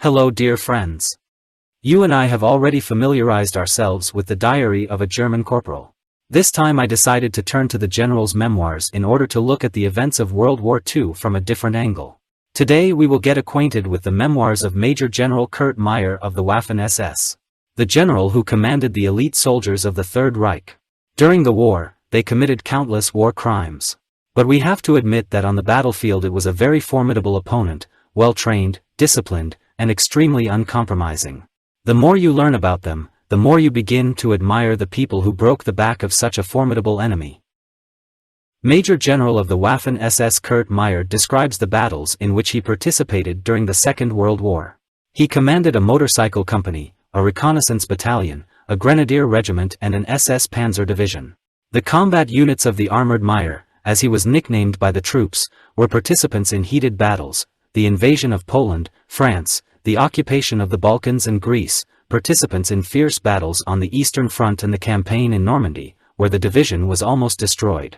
Hello dear friends. You and I have already familiarized ourselves with the diary of a German corporal. This time I decided to turn to the general's memoirs in order to look at the events of World War II from a different angle. Today we will get acquainted with the memoirs of Major General Kurt Meyer of the Waffen SS. The general who commanded the elite soldiers of the Third Reich. During the war, they committed countless war crimes. But we have to admit that on the battlefield it was a very formidable opponent, well-trained, disciplined, and extremely uncompromising. The more you learn about them, the more you begin to admire the people who broke the back of such a formidable enemy. Major General of the Waffen SS Kurt Meyer describes the battles in which he participated during the Second World War. He commanded a motorcycle company, a reconnaissance battalion, a grenadier regiment and an SS Panzer division. The combat units of the Armored Meyer, as he was nicknamed by the troops, were participants in heated battles, the invasion of Poland, France, the occupation of the Balkans and Greece, participants in fierce battles on the Eastern Front and the campaign in Normandy, where the division was almost destroyed.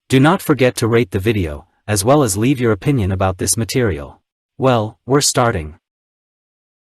Do not forget to rate the video, as well as leave your opinion about this material. Well, we're starting.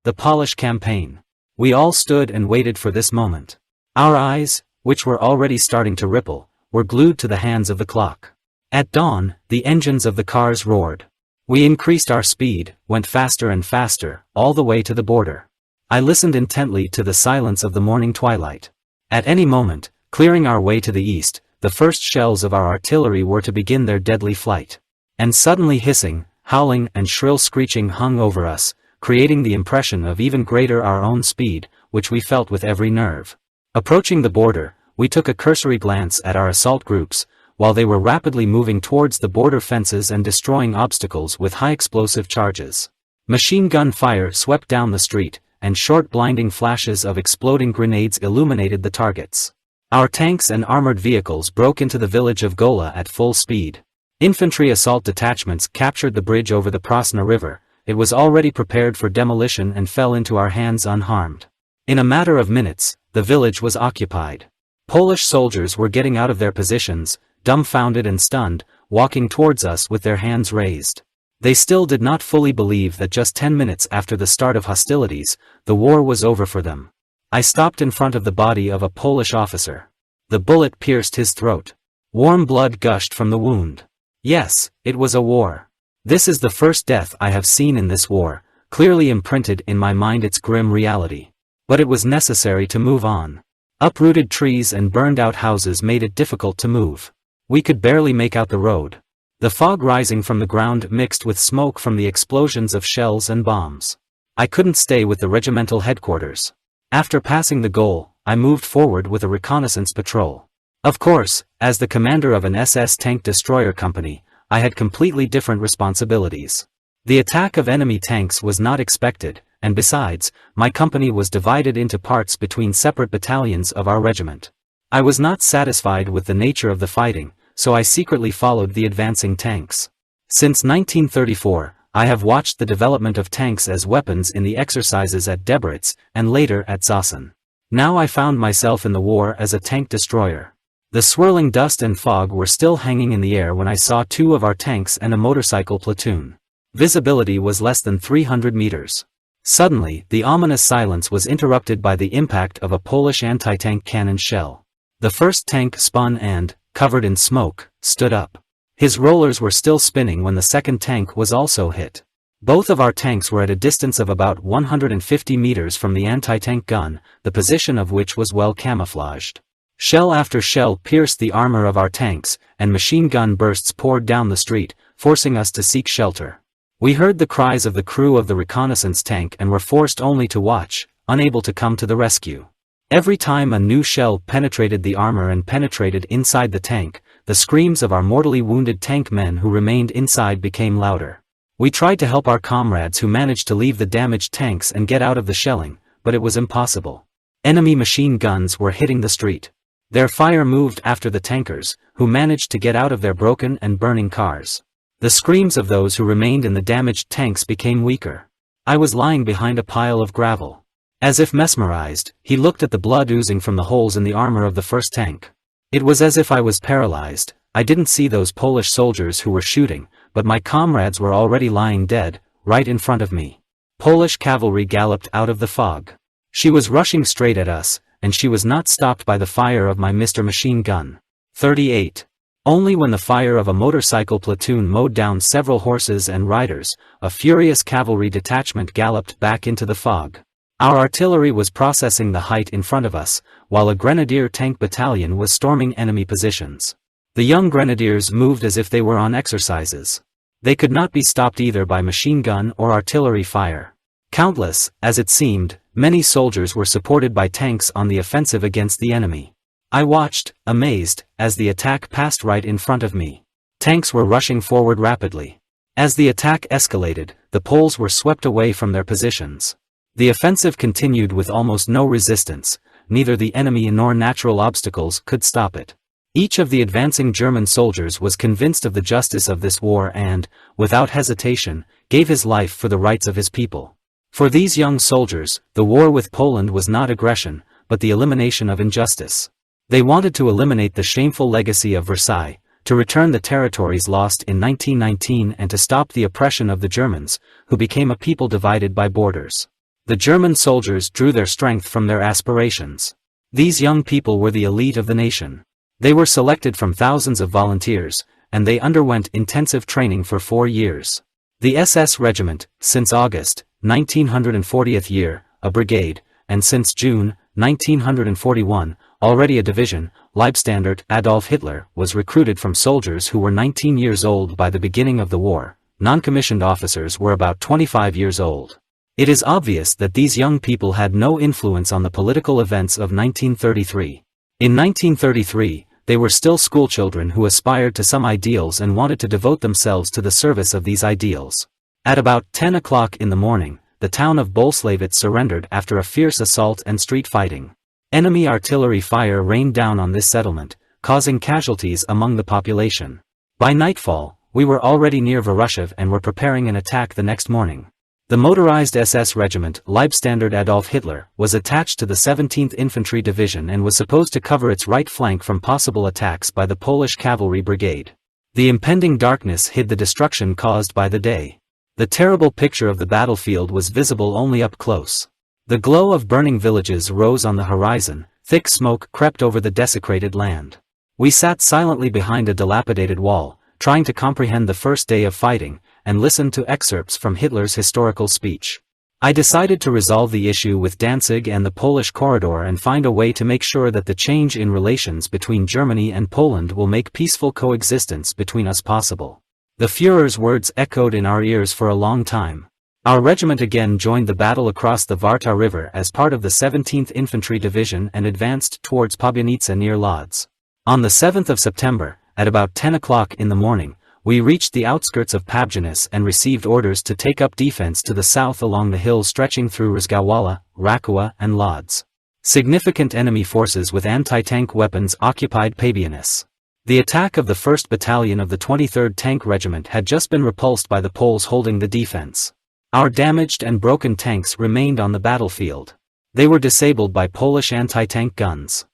The Polish campaign. We all stood and waited for this moment. Our eyes, which were already starting to ripple, were glued to the hands of the clock. At dawn, the engines of the cars roared. We increased our speed, went faster and faster, all the way to the border. I listened intently to the silence of the morning twilight. At any moment, clearing our way to the east, the first shells of our artillery were to begin their deadly flight. And suddenly hissing, howling and shrill screeching hung over us, creating the impression of even greater our own speed, which we felt with every nerve. Approaching the border, we took a cursory glance at our assault groups, while they were rapidly moving towards the border fences and destroying obstacles with high explosive charges. Machine gun fire swept down the street, and short blinding flashes of exploding grenades illuminated the targets. Our tanks and armored vehicles broke into the village of Gola at full speed. Infantry assault detachments captured the bridge over the Prasna River. It was already prepared for demolition and fell into our hands unharmed. In a matter of minutes, the village was occupied. Polish soldiers were getting out of their positions, dumbfounded and stunned, walking towards us with their hands raised. They still did not fully believe that just 10 minutes after the start of hostilities, the war was over for them. I stopped in front of the body of a Polish officer. The bullet pierced his throat. Warm blood gushed from the wound. Yes, it was a war. This is the first death I have seen in this war, clearly imprinted in my mind its grim reality. But it was necessary to move on. Uprooted trees and burned-out houses made it difficult to move. We could barely make out the road. The fog rising from the ground mixed with smoke from the explosions of shells and bombs. I couldn't stay with the regimental headquarters. After passing the goal, I moved forward with a reconnaissance patrol. Of course, as the commander of an SS tank destroyer company, I had completely different responsibilities. The attack of enemy tanks was not expected, and besides, my company was divided into parts between separate battalions of our regiment. I was not satisfied with the nature of the fighting, so I secretly followed the advancing tanks. Since 1934, I have watched the development of tanks as weapons in the exercises at Debrecen, and later at Zossen. Now I found myself in the war as a tank destroyer. The swirling dust and fog were still hanging in the air when I saw two of our tanks and a motorcycle platoon. Visibility was less than 300 meters. Suddenly, the ominous silence was interrupted by the impact of a Polish anti-tank cannon shell. The first tank spun and, covered in smoke, stood up. His rollers were still spinning when the second tank was also hit. Both of our tanks were at a distance of about 150 meters from the anti-tank gun, the position of which was well camouflaged. Shell after shell pierced the armor of our tanks, and machine gun bursts poured down the street, forcing us to seek shelter. We heard the cries of the crew of the reconnaissance tank and were forced only to watch, unable to come to the rescue. Every time a new shell penetrated the armor and penetrated inside the tank, the screams of our mortally wounded tank men who remained inside became louder. We tried to help our comrades who managed to leave the damaged tanks and get out of the shelling, but it was impossible. Enemy machine guns were hitting the street. Their fire moved after the tankers, who managed to get out of their broken and burning cars. The screams of those who remained in the damaged tanks became weaker. I was lying behind a pile of gravel. As if mesmerized, he looked at the blood oozing from the holes in the armor of the first tank. It was as if I was paralyzed. I didn't see those Polish soldiers who were shooting, but my comrades were already lying dead, right in front of me. Polish cavalry galloped out of the fog. She was rushing straight at us, and she was not stopped by the fire of my Mr. Machine Gun 38. Only when the fire of a motorcycle platoon mowed down several horses and riders, a furious cavalry detachment galloped back into the fog. Our artillery was processing the height in front of us, while a grenadier tank battalion was storming enemy positions. The young grenadiers moved as if they were on exercises. They could not be stopped either by machine gun or artillery fire. Countless, as it seemed, many soldiers were supported by tanks on the offensive against the enemy. I watched, amazed, as the attack passed right in front of me. Tanks were rushing forward rapidly. As the attack escalated, the Poles were swept away from their positions. The offensive continued with almost no resistance, neither the enemy nor natural obstacles could stop it. Each of the advancing German soldiers was convinced of the justice of this war and, without hesitation, gave his life for the rights of his people. For these young soldiers, the war with Poland was not aggression, but the elimination of injustice. They wanted to eliminate the shameful legacy of Versailles, to return the territories lost in 1919 and to stop the oppression of the Germans, who became a people divided by borders. The German soldiers drew their strength from their aspirations. These young people were the elite of the nation. They were selected from thousands of volunteers, and they underwent intensive training for 4 years. The SS Regiment, since August, 1940th year, a brigade, and since June, 1941, already a division, Leibstandarte Adolf Hitler was recruited from soldiers who were 19 years old by the beginning of the war. Non-commissioned officers were about 25 years old. It is obvious that these young people had no influence on the political events of 1933. In 1933, they were still schoolchildren who aspired to some ideals and wanted to devote themselves to the service of these ideals. At about 10 o'clock in the morning, the town of Bolesławiec surrendered after a fierce assault and street fighting. Enemy artillery fire rained down on this settlement, causing casualties among the population. By nightfall, we were already near Waruszew and were preparing an attack the next morning. The motorized SS regiment Leibstandarte Adolf Hitler was attached to the 17th Infantry Division and was supposed to cover its right flank from possible attacks by the Polish Cavalry Brigade. The impending darkness hid the destruction caused by the day. The terrible picture of the battlefield was visible only up close. The glow of burning villages rose on the horizon, thick smoke crept over the desecrated land. We sat silently behind a dilapidated wall, trying to comprehend the first day of fighting, and listened to excerpts from Hitler's historical speech. I decided to resolve the issue with Danzig and the Polish corridor and find a way to make sure that the change in relations between Germany and Poland will make peaceful coexistence between us possible. The Führer's words echoed in our ears for a long time. Our regiment again joined the battle across the Warta River as part of the 17th Infantry Division and advanced towards Pabianice near Lodz. On the 7th of September, at about 10 o'clock in the morning, we reached the outskirts of Pabianice and received orders to take up defense to the south along the hills stretching through Rzgałała, Rakua and Lodz. Significant enemy forces with anti-tank weapons occupied Pabianice. The attack of the 1st Battalion of the 23rd Tank Regiment had just been repulsed by the Poles holding the defense. Our damaged and broken tanks remained on the battlefield. They were disabled by Polish anti-tank guns.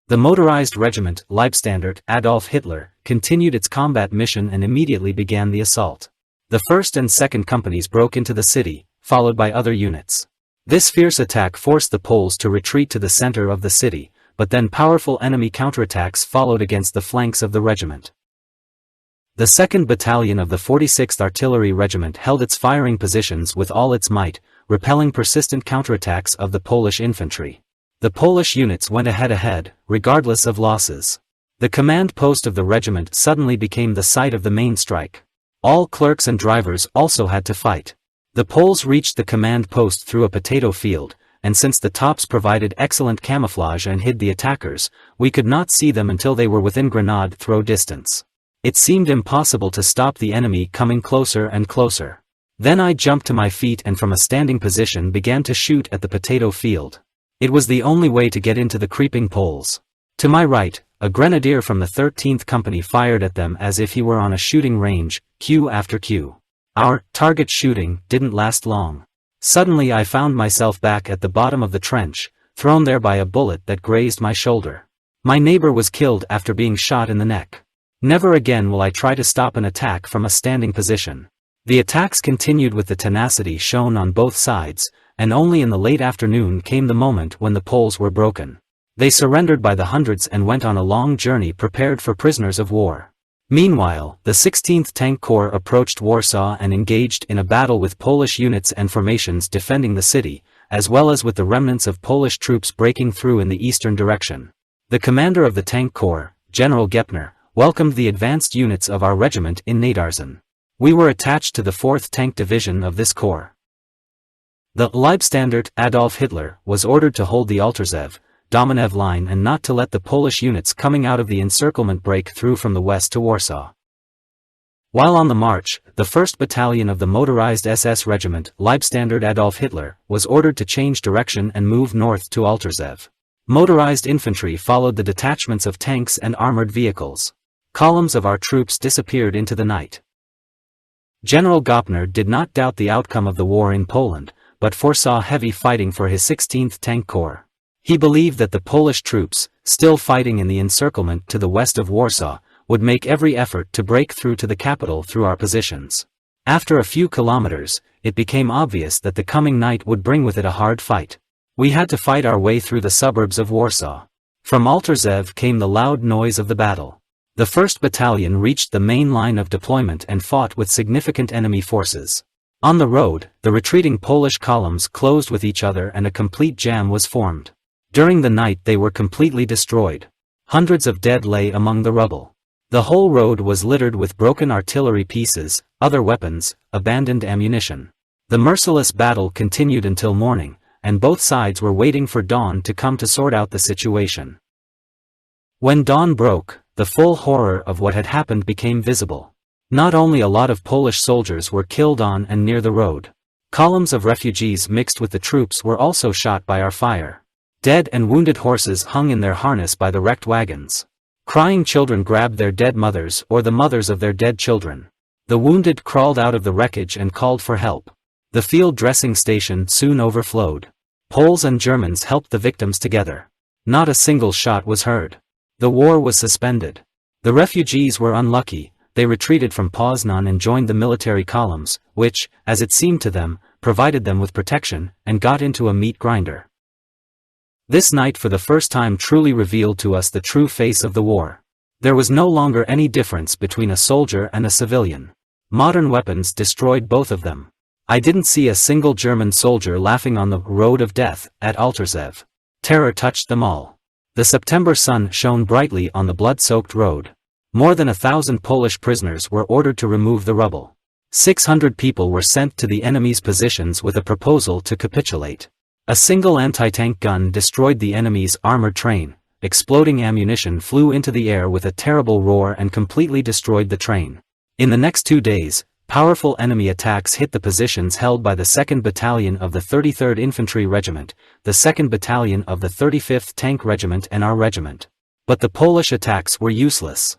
The motorized regiment Leibstandarte Adolf Hitler continued its combat mission and immediately began the assault. The 1st and 2nd companies broke into the city, followed by other units. This fierce attack forced the Poles to retreat to the center of the city, but then powerful enemy counterattacks followed against the flanks of the regiment. The 2nd Battalion of the 46th Artillery Regiment held its firing positions with all its might, repelling persistent counterattacks of the Polish infantry. The Polish units went ahead, regardless of losses. The command post of the regiment suddenly became the site of the main strike. All clerks and drivers also had to fight. The Poles reached the command post through a potato field, and since the tops provided excellent camouflage and hid the attackers, we could not see them until they were within grenade throw distance. It seemed impossible to stop the enemy coming closer and closer. Then I jumped to my feet and from a standing position began to shoot at the potato field. It was the only way to get into the creeping Poles. To my right, a grenadier from the 13th Company fired at them as if he were on a shooting range, cue after cue. Our target shooting didn't last long. Suddenly I found myself back at the bottom of the trench, thrown there by a bullet that grazed my shoulder. My neighbor was killed after being shot in the neck. Never again will I try to stop an attack from a standing position. The attacks continued with the tenacity shown on both sides, and only in the late afternoon came the moment when the poles were broken. They surrendered by the hundreds and went on a long journey prepared for prisoners of war. Meanwhile, the 16th Tank Corps approached Warsaw and engaged in a battle with Polish units and formations defending the city, as well as with the remnants of Polish troops breaking through in the eastern direction. The commander of the Tank Corps, General Gepner, welcomed the advanced units of our regiment in Nadarzen. We were attached to the 4th Tank Division of this corps. The Leibstandarte Adolf Hitler was ordered to hold the Alterzew, Dominev line and not to let the Polish units coming out of the encirclement break through from the west to Warsaw. While on the march, the 1st Battalion of the motorized SS Regiment Leibstandarte Adolf Hitler was ordered to change direction and move north to Alterzew. Motorized infantry followed the detachments of tanks and armored vehicles. Columns of our troops disappeared into the night. General Gopner did not doubt the outcome of the war in Poland, but foresaw heavy fighting for his 16th Tank Corps. He believed that the Polish troops, still fighting in the encirclement to the west of Warsaw, would make every effort to break through to the capital through our positions. After a few kilometers, it became obvious that the coming night would bring with it a hard fight. We had to fight our way through the suburbs of Warsaw. From Alterzew came the loud noise of the battle. The 1st Battalion reached the main line of deployment and fought with significant enemy forces. On the road, the retreating Polish columns closed with each other and a complete jam was formed. During the night they were completely destroyed. Hundreds of dead lay among the rubble. The whole road was littered with broken artillery pieces, other weapons, abandoned ammunition. The merciless battle continued until morning, and both sides were waiting for dawn to come to sort out the situation. When dawn broke, the full horror of what had happened became visible. Not only a lot of Polish soldiers were killed on and near the road. Columns of refugees mixed with the troops were also shot by our fire. Dead and wounded horses hung in their harness by the wrecked wagons. Crying children grabbed their dead mothers or the mothers of their dead children. The wounded crawled out of the wreckage and called for help. The field dressing station soon overflowed. Poles and Germans helped the victims together. Not a single shot was heard. The war was suspended. The refugees were unlucky. They retreated from Poznan and joined the military columns, which, as it seemed to them, provided them with protection, and got into a meat grinder. This night for the first time truly revealed to us the true face of the war. There was no longer any difference between a soldier and a civilian. Modern weapons destroyed both of them. I didn't see a single German soldier laughing on the road of death at Alterzew. Terror touched them all. The September sun shone brightly on the blood-soaked road. More than 1,000 Polish prisoners were ordered to remove the rubble. 600 people were sent to the enemy's positions with a proposal to capitulate. A single anti-tank gun destroyed the enemy's armored train. Exploding ammunition flew into the air with a terrible roar and completely destroyed the train. In the next 2 days, powerful enemy attacks hit the positions held by the 2nd Battalion of the 33rd Infantry Regiment, the 2nd Battalion of the 35th Tank Regiment and our regiment. But the Polish attacks were useless.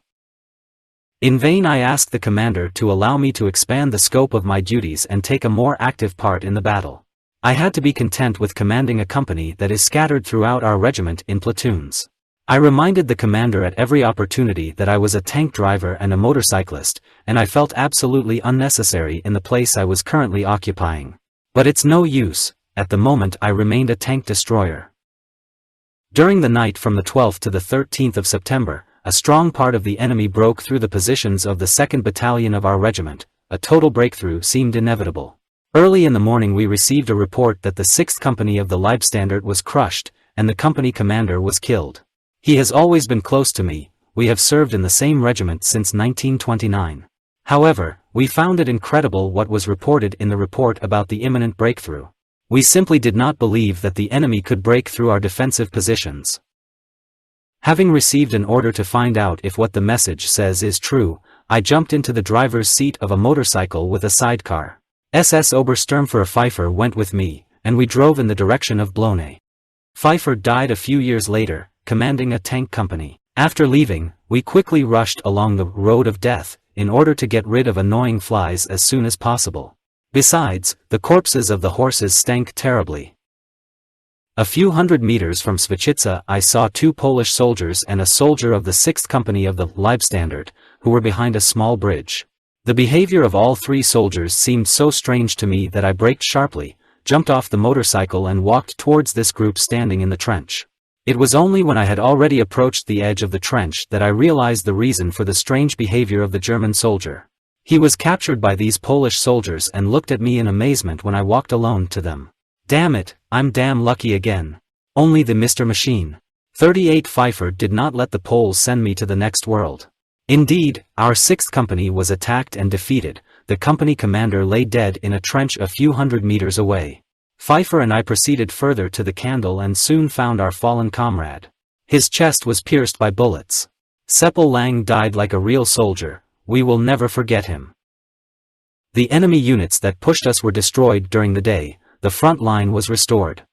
In vain I asked the commander to allow me to expand the scope of my duties and take a more active part in the battle. I had to be content with commanding a company that is scattered throughout our regiment in platoons. I reminded the commander at every opportunity that I was a tank driver and a motorcyclist, and I felt absolutely unnecessary in the place I was currently occupying. But it's no use, at the moment I remained a tank destroyer. During the night from the 12th to the 13th of September, a strong part of the enemy broke through the positions of the 2nd Battalion of our regiment. A total breakthrough seemed inevitable. Early in the morning we received a report that the 6th Company of the Leibstandarte was crushed, and the company commander was killed. He has always been close to me. We have served in the same regiment since 1929. However, we found it incredible what was reported in the report about the imminent breakthrough. We simply did not believe that the enemy could break through our defensive positions. Having received an order to find out if what the message says is true, I jumped into the driver's seat of a motorcycle with a sidecar. SS Obersturmführer Pfeiffer went with me, and we drove in the direction of Blonay. Pfeiffer died a few years later, commanding a tank company. After leaving, we quickly rushed along the road of death, in order to get rid of annoying flies as soon as possible. Besides, the corpses of the horses stank terribly. A few hundred meters from Świecice I saw 2 Polish soldiers and a soldier of the 6th Company of the Leibstandarte, who were behind a small bridge. The behavior of all three soldiers seemed so strange to me that I braked sharply, jumped off the motorcycle and walked towards this group standing in the trench. It was only when I had already approached the edge of the trench that I realized the reason for the strange behavior of the German soldier. He was captured by these Polish soldiers and looked at me in amazement when I walked alone to them. Damn it, I'm damn lucky again. Only the Mr. Machine 38 Pfeiffer did not let the Poles send me to the next world. Indeed, our 6th company was attacked and defeated. The company commander lay dead in a trench a few hundred meters away. Pfeiffer and I proceeded further to the Candle and soon found our fallen comrade. His chest was pierced by bullets. Seppel Lang died like a real soldier. We will never forget him. The enemy units that pushed us were destroyed during the day. The front line was restored.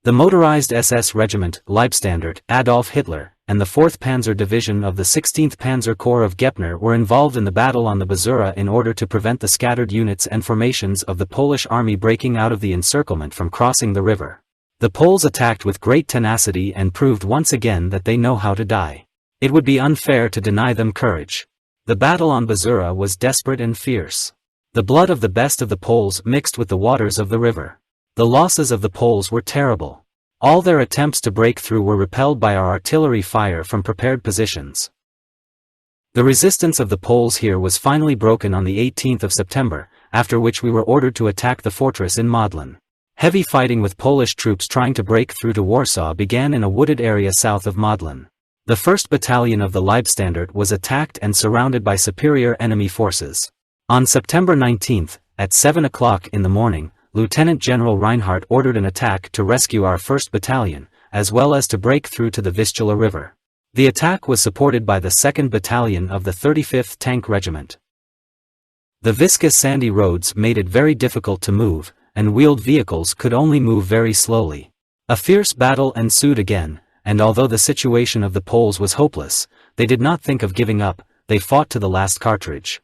The motorized SS Regiment, Leibstandarte, Adolf Hitler, and the 4th Panzer Division of the 16th Panzer Corps of Gepner were involved in the battle on the Bzura in order to prevent the scattered units and formations of the Polish army breaking out of the encirclement from crossing the river. The Poles attacked with great tenacity and proved once again that they know how to die. It would be unfair to deny them courage. The battle on Bzura was desperate and fierce. The blood of the best of the Poles mixed with the waters of the river. The losses of the Poles were terrible. All their attempts to break through were repelled by our artillery fire from prepared positions. The resistance of the Poles here was finally broken on the 18th of September, after which we were ordered to attack the fortress in Modlin. Heavy fighting with Polish troops trying to break through to Warsaw began in a wooded area south of Modlin. The 1st Battalion of the Leibstandarte was attacked and surrounded by superior enemy forces. On September 19th, at 7 o'clock in the morning, Lieutenant General Reinhardt ordered an attack to rescue our 1st Battalion, as well as to break through to the Vistula River. The attack was supported by the 2nd Battalion of the 35th Tank Regiment. The viscous sandy roads made it very difficult to move, and wheeled vehicles could only move very slowly. A fierce battle ensued again, and although the situation of the Poles was hopeless, they did not think of giving up. They fought to the last cartridge.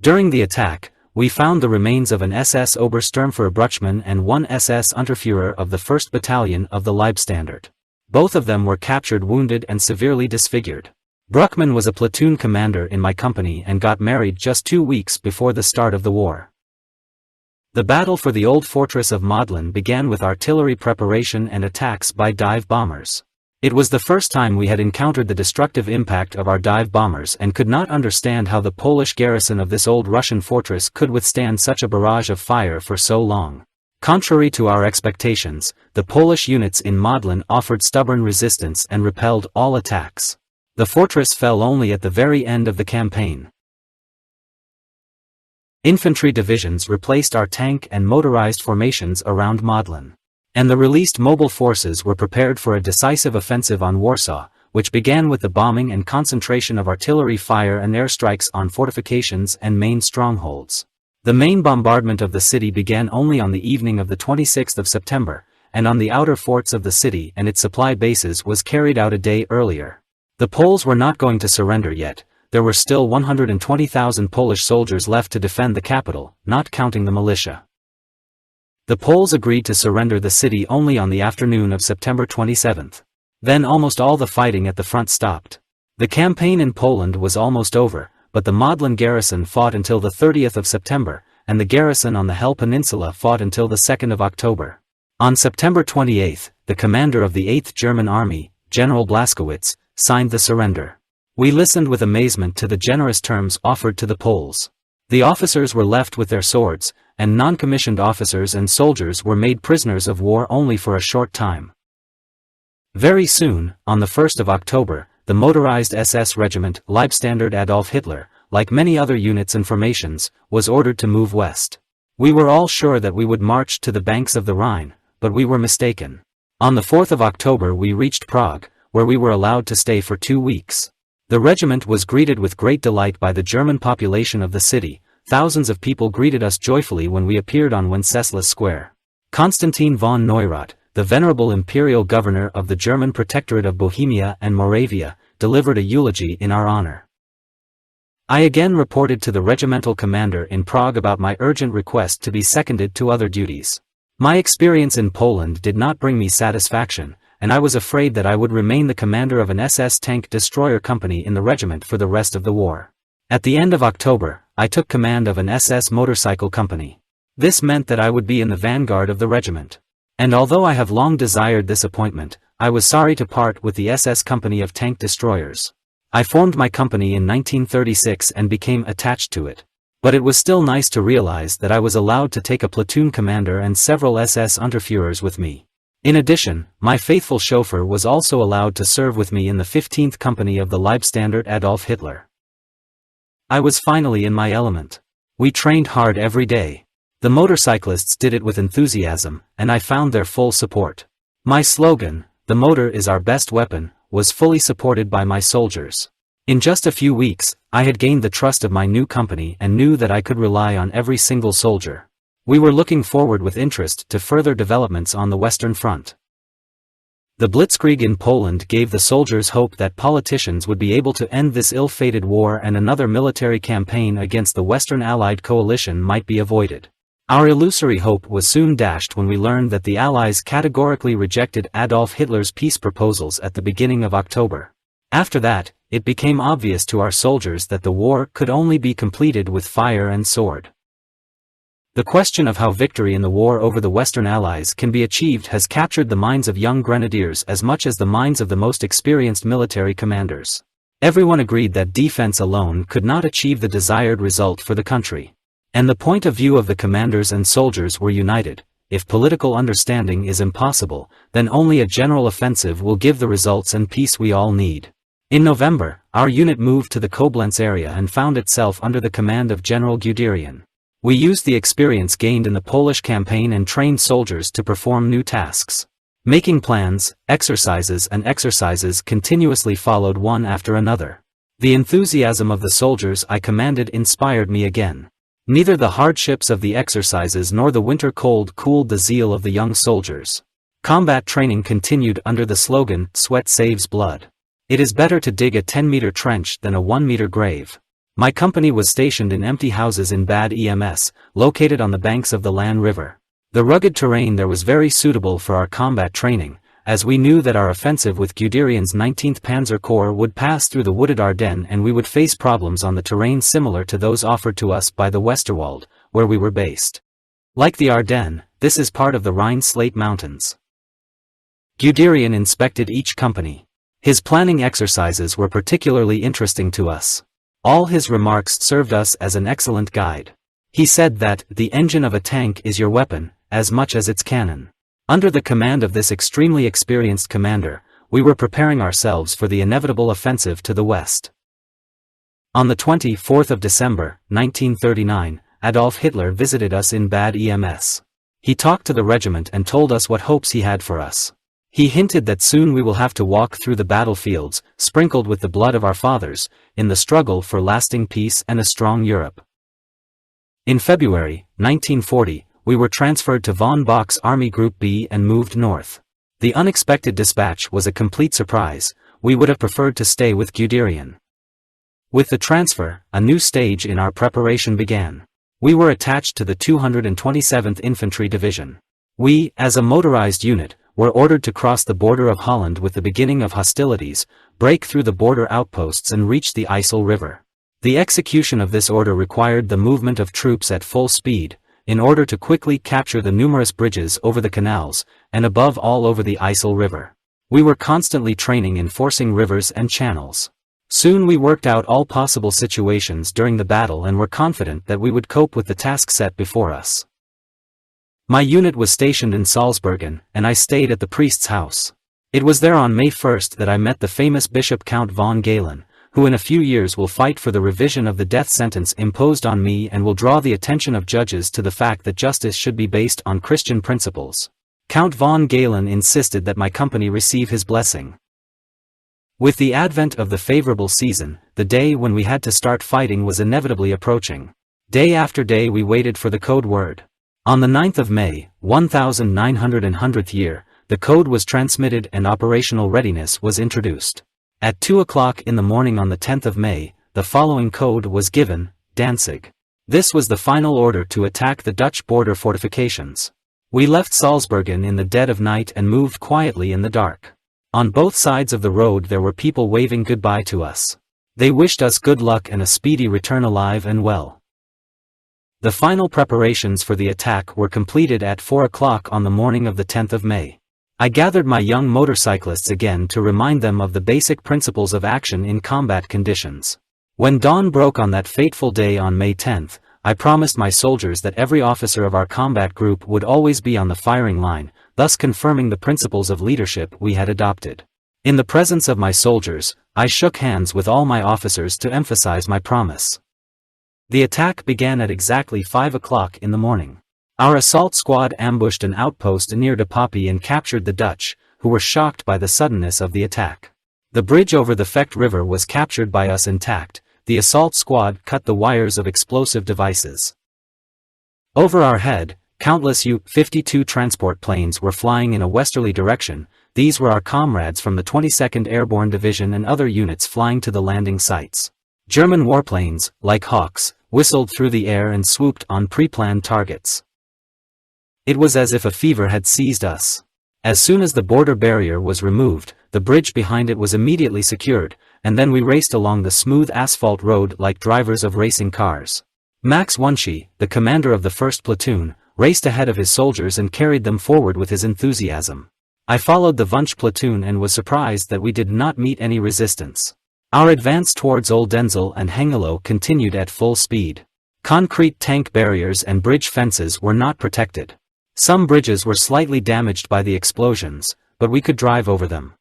During the attack, we found the remains of an SS Obersturmführer and one SS Unterführer of the 1st Battalion of the Leibstandarte. Both of them were captured wounded and severely disfigured. Bruckmann was a platoon commander in my company and got married just 2 weeks before the start of the war. The battle for the old fortress of Modlin began with artillery preparation and attacks by dive bombers. It was the first time we had encountered the destructive impact of our dive bombers and could not understand how the Polish garrison of this old Russian fortress could withstand such a barrage of fire for so long. Contrary to our expectations, the Polish units in Modlin offered stubborn resistance and repelled all attacks. The fortress fell only at the very end of the campaign. Infantry divisions replaced our tank and motorized formations around Modlin. And the released mobile forces were prepared for a decisive offensive on Warsaw, which began with the bombing and concentration of artillery fire and airstrikes on fortifications and main strongholds. The main bombardment of the city began only on the evening of the 26th of September, and on the outer forts of the city and its supply bases was carried out a day earlier. The Poles were not going to surrender yet. There were still 120,000 Polish soldiers left to defend the capital, not counting the militia. The Poles agreed to surrender the city only on the afternoon of September 27th. Then almost all the fighting at the front stopped. The campaign in Poland was almost over, but the Modlin garrison fought until the 30th of September, and the garrison on the Hel Peninsula fought until the 2nd of October. On September 28th, the commander of the 8th German Army, General Blaskowitz, signed the surrender. We listened with amazement to the generous terms offered to the Poles. The officers were left with their swords, and non-commissioned officers and soldiers were made prisoners of war only for a short time. Very soon, on the 1st of October, the motorized SS regiment, Leibstandarte Adolf Hitler, like many other units and formations, was ordered to move west. We were all sure that we would march to the banks of the Rhine, but we were mistaken. On the 4th of October we reached Prague, where we were allowed to stay for 2 weeks. The regiment was greeted with great delight by the German population of the city. Thousands of people greeted us joyfully when we appeared on Wenceslas Square. Konstantin von Neurath, the venerable imperial governor of the German Protectorate of Bohemia and Moravia, delivered a eulogy in our honor. I again reported to the regimental commander in Prague about my urgent request to be seconded to other duties. My experience in Poland did not bring me satisfaction, and I was afraid that I would remain the commander of an SS tank destroyer company in the regiment for the rest of the war. At the end of October, I took command of an SS motorcycle company. This meant that I would be in the vanguard of the regiment. And although I have long desired this appointment, I was sorry to part with the SS company of tank destroyers. I formed my company in 1936 and became attached to it. But it was still nice to realize that I was allowed to take a platoon commander and several SS Unterführers with me. In addition, my faithful chauffeur was also allowed to serve with me in the 15th Company of the Leibstandarte Adolf Hitler. I was finally in my element. We trained hard every day. The motorcyclists did it with enthusiasm, and I found their full support. My slogan, "The motor is our best weapon," was fully supported by my soldiers. In just a few weeks, I had gained the trust of my new company and knew that I could rely on every single soldier. We were looking forward with interest to further developments on the Western Front. The Blitzkrieg in Poland gave the soldiers hope that politicians would be able to end this ill-fated war and another military campaign against the Western Allied coalition might be avoided. Our illusory hope was soon dashed when we learned that the Allies categorically rejected Adolf Hitler's peace proposals at the beginning of October. After that, it became obvious to our soldiers that the war could only be completed with fire and sword. The question of how victory in the war over the Western Allies can be achieved has captured the minds of young grenadiers as much as the minds of the most experienced military commanders. Everyone agreed that defense alone could not achieve the desired result for the country. And the point of view of the commanders and soldiers were united. If political understanding is impossible, then only a general offensive will give the results and peace we all need. In November, our unit moved to the Koblenz area and found itself under the command of General Guderian. We used the experience gained in the Polish campaign and trained soldiers to perform new tasks. Making plans, exercises continuously followed one after another. The enthusiasm of the soldiers I commanded inspired me again. Neither the hardships of the exercises nor the winter cold cooled the zeal of the young soldiers. Combat training continued under the slogan, "Sweat saves blood." It is better to dig a 10-meter trench than a 1-meter grave. My company was stationed in empty houses in Bad Ems, located on the banks of the Lahn River. The rugged terrain there was very suitable for our combat training, as we knew that our offensive with Guderian's 19th Panzer Corps would pass through the wooded Ardennes and we would face problems on the terrain similar to those offered to us by the Westerwald, where we were based. Like the Ardennes, this is part of the Rhine-Slate Mountains. Guderian inspected each company. His planning exercises were particularly interesting to us. All his remarks served us as an excellent guide. He said that, "The engine of a tank is your weapon, as much as its cannon." Under the command of this extremely experienced commander, we were preparing ourselves for the inevitable offensive to the west. On the 24th of December, 1939, Adolf Hitler visited us in Bad Ems. He talked to the regiment and told us what hopes he had for us. He hinted that soon we will have to walk through the battlefields, sprinkled with the blood of our fathers, in the struggle for lasting peace and a strong Europe. In February, 1940, we were transferred to von Bock's Army Group B and moved north. The unexpected dispatch was a complete surprise. We would have preferred to stay with Guderian. With the transfer, a new stage in our preparation began. We were attached to the 227th Infantry Division. We, as a motorized unit, were ordered to cross the border of Holland with the beginning of hostilities, break through the border outposts and reach the IJssel River. The execution of this order required the movement of troops at full speed, in order to quickly capture the numerous bridges over the canals, and above all over the IJssel River. We were constantly training in forcing rivers and channels. Soon we worked out all possible situations during the battle and were confident that we would cope with the task set before us. My unit was stationed in Salzburgen, and I stayed at the priest's house. It was there on May 1st that I met the famous Bishop Count von Galen, who in a few years will fight for the revision of the death sentence imposed on me and will draw the attention of judges to the fact that justice should be based on Christian principles. Count von Galen insisted that my company receive his blessing. With the advent of the favorable season, the day when we had to start fighting was inevitably approaching. Day after day we waited for the code word. On the 9th of May, 1900th year, the code was transmitted and operational readiness was introduced. At 2 o'clock in the morning on the 10th of May, the following code was given, Danzig. This was the final order to attack the Dutch border fortifications. We left Salzburgen in the dead of night and moved quietly in the dark. On both sides of the road there were people waving goodbye to us. They wished us good luck and a speedy return alive and well. The final preparations for the attack were completed at 4 o'clock on the morning of the 10th of May. I gathered my young motorcyclists again to remind them of the basic principles of action in combat conditions. When dawn broke on that fateful day on May 10th, I promised my soldiers that every officer of our combat group would always be on the firing line, thus confirming the principles of leadership we had adopted. In the presence of my soldiers, I shook hands with all my officers to emphasize my promise. The attack began at exactly 5 o'clock in the morning. Our assault squad ambushed an outpost near De Poppy and captured the Dutch, who were shocked by the suddenness of the attack. The bridge over the Vecht River was captured by us intact. The assault squad cut the wires of explosive devices. Over our head, countless U-52 transport planes were flying in a westerly direction. These were our comrades from the 22nd Airborne Division and other units flying to the landing sites. German warplanes, like hawks, whistled through the air and swooped on pre-planned targets. It was as if a fever had seized us. As soon as the border barrier was removed, the bridge behind it was immediately secured, and then we raced along the smooth asphalt road like drivers of racing cars. Max Wunschie, the commander of the 1st Platoon, raced ahead of his soldiers and carried them forward with his enthusiasm. I followed the Wunsch platoon and was surprised that we did not meet any resistance. Our advance towards Oldenzaal and Hengelo continued at full speed. Concrete tank barriers and bridge fences were not protected. Some bridges were slightly damaged by the explosions, but we could drive over them.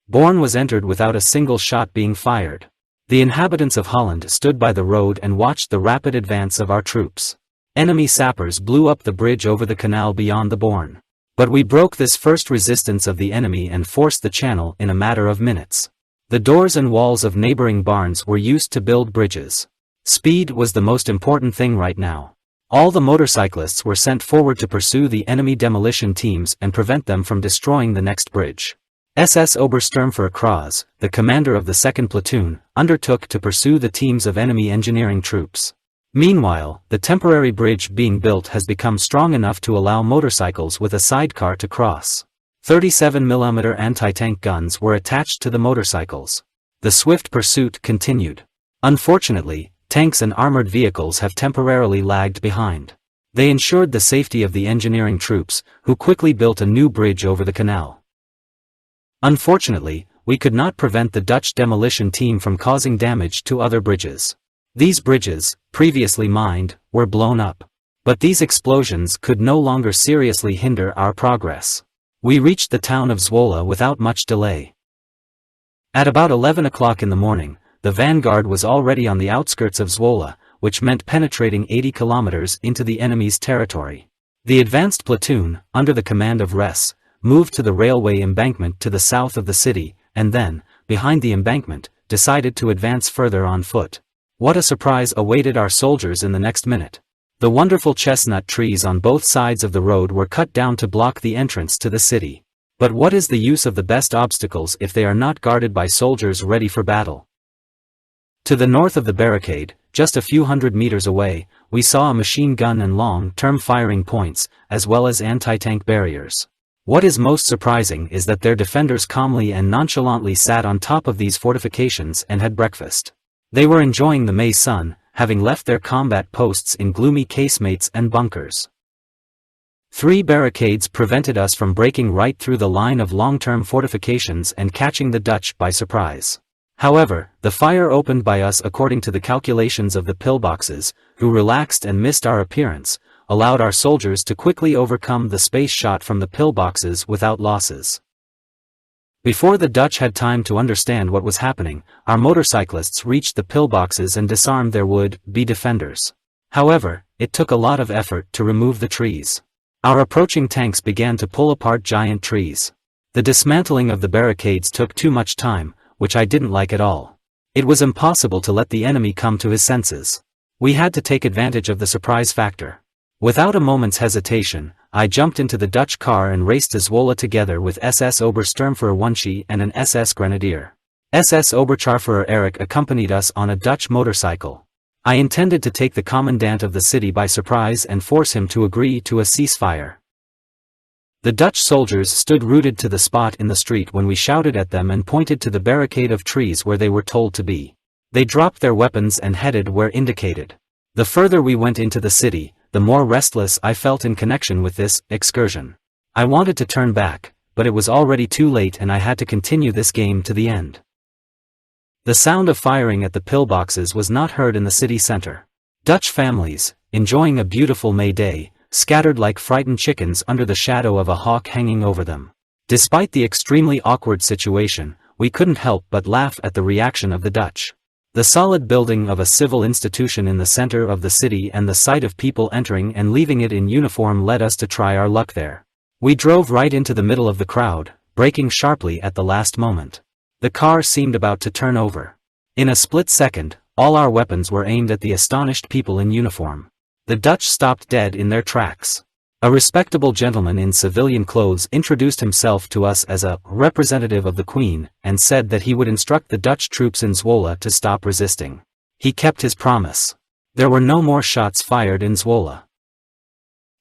Born was entered without a single shot being fired. The inhabitants of Holland stood by the road and watched the rapid advance of our troops. Enemy sappers blew up the bridge over the canal beyond the Born. But we broke this first resistance of the enemy and forced the channel in a matter of minutes. The doors and walls of neighboring barns were used to build bridges. Speed was the most important thing right now. All the motorcyclists were sent forward to pursue the enemy demolition teams and prevent them from destroying the next bridge. SS Obersturmführer Kraus, the commander of the 2nd Platoon, undertook to pursue the teams of enemy engineering troops. Meanwhile, the temporary bridge being built has become strong enough to allow motorcycles with a sidecar to cross. 37mm anti-tank guns were attached to the motorcycles. The swift pursuit continued. Unfortunately, tanks and armored vehicles have temporarily lagged behind. They ensured the safety of the engineering troops, who quickly built a new bridge over the canal. Unfortunately, we could not prevent the Dutch demolition team from causing damage to other bridges. These bridges, previously mined, were blown up. But these explosions could no longer seriously hinder our progress. We reached the town of Zwolle without much delay. At about 11 o'clock in the morning, the vanguard was already on the outskirts of Zwolle, which meant penetrating 80 kilometers into the enemy's territory. The advanced platoon, under the command of Res, moved to the railway embankment to the south of the city, and then, behind the embankment, decided to advance further on foot. What a surprise awaited our soldiers in the next minute. The wonderful chestnut trees on both sides of the road were cut down to block the entrance to the city. But what is the use of the best obstacles if they are not guarded by soldiers ready for battle? To the north of the barricade, just a few hundred meters away, we saw a machine gun and long-term firing points, as well as anti-tank barriers. What is most surprising is that their defenders calmly and nonchalantly sat on top of these fortifications and had breakfast. They were enjoying the May sun, having left their combat posts in gloomy casemates and bunkers. 3 barricades prevented us from breaking right through the line of long-term fortifications and catching the Dutch by surprise. However, the fire opened by us according to the calculations of the pillboxes, who relaxed and missed our appearance, allowed our soldiers to quickly overcome the space shot from the pillboxes without losses. Before the Dutch had time to understand what was happening, our motorcyclists reached the pillboxes and disarmed their would-be defenders. However, it took a lot of effort to remove the trees. Our approaching tanks began to pull apart giant trees. The dismantling of the barricades took too much time, which I didn't like at all. It was impossible to let the enemy come to his senses. We had to take advantage of the surprise factor. Without a moment's hesitation, I jumped into the Dutch car and raced to Zwolle together with SS Obersturmführer Wunschie and an SS Grenadier. SS Oberscharführer Erich accompanied us on a Dutch motorcycle. I intended to take the commandant of the city by surprise and force him to agree to a ceasefire. The Dutch soldiers stood rooted to the spot in the street when we shouted at them and pointed to the barricade of trees where they were told to be. They dropped their weapons and headed where indicated. The further we went into the city, the more restless I felt in connection with this excursion. I wanted to turn back, but it was already too late and I had to continue this game to the end. The sound of firing at the pillboxes was not heard in the city center. Dutch families, enjoying a beautiful May day, scattered like frightened chickens under the shadow of a hawk hanging over them. Despite the extremely awkward situation, we couldn't help but laugh at the reaction of the Dutch. The solid building of a civil institution in the center of the city and the sight of people entering and leaving it in uniform led us to try our luck there. We drove right into the middle of the crowd, braking sharply at the last moment. The car seemed about to turn over. In a split second, all our weapons were aimed at the astonished people in uniform. The Dutch stopped dead in their tracks. A respectable gentleman in civilian clothes introduced himself to us as a representative of the Queen and said that he would instruct the Dutch troops in Zwolle to stop resisting. He kept his promise. There were no more shots fired in Zwolle.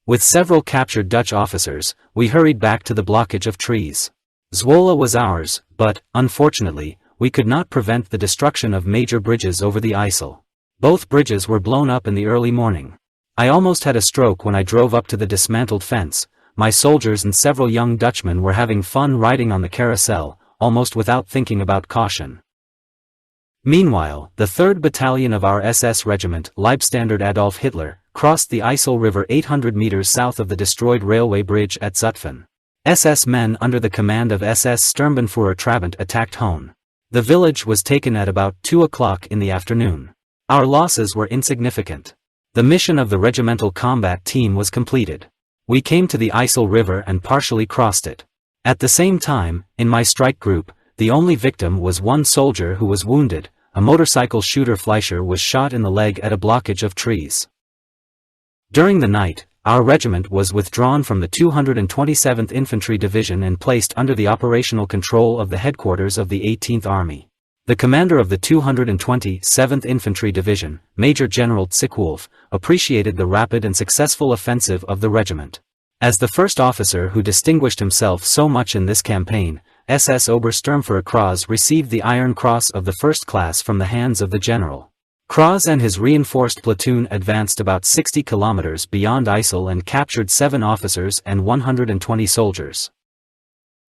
With several captured Dutch officers, we hurried back to the blockage of trees. Zwolle was ours, but, unfortunately, we could not prevent the destruction of major bridges over the IJssel. Both bridges were blown up in the early morning. I almost had a stroke when I drove up to the dismantled fence. My soldiers and several young Dutchmen were having fun riding on the carousel, almost without thinking about caution. Meanwhile, the 3rd Battalion of our SS regiment, Leibstandarte Adolf Hitler, crossed the IJssel River 800 meters south of the destroyed railway bridge at Zutphen. SS men under the command of SS Sturmbannführer Trabant attacked Hohn. The village was taken at about 2 o'clock in the afternoon. Our losses were insignificant. The mission of the regimental combat team was completed. We came to the IJssel River and partially crossed it. At the same time, in my strike group, the only victim was one soldier who was wounded. A motorcycle shooter Fleischer was shot in the leg at a blockage of trees. During the night, our regiment was withdrawn from the 227th Infantry Division and placed under the operational control of the headquarters of the 18th Army. The commander of the 227th Infantry Division, Major General Zickwolf, appreciated the rapid and successful offensive of the regiment. As the first officer who distinguished himself so much in this campaign, SS Obersturmführer Kraus received the Iron Cross of the First Class from the hands of the general. Kraus and his reinforced platoon advanced about 60 kilometers beyond IJssel and captured 7 officers and 120 soldiers.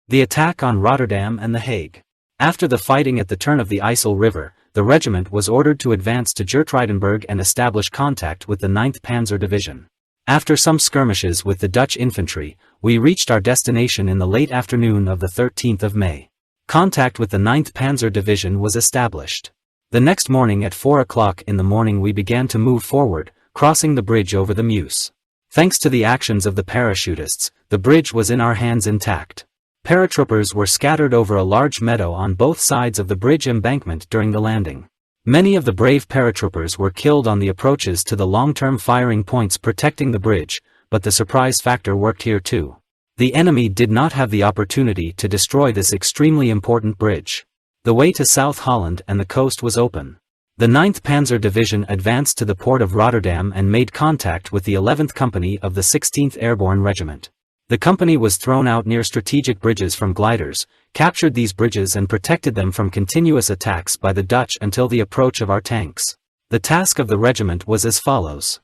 The attack on Rotterdam and The Hague. After the fighting at the turn of the IJssel River, the regiment was ordered to advance to Geertruidenberg and establish contact with the 9th Panzer Division. After some skirmishes with the Dutch infantry, we reached our destination in the late afternoon of the 13th of May. Contact with the 9th Panzer Division was established. The next morning at 4 o'clock in the morning we began to move forward, crossing the bridge over the Meuse. Thanks to the actions of the parachutists, the bridge was in our hands intact. Paratroopers were scattered over a large meadow on both sides of the bridge embankment during the landing. Many of the brave paratroopers were killed on the approaches to the long-term firing points protecting the bridge, but the surprise factor worked here too. The enemy did not have the opportunity to destroy this extremely important bridge. The way to South Holland and the coast was open. The 9th Panzer Division advanced to the port of Rotterdam and made contact with the 11th Company of the 16th Airborne Regiment. The company was thrown out near strategic bridges from gliders, captured these bridges and protected them from continuous attacks by the Dutch until the approach of our tanks. The task of the regiment was as follows.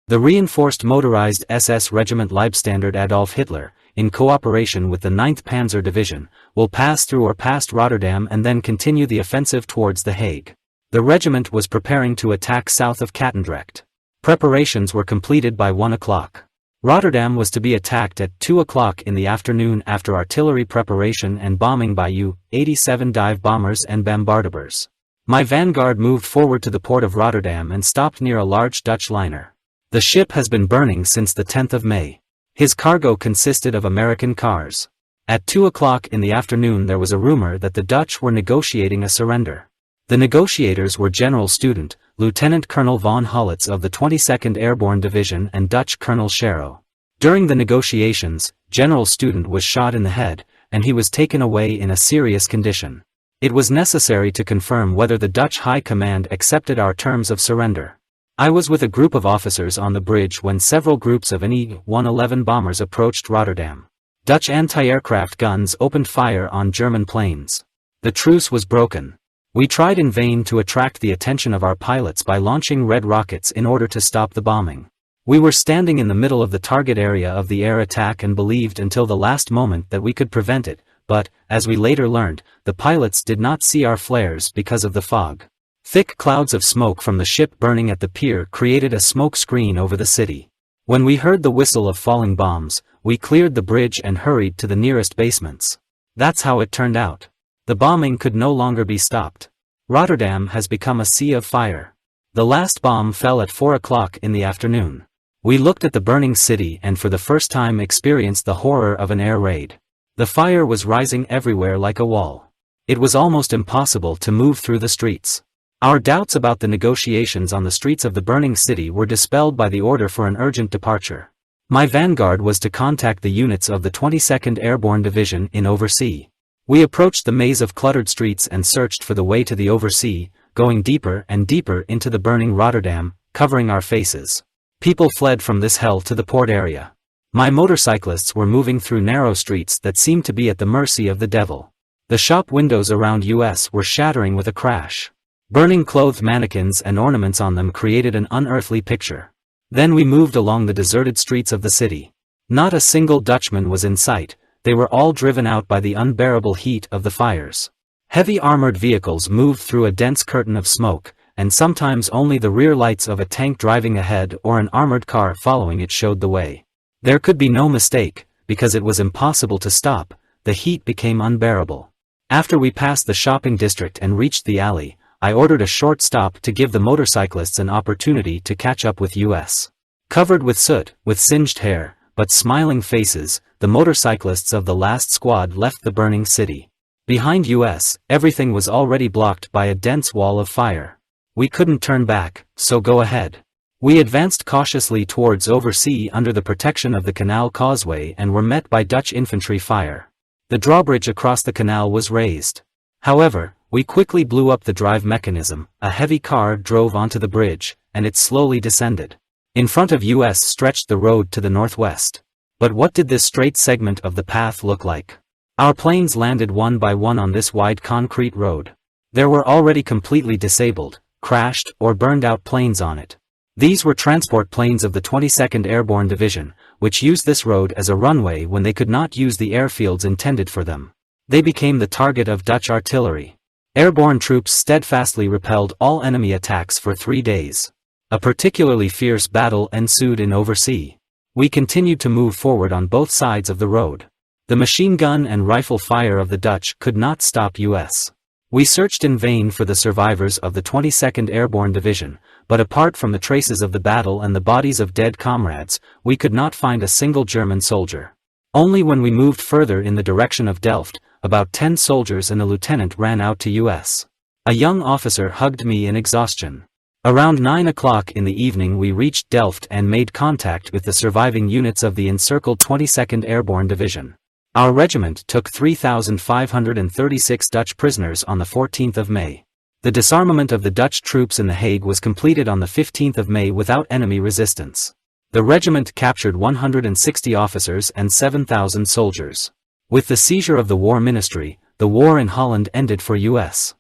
The reinforced motorized SS Regiment Leibstandarte Adolf Hitler, in cooperation with the 9th Panzer Division, will pass through or past Rotterdam and then continue the offensive towards The Hague. The regiment was preparing to attack south of Katendrecht. Preparations were completed by 1 o'clock. Rotterdam was to be attacked at 2 o'clock in the afternoon after artillery preparation and bombing by U-87 dive bombers and bombarders. My vanguard moved forward to the port of Rotterdam and stopped near a large Dutch liner. The ship has been burning since the 10th of May. His cargo consisted of American cars. At 2 o'clock in the afternoon there was a rumor that the Dutch were negotiating a surrender. The negotiators were General Student, Lieutenant Colonel von Holitz of the 22nd Airborne Division and Dutch Colonel Sharrow. During the negotiations, General Student was shot in the head, and he was taken away in a serious condition. It was necessary to confirm whether the Dutch High Command accepted our terms of surrender. I was with a group of officers on the bridge when several groups of an E-111 bombers approached Rotterdam. Dutch anti-aircraft guns opened fire on German planes. The truce was broken. We tried in vain to attract the attention of our pilots by launching red rockets in order to stop the bombing. We were standing in the middle of the target area of the air attack and believed until the last moment that we could prevent it, but, as we later learned, the pilots did not see our flares because of the fog. Thick clouds of smoke from the ship burning at the pier created a smoke screen over the city. When we heard the whistle of falling bombs, we cleared the bridge and hurried to the nearest basements. That's how it turned out. The bombing could no longer be stopped. Rotterdam has become a sea of fire. The last bomb fell at 4 o'clock in the afternoon. We looked at the burning city and for the first time experienced the horror of an air raid. The fire was rising everywhere like a wall. It was almost impossible to move through the streets. Our doubts about the negotiations on the streets of the burning city were dispelled by the order for an urgent departure. My vanguard was to contact the units of the 22nd Airborne Division in Oversea. We approached the maze of cluttered streets and searched for the way to the Oversea, going deeper and deeper into the burning Rotterdam, covering our faces. People fled from this hell to the port area. My motorcyclists were moving through narrow streets that seemed to be at the mercy of the devil. The shop windows around US were shattering with a crash. Burning clothed mannequins and ornaments on them created an unearthly picture. Then we moved along the deserted streets of the city. Not a single Dutchman was in sight. They were all driven out by the unbearable heat of the fires. Heavy armored vehicles moved through a dense curtain of smoke, and sometimes only the rear lights of a tank driving ahead or an armored car following it showed the way. There could be no mistake, because it was impossible to stop. The heat became unbearable. After we passed the shopping district and reached the alley, I ordered a short stop to give the motorcyclists an opportunity to catch up with US. Covered with soot, with singed hair, but smiling faces, the motorcyclists of the last squad left the burning city. Behind US, everything was already blocked by a dense wall of fire. We couldn't turn back, so go ahead. We advanced cautiously towards Oversea under the protection of the canal causeway and were met by Dutch infantry fire. The drawbridge across the canal was raised. However, we quickly blew up the drive mechanism. A heavy car drove onto the bridge, and it slowly descended. In front of US stretched the road to the northwest. But what did this straight segment of the path look like? Our planes landed one by one on this wide concrete road. There were already completely disabled, crashed, or burned out planes on it. These were transport planes of the 22nd Airborne Division, which used this road as a runway when they could not use the airfields intended for them. They became the target of Dutch artillery. Airborne troops steadfastly repelled all enemy attacks for 3 days. A particularly fierce battle ensued in Oversea. We continued to move forward on both sides of the road. The machine gun and rifle fire of the Dutch could not stop US. We searched in vain for the survivors of the 22nd Airborne Division, but apart from the traces of the battle and the bodies of dead comrades, we could not find a single German soldier. Only when we moved further in the direction of Delft, about 10 soldiers and a lieutenant ran out to US. A young officer hugged me in exhaustion. Around 9 o'clock in the evening we reached Delft and made contact with the surviving units of the encircled 22nd Airborne Division. Our regiment took 3,536 Dutch prisoners on the 14th of May. The disarmament of the Dutch troops in The Hague was completed on the 15th of May without enemy resistance. The regiment captured 160 officers and 7,000 soldiers. With the seizure of the War Ministry, the war in Holland ended for US.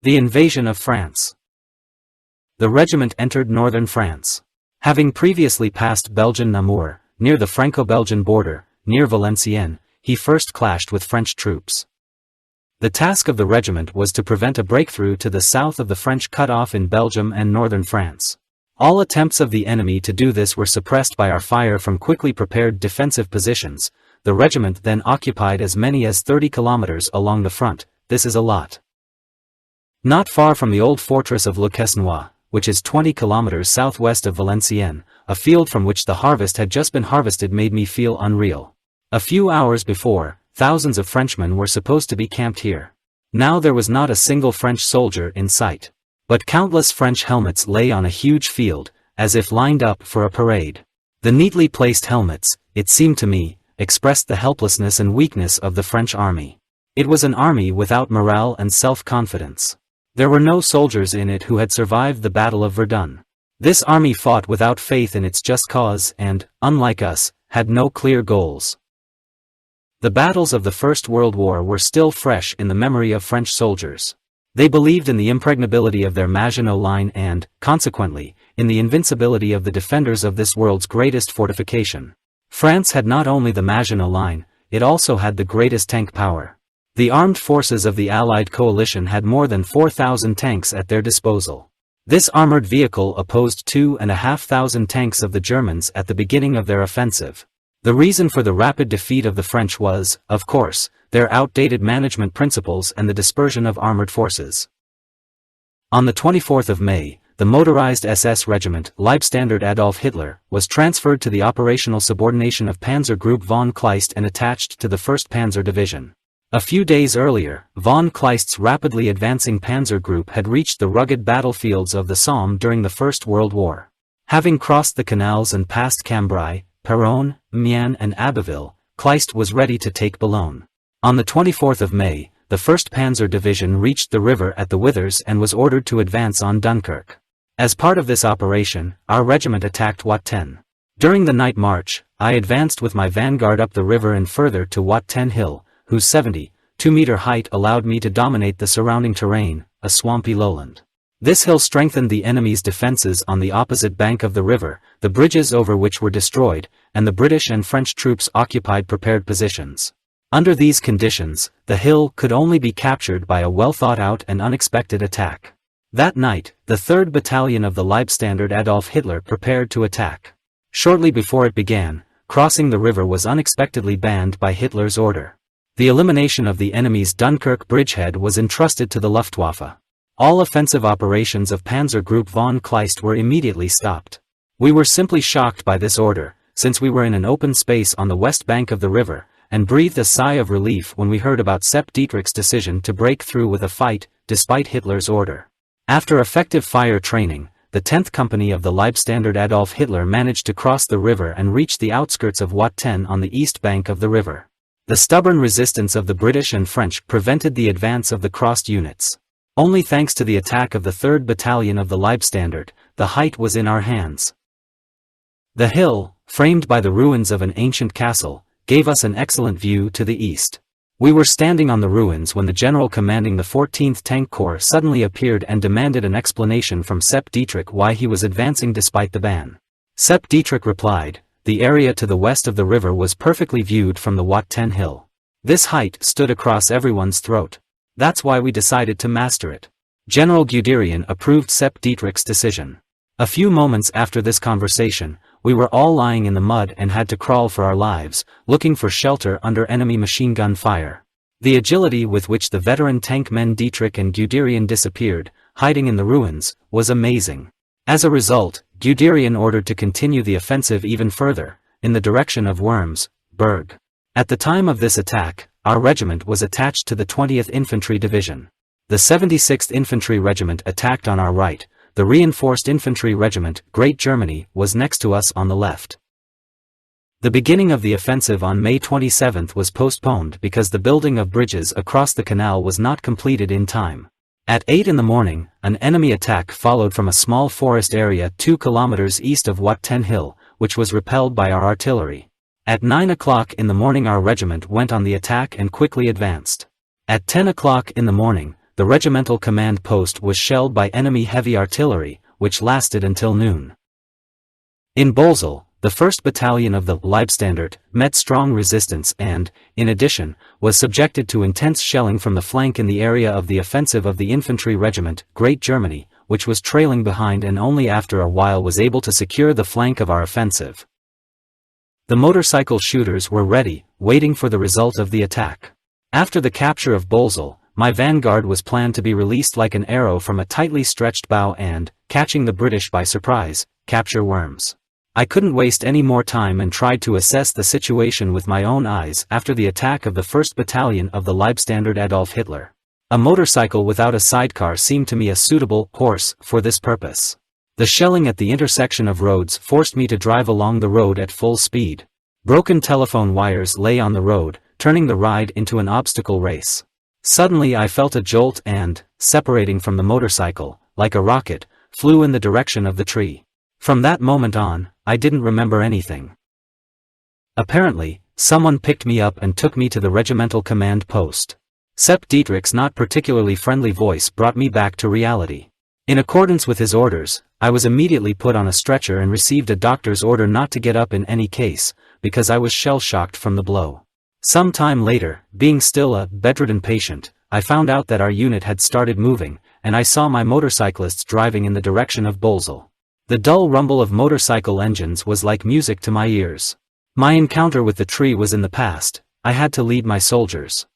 The invasion of France. The regiment entered northern France. Having previously passed Belgian Namur, near the Franco-Belgian border, near Valenciennes, he first clashed with French troops. The task of the regiment was to prevent a breakthrough to the south of the French cut-off in Belgium and northern France. All attempts of the enemy to do this were suppressed by our fire from quickly prepared defensive positions. The regiment then occupied as many as 30 kilometers along the front. This is a lot. Not far from the old fortress of Le Quesnoy, which is 20 kilometers southwest of Valenciennes, a field from which the harvest had just been harvested made me feel unreal. A few hours before, thousands of Frenchmen were supposed to be camped here. Now there was not a single French soldier in sight. But countless French helmets lay on a huge field, as if lined up for a parade. The neatly placed helmets, it seemed to me, expressed the helplessness and weakness of the French army. It was an army without morale and self-confidence. There were no soldiers in it who had survived the Battle of Verdun. This army fought without faith in its just cause and, unlike us, had no clear goals. The battles of the First World War were still fresh in the memory of French soldiers. They believed in the impregnability of their Maginot Line and, consequently, in the invincibility of the defenders of this world's greatest fortification. France had not only the Maginot Line, it also had the greatest tank power. The armed forces of the Allied coalition had more than 4,000 tanks at their disposal. This armored vehicle opposed 2,500 tanks of the Germans at the beginning of their offensive. The reason for the rapid defeat of the French was, of course, their outdated management principles and the dispersion of armored forces. On the 24th of May, the motorized SS regiment Leibstandarte Adolf Hitler was transferred to the operational subordination of Panzer Group von Kleist and attached to the 1st Panzer Division. A few days earlier, von Kleist's rapidly advancing Panzer Group had reached the rugged battlefields of the Somme during the First World War. Having crossed the canals and passed Cambrai, Péronne, Amiens and Abbeville, Kleist was ready to take Boulogne. On the 24th of May, the 1st Panzer Division reached the river at the Withers and was ordered to advance on Dunkirk. As part of this operation, our regiment attacked Waffen. During the night march, I advanced with my vanguard up the river and further to Waffen Hill, whose 72-meter height allowed me to dominate the surrounding terrain, a swampy lowland. This hill strengthened the enemy's defenses on the opposite bank of the river, the bridges over which were destroyed, and the British and French troops occupied prepared positions. Under these conditions, the hill could only be captured by a well-thought-out and unexpected attack. That night, the 3rd Battalion of the Leibstandarte Adolf Hitler prepared to attack. Shortly before it began, crossing the river was unexpectedly banned by Hitler's order. The elimination of the enemy's Dunkirk bridgehead was entrusted to the Luftwaffe. All offensive operations of Panzer Group von Kleist were immediately stopped. We were simply shocked by this order, since we were in an open space on the west bank of the river, and breathed a sigh of relief when we heard about Sepp Dietrich's decision to break through with a fight, despite Hitler's order. After effective fire training, the 10th Company of the Leibstandarte Adolf Hitler managed to cross the river and reach the outskirts of Waffen on the east bank of the river. The stubborn resistance of the British and French prevented the advance of the crossed units. Only thanks to the attack of the 3rd Battalion of the Leibstandarte, the height was in our hands. The hill, framed by the ruins of an ancient castle, gave us an excellent view to the east. We were standing on the ruins when the general commanding the 14th Tank Corps suddenly appeared and demanded an explanation from Sepp Dietrich why he was advancing despite the ban. Sepp Dietrich replied, "The area to the west of the river was perfectly viewed from the Waffen hill. This height stood across everyone's throat. That's why we decided to master it." General Guderian approved Sepp Dietrich's decision. A few moments after this conversation, we were all lying in the mud and had to crawl for our lives, looking for shelter under enemy machine gun fire. The agility with which the veteran tank men Dietrich and Guderian disappeared, hiding in the ruins, was amazing. As a result, Guderian ordered to continue the offensive even further, in the direction of Worms-Berg. At the time of this attack, our regiment was attached to the 20th Infantry Division. The 76th Infantry Regiment attacked on our right. The reinforced infantry regiment, Great Germany, was next to us on the left. The beginning of the offensive on May 27 was postponed because the building of bridges across the canal was not completed in time. At 8 in the morning, an enemy attack followed from a small forest area 2 kilometers east of Waffen Hill, which was repelled by our artillery. At 9 o'clock in the morning our regiment went on the attack and quickly advanced. At 10 o'clock in the morning, the regimental command post was shelled by enemy heavy artillery, which lasted until noon. In Bolzel, the 1st Battalion of the Leibstandarte met strong resistance and, in addition, was subjected to intense shelling from the flank in the area of the offensive of the Infantry Regiment, Great Germany, which was trailing behind and only after a while was able to secure the flank of our offensive. The motorcycle shooters were ready, waiting for the result of the attack. After the capture of Bolzel, my vanguard was planned to be released like an arrow from a tightly stretched bow and, catching the British by surprise, capture Worms. I couldn't waste any more time and tried to assess the situation with my own eyes after the attack of the 1st Battalion of the Leibstandarte Adolf Hitler. A motorcycle without a sidecar seemed to me a suitable horse for this purpose. The shelling at the intersection of roads forced me to drive along the road at full speed. Broken telephone wires lay on the road, turning the ride into an obstacle race. Suddenly I felt a jolt and, separating from the motorcycle, like a rocket, flew in the direction of the tree. From that moment on, I didn't remember anything. Apparently, someone picked me up and took me to the regimental command post. Sepp Dietrich's not particularly friendly voice brought me back to reality. In accordance with his orders, I was immediately put on a stretcher and received a doctor's order not to get up in any case, because I was shell-shocked from the blow. Some time later, being still a bedridden patient, I found out that our unit had started moving, and I saw my motorcyclists driving in the direction of Bolzel. The dull rumble of motorcycle engines was like music to my ears. My encounter with the tree was in the past. I had to lead my soldiers.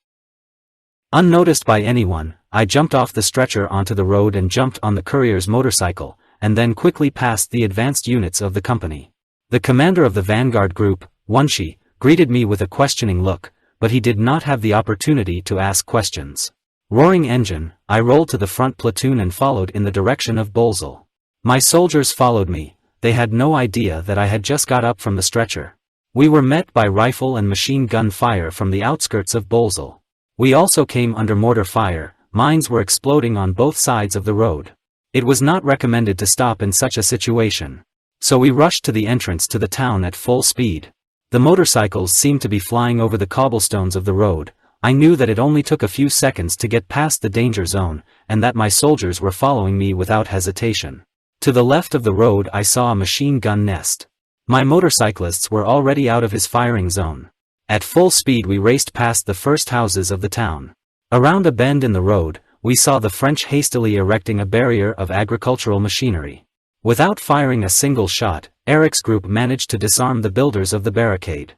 Unnoticed by anyone, I jumped off the stretcher onto the road and jumped on the courier's motorcycle, and then quickly passed the advanced units of the company. The commander of the vanguard group, Wunshi, greeted me with a questioning look, but he did not have the opportunity to ask questions. Roaring engine, I rolled to the front platoon and followed in the direction of Bolzel. My soldiers followed me. They had no idea that I had just got up from the stretcher. We were met by rifle and machine gun fire from the outskirts of Bolzel. We also came under mortar fire. Mines were exploding on both sides of the road. It was not recommended to stop in such a situation. So we rushed to the entrance to the town at full speed. The motorcycles seemed to be flying over the cobblestones of the road. I knew that it only took a few seconds to get past the danger zone, and that my soldiers were following me without hesitation. To the left of the road I saw a machine gun nest. My motorcyclists were already out of his firing zone. At full speed we raced past the first houses of the town. Around a bend in the road, we saw the French hastily erecting a barrier of agricultural machinery. Without firing a single shot, Eric's group managed to disarm the builders of the barricade.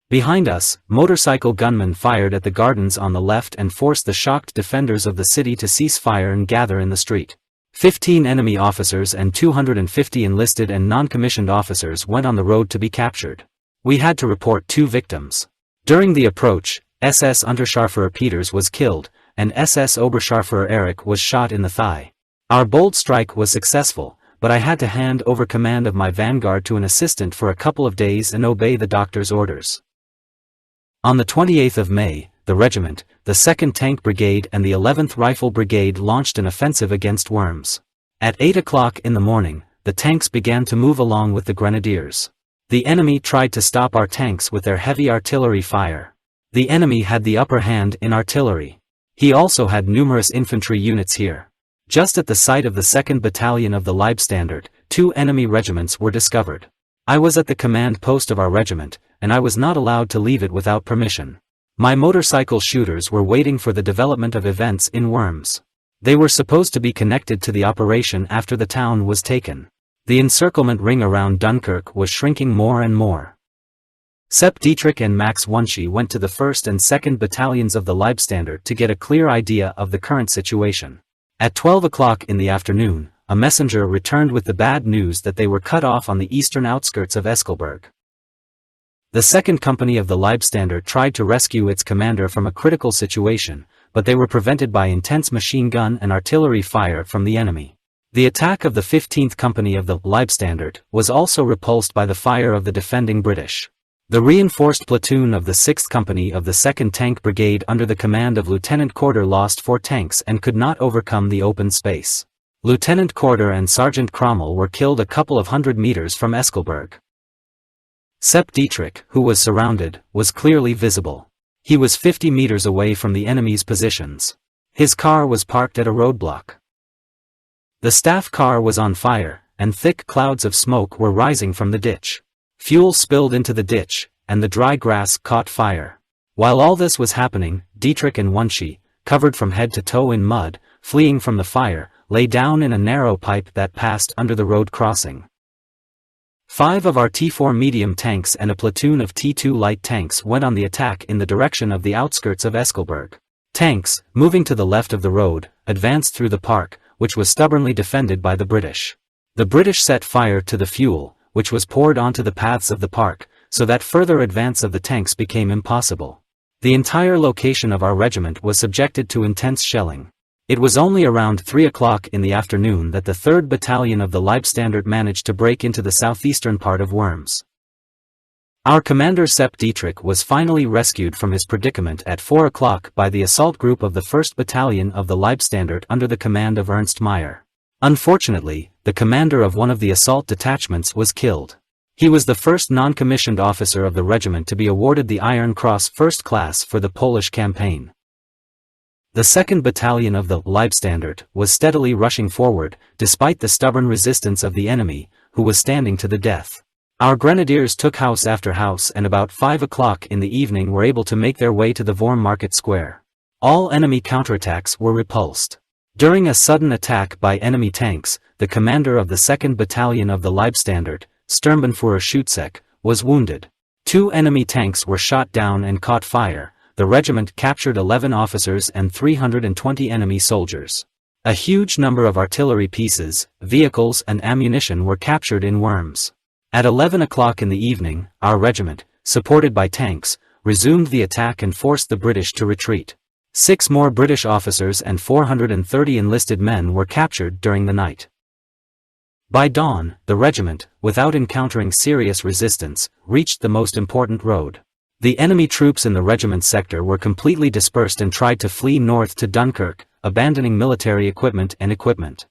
Behind us, motorcycle gunmen fired at the gardens on the left and forced the shocked defenders of the city to cease fire and gather in the street. 15 enemy officers and 250 enlisted and non-commissioned officers went on the road to be captured. We had to report 2 victims. During the approach, SS Unterscharführer Peters was killed, and SS Oberscharführer Erich was shot in the thigh. Our bold strike was successful, but I had to hand over command of my vanguard to an assistant for a couple of days and obey the doctor's orders. On the 28th of May, the regiment, the 2nd Tank Brigade and the 11th Rifle Brigade launched an offensive against Worms. At 8 o'clock in the morning, the tanks began to move along with the grenadiers. The enemy tried to stop our tanks with their heavy artillery fire. The enemy had the upper hand in artillery. He also had numerous infantry units here. Just at the site of the 2nd Battalion of the Leibstandarte, 2 enemy regiments were discovered. I was at the command post of our regiment, and I was not allowed to leave it without permission. My motorcycle shooters were waiting for the development of events in Worms. They were supposed to be connected to the operation after the town was taken. The encirclement ring around Dunkirk was shrinking more and more. Sepp Dietrich and Max Wunshi went to the 1st and 2nd Battalions of the Leibstandarte to get a clear idea of the current situation. At 12 o'clock in the afternoon, a messenger returned with the bad news that they were cut off on the eastern outskirts of Eskelberg. The 2nd Company of the Leibstandarte tried to rescue its commander from a critical situation, but they were prevented by intense machine gun and artillery fire from the enemy. The attack of the 15th Company of the Leibstandarte was also repulsed by the fire of the defending British. The reinforced platoon of the 6th Company of the 2nd Tank Brigade under the command of Lieutenant Corder lost 4 tanks and could not overcome the open space. Lieutenant Corder and Sergeant Krommel were killed a couple of hundred meters from Eskelberg. Sepp Dietrich, who was surrounded, was clearly visible. He was 50 meters away from the enemy's positions. His car was parked at a roadblock. The staff car was on fire, and thick clouds of smoke were rising from the ditch. Fuel spilled into the ditch, and the dry grass caught fire. While all this was happening, Dietrich and Wunshi, covered from head to toe in mud, fleeing from the fire, lay down in a narrow pipe that passed under the road crossing. 5 of our T4 medium tanks and a platoon of T2 light tanks went on the attack in the direction of the outskirts of Eskelberg. Tanks, moving to the left of the road, advanced through the park, which was stubbornly defended by the British. The British set fire to the fuel, which was poured onto the paths of the park, so that further advance of the tanks became impossible. The entire location of our regiment was subjected to intense shelling. It was only around 3 o'clock in the afternoon that the 3rd Battalion of the Leibstandarte managed to break into the southeastern part of Worms. Our commander Sepp Dietrich was finally rescued from his predicament at 4 o'clock by the assault group of the 1st Battalion of the Leibstandarte under the command of Ernst Meyer. Unfortunately, the commander of one of the assault detachments was killed. He was the first non-commissioned officer of the regiment to be awarded the Iron Cross First Class for the Polish campaign. The 2nd Battalion of the Leibstandarte was steadily rushing forward, despite the stubborn resistance of the enemy, who was standing to the death. Our grenadiers took house after house and about 5 o'clock in the evening were able to make their way to the Worm Market Square. All enemy counterattacks were repulsed. During a sudden attack by enemy tanks, the commander of the 2nd Battalion of the Leibstandarte, Sturmbannführer Schutzek, was wounded. 2 enemy tanks were shot down and caught fire. The regiment captured 11 officers and 320 enemy soldiers. A huge number of artillery pieces, vehicles and ammunition were captured in Worms. At 11 o'clock in the evening, our regiment, supported by tanks, resumed the attack and forced the British to retreat. 6 more British officers and 430 enlisted men were captured during the night. By dawn, the regiment, without encountering serious resistance, reached the most important road. The enemy troops in the regiment sector were completely dispersed and tried to flee north to Dunkirk, abandoning military equipment and equipment.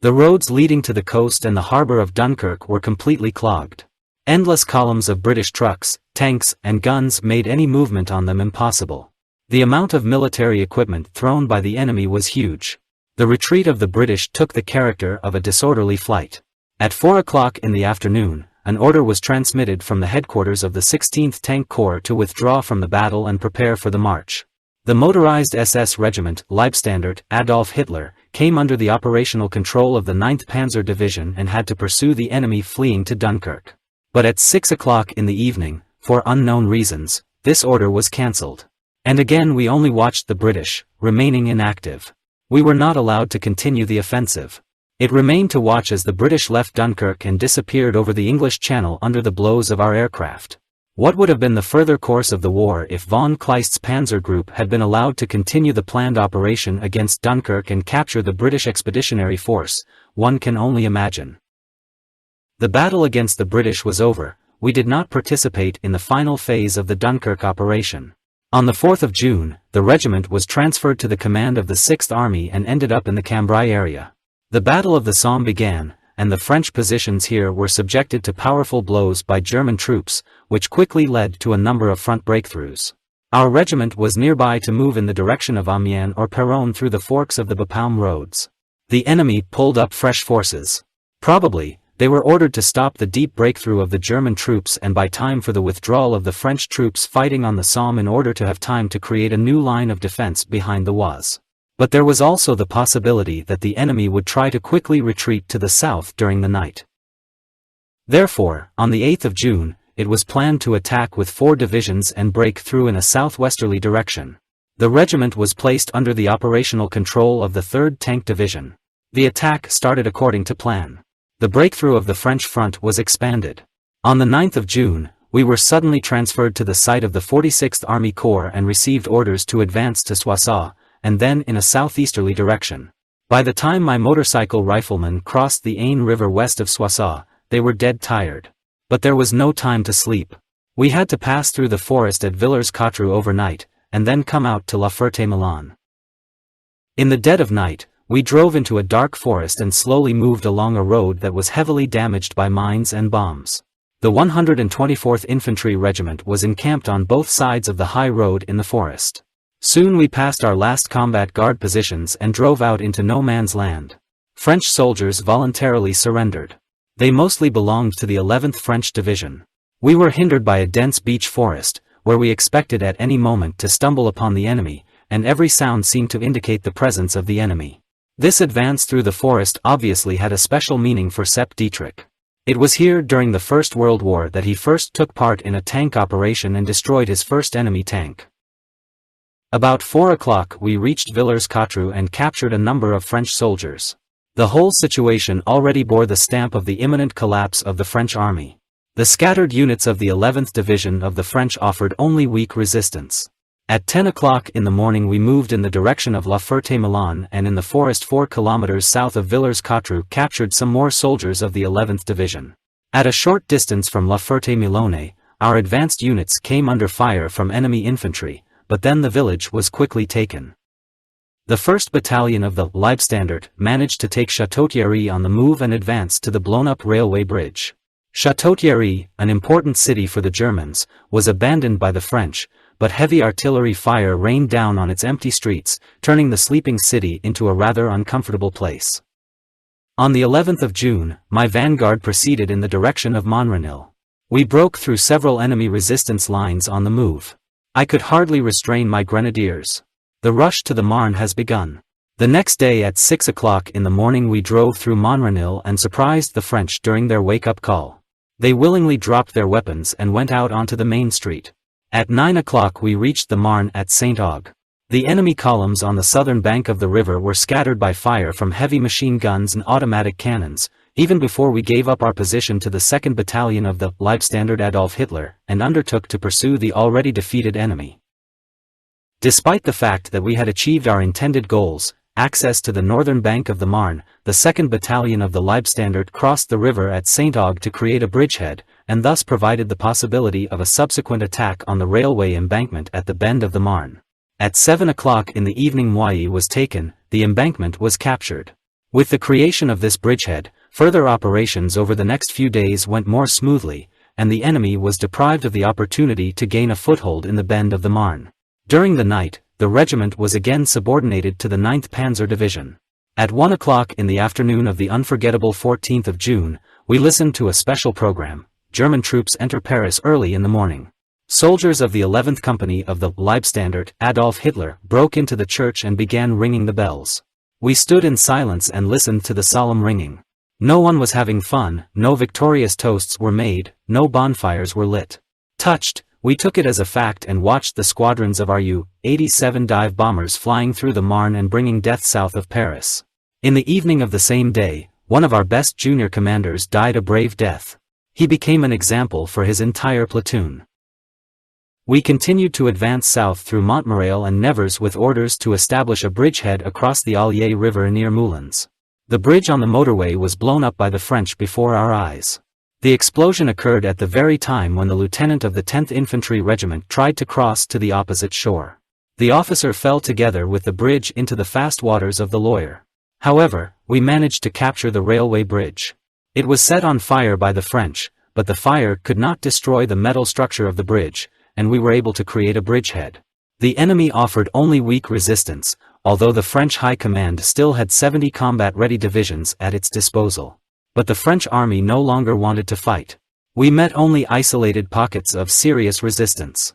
The roads leading to the coast and the harbor of Dunkirk were completely clogged. Endless columns of British trucks, tanks, and guns made any movement on them impossible. The amount of military equipment thrown by the enemy was huge. The retreat of the British took the character of a disorderly flight. At 4 o'clock in the afternoon, an order was transmitted from the headquarters of the 16th Tank Corps to withdraw from the battle and prepare for the march. The motorized SS regiment, Leibstandarte, Adolf Hitler, came under the operational control of the 9th Panzer Division and had to pursue the enemy fleeing to Dunkirk. But at 6 o'clock in the evening, for unknown reasons, this order was cancelled. And again we only watched the British, remaining inactive. We were not allowed to continue the offensive. It remained to watch as the British left Dunkirk and disappeared over the English Channel under the blows of our aircraft. What would have been the further course of the war if von Kleist's Panzer Group had been allowed to continue the planned operation against Dunkirk and capture the British Expeditionary Force, one can only imagine. The battle against the British was over. We did not participate in the final phase of the Dunkirk operation. On the 4th of June, the regiment was transferred to the command of the 6th Army and ended up in the Cambrai area. The Battle of the Somme began, and the French positions here were subjected to powerful blows by German troops, which quickly led to a number of front breakthroughs. Our regiment was nearby to move in the direction of Amiens or Péronne through the forks of the Bapaume roads. The enemy pulled up fresh forces. Probably, they were ordered to stop the deep breakthrough of the German troops and buy time for the withdrawal of the French troops fighting on the Somme in order to have time to create a new line of defense behind the Oise. But there was also the possibility that the enemy would try to quickly retreat to the south during the night. Therefore, on the 8th of June, it was planned to attack with 4 divisions and break through in a southwesterly direction. The regiment was placed under the operational control of the 3rd Tank Division. The attack started according to plan. The breakthrough of the French front was expanded. On the 9th of June, we were suddenly transferred to the site of the 46th Army Corps and received orders to advance to Soissons, and then in a southeasterly direction. By the time my motorcycle riflemen crossed the Aisne River west of Soissons, they were dead tired. But there was no time to sleep. We had to pass through the forest at Villers-Cotterêts overnight, and then come out to La Ferté-Milon. In the dead of night, we drove into a dark forest and slowly moved along a road that was heavily damaged by mines and bombs. The 124th Infantry Regiment was encamped on both sides of the high road in the forest. Soon we passed our last combat guard positions and drove out into no man's land. French soldiers voluntarily surrendered. They mostly belonged to the 11th French Division. We were hindered by a dense beech forest, where we expected at any moment to stumble upon the enemy, and every sound seemed to indicate the presence of the enemy. This advance through the forest obviously had a special meaning for Sepp Dietrich. It was here during the First World War that he first took part in a tank operation and destroyed his first enemy tank. About 4 o'clock we reached Villers-Cotterêts and captured a number of French soldiers. The whole situation already bore the stamp of the imminent collapse of the French army. The scattered units of the 11th Division of the French offered only weak resistance. At 10 o'clock in the morning we moved in the direction of La Ferté-Milon and in the forest 4 kilometers south of Villers-Cotterêts captured some more soldiers of the 11th Division. At a short distance from La Ferté-Milon, our advanced units came under fire from enemy infantry, but then the village was quickly taken. The 1st Battalion of the Leibstandarte managed to take Château-Thierry on the move and advanced to the blown-up railway bridge. Château-Thierry, an important city for the Germans, was abandoned by the French, but heavy artillery fire rained down on its empty streets, turning the sleeping city into a rather uncomfortable place. On the 11th of June, my vanguard proceeded in the direction of Monrenil. We broke through several enemy resistance lines on the move. I could hardly restrain my grenadiers. The rush to the Marne has begun. The next day at 6 o'clock in the morning we drove through Monrenil and surprised the French during their wake-up call. They willingly dropped their weapons and went out onto the main street. At 9 o'clock we reached the Marne at Saint-Aug. The enemy columns on the southern bank of the river were scattered by fire from heavy machine guns and automatic cannons, even before we gave up our position to the 2nd Battalion of the Leibstandarte Adolf Hitler and undertook to pursue the already defeated enemy. Despite the fact that we had achieved our intended goals, access to the northern bank of the Marne, the 2nd Battalion of the Leibstandarte crossed the river at Saint-Aug to create a bridgehead, and thus provided the possibility of a subsequent attack on the railway embankment at the bend of the Marne. At 7 o'clock in the evening Noilly was taken, the embankment was captured. With the creation of this bridgehead, further operations over the next few days went more smoothly, and the enemy was deprived of the opportunity to gain a foothold in the bend of the Marne. During the night, the regiment was again subordinated to the 9th Panzer Division. At 1 o'clock in the afternoon of the unforgettable 14th of June, we listened to a special program. German troops enter Paris early in the morning. Soldiers of the 11th Company of the Leibstandarte Adolf Hitler broke into the church and began ringing the bells. We stood in silence and listened to the solemn ringing. No one was having fun, no victorious toasts were made, no bonfires were lit. Touched, we took it as a fact and watched the squadrons of our Ju-87 dive bombers flying through the Marne and bringing death south of Paris. In the evening of the same day, one of our best junior commanders died a brave death. He became an example for his entire platoon. We continued to advance south through Montmirail and Nevers with orders to establish a bridgehead across the Allier River near Moulins. The bridge on the motorway was blown up by the French before our eyes. The explosion occurred at the very time when the lieutenant of the 10th Infantry Regiment tried to cross to the opposite shore. The officer fell together with the bridge into the fast waters of the Loire. However, we managed to capture the railway bridge. It was set on fire by the French, but the fire could not destroy the metal structure of the bridge, and we were able to create a bridgehead. The enemy offered only weak resistance, although the French High Command still had 70 combat-ready divisions at its disposal. But the French army no longer wanted to fight. We met only isolated pockets of serious resistance.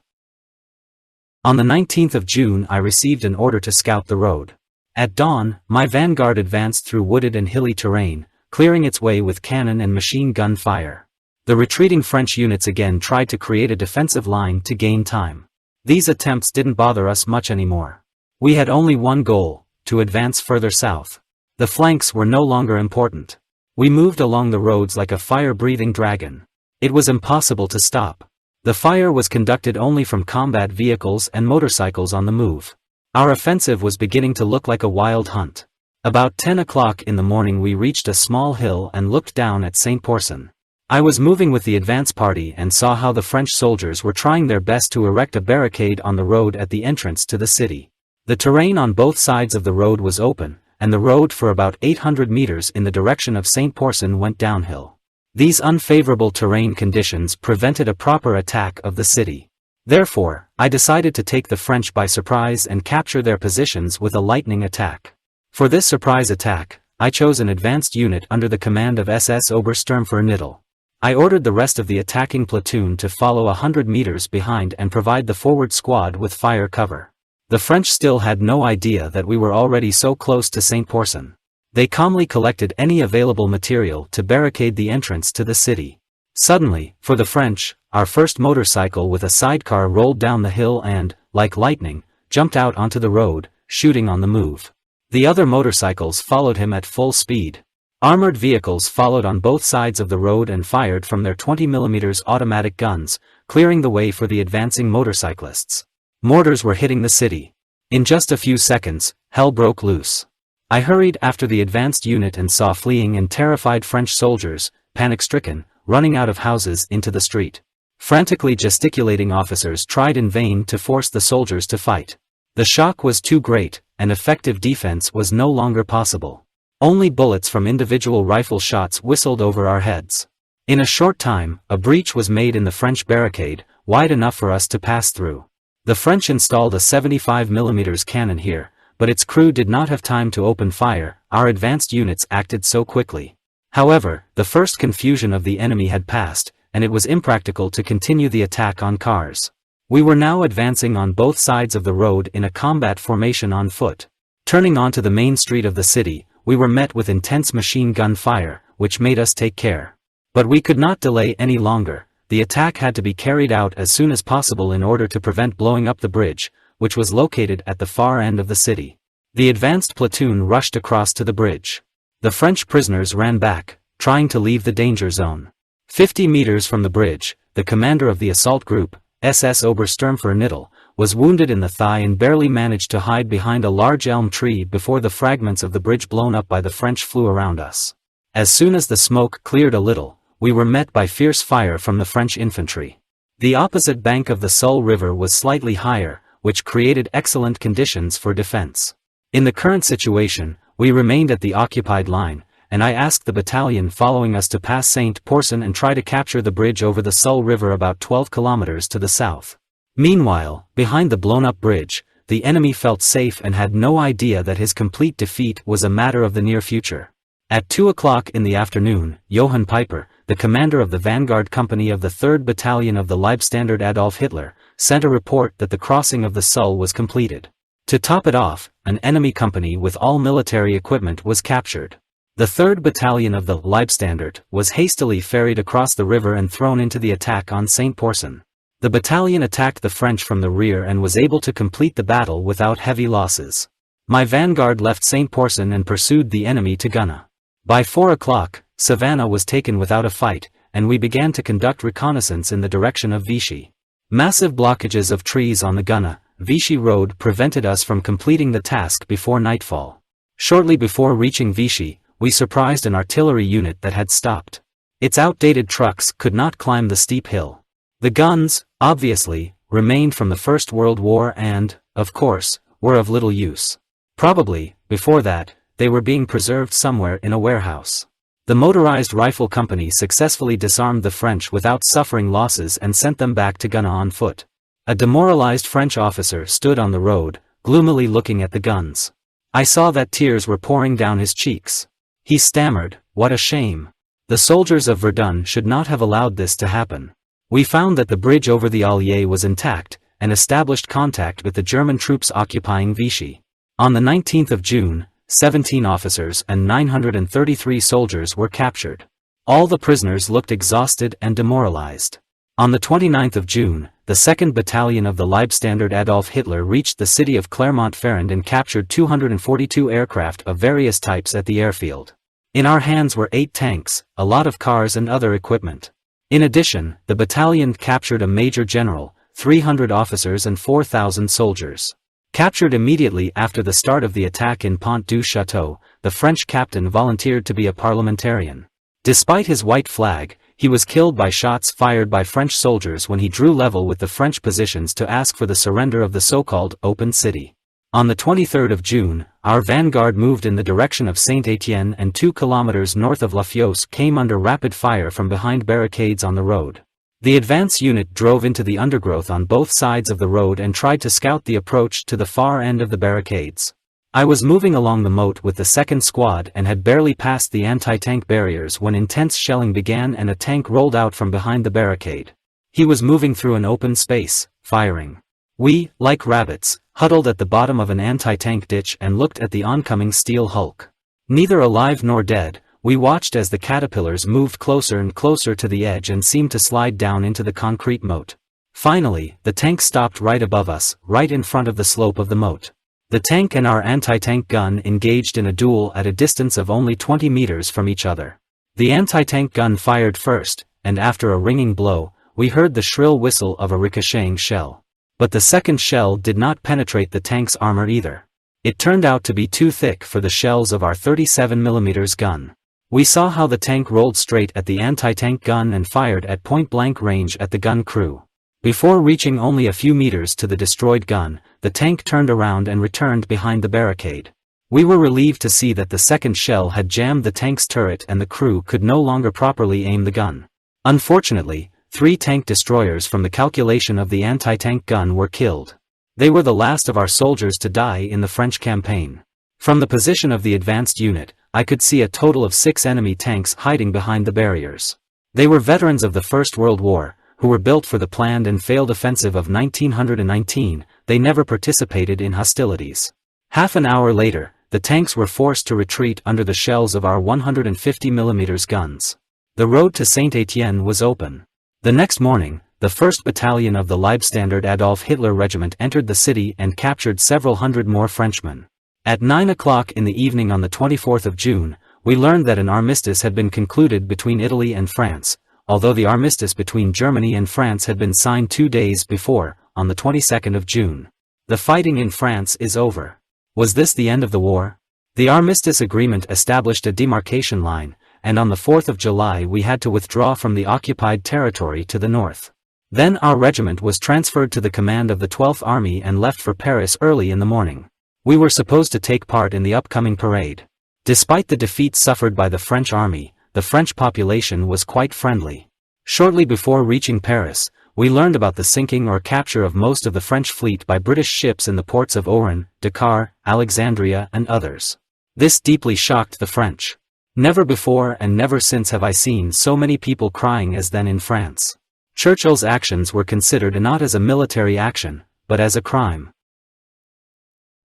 On the 19th of June I received an order to scout the road. At dawn, my vanguard advanced through wooded and hilly terrain, clearing its way with cannon and machine gun fire. The retreating French units again tried to create a defensive line to gain time. These attempts didn't bother us much anymore. We had only one goal, to advance further south. The flanks were no longer important. We moved along the roads like a fire-breathing dragon. It was impossible to stop. The fire was conducted only from combat vehicles and motorcycles on the move. Our offensive was beginning to look like a wild hunt. About 10 o'clock in the morning we reached a small hill and looked down at St. Pourçon. I was moving with the advance party and saw how the French soldiers were trying their best to erect a barricade on the road at the entrance to the city. The terrain on both sides of the road was open, and the road for about 800 meters in the direction of St. Pourçon went downhill. These unfavorable terrain conditions prevented a proper attack of the city. Therefore, I decided to take the French by surprise and capture their positions with a lightning attack. For this surprise attack, I chose an advanced unit under the command of SS Obersturmführer. I ordered the rest of the attacking platoon to follow 100 meters behind and provide the forward squad with fire cover. The French still had no idea that we were already so close to St. Pourçon. They calmly collected any available material to barricade the entrance to the city. Suddenly, for the French, our first motorcycle with a sidecar rolled down the hill and, like lightning, jumped out onto the road, shooting on the move. The other motorcycles followed him at full speed. Armored vehicles followed on both sides of the road and fired from their 20mm automatic guns, clearing the way for the advancing motorcyclists. Mortars were hitting the city. In just a few seconds, hell broke loose. I hurried after the advanced unit and saw fleeing and terrified French soldiers, panic-stricken, running out of houses into the street. Frantically gesticulating officers tried in vain to force the soldiers to fight. The shock was too great, and effective defense was no longer possible. Only bullets from individual rifle shots whistled over our heads. In a short time, a breach was made in the French barricade, wide enough for us to pass through. The French installed a 75mm cannon here, but its crew did not have time to open fire, our advanced units acted so quickly. However, the first confusion of the enemy had passed, and it was impractical to continue the attack on cars. We were now advancing on both sides of the road in a combat formation on foot. Turning onto the main street of the city, we were met with intense machine gun fire, which made us take care. But we could not delay any longer. The attack had to be carried out as soon as possible in order to prevent blowing up the bridge, which was located at the far end of the city. The advanced platoon rushed across to the bridge. The French prisoners ran back, trying to leave the danger zone. 50 meters from the bridge, the commander of the assault group, SS Obersturmführer, was wounded in the thigh and barely managed to hide behind a large elm tree before the fragments of the bridge blown up by the French flew around us. As soon as the smoke cleared a little, we were met by fierce fire from the French infantry. The opposite bank of the Sul River was slightly higher, which created excellent conditions for defense. In the current situation, we remained at the occupied line, and I asked the battalion following us to pass St. Pourçon and try to capture the bridge over the Sul River about 12 kilometers to the south. Meanwhile, behind the blown-up bridge, the enemy felt safe and had no idea that his complete defeat was a matter of the near future. At 2 o'clock in the afternoon, Johann Piper, the commander of the vanguard company of the 3rd Battalion of the Leibstandarte Adolf Hitler, sent a report that the crossing of the Sul was completed. To top it off, an enemy company with all military equipment was captured. The 3rd Battalion of the Leibstandarte was hastily ferried across the river and thrown into the attack on St. Pourçon. The battalion attacked the French from the rear and was able to complete the battle without heavy losses. My vanguard left St. Pourçon and pursued the enemy to Gunna. By 4 o'clock, Savannah was taken without a fight, and we began to conduct reconnaissance in the direction of Vichy. Massive blockages of trees on the Gunna-Vichy road prevented us from completing the task before nightfall. Shortly before reaching Vichy, we surprised an artillery unit that had stopped. Its outdated trucks could not climb the steep hill. The guns, obviously, remained from the First World War and, of course, were of little use. Probably, before that, they were being preserved somewhere in a warehouse. The motorized rifle company successfully disarmed the French without suffering losses and sent them back to Gunna on foot. A demoralized French officer stood on the road, gloomily looking at the guns. I saw that tears were pouring down his cheeks. He stammered, "What a shame. The soldiers of Verdun should not have allowed this to happen." We found that the bridge over the Allier was intact, and established contact with the German troops occupying Vichy. On the 19th of June, 17 officers and 933 soldiers were captured. All the prisoners looked exhausted and demoralized. On the 29th of June, the 2nd Battalion of the Leibstandarte Adolf Hitler reached the city of Clermont-Ferrand and captured 242 aircraft of various types at the airfield. In our hands were 8 tanks, a lot of cars and other equipment. In addition, the battalion captured a major general, 300 officers and 4,000 soldiers. Captured immediately after the start of the attack in Pont du Château, the French captain volunteered to be a parliamentarian. Despite his white flag, he was killed by shots fired by French soldiers when he drew level with the French positions to ask for the surrender of the so-called open city. On the 23rd of June, our vanguard moved in the direction of Saint-Étienne and 2 kilometers north of La Fiosse came under rapid fire from behind barricades on the road. The advance unit drove into the undergrowth on both sides of the road and tried to scout the approach to the far end of the barricades. I was moving along the moat with the 2nd squad and had barely passed the anti-tank barriers when intense shelling began and a tank rolled out from behind the barricade. He was moving through an open space, firing. We, like rabbits, huddled at the bottom of an anti-tank ditch and looked at the oncoming steel hulk. Neither alive nor dead, we watched as the caterpillars moved closer and closer to the edge and seemed to slide down into the concrete moat. Finally, the tank stopped right above us, right in front of the slope of the moat. The tank and our anti-tank gun engaged in a duel at a distance of only 20 meters from each other. The anti-tank gun fired first, and after a ringing blow, we heard the shrill whistle of a ricocheting shell. But the second shell did not penetrate the tank's armor either. It turned out to be too thick for the shells of our 37mm gun. We saw how the tank rolled straight at the anti-tank gun and fired at point-blank range at the gun crew. Before reaching only a few meters to the destroyed gun, the tank turned around and returned behind the barricade. We were relieved to see that the second shell had jammed the tank's turret and the crew could no longer properly aim the gun. Unfortunately, 3 tank destroyers from the calculation of the anti-tank gun were killed. They were the last of our soldiers to die in the French campaign. From the position of the advanced unit, I could see a total of 6 enemy tanks hiding behind the barriers. They were veterans of the First World War, who were built for the planned and failed offensive of 1919, they never participated in hostilities. Half an hour later, the tanks were forced to retreat under the shells of our 150mm guns. The road to Saint-Étienne was open. The next morning, the 1st Battalion of the Leibstandarte Adolf Hitler Regiment entered the city and captured several hundred more Frenchmen. At 9 o'clock in the evening on the 24th of June, we learned that an armistice had been concluded between Italy and France, although the armistice between Germany and France had been signed 2 days before, on the 22nd of June. The fighting in France is over. Was this the end of the war? The armistice agreement established a demarcation line, and on the 4th of July we had to withdraw from the occupied territory to the north. Then our regiment was transferred to the command of the 12th Army and left for Paris early in the morning. We were supposed to take part in the upcoming parade. Despite the defeat suffered by the French army, the French population was quite friendly. Shortly before reaching Paris, we learned about the sinking or capture of most of the French fleet by British ships in the ports of Oran, Dakar, Alexandria and others. This deeply shocked the French. Never before and never since have I seen so many people crying as then in France. Churchill's actions were considered not as a military action, but as a crime.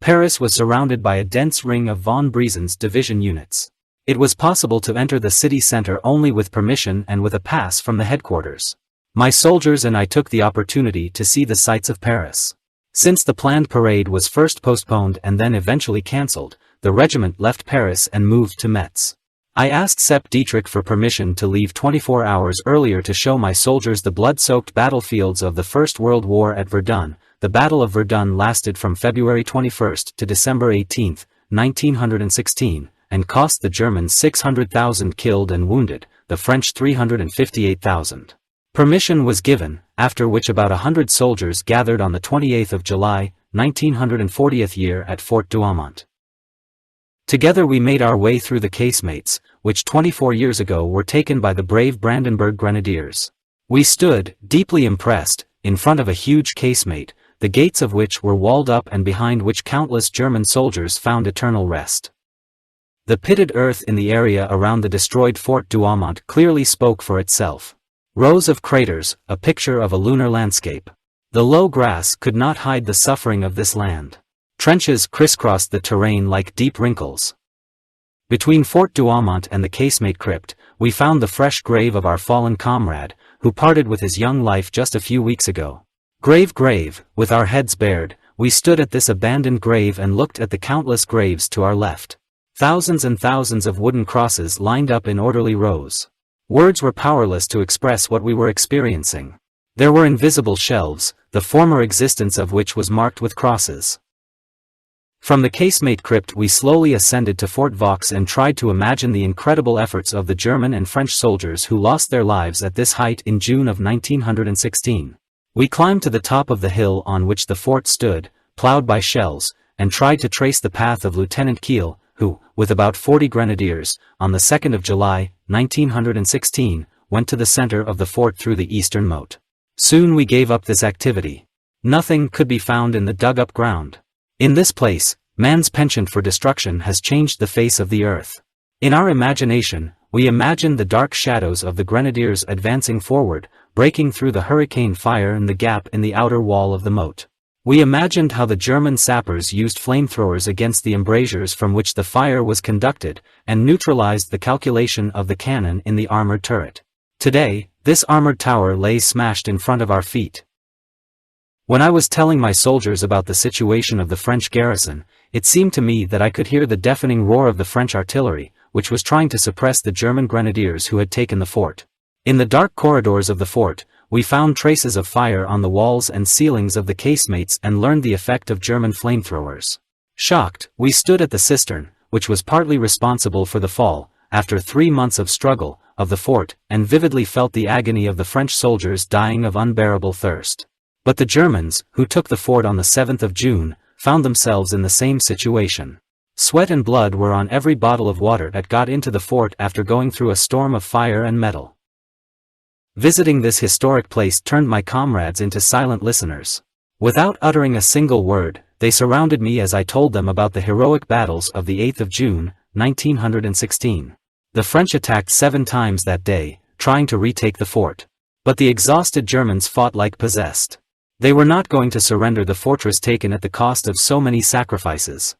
Paris was surrounded by a dense ring of von Briesen's division units. It was possible to enter the city center only with permission and with a pass from the headquarters. My soldiers and I took the opportunity to see the sights of Paris. Since the planned parade was first postponed and then eventually cancelled, the regiment left Paris and moved to Metz. I asked Sepp Dietrich for permission to leave 24 hours earlier to show my soldiers the blood-soaked battlefields of the First World War at Verdun. The Battle of Verdun lasted from February 21 to December 18, 1916, and cost the Germans 600,000 killed and wounded, the French 358,000. Permission was given, after which about 100 soldiers gathered on the 28th of July, 1940th year at Fort Douaumont. Together we made our way through the casemates, which 24 years ago were taken by the brave Brandenburg Grenadiers. We stood, deeply impressed, in front of a huge casemate, the gates of which were walled up and behind which countless German soldiers found eternal rest. The pitted earth in the area around the destroyed Fort Douaumont clearly spoke for itself. Rows of craters, a picture of a lunar landscape. The low grass could not hide the suffering of this land. Trenches crisscrossed the terrain like deep wrinkles. Between Fort Douaumont and the casemate crypt, we found the fresh grave of our fallen comrade, who parted with his young life just a few weeks ago. Grave, with our heads bared, we stood at this abandoned grave and looked at the countless graves to our left. Thousands and thousands of wooden crosses lined up in orderly rows. Words were powerless to express what we were experiencing. There were invisible shelves, the former existence of which was marked with crosses. From the casemate crypt we slowly ascended to Fort Vaux and tried to imagine the incredible efforts of the German and French soldiers who lost their lives at this height in June of 1916. We climbed to the top of the hill on which the fort stood, plowed by shells, and tried to trace the path of Lieutenant Kiel, who, with about 40 grenadiers, on the 2nd of July, 1916, went to the center of the fort through the eastern moat. Soon we gave up this activity. Nothing could be found in the dug-up ground. In this place, man's penchant for destruction has changed the face of the earth. In our imagination, we imagined the dark shadows of the grenadiers advancing forward, breaking through the hurricane fire in the gap in the outer wall of the moat. We imagined how the German sappers used flamethrowers against the embrasures from which the fire was conducted, and neutralized the calculation of the cannon in the armored turret. Today, this armored tower lay smashed in front of our feet. When I was telling my soldiers about the situation of the French garrison, it seemed to me that I could hear the deafening roar of the French artillery, which was trying to suppress the German grenadiers who had taken the fort. In the dark corridors of the fort, we found traces of fire on the walls and ceilings of the casemates and learned the effect of German flamethrowers. Shocked, we stood at the cistern, which was partly responsible for the fall, after 3 months of struggle, of the fort, and vividly felt the agony of the French soldiers dying of unbearable thirst. But the Germans, who took the fort on the 7th of June, found themselves in the same situation. Sweat and blood were on every bottle of water that got into the fort after going through a storm of fire and metal. Visiting this historic place turned my comrades into silent listeners. Without uttering a single word, they surrounded me as I told them about the heroic battles of the 8th of June, 1916. The French attacked 7 times that day, trying to retake the fort. But the exhausted Germans fought like possessed. They were not going to surrender the fortress taken at the cost of so many sacrifices.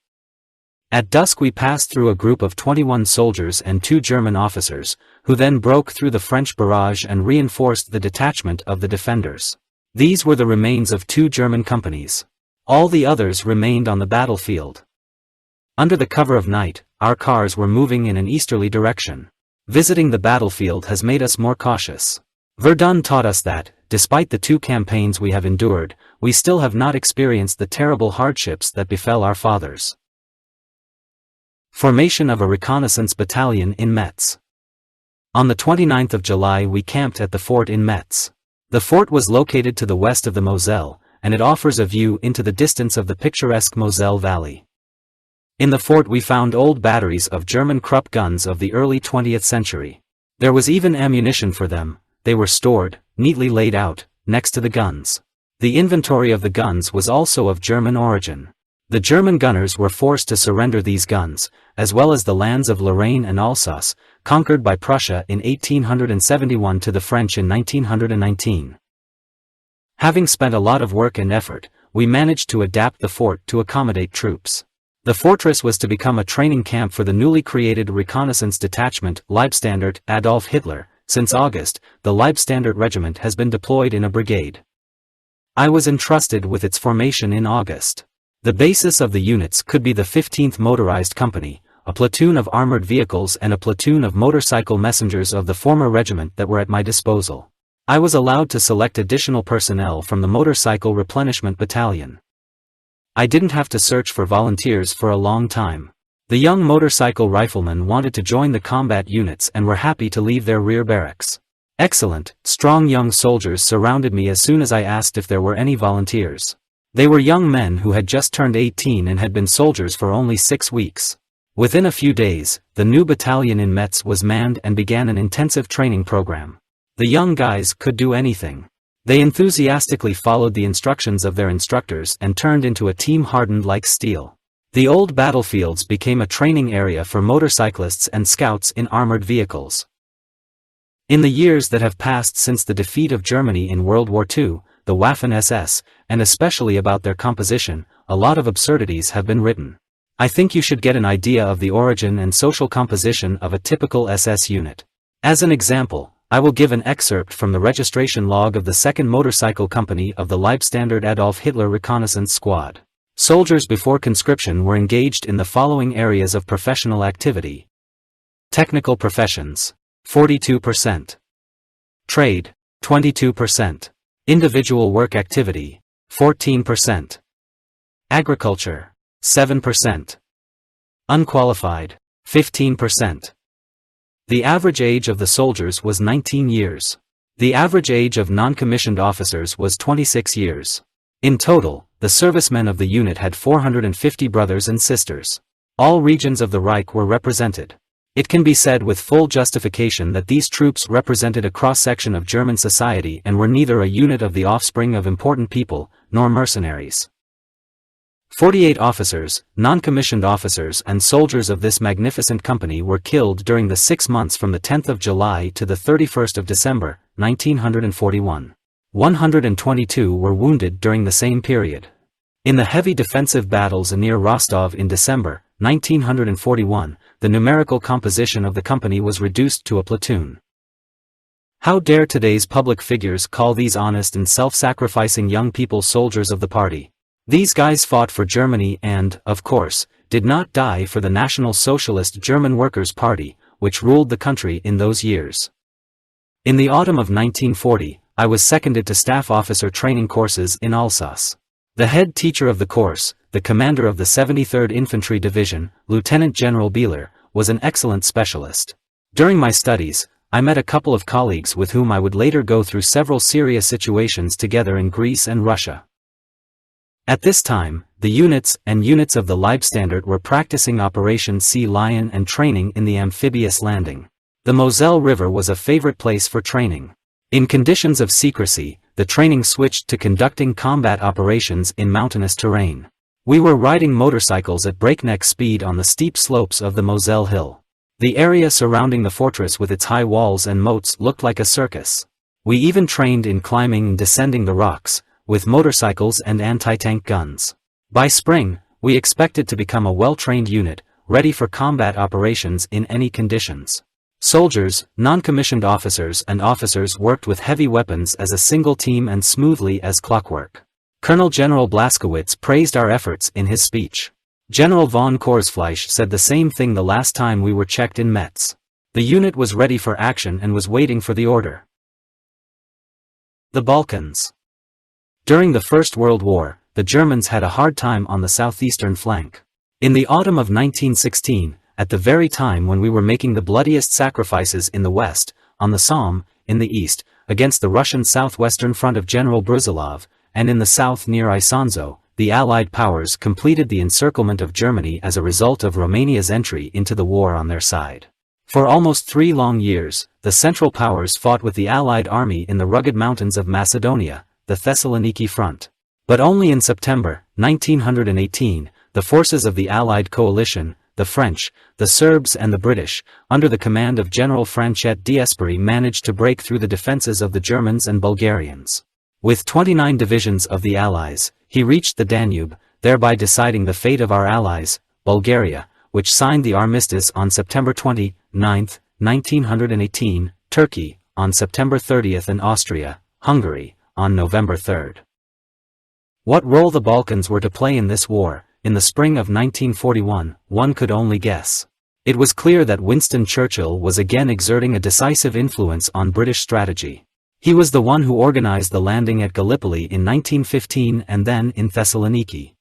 At dusk we passed through a group of 21 soldiers and 2 German officers, who then broke through the French barrage and reinforced the detachment of the defenders. These were the remains of 2 German companies. All the others remained on the battlefield. Under the cover of night, our cars were moving in an easterly direction. Visiting the battlefield has made us more cautious. Verdun taught us that, despite the 2 campaigns we have endured, we still have not experienced the terrible hardships that befell our fathers. Formation of a reconnaissance battalion in Metz. On the 29th of July we camped at the fort in Metz. The fort was located to the west of the Moselle, and it offers a view into the distance of the picturesque Moselle Valley. In the fort we found old batteries of German Krupp guns of the early 20th century. There was even ammunition for them. They were stored, neatly laid out, next to the guns. The inventory of the guns was also of German origin. The German gunners were forced to surrender these guns, as well as the lands of Lorraine and Alsace, conquered by Prussia in 1871 to the French in 1919. Having spent a lot of work and effort, we managed to adapt the fort to accommodate troops. The fortress was to become a training camp for the newly created reconnaissance detachment Leibstandarte Adolf Hitler. Since August, the Leibstandarte regiment has been deployed in a brigade. I was entrusted with its formation in August. The basis of the units could be the 15th Motorized Company, a platoon of armored vehicles and a platoon of motorcycle messengers of the former regiment that were at my disposal. I was allowed to select additional personnel from the Motorcycle Replenishment Battalion. I didn't have to search for volunteers for a long time. The young motorcycle riflemen wanted to join the combat units and were happy to leave their rear barracks. Excellent, strong young soldiers surrounded me as soon as I asked if there were any volunteers. They were young men who had just turned 18 and had been soldiers for only 6 weeks. Within a few days, the new battalion in Metz was manned and began an intensive training program. The young guys could do anything. They enthusiastically followed the instructions of their instructors and turned into a team hardened like steel. The old battlefields became a training area for motorcyclists and scouts in armored vehicles. In the years that have passed since the defeat of Germany in World War II, the Waffen SS, and especially about their composition, a lot of absurdities have been written. I think you should get an idea of the origin and social composition of a typical SS unit. As an example, I will give an excerpt from the registration log of the 2nd Motorcycle Company of the Leibstandarte Adolf Hitler Reconnaissance Squad. Soldiers before conscription were engaged in the following areas of professional activity. Technical professions, 42%. Trade, 22%. Individual work activity, 14%. Agriculture, 7%. Unqualified, 15%. The average age of the soldiers was 19 years. The average age of non-commissioned officers was 26 years. In total, the servicemen of the unit had 450 brothers and sisters. All regions of the Reich were represented. It can be said with full justification that these troops represented a cross-section of German society and were neither a unit of the offspring of important people, nor mercenaries. 48 officers, non-commissioned officers and soldiers of this magnificent company were killed during the 6 months from the 10th of July to the 31st of December, 1941. 122 were wounded during the same period. In the heavy defensive battles near Rostov in December, 1941, the numerical composition of the company was reduced to a platoon. How dare today's public figures call these honest and self-sacrificing young people soldiers of the party? These guys fought for Germany and, of course, did not die for the National Socialist German Workers' Party, which ruled the country in those years. In the autumn of 1940, I was seconded to staff officer training courses in Alsace. The head teacher of the course, the commander of the 73rd Infantry Division, Lieutenant General Bieler, was an excellent specialist. During my studies, I met a couple of colleagues with whom I would later go through several serious situations together in Greece and Russia. At this time, the units of the Leibstandarte were practicing Operation Sea Lion and training in the amphibious landing. The Moselle River was a favorite place for training. In conditions of secrecy, the training switched to conducting combat operations in mountainous terrain. We were riding motorcycles at breakneck speed on the steep slopes of the Moselle Hill. The area surrounding the fortress with its high walls and moats looked like a circus. We even trained in climbing and descending the rocks, with motorcycles and anti-tank guns. By spring, we expected to become a well-trained unit, ready for combat operations in any conditions. Soldiers, non-commissioned officers and officers worked with heavy weapons as a single team and smoothly as clockwork. Colonel General Blaskowitz praised our efforts in his speech. General von Korsfleisch said the same thing the last time we were checked in Metz. The unit was ready for action and was waiting for the order. The Balkans. During the First World War, the Germans had a hard time on the southeastern flank. In the autumn of 1916, at the very time when we were making the bloodiest sacrifices in the west, on the Somme, in the east, against the Russian southwestern front of General Brusilov, and in the south near Isonzo, the Allied powers completed the encirclement of Germany as a result of Romania's entry into the war on their side. For almost 3 long years, the Central Powers fought with the Allied army in the rugged mountains of Macedonia, the Thessaloniki front. But only in September, 1918, the forces of the Allied coalition, the French, the Serbs and the British, under the command of General Franchet d'Espery managed to break through the defenses of the Germans and Bulgarians. With 29 divisions of the Allies, he reached the Danube, thereby deciding the fate of our allies, Bulgaria, which signed the armistice on September 29, 1918, Turkey, on September 30 and Austria, Hungary, on November 3. What role the Balkans were to play in this war, in the spring of 1941, one could only guess. It was clear that Winston Churchill was again exerting a decisive influence on British strategy. He was the one who organized the landing at Gallipoli in 1915 and then in Thessaloniki.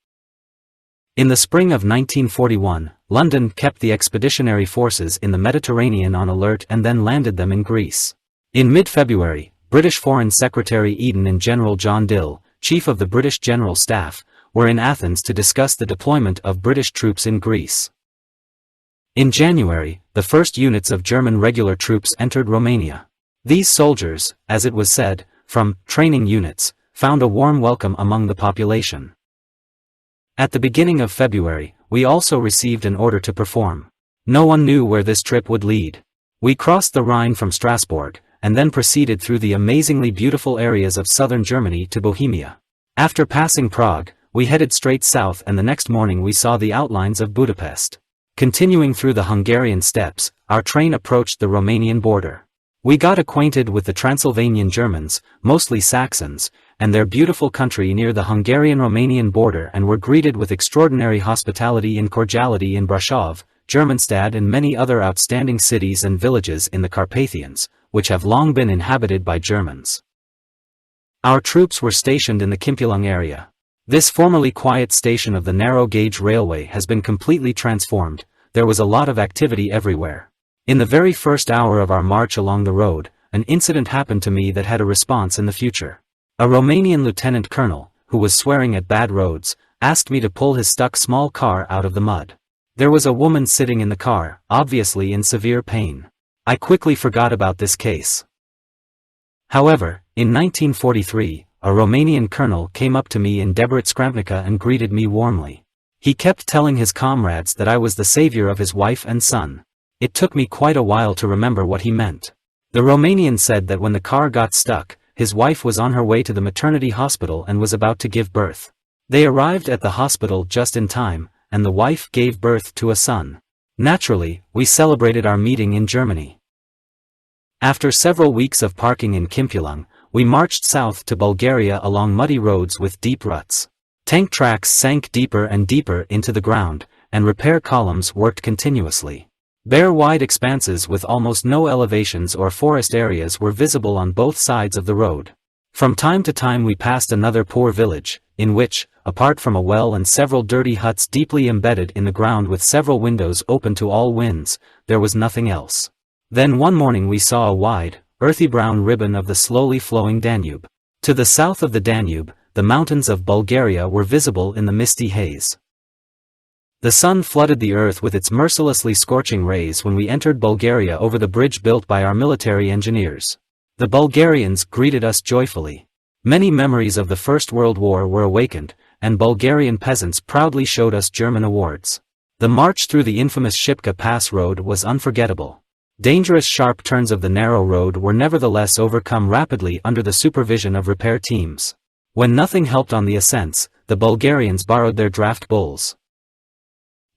In the spring of 1941, London kept the expeditionary forces in the Mediterranean on alert and then landed them in Greece. In mid-February, British Foreign Secretary Eden and General John Dill, Chief of the British General Staff, were in Athens to discuss the deployment of British troops in Greece. In January, the first units of German regular troops entered Romania. These soldiers, as it was said, from training units, found a warm welcome among the population. At the beginning of February, we also received an order to perform. No one knew where this trip would lead. We crossed the Rhine from Strasbourg, and then proceeded through the amazingly beautiful areas of southern Germany to Bohemia. After passing Prague, we headed straight south and the next morning we saw the outlines of Budapest. Continuing through the Hungarian steppes, our train approached the Romanian border. We got acquainted with the Transylvanian Germans, mostly Saxons, and their beautiful country near the Hungarian-Romanian border and were greeted with extraordinary hospitality and cordiality in Brașov, Germanstadt and many other outstanding cities and villages in the Carpathians, which have long been inhabited by Germans. Our troops were stationed in the Kimpulung area. This formerly quiet station of the narrow-gauge railway has been completely transformed. There was a lot of activity everywhere. In the very first hour of our march along the road, an incident happened to me that had a response in the future. A Romanian lieutenant colonel, who was swearing at bad roads, asked me to pull his stuck small car out of the mud. There was a woman sitting in the car, obviously in severe pain. I quickly forgot about this case. However, in 1943, a Romanian colonel came up to me in Debrecen Skramnica and greeted me warmly. He kept telling his comrades that I was the savior of his wife and son. It took me quite a while to remember what he meant. The Romanian said that when the car got stuck, his wife was on her way to the maternity hospital and was about to give birth. They arrived at the hospital just in time, and the wife gave birth to a son. Naturally, we celebrated our meeting in Germany. After several weeks of parking in Kimpulung, we marched south to Bulgaria along muddy roads with deep ruts. Tank tracks sank deeper and deeper into the ground, and repair columns worked continuously. Bare wide expanses with almost no elevations or forest areas were visible on both sides of the road. From time to time we passed another poor village, in which, apart from a well and several dirty huts deeply embedded in the ground with several windows open to all winds, there was nothing else. Then one morning we saw a wide, earthy brown ribbon of the slowly flowing Danube. To the south of the Danube, the mountains of Bulgaria were visible in the misty haze. The sun flooded the earth with its mercilessly scorching rays when we entered Bulgaria over the bridge built by our military engineers. The Bulgarians greeted us joyfully. Many memories of the First World War were awakened, and Bulgarian peasants proudly showed us German awards. The march through the infamous Shipka Pass road was unforgettable. Dangerous sharp turns of the narrow road were nevertheless overcome rapidly under the supervision of repair teams. When nothing helped on the ascents, the Bulgarians borrowed their draft bulls.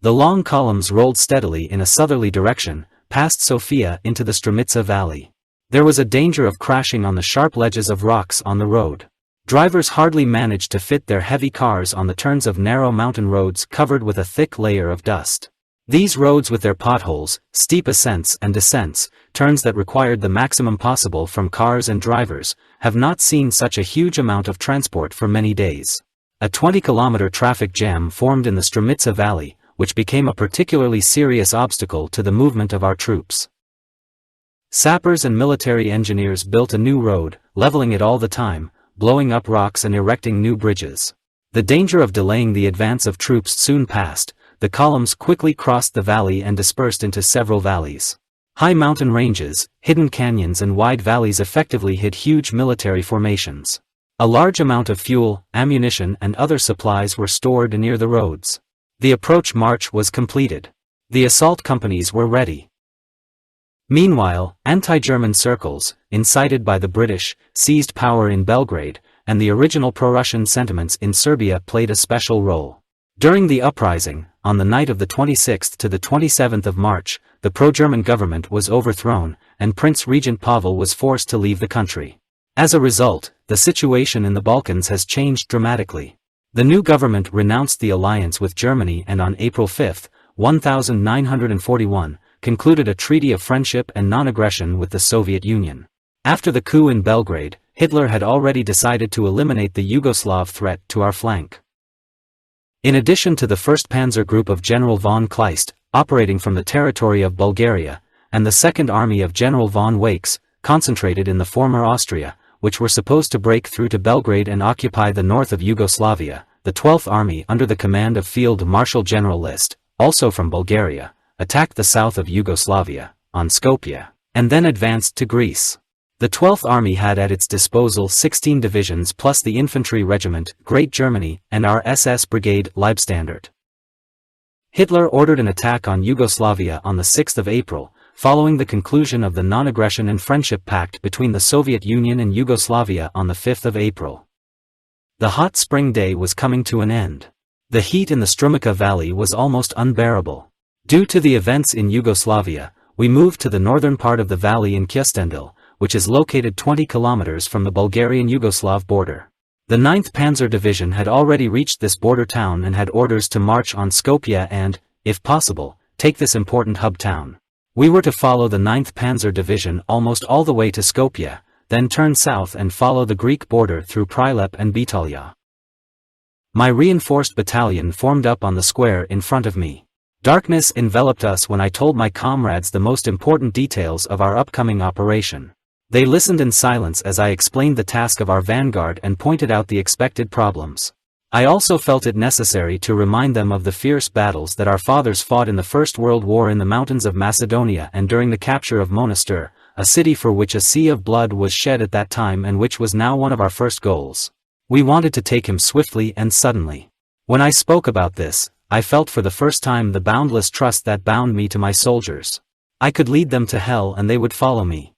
The long columns rolled steadily in a southerly direction, past Sofia into the Strumitsa Valley. There was a danger of crashing on the sharp ledges of rocks on the road. Drivers hardly managed to fit their heavy cars on the turns of narrow mountain roads covered with a thick layer of dust. These roads with their potholes, steep ascents and descents, turns that required the maximum possible from cars and drivers, have not seen such a huge amount of transport for many days. A 20-kilometer traffic jam formed in the Strumitsa Valley, which became a particularly serious obstacle to the movement of our troops. Sappers and military engineers built a new road, leveling it all the time, blowing up rocks and erecting new bridges. The danger of delaying the advance of troops soon passed. The columns quickly crossed the valley and dispersed into several valleys. High mountain ranges, hidden canyons and wide valleys effectively hid huge military formations. A large amount of fuel, ammunition and other supplies were stored near the roads. The approach march was completed. The assault companies were ready. Meanwhile, anti-German circles, incited by the British, seized power in Belgrade, and the original pro-Russian sentiments in Serbia played a special role. During the uprising, on the night of the 26th to the 27th of March, the pro-German government was overthrown, and Prince Regent Pavel was forced to leave the country. As a result, the situation in the Balkans has changed dramatically. The new government renounced the alliance with Germany and on April 5, 1941, concluded a treaty of friendship and non-aggression with the Soviet Union. After the coup in Belgrade, Hitler had already decided to eliminate the Yugoslav threat to our flank. In addition to the 1st Panzer Group of General von Kleist, operating from the territory of Bulgaria, and the 2nd Army of General von Wakes, concentrated in the former Austria, which were supposed to break through to Belgrade and occupy the north of Yugoslavia, the 12th Army under the command of Field Marshal General List, also from Bulgaria, attacked the south of Yugoslavia, on Skopje, and then advanced to Greece. The 12th Army had at its disposal 16 divisions plus the Infantry Regiment, Great Germany, and our SS Brigade, Leibstandarte. Hitler ordered an attack on Yugoslavia on the 6th of April, following the conclusion of the Non-Aggression and Friendship Pact between the Soviet Union and Yugoslavia on the 5th of April. The hot spring day was coming to an end. The heat in the Strumica Valley was almost unbearable. Due to the events in Yugoslavia, we moved to the northern part of the valley in Kustendil, which is located 20 kilometers from the Bulgarian-Yugoslav border. The 9th Panzer Division had already reached this border town and had orders to march on Skopje and, if possible, take this important hub town. We were to follow the 9th Panzer Division almost all the way to Skopje, then turn south and follow the Greek border through Prilep and Bitalya. My reinforced battalion formed up on the square in front of me. Darkness enveloped us when I told my comrades the most important details of our upcoming operation. They listened in silence as I explained the task of our vanguard and pointed out the expected problems. I also felt it necessary to remind them of the fierce battles that our fathers fought in the First World War in the mountains of Macedonia and during the capture of Monastir, a city for which a sea of blood was shed at that time and which was now one of our first goals. We wanted to take him swiftly and suddenly. When I spoke about this, I felt for the first time the boundless trust that bound me to my soldiers. I could lead them to hell and they would follow me.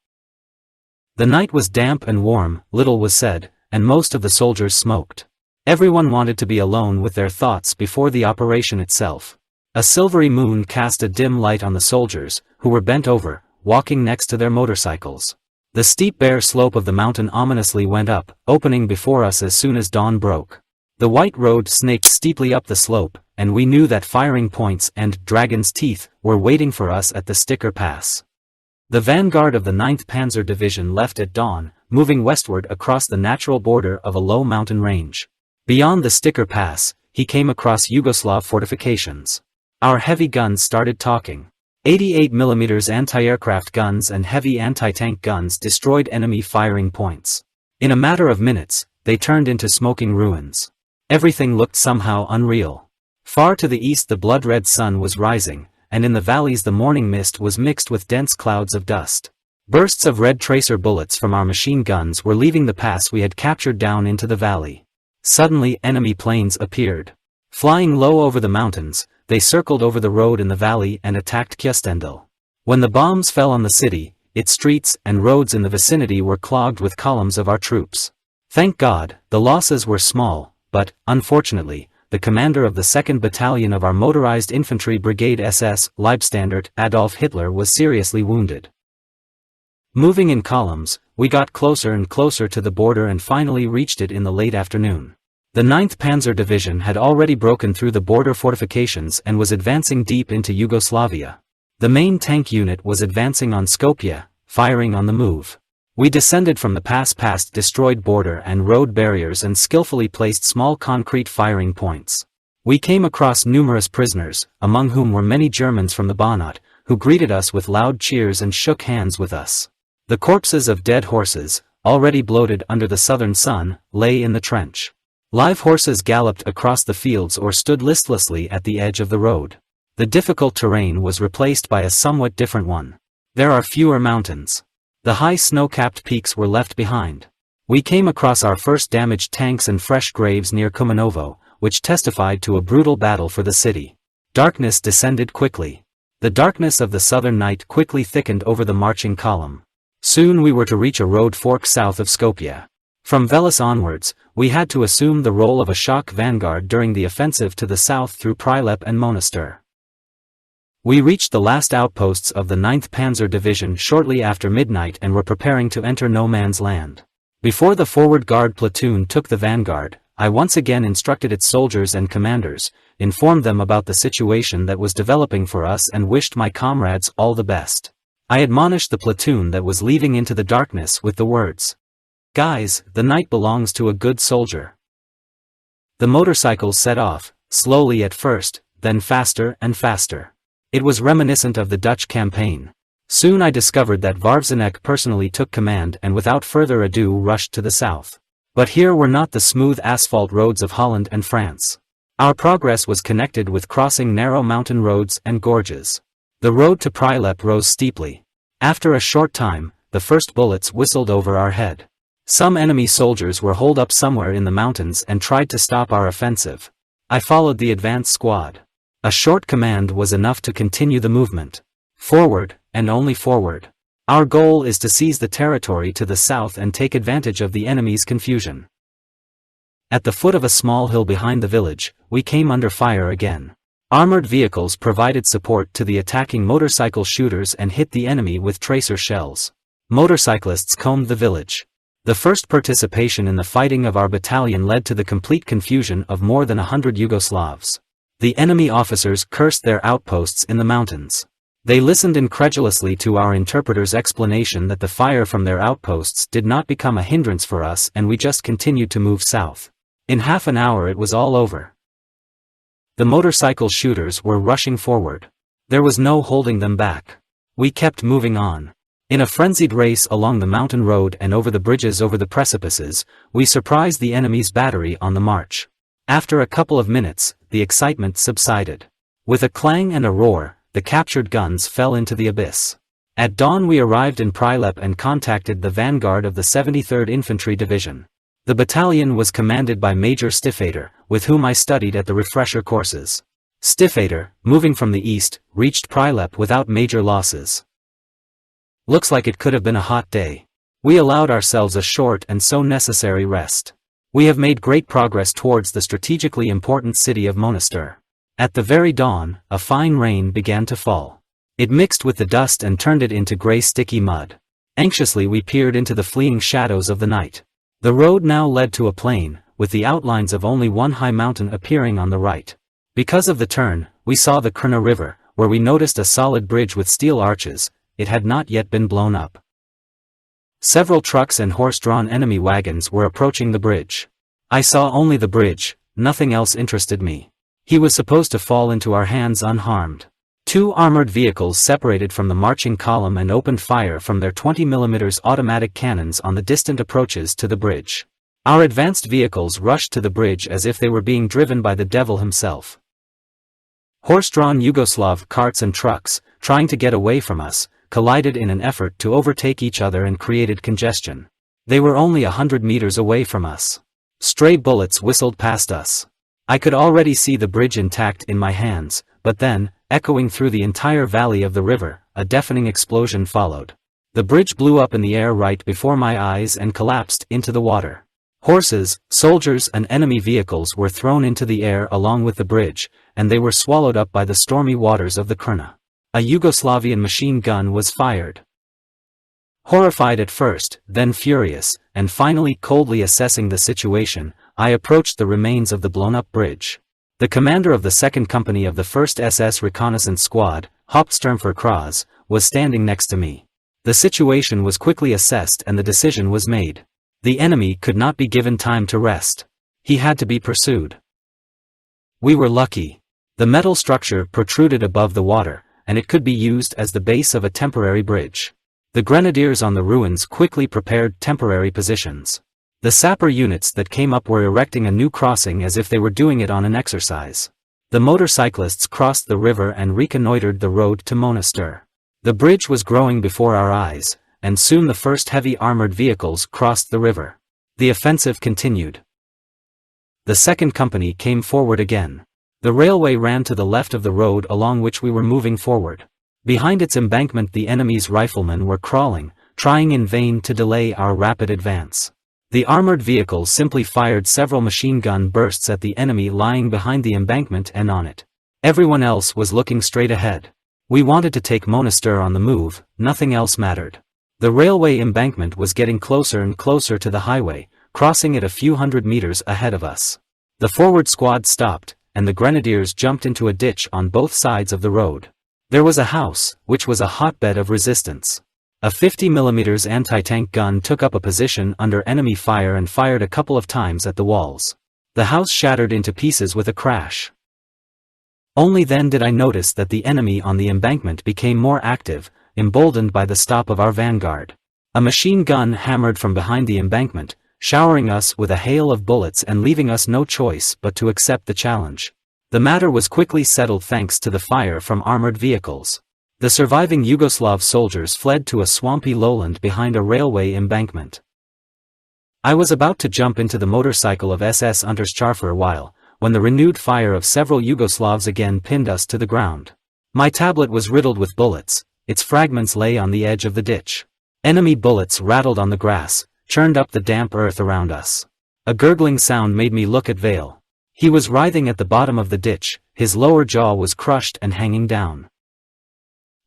The night was damp and warm, little was said, and most of the soldiers smoked. Everyone wanted to be alone with their thoughts before the operation itself. A silvery moon cast a dim light on the soldiers, who were bent over, walking next to their motorcycles. The steep bare slope of the mountain ominously went up, opening before us as soon as dawn broke. The white road snaked steeply up the slope, and we knew that firing points and dragon's teeth were waiting for us at the Sticker Pass. The vanguard of the 9th Panzer Division left at dawn, moving westward across the natural border of a low mountain range. Beyond the Sticker Pass, he came across Yugoslav fortifications. Our heavy guns started talking. 88mm anti-aircraft guns and heavy anti-tank guns destroyed enemy firing points. In a matter of minutes, they turned into smoking ruins. Everything looked somehow unreal. Far to the east the blood-red sun was rising, and in the valleys the morning mist was mixed with dense clouds of dust. Bursts of red tracer bullets from our machine guns were leaving the pass we had captured down into the valley. Suddenly enemy planes appeared. Flying low over the mountains, they circled over the road in the valley and attacked Kjustendal. When the bombs fell on the city, its streets and roads in the vicinity were clogged with columns of our troops. Thank God, the losses were small, but, unfortunately, the commander of the 2nd Battalion of our motorized infantry brigade SS, Leibstandarte, Adolf Hitler was seriously wounded. Moving in columns, we got closer and closer to the border and finally reached it in the late afternoon. The 9th Panzer Division had already broken through the border fortifications and was advancing deep into Yugoslavia. The main tank unit was advancing on Skopje, firing on the move. We descended from the pass past destroyed border and road barriers and skillfully placed small concrete firing points. We came across numerous prisoners, among whom were many Germans from the Banat, who greeted us with loud cheers and shook hands with us. The corpses of dead horses, already bloated under the southern sun, lay in the trench. Live horses galloped across the fields or stood listlessly at the edge of the road. The difficult terrain was replaced by a somewhat different one. There are fewer mountains. The high snow-capped peaks were left behind. We came across our first damaged tanks and fresh graves near Kumanovo, which testified to a brutal battle for the city. Darkness descended quickly. The darkness of the southern night quickly thickened over the marching column. Soon we were to reach a road fork south of Skopje. From Velis onwards, we had to assume the role of a shock vanguard during the offensive to the south through Prilep and Monastir. We reached the last outposts of the 9th Panzer Division shortly after midnight and were preparing to enter no man's land. Before the forward guard platoon took the vanguard, I once again instructed its soldiers and commanders, informed them about the situation that was developing for us and wished my comrades all the best. I admonished the platoon that was leaving into the darkness with the words, "Guys, the night belongs to a good soldier." The motorcycles set off, slowly at first, then faster and faster. It was reminiscent of the Dutch campaign. Soon I discovered that Varvzenek personally took command and without further ado rushed to the south. But here were not the smooth asphalt roads of Holland and France. Our progress was connected with crossing narrow mountain roads and gorges. The road to Prilep rose steeply. After a short time, the first bullets whistled over our head. Some enemy soldiers were holed up somewhere in the mountains and tried to stop our offensive. I followed the advance squad. A short command was enough to continue the movement. Forward, and only forward. Our goal is to seize the territory to the south and take advantage of the enemy's confusion. At the foot of a small hill behind the village, we came under fire again. Armored vehicles provided support to the attacking motorcycle shooters and hit the enemy with tracer shells. Motorcyclists combed the village. The first participation in the fighting of our battalion led to the complete confusion of more than 100 Yugoslavs. The enemy officers cursed their outposts in the mountains. They listened incredulously to our interpreter's explanation that the fire from their outposts did not become a hindrance for us and we just continued to move south. In half an hour it was all over. The motorcycle shooters were rushing forward. There was no holding them back. We kept moving on. In a frenzied race along the mountain road and over the bridges over the precipices, we surprised the enemy's battery on the march. After a couple of minutes, the excitement subsided. With a clang and a roar, the captured guns fell into the abyss. At dawn we arrived in Prilep and contacted the vanguard of the 73rd Infantry Division. The battalion was commanded by Major Stiffader, with whom I studied at the refresher courses. Stiffader, moving from the east, reached Prilep without major losses. Looks like it could have been a hot day. We allowed ourselves a short and so necessary rest. We have made great progress towards the strategically important city of Monastir. At the very dawn, a fine rain began to fall. It mixed with the dust and turned it into grey sticky mud. Anxiously we peered into the fleeing shadows of the night. The road now led to a plain, with the outlines of only one high mountain appearing on the right. Because of the turn, we saw the Krna River, where we noticed a solid bridge with steel arches. It had not yet been blown up. Several trucks and horse-drawn enemy wagons were approaching the bridge. I saw only the bridge, nothing else interested me. He was supposed to fall into our hands unharmed. Two armored vehicles separated from the marching column and opened fire from their 20mm automatic cannons on the distant approaches to the bridge. Our advanced vehicles rushed to the bridge as if they were being driven by the devil himself. Horse-drawn Yugoslav carts and trucks, trying to get away from us, collided in an effort to overtake each other and created congestion. They were only 100 meters away from us. Stray bullets whistled past us. I could already see the bridge intact in my hands, but then, echoing through the entire valley of the river, a deafening explosion followed. The bridge blew up in the air right before my eyes and collapsed into the water. Horses, soldiers and enemy vehicles were thrown into the air along with the bridge, and they were swallowed up by the stormy waters of the Krna. A Yugoslavian machine gun was fired. Horrified at first, then furious, and finally coldly assessing the situation, I approached the remains of the blown-up bridge. The commander of the 2nd Company of the 1st SS Reconnaissance Squad, Hauptsturmführer Kraus, was standing next to me. The situation was quickly assessed and the decision was made. The enemy could not be given time to rest. He had to be pursued. We were lucky. The metal structure protruded above the water, and it could be used as the base of a temporary bridge. The grenadiers on the ruins quickly prepared temporary positions. The sapper units that came up were erecting a new crossing as if they were doing it on an exercise. The motorcyclists crossed the river and reconnoitered the road to Monastir. The bridge was growing before our eyes, and soon the first heavy armored vehicles crossed the river. The offensive continued. The 2nd Company came forward again. The railway ran to the left of the road along which we were moving forward. Behind its embankment the enemy's riflemen were crawling, trying in vain to delay our rapid advance. The armored vehicles simply fired several machine gun bursts at the enemy lying behind the embankment and on it. Everyone else was looking straight ahead. We wanted to take Monastir on the move, nothing else mattered. The railway embankment was getting closer and closer to the highway, crossing it a few hundred meters ahead of us. The forward squad stopped, and the grenadiers jumped into a ditch on both sides of the road. There was a house, which was a hotbed of resistance. A 50mm anti-tank gun took up a position under enemy fire and fired a couple of times at the walls. The house shattered into pieces with a crash. Only then did I notice that the enemy on the embankment became more active, emboldened by the stop of our vanguard. A machine gun hammered from behind the embankment, showering us with a hail of bullets and leaving us no choice but to accept the challenge. The matter was quickly settled thanks to the fire from armored vehicles. The surviving Yugoslav soldiers fled to a swampy lowland behind a railway embankment. I was about to jump into the motorcycle of SS Unterstscharfer when the renewed fire of several Yugoslavs again pinned us to the ground. My tablet was riddled with bullets, its fragments lay on the edge of the ditch. Enemy bullets rattled on the grass, churned up the damp earth around us. A gurgling sound made me look at Vale. He was writhing at the bottom of the ditch, his lower jaw was crushed and hanging down.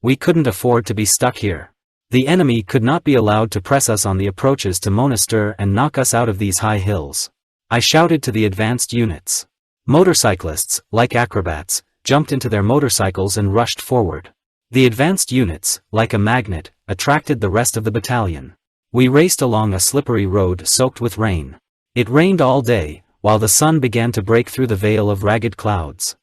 We couldn't afford to be stuck here. The enemy could not be allowed to press us on the approaches to Monastir and knock us out of these high hills. I shouted to the advanced units. Motorcyclists, like acrobats, jumped into their motorcycles and rushed forward. The advanced units, like a magnet, attracted the rest of the battalion. We raced along a slippery road soaked with rain. It rained all day, while the sun began to break through the veil of ragged clouds.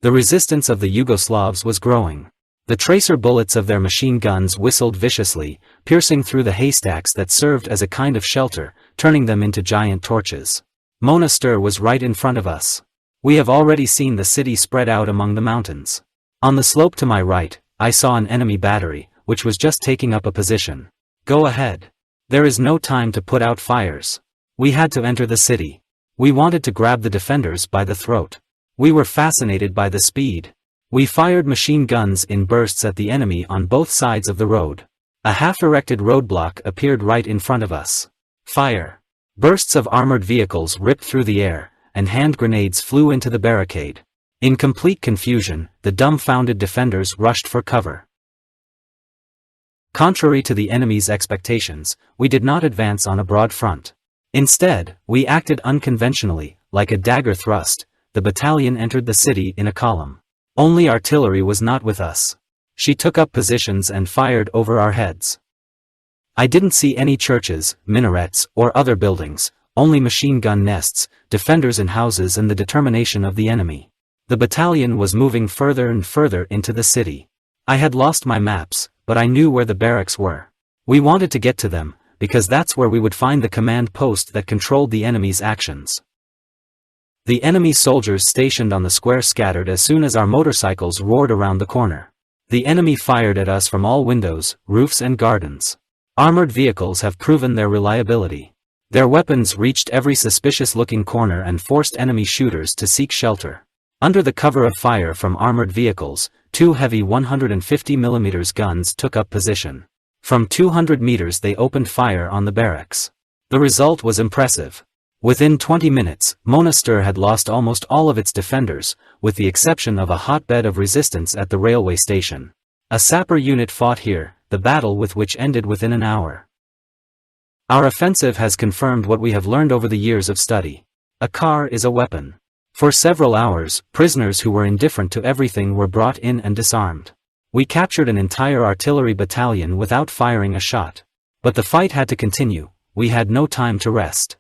The resistance of the Yugoslavs was growing. The tracer bullets of their machine guns whistled viciously, piercing through the haystacks that served as a kind of shelter, turning them into giant torches. Monastir was right in front of us. We have already seen the city spread out among the mountains. On the slope to my right, I saw an enemy battery, which was just taking up a position. Go ahead. There is no time to put out fires. We had to enter the city. We wanted to grab the defenders by the throat. We were fascinated by the speed. We fired machine guns in bursts at the enemy on both sides of the road. A half-erected roadblock appeared right in front of us. Fire! Bursts of armored vehicles ripped through the air, and hand grenades flew into the barricade. In complete confusion, the dumbfounded defenders rushed for cover. Contrary to the enemy's expectations, we did not advance on a broad front. Instead, we acted unconventionally, like a dagger thrust. The battalion entered the city in a column. Only artillery was not with us. She took up positions and fired over our heads. I didn't see any churches, minarets, or other buildings, only machine gun nests, defenders in houses and the determination of the enemy. The battalion was moving further and further into the city. I had lost my maps, but I knew where the barracks were. We wanted to get to them, because that's where we would find the command post that controlled the enemy's actions. The enemy soldiers stationed on the square scattered as soon as our motorcycles roared around the corner. The enemy fired at us from all windows, roofs and gardens. Armored vehicles have proven their reliability. Their weapons reached every suspicious-looking corner and forced enemy shooters to seek shelter. Under the cover of fire from armored vehicles, 2 heavy 150mm guns took up position. From 200 meters they opened fire on the barracks. The result was impressive. Within 20 minutes, Monastir had lost almost all of its defenders, with the exception of a hotbed of resistance at the railway station. A sapper unit fought here, the battle with which ended within an hour. Our offensive has confirmed what we have learned over the years of study. A car is a weapon. For several hours, prisoners who were indifferent to everything were brought in and disarmed. We captured an entire artillery battalion without firing a shot. But the fight had to continue, we had no time to rest.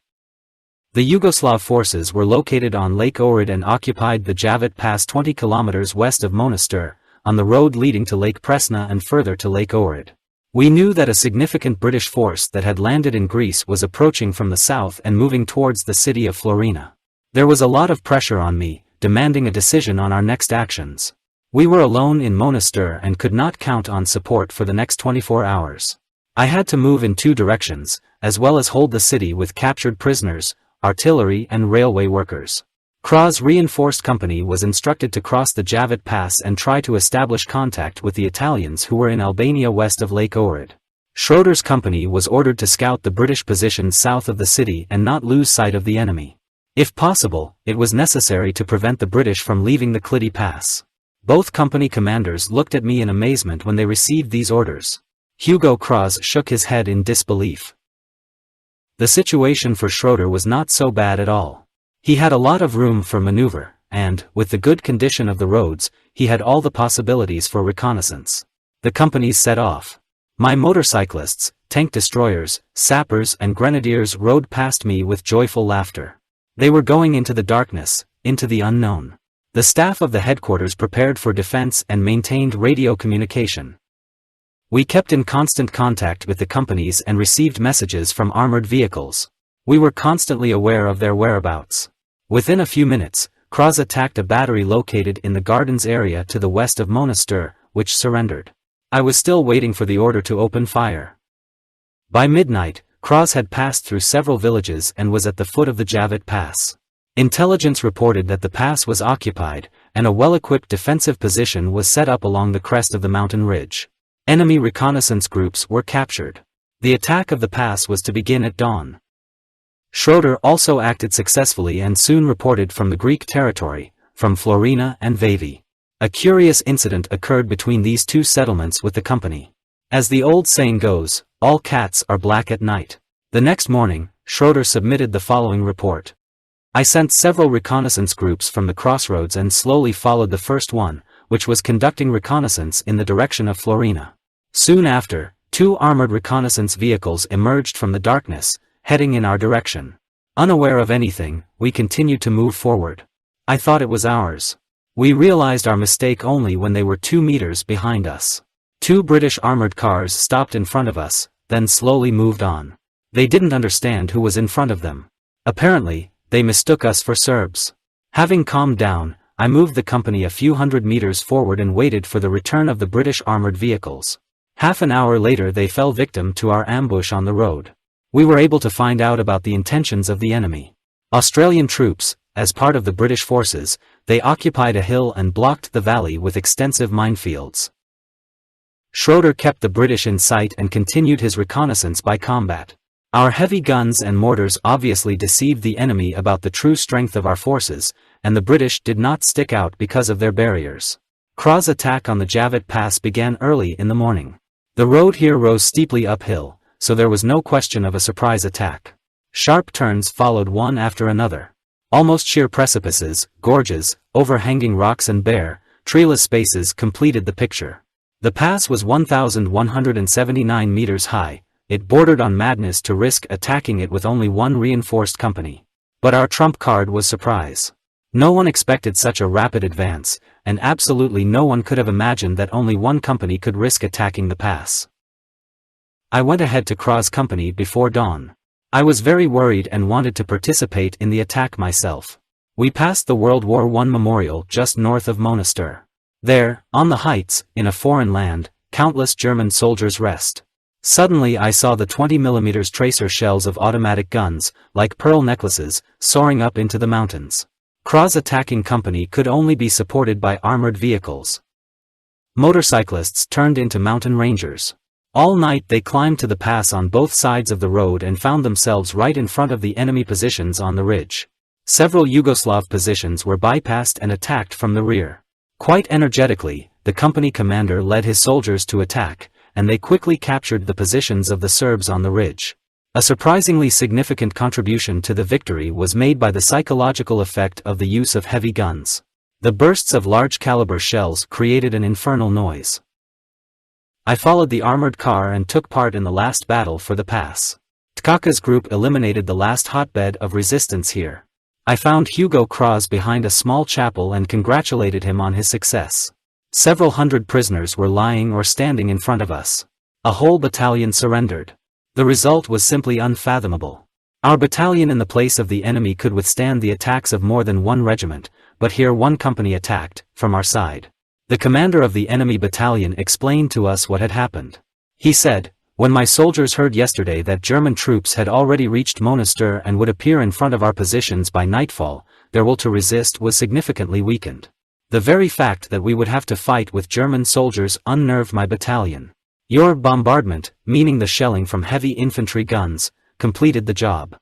The Yugoslav forces were located on Lake Ohrid and occupied the Javet Pass 20 kilometers west of Monastir, on the road leading to Lake Presna and further to Lake Ohrid. We knew that a significant British force that had landed in Greece was approaching from the south and moving towards the city of Florina. There was a lot of pressure on me, demanding a decision on our next actions. We were alone in Monastir and could not count on support for the next 24 hours. I had to move in 2 directions, as well as hold the city with captured prisoners, artillery and railway workers. Krah's reinforced company was instructed to cross the Javet Pass and try to establish contact with the Italians who were in Albania west of Lake Ohrid. Schroeder's company was ordered to scout the British positions south of the city and not lose sight of the enemy. If possible, it was necessary to prevent the British from leaving the Klidi Pass. Both company commanders looked at me in amazement when they received these orders. Hugo Krah shook his head in disbelief. The situation for Schroeder was not so bad at all. He had a lot of room for maneuver, and, with the good condition of the roads, he had all the possibilities for reconnaissance. The companies set off. My motorcyclists, tank destroyers, sappers and grenadiers rode past me with joyful laughter. They were going into the darkness, into the unknown. The staff of the headquarters prepared for defense and maintained radio communication. We kept in constant contact with the companies and received messages from armored vehicles. We were constantly aware of their whereabouts. Within a few minutes, Krah attacked a battery located in the gardens area to the west of Monastir, which surrendered. I was still waiting for the order to open fire. By midnight, Krah had passed through several villages and was at the foot of the Javet Pass. Intelligence reported that the pass was occupied, and a well-equipped defensive position was set up along the crest of the mountain ridge. Enemy reconnaissance groups were captured. The attack of the pass was to begin at dawn. Schroeder also acted successfully and soon reported from the Greek territory, from Florina and Vavi. A curious incident occurred between these 2 settlements with the company. As the old saying goes, all cats are black at night. The next morning, Schroeder submitted the following report. I sent several reconnaissance groups from the crossroads and slowly followed the first one, which was conducting reconnaissance in the direction of Florina. Soon after, 2 armored reconnaissance vehicles emerged from the darkness, heading in our direction. Unaware of anything, we continued to move forward. I thought it was ours. We realized our mistake only when they were 2 meters behind us. 2 British armored cars stopped in front of us, then slowly moved on. They didn't understand who was in front of them. Apparently, they mistook us for Serbs. Having calmed down, I moved the company a few hundred meters forward and waited for the return of the British armored vehicles. Half an hour later they fell victim to our ambush on the road. We were able to find out about the intentions of the enemy. Australian troops, as part of the British forces, they occupied a hill and blocked the valley with extensive minefields. Schroeder kept the British in sight and continued his reconnaissance by combat. Our heavy guns and mortars obviously deceived the enemy about the true strength of our forces, and the British did not stick out because of their barriers. Krah's attack on the Javet Pass began early in the morning. The road here rose steeply uphill, so there was no question of a surprise attack. Sharp turns followed one after another. Almost sheer precipices, gorges, overhanging rocks and bare, treeless spaces completed the picture. The pass was 1,179 meters high. It bordered on madness to risk attacking it with only 1 reinforced company. But our trump card was surprise. No one expected such a rapid advance, and absolutely no one could have imagined that only 1 company could risk attacking the pass. I went ahead to Krah's company before dawn. I was very worried and wanted to participate in the attack myself. We passed the World War I memorial just north of Monastir. There, on the heights, in a foreign land, countless German soldiers rest. Suddenly I saw the 20mm tracer shells of automatic guns, like pearl necklaces, soaring up into the mountains. Krause's attacking company could only be supported by armored vehicles. Motorcyclists turned into mountain rangers. All night they climbed to the pass on both sides of the road and found themselves right in front of the enemy positions on the ridge. Several Yugoslav positions were bypassed and attacked from the rear. Quite energetically, the company commander led his soldiers to attack, and they quickly captured the positions of the Serbs on the ridge. A surprisingly significant contribution to the victory was made by the psychological effect of the use of heavy guns. The bursts of large-caliber shells created an infernal noise. I followed the armored car and took part in the last battle for the pass. Tkaka's group eliminated the last hotbed of resistance here. I found Hugo Krause behind a small chapel and congratulated him on his success. Several hundred prisoners were lying or standing in front of us. A whole battalion surrendered. The result was simply unfathomable. Our battalion in the place of the enemy could withstand the attacks of more than one regiment, but here one company attacked, from our side. The commander of the enemy battalion explained to us what had happened. He said, "When my soldiers heard yesterday that German troops had already reached Monastir and would appear in front of our positions by nightfall, their will to resist was significantly weakened. The very fact that we would have to fight with German soldiers unnerved my battalion. Your bombardment, meaning the shelling from heavy infantry guns, completed the job."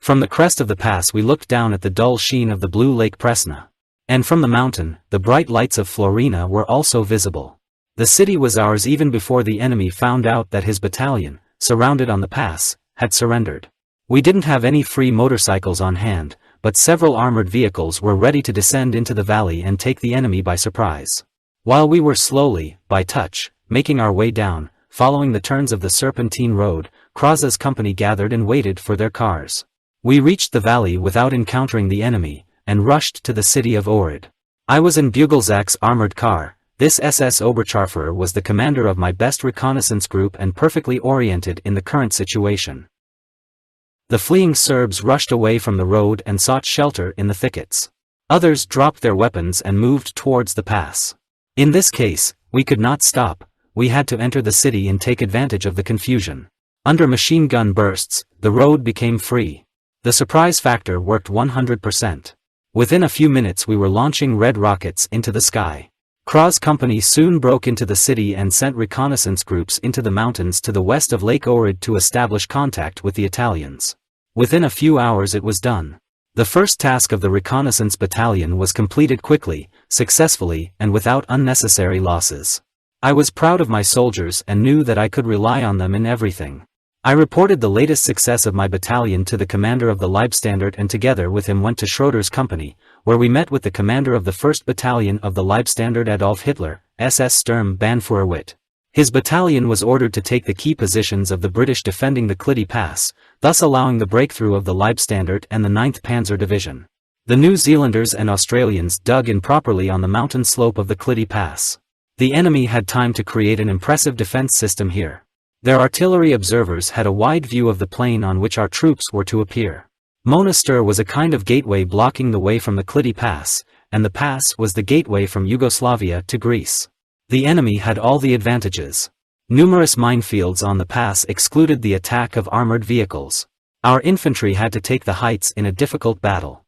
From the crest of the pass we looked down at the dull sheen of the blue Lake Presna. And from the mountain, the bright lights of Florina were also visible. The city was ours even before the enemy found out that his battalion, surrounded on the pass, had surrendered. We didn't have any free motorcycles on hand, but several armored vehicles were ready to descend into the valley and take the enemy by surprise. While we were slowly, by touch, making our way down, following the turns of the serpentine road, Krause's company gathered and waited for their cars. We reached the valley without encountering the enemy, and rushed to the city of Ohrid. I was in Bugelsack's armored car. This SS Oberscharfer was the commander of my best reconnaissance group and perfectly oriented in the current situation. The fleeing Serbs rushed away from the road and sought shelter in the thickets. Others dropped their weapons and moved towards the pass. In this case, we could not stop. We had to enter the city and take advantage of the confusion. Under machine gun bursts, the road became free. The surprise factor worked 100%. Within a few minutes we were launching red rockets into the sky. Krause's company soon broke into the city and sent reconnaissance groups into the mountains to the west of Lake Ohrid to establish contact with the Italians. Within a few hours it was done. The first task of the reconnaissance battalion was completed quickly, successfully, and without unnecessary losses. I was proud of my soldiers and knew that I could rely on them in everything. I reported the latest success of my battalion to the commander of the Leibstandarte and together with him went to Schroeder's company, where we met with the commander of the 1st Battalion of the Leibstandarte Adolf Hitler, SS Sturmbannführer. His battalion was ordered to take the key positions of the British defending the Klidi Pass, thus allowing the breakthrough of the Leibstandarte and the 9th Panzer Division. The New Zealanders and Australians dug in properly on the mountain slope of the Klidi Pass. The enemy had time to create an impressive defense system here. Their artillery observers had a wide view of the plain on which our troops were to appear. Monastir was a kind of gateway blocking the way from the Klidi Pass, and the pass was the gateway from Yugoslavia to Greece. The enemy had all the advantages. Numerous minefields on the pass excluded the attack of armored vehicles. Our infantry had to take the heights in a difficult battle.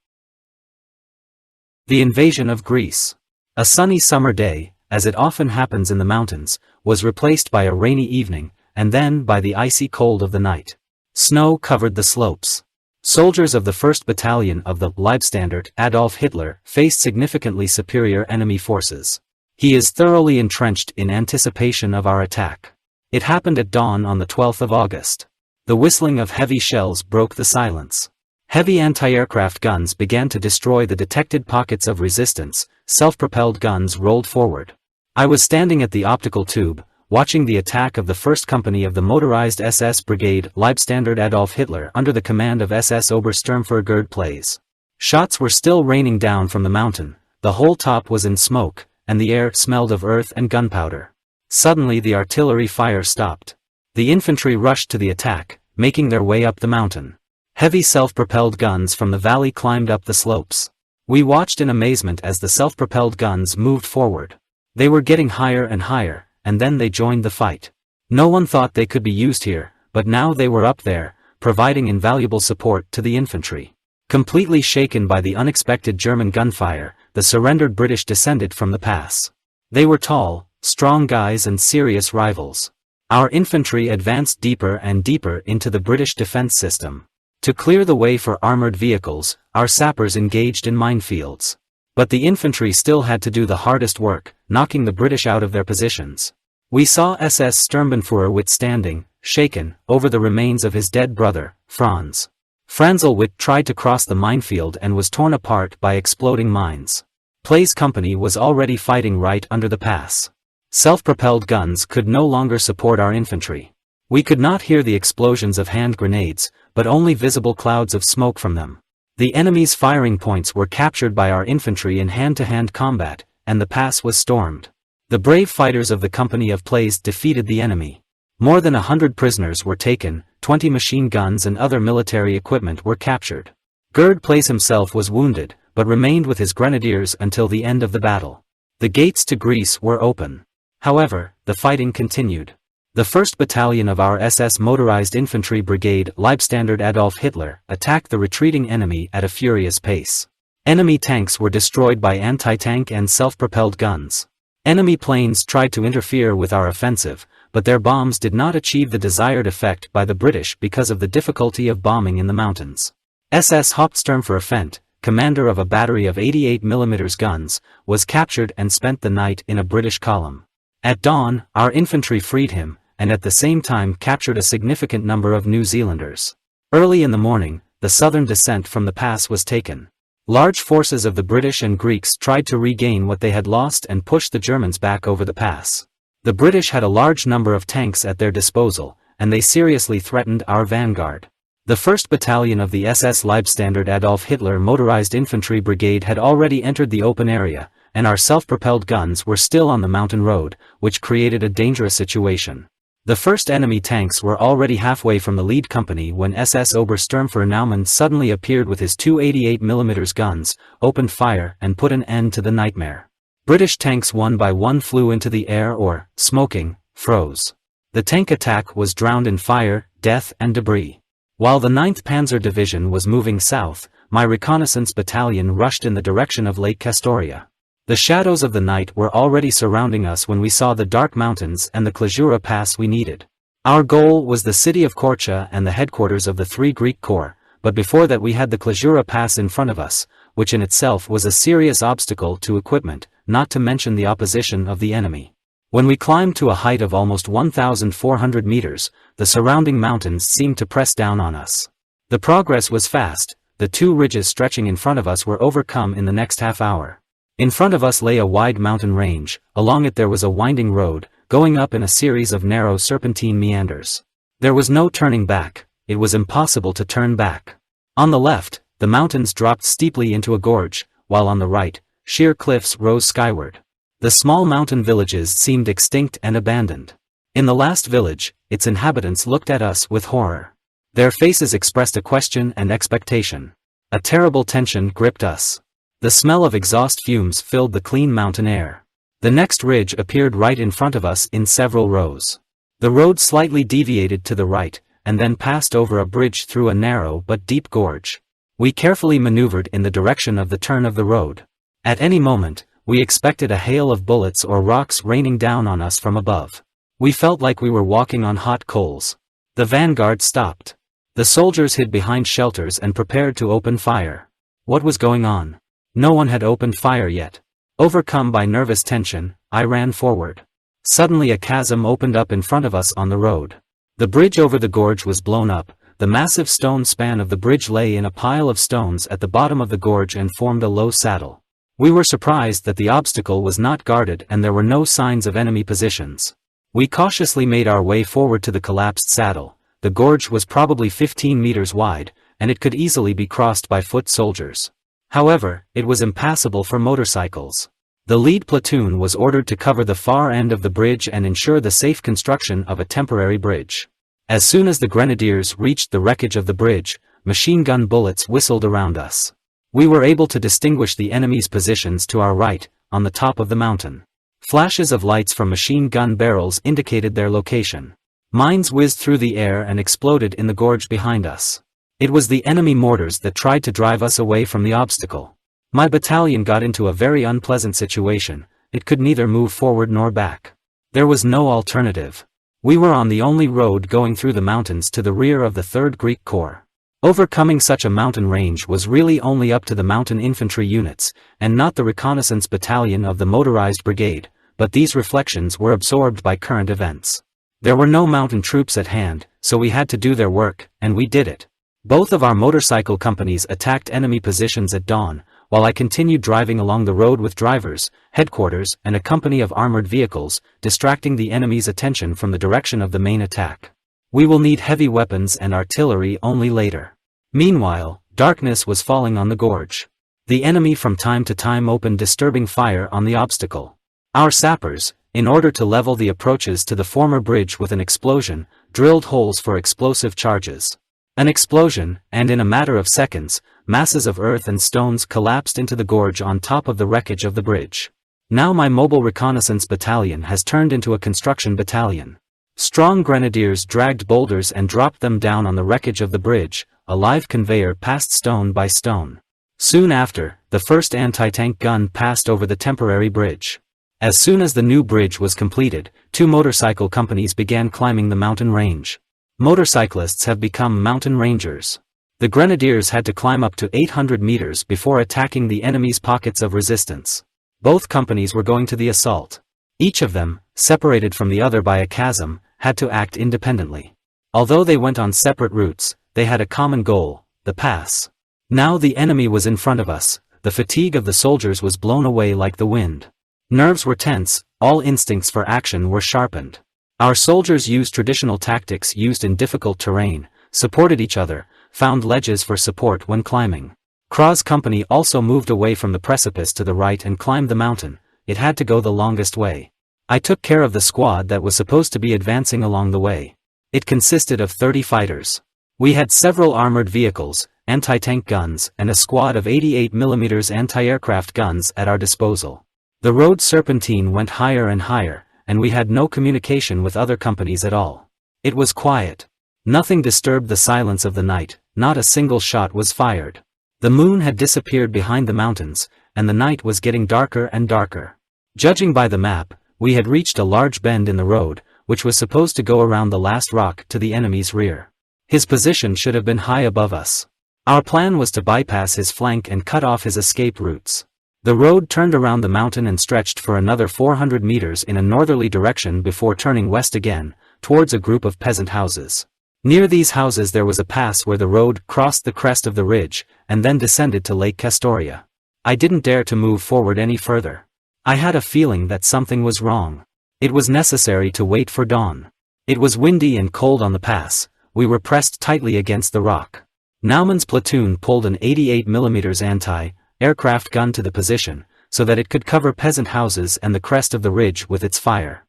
The invasion of Greece. A sunny summer day, as it often happens in the mountains, was replaced by a rainy evening, and then by the icy cold of the night. Snow covered the slopes. Soldiers of the 1st Battalion of the Leibstandarte Adolf Hitler faced significantly superior enemy forces. He is thoroughly entrenched in anticipation of our attack. It happened at dawn on the 12th of August. The whistling of heavy shells broke the silence. Heavy anti-aircraft guns began to destroy the detected pockets of resistance, self-propelled guns rolled forward. I was standing at the optical tube, watching the attack of the 1st Company of the motorized SS Brigade Leibstandarte Adolf Hitler under the command of SS Obersturmführer Plays. Shots were still raining down from the mountain, the whole top was in smoke, and the air smelled of earth and gunpowder. Suddenly the artillery fire stopped. The infantry rushed to the attack, making their way up the mountain. Heavy self-propelled guns from the valley climbed up the slopes. We watched in amazement as the self-propelled guns moved forward. They were getting higher and higher, and then they joined the fight. No one thought they could be used here, but now they were up there, providing invaluable support to the infantry. Completely shaken by the unexpected German gunfire, the surrendered British descended from the pass. They were tall, strong guys and serious rivals. Our infantry advanced deeper and deeper into the British defense system. To clear the way for armored vehicles, our sappers engaged in minefields. But the infantry still had to do the hardest work, knocking the British out of their positions. We saw SS Sturmbannführer withstanding, shaken, over the remains of his dead brother, Franz. Franzl tried to cross the minefield and was torn apart by exploding mines. Play's company was already fighting right under the pass. Self-propelled guns could no longer support our infantry. We could not hear the explosions of hand grenades, but only visible clouds of smoke from them. The enemy's firing points were captured by our infantry in hand-to-hand combat, and the pass was stormed. The brave fighters of the Company of Plays defeated the enemy. More than 100 prisoners were taken, 20 machine guns and other military equipment were captured. Gerd Plays himself was wounded, but remained with his grenadiers until the end of the battle. The gates to Greece were open. However, the fighting continued. The 1st Battalion of our SS Motorized Infantry Brigade Leibstandarte Adolf Hitler attacked the retreating enemy at a furious pace. Enemy tanks were destroyed by anti-tank and self-propelled guns. Enemy planes tried to interfere with our offensive, but their bombs did not achieve the desired effect by the British because of the difficulty of bombing in the mountains. SS Hauptsturmführer, commander of a battery of 88mm guns, was captured and spent the night in a British column. At dawn, our infantry freed him, and at the same time captured a significant number of New Zealanders. Early in the morning, the southern descent from the pass was taken. Large forces of the British and Greeks tried to regain what they had lost and push the Germans back over the pass. The British had a large number of tanks at their disposal, and they seriously threatened our vanguard. The 1st Battalion of the SS Leibstandarte Adolf Hitler Motorized Infantry Brigade had already entered the open area, and our self-propelled guns were still on the mountain road, which created a dangerous situation. The first enemy tanks were already halfway from the lead company when SS Obersturmführer Naumann suddenly appeared with his two 88mm guns, opened fire and put an end to the nightmare. British tanks one by one flew into the air or, smoking, froze. The tank attack was drowned in fire, death and debris. While the 9th Panzer Division was moving south, my reconnaissance battalion rushed in the direction of Lake Kastoria. The shadows of the night were already surrounding us when we saw the dark mountains and the Klajura Pass we needed. Our goal was the city of Korcha and the headquarters of the 3 Greek Corps, but before that we had the Klajura Pass in front of us, which in itself was a serious obstacle to equipment, not to mention the opposition of the enemy. When we climbed to a height of almost 1,400 meters, the surrounding mountains seemed to press down on us. The progress was fast, the 2 ridges stretching in front of us were overcome in the next half hour. In front of us lay a wide mountain range, along it there was a winding road, going up in a series of narrow serpentine meanders. There was no turning back, it was impossible to turn back. On the left, the mountains dropped steeply into a gorge, while on the right, sheer cliffs rose skyward. The small mountain villages seemed extinct and abandoned. In the last village, its inhabitants looked at us with horror. Their faces expressed a question and expectation. A terrible tension gripped us. The smell of exhaust fumes filled the clean mountain air. The next ridge appeared right in front of us in several rows. The road slightly deviated to the right, and then passed over a bridge through a narrow but deep gorge. We carefully maneuvered in the direction of the turn of the road. At any moment, we expected a hail of bullets or rocks raining down on us from above. We felt like we were walking on hot coals. The vanguard stopped. The soldiers hid behind shelters and prepared to open fire. What was going on? No one had opened fire yet. Overcome by nervous tension, I ran forward. Suddenly a chasm opened up in front of us on the road. The bridge over the gorge was blown up, the massive stone span of the bridge lay in a pile of stones at the bottom of the gorge and formed a low saddle. We were surprised that the obstacle was not guarded and there were no signs of enemy positions. We cautiously made our way forward to the collapsed saddle. The gorge was probably 15 meters wide, and it could easily be crossed by foot soldiers. However, it was impassable for motorcycles. The lead platoon was ordered to cover the far end of the bridge and ensure the safe construction of a temporary bridge. As soon as the grenadiers reached the wreckage of the bridge, machine gun bullets whistled around us. We were able to distinguish the enemy's positions to our right, on the top of the mountain. Flashes of lights from machine gun barrels indicated their location. Mines whizzed through the air and exploded in the gorge behind us. It was the enemy mortars that tried to drive us away from the obstacle. My battalion got into a very unpleasant situation. It could neither move forward nor back. There was no alternative. We were on the only road going through the mountains to the rear of the 3rd Greek Corps. Overcoming such a mountain range was really only up to the mountain infantry units, and not the reconnaissance battalion of the motorized brigade, but these reflections were absorbed by current events. There were no mountain troops at hand, so we had to do their work, and we did it. Both of our motorcycle companies attacked enemy positions at dawn, while I continued driving along the road with drivers, headquarters, and a company of armored vehicles, distracting the enemy's attention from the direction of the main attack. We will need heavy weapons and artillery only later. Meanwhile, darkness was falling on the gorge. The enemy from time to time opened disturbing fire on the obstacle. Our sappers, in order to level the approaches to the former bridge with an explosion, drilled holes for explosive charges. An explosion, and in a matter of seconds, masses of earth and stones collapsed into the gorge on top of the wreckage of the bridge. Now my mobile reconnaissance battalion has turned into a construction battalion. Strong grenadiers dragged boulders and dropped them down on the wreckage of the bridge. A live conveyor passed stone by stone. Soon after, the first anti-tank gun passed over the temporary bridge. As soon as the new bridge was completed, 2 motorcycle companies began climbing the mountain range. Motorcyclists have become mountain rangers. The grenadiers had to climb up to 800 meters before attacking the enemy's pockets of resistance. Both companies were going to the assault. Each of them, separated from the other by a chasm, had to act independently. Although they went on separate routes, they had a common goal, the pass. Now the enemy was in front of us. The fatigue of the soldiers was blown away like the wind. Nerves were tense, all instincts for action were sharpened. Our soldiers used traditional tactics used in difficult terrain, supported each other, found ledges for support when climbing. Kraw's company also moved away from the precipice to the right and climbed the mountain. It had to go the longest way. I took care of the squad that was supposed to be advancing along the way. It consisted of 30 fighters. We had several armored vehicles, anti-tank guns, and a squad of 88mm anti-aircraft guns at our disposal. The road serpentine went higher and higher, and we had no communication with other companies at all. It was quiet. Nothing disturbed the silence of the night, not a single shot was fired. The moon had disappeared behind the mountains, and the night was getting darker and darker. Judging by the map, we had reached a large bend in the road, which was supposed to go around the last rock to the enemy's rear. His position should have been high above us. Our plan was to bypass his flank and cut off his escape routes. The road turned around the mountain and stretched for another 400 meters in a northerly direction before turning west again, towards a group of peasant houses. Near these houses there was a pass where the road crossed the crest of the ridge, and then descended to Lake Castoria. I didn't dare to move forward any further. I had a feeling that something was wrong. It was necessary to wait for dawn. It was windy and cold on the pass. We were pressed tightly against the rock. Naumann's platoon pulled an 88mm anti-aircraft gun to the position, so that it could cover peasant houses and the crest of the ridge with its fire.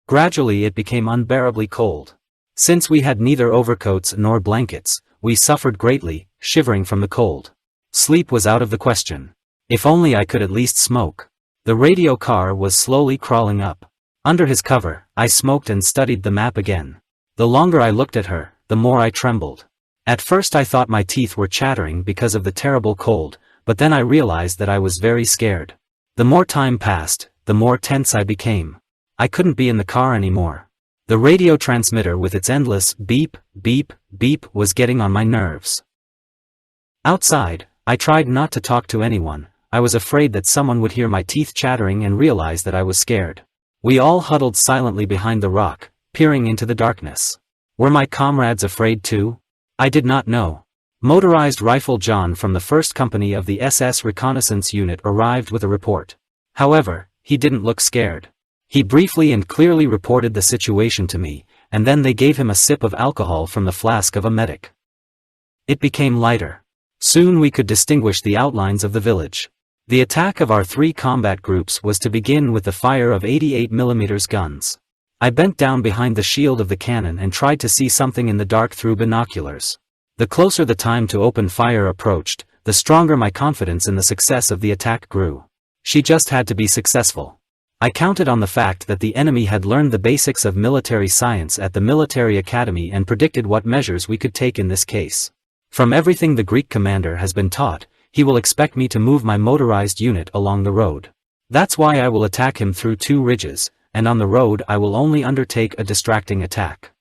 Gradually it became unbearably cold. Since we had neither overcoats nor blankets, we suffered greatly, shivering from the cold. Sleep was out of the question. If only I could at least smoke. The radio car was slowly crawling up. Under his cover, I smoked and studied the map again. The longer I looked at her, the more I trembled. At first I thought my teeth were chattering because of the terrible cold, but then I realized that I was very scared. The more time passed, the more tense I became. I couldn't be in the car anymore. The radio transmitter with its endless beep, beep, beep was getting on my nerves. Outside, I tried not to talk to anyone. I was afraid that someone would hear my teeth chattering and realize that I was scared. We all huddled silently behind the rock, peering into the darkness. Were my comrades afraid too? I did not know. Motorized Rifle John from the 1st Company of the SS Reconnaissance Unit arrived with a report. However, he didn't look scared. He briefly and clearly reported the situation to me, and then they gave him a sip of alcohol from the flask of a medic. It became lighter. Soon we could distinguish the outlines of the village. The attack of our 3 combat groups was to begin with the fire of 88mm guns. I bent down behind the shield of the cannon and tried to see something in the dark through binoculars. The closer the time to open fire approached, the stronger my confidence in the success of the attack grew. She just had to be successful. I counted on the fact that the enemy had learned the basics of military science at the military academy and predicted what measures we could take in this case. From everything the Greek commander has been taught, he will expect me to move my motorized unit along the road. That's why I will attack him through 2 ridges, and on the road I will only undertake a distracting attack.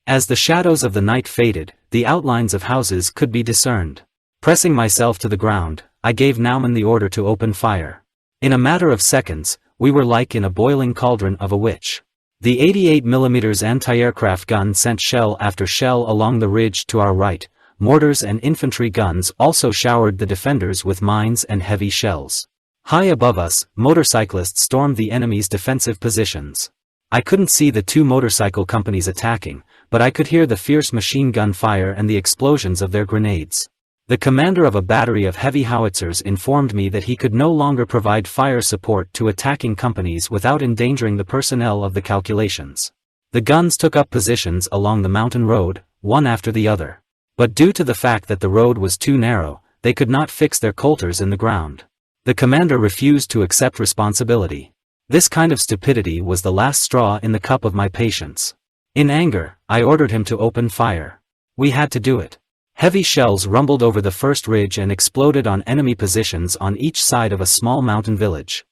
As the shadows of the night faded, the outlines of houses could be discerned. Pressing myself to the ground, I gave Naumann the order to open fire. In a matter of seconds, we were like in a boiling cauldron of a witch. The 88mm anti-aircraft gun sent shell after shell along the ridge to our right. Mortars and infantry guns also showered the defenders with mines and heavy shells. High above us, motorcyclists stormed the enemy's defensive positions. I couldn't see the 2 motorcycle companies attacking, but I could hear the fierce machine gun fire and the explosions of their grenades. The commander of a battery of heavy howitzers informed me that he could no longer provide fire support to attacking companies without endangering the personnel of the calculations. The guns took up positions along the mountain road, one after the other. But due to the fact that the road was too narrow, they could not fix their coulters in the ground. The commander refused to accept responsibility. This kind of stupidity was the last straw in the cup of my patience. In anger, I ordered him to open fire. We had to do it. Heavy shells rumbled over the first ridge and exploded on enemy positions on each side of a small mountain village.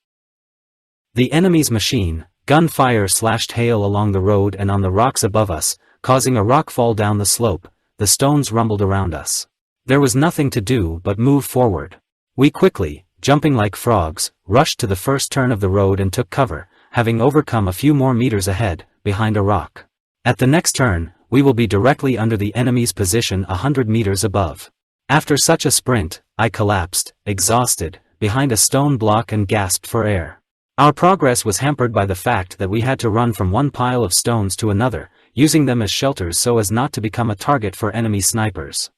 The enemy's machine gun fire slashed hail along the road and on the rocks above us, causing a rockfall down the slope. The stones rumbled around us. There was nothing to do but move forward. We quickly, jumping like frogs, rushed to the first turn of the road and took cover, having overcome a few more meters ahead, behind a rock. At the next turn, we will be directly under the enemy's position 100 meters above. After such a sprint, I collapsed, exhausted, behind a stone block and gasped for air. Our progress was hampered by the fact that we had to run from one pile of stones to another, using them as shelters so as not to become a target for enemy snipers.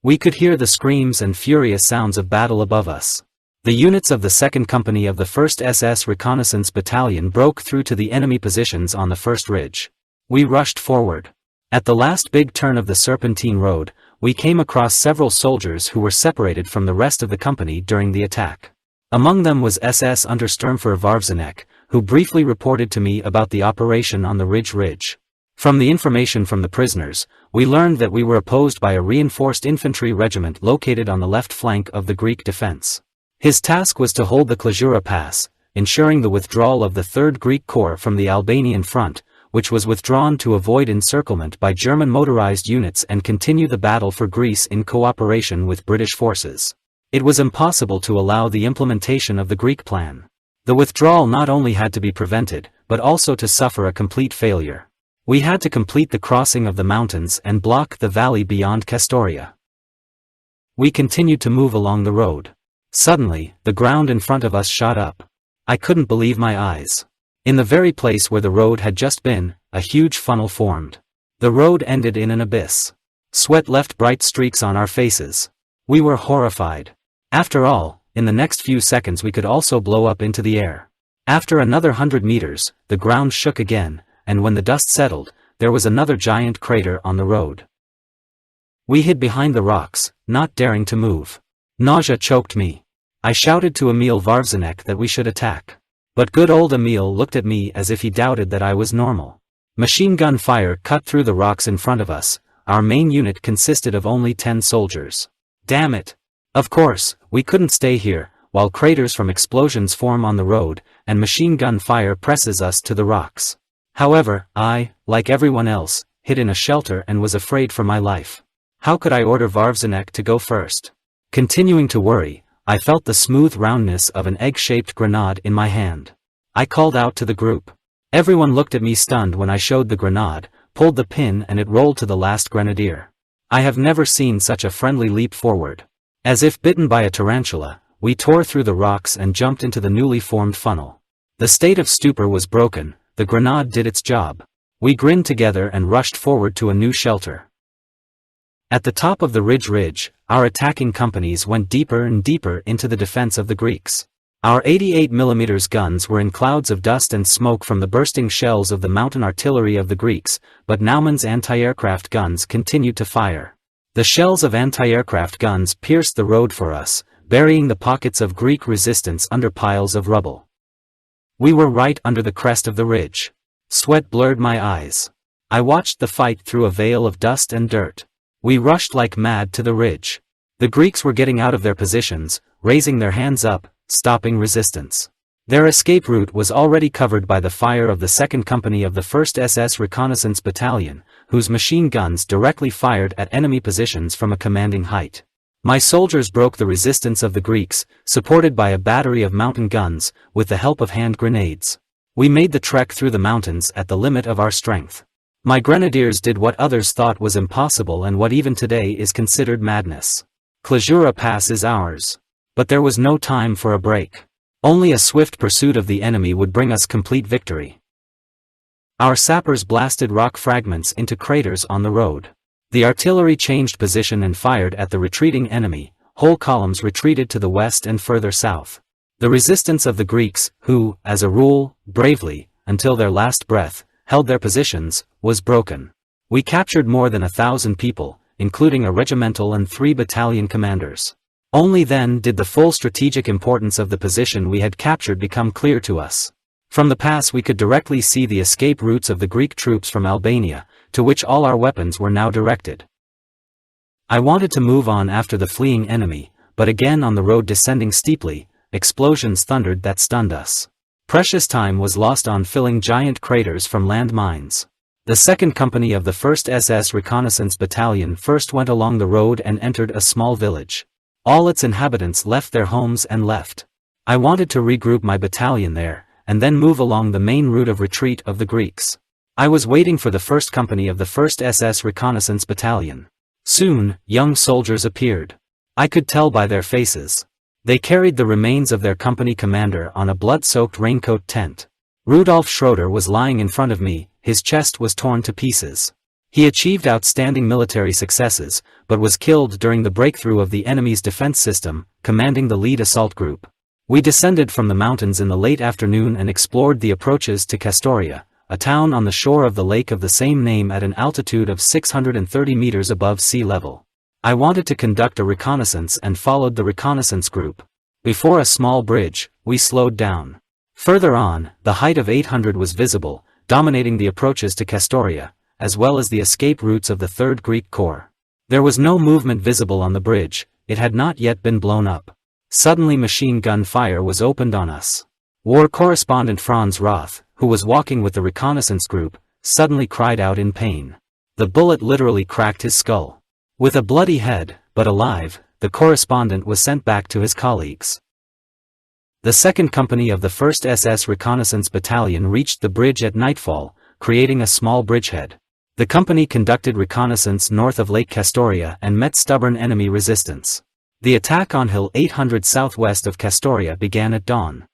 We could hear the screams and furious sounds of battle above us. The units of the 2nd Company of the 1st SS Reconnaissance Battalion broke through to the enemy positions on the first ridge. We rushed forward. At the last big turn of the Serpentine Road, we came across several soldiers who were separated from the rest of the company during the attack. Among them was SS Untersturmführer Varvzenek, who briefly reported to me about the operation on the Ridge. From the information from the prisoners, we learned that we were opposed by a reinforced infantry regiment located on the left flank of the Greek defense. His task was to hold the Klazura Pass, ensuring the withdrawal of the 3rd Greek Corps from the Albanian front, which was withdrawn to avoid encirclement by German motorized units and continue the battle for Greece in cooperation with British forces. It was impossible to allow the implementation of the Greek plan. The withdrawal not only had to be prevented, but also to suffer a complete failure. We had to complete the crossing of the mountains and block the valley beyond Kastoria. We continued to move along the road. Suddenly, the ground in front of us shot up. I couldn't believe my eyes. In the very place where the road had just been, a huge funnel formed. The road ended in an abyss. Sweat left bright streaks on our faces. We were horrified. After all, in the next few seconds we could also blow up into the air. After another 100 meters, the ground shook again, and when the dust settled, there was another giant crater on the road. We hid behind the rocks, not daring to move. Nausea choked me. I shouted to Emil Varvzenek that we should attack. But good old Emil looked at me as if he doubted that I was normal. Machine gun fire cut through the rocks in front of us. Our main unit consisted of only 10 soldiers. Damn it! Of course, we couldn't stay here, while craters from explosions form on the road, and machine gun fire presses us to the rocks. However, I, like everyone else, hid in a shelter and was afraid for my life. How could I order Varvzenek to go first? Continuing to worry, I felt the smooth roundness of an egg-shaped grenade in my hand. I called out to the group. Everyone looked at me stunned when I showed the grenade, pulled the pin and it rolled to the last grenadier. I have never seen such a friendly leap forward. As if bitten by a tarantula, we tore through the rocks and jumped into the newly formed funnel. The state of stupor was broken, the grenade did its job. We grinned together and rushed forward to a new shelter. At the top of the ridge, our attacking companies went deeper and deeper into the defense of the Greeks. Our 88mm guns were in clouds of dust and smoke from the bursting shells of the mountain artillery of the Greeks, but Naumann's anti-aircraft guns continued to fire. The shells of anti-aircraft guns pierced the road for us, burying the pockets of Greek resistance under piles of rubble. We were right under the crest of the ridge. Sweat blurred my eyes. I watched the fight through a veil of dust and dirt. We rushed like mad to the ridge. The Greeks were getting out of their positions, raising their hands up, stopping resistance. Their escape route was already covered by the fire of the 2nd Company of the 1st SS Reconnaissance Battalion, whose machine guns directly fired at enemy positions from a commanding height. My soldiers broke the resistance of the Greeks, supported by a battery of mountain guns, with the help of hand grenades. We made the trek through the mountains at the limit of our strength. My grenadiers did what others thought was impossible and what even today is considered madness. Klazura Pass is ours. But there was no time for a break. Only a swift pursuit of the enemy would bring us complete victory. Our sappers blasted rock fragments into craters on the road. The artillery changed position and fired at the retreating enemy. Whole columns retreated to the west and further south. The resistance of the Greeks, who, as a rule, bravely, until their last breath, held their positions, was broken. We captured more than 1,000 people, including a regimental and 3 battalion commanders. Only then did the full strategic importance of the position we had captured become clear to us. From the pass we could directly see the escape routes of the Greek troops from Albania, to which all our weapons were now directed. I wanted to move on after the fleeing enemy, but again on the road descending steeply, explosions thundered that stunned us. Precious time was lost on filling giant craters from land mines. The 2nd Company of the 1st SS Reconnaissance Battalion first went along the road and entered a small village. All its inhabitants left their homes and left. I wanted to regroup my battalion there, and then move along the main route of retreat of the Greeks. I was waiting for the 1st Company of the 1st SS Reconnaissance Battalion. Soon, young soldiers appeared. I could tell by their faces. They carried the remains of their company commander on a blood-soaked raincoat tent. Rudolf Schroeder was lying in front of me, his chest was torn to pieces. He achieved outstanding military successes, but was killed during the breakthrough of the enemy's defense system, commanding the lead assault group. We descended from the mountains in the late afternoon and explored the approaches to Kastoria, a town on the shore of the lake of the same name at an altitude of 630 meters above sea level. I wanted to conduct a reconnaissance and followed the reconnaissance group. Before a small bridge, we slowed down. Further on, the height of 800 was visible, dominating the approaches to Kastoria, as well as the escape routes of the 3rd Greek Corps. There was no movement visible on the bridge, it had not yet been blown up. Suddenly machine gun fire was opened on us. War correspondent Franz Roth, who was walking with the reconnaissance group, suddenly cried out in pain. The bullet literally cracked his skull. With a bloody head, but alive, the correspondent was sent back to his colleagues. The 2nd Company of the 1st SS Reconnaissance Battalion reached the bridge at nightfall, creating a small bridgehead. The company conducted reconnaissance north of Lake Kastoria and met stubborn enemy resistance. The attack on Hill 800 southwest of Kastoria began at dawn.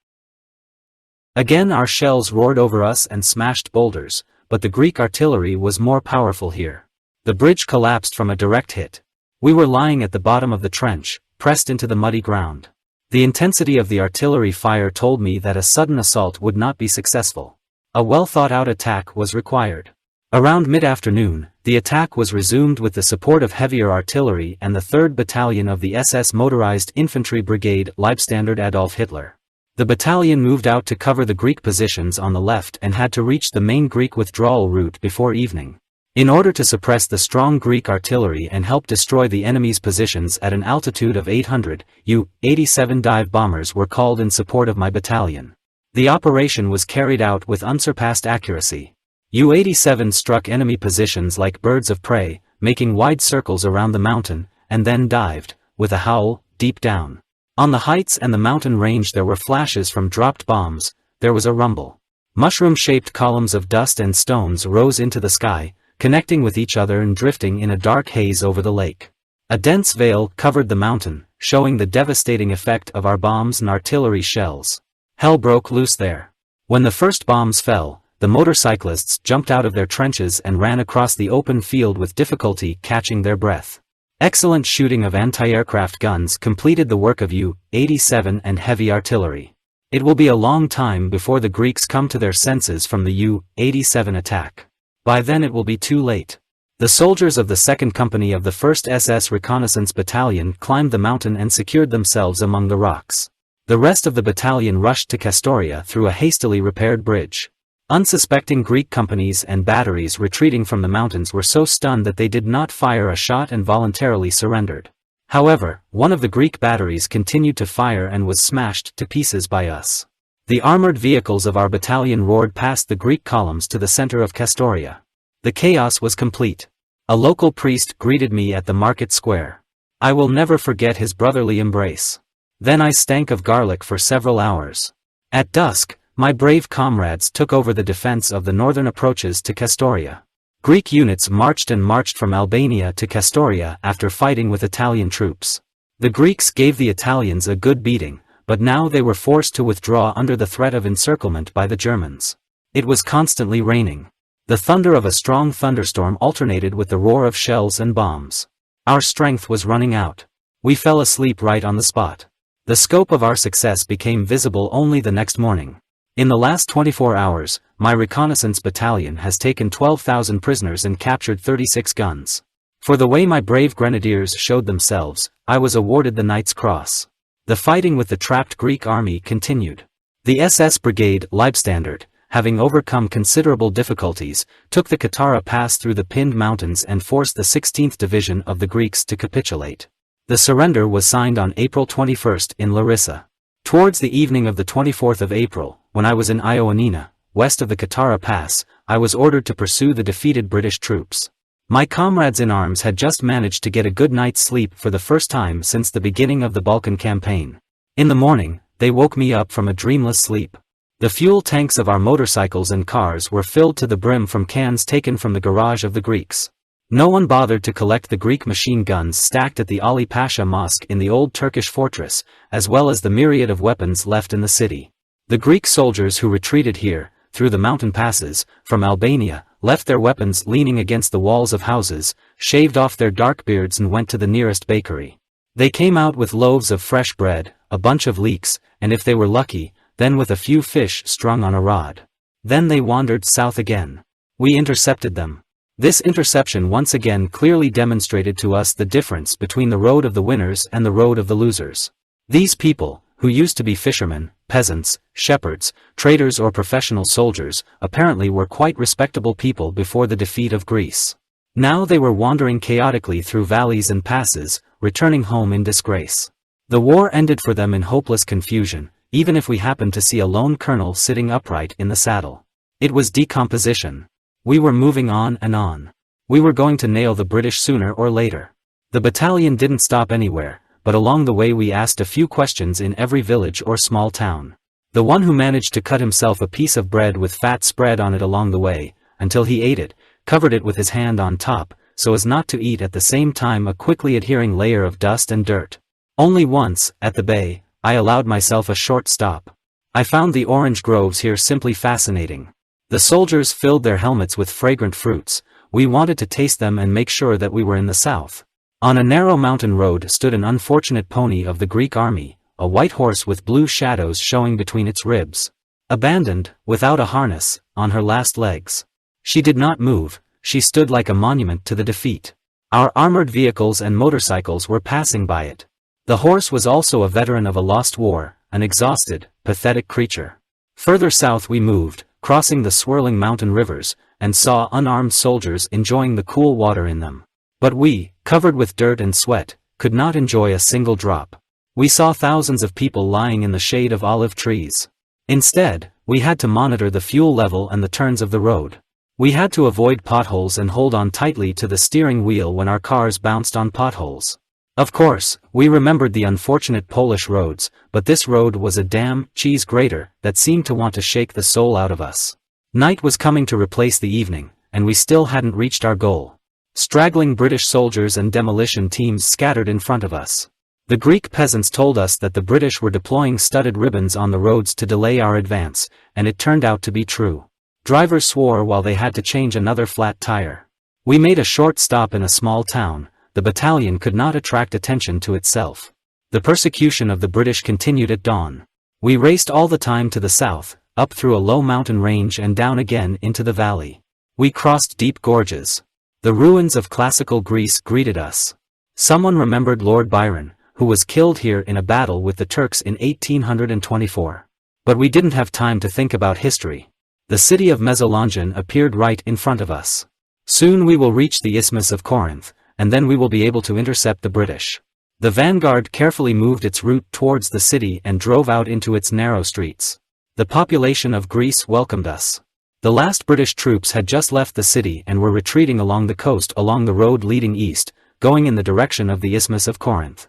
Again our shells roared over us and smashed boulders, but the Greek artillery was more powerful here. The bridge collapsed from a direct hit. We were lying at the bottom of the trench, pressed into the muddy ground. The intensity of the artillery fire told me that a sudden assault would not be successful. A well-thought-out attack was required. Around mid-afternoon, the attack was resumed with the support of heavier artillery and the 3rd Battalion of the SS Motorized Infantry Brigade Leibstandarte Adolf Hitler. The battalion moved out to cover the Greek positions on the left and had to reach the main Greek withdrawal route before evening. In order to suppress the strong Greek artillery and help destroy the enemy's positions at an altitude of 800, U-87 dive bombers were called in support of my battalion. The operation was carried out with unsurpassed accuracy. U-87 struck enemy positions like birds of prey, making wide circles around the mountain, and then dived, with a howl, deep down. On the heights and the mountain range there were flashes from dropped bombs, there was a rumble. Mushroom-shaped columns of dust and stones rose into the sky, connecting with each other and drifting in a dark haze over the lake. A dense veil covered the mountain, showing the devastating effect of our bombs and artillery shells. Hell broke loose there. When the first bombs fell, the motorcyclists jumped out of their trenches and ran across the open field with difficulty catching their breath. Excellent shooting of anti-aircraft guns completed the work of U-87 and heavy artillery. It will be a long time before the Greeks come to their senses from the U-87 attack. By then it will be too late. The soldiers of the 2nd Company of the 1st SS Reconnaissance Battalion climbed the mountain and secured themselves among the rocks. The rest of the battalion rushed to Kastoria through a hastily repaired bridge. Unsuspecting Greek companies and batteries retreating from the mountains were so stunned that they did not fire a shot and voluntarily surrendered. However, one of the Greek batteries continued to fire and was smashed to pieces by us. The armored vehicles of our battalion roared past the Greek columns to the center of Kastoria. The chaos was complete. A local priest greeted me at the market square. I will never forget his brotherly embrace. Then I stank of garlic for several hours. At dusk, my brave comrades took over the defense of the northern approaches to Kastoria. Greek units marched from Albania to Kastoria after fighting with Italian troops. The Greeks gave the Italians a good beating, but now they were forced to withdraw under the threat of encirclement by the Germans. It was constantly raining. The thunder of a strong thunderstorm alternated with the roar of shells and bombs. Our strength was running out. We fell asleep right on the spot. The scope of our success became visible only the next morning. In the last 24 hours, my reconnaissance battalion has taken 12,000 prisoners and captured 36 guns. For the way my brave grenadiers showed themselves, I was awarded the Knight's Cross. The fighting with the trapped Greek army continued. The SS Brigade Leibstandarte, having overcome considerable difficulties, took the Katara Pass through the Pinned Mountains and forced the 16th Division of the Greeks to capitulate. The surrender was signed on April 21 in Larissa. Towards the evening of the 24th of April, when I was in Ioannina, west of the Katara Pass, I was ordered to pursue the defeated British troops. My comrades in arms had just managed to get a good night's sleep for the first time since the beginning of the Balkan campaign. In the morning, they woke me up from a dreamless sleep. The fuel tanks of our motorcycles and cars were filled to the brim from cans taken from the garage of the Greeks. No one bothered to collect the Greek machine guns stacked at the Ali Pasha Mosque in the old Turkish fortress, as well as the myriad of weapons left in the city. The Greek soldiers who retreated here, through the mountain passes, from Albania, left their weapons leaning against the walls of houses, shaved off their dark beards and went to the nearest bakery. They came out with loaves of fresh bread, a bunch of leeks, and if they were lucky, then with a few fish strung on a rod. Then they wandered south again. We intercepted them. This interception once again clearly demonstrated to us the difference between the road of the winners and the road of the losers. These people, who used to be fishermen, peasants, shepherds, traders or professional soldiers, apparently were quite respectable people before the defeat of Greece. Now they were wandering chaotically through valleys and passes, returning home in disgrace. The war ended for them in hopeless confusion, even if we happened to see a lone colonel sitting upright in the saddle. It was decomposition. We were moving on and on. We were going to nail the British sooner or later. The battalion didn't stop anywhere, but along the way we asked a few questions in every village or small town. The one who managed to cut himself a piece of bread with fat spread on it along the way, until he ate it, covered it with his hand on top, so as not to eat at the same time a quickly adhering layer of dust and dirt. Only once, at the bay, I allowed myself a short stop. I found the orange groves here simply fascinating. The soldiers filled their helmets with fragrant fruits. We wanted to taste them and make sure that we were in the south. On a narrow mountain road stood an unfortunate pony of the Greek army, a white horse with blue shadows showing between its ribs. Abandoned, without a harness, on her last legs. She did not move, she stood like a monument to the defeat. Our armored vehicles and motorcycles were passing by it. The horse was also a veteran of a lost war, an exhausted, pathetic creature. Further south we moved, crossing the swirling mountain rivers, and saw unarmed soldiers enjoying the cool water in them. But we, covered with dirt and sweat, could not enjoy a single drop. We saw thousands of people lying in the shade of olive trees. Instead, we had to monitor the fuel level and the turns of the road. We had to avoid potholes and hold on tightly to the steering wheel when our cars bounced on potholes. Of course, we remembered the unfortunate Polish roads, but this road was a damn cheese grater that seemed to want to shake the soul out of us. Night was coming to replace the evening, and we still hadn't reached our goal. Straggling British soldiers and demolition teams scattered in front of us. The Greek peasants told us that the British were deploying studded ribbons on the roads to delay our advance, and it turned out to be true. Drivers swore while they had to change another flat tire. We made a short stop in a small town. The battalion could not attract attention to itself. The persecution of the British continued at dawn. We raced all the time to the south, up through a low mountain range and down again into the valley. We crossed deep gorges. The ruins of classical Greece greeted us. Someone remembered Lord Byron, who was killed here in a battle with the Turks in 1824. But we didn't have time to think about history. The city of Mesolongion appeared right in front of us. Soon we will reach the Isthmus of Corinth, and then we will be able to intercept the British. The vanguard carefully moved its route towards the city and drove out into its narrow streets. The population of Greece welcomed us. The last British troops had just left the city and were retreating along the coast along the road leading east, going in the direction of the Isthmus of Corinth.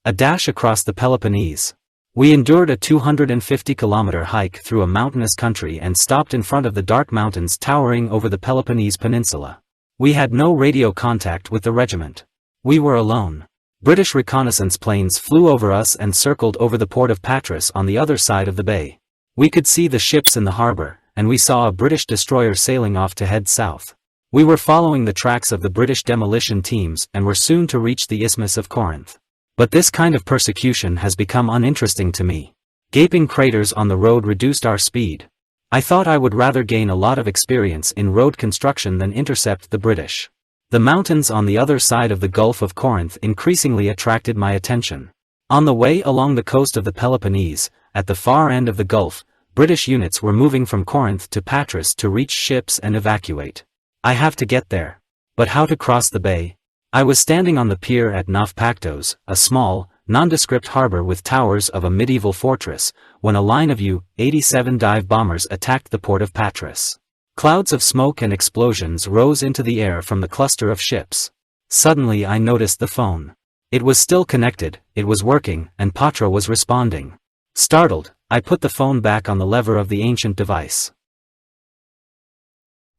A dash across the Peloponnese. We endured a 250-kilometer hike through a mountainous country and stopped in front of the dark mountains towering over the Peloponnese Peninsula. We had no radio contact with the regiment. We were alone. British reconnaissance planes flew over us and circled over the port of Patras on the other side of the bay. We could see the ships in the harbor, and we saw a British destroyer sailing off to head south. We were following the tracks of the British demolition teams and were soon to reach the Isthmus of Corinth. But this kind of persecution has become uninteresting to me. Gaping craters on the road reduced our speed. I thought I would rather gain a lot of experience in road construction than intercept the British. The mountains on the other side of the Gulf of Corinth increasingly attracted my attention. On the way along the coast of the Peloponnese, at the far end of the Gulf, British units were moving from Corinth to Patras to reach ships and evacuate. I have to get there. But how to cross the bay? I was standing on the pier at Naupactos, a small, nondescript harbor with towers of a medieval fortress, when a line of U-87 dive bombers attacked the port of Patras. Clouds of smoke and explosions rose into the air from the cluster of ships. Suddenly I noticed the phone. It was still connected, it was working, and Patra was responding. Startled, I put the phone back on the lever of the ancient device.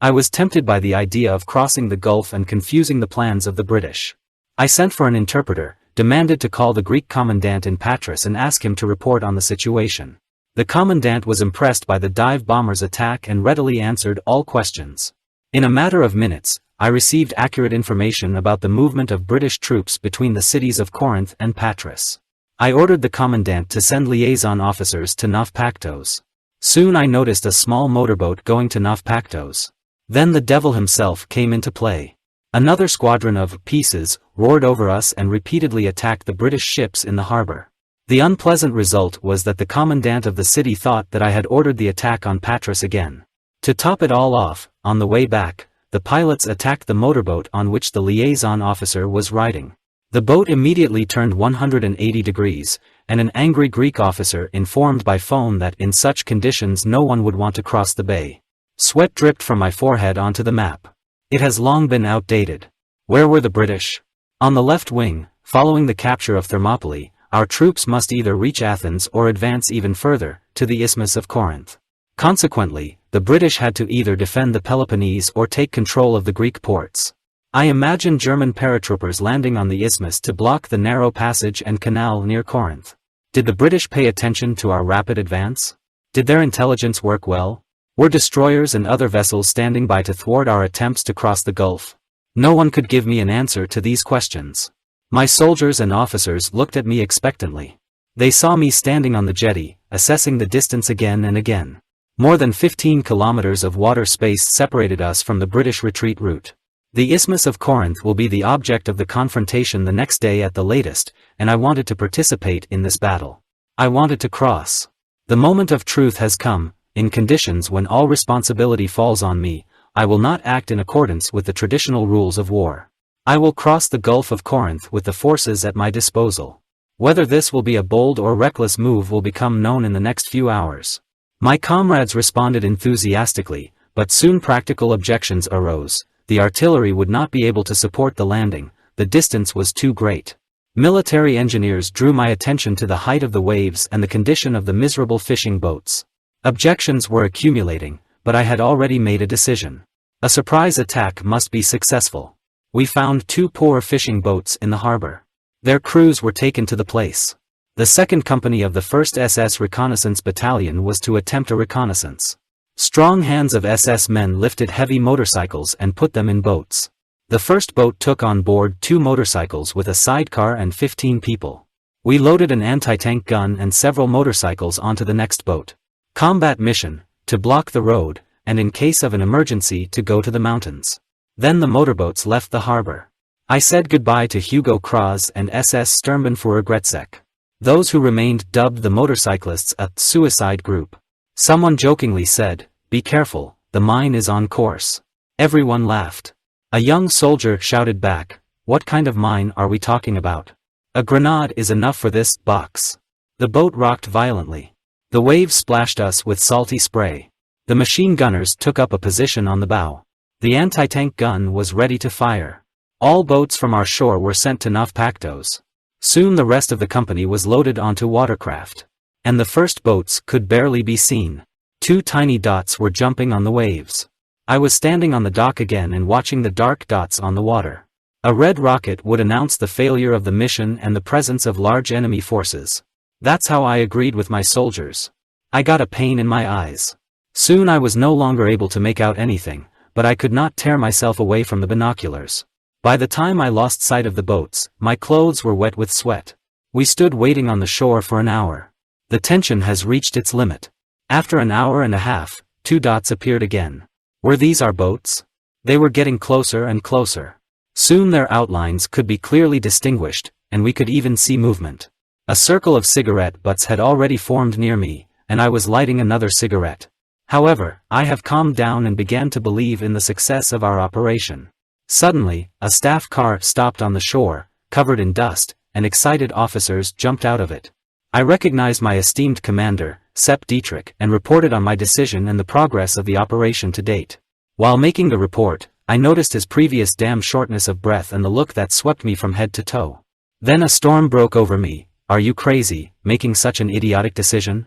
I was tempted by the idea of crossing the Gulf and confusing the plans of the British. I sent for an interpreter, demanded to call the Greek commandant in Patras and ask him to report on the situation. The commandant was impressed by the dive bombers' attack and readily answered all questions. In a matter of minutes, I received accurate information about the movement of British troops between the cities of Corinth and Patras. I ordered the commandant to send liaison officers to Naupactos. Soon I noticed a small motorboat going to Naupactos. Then the devil himself came into play. Another squadron of pieces roared over us and repeatedly attacked the British ships in the harbor. The unpleasant result was that the commandant of the city thought that I had ordered the attack on Patras again. To top it all off, on the way back, the pilots attacked the motorboat on which the liaison officer was riding. The boat immediately turned 180 degrees, and an angry Greek officer informed by phone that in such conditions no one would want to cross the bay. Sweat dripped from my forehead onto the map. It has long been outdated. Where were the British? On the left wing, following the capture of Thermopylae, our troops must either reach Athens or advance even further, to the Isthmus of Corinth. Consequently, the British had to either defend the Peloponnese or take control of the Greek ports. I imagined German paratroopers landing on the isthmus to block the narrow passage and canal near Corinth. Did the British pay attention to our rapid advance? Did their intelligence work well? Were destroyers and other vessels standing by to thwart our attempts to cross the Gulf? No one could give me an answer to these questions. My soldiers and officers looked at me expectantly. They saw me standing on the jetty, assessing the distance again and again. More than 15 kilometers of water space separated us from the British retreat route. The Isthmus of Corinth will be the object of the confrontation the next day at the latest, and I wanted to participate in this battle. I wanted to cross. The moment of truth has come. In conditions when all responsibility falls on me, I will not act in accordance with the traditional rules of war. I will cross the Gulf of Corinth with the forces at my disposal. Whether this will be a bold or reckless move will become known in the next few hours. My comrades responded enthusiastically, but soon practical objections arose. The artillery would not be able to support the landing, the distance was too great. Military engineers drew my attention to the height of the waves and the condition of the miserable fishing boats. Objections were accumulating, but I had already made a decision. A surprise attack must be successful. We found 2 poor fishing boats in the harbor. Their crews were taken to the place. The 2nd Company of the 1st SS Reconnaissance Battalion was to attempt a reconnaissance. Strong hands of SS men lifted heavy motorcycles and put them in boats. The first boat took on board 2 motorcycles with a sidecar and 15 people. We loaded an anti-tank gun and several motorcycles onto the next boat. Combat mission, to block the road, and in case of an emergency to go to the mountains. Then the motorboats left the harbor. I said goodbye to Hugo Kraus and SS Sturmbannführer Gretzek. Those who remained dubbed the motorcyclists a suicide group. Someone jokingly said, "Be careful, the mine is on course." Everyone laughed. A young soldier shouted back, "What kind of mine are we talking about? A grenade is enough for this box." The boat rocked violently. The waves splashed us with salty spray. The machine gunners took up a position on the bow. The anti-tank gun was ready to fire. All boats from our shore were sent to Novpaktos. Soon the rest of the company was loaded onto watercraft. And the first boats could barely be seen. 2 tiny dots were jumping on the waves. I was standing on the dock again and watching the dark dots on the water. A red rocket would announce the failure of the mission and the presence of large enemy forces. That's how I agreed with my soldiers. I got a pain in my eyes. Soon I was no longer able to make out anything, but I could not tear myself away from the binoculars. By the time I lost sight of the boats, my clothes were wet with sweat. We stood waiting on the shore for an hour. The tension has reached its limit. After an hour and a half, 2 dots appeared again. Were these our boats? They were getting closer and closer. Soon their outlines could be clearly distinguished, and we could even see movement. A circle of cigarette butts had already formed near me, and I was lighting another cigarette. However, I have calmed down and began to believe in the success of our operation. Suddenly, a staff car stopped on the shore, covered in dust, and excited officers jumped out of it. I recognized my esteemed commander, Sepp Dietrich, and reported on my decision and the progress of the operation to date. While making the report, I noticed his previous damn shortness of breath and the look that swept me from head to toe. Then a storm broke over me. "Are you crazy, making such an idiotic decision?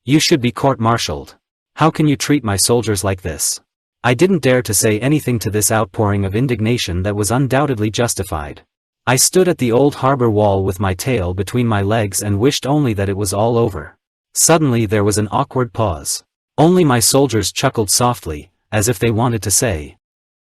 You should be court-martialed. How can you treat my soldiers like this?" I didn't dare to say anything to this outpouring of indignation that was undoubtedly justified. I stood at the old harbor wall with my tail between my legs and wished only that it was all over. Suddenly there was an awkward pause. Only my soldiers chuckled softly, as if they wanted to say,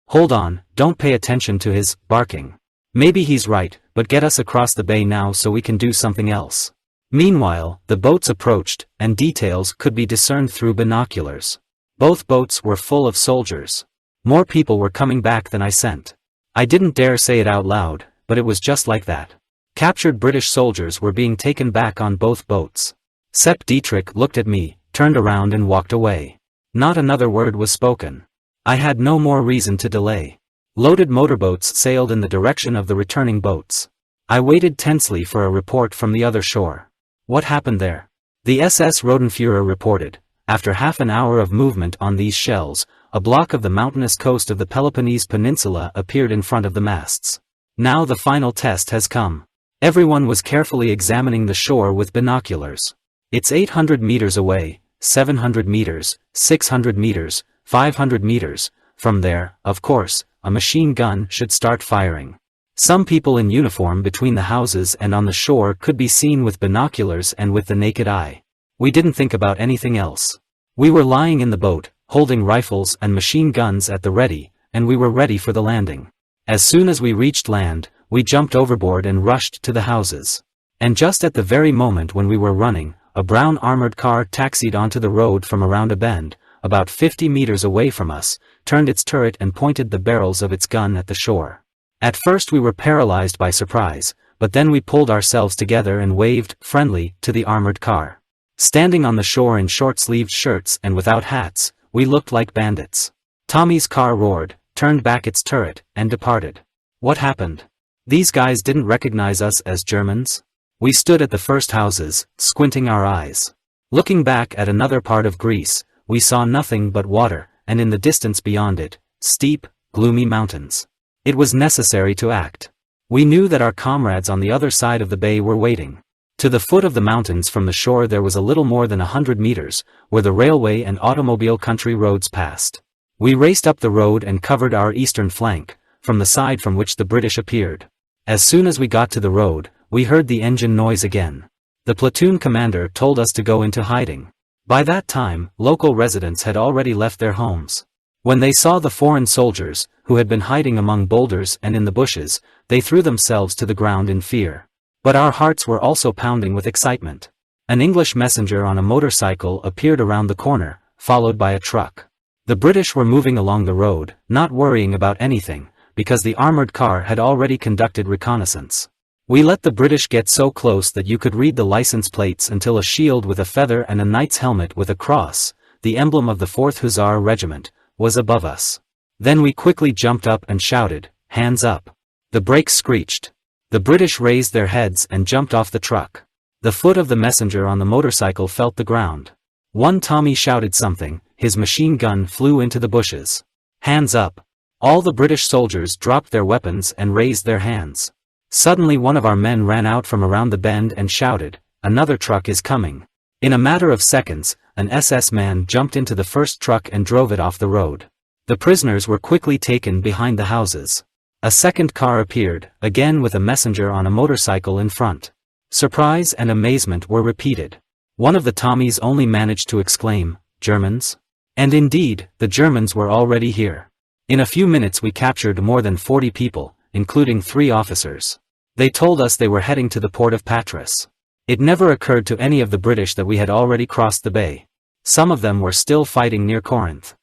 "Hold on, don't pay attention to his barking. Maybe he's right, but get us across the bay now so we can do something else." Meanwhile, the boats approached, and details could be discerned through binoculars. Both boats were full of soldiers. More people were coming back than I sent. I didn't dare say it out loud, but it was just like that. Captured British soldiers were being taken back on both boats. Sepp Dietrich looked at me, turned around and walked away. Not another word was spoken. I had no more reason to delay. Loaded motorboats sailed in the direction of the returning boats. I waited tensely for a report from the other shore. What happened there? The SS Rotenführer reported, "After half an hour of movement on these shells, a block of the mountainous coast of the Peloponnese Peninsula appeared in front of the masts. Now the final test has come." Everyone was carefully examining the shore with binoculars. "It's 800 meters away, 700 meters, 600 meters, 500 meters, from there, of course, a machine gun should start firing." Some people in uniform between the houses and on the shore could be seen with binoculars and with the naked eye. We didn't think about anything else. We were lying in the boat, holding rifles and machine guns at the ready, and we were ready for the landing. As soon as we reached land, we jumped overboard and rushed to the houses. And just at the very moment when we were running, a brown armored car taxied onto the road from around a bend, about 50 meters away from us, turned its turret and pointed the barrels of its gun at the shore. At first we were paralyzed by surprise, but then we pulled ourselves together and waved, friendly, to the armored car. Standing on the shore in short-sleeved shirts and without hats, we looked like bandits. Tommy's car roared, turned back its turret, and departed. What happened? These guys didn't recognize us as Germans? We stood at the first houses, squinting our eyes. Looking back at another part of Greece, we saw nothing but water, and in the distance beyond it, steep, gloomy mountains. It was necessary to act. We knew that our comrades on the other side of the bay were waiting. To the foot of the mountains from the shore there was a little more than 100 meters, where the railway and automobile country roads passed. We raced up the road and covered our eastern flank, from the side from which the British appeared. As soon as we got to the road, we heard the engine noise again. The platoon commander told us to go into hiding. By that time, local residents had already left their homes. When they saw the foreign soldiers, who had been hiding among boulders and in the bushes, they threw themselves to the ground in fear. But our hearts were also pounding with excitement. An English messenger on a motorcycle appeared around the corner, followed by a truck. The British were moving along the road, not worrying about anything, because the armored car had already conducted reconnaissance. We let the British get so close that you could read the license plates until a shield with a feather and a knight's helmet with a cross, the emblem of the 4th Hussar Regiment, was above us. Then we quickly jumped up and shouted, "Hands up!" The brakes screeched. The British raised their heads and jumped off the truck. The foot of the messenger on the motorcycle felt the ground. One Tommy shouted something, his machine gun flew into the bushes. "Hands up!" All the British soldiers dropped their weapons and raised their hands. Suddenly one of our men ran out from around the bend and shouted, "Another truck is coming." In a matter of seconds, an SS man jumped into the first truck and drove it off the road. The prisoners were quickly taken behind the houses. A second car appeared, again with a messenger on a motorcycle in front. Surprise and amazement were repeated. One of the Tommies only managed to exclaim, "Germans?" And indeed, the Germans were already here. In a few minutes we captured more than 40 people, including 3 officers. They told us they were heading to the port of Patras. It never occurred to any of the British that we had already crossed the bay. Some of them were still fighting near Corinth.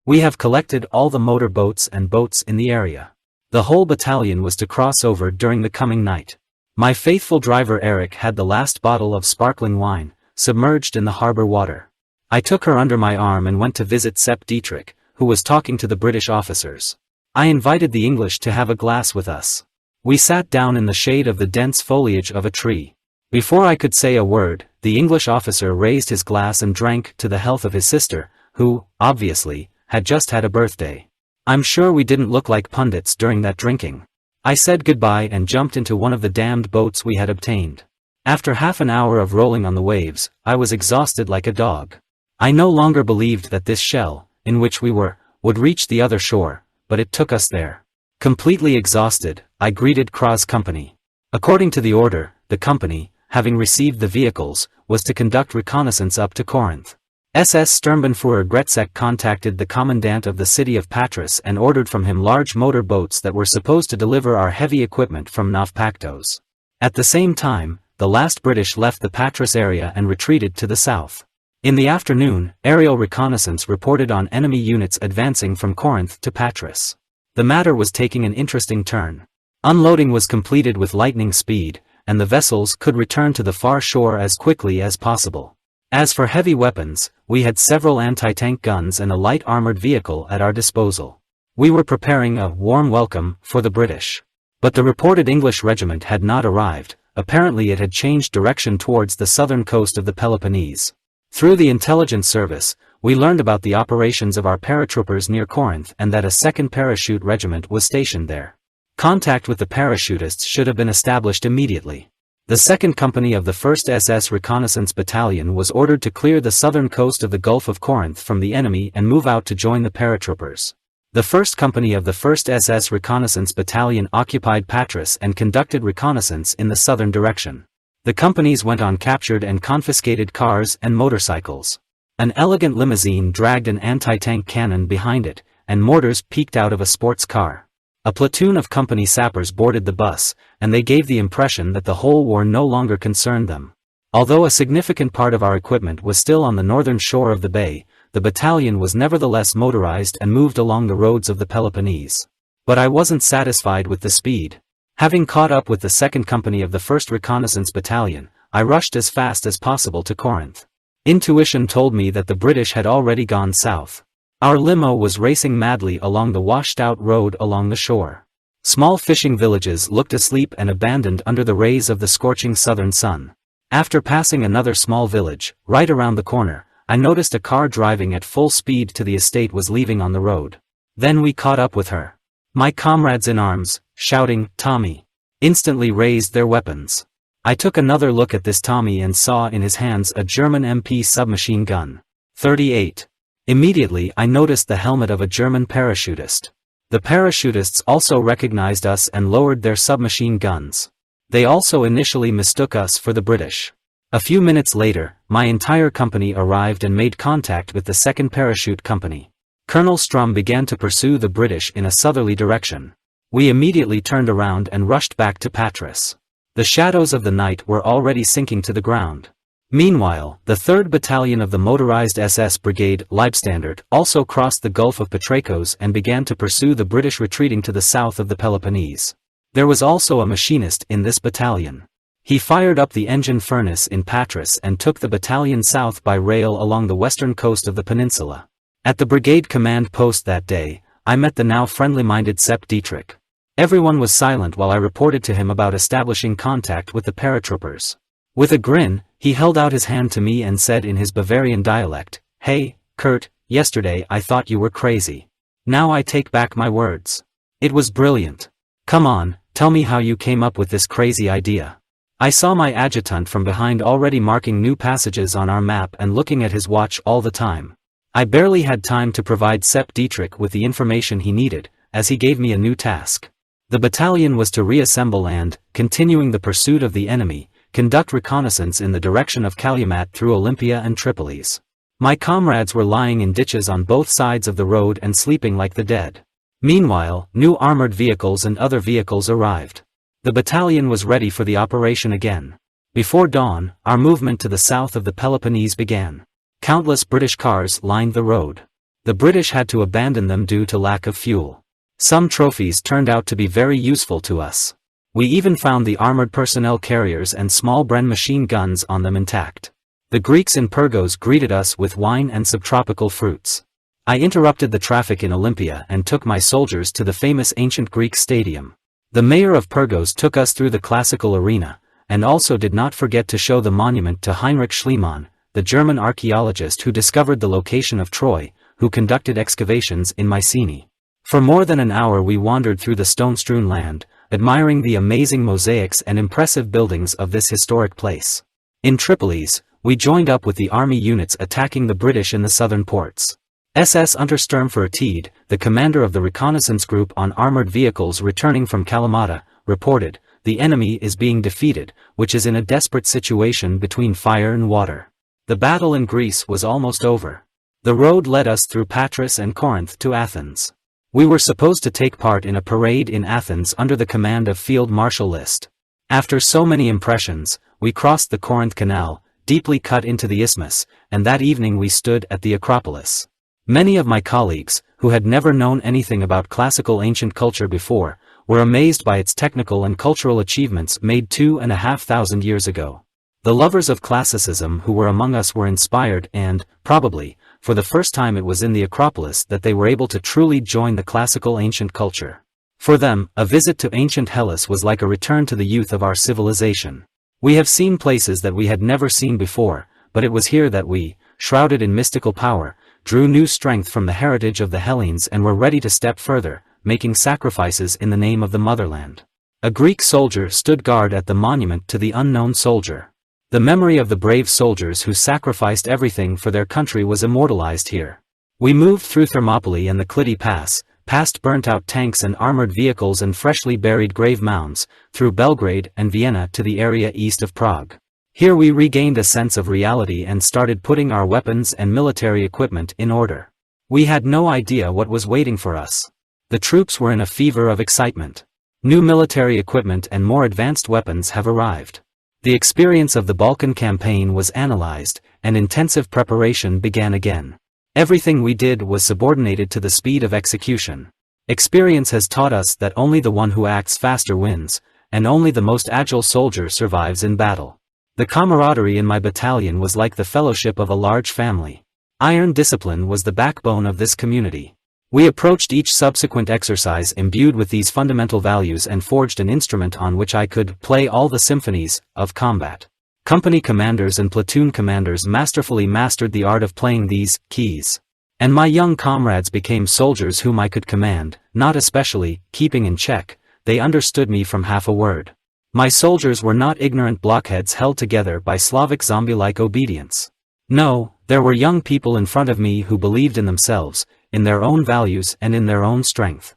We have collected all the motor boats and boats in the area. The whole battalion was to cross over during the coming night. My faithful driver Eric had the last bottle of sparkling wine, submerged in the harbor water. I took her under my arm and went to visit Sepp Dietrich, who was talking to the British officers. I invited the English to have a glass with us. We sat down in the shade of the dense foliage of a tree. Before I could say a word, the English officer raised his glass and drank to the health of his sister, who, obviously, had just had a birthday. I'm sure we didn't look like pundits during that drinking. I said goodbye and jumped into one of the damned boats we had obtained. After half an hour of rolling on the waves, I was exhausted like a dog. I no longer believed that this shell, in which we were, would reach the other shore, but it took us there. Completely exhausted, I greeted Krah's company. According to the order, the company, having received the vehicles, was to conduct reconnaissance up to Corinth. SS Sturmbannführer Gretzek contacted the commandant of the city of Patras and ordered from him large motor boats that were supposed to deliver our heavy equipment from Novpaktos. At the same time, the last British left the Patras area and retreated to the south. In the afternoon, aerial reconnaissance reported on enemy units advancing from Corinth to Patras. The matter was taking an interesting turn. Unloading was completed with lightning speed, and the vessels could return to the far shore as quickly as possible. As for heavy weapons, we had several anti-tank guns and a light armored vehicle at our disposal. We were preparing a warm welcome for the British. But the reported English regiment had not arrived. Apparently it had changed direction towards the southern coast of the Peloponnese. Through the intelligence service, we learned about the operations of our paratroopers near Corinth and that a second parachute regiment was stationed there. Contact with the parachutists should have been established immediately. The 2nd Company of the 1st SS Reconnaissance Battalion was ordered to clear the southern coast of the Gulf of Corinth from the enemy and move out to join the paratroopers. The 1st Company of the 1st SS Reconnaissance Battalion occupied Patras and conducted reconnaissance in the southern direction. The companies went on captured and confiscated cars and motorcycles. An elegant limousine dragged an anti-tank cannon behind it, and mortars peeked out of a sports car. A platoon of company sappers boarded the bus, and they gave the impression that the whole war no longer concerned them. Although a significant part of our equipment was still on the northern shore of the bay, the battalion was nevertheless motorized and moved along the roads of the Peloponnese. But I wasn't satisfied with the speed. Having caught up with the 2nd Company of the 1st Reconnaissance Battalion, I rushed as fast as possible to Corinth. Intuition told me that the British had already gone south. Our limo was racing madly along the washed-out road along the shore. Small fishing villages looked asleep and abandoned under the rays of the scorching southern sun. After passing another small village, right around the corner, I noticed a car driving at full speed to the estate was leaving on the road. Then we caught up with her. My comrades in arms, shouting, "Tommy!" instantly raised their weapons. I took another look at this Tommy and saw in his hands a German MP submachine gun. 38. Immediately I noticed the helmet of a German parachutist. The parachutists also recognized us and lowered their submachine guns. They also initially mistook us for the British. A few minutes later, my entire company arrived and made contact with the 2nd Parachute Company. Colonel Strum began to pursue the British in a southerly direction. We immediately turned around and rushed back to Patras. The shadows of the night were already sinking to the ground. Meanwhile, the 3rd Battalion of the motorized SS Brigade Leibstandarte also crossed the Gulf of Petrakos and began to pursue the British retreating to the south of the Peloponnese. There was also a machinist in this battalion. He fired up the engine furnace in Patras and took the battalion south by rail along the western coast of the peninsula. At the brigade command post that day, I met the now friendly-minded Sepp Dietrich. Everyone was silent while I reported to him about establishing contact with the paratroopers. With a grin, he held out his hand to me and said in his Bavarian dialect, "Hey, Kurt, yesterday I thought you were crazy. Now I take back my words. It was brilliant. Come on, tell me how you came up with this crazy idea." I saw my adjutant from behind already marking new passages on our map and looking at his watch all the time. I barely had time to provide Sepp Dietrich with the information he needed, as he gave me a new task. The battalion was to reassemble and, continuing the pursuit of the enemy, conduct reconnaissance in the direction of Calumet through Olympia and Tripolis. My comrades were lying in ditches on both sides of the road and sleeping like the dead. Meanwhile, new armored vehicles and other vehicles arrived. The battalion was ready for the operation again. Before dawn, our movement to the south of the Peloponnese began. Countless British cars lined the road. The British had to abandon them due to lack of fuel. Some trophies turned out to be very useful to us. We even found the armored personnel carriers and small Bren machine guns on them intact. The Greeks in Pyrgos greeted us with wine and subtropical fruits. I interrupted the traffic in Olympia and took my soldiers to the famous ancient Greek stadium. The mayor of Pyrgos took us through the classical arena, and also did not forget to show the monument to Heinrich Schliemann, the German archaeologist who discovered the location of Troy, who conducted excavations in Mycenae. For more than an hour we wandered through the stone-strewn land, admiring the amazing mosaics and impressive buildings of this historic place. In Tripolis, we joined up with the army units attacking the British in the southern ports. SS Untersturmführer, the commander of the reconnaissance group on armored vehicles returning from Kalamata, reported, "The enemy is being defeated, which is in a desperate situation between fire and water." The battle in Greece was almost over. The road led us through Patras and Corinth to Athens. We were supposed to take part in a parade in Athens under the command of Field Marshal List. After so many impressions, we crossed the Corinth Canal, deeply cut into the isthmus, and that evening we stood at the Acropolis. Many of my colleagues, who had never known anything about classical ancient culture before, were amazed by its technical and cultural achievements made 2,500 years ago. The lovers of classicism who were among us were inspired and, probably, for the first time it was in the Acropolis that they were able to truly join the classical ancient culture. For them, a visit to ancient Hellas was like a return to the youth of our civilization. We have seen places that we had never seen before, but it was here that we, shrouded in mystical power, drew new strength from the heritage of the Hellenes and were ready to step further, making sacrifices in the name of the motherland. A Greek soldier stood guard at the monument to the unknown soldier. The memory of the brave soldiers who sacrificed everything for their country was immortalized here. We moved through Thermopylae and the Klidi Pass, past burnt-out tanks and armored vehicles and freshly buried grave mounds, through Belgrade and Vienna to the area east of Prague. Here we regained a sense of reality and started putting our weapons and military equipment in order. We had no idea what was waiting for us. The troops were in a fever of excitement. New military equipment and more advanced weapons have arrived. The experience of the Balkan campaign was analyzed, and intensive preparation began again. Everything we did was subordinated to the speed of execution. Experience has taught us that only the one who acts faster wins, and only the most agile soldier survives in battle. The camaraderie in my battalion was like the fellowship of a large family. Iron discipline was the backbone of this community. We approached each subsequent exercise imbued with these fundamental values and forged an instrument on which I could play all the symphonies of combat. Company commanders and platoon commanders masterfully mastered the art of playing these keys. And my young comrades became soldiers whom I could command, not especially, keeping in check, they understood me from half a word. My soldiers were not ignorant blockheads held together by Slavic zombie-like obedience. No, there were young people in front of me who believed in themselves, in their own values and in their own strength.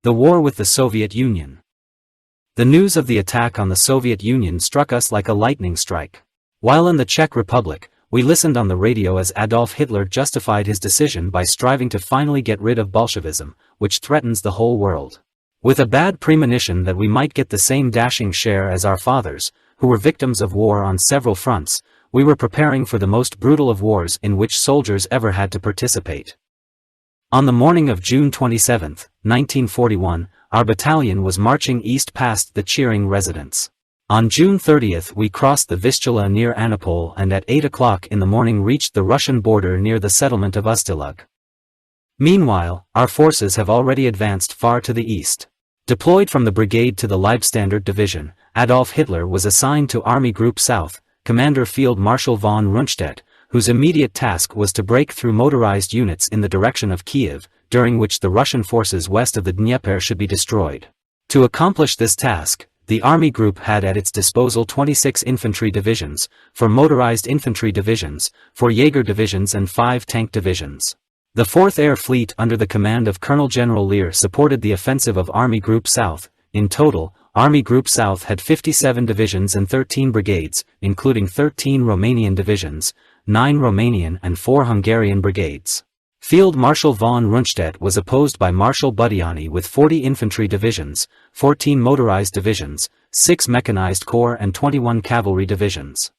The war with the Soviet Union. The news of the attack on the Soviet Union struck us like a lightning strike. While in the Czech Republic, we listened on the radio as Adolf Hitler justified his decision by striving to finally get rid of Bolshevism, which threatens the whole world. With a bad premonition that we might get the same dashing share as our fathers, who were victims of war on several fronts, we were preparing for the most brutal of wars in which soldiers ever had to participate. On the morning of June 27, 1941, our battalion was marching east past the cheering residence. On June 30 we crossed the Vistula near Anapol and at 8 o'clock in the morning reached the Russian border near the settlement of Ustilug. Meanwhile, our forces have already advanced far to the east. Deployed from the brigade to the Leibstandarte division, Adolf Hitler was assigned to Army Group South, Commander Field Marshal von Rundstedt, whose immediate task was to break through motorized units in the direction of Kiev, during which the Russian forces west of the Dnieper should be destroyed. To accomplish this task, the Army Group had at its disposal 26 infantry divisions, 4 motorized infantry divisions, 4 Jaeger divisions and 5 tank divisions. The 4th Air Fleet under the command of Colonel General Lear supported the offensive of Army Group South. In total, Army Group South had 57 divisions and 13 brigades, including 13 Romanian divisions, 9 Romanian and 4 Hungarian brigades. Field Marshal von Rundstedt was opposed by Marshal Budiani with 40 infantry divisions, 14 motorized divisions, 6 mechanized corps and 21 cavalry divisions.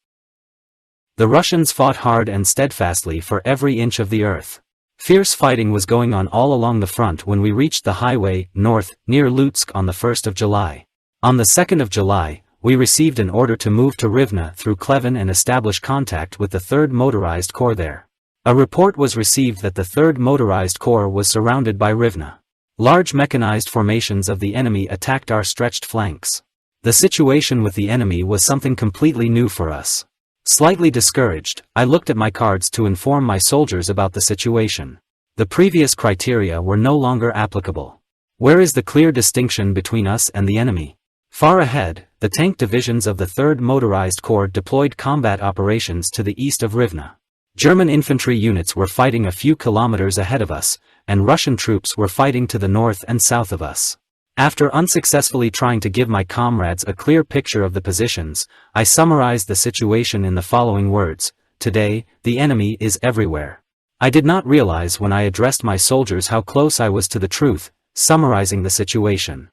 The Russians fought hard and steadfastly for every inch of the earth. Fierce fighting was going on all along the front when we reached the highway north, near Lutsk on the 1st of July. On the 2nd of July, we received an order to move to Rivne through Kleven and establish contact with the 3rd Motorized Corps there. A report was received that the 3rd Motorized Corps was surrounded by Rivne. Large mechanized formations of the enemy attacked our stretched flanks. The situation with the enemy was something completely new for us. Slightly discouraged, I looked at my cards to inform my soldiers about the situation. The previous criteria were no longer applicable. Where is the clear distinction between us and the enemy? Far ahead, the tank divisions of the 3rd Motorized Corps deployed combat operations to the east of Rivne. German infantry units were fighting a few kilometers ahead of us, and Russian troops were fighting to the north and south of us. After unsuccessfully trying to give my comrades a clear picture of the positions, I summarized the situation in the following words: "Today, the enemy is everywhere." I did not realize when I addressed my soldiers how close I was to the truth, summarizing the situation.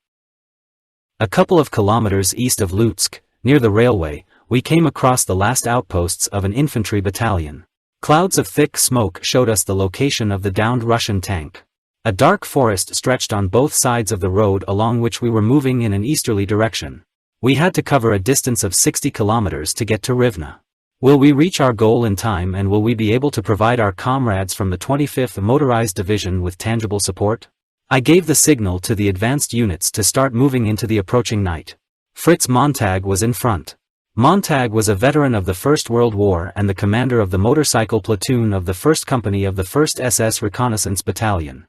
A couple of kilometers east of Lutsk, near the railway, we came across the last outposts of an infantry battalion. Clouds of thick smoke showed us the location of the downed Russian tank. A dark forest stretched on both sides of the road along which we were moving in an easterly direction. We had to cover a distance of 60 kilometers to get to Rivne. Will we reach our goal in time, and will we be able to provide our comrades from the 25th Motorized Division with tangible support? I gave the signal to the advanced units to start moving into the approaching night. Fritz Montag was in front. Montag was a veteran of the First World War and the commander of the motorcycle platoon of the 1st Company of the 1st SS Reconnaissance Battalion.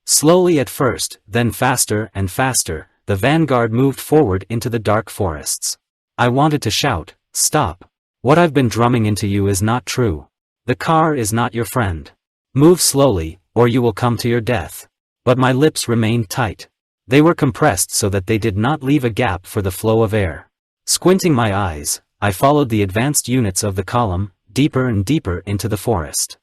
Slowly at first, then faster and faster, the vanguard moved forward into the dark forests. I wanted to shout, "Stop! What I've been drumming into you is not true. The car is not your friend. Move slowly, or you will come to your death." But my lips remained tight. They were compressed so that they did not leave a gap for the flow of air. Squinting my eyes, I followed the advanced units of the column, deeper and deeper into the forest.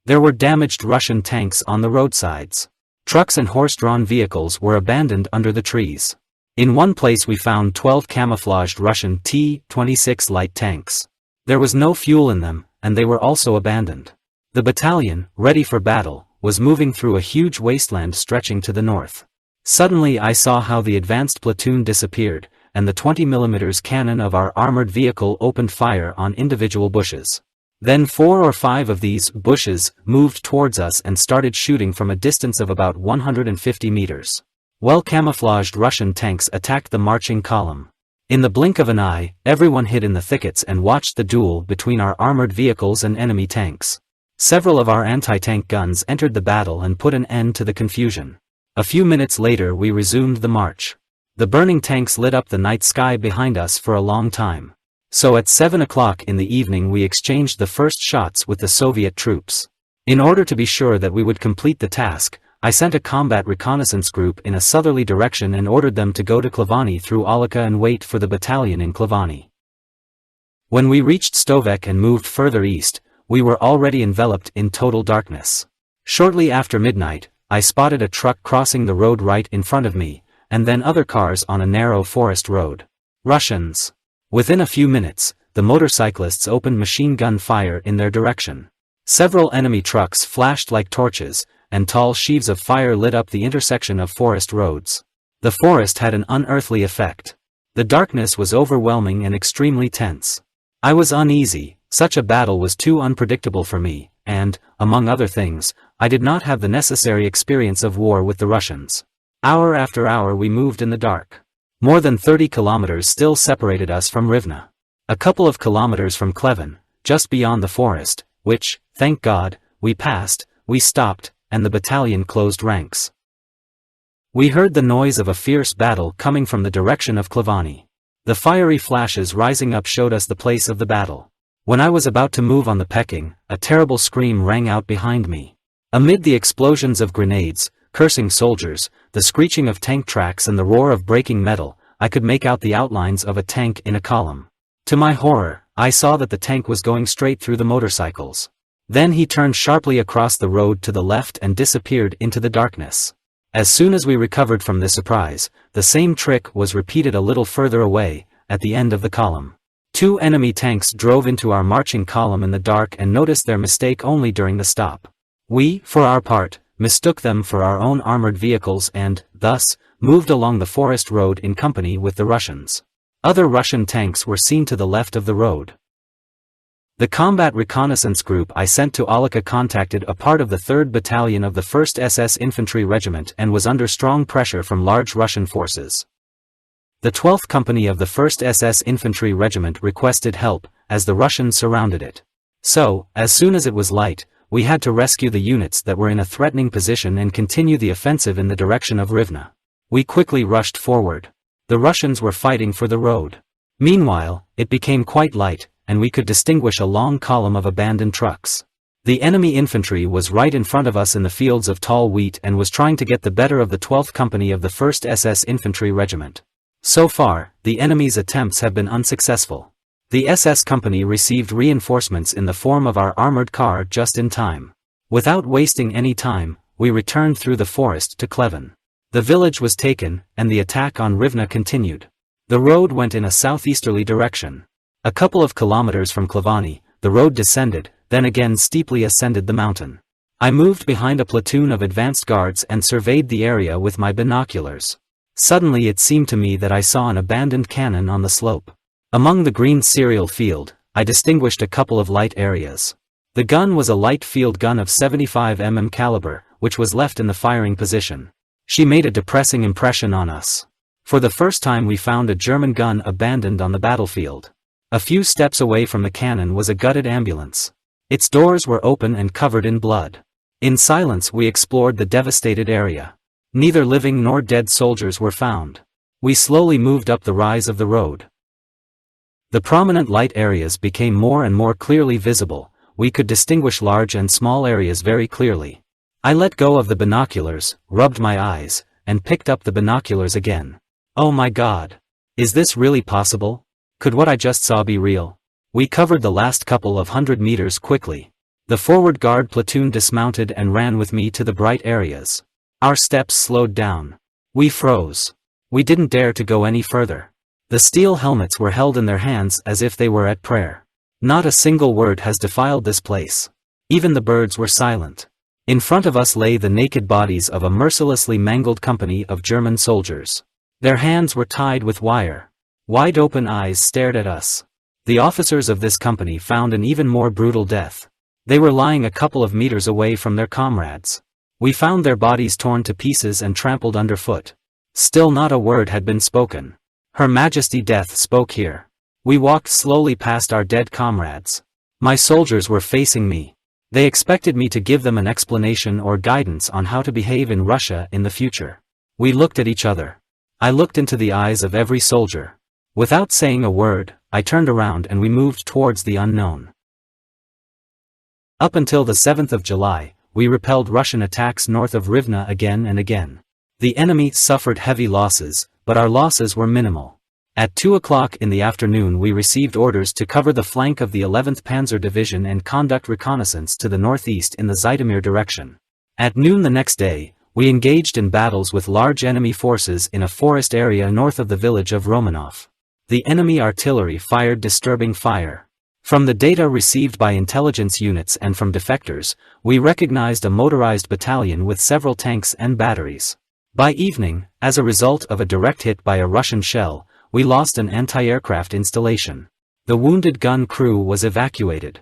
There were damaged Russian tanks on the roadsides. Trucks and horse-drawn vehicles were abandoned under the trees. In one place we found 12 camouflaged Russian T-26 light tanks. There was no fuel in them, and they were also abandoned. The battalion, ready for battle, was moving through a huge wasteland stretching to the north. Suddenly I saw how the advanced platoon disappeared, and the 20mm cannon of our armored vehicle opened fire on individual bushes. Then 4 or 5 of these bushes moved towards us and started shooting from a distance of about 150 meters. Well-camouflaged Russian tanks attacked the marching column. In the blink of an eye, everyone hid in the thickets and watched the duel between our armored vehicles and enemy tanks. Several of our anti-tank guns entered the battle and put an end to the confusion. A few minutes later we resumed the march. The burning tanks lit up the night sky behind us for a long time. So at 7 o'clock in the evening we exchanged the first shots with the Soviet troops. In order to be sure that we would complete the task, I sent a combat reconnaissance group in a southerly direction and ordered them to go to Klavany through Alika and wait for the battalion in Klavany. When we reached Stovek and moved further east, we were already enveloped in total darkness. Shortly after midnight, I spotted a truck crossing the road right in front of me, and then other cars on a narrow forest road. Russians. Within a few minutes, the motorcyclists opened machine gun fire in their direction. Several enemy trucks flashed like torches, and tall sheaves of fire lit up the intersection of forest roads. The forest had an unearthly effect. The darkness was overwhelming and extremely tense. I was uneasy. Such a battle was too unpredictable for me, and, among other things, I did not have the necessary experience of war with the Russians. Hour after hour we moved in the dark. More than 30 kilometers still separated us from Rivne. A couple of kilometers from Kleven, just beyond the forest, which, thank God, we passed, we stopped, and the battalion closed ranks. We heard the noise of a fierce battle coming from the direction of Klavani. The fiery flashes rising up showed us the place of the battle. When I was about to move on the Peking, a terrible scream rang out behind me. Amid the explosions of grenades, cursing soldiers, the screeching of tank tracks and the roar of breaking metal, I could make out the outlines of a tank in a column. To my horror, I saw that the tank was going straight through the motorcycles. Then he turned sharply across the road to the left and disappeared into the darkness. As soon as we recovered from this surprise, the same trick was repeated a little further away, at the end of the column. 2 enemy tanks drove into our marching column in the dark and noticed their mistake only during the stop. We, for our part, mistook them for our own armored vehicles and, thus, moved along the forest road in company with the Russians. Other Russian tanks were seen to the left of the road. The combat reconnaissance group I sent to Alika contacted a part of the 3rd Battalion of the 1st SS Infantry Regiment and was under strong pressure from large Russian forces. The 12th Company of the 1st SS Infantry Regiment requested help, as the Russians surrounded it. So, as soon as it was light, we had to rescue the units that were in a threatening position and continue the offensive in the direction of Rivne. We quickly rushed forward. The Russians were fighting for the road. Meanwhile, it became quite light, and we could distinguish a long column of abandoned trucks. The enemy infantry was right in front of us in the fields of tall wheat and was trying to get the better of the 12th Company of the 1st SS Infantry Regiment. So far, the enemy's attempts have been unsuccessful. The SS Company received reinforcements in the form of our armored car just in time. Without wasting any time, we returned through the forest to Kleven. The village was taken, and the attack on Rivne continued. The road went in a southeasterly direction. A couple of kilometers from Klavani, the road descended, then again steeply ascended the mountain. I moved behind a platoon of advanced guards and surveyed the area with my binoculars. Suddenly it seemed to me that I saw an abandoned cannon on the slope. Among the green cereal field, I distinguished a couple of light areas. The gun was a light field gun of 75 mm caliber, which was left in the firing position. She made a depressing impression on us. For the first time we found a German gun abandoned on the battlefield. A few steps away from the cannon was a gutted ambulance. Its doors were open and covered in blood. In silence we explored the devastated area. Neither living nor dead soldiers were found. We slowly moved up the rise of the road. The prominent light areas became more and more clearly visible. We could distinguish large and small areas very clearly. I let go of the binoculars, rubbed my eyes, and picked up the binoculars again. Oh my God! Is this really possible? Could what I just saw be real? We covered the last couple of 100 meters quickly. The forward guard platoon dismounted and ran with me to the bright areas. Our steps slowed down. We froze. We didn't dare to go any further. The steel helmets were held in their hands as if they were at prayer. Not a single word has defiled this place. Even the birds were silent. In front of us lay the naked bodies of a mercilessly mangled company of German soldiers. Their hands were tied with wire. Wide-open eyes stared at us. The officers of this company found an even more brutal death. They were lying a couple of meters away from their comrades. We found their bodies torn to pieces and trampled underfoot. Still not a word had been spoken. Her Majesty Death spoke here. We walked slowly past our dead comrades. My soldiers were facing me. They expected me to give them an explanation or guidance on how to behave in Russia in the future. We looked at each other. I looked into the eyes of every soldier. Without saying a word, I turned around and we moved towards the unknown. Up until the 7th of July, we repelled Russian attacks north of Rivne again and again. The enemy suffered heavy losses, but our losses were minimal. At 2 o'clock in the afternoon we received orders to cover the flank of the 11th Panzer Division and conduct reconnaissance to the northeast in the Zhytomyr direction. At noon the next day, we engaged in battles with large enemy forces in a forest area north of the village of Romanov. The enemy artillery fired disturbing fire. From the data received by intelligence units and from defectors, we recognized a motorized battalion with several tanks and batteries. By evening, as a result of a direct hit by a Russian shell, we lost an anti-aircraft installation. The wounded gun crew was evacuated.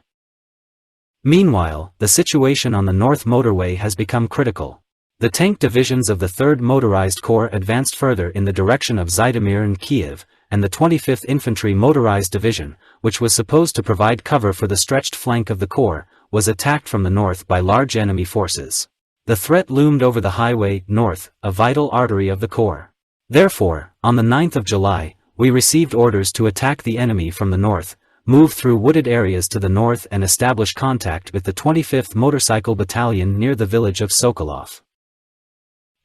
Meanwhile, the situation on the North Motorway has become critical. The tank divisions of the 3rd Motorized Corps advanced further in the direction of Zhytomyr and Kiev, and the 25th Infantry Motorized Division, which was supposed to provide cover for the stretched flank of the Corps, was attacked from the north by large enemy forces. The threat loomed over the highway north, a vital artery of the Corps. Therefore, on the 9th of July, we received orders to attack the enemy from the north, move through wooded areas to the north and establish contact with the 25th Motorcycle Battalion near the village of Sokolov.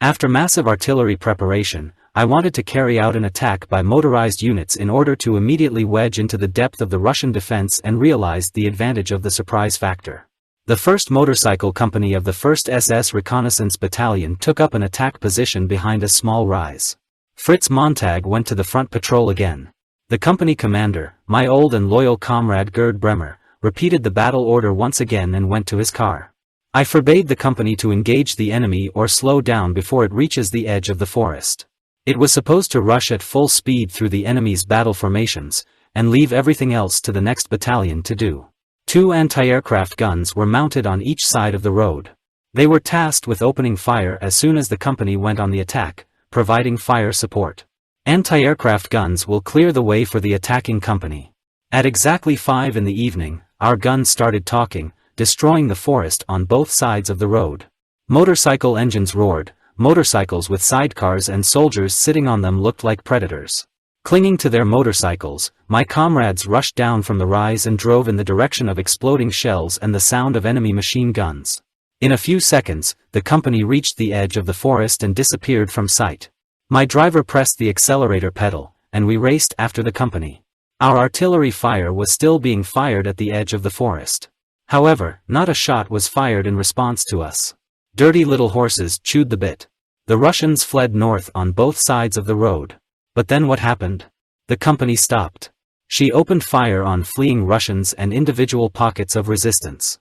After massive artillery preparation, I wanted to carry out an attack by motorized units in order to immediately wedge into the depth of the Russian defense and realized the advantage of the surprise factor. The 1st Motorcycle Company of the 1st SS Reconnaissance Battalion took up an attack position behind a small rise. Fritz Montag went to the front patrol again. The company commander, my old and loyal comrade Gerd Bremer, repeated the battle order once again and went to his car. I forbade the company to engage the enemy or slow down before it reaches the edge of the forest. It was supposed to rush at full speed through the enemy's battle formations, and leave everything else to the next battalion to do. 2 anti-aircraft guns were mounted on each side of the road. They were tasked with opening fire as soon as the company went on the attack, providing fire support. Anti-aircraft guns will clear the way for the attacking company. At exactly 5 in the evening, our guns started talking, destroying the forest on both sides of the road. Motorcycle engines roared, motorcycles with sidecars and soldiers sitting on them looked like predators. Clinging to their motorcycles, my comrades rushed down from the rise and drove in the direction of exploding shells and the sound of enemy machine guns. In a few seconds, the company reached the edge of the forest and disappeared from sight. My driver pressed the accelerator pedal, and we raced after the company. Our artillery fire was still being fired at the edge of the forest. However, not a shot was fired in response to us. Dirty little horses chewed the bit. The Russians fled north on both sides of the road. But then what happened? The company stopped. She opened fire on fleeing Russians and individual pockets of resistance.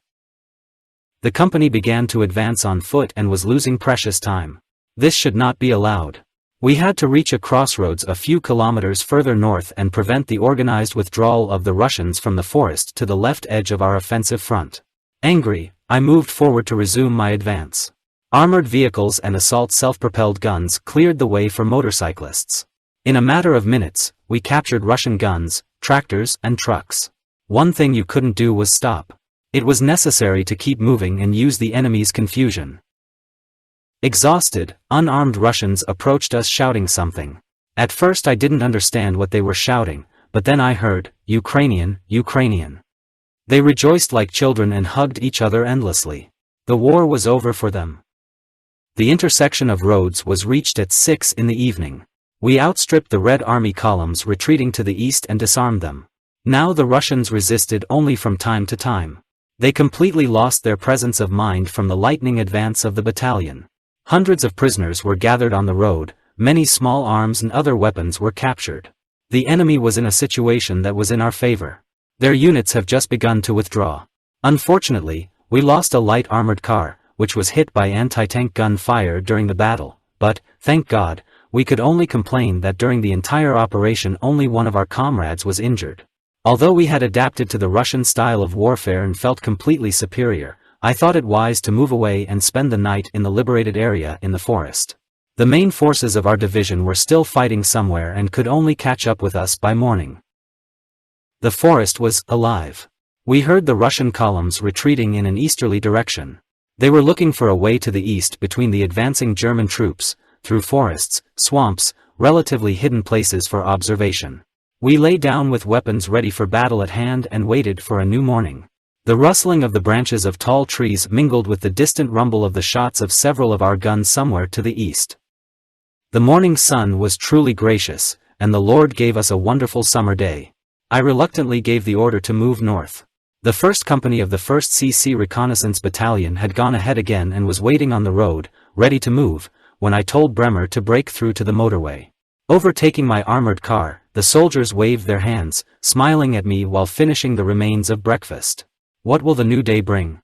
The company began to advance on foot and was losing precious time. This should not be allowed. We had to reach a crossroads a few kilometers further north and prevent the organized withdrawal of the Russians from the forest to the left edge of our offensive front. Angry, I moved forward to resume my advance. Armored vehicles and assault self-propelled guns cleared the way for motorcyclists. In a matter of minutes, we captured Russian guns, tractors, and trucks. One thing you couldn't do was stop. It was necessary to keep moving and use the enemy's confusion. Exhausted, unarmed Russians approached us shouting something. At first I didn't understand what they were shouting, but then I heard, Ukrainian, Ukrainian. They rejoiced like children and hugged each other endlessly. The war was over for them. The intersection of roads was reached at 6 in the evening. We outstripped the Red Army columns retreating to the east and disarmed them. Now the Russians resisted only from time to time. They completely lost their presence of mind from the lightning advance of the battalion. Hundreds of prisoners were gathered on the road, many small arms and other weapons were captured. The enemy was in a situation that was in our favor. Their units have just begun to withdraw. Unfortunately, we lost a light armored car, which was hit by anti-tank gun fire during the battle, but, thank God, we could only complain that during the entire operation only one of our comrades was injured. Although we had adapted to the Russian style of warfare and felt completely superior, I thought it wise to move away and spend the night in the liberated area in the forest. The main forces of our division were still fighting somewhere and could only catch up with us by morning. The forest was alive. We heard the Russian columns retreating in an easterly direction. They were looking for a way to the east between the advancing German troops, through forests, swamps, relatively hidden places for observation. We lay down with weapons ready for battle at hand and waited for a new morning. The rustling of the branches of tall trees mingled with the distant rumble of the shots of several of our guns somewhere to the east. The morning sun was truly gracious, and the Lord gave us a wonderful summer day. I reluctantly gave the order to move north. The 1st Company of the 1st CC Reconnaissance Battalion had gone ahead again and was waiting on the road, ready to move, when I told Bremer to break through to the motorway. Overtaking my armored car, The soldiers waved their hands, smiling at me while finishing the remains of breakfast. What will the new day bring?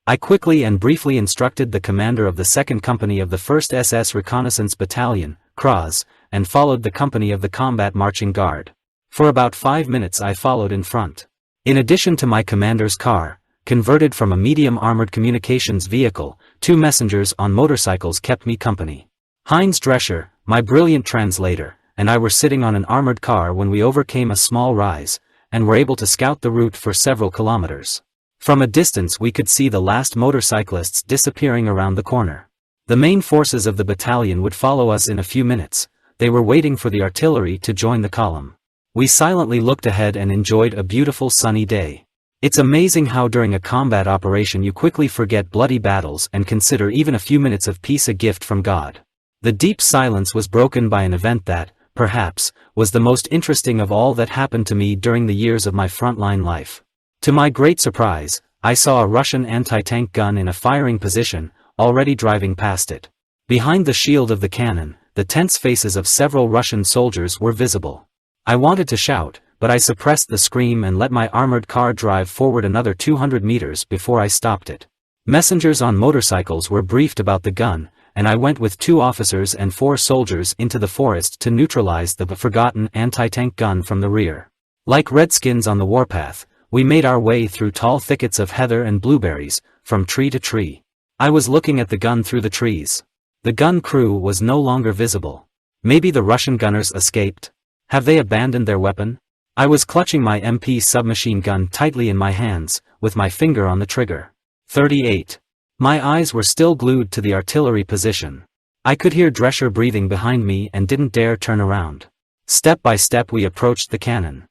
I quickly and briefly instructed the commander of the 2nd Company of the 1st SS Reconnaissance Battalion, Kras, and followed the company of the Combat Marching Guard. For about 5 minutes I followed in front. In addition to my commander's car, converted from a medium armored communications vehicle, 2 messengers on motorcycles kept me company. Heinz Drescher, my brilliant translator, and I were sitting on an armored car when we overcame a small rise, and were able to scout the route for several kilometers. From a distance we could see the last motorcyclists disappearing around the corner. The main forces of the battalion would follow us in a few minutes. They were waiting for the artillery to join the column. We silently looked ahead and enjoyed a beautiful sunny day. It's amazing how during a combat operation you quickly forget bloody battles and consider even a few minutes of peace a gift from God. The deep silence was broken by an event that, perhaps, was the most interesting of all that happened to me during the years of my frontline life. To my great surprise, I saw a Russian anti-tank gun in a firing position, already driving past it. Behind the shield of the cannon, the tense faces of several Russian soldiers were visible. I wanted to shout, but I suppressed the scream and let my armored car drive forward another 200 meters before I stopped it. Messengers on motorcycles were briefed about the gun, and I went with 2 officers and 4 soldiers into the forest to neutralize the forgotten anti-tank gun from the rear. Like redskins on the warpath, we made our way through tall thickets of heather and blueberries, from tree to tree. I was looking at the gun through the trees. The gun crew was no longer visible. Maybe the Russian gunners escaped? Have they abandoned their weapon? I was clutching my MP submachine gun tightly in my hands, with my finger on the trigger. 38. My eyes were still glued to the artillery position. I could hear Drescher breathing behind me and didn't dare turn around. Step by step we approached the cannon.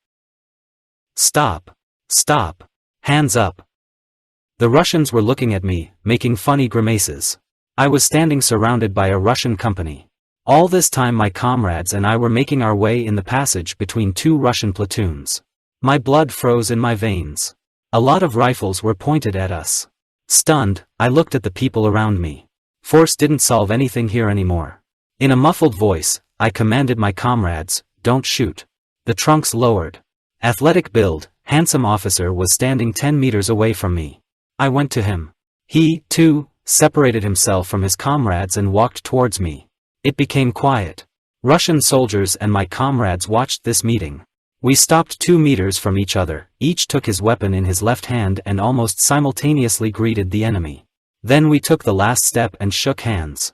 Stop! Stop! Hands up! The Russians were looking at me, making funny grimaces. I was standing surrounded by a Russian company. All this time my comrades and I were making our way in the passage between 2 Russian platoons. My blood froze in my veins. A lot of rifles were pointed at us. Stunned, I looked at the people around me. Force didn't solve anything here anymore. In a muffled voice, I commanded my comrades, "Don't shoot." The trunks lowered. Athletic build, handsome officer was standing 10 meters away from me. I went to him. He, too, separated himself from his comrades and walked towards me. It became quiet. Russian soldiers and my comrades watched this meeting. We stopped 2 meters from each other, each took his weapon in his left hand and almost simultaneously greeted the enemy. Then we took the last step and shook hands.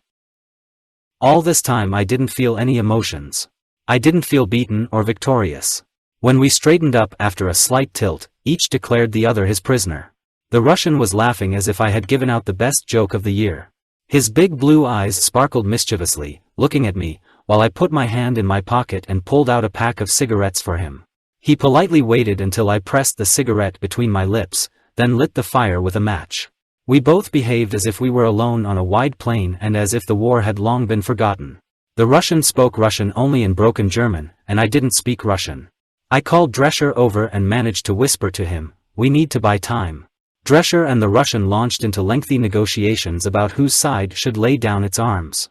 All this time I didn't feel any emotions. I didn't feel beaten or victorious. When we straightened up after a slight tilt, each declared the other his prisoner. The Russian was laughing as if I had given out the best joke of the year. His big blue eyes sparkled mischievously, looking at me, while I put my hand in my pocket and pulled out a pack of cigarettes for him. He politely waited until I pressed the cigarette between my lips, then lit the fire with a match. We both behaved as if we were alone on a wide plain and as if the war had long been forgotten. The Russian spoke Russian only in broken German, and I didn't speak Russian. I called Drescher over and managed to whisper to him, "We need to buy time." Drescher and the Russian launched into lengthy negotiations about whose side should lay down its arms.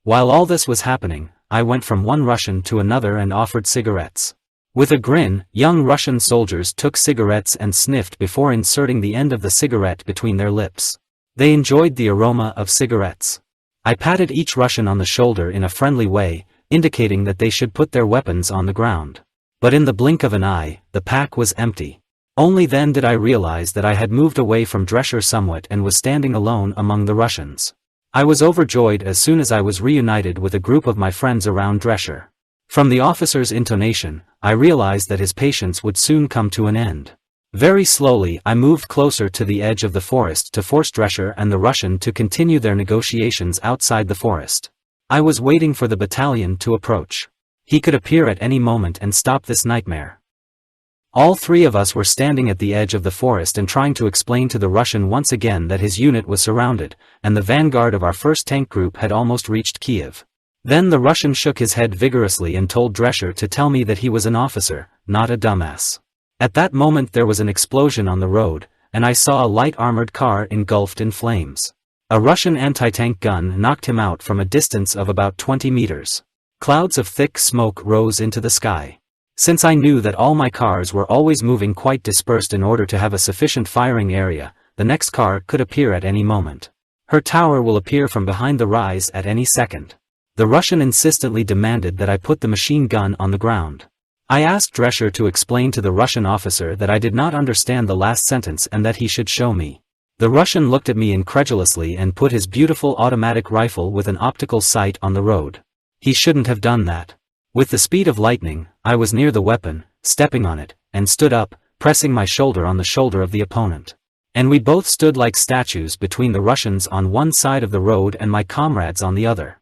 While all this was happening, I went from one Russian to another and offered cigarettes. With a grin, young Russian soldiers took cigarettes and sniffed before inserting the end of the cigarette between their lips. They enjoyed the aroma of cigarettes. I patted each Russian on the shoulder in a friendly way, indicating that they should put their weapons on the ground. But in the blink of an eye, the pack was empty. Only then did I realize that I had moved away from Drescher somewhat and was standing alone among the Russians. I was overjoyed as soon as I was reunited with a group of my friends around Drescher. From the officer's intonation, I realized that his patience would soon come to an end. Very slowly I moved closer to the edge of the forest to force Drescher and the Russian to continue their negotiations outside the forest. I was waiting for the battalion to approach. He could appear at any moment and stop this nightmare. All 3 of us were standing at the edge of the forest and trying to explain to the Russian once again that his unit was surrounded, and the vanguard of our first tank group had almost reached Kiev. Then the Russian shook his head vigorously and told Drescher to tell me that he was an officer, not a dumbass. At that moment there was an explosion on the road, and I saw a light armored car engulfed in flames. A Russian anti-tank gun knocked him out from a distance of about 20 meters. Clouds of thick smoke rose into the sky. Since I knew that all my cars were always moving quite dispersed in order to have a sufficient firing area, the next car could appear at any moment. Her tower will appear from behind the rise at any second. The Russian insistently demanded that I put the machine gun on the ground. I asked Drescher to explain to the Russian officer that I did not understand the last sentence and that he should show me. The Russian looked at me incredulously and put his beautiful automatic rifle with an optical sight on the road. He shouldn't have done that. With the speed of lightning, I was near the weapon, stepping on it, and stood up, pressing my shoulder on the shoulder of the opponent. And we both stood like statues between the Russians on one side of the road and my comrades on the other.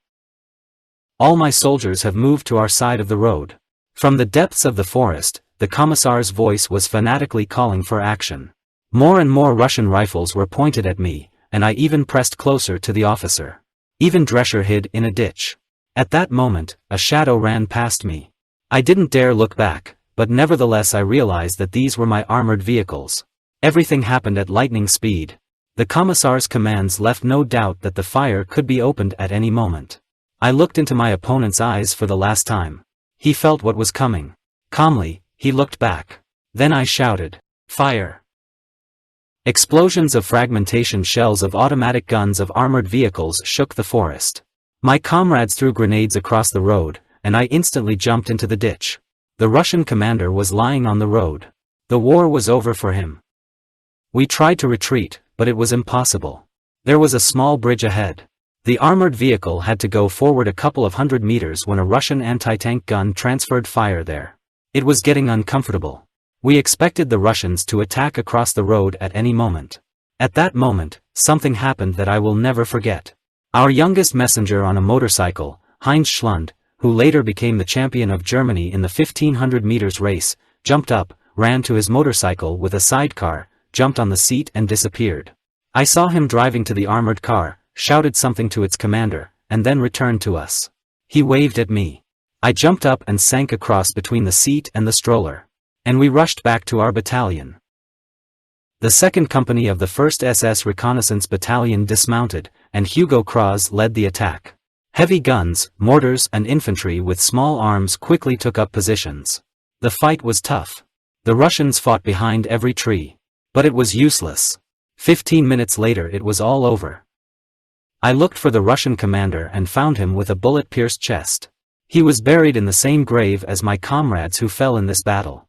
All my soldiers have moved to our side of the road. From the depths of the forest, the commissar's voice was fanatically calling for action. More and more Russian rifles were pointed at me, and I even pressed closer to the officer. Even Drescher hid in a ditch. At that moment, a shadow ran past me. I didn't dare look back, but nevertheless I realized that these were my armored vehicles. Everything happened at lightning speed. The commissar's commands left no doubt that the fire could be opened at any moment. I looked into my opponent's eyes for the last time. He felt what was coming. Calmly, he looked back. Then I shouted, "Fire!" Explosions of fragmentation shells of automatic guns of armored vehicles shook the forest. My comrades threw grenades across the road, and I instantly jumped into the ditch. The Russian commander was lying on the road. The war was over for him. We tried to retreat, but it was impossible. There was a small bridge ahead. The armored vehicle had to go forward a couple of 100 meters when a Russian anti-tank gun transferred fire there. It was getting uncomfortable. We expected the Russians to attack across the road at any moment. At that moment, something happened that I will never forget. Our youngest messenger on a motorcycle, Heinz Schlund, who later became the champion of Germany in the 1500 meters race, jumped up, ran to his motorcycle with a sidecar, jumped on the seat and disappeared. I saw him driving to the armored car, shouted something to its commander, and then returned to us. He waved at me. I jumped up and sank across between the seat and the stroller. And we rushed back to our battalion. The 2nd Company of the 1st SS Reconnaissance Battalion dismounted, and Hugo Kraus led the attack. Heavy guns, mortars and infantry with small arms quickly took up positions. The fight was tough. The Russians fought behind every tree. But it was useless. 15 minutes later it was all over. I looked for the Russian commander and found him with a bullet-pierced chest. He was buried in the same grave as my comrades who fell in this battle.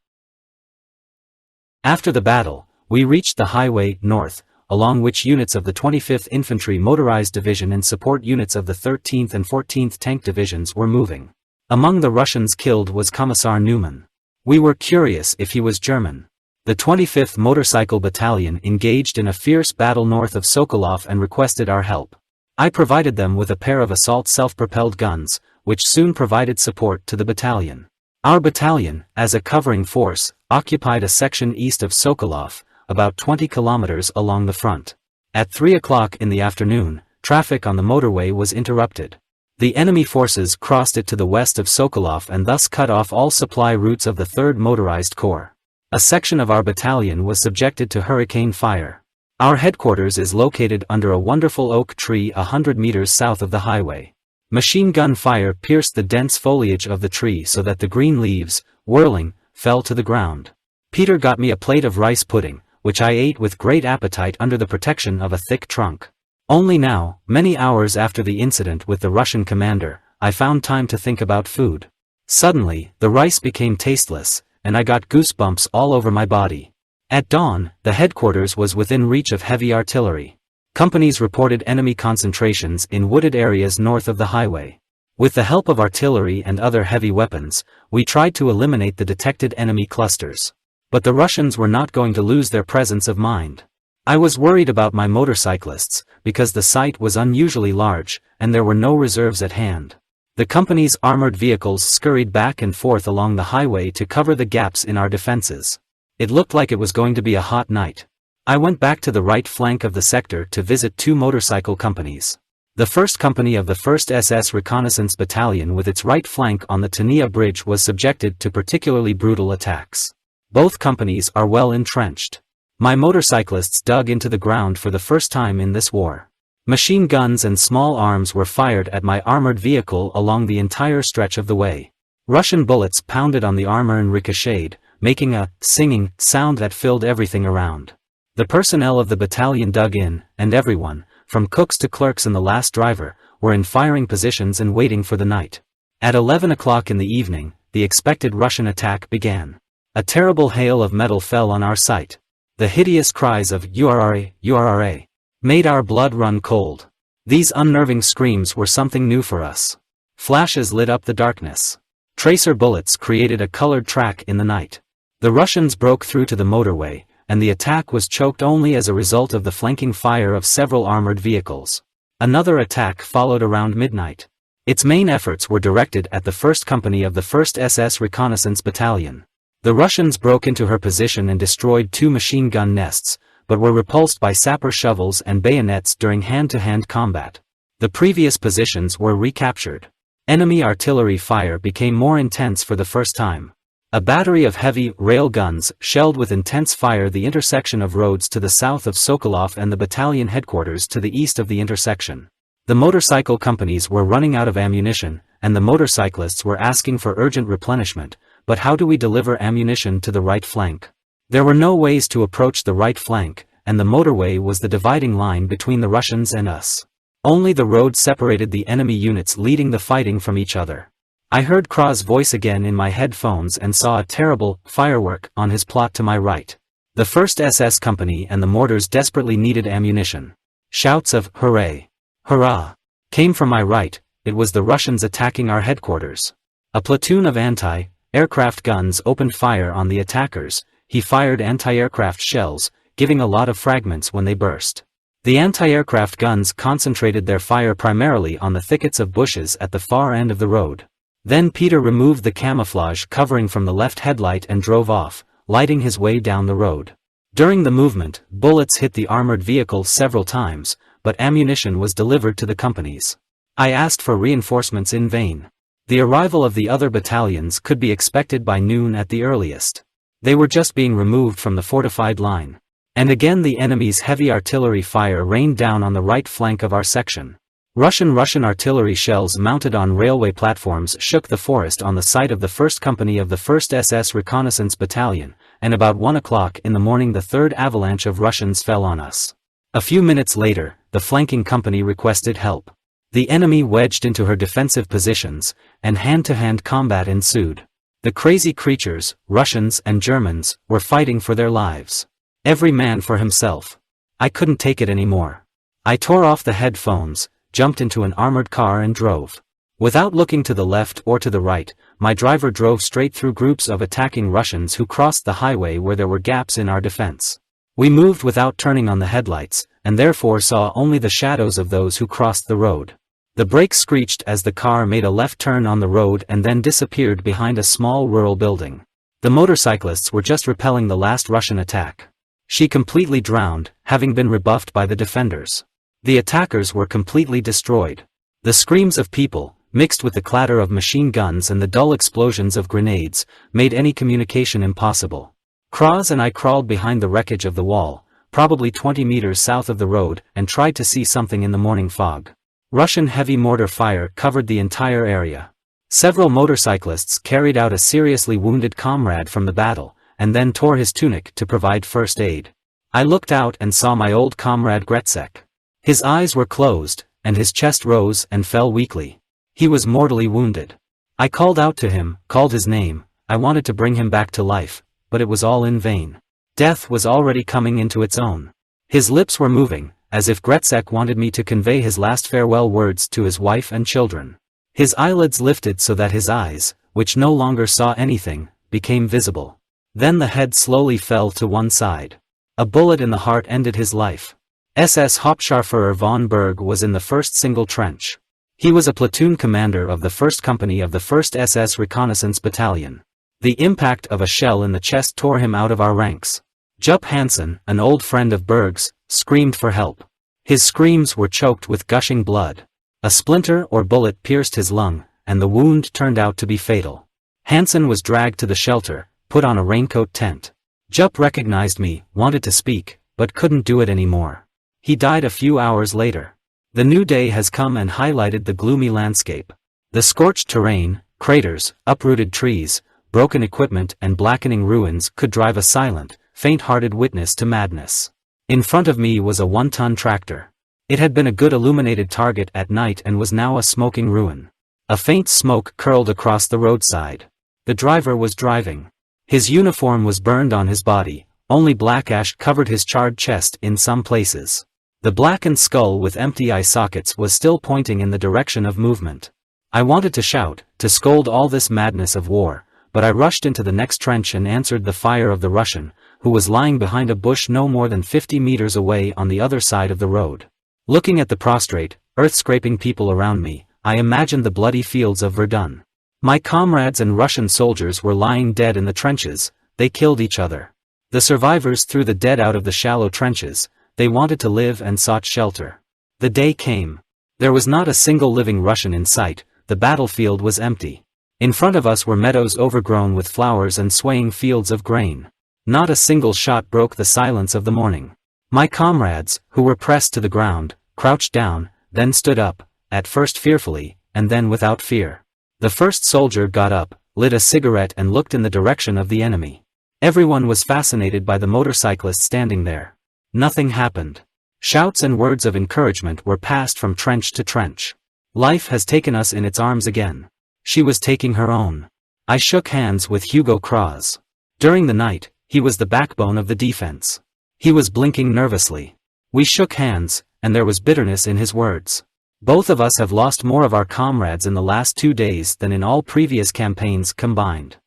After the battle, we reached the highway north, along which units of the 25th Infantry Motorized Division and support units of the 13th and 14th Tank Divisions were moving. Among the Russians killed was Commissar Neumann. We were curious if he was German. The 25th Motorcycle Battalion engaged in a fierce battle north of Sokolov and requested our help. I provided them with a pair of assault self-propelled guns, which soon provided support to the battalion. Our battalion, as a covering force, occupied a section east of Sokolov, about 20 kilometers along the front. At 3 o'clock in the afternoon, traffic on the motorway was interrupted. The enemy forces crossed it to the west of Sokolov and thus cut off all supply routes of the 3rd Motorized Corps. A section of our battalion was subjected to hurricane fire. Our headquarters is located under a wonderful oak tree 100 meters south of the highway. Machine gun fire pierced the dense foliage of the tree so that the green leaves, whirling, fell to the ground. Peter got me a plate of rice pudding, which I ate with great appetite under the protection of a thick trunk. Only now, many hours after the incident with the Russian commander, I found time to think about food. Suddenly, the rice became tasteless, and I got goosebumps all over my body. At dawn, the headquarters was within reach of heavy artillery. Companies reported enemy concentrations in wooded areas north of the highway. With the help of artillery and other heavy weapons, we tried to eliminate the detected enemy clusters. But the Russians were not going to lose their presence of mind. I was worried about my motorcyclists, because the site was unusually large, and there were no reserves at hand. The company's armored vehicles scurried back and forth along the highway to cover the gaps in our defenses. It looked like it was going to be a hot night. I went back to the right flank of the sector to visit 2 motorcycle companies. The 1st Company of the 1st SS Reconnaissance Battalion with its right flank on the Tania Bridge was subjected to particularly brutal attacks. Both companies are well entrenched. My motorcyclists dug into the ground for the first time in this war. Machine guns and small arms were fired at my armored vehicle along the entire stretch of the way. Russian bullets pounded on the armor and ricocheted, making a singing sound that filled everything around. The personnel of the battalion dug in, and everyone, from cooks to clerks and the last driver, were in firing positions and waiting for the night. At 11 o'clock in the evening, the expected Russian attack began. A terrible hail of metal fell on our sight. The hideous cries of "Urara, Urara" made our blood run cold. These unnerving screams were something new for us. Flashes lit up the darkness. Tracer bullets created a colored track in the night. The Russians broke through to the motorway, and the attack was choked only as a result of the flanking fire of several armored vehicles. Another attack followed around midnight. Its main efforts were directed at the 1st Company of the 1st SS Reconnaissance Battalion. The Russians broke into her position and destroyed 2 machine gun nests, but were repulsed by sapper shovels and bayonets during hand-to-hand combat. The previous positions were recaptured. Enemy artillery fire became more intense for the first time. A battery of heavy rail guns shelled with intense fire the intersection of roads to the south of Sokolov and the battalion headquarters to the east of the intersection. The motorcycle companies were running out of ammunition, and the motorcyclists were asking for urgent replenishment, but how do we deliver ammunition to the right flank? There were no ways to approach the right flank, and the motorway was the dividing line between the Russians and us. Only the road separated the enemy units leading the fighting from each other. I heard Krah's voice again in my headphones and saw a terrible firework on his plot to my right. The 1st SS Company and the mortars desperately needed ammunition. Shouts of "Hooray! Hurrah!" came from my right. It was the Russians attacking our headquarters. A platoon of anti-aircraft guns opened fire on the attackers. He fired anti-aircraft shells, giving a lot of fragments when they burst. The anti-aircraft guns concentrated their fire primarily on the thickets of bushes at the far end of the road. Then Peter removed the camouflage covering from the left headlight and drove off, lighting his way down the road. During the movement, bullets hit the armored vehicle several times, but ammunition was delivered to the companies. I asked for reinforcements in vain. The arrival of the other battalions could be expected by noon at the earliest. They were just being removed from the fortified line. And again the enemy's heavy artillery fire rained down on the right flank of our section. Russian artillery shells mounted on railway platforms shook the forest on the site of the 1st Company of the 1st SS Reconnaissance Battalion, and about 1 o'clock in the morning the third avalanche of Russians fell on us. A few minutes later, the flanking company requested help. The enemy wedged into her defensive positions, and hand-to-hand combat ensued. The crazy creatures, Russians and Germans, were fighting for their lives. Every man for himself. I couldn't take it anymore. I tore off the headphones, jumped into an armored car and drove. Without looking to the left or to the right, my driver drove straight through groups of attacking Russians who crossed the highway where there were gaps in our defense. We moved without turning on the headlights, and therefore saw only the shadows of those who crossed the road. The brakes screeched as the car made a left turn on the road and then disappeared behind a small rural building. The motorcyclists were just repelling the last Russian attack. She completely drowned, having been rebuffed by the defenders. The attackers were completely destroyed. The screams of people, mixed with the clatter of machine guns and the dull explosions of grenades, made any communication impossible. Krah and I crawled behind the wreckage of the wall, probably 20 meters south of the road, and tried to see something in the morning fog. Russian heavy mortar fire covered the entire area. Several motorcyclists carried out a seriously wounded comrade from the battle, and then tore his tunic to provide first aid. I looked out and saw my old comrade Gretzek. His eyes were closed, and his chest rose and fell weakly. He was mortally wounded. I called out to him, called his name. I wanted to bring him back to life, but it was all in vain. Death was already coming into its own. His lips were moving, as if Gretzek wanted me to convey his last farewell words to his wife and children. His eyelids lifted so that his eyes, which no longer saw anything, became visible. Then the head slowly fell to one side. A bullet in the heart ended his life. SS Hauptscharführer von Berg was in the first single trench. He was a platoon commander of the 1st Company of the 1st SS Reconnaissance Battalion. The impact of a shell in the chest tore him out of our ranks. Jupp Hansen, an old friend of Berg's, screamed for help. His screams were choked with gushing blood. A splinter or bullet pierced his lung, and the wound turned out to be fatal. Hansen was dragged to the shelter, put on a raincoat tent. Jupp recognized me, wanted to speak, but couldn't do it anymore. He died a few hours later. The new day has come and highlighted the gloomy landscape. The scorched terrain, craters, uprooted trees, broken equipment and blackening ruins could drive a silent, faint-hearted witness to madness. In front of me was a 1-ton tractor. It had been a good illuminated target at night and was now a smoking ruin. A faint smoke curled across the roadside. The driver was driving. His uniform was burned on his body, only black ash covered his charred chest in some places. The blackened skull with empty eye sockets was still pointing in the direction of movement. I wanted to shout, to scold all this madness of war, but I rushed into the next trench and answered the fire of the Russian, who was lying behind a bush no more than 50 meters away on the other side of the road. Looking at the prostrate, earth-scraping people around me, I imagined the bloody fields of Verdun. My comrades and Russian soldiers were lying dead in the trenches. They killed each other. The survivors threw the dead out of the shallow trenches. They wanted to live and sought shelter. The day came. There was not a single living Russian in sight. The battlefield was empty. In front of us were meadows overgrown with flowers and swaying fields of grain. Not a single shot broke the silence of the morning. My comrades, who were pressed to the ground, crouched down, then stood up, at first fearfully, and then without fear. The first soldier got up, lit a cigarette and looked in the direction of the enemy. Everyone was fascinated by the motorcyclist standing there. Nothing happened. Shouts and words of encouragement were passed from trench to trench. Life has taken us in its arms again. She was taking her own. I shook hands with Hugo Kraus. During the night, he was the backbone of the defense. He was blinking nervously. We shook hands, and there was bitterness in his words. Both of us have lost more of our comrades in the last 2 days than in all previous campaigns combined.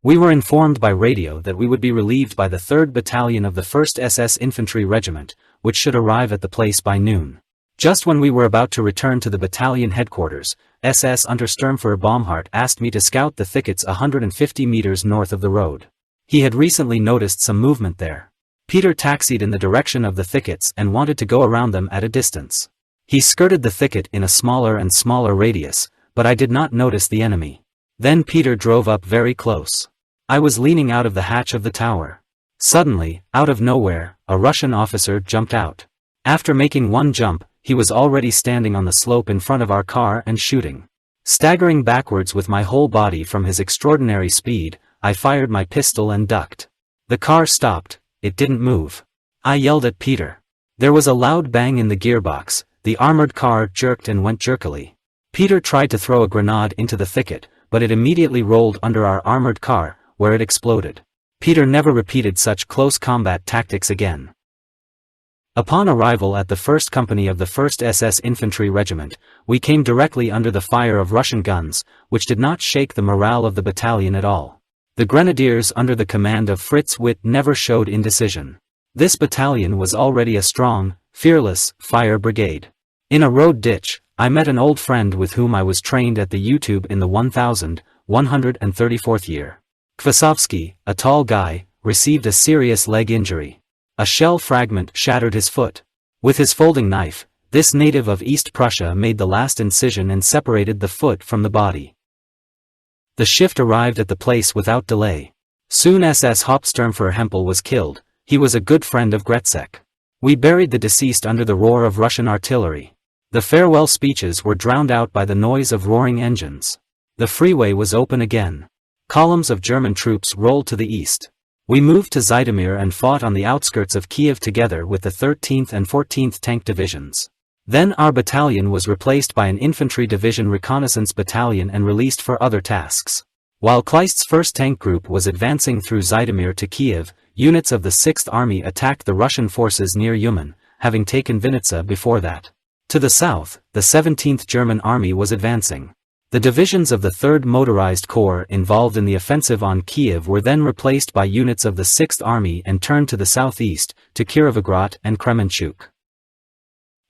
We were informed by radio that we would be relieved by the 3rd Battalion of the 1st SS Infantry Regiment, which should arrive at the place by noon. Just when we were about to return to the battalion headquarters, SS Untersturmführer Baumhart asked me to scout the thickets 150 meters north of the road. He had recently noticed some movement there. Peter taxied in the direction of the thickets and wanted to go around them at a distance. He skirted the thicket in a smaller and smaller radius, but I did not notice the enemy. Then Peter drove up very close. I was leaning out of the hatch of the tower. Suddenly, out of nowhere, a Russian officer jumped out. After making one jump, he was already standing on the slope in front of our car and shooting. Staggering backwards with my whole body from his extraordinary speed, I fired my pistol and ducked. The car stopped. It didn't move. I yelled at Peter. There was a loud bang in the gearbox. The armored car jerked and went jerkily. Peter tried to throw a grenade into the thicket, but it immediately rolled under our armored car, where it exploded. Peter never repeated such close combat tactics again. Upon arrival at the 1st Company of the 1st SS Infantry Regiment, we came directly under the fire of Russian guns, which did not shake the morale of the battalion at all. The grenadiers under the command of Fritz Witt never showed indecision. This battalion was already a strong, fearless, fire brigade. In a road ditch, I met an old friend with whom I was trained at the YouTube in the 1134th year. Kwasowski, a tall guy, received a serious leg injury. A shell fragment shattered his foot. With his folding knife, this native of East Prussia made the last incision and separated the foot from the body. The shift arrived at the place without delay. Soon SS Hauptsturmführer Hempel was killed. He was a good friend of Gretzek. We buried the deceased under the roar of Russian artillery. The farewell speeches were drowned out by the noise of roaring engines. The freeway was open again. Columns of German troops rolled to the east. We moved to Zhytomyr and fought on the outskirts of Kiev together with the 13th and 14th Tank Divisions. Then our battalion was replaced by an infantry division reconnaissance battalion and released for other tasks. While Kleist's 1st Tank Group was advancing through Zhytomyr to Kiev, units of the 6th Army attacked the Russian forces near Uman, having taken Vinnytsia before that. To the south, the 17th German Army was advancing. The divisions of the 3rd Motorized Corps involved in the offensive on Kiev were then replaced by units of the 6th Army and turned to the southeast, to Kirovograd and Kremenchuk.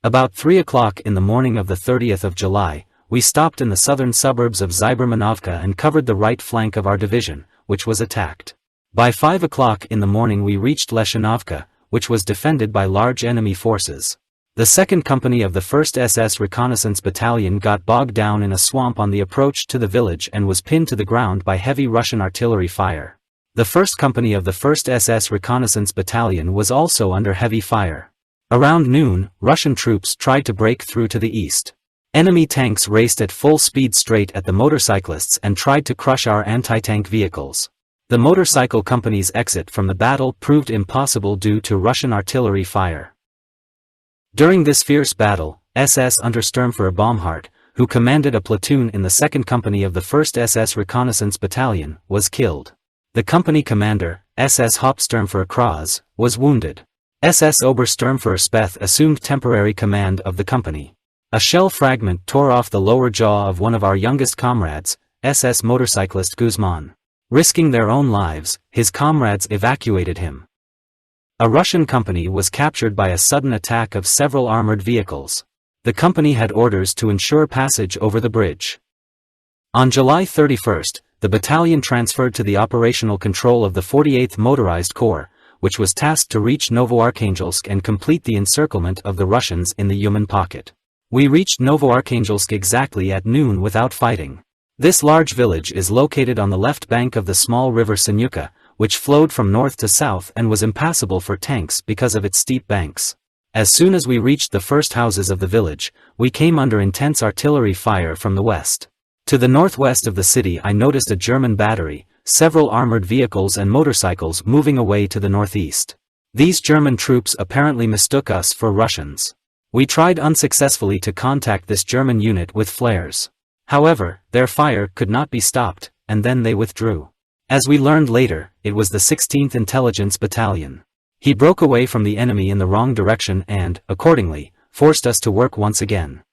About 3 o'clock in the morning of the 30th of July, we stopped in the southern suburbs of Zybermanovka and covered the right flank of our division, which was attacked. By 5 o'clock in the morning we reached Leshinovka, which was defended by large enemy forces. The 2nd Company of the 1st SS Reconnaissance Battalion got bogged down in a swamp on the approach to the village and was pinned to the ground by heavy Russian artillery fire. The 1st Company of the 1st SS Reconnaissance Battalion was also under heavy fire. Around noon, Russian troops tried to break through to the east. Enemy tanks raced at full speed straight at the motorcyclists and tried to crush our anti-tank vehicles. The motorcycle company's exit from the battle proved impossible due to Russian artillery fire. During this fierce battle, SS Untersturmführer Baumhart, who commanded a platoon in the 2nd Company of the 1st SS Reconnaissance Battalion, was killed. The company commander, SS Hauptsturmführer Kras, was wounded. SS Obersturmführer Speth assumed temporary command of the company. A shell fragment tore off the lower jaw of one of our youngest comrades, SS motorcyclist Guzman. Risking their own lives, his comrades evacuated him. A Russian company was captured by a sudden attack of several armored vehicles. The company had orders to ensure passage over the bridge. On July 31st, the battalion transferred to the operational control of the 48th Motorized Corps, which was tasked to reach Novoarkhangelsk and complete the encirclement of the Russians in the Uman pocket. We reached Novoarkhangelsk exactly at noon without fighting. This large village is located on the left bank of the small river Sinyuka, which flowed from north to south and was impassable for tanks because of its steep banks. As soon as we reached the first houses of the village, we came under intense artillery fire from the west. To the northwest of the city I noticed a German battery, several armored vehicles and motorcycles moving away to the northeast. These German troops apparently mistook us for Russians. We tried unsuccessfully to contact this German unit with flares. However, their fire could not be stopped, and then they withdrew. As we learned later, it was the 16th Intelligence Battalion. He broke away from the enemy in the wrong direction and, accordingly, forced us to work once again.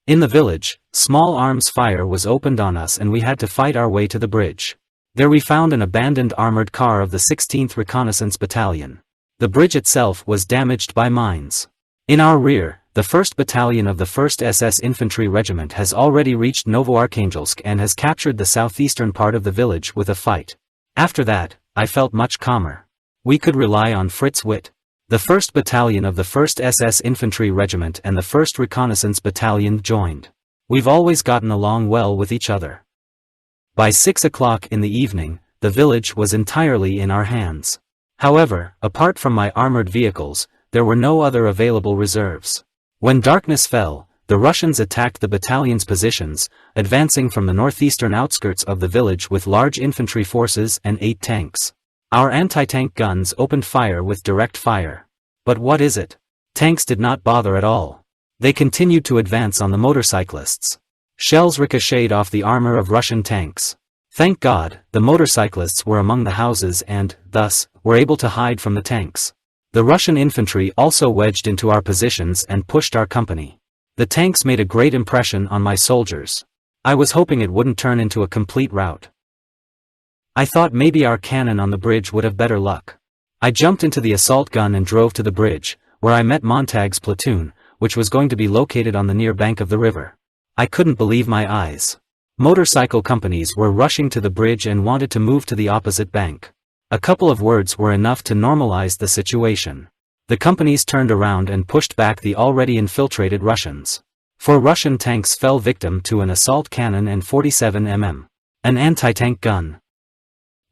In the village, small arms fire was opened on us and we had to fight our way to the bridge. There we found an abandoned armored car of the 16th Reconnaissance Battalion. The bridge itself was damaged by mines. In our rear, the 1st Battalion of the 1st SS Infantry Regiment has already reached Novoarkhangelsk and has captured the southeastern part of the village with a fight. After that, I felt much calmer. We could rely on Fritz Witt. The 1st Battalion of the 1st SS Infantry Regiment and the 1st Reconnaissance Battalion joined. We've always gotten along well with each other. By 6 o'clock in the evening, the village was entirely in our hands. However, apart from my armored vehicles, there were no other available reserves. When darkness fell, the Russians attacked the battalion's positions, advancing from the northeastern outskirts of the village with large infantry forces and 8 tanks. Our anti-tank guns opened fire with direct fire. But what is it? Tanks did not bother at all. They continued to advance on the motorcyclists. Shells ricocheted off the armor of Russian tanks. Thank God, the motorcyclists were among the houses and, thus, were able to hide from the tanks. The Russian infantry also wedged into our positions and pushed our company. The tanks made a great impression on my soldiers. I was hoping it wouldn't turn into a complete rout. I thought maybe our cannon on the bridge would have better luck. I jumped into the assault gun and drove to the bridge, where I met Montag's platoon, which was going to be located on the near bank of the river. I couldn't believe my eyes. Motorcycle companies were rushing to the bridge and wanted to move to the opposite bank. A couple of words were enough to normalize the situation. The companies turned around and pushed back the already infiltrated Russians. 4 Russian tanks fell victim to an assault cannon and 47 mm. An anti-tank gun.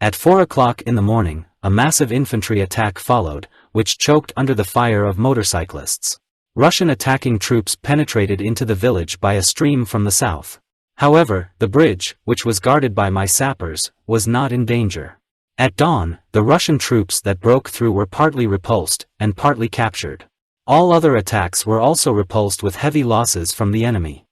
At 4 o'clock in the morning, a massive infantry attack followed, which choked under the fire of motorcyclists. Russian attacking troops penetrated into the village by a stream from the south. However, the bridge, which was guarded by my sappers, was not in danger. At dawn, the Russian troops that broke through were partly repulsed, and partly captured. All other attacks were also repulsed with heavy losses from the enemy.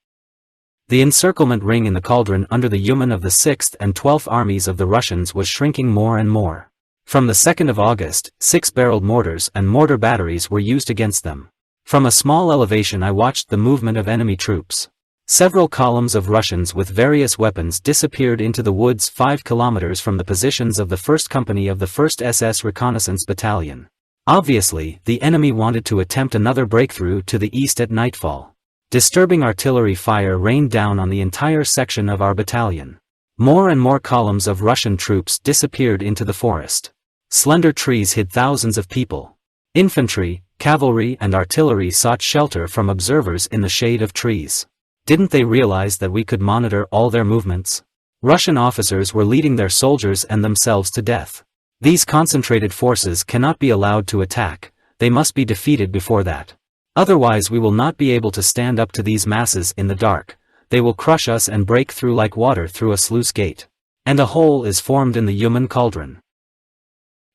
The encirclement ring in the cauldron under the Uman of the 6th and 12th armies of the Russians was shrinking more and more. From the 2nd of August, 6-barreled mortars and mortar batteries were used against them. From a small elevation I watched the movement of enemy troops. Several columns of Russians with various weapons disappeared into the woods 5 kilometers from the positions of the 1st Company of the 1st SS Reconnaissance Battalion. Obviously, the enemy wanted to attempt another breakthrough to the east at nightfall. Disturbing artillery fire rained down on the entire section of our battalion. More and more columns of Russian troops disappeared into the forest. Slender trees hid thousands of people. Infantry, cavalry and artillery sought shelter from observers in the shade of trees. Didn't they realize that we could monitor all their movements? Russian officers were leading their soldiers and themselves to death. These concentrated forces cannot be allowed to attack, they must be defeated before that. Otherwise we will not be able to stand up to these masses in the dark, they will crush us and break through like water through a sluice gate. And a hole is formed in the human cauldron.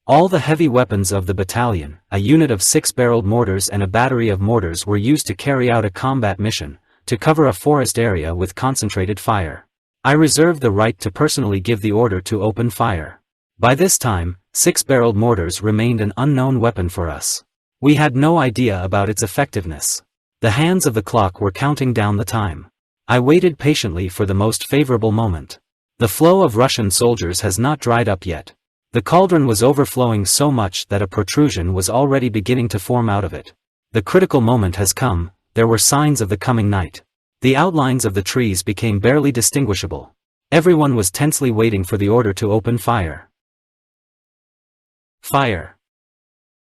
All the heavy weapons of the battalion, a unit of 6-barreled mortars and a battery of mortars were used to carry out a combat mission, to cover a forest area with concentrated fire. I reserved the right to personally give the order to open fire. By this time, 6-barreled mortars remained an unknown weapon for us. We had no idea about its effectiveness. The hands of the clock were counting down the time. I waited patiently for the most favorable moment. The flow of Russian soldiers has not dried up yet. The cauldron was overflowing so much that a protrusion was already beginning to form out of it. The critical moment has come, there were signs of the coming night. The outlines of the trees became barely distinguishable. Everyone was tensely waiting for the order to open fire. Fire!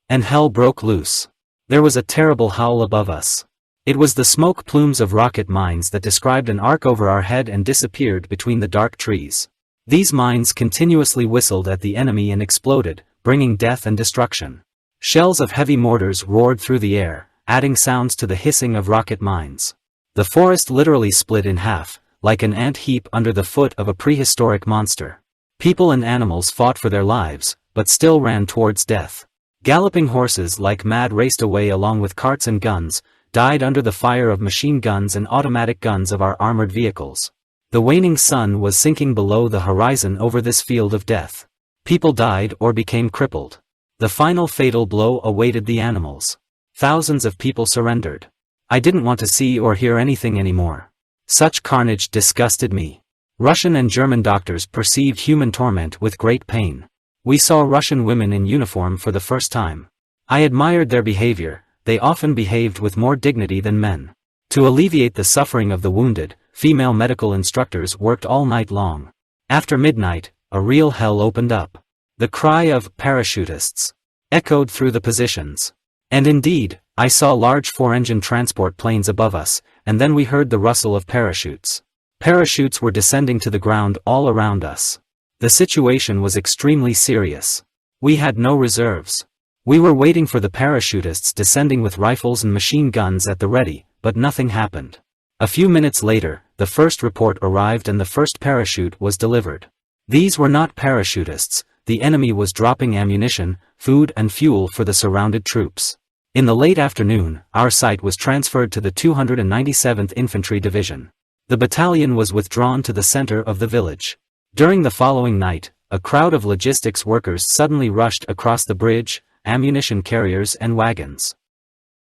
And hell broke loose. There was a terrible howl above us. It was the smoke plumes of rocket mines that described an arc over our head and disappeared between the dark trees. These mines continuously whistled at the enemy and exploded, bringing death and destruction. Shells of heavy mortars roared through the air, adding sounds to the hissing of rocket mines. The forest literally split in half, like an ant heap under the foot of a prehistoric monster. People and animals fought for their lives, but still ran towards death. Galloping horses like mad raced away along with carts and guns, died under the fire of machine guns and automatic guns of our armored vehicles. The waning sun was sinking below the horizon over this field of death. People died or became crippled. The final fatal blow awaited the animals. Thousands of people surrendered. I didn't want to see or hear anything anymore. Such carnage disgusted me. Russian and German doctors perceived human torment with great pain. We saw Russian women in uniform for the first time. I admired their behavior. They often behaved with more dignity than men. To alleviate the suffering of the wounded, female medical instructors worked all night long. After midnight, a real hell opened up. The cry of "parachutists" echoed through the positions. And indeed, I saw large 4-engine transport planes above us, and then we heard the rustle of parachutes. Parachutes were descending to the ground all around us. The situation was extremely serious. We had no reserves. We were waiting for the parachutists descending with rifles and machine guns at the ready, but nothing happened. A few minutes later, the first report arrived and the first parachute was delivered. These were not parachutists, the enemy was dropping ammunition, food and fuel for the surrounded troops. In the late afternoon, our site was transferred to the 297th Infantry Division. The battalion was withdrawn to the center of the village. During the following night, a crowd of logistics workers suddenly rushed across the bridge, ammunition carriers and wagons.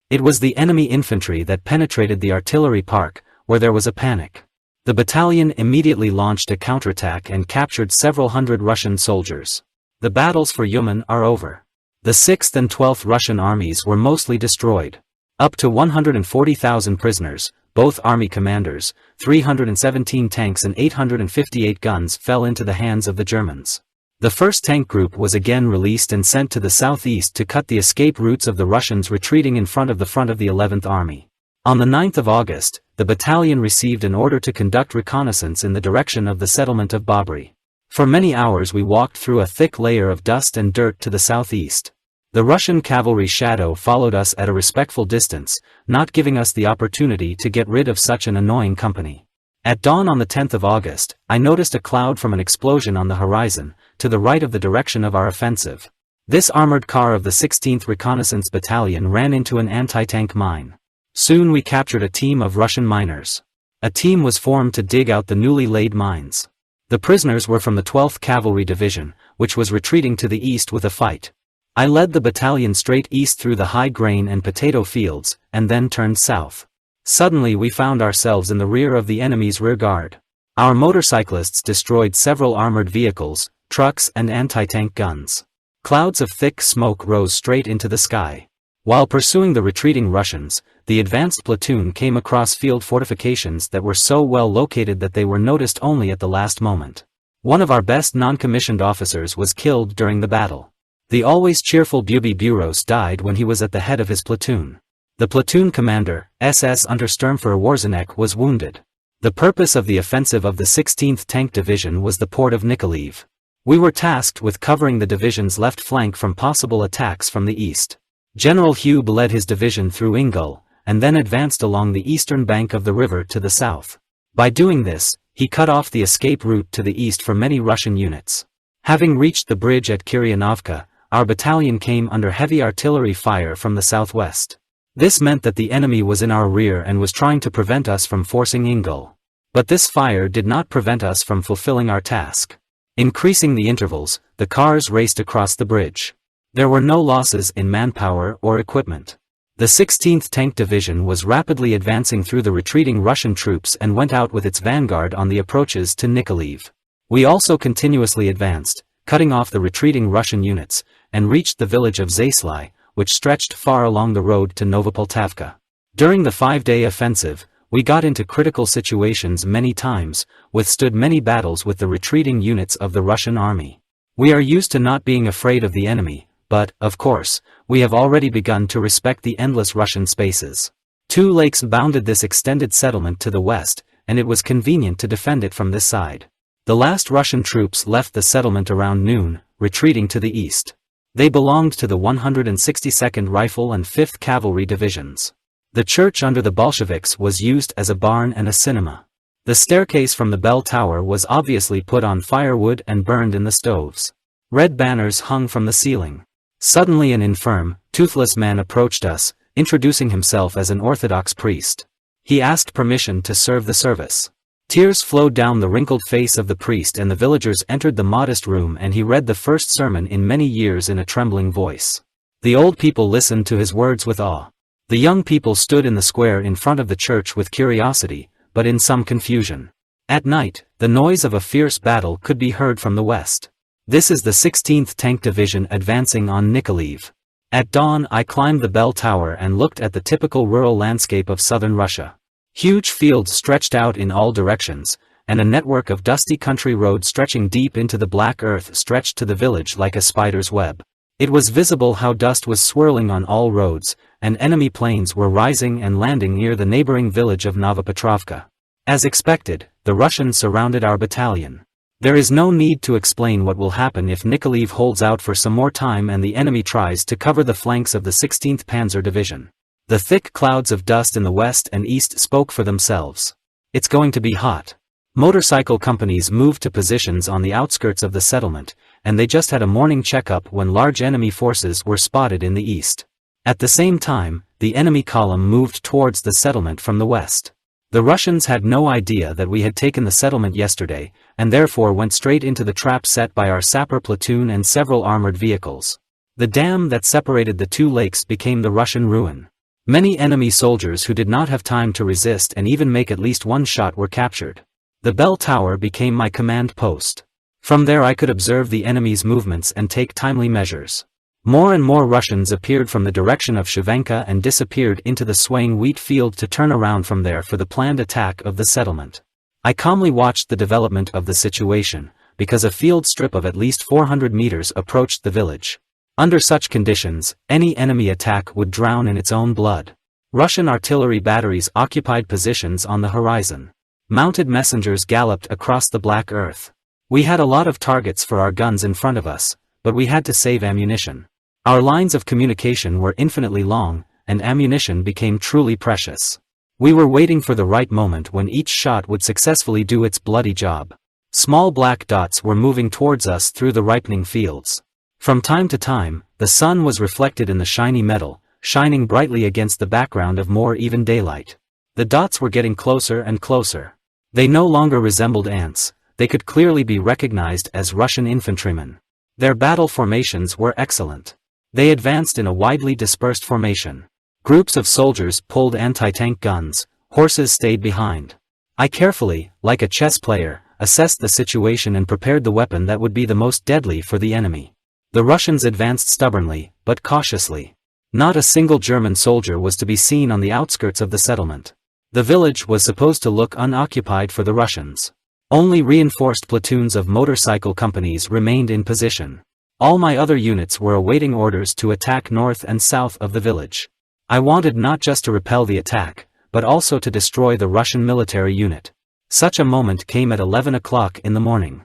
It was the enemy infantry that penetrated the artillery park, where there was a panic. The battalion immediately launched a counterattack and captured several hundred Russian soldiers. The battles for Uman are over. The 6th and 12th Russian armies were mostly destroyed. Up to 140,000 prisoners, both army commanders, 317 tanks and 858 guns fell into the hands of the Germans. The 1st Tank Group was again released and sent to the southeast to cut the escape routes of the Russians retreating in front of the 11th Army. On the 9th of August, the battalion received an order to conduct reconnaissance in the direction of the settlement of Babri. For many hours we walked through a thick layer of dust and dirt to the southeast. The Russian cavalry shadow followed us at a respectful distance, not giving us the opportunity to get rid of such an annoying company. At dawn on the 10th of August, I noticed a cloud from an explosion on the horizon, to the right of the direction of our offensive. This armored car of the 16th Reconnaissance Battalion ran into an anti-tank mine. Soon we captured a team of Russian miners. A team was formed to dig out the newly laid mines. The prisoners were from the 12th Cavalry Division, which was retreating to the east with a fight. I led the battalion straight east through the high grain and potato fields, and then turned south. Suddenly we found ourselves in the rear of the enemy's rear guard. Our motorcyclists destroyed several armored vehicles, trucks and anti-tank guns. Clouds of thick smoke rose straight into the sky. While pursuing the retreating Russians, the advanced platoon came across field fortifications that were so well located that they were noticed only at the last moment. One of our best non-commissioned officers was killed during the battle. The always cheerful Buby Buros died when he was at the head of his platoon. The platoon commander, SS Untersturmführer Warzenek, was wounded. The purpose of the offensive of the 16th Tank Division was the port of Nikolaev. We were tasked with covering the division's left flank from possible attacks from the east. General Hube led his division through Ingol, and then advanced along the eastern bank of the river to the south. By doing this, he cut off the escape route to the east for many Russian units. Having reached the bridge at Kiryanovka, our battalion came under heavy artillery fire from the southwest. This meant that the enemy was in our rear and was trying to prevent us from forcing Ingol. But this fire did not prevent us from fulfilling our task. Increasing the intervals, the cars raced across the bridge. There were no losses in manpower or equipment. The 16th Tank Division was rapidly advancing through the retreating Russian troops and went out with its vanguard on the approaches to Nikolaev. We also continuously advanced, cutting off the retreating Russian units, and reached the village of Zaslai, which stretched far along the road to Novopoltavka. During the 5-day offensive, we got into critical situations many times, withstood many battles with the retreating units of the Russian army. We are used to not being afraid of the enemy, but, of course, we have already begun to respect the endless Russian spaces. 2 lakes bounded this extended settlement to the west, and it was convenient to defend it from this side. The last Russian troops left the settlement around noon, retreating to the east. They belonged to the 162nd Rifle and 5th Cavalry Divisions. The church under the Bolsheviks was used as a barn and a cinema. The staircase from the bell tower was obviously put on firewood and burned in the stoves. Red banners hung from the ceiling. Suddenly an infirm, toothless man approached us, introducing himself as an Orthodox priest. He asked permission to serve the service. Tears flowed down the wrinkled face of the priest, and the villagers entered the modest room, and he read the first sermon in many years in a trembling voice. The old people listened to his words with awe. The young people stood in the square in front of the church with curiosity, but in some confusion. At night, the noise of a fierce battle could be heard from the west. This is the 16th Tank Division advancing on Nikolaev. At dawn I climbed the bell tower and looked at the typical rural landscape of southern Russia. Huge fields stretched out in all directions, and a network of dusty country roads stretching deep into the black earth stretched to the village like a spider's web. It was visible how dust was swirling on all roads, and enemy planes were rising and landing near the neighboring village of Novopetrovka. As expected, the Russians surrounded our battalion. There is no need to explain what will happen if Nikolaev holds out for some more time and the enemy tries to cover the flanks of the 16th Panzer Division. The thick clouds of dust in the west and east spoke for themselves. It's going to be hot. Motorcycle companies moved to positions on the outskirts of the settlement, and they just had a morning checkup when large enemy forces were spotted in the east. At the same time, the enemy column moved towards the settlement from the west. The Russians had no idea that we had taken the settlement yesterday, and therefore went straight into the trap set by our sapper platoon and several armored vehicles. The dam that separated the 2 lakes became the Russian ruin. Many enemy soldiers who did not have time to resist and even make at least one shot were captured. The bell tower became my command post. From there I could observe the enemy's movements and take timely measures. More and more Russians appeared from the direction of Shivanka and disappeared into the swaying wheat field to turn around from there for the planned attack of the settlement. I calmly watched the development of the situation, because a field strip of at least 400 meters approached the village. Under such conditions, any enemy attack would drown in its own blood. Russian artillery batteries occupied positions on the horizon. Mounted messengers galloped across the black earth. We had a lot of targets for our guns in front of us, but we had to save ammunition. Our lines of communication were infinitely long, and ammunition became truly precious. We were waiting for the right moment when each shot would successfully do its bloody job. Small black dots were moving towards us through the ripening fields. From time to time, the sun was reflected in the shiny metal, shining brightly against the background of more even daylight. The dots were getting closer and closer. They no longer resembled ants, they could clearly be recognized as Russian infantrymen. Their battle formations were excellent. They advanced in a widely dispersed formation. Groups of soldiers pulled anti-tank guns, horses stayed behind. I carefully, like a chess player, assessed the situation and prepared the weapon that would be the most deadly for the enemy. The Russians advanced stubbornly, but cautiously. Not a single German soldier was to be seen on the outskirts of the settlement. The village was supposed to look unoccupied for the Russians. Only reinforced platoons of motorcycle companies remained in position. All my other units were awaiting orders to attack north and south of the village. I wanted not just to repel the attack, but also to destroy the Russian military unit. Such a moment came at 11 o'clock in the morning.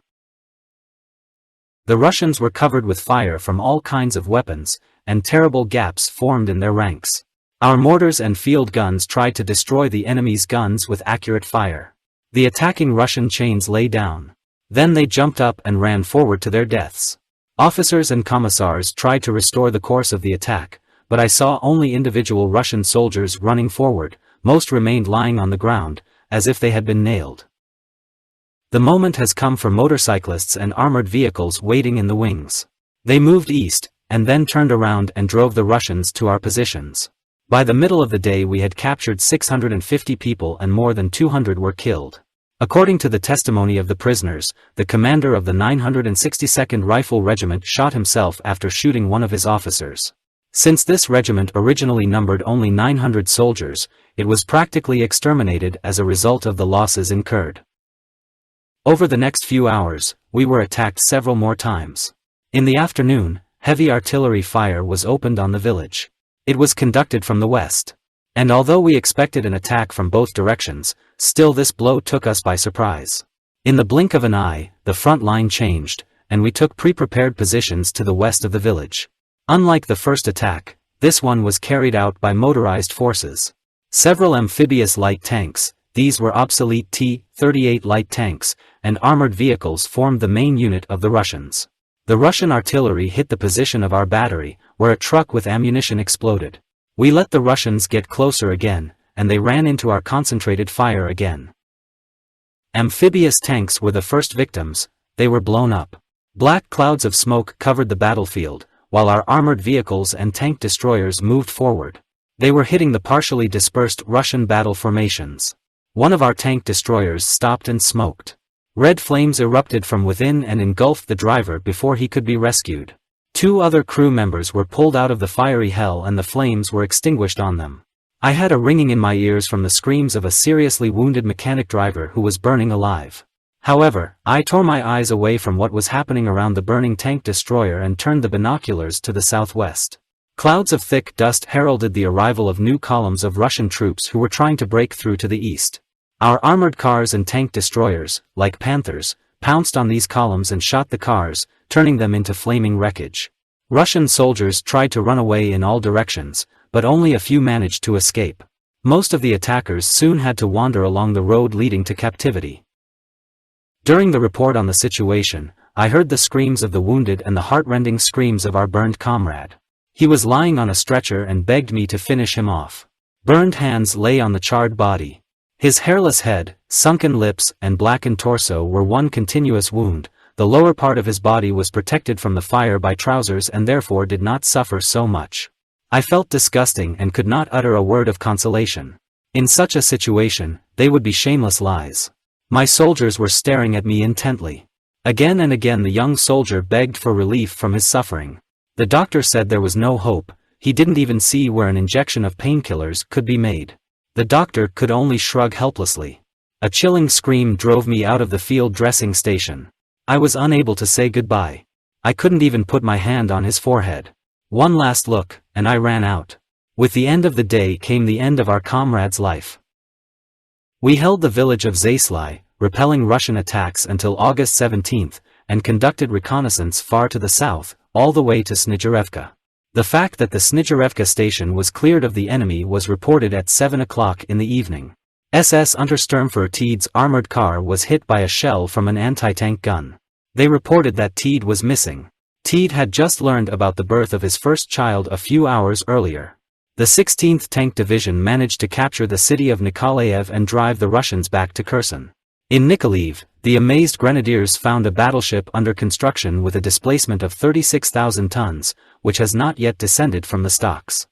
The Russians were covered with fire from all kinds of weapons, and terrible gaps formed in their ranks. Our mortars and field guns tried to destroy the enemy's guns with accurate fire. The attacking Russian chains lay down. Then they jumped up and ran forward to their deaths. Officers and commissars tried to restore the course of the attack, but I saw only individual Russian soldiers running forward. Most remained lying on the ground, as if they had been nailed. The moment has come for motorcyclists and armored vehicles waiting in the wings. They moved east, and then turned around and drove the Russians to our positions. By the middle of the day we had captured 650 people and more than 200 were killed. According to the testimony of the prisoners, the commander of the 962nd Rifle Regiment shot himself after shooting one of his officers. Since this regiment originally numbered only 900 soldiers, it was practically exterminated as a result of the losses incurred. Over the next few hours, we were attacked several more times. In the afternoon, heavy artillery fire was opened on the village. It was conducted from the west. And although we expected an attack from both directions, still this blow took us by surprise. In the blink of an eye, the front line changed, and we took pre-prepared positions to the west of the village. Unlike the first attack, this one was carried out by motorized forces. Several amphibious light tanks, these were obsolete T-38 light tanks, and armored vehicles formed the main unit of the Russians. The Russian artillery hit the position of our battery, where a truck with ammunition exploded. We let the Russians get closer again, and they ran into our concentrated fire again. Amphibious tanks were the first victims. They were blown up. Black clouds of smoke covered the battlefield, while our armored vehicles and tank destroyers moved forward. They were hitting the partially dispersed Russian battle formations. One of our tank destroyers stopped and smoked. Red flames erupted from within and engulfed the driver before he could be rescued. 2 other crew members were pulled out of the fiery hell and the flames were extinguished on them. I had a ringing in my ears from the screams of a seriously wounded mechanic driver who was burning alive. However, I tore my eyes away from what was happening around the burning tank destroyer and turned the binoculars to the southwest. Clouds of thick dust heralded the arrival of new columns of Russian troops who were trying to break through to the east. Our armored cars and tank destroyers, like panthers, pounced on these columns and shot the cars, turning them into flaming wreckage. Russian soldiers tried to run away in all directions, but only a few managed to escape. Most of the attackers soon had to wander along the road leading to captivity. During the report on the situation, I heard the screams of the wounded and the heartrending screams of our burned comrade. He was lying on a stretcher and begged me to finish him off. Burned hands lay on the charred body. His hairless head, sunken lips, and blackened torso were one continuous wound. The lower part of his body was protected from the fire by trousers and therefore did not suffer so much. I felt disgusting and could not utter a word of consolation. In such a situation, they would be shameless lies. My soldiers were staring at me intently. Again and again the young soldier begged for relief from his suffering. The doctor said there was no hope. He didn't even see where an injection of painkillers could be made. The doctor could only shrug helplessly. A chilling scream drove me out of the field dressing station. I was unable to say goodbye. I couldn't even put my hand on his forehead. One last look, and I ran out. With the end of the day came the end of our comrade's life. We held the village of Zaslav, repelling Russian attacks until August 17th, and conducted reconnaissance far to the south, all the way to Snizhirevka. The fact that the Snizhirevka station was cleared of the enemy was reported at 7 o'clock in the evening. SS Untersturmführer Tied's armored car was hit by a shell from an anti-tank gun. They reported that Tied was missing. Tied had just learned about the birth of his first child a few hours earlier. The 16th Tank Division managed to capture the city of Nikolaev and drive the Russians back to Kherson. In Nikolaev, the amazed grenadiers found a battleship under construction with a displacement of 36,000 tons, which has not yet descended from the stocks.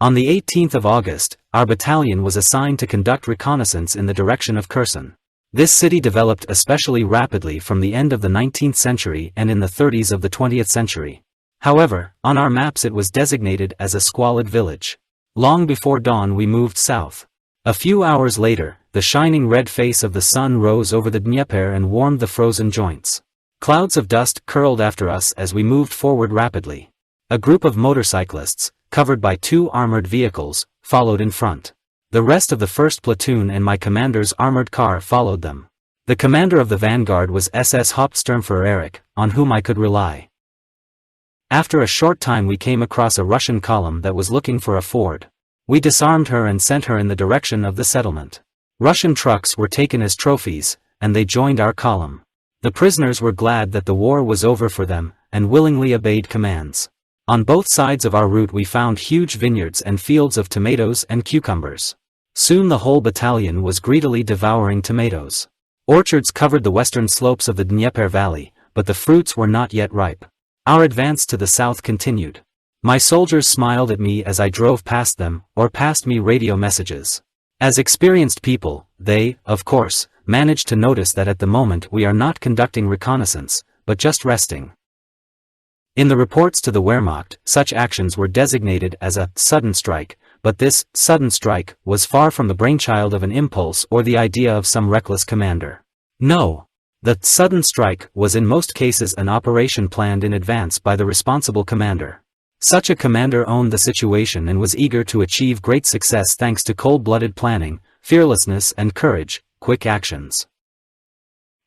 On the 18th of August, our battalion was assigned to conduct reconnaissance in the direction of Kherson. This city developed especially rapidly from the end of the 19th century and in the 30s of the 20th century. However, on our maps it was designated as a squalid village. Long before dawn we moved south. A few hours later, the shining red face of the sun rose over the Dnieper and warmed the frozen joints. Clouds of dust curled after us as we moved forward rapidly. A group of motorcyclists, covered by 2 armored vehicles, followed in front. The rest of the 1st platoon and my commander's armored car followed them. The commander of the vanguard was SS Hauptsturmführer Erich, on whom I could rely. After a short time we came across a Russian column that was looking for a ford. We disarmed her and sent her in the direction of the settlement. Russian trucks were taken as trophies, and they joined our column. The prisoners were glad that the war was over for them, and willingly obeyed commands. On both sides of our route we found huge vineyards and fields of tomatoes and cucumbers. Soon the whole battalion was greedily devouring tomatoes. Orchards covered the western slopes of the Dnieper Valley, but the fruits were not yet ripe. Our advance to the south continued. My soldiers smiled at me as I drove past them, or passed me radio messages. As experienced people, they, of course, managed to notice that at the moment we are not conducting reconnaissance, but just resting. In the reports to the Wehrmacht, such actions were designated as a sudden strike, but this sudden strike was far from the brainchild of an impulse or the idea of some reckless commander. No. The sudden strike was in most cases an operation planned in advance by the responsible commander. Such a commander owned the situation and was eager to achieve great success thanks to cold-blooded planning, fearlessness and courage, quick actions.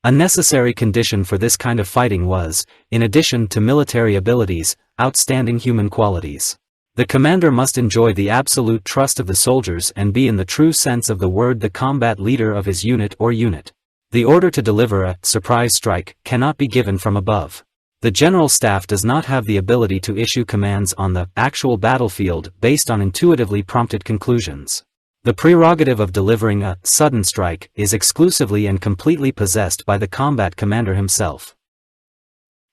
A necessary condition for this kind of fighting was, in addition to military abilities, outstanding human qualities. The commander must enjoy the absolute trust of the soldiers and be in the true sense of the word the combat leader of his unit or unit. The order to deliver a surprise strike cannot be given from above. The General Staff does not have the ability to issue commands on the actual battlefield based on intuitively prompted conclusions. The prerogative of delivering a sudden strike is exclusively and completely possessed by the combat commander himself.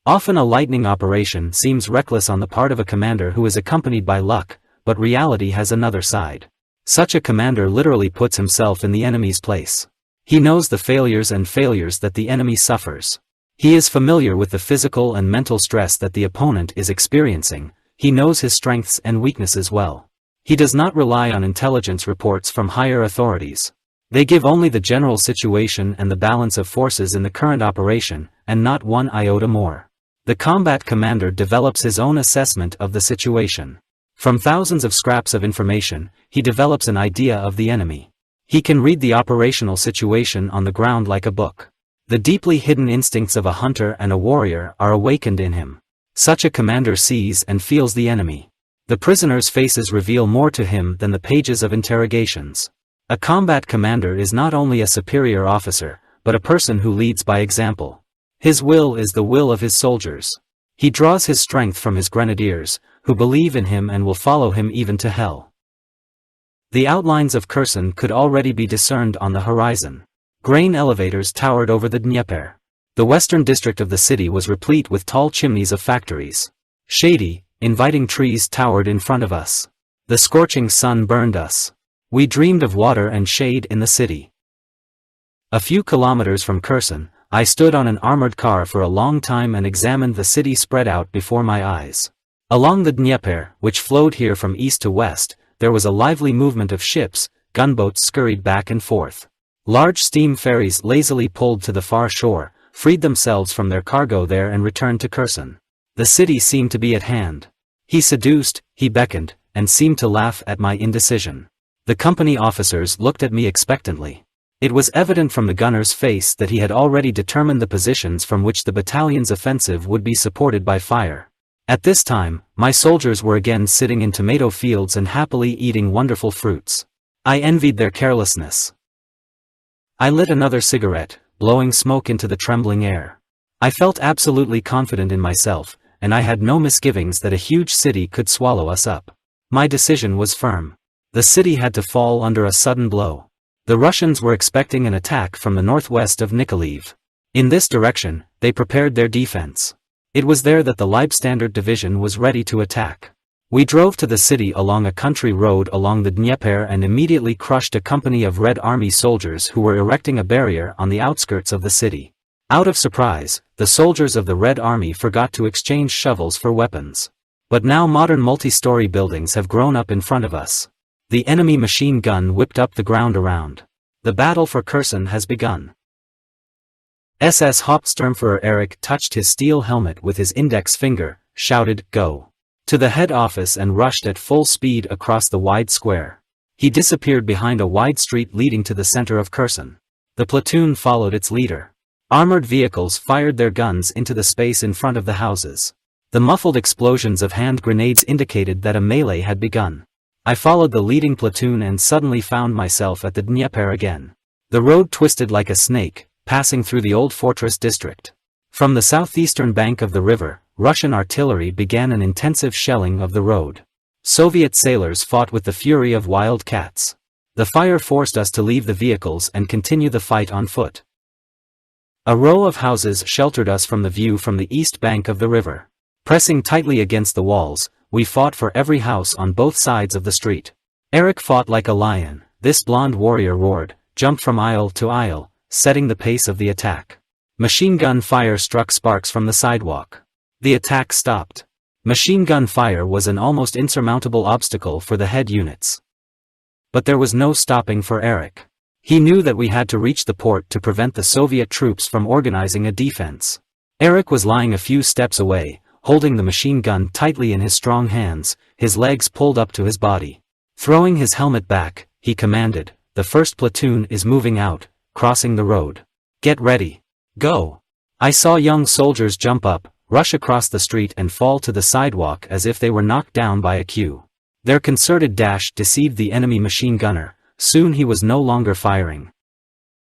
Often a lightning operation seems reckless on the part of a commander who is accompanied by luck, but reality has another side. Such a commander literally puts himself in the enemy's place. He knows the failures that the enemy suffers. He is familiar with the physical and mental stress that the opponent is experiencing. He knows his strengths and weaknesses well. He does not rely on intelligence reports from higher authorities. They give only the general situation and the balance of forces in the current operation, and not one iota more. The combat commander develops his own assessment of the situation. From thousands of scraps of information, he develops an idea of the enemy. He can read the operational situation on the ground like a book. The deeply hidden instincts of a hunter and a warrior are awakened in him. Such a commander sees and feels the enemy. The prisoners' faces reveal more to him than the pages of interrogations. A combat commander is not only a superior officer, but a person who leads by example. His will is the will of his soldiers. He draws his strength from his grenadiers, who believe in him and will follow him even to hell. The outlines of Kherson could already be discerned on the horizon. Grain elevators towered over the Dnieper. The western district of the city was replete with tall chimneys of factories. Shady, inviting trees towered in front of us. The scorching sun burned us. We dreamed of water and shade in the city. A few kilometers from Kherson, I stood on an armored car for a long time and examined the city spread out before my eyes. Along the Dnieper, which flowed here from east to west, there was a lively movement of ships. Gunboats scurried back and forth. Large steam ferries lazily pulled to the far shore, freed themselves from their cargo there and returned to Kherson. The city seemed to be at hand. He seduced, he beckoned, and seemed to laugh at my indecision. The company officers looked at me expectantly. It was evident from the gunner's face that he had already determined the positions from which the battalion's offensive would be supported by fire. At this time, my soldiers were again sitting in tomato fields and happily eating wonderful fruits. I envied their carelessness. I lit another cigarette, blowing smoke into the trembling air. I felt absolutely confident in myself, and I had no misgivings that a huge city could swallow us up. My decision was firm. The city had to fall under a sudden blow. The Russians were expecting an attack from the northwest of Nikolaev. In this direction, they prepared their defense. It was there that the Leibstandarte division was ready to attack. We drove to the city along a country road along the Dnieper and immediately crushed a company of Red Army soldiers who were erecting a barrier on the outskirts of the city. Out of surprise, the soldiers of the Red Army forgot to exchange shovels for weapons. But now modern multi-story buildings have grown up in front of us. The enemy machine gun whipped up the ground around. The battle for Kherson has begun. SS Hauptsturmführer Erich touched his steel helmet with his index finger, shouted, "Go!" to the head office and rushed at full speed across the wide square. He disappeared behind a wide street leading to the center of Kherson. The platoon followed its leader. Armored vehicles fired their guns into the space in front of the houses. The muffled explosions of hand grenades indicated that a melee had begun. I followed the leading platoon and suddenly found myself at the Dnieper again. The road twisted like a snake, passing through the old fortress district. From the southeastern bank of the river, Russian artillery began an intensive shelling of the road. Soviet sailors fought with the fury of wild cats. The fire forced us to leave the vehicles and continue the fight on foot. A row of houses sheltered us from the view from the east bank of the river. Pressing tightly against the walls, we fought for every house on both sides of the street. Eric fought like a lion. This blonde warrior roared, jumped from aisle to aisle, setting the pace of the attack. Machine gun fire struck sparks from the sidewalk. The attack stopped. Machine gun fire was an almost insurmountable obstacle for the head units. But there was no stopping for Eric. He knew that we had to reach the port to prevent the Soviet troops from organizing a defense. Eric was lying a few steps away, holding the machine gun tightly in his strong hands, his legs pulled up to his body. Throwing his helmet back, he commanded, "The first platoon is moving out, crossing the road. Get ready. Go." I saw young soldiers jump up, rush across the street and fall to the sidewalk as if they were knocked down by a cue. Their concerted dash deceived the enemy machine gunner. Soon he was no longer firing.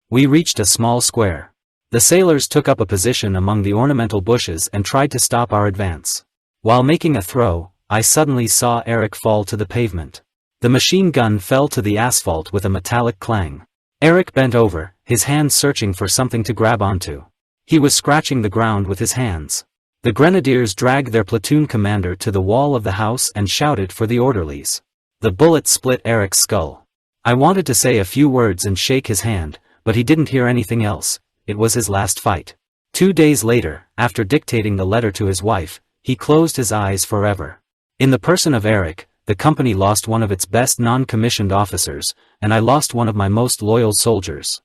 We reached a small square. The sailors took up a position among the ornamental bushes and tried to stop our advance. While making a throw, I suddenly saw Eric fall to the pavement. The machine gun fell to the asphalt with a metallic clang. Eric bent over, his hands searching for something to grab onto. He was scratching the ground with his hands. The grenadiers dragged their platoon commander to the wall of the house and shouted for the orderlies. The bullet split Eric's skull. I wanted to say a few words and shake his hand, but he didn't hear anything else. It was his last fight. 2 days later, after dictating the letter to his wife, he closed his eyes forever. In the person of Eric, the company lost one of its best non-commissioned officers, and I lost one of my most loyal soldiers.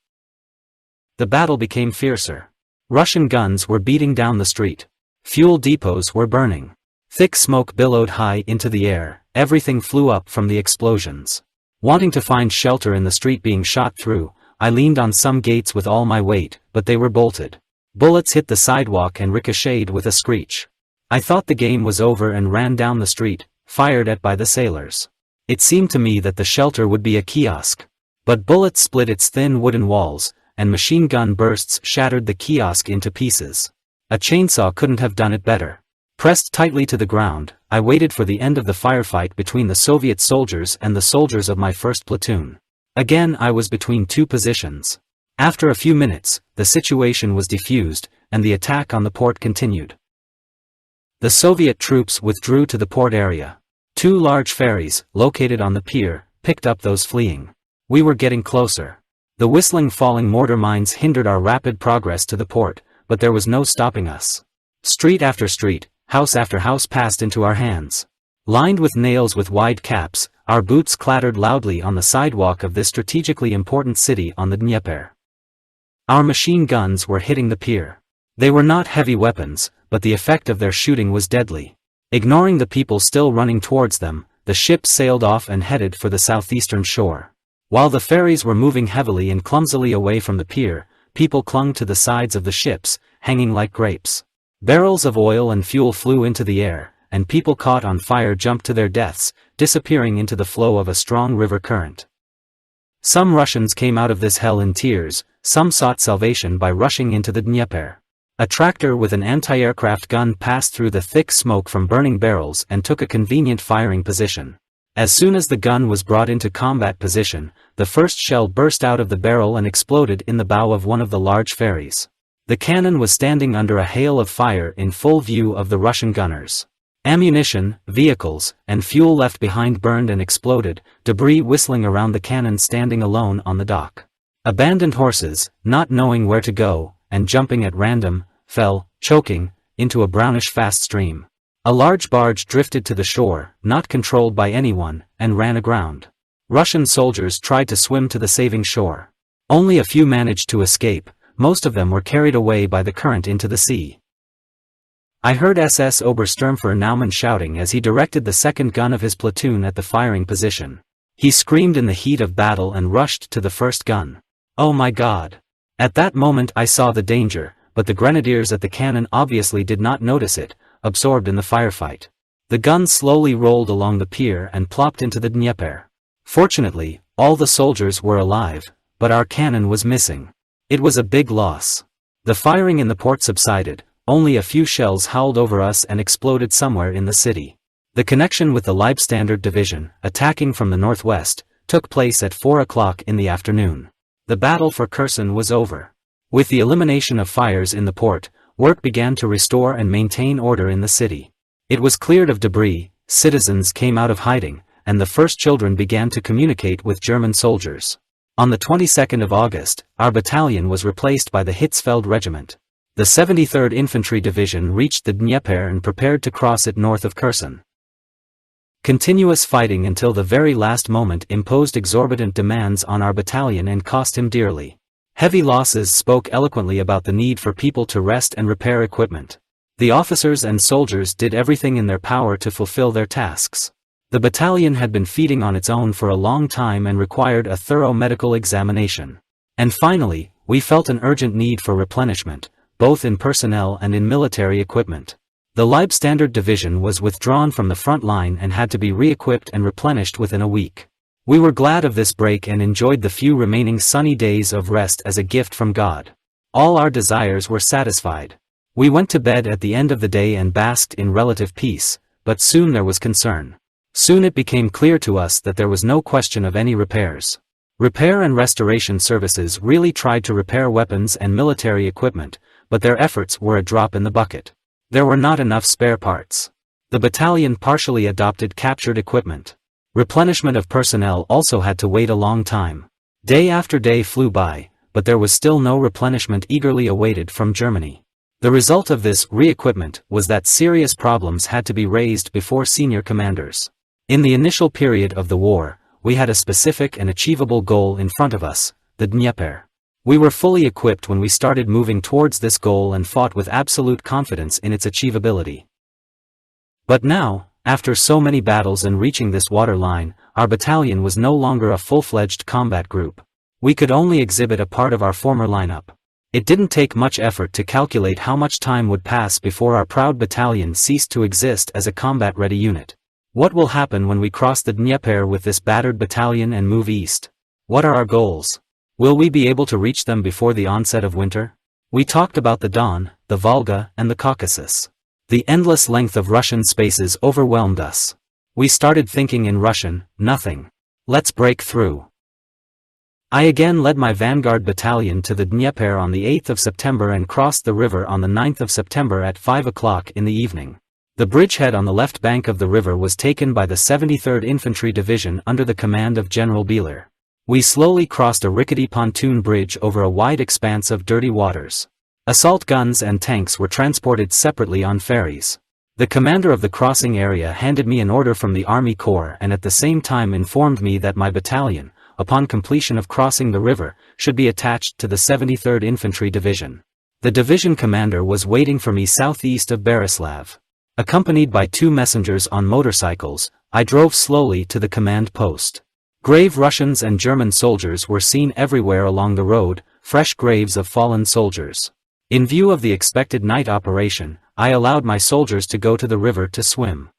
The battle became fiercer. Russian guns were beating down the street. Fuel depots were burning. Thick smoke billowed high into the air, everything flew up from the explosions. Wanting to find shelter in the street being shot through, I leaned on some gates with all my weight, but they were bolted. Bullets hit the sidewalk and ricocheted with a screech. I thought the game was over and ran down the street, fired at by the sailors. It seemed to me that the shelter would be a kiosk. But bullets split its thin wooden walls, and machine gun bursts shattered the kiosk into pieces. A chainsaw couldn't have done it better. Pressed tightly to the ground, I waited for the end of the firefight between the Soviet soldiers and the soldiers of my first platoon. Again I was between two positions. After a few minutes, the situation was defused, and the attack on the port continued. The Soviet troops withdrew to the port area. 2 large ferries, located on the pier, picked up those fleeing. We were getting closer. The whistling falling mortar mines hindered our rapid progress to the port, but there was no stopping us. Street after street, house after house passed into our hands. Lined with nails with wide caps, our boots clattered loudly on the sidewalk of this strategically important city on the Dnieper. Our machine guns were hitting the pier. They were not heavy weapons, but the effect of their shooting was deadly. Ignoring the people still running towards them, the ships sailed off and headed for the southeastern shore. While the ferries were moving heavily and clumsily away from the pier, people clung to the sides of the ships, hanging like grapes. Barrels of oil and fuel flew into the air, and people caught on fire jumped to their deaths, disappearing into the flow of a strong river current. Some Russians came out of this hell in tears, some sought salvation by rushing into the Dnieper. A tractor with an anti-aircraft gun passed through the thick smoke from burning barrels and took a convenient firing position. As soon as the gun was brought into combat position, the first shell burst out of the barrel and exploded in the bow of one of the large ferries. The cannon was standing under a hail of fire in full view of the Russian gunners. Ammunition, vehicles, and fuel left behind burned and exploded, debris whistling around the cannon standing alone on the dock. Abandoned horses, not knowing where to go, and jumping at random, fell, choking, into a brownish fast stream. A large barge drifted to the shore, not controlled by anyone, and ran aground. Russian soldiers tried to swim to the saving shore. Only a few managed to escape. Most of them were carried away by the current into the sea. I heard SS Obersturmführer Naumann shouting as he directed the second gun of his platoon at the firing position. He screamed in the heat of battle and rushed to the first gun. Oh my God! At that moment I saw the danger, but the grenadiers at the cannon obviously did not notice it. absorbed in the firefight. The guns slowly rolled along the pier and plopped into the Dnieper. Fortunately, all the soldiers were alive, but our cannon was missing. It was a big loss. The firing in the port subsided, only a few shells howled over us and exploded somewhere in the city. The connection with the Leibstandarte division, attacking from the northwest, took place at 4 o'clock in the afternoon. The battle for Kherson was over. With the elimination of fires in the port, work began to restore and maintain order in the city. It was cleared of debris, citizens came out of hiding, and the first children began to communicate with German soldiers. On the 22nd of August, our battalion was replaced by the Hitzfeld Regiment. The 73rd Infantry Division reached the Dnieper and prepared to cross it north of Kherson. Continuous fighting until the very last moment imposed exorbitant demands on our battalion and cost him dearly. Heavy losses spoke eloquently about the need for people to rest and repair equipment. The officers and soldiers did everything in their power to fulfill their tasks. The battalion had been feeding on its own for a long time and required a thorough medical examination. And finally, we felt an urgent need for replenishment, both in personnel and in military equipment. The Leibstandarte division was withdrawn from the front line and had to be re-equipped and replenished within a week. We were glad of this break and enjoyed the few remaining sunny days of rest as a gift from God. All our desires were satisfied. We went to bed at the end of the day and basked in relative peace, but soon there was concern. Soon it became clear to us that there was no question of any repairs. Repair and restoration services really tried to repair weapons and military equipment, but their efforts were a drop in the bucket. There were not enough spare parts. The battalion partially adopted captured equipment. Replenishment of personnel also had to wait a long time. Day after day flew by, but there was still no replenishment eagerly awaited from Germany. The result of this re-equipment was that serious problems had to be raised before senior commanders. In the initial period of the war, we had a specific and achievable goal in front of us, the Dnieper. We were fully equipped when we started moving towards this goal and fought with absolute confidence in its achievability. But now, after so many battles and reaching this water line, our battalion was no longer a full-fledged combat group. We could only exhibit a part of our former lineup. It didn't take much effort to calculate how much time would pass before our proud battalion ceased to exist as a combat-ready unit. What will happen when we cross the Dnieper with this battered battalion and move east? What are our goals? Will we be able to reach them before the onset of winter? We talked about the Don, the Volga, and the Caucasus. The endless length of Russian spaces overwhelmed us. We started thinking in Russian, nothing. Let's break through. I again led my vanguard battalion to the Dnieper on the 8th of September and crossed the river on the 9th of September at 5 o'clock in the evening. The bridgehead on the left bank of the river was taken by the 73rd Infantry Division under the command of General Bieler. We slowly crossed a rickety pontoon bridge over a wide expanse of dirty waters. Assault guns and tanks were transported separately on ferries. The commander of the crossing area handed me an order from the Army Corps and at the same time informed me that my battalion, upon completion of crossing the river, should be attached to the 73rd Infantry Division. The division commander was waiting for me southeast of Berislav. Accompanied by 2 messengers on motorcycles, I drove slowly to the command post. Grave Russians and German soldiers were seen everywhere along the road, fresh graves of fallen soldiers. In view of the expected night operation, I allowed my soldiers to go to the river to swim.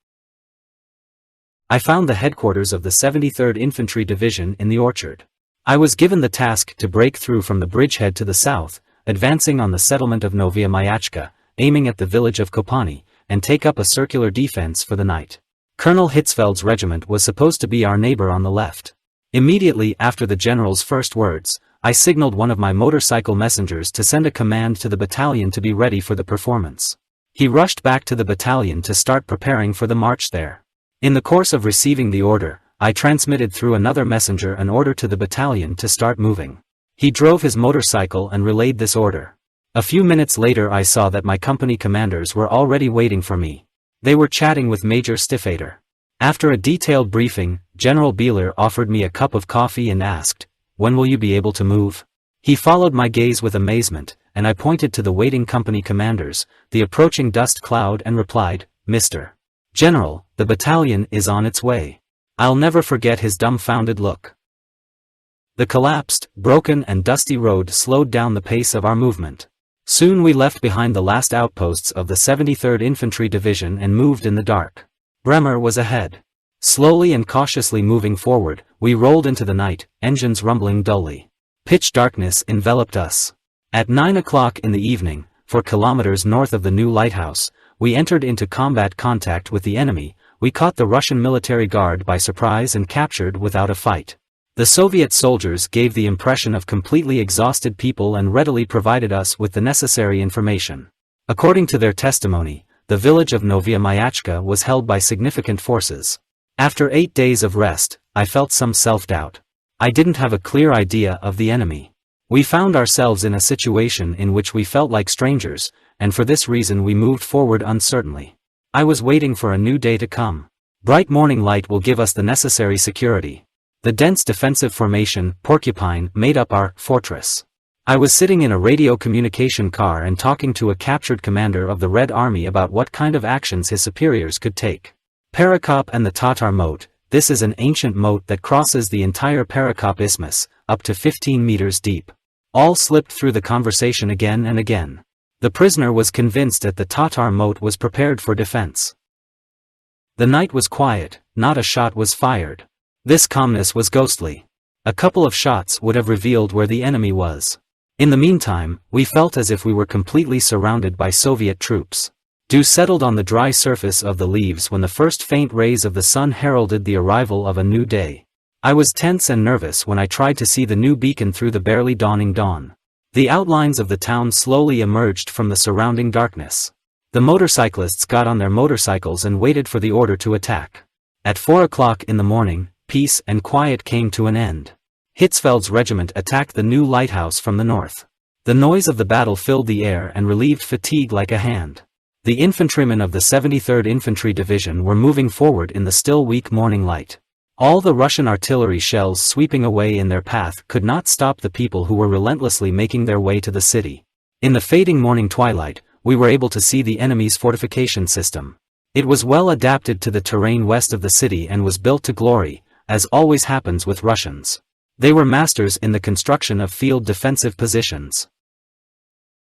I found the headquarters of the 73rd Infantry Division in the orchard. I was given the task to break through from the bridgehead to the south, advancing on the settlement of Novaya Mayachka, aiming at the village of Kopani, and take up a circular defense for the night. Colonel Hitzfeld's regiment was supposed to be our neighbor on the left. Immediately after the general's first words, I signaled one of my motorcycle messengers to send a command to the battalion to be ready for the performance. He rushed back to the battalion to start preparing for the march there. In the course of receiving the order, I transmitted through another messenger an order to the battalion to start moving. He drove his motorcycle and relayed this order. A few minutes later I saw that my company commanders were already waiting for me. They were chatting with Major Stiefvater. After a detailed briefing, General Bieler offered me a cup of coffee and asked, "When will you be able to move?" He followed my gaze with amazement, and I pointed to the waiting company commanders, the approaching dust cloud and replied, "Mr. General, the battalion is on its way." I'll never forget his dumbfounded look. The collapsed, broken and dusty road slowed down the pace of our movement. Soon we left behind the last outposts of the 73rd Infantry Division and moved in the dark. Bremer was ahead. Slowly and cautiously moving forward, we rolled into the night, engines rumbling dully. Pitch darkness enveloped us. At 9 o'clock in the evening, 4 kilometers north of the new lighthouse, we entered into combat contact with the enemy. We caught the Russian military guard by surprise and captured without a fight. The Soviet soldiers gave the impression of completely exhausted people and readily provided us with the necessary information. According to their testimony, the village of Novaya Mayachka was held by significant forces. After 8 days of rest, I felt some self-doubt. I didn't have a clear idea of the enemy. We found ourselves in a situation in which we felt like strangers, and for this reason we moved forward uncertainly. I was waiting for a new day to come. Bright morning light will give us the necessary security. The dense defensive formation, Porcupine, made up our fortress. I was sitting in a radio communication car and talking to a captured commander of the Red Army about what kind of actions his superiors could take. Perekop and the Tatar Moat. This is an ancient moat that crosses the entire Perekop Isthmus, up to 15 meters deep. All slipped through the conversation again and again. The prisoner was convinced that the Tatar Moat was prepared for defense. The night was quiet, not a shot was fired. This calmness was ghostly. A couple of shots would have revealed where the enemy was. In the meantime, we felt as if we were completely surrounded by Soviet troops. Dew settled on the dry surface of the leaves when the first faint rays of the sun heralded the arrival of a new day. I was tense and nervous when I tried to see the new beacon through the barely dawning dawn. The outlines of the town slowly emerged from the surrounding darkness. The motorcyclists got on their motorcycles and waited for the order to attack. At 4 o'clock in the morning, peace and quiet came to an end. Hitzfeld's regiment attacked the new lighthouse from the north. The noise of the battle filled the air and relieved fatigue like a hand. The infantrymen of the 73rd Infantry Division were moving forward in the still weak morning light. All the Russian artillery shells sweeping away in their path could not stop the people who were relentlessly making their way to the city. In the fading morning twilight, we were able to see the enemy's fortification system. It was well adapted to the terrain west of the city and was built to glory, as always happens with Russians. They were masters in the construction of field defensive positions.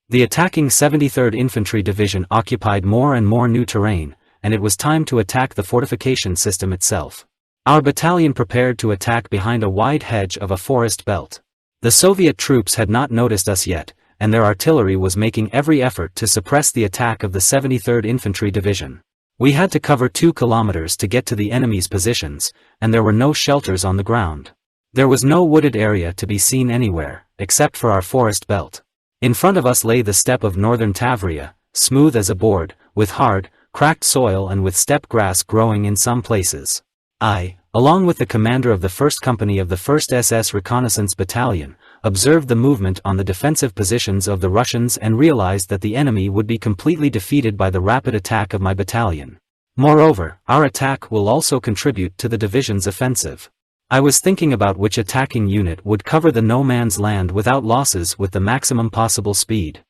The attacking 73rd Infantry Division occupied more and more new terrain, and it was time to attack the fortification system itself. Our battalion prepared to attack behind a wide hedge of a forest belt. The Soviet troops had not noticed us yet, and their artillery was making every effort to suppress the attack of the 73rd Infantry Division. We had to cover 2 kilometers to get to the enemy's positions, and there were no shelters on the ground. There was no wooded area to be seen anywhere, except for our forest belt. In front of us lay the steppe of northern Tavria, smooth as a board, with hard, cracked soil and with steppe grass growing in some places. I, along with the commander of the 1st Company of the 1st SS Reconnaissance Battalion, observed the movement on the defensive positions of the Russians and realized that the enemy would be completely defeated by the rapid attack of my battalion. Moreover, our attack will also contribute to the division's offensive. I was thinking about which attacking unit would cover the no-man's land without losses with the maximum possible speed.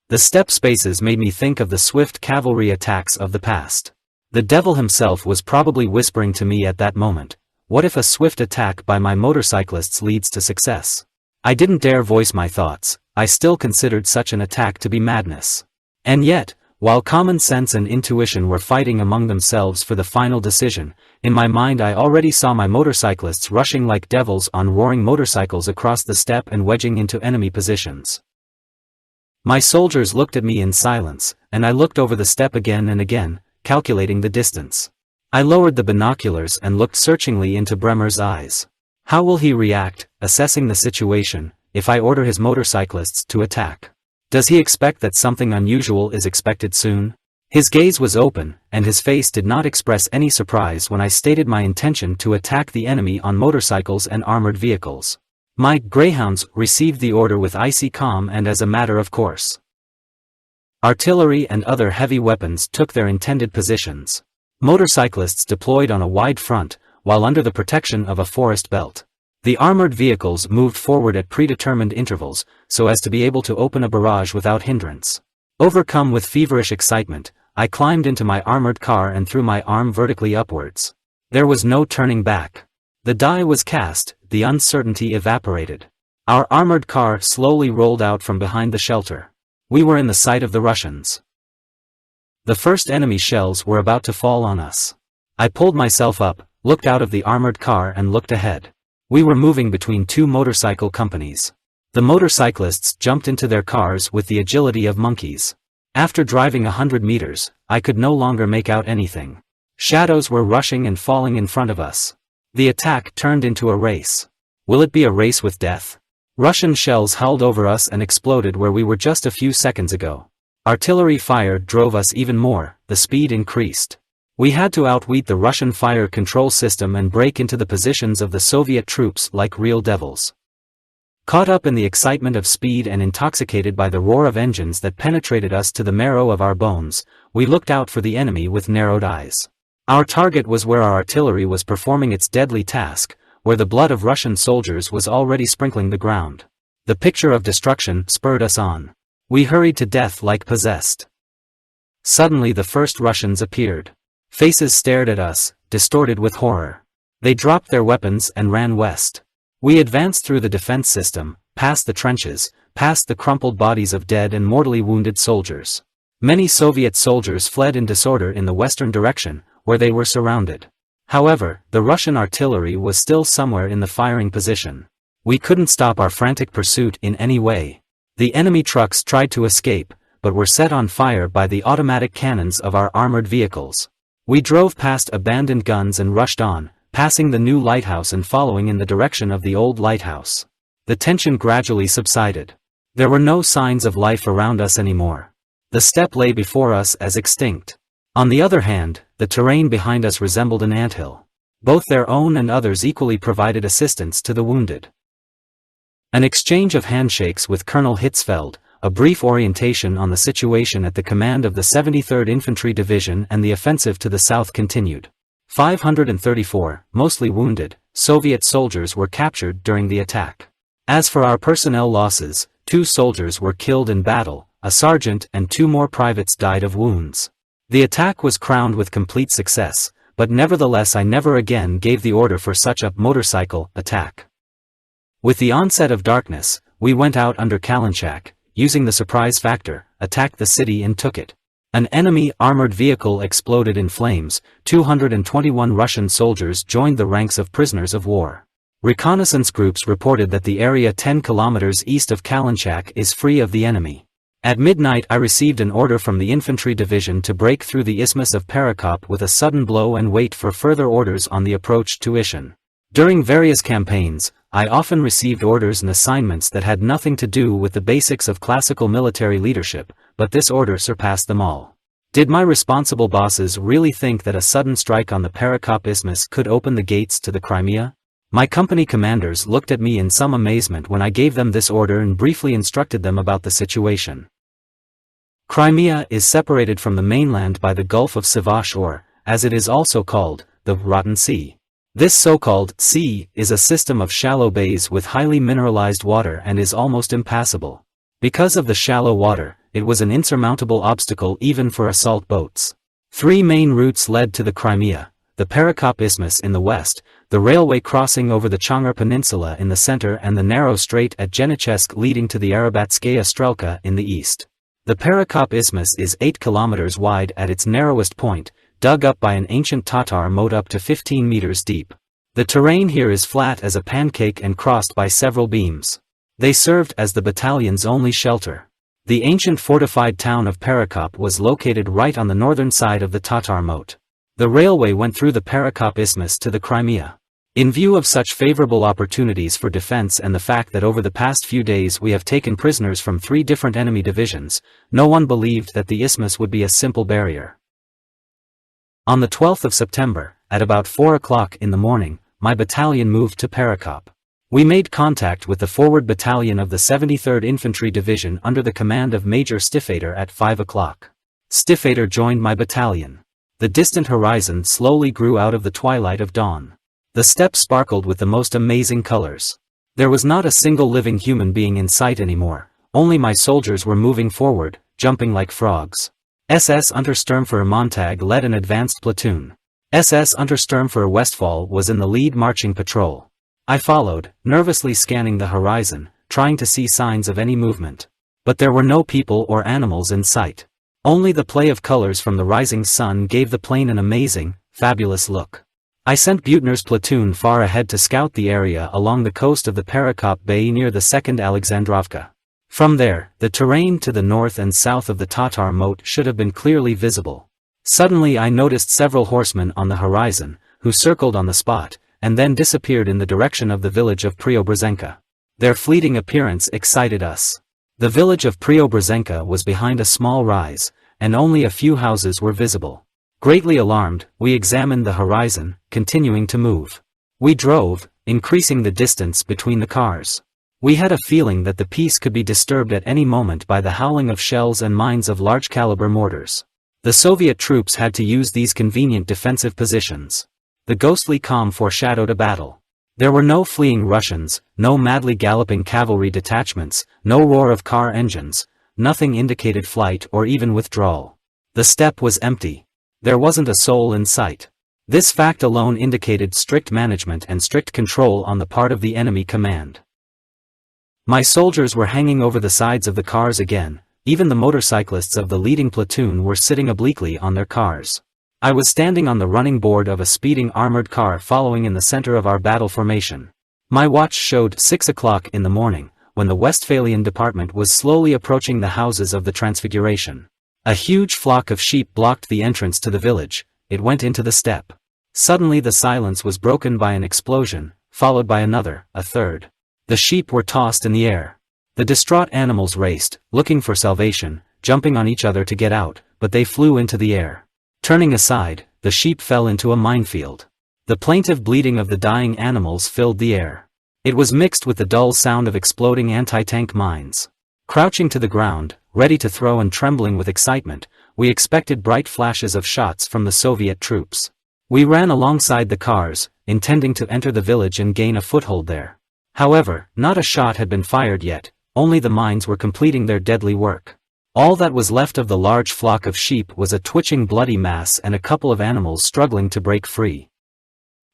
The steppe spaces made me think of the swift cavalry attacks of the past. The devil himself was probably whispering to me at that moment, what if a swift attack by my motorcyclists leads to success? I didn't dare voice my thoughts. I still considered such an attack to be madness. And yet, while common sense and intuition were fighting among themselves for the final decision, in my mind I already saw my motorcyclists rushing like devils on roaring motorcycles across the steppe and wedging into enemy positions. My soldiers looked at me in silence, and I looked over the steppe again and again, calculating the distance. I lowered the binoculars and looked searchingly into Bremer's eyes. How will he react, assessing the situation, if I order his motorcyclists to attack? Does he expect that something unusual is expected soon? His gaze was open, and his face did not express any surprise when I stated my intention to attack the enemy on motorcycles and armored vehicles. My greyhounds received the order with icy calm and as a matter of course. Artillery and other heavy weapons took their intended positions. Motorcyclists deployed on a wide front, while under the protection of a forest belt. The armored vehicles moved forward at predetermined intervals, so as to be able to open a barrage without hindrance. Overcome with feverish excitement, I climbed into my armored car and threw my arm vertically upwards. There was no turning back. The die was cast, the uncertainty evaporated. Our armored car slowly rolled out from behind the shelter. We were in the sight of the Russians. The first enemy shells were about to fall on us. I pulled myself up, looked out of the armored car and looked ahead. We were moving between two motorcycle companies. The motorcyclists jumped into their cars with the agility of monkeys. After driving 100 meters, I could no longer make out anything. Shadows were rushing and falling in front of us. The attack turned into a race. Will it be a race with death? Russian shells howled over us and exploded where we were just a few seconds ago. Artillery fire drove us even more, the speed increased. We had to outwit the Russian fire control system and break into the positions of the Soviet troops like real devils. Caught up in the excitement of speed and intoxicated by the roar of engines that penetrated us to the marrow of our bones, we looked out for the enemy with narrowed eyes. Our target was where our artillery was performing its deadly task, where the blood of Russian soldiers was already sprinkling the ground. The picture of destruction spurred us on. We hurried to death like possessed. Suddenly the first Russians appeared. Faces stared at us, distorted with horror. They dropped their weapons and ran west. We advanced through the defense system, past the trenches, past the crumpled bodies of dead and mortally wounded soldiers. Many Soviet soldiers fled in disorder in the western direction, where they were surrounded. However, the Russian artillery was still somewhere in the firing position. We couldn't stop our frantic pursuit in any way. The enemy trucks tried to escape, but were set on fire by the automatic cannons of our armored vehicles. We drove past abandoned guns and rushed on, passing the new lighthouse and following in the direction of the old lighthouse. The tension gradually subsided. There were no signs of life around us anymore. The steppe lay before us as extinct. On the other hand, the terrain behind us resembled an anthill. Both their own and others equally provided assistance to the wounded. An exchange of handshakes with Colonel Hitzfeld, a brief orientation on the situation at the command of the 73rd Infantry Division and the offensive to the south continued. 534, mostly wounded, Soviet soldiers were captured during the attack. As for our personnel losses, 2 soldiers were killed in battle, a sergeant and 2 more privates died of wounds. The attack was crowned with complete success, but nevertheless I never again gave the order for such a motorcycle attack. With the onset of darkness, we went out under Kalinchak, using the surprise factor, attacked the city and took it. An enemy armored vehicle exploded in flames, 221 Russian soldiers joined the ranks of prisoners of war. Reconnaissance groups reported that the area 10 kilometers east of Kalinchak is free of the enemy. At midnight I received an order from the infantry division to break through the isthmus of Perekop with a sudden blow and wait for further orders on the approach to Ishin. During various campaigns, I often received orders and assignments that had nothing to do with the basics of classical military leadership, but this order surpassed them all. Did my responsible bosses really think that a sudden strike on the Perekop Isthmus could open the gates to the Crimea? My company commanders looked at me in some amazement when I gave them this order and briefly instructed them about the situation. Crimea is separated from the mainland by the Gulf of Sivash or, as it is also called, the Rotten Sea. This so-called sea is a system of shallow bays with highly mineralized water and is almost impassable. Because of the shallow water, it was an insurmountable obstacle even for assault boats. 3 main routes led to the Crimea, the Perekop Isthmus in the west, the railway crossing over the Chongar Peninsula in the center and the narrow strait at Genichesk leading to the Arabatskaya Strelka in the east. The Perekop Isthmus is 8 kilometers wide at its narrowest point, dug up by an ancient Tatar moat up to 15 meters deep. The terrain here is flat as a pancake and crossed by several beams. They served as the battalion's only shelter. The ancient fortified town of Perekop was located right on the northern side of the Tatar moat. The railway went through the Perekop Isthmus to the Crimea. In view of such favorable opportunities for defense and the fact that over the past few days we have taken prisoners from 3 different enemy divisions, no one believed that the isthmus would be a simple barrier. On the 12th of September, at about 4 o'clock in the morning, my battalion moved to Perekop. We made contact with the forward battalion of the 73rd Infantry Division under the command of Major Stiffater at 5 o'clock. Stiffater joined my battalion. The distant horizon slowly grew out of the twilight of dawn. The steppe sparkled with the most amazing colors. There was not a single living human being in sight anymore, only my soldiers were moving forward, jumping like frogs. SS Untersturmführer Montag led an advanced platoon. SS Untersturmführer Westphal was in the lead marching patrol. I followed, nervously scanning the horizon, trying to see signs of any movement. But there were no people or animals in sight. Only the play of colors from the rising sun gave the plain an amazing, fabulous look. I sent Buettner's platoon far ahead to scout the area along the coast of the Perekop Bay near the 2nd Alexandrovka. From there, the terrain to the north and south of the Tatar moat should have been clearly visible. Suddenly I noticed several horsemen on the horizon, who circled on the spot, and then disappeared in the direction of the village of Preobrazhenka. Their fleeting appearance excited us. The village of Preobrazhenka was behind a small rise, and only a few houses were visible. Greatly alarmed, we examined the horizon, continuing to move. We drove, increasing the distance between the cars. We had a feeling that the peace could be disturbed at any moment by the howling of shells and mines of large-caliber mortars. The Soviet troops had to use these convenient defensive positions. The ghostly calm foreshadowed a battle. There were no fleeing Russians, no madly galloping cavalry detachments, no roar of car engines, nothing indicated flight or even withdrawal. The steppe was empty. There wasn't a soul in sight. This fact alone indicated strict management and strict control on the part of the enemy command. My soldiers were hanging over the sides of the cars again, even the motorcyclists of the leading platoon were sitting obliquely on their cars. I was standing on the running board of a speeding armored car following in the center of our battle formation. My watch showed 6 o'clock in the morning, when the Westphalian department was slowly approaching the houses of the Transfiguration. A huge flock of sheep blocked the entrance to the village. It went into the steppe. Suddenly the silence was broken by an explosion, followed by another, a third. The sheep were tossed in the air. The distraught animals raced, looking for salvation, jumping on each other to get out, but they flew into the air. Turning aside, the sheep fell into a minefield. The plaintive bleating of the dying animals filled the air. It was mixed with the dull sound of exploding anti-tank mines. Crouching to the ground, ready to throw and trembling with excitement, we expected bright flashes of shots from the Soviet troops. We ran alongside the cars, intending to enter the village and gain a foothold there. However, not a shot had been fired yet, only the mines were completing their deadly work. All that was left of the large flock of sheep was a twitching bloody mass and a couple of animals struggling to break free.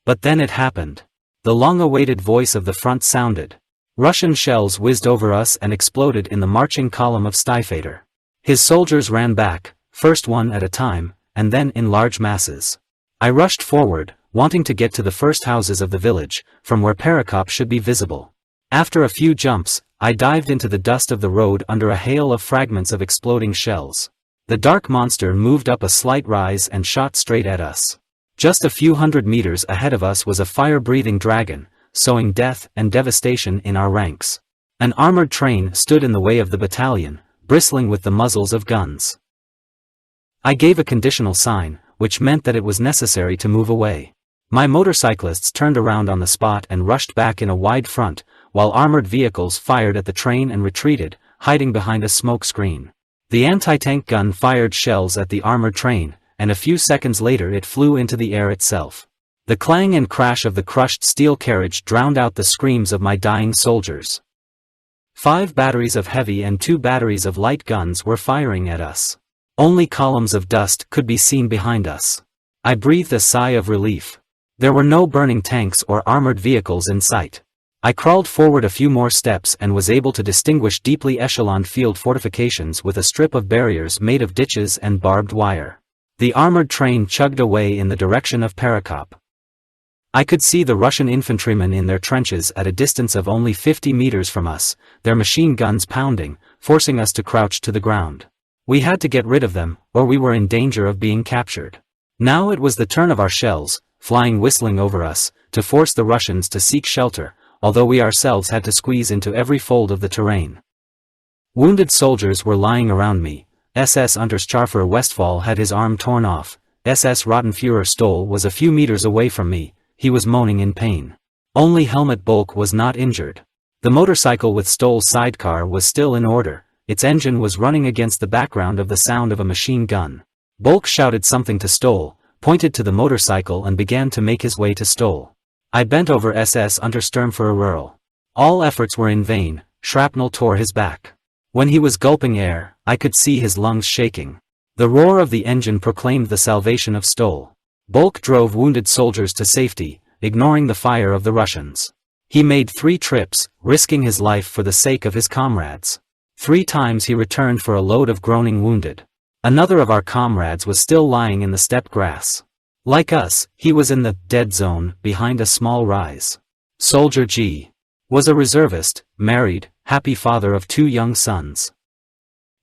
But then it happened. The long-awaited voice of the front sounded. Russian shells whizzed over us and exploded in the marching column of Stiefvater. His soldiers ran back, first one at a time, and then in large masses. I rushed forward, wanting to get to the first houses of the village, from where Perekop should be visible. After a few jumps, I dived into the dust of the road under a hail of fragments of exploding shells. The dark monster moved up a slight rise and shot straight at us. Just a few hundred meters ahead of us was a fire-breathing dragon, sowing death and devastation in our ranks. An armored train stood in the way of the battalion, bristling with the muzzles of guns. I gave a conditional sign, which meant that it was necessary to move away. My motorcyclists turned around on the spot and rushed back in a wide front, while armored vehicles fired at the train and retreated, hiding behind a smoke screen. The anti-tank gun fired shells at the armored train, and a few seconds later it flew into the air itself. The clang and crash of the crushed steel carriage drowned out the screams of my dying soldiers. 5 batteries of heavy and 2 batteries of light guns were firing at us. Only columns of dust could be seen behind us. I breathed a sigh of relief. There were no burning tanks or armored vehicles in sight. I crawled forward a few more steps and was able to distinguish deeply echeloned field fortifications with a strip of barriers made of ditches and barbed wire. The armored train chugged away in the direction of Perekop. I could see the Russian infantrymen in their trenches at a distance of only 50 meters from us, their machine guns pounding, forcing us to crouch to the ground. We had to get rid of them, or we were in danger of being captured. Now it was the turn of our shells, flying whistling over us, to force the Russians to seek shelter, although we ourselves had to squeeze into every fold of the terrain. Wounded soldiers were lying around me. SS Unterstscharfer Westphal had his arm torn off. SS Rottenführer Stoll was a few meters away from me. He was moaning in pain. Only Helmut Bulk was not injured. The motorcycle with Stoll's sidecar was still in order. Its engine was running against the background of the sound of a machine gun. Bulk shouted something to Stoll, pointed to the motorcycle and began to make his way to Stoll. I bent over SS Untersturmführer. All efforts were in vain. Shrapnel tore his back. When he was gulping air, I could see his lungs shaking. The roar of the engine proclaimed the salvation of Stoll. Bulk drove wounded soldiers to safety, ignoring the fire of the Russians. He made 3 trips, risking his life for the sake of his comrades. 3 times he returned for a load of groaning wounded. Another of our comrades was still lying in the steppe grass. Like us, he was in the dead zone, behind a small rise. Soldier G was a reservist, married, happy father of 2 young sons.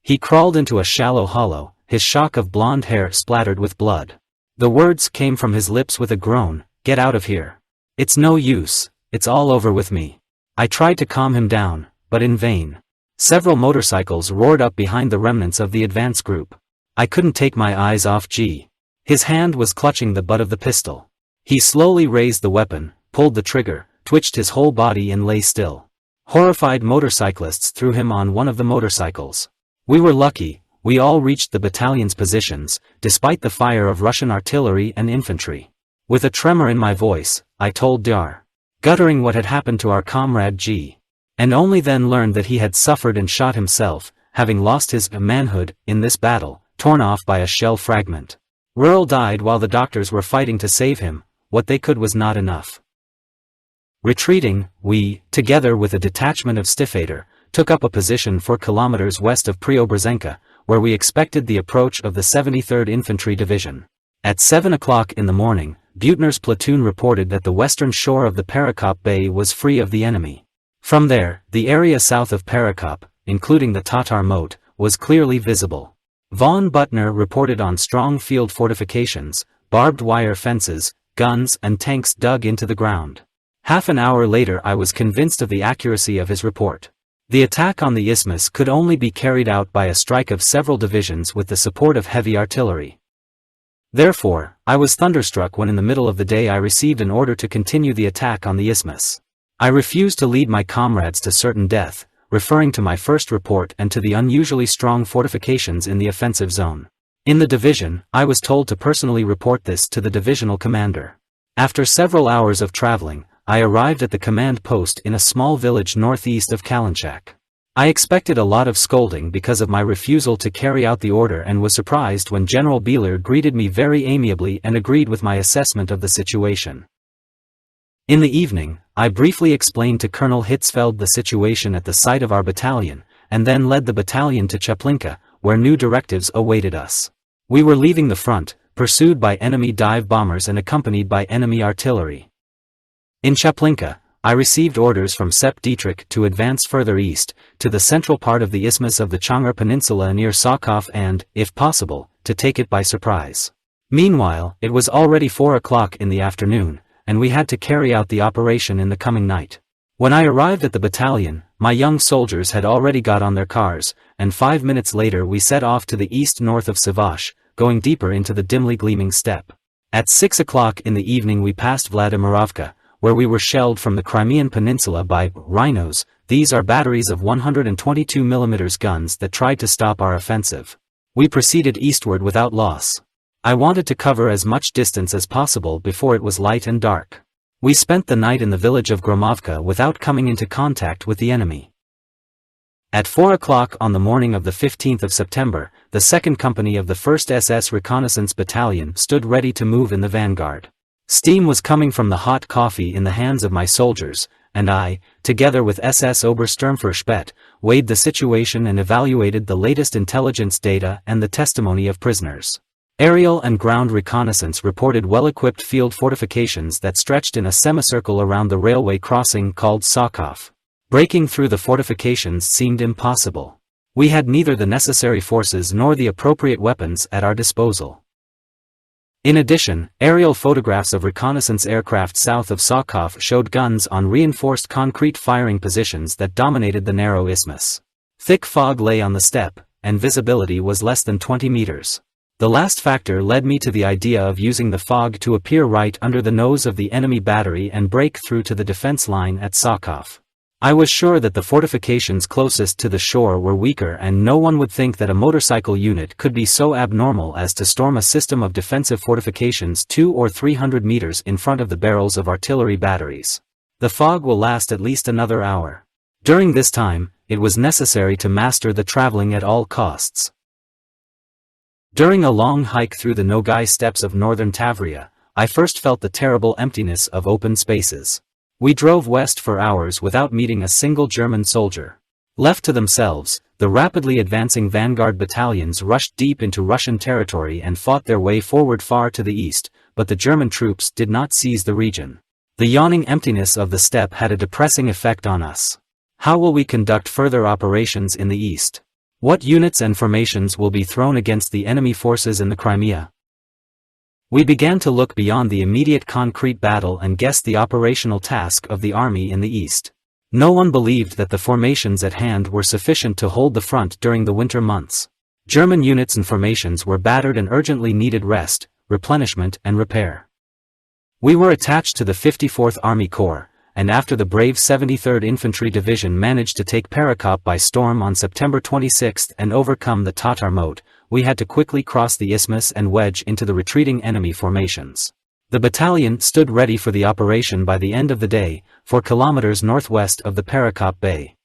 He crawled into a shallow hollow, his shock of blonde hair splattered with blood. The words came from his lips with a groan, "Get out of here. It's no use, it's all over with me." I tried to calm him down, but in vain. Several motorcycles roared up behind the remnants of the advance group. I couldn't take my eyes off G. His hand was clutching the butt of the pistol. He slowly raised the weapon, pulled the trigger, twitched his whole body and lay still. Horrified motorcyclists threw him on one of the motorcycles. We were lucky, we all reached the battalion's positions, despite the fire of Russian artillery and infantry. With a tremor in my voice, I told Dr. Guttering what had happened to our comrade G. And only then learned that he had suffered and shot himself, having lost his manhood in this battle, torn off by a shell fragment. Rural died while the doctors were fighting to save him. What they could was not enough. Retreating, we, together with a detachment of Stiefvater, took up a position 4 kilometers west of Preobrazhenka, where we expected the approach of the 73rd Infantry Division. At 7 o'clock in the morning, Buettner's platoon reported that the western shore of the Perekop Bay was free of the enemy. From there, the area south of Perekop, including the Tatar moat, was clearly visible. Von Buettner reported on strong field fortifications, barbed wire fences, guns and tanks dug into the ground. Half an hour later I was convinced of the accuracy of his report. The attack on the isthmus could only be carried out by a strike of several divisions with the support of heavy artillery. Therefore, I was thunderstruck when in the middle of the day I received an order to continue the attack on the isthmus. I refused to lead my comrades to certain death, referring to my first report and to the unusually strong fortifications in the offensive zone. In the division, I was told to personally report this to the divisional commander. After several hours of traveling, I arrived at the command post in a small village northeast of Kalinchak. I expected a lot of scolding because of my refusal to carry out the order and was surprised when General Beeler greeted me very amiably and agreed with my assessment of the situation. In the evening, I briefly explained to Colonel Hitzfeld the situation at the site of our battalion, and then led the battalion to Chaplinka, where new directives awaited us. We were leaving the front, pursued by enemy dive bombers and accompanied by enemy artillery. In Chaplinka, I received orders from Sepp Dietrich to advance further east, to the central part of the isthmus of the Chang'ar Peninsula near Sokov and, if possible, to take it by surprise. Meanwhile, it was already 4 o'clock in the afternoon, and we had to carry out the operation in the coming night. When I arrived at the battalion, my young soldiers had already got on their cars, and 5 minutes later we set off to the east-north of Savash, going deeper into the dimly gleaming steppe. At 6 o'clock in the evening we passed Vladimirovka, where we were shelled from the Crimean Peninsula by rhinos. These are batteries of 122 mm guns that tried to stop our offensive. We proceeded eastward without loss. I wanted to cover as much distance as possible before it was light and dark. We spent the night in the village of Gromovka without coming into contact with the enemy. At 4 o'clock on the morning of the 15th of September, the 2nd Company of the 1st SS Reconnaissance Battalion stood ready to move in the vanguard. Steam was coming from the hot coffee in the hands of my soldiers, and I, together with SS Obersturmführer, weighed the situation and evaluated the latest intelligence data and the testimony of prisoners. Aerial and ground reconnaissance reported well-equipped field fortifications that stretched in a semicircle around the railway crossing called Sokov. Breaking through the fortifications seemed impossible. We had neither the necessary forces nor the appropriate weapons at our disposal. In addition, aerial photographs of reconnaissance aircraft south of Sokov showed guns on reinforced concrete firing positions that dominated the narrow isthmus. Thick fog lay on the steppe, and visibility was less than 20 meters. The last factor led me to the idea of using the fog to appear right under the nose of the enemy battery and break through to the defense line at Sokov. I was sure that the fortifications closest to the shore were weaker and no one would think that a motorcycle unit could be so abnormal as to storm a system of defensive fortifications 200 or 300 meters in front of the barrels of artillery batteries. The fog will last at least another hour. During this time, it was necessary to master the traveling at all costs. During a long hike through the Nogai steppes of northern Tavria, I first felt the terrible emptiness of open spaces. We drove west for hours without meeting a single German soldier. Left to themselves, The rapidly advancing vanguard battalions rushed deep into Russian territory and fought their way forward far to the east, but the German troops did not seize the region. The yawning emptiness of the steppe had a depressing effect on us. How will we conduct further operations in the east? What units and formations will be thrown against the enemy forces in the Crimea? We began to look beyond the immediate concrete battle and guessed the operational task of the army in the east. No one believed that the formations at hand were sufficient to hold the front during the winter months. German units and formations were battered and urgently needed rest, replenishment and repair. We were attached to the 54th Army Corps, and after the brave 73rd Infantry Division managed to take Perekop by storm on September 26 and overcome the Tatar moat, we had to quickly cross the isthmus and wedge into the retreating enemy formations. The battalion stood ready for the operation by the end of the day, 4 kilometers northwest of the Perekop Bay.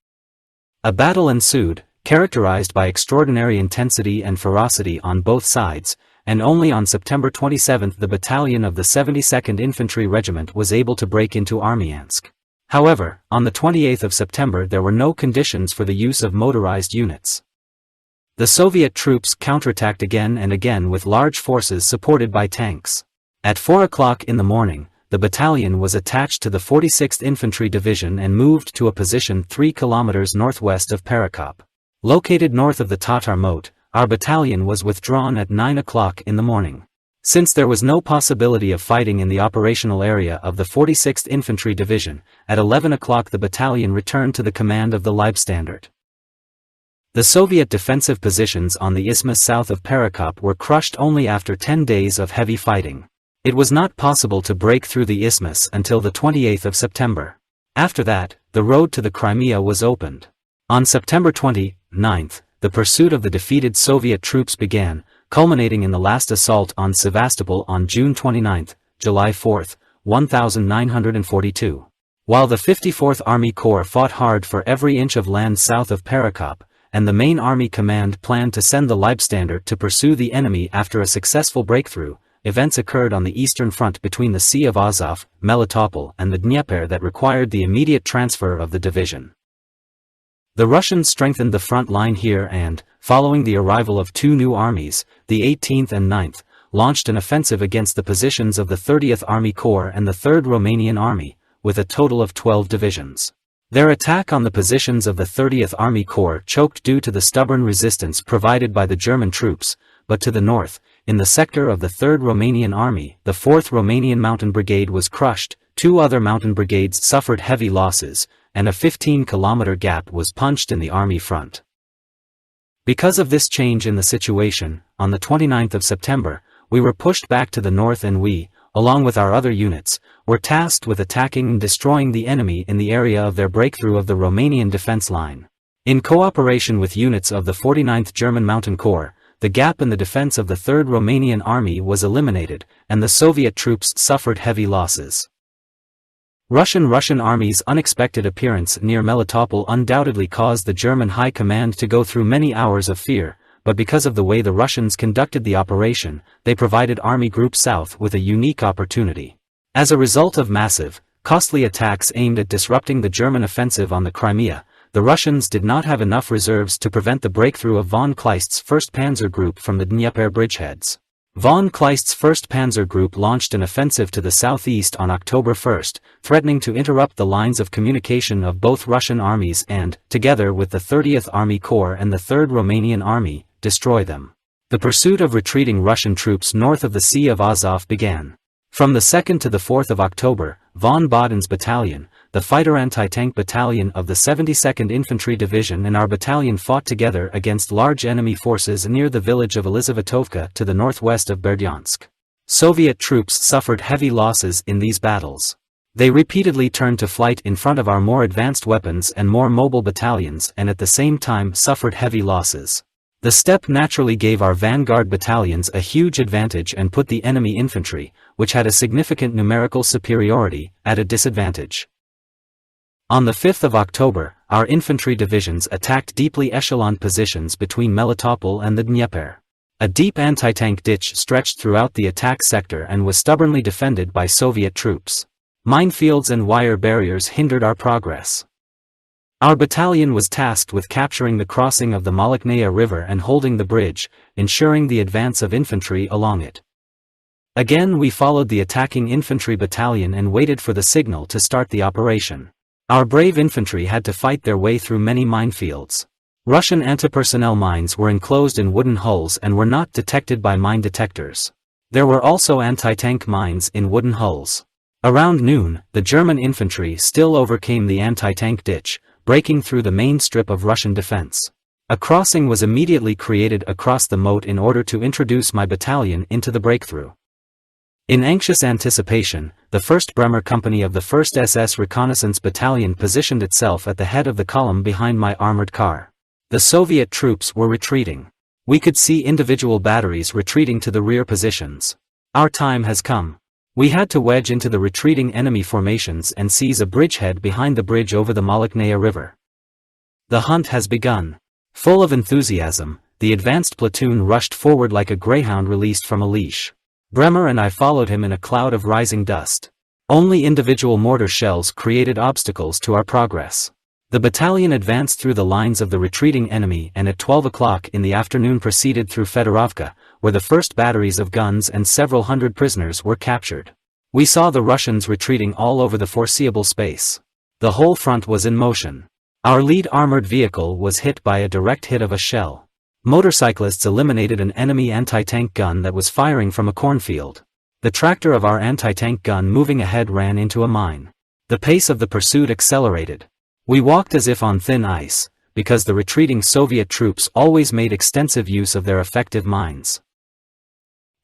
A battle ensued, characterized by extraordinary intensity and ferocity on both sides, and only on September 27 the battalion of the 72nd Infantry Regiment was able to break into Armyansk. However, on the 28th of September there were no conditions for the use of motorized units. The Soviet troops counterattacked again and again with large forces supported by tanks. At 4 o'clock in the morning, the battalion was attached to the 46th Infantry Division and moved to a position 3 kilometers northwest of Perekop. Located north of the Tatar moat, our battalion was withdrawn at 9 o'clock in the morning. Since there was no possibility of fighting in the operational area of the 46th Infantry Division, at 11 o'clock the battalion returned to the command of the Leibstandarte. The Soviet defensive positions on the isthmus south of Perekop were crushed only after 10 days of heavy fighting. It was not possible to break through the isthmus until the 28th of September. After that, the road to the Crimea was opened. On September 29th, the pursuit of the defeated Soviet troops began, culminating in the last assault on Sevastopol on June 29, July 4, 1942. While the 54th Army Corps fought hard for every inch of land south of Perekop, and the main army command planned to send the Leibstandarte to pursue the enemy after a successful breakthrough, events occurred on the eastern front between the Sea of Azov, Melitopol and the Dnieper that required the immediate transfer of the division. The Russians strengthened the front line here and, following the arrival of 2 new armies, the 18th and 9th, launched an offensive against the positions of the 30th Army Corps and the 3rd Romanian Army, with a total of 12 divisions. Their attack on the positions of the 30th Army Corps choked due to the stubborn resistance provided by the German troops, but to the north, in the sector of the 3rd Romanian Army, the 4th Romanian Mountain Brigade was crushed, 2 other mountain brigades suffered heavy losses, and a 15-kilometer gap was punched in the army front. Because of this change in the situation, on the 29th of September, we were pushed back to the north and we, along with our other units, were tasked with attacking and destroying the enemy in the area of their breakthrough of the Romanian defense line. In cooperation with units of the 49th German Mountain Corps, the gap in the defense of the 3rd Romanian Army was eliminated, and the Soviet troops suffered heavy losses. Russian Army's unexpected appearance near Melitopol undoubtedly caused the German High Command to go through many hours of fear, but because of the way the Russians conducted the operation, they provided Army Group South with a unique opportunity. As a result of massive, costly attacks aimed at disrupting the German offensive on the Crimea, the Russians did not have enough reserves to prevent the breakthrough of von Kleist's 1st Panzer Group from the Dnieper bridgeheads. Von Kleist's 1st Panzer Group launched an offensive to the southeast on October 1, threatening to interrupt the lines of communication of both Russian armies and, together with the 30th Army Corps and the 3rd Romanian Army, destroy them. The pursuit of retreating Russian troops north of the Sea of Azov began. From the 2nd to the 4th of October, von Baden's battalion, the fighter anti-tank battalion of the 72nd Infantry Division and our battalion fought together against large enemy forces near the village of Elizavetovka to the northwest of Berdyansk. Soviet troops suffered heavy losses in these battles. They repeatedly turned to flight in front of our more advanced weapons and more mobile battalions and at the same time suffered heavy losses. The steppe naturally gave our vanguard battalions a huge advantage and put the enemy infantry, which had a significant numerical superiority, at a disadvantage. On the 5th of October, our infantry divisions attacked deeply echeloned positions between Melitopol and the Dnieper. A deep anti-tank ditch stretched throughout the attack sector and was stubbornly defended by Soviet troops. Minefields and wire barriers hindered our progress. Our battalion was tasked with capturing the crossing of the Malaknaya River and holding the bridge, ensuring the advance of infantry along it. Again we followed the attacking infantry battalion and waited for the signal to start the operation. Our brave infantry had to fight their way through many minefields. Russian anti-personnel mines were enclosed in wooden hulls and were not detected by mine detectors. There were also anti-tank mines in wooden hulls. Around noon, the German infantry still overcame the anti-tank ditch, breaking through the main strip of Russian defense. A crossing was immediately created across the moat in order to introduce my battalion into the breakthrough. In anxious anticipation, the 1st Bremer Company of the 1st SS Reconnaissance Battalion positioned itself at the head of the column behind my armored car. The Soviet troops were retreating. We could see individual batteries retreating to the rear positions. Our time has come. We had to wedge into the retreating enemy formations and seize a bridgehead behind the bridge over the Malaknaya River. The hunt has begun. Full of enthusiasm, the advanced platoon rushed forward like a greyhound released from a leash. Bremer and I followed him in a cloud of rising dust. Only individual mortar shells created obstacles to our progress. The battalion advanced through the lines of the retreating enemy and at 12 o'clock in the afternoon proceeded through Fedorovka, where the first batteries of guns and several hundred prisoners were captured. We saw the Russians retreating all over the foreseeable space. The whole front was in motion. Our lead armored vehicle was hit by a direct hit of a shell. Motorcyclists eliminated an enemy anti-tank gun that was firing from a cornfield. The tractor of our anti-tank gun moving ahead ran into a mine. The pace of the pursuit accelerated. We walked as if on thin ice, because the retreating Soviet troops always made extensive use of their effective mines.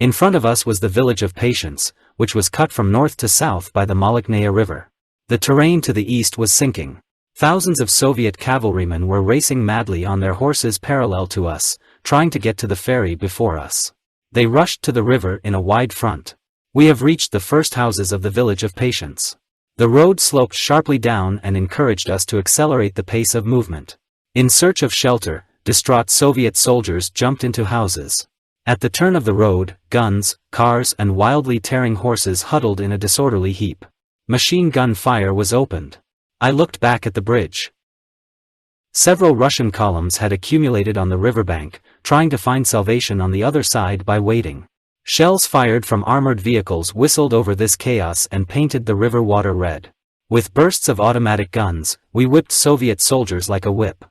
In front of us was the village of Patience, which was cut from north to south by the Malaknaya River. The terrain to the east was sinking. Thousands of Soviet cavalrymen were racing madly on their horses parallel to us, trying to get to the ferry before us. They rushed to the river in a wide front. We have reached the first houses of the village of Patience. The road sloped sharply down and encouraged us to accelerate the pace of movement. In search of shelter, distraught Soviet soldiers jumped into houses. At the turn of the road, guns, cars and wildly tearing horses huddled in a disorderly heap. Machine gun fire was opened. I looked back at the bridge. Several Russian columns had accumulated on the riverbank, trying to find salvation on the other side by waiting. Shells fired from armored vehicles whistled over this chaos and painted the river water red. With bursts of automatic guns, we whipped Soviet soldiers like a whip.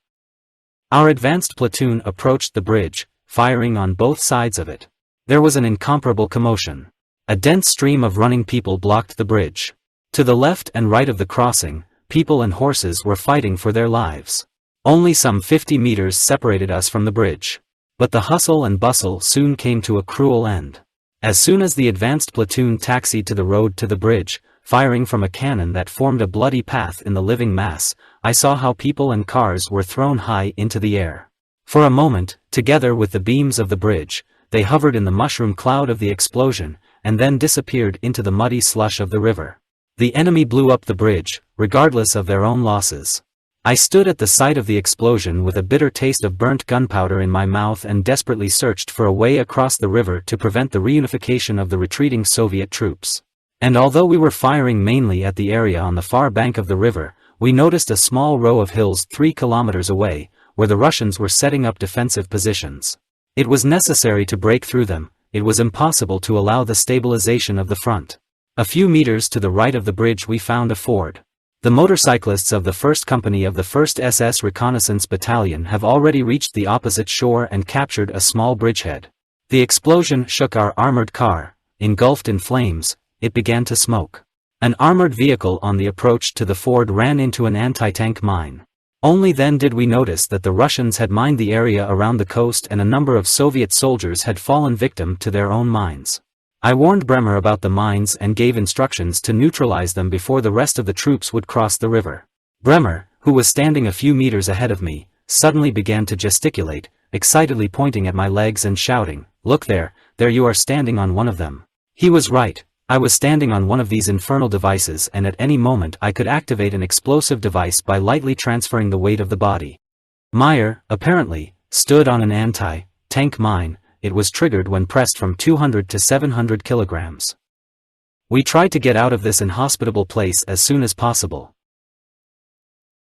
Our advanced platoon approached the bridge, firing on both sides of it. There was an incomparable commotion. A dense stream of running people blocked the bridge. To the left and right of the crossing, people and horses were fighting for their lives. Only some 50 meters separated us from the bridge. But the hustle and bustle soon came to a cruel end. As soon as the advanced platoon taxied to the road to the bridge, firing from a cannon that formed a bloody path in the living mass, I saw how people and cars were thrown high into the air. For a moment, together with the beams of the bridge, they hovered in the mushroom cloud of the explosion, and then disappeared into the muddy slush of the river. The enemy blew up the bridge, regardless of their own losses. I stood at the site of the explosion with a bitter taste of burnt gunpowder in my mouth and desperately searched for a way across the river to prevent the reunification of the retreating Soviet troops. And although we were firing mainly at the area on the far bank of the river, we noticed a small row of hills 3 kilometers away, where the Russians were setting up defensive positions. It was necessary to break through them. It was impossible to allow the stabilization of the front. A few meters to the right of the bridge we found a ford. The motorcyclists of the 1st Company of the 1st SS Reconnaissance Battalion have already reached the opposite shore and captured a small bridgehead. The explosion shook our armored car. Engulfed in flames, it began to smoke. An armored vehicle on the approach to the ford ran into an anti-tank mine. Only then did we notice that the Russians had mined the area around the coast and a number of Soviet soldiers had fallen victim to their own mines. I warned Bremer about the mines and gave instructions to neutralize them before the rest of the troops would cross the river. Bremer, who was standing a few meters ahead of me, suddenly began to gesticulate, excitedly pointing at my legs and shouting, "Look there you are standing on one of them." He was right. I was standing on one of these infernal devices and at any moment I could activate an explosive device by lightly transferring the weight of the body. Meyer, apparently, stood on an anti-tank mine. It was triggered when pressed from 200 to 700 kilograms. We tried to get out of this inhospitable place as soon as possible.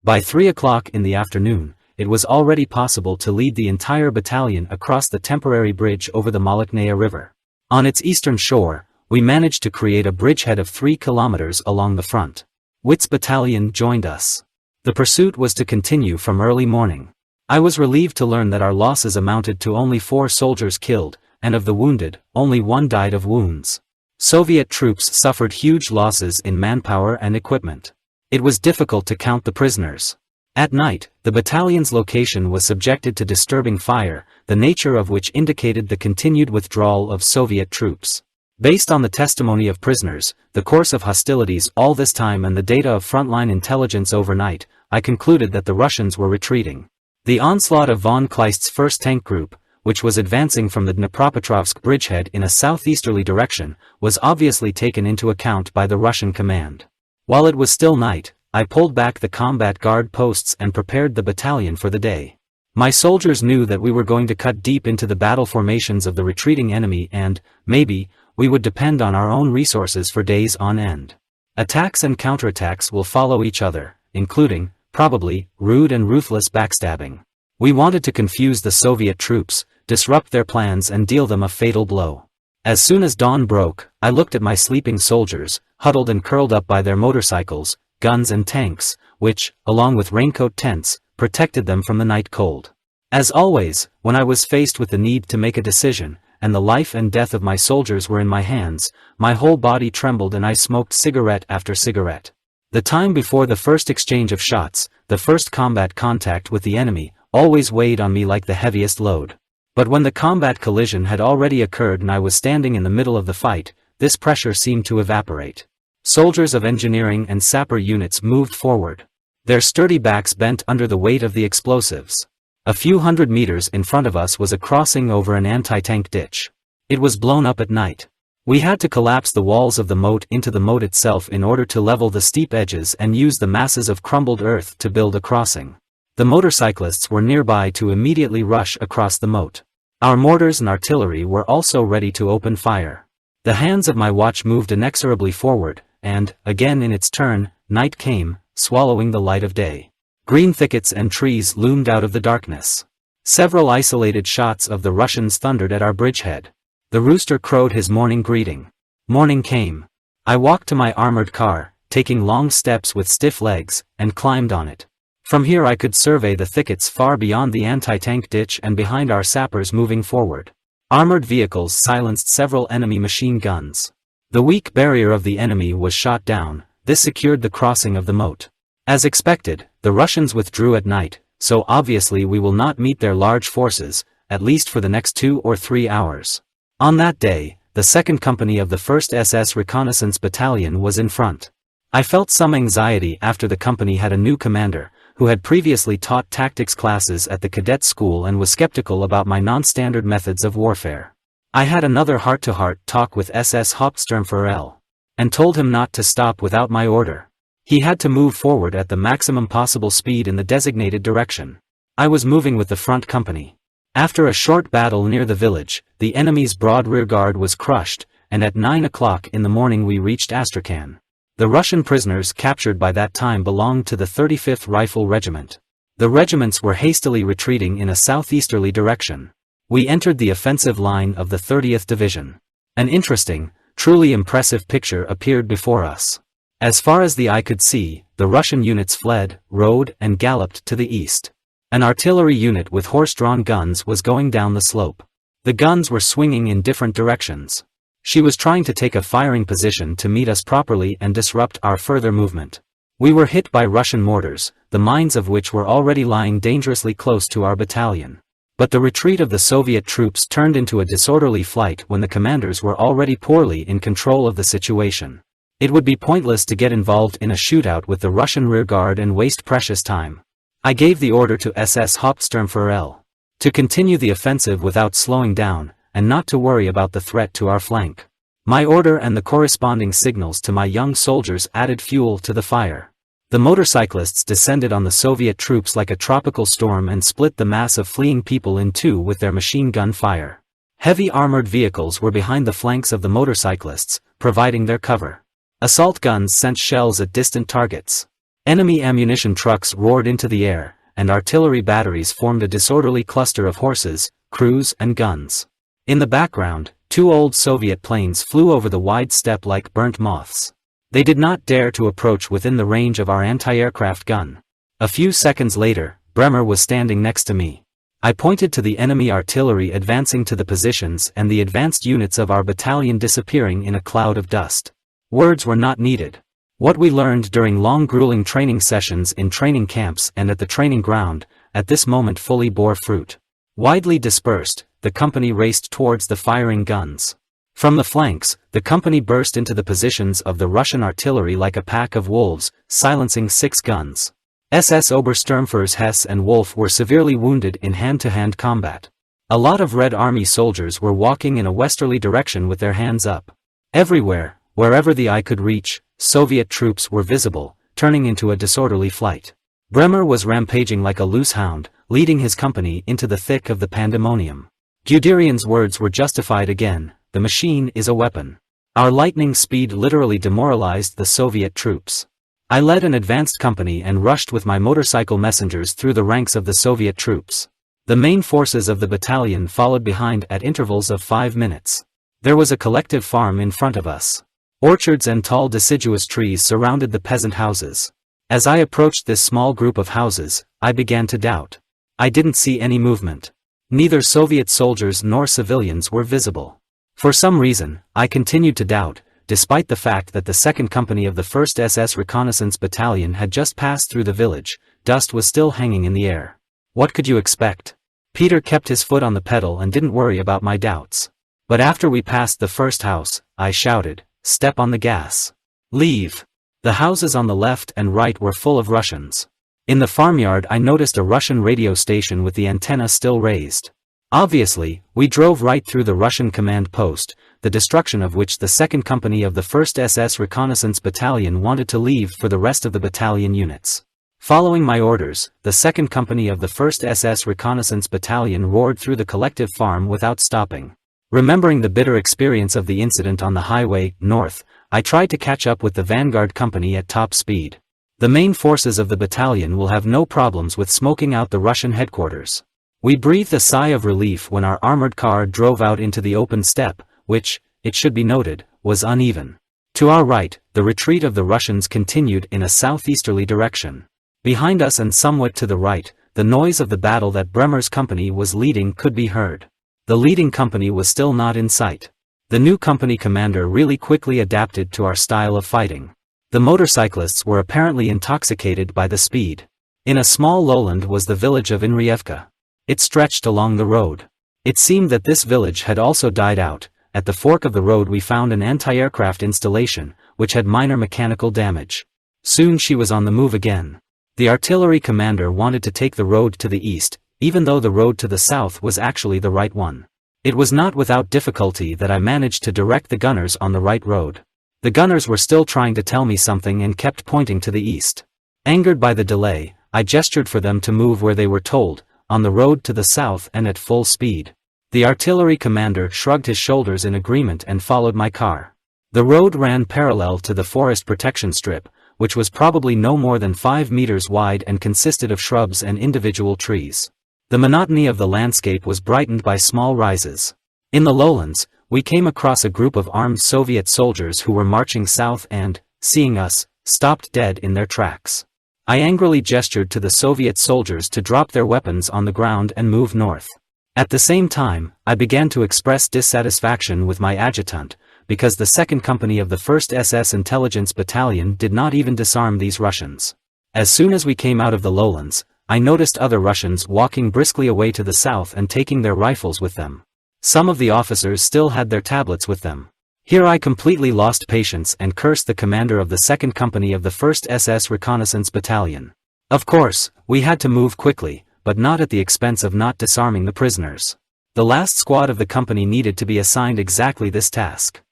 By 3 o'clock in the afternoon, it was already possible to lead the entire battalion across the temporary bridge over the Molotnaya River. On its eastern shore, we managed to create a bridgehead of 3 kilometers along the front. Witt's battalion joined us. The pursuit was to continue from early morning. I was relieved to learn that our losses amounted to only 4 soldiers killed, and of the wounded, only 1 died of wounds. Soviet troops suffered huge losses in manpower and equipment. It was difficult to count the prisoners. At night, the battalion's location was subjected to disturbing fire, the nature of which indicated the continued withdrawal of Soviet troops. Based on the testimony of prisoners, the course of hostilities all this time and the data of frontline intelligence overnight, I concluded that the Russians were retreating. The onslaught of von Kleist's 1st Tank Group, which was advancing from the Dnipropetrovsk bridgehead in a southeasterly direction, was obviously taken into account by the Russian command. While it was still night, I pulled back the combat guard posts and prepared the battalion for the day. My soldiers knew that we were going to cut deep into the battle formations of the retreating enemy and, maybe, we would depend on our own resources for days on end. Attacks and counterattacks will follow each other, including, probably, rude and ruthless backstabbing. We wanted to confuse the Soviet troops, disrupt their plans and deal them a fatal blow. As soon as dawn broke, I looked at my sleeping soldiers, huddled and curled up by their motorcycles, guns and tanks, which, along with raincoat tents, protected them from the night cold. As always, when I was faced with the need to make a decision, and the life and death of my soldiers were in my hands, my whole body trembled and I smoked cigarette after cigarette. The time before the first exchange of shots, the first combat contact with the enemy, always weighed on me like the heaviest load. But when the combat collision had already occurred and I was standing in the middle of the fight, this pressure seemed to evaporate. Soldiers of engineering and sapper units moved forward. Their sturdy backs bent under the weight of the explosives. A few hundred meters in front of us was a crossing over an anti-tank ditch. It was blown up at night. We had to collapse the walls of the moat into the moat itself in order to level the steep edges and use the masses of crumbled earth to build a crossing. The motorcyclists were nearby to immediately rush across the moat. Our mortars and artillery were also ready to open fire. The hands of my watch moved inexorably forward, and, again in its turn, night came, swallowing the light of day. Green thickets and trees loomed out of the darkness. Several isolated shots of the Russians thundered at our bridgehead. The rooster crowed his morning greeting. Morning came. I walked to my armored car, taking long steps with stiff legs, and climbed on it. From here I could survey the thickets far beyond the anti-tank ditch and behind our sappers moving forward. Armored vehicles silenced several enemy machine guns. The weak barrier of the enemy was shot down. This secured the crossing of the moat. As expected, the Russians withdrew at night, so obviously we will not meet their large forces, at least for the next 2 or 3 hours. On that day, the 2nd Company of the 1st SS Reconnaissance Battalion was in front. I felt some anxiety after the company had a new commander, who had previously taught tactics classes at the cadet school and was skeptical about my non-standard methods of warfare. I had another heart-to-heart talk with SS Hauptsturmführer, and told him not to stop without my order. He had to move forward at the maximum possible speed in the designated direction. I was moving with the front company. After a short battle near the village, the enemy's broad rearguard was crushed, and at 9 o'clock in the morning we reached Astrakhan. The Russian prisoners captured by that time belonged to the 35th Rifle Regiment. The regiments were hastily retreating in a southeasterly direction. We entered the offensive line of the 30th Division. An interesting, truly impressive picture appeared before us. As far as the eye could see, the Russian units fled, rode, and galloped to the east. An artillery unit with horse-drawn guns was going down the slope. The guns were swinging in different directions. She was trying to take a firing position to meet us properly and disrupt our further movement. We were hit by Russian mortars, the mines of which were already lying dangerously close to our battalion. But the retreat of the Soviet troops turned into a disorderly flight when the commanders were already poorly in control of the situation. It would be pointless to get involved in a shootout with the Russian rearguard and waste precious time. I gave the order to SS Hauptsturmführer to continue the offensive without slowing down, and not to worry about the threat to our flank. My order and the corresponding signals to my young soldiers added fuel to the fire. The motorcyclists descended on the Soviet troops like a tropical storm and split the mass of fleeing people in two with their machine gun fire. Heavy armored vehicles were behind the flanks of the motorcyclists, providing their cover. Assault guns sent shells at distant targets. Enemy ammunition trucks roared into the air, and artillery batteries formed a disorderly cluster of horses, crews and guns. In the background, 2 old Soviet planes flew over the wide steppe like burnt moths. They did not dare to approach within the range of our anti-aircraft gun. A few seconds later, Bremer was standing next to me. I pointed to the enemy artillery advancing to the positions and the advanced units of our battalion disappearing in a cloud of dust. Words were not needed. What we learned during long grueling training sessions in training camps and at the training ground, at this moment fully bore fruit. Widely dispersed, the company raced towards the firing guns. From the flanks, the company burst into the positions of the Russian artillery like a pack of wolves, silencing 6 guns. SS Obersturmführers Hess and Wolf were severely wounded in hand-to-hand combat. A lot of Red Army soldiers were walking in a westerly direction with their hands up. Everywhere, wherever the eye could reach, Soviet troops were visible, turning into a disorderly flight. Bremer was rampaging like a loose hound, leading his company into the thick of the pandemonium. Guderian's words were justified again, the machine is a weapon. Our lightning speed literally demoralized the Soviet troops. I led an advanced company and rushed with my motorcycle messengers through the ranks of the Soviet troops. The main forces of the battalion followed behind at intervals of 5 minutes. There was a collective farm in front of us. Orchards and tall deciduous trees surrounded the peasant houses. As I approached this small group of houses, I began to doubt. I didn't see any movement. Neither Soviet soldiers nor civilians were visible. For some reason, I continued to doubt, despite the fact that the 2nd Company of the 1st SS Reconnaissance Battalion had just passed through the village. Dust was still hanging in the air. What could you expect? Peter kept his foot on the pedal and didn't worry about my doubts. But after we passed the first house, I shouted, "Step on the gas. Leave." The houses on the left and right were full of Russians. In the farmyard I noticed a Russian radio station with the antenna still raised. Obviously, we drove right through the Russian command post, the destruction of which the 2nd Company of the 1st SS Reconnaissance Battalion wanted to leave for the rest of the battalion units. Following my orders, the 2nd Company of the 1st SS Reconnaissance Battalion roared through the collective farm without stopping. Remembering the bitter experience of the incident on the highway, north, I tried to catch up with the vanguard company at top speed. The main forces of the battalion will have no problems with smoking out the Russian headquarters. We breathed a sigh of relief when our armored car drove out into the open steppe, which, it should be noted, was uneven. To our right, the retreat of the Russians continued in a southeasterly direction. Behind us and somewhat to the right, the noise of the battle that Bremer's company was leading could be heard. The leading company was still not in sight. The new company commander really quickly adapted to our style of fighting. The motorcyclists were apparently intoxicated by the speed. In a small lowland was the village of Inrievka. It stretched along the road. It seemed that this village had also died out. At the fork of the road we found an anti-aircraft installation, which had minor mechanical damage. Soon she was on the move again. The artillery commander wanted to take the road to the east, even though the road to the south was actually the right one. It was not without difficulty that I managed to direct the gunners on the right road. The gunners were still trying to tell me something and kept pointing to the east. Angered by the delay, I gestured for them to move where they were told, on the road to the south and at full speed. The artillery commander shrugged his shoulders in agreement and followed my car. The road ran parallel to the forest protection strip, which was probably no more than 5 meters wide and consisted of shrubs and individual trees. The monotony of the landscape was brightened by small rises. In the lowlands, we came across a group of armed Soviet soldiers who were marching south and, seeing us, stopped dead in their tracks. I angrily gestured to the Soviet soldiers to drop their weapons on the ground and move north. At the same time, I began to express dissatisfaction with my adjutant, because the 2nd Company of the 1st SS Intelligence Battalion did not even disarm these Russians. As soon as we came out of the lowlands, I noticed other Russians walking briskly away to the south and taking their rifles with them. Some of the officers still had their tablets with them. Here I completely lost patience and cursed the commander of the 2nd Company of the 1st SS Reconnaissance Battalion. Of course, we had to move quickly, but not at the expense of not disarming the prisoners. The last squad of the company needed to be assigned exactly this task.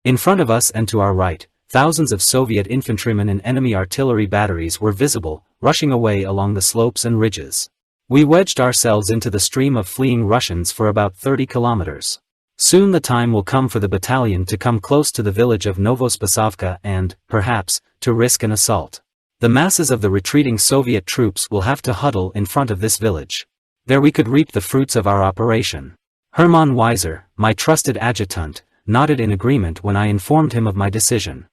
In front of us and to our right, thousands of Soviet infantrymen and enemy artillery batteries were visible, rushing away along the slopes and ridges. We wedged ourselves into the stream of fleeing Russians for about 30 kilometers. Soon the time will come for the battalion to come close to the village of Novospasovka and, perhaps, to risk an assault. The masses of the retreating Soviet troops will have to huddle in front of this village. There we could reap the fruits of our operation. Hermann Weiser, my trusted adjutant, nodded in agreement when I informed him of my decision.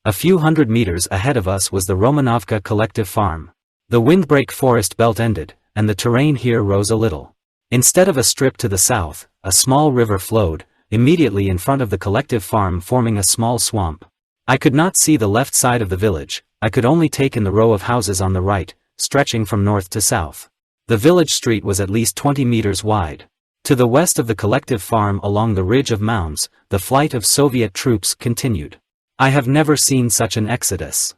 A few hundred meters ahead of us was the Romanovka collective farm. The windbreak forest belt ended, and the terrain here rose a little. Instead of a strip to the south, a small river flowed, immediately in front of the collective farm, forming a small swamp. I could not see the left side of the village, I could only take in the row of houses on the right, stretching from north to south. The village street was at least 20 meters wide. To the west of the collective farm along the ridge of mounds, the flight of Soviet troops continued. I have never seen such an exodus.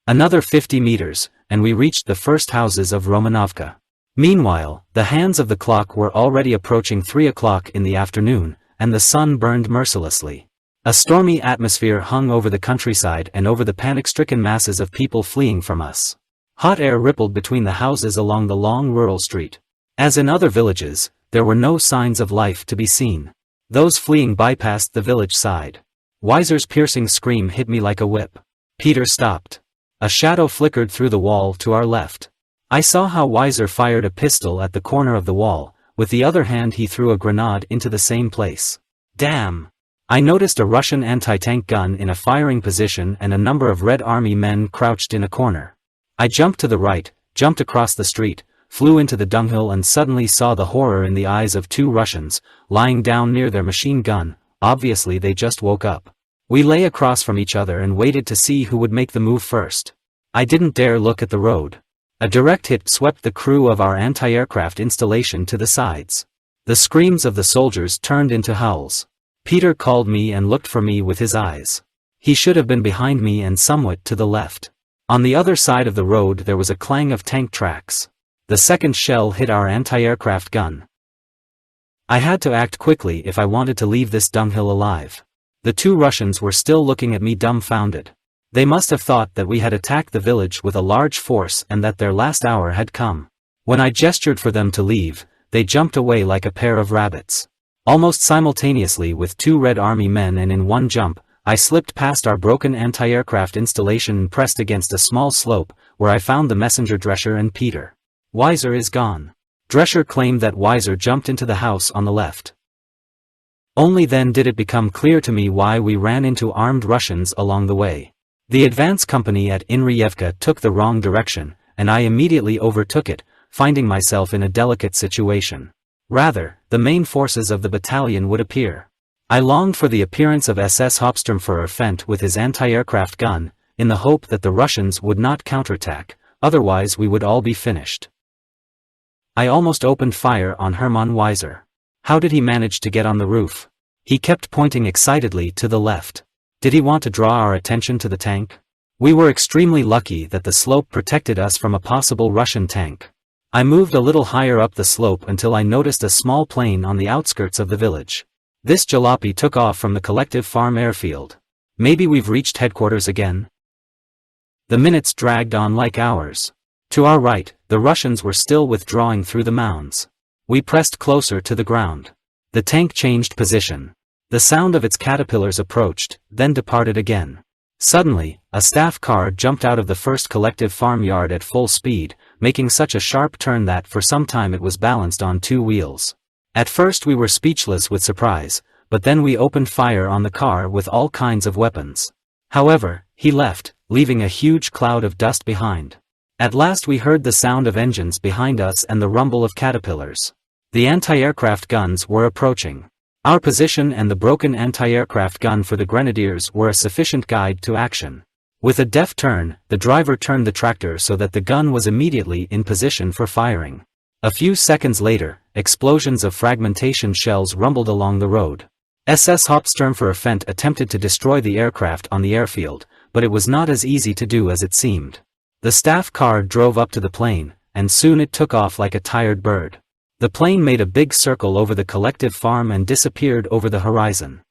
Another 50 meters, and we reached the first houses of Romanovka. Meanwhile, the hands of the clock were already approaching 3 o'clock in the afternoon, and the sun burned mercilessly. A stormy atmosphere hung over the countryside and over the panic-stricken masses of people fleeing from us. Hot air rippled between the houses along the long rural street. As in other villages, there were no signs of life to be seen. Those fleeing bypassed the village side. Weiser's piercing scream hit me like a whip. Peter stopped. A shadow flickered through the wall to our left. I saw how Weiser fired a pistol at the corner of the wall, with the other hand he threw a grenade into the same place. Damn! I noticed a Russian anti-tank gun in a firing position and a number of Red Army men crouched in a corner. I jumped to the right, jumped across the street, flew into the dunghill and suddenly saw the horror in the eyes of 2 Russians, lying down near their machine gun. Obviously they just woke up. We lay across from each other and waited to see who would make the move first. I didn't dare look at the road. A direct hit swept the crew of our anti-aircraft installation to the sides. The screams of the soldiers turned into howls. Peter called me and looked for me with his eyes. He should have been behind me and somewhat to the left. On the other side of the road there was a clang of tank tracks. The second shell hit our anti-aircraft gun. I had to act quickly if I wanted to leave this dunghill alive. The 2 Russians were still looking at me dumbfounded. They must have thought that we had attacked the village with a large force and that their last hour had come. When I gestured for them to leave, they jumped away like a pair of rabbits. Almost simultaneously with 2 Red Army men and in one jump, I slipped past our broken anti-aircraft installation and pressed against a small slope, where I found the messenger Drescher and Peter. Weiser is gone. Drescher claimed that Weiser jumped into the house on the left. Only then did it become clear to me why we ran into armed Russians along the way. The advance company at Inryevka took the wrong direction, and I immediately overtook it, finding myself in a delicate situation. Rather, the main forces of the battalion would appear. I longed for the appearance of SS Hauptsturmführer Fendt with his anti-aircraft gun, in the hope that the Russians would not counterattack, otherwise we would all be finished. I almost opened fire on Hermann Weiser. How did he manage to get on the roof? He kept pointing excitedly to the left. Did he want to draw our attention to the tank? We were extremely lucky that the slope protected us from a possible Russian tank. I moved a little higher up the slope until I noticed a small plane on the outskirts of the village. This jalopy took off from the collective farm airfield. Maybe we've reached headquarters again? The minutes dragged on like hours. To our right, the Russians were still withdrawing through the mounds. We pressed closer to the ground. The tank changed position. The sound of its caterpillars approached, then departed again. Suddenly, a staff car jumped out of the first collective farmyard at full speed, making such a sharp turn that for some time it was balanced on 2 wheels. At first we were speechless with surprise, but then we opened fire on the car with all kinds of weapons. However, he left, leaving a huge cloud of dust behind. At last we heard the sound of engines behind us and the rumble of caterpillars. The anti-aircraft guns were approaching. Our position and the broken anti-aircraft gun for the grenadiers were a sufficient guide to action. With a deft turn, the driver turned the tractor so that the gun was immediately in position for firing. A few seconds later, explosions of fragmentation shells rumbled along the road. SS Hauptsturmführer Fendt attempted to destroy the aircraft on the airfield, but it was not as easy to do as it seemed. The staff car drove up to the plane, and soon it took off like a tired bird. The plane made a big circle over the collective farm and disappeared over the horizon.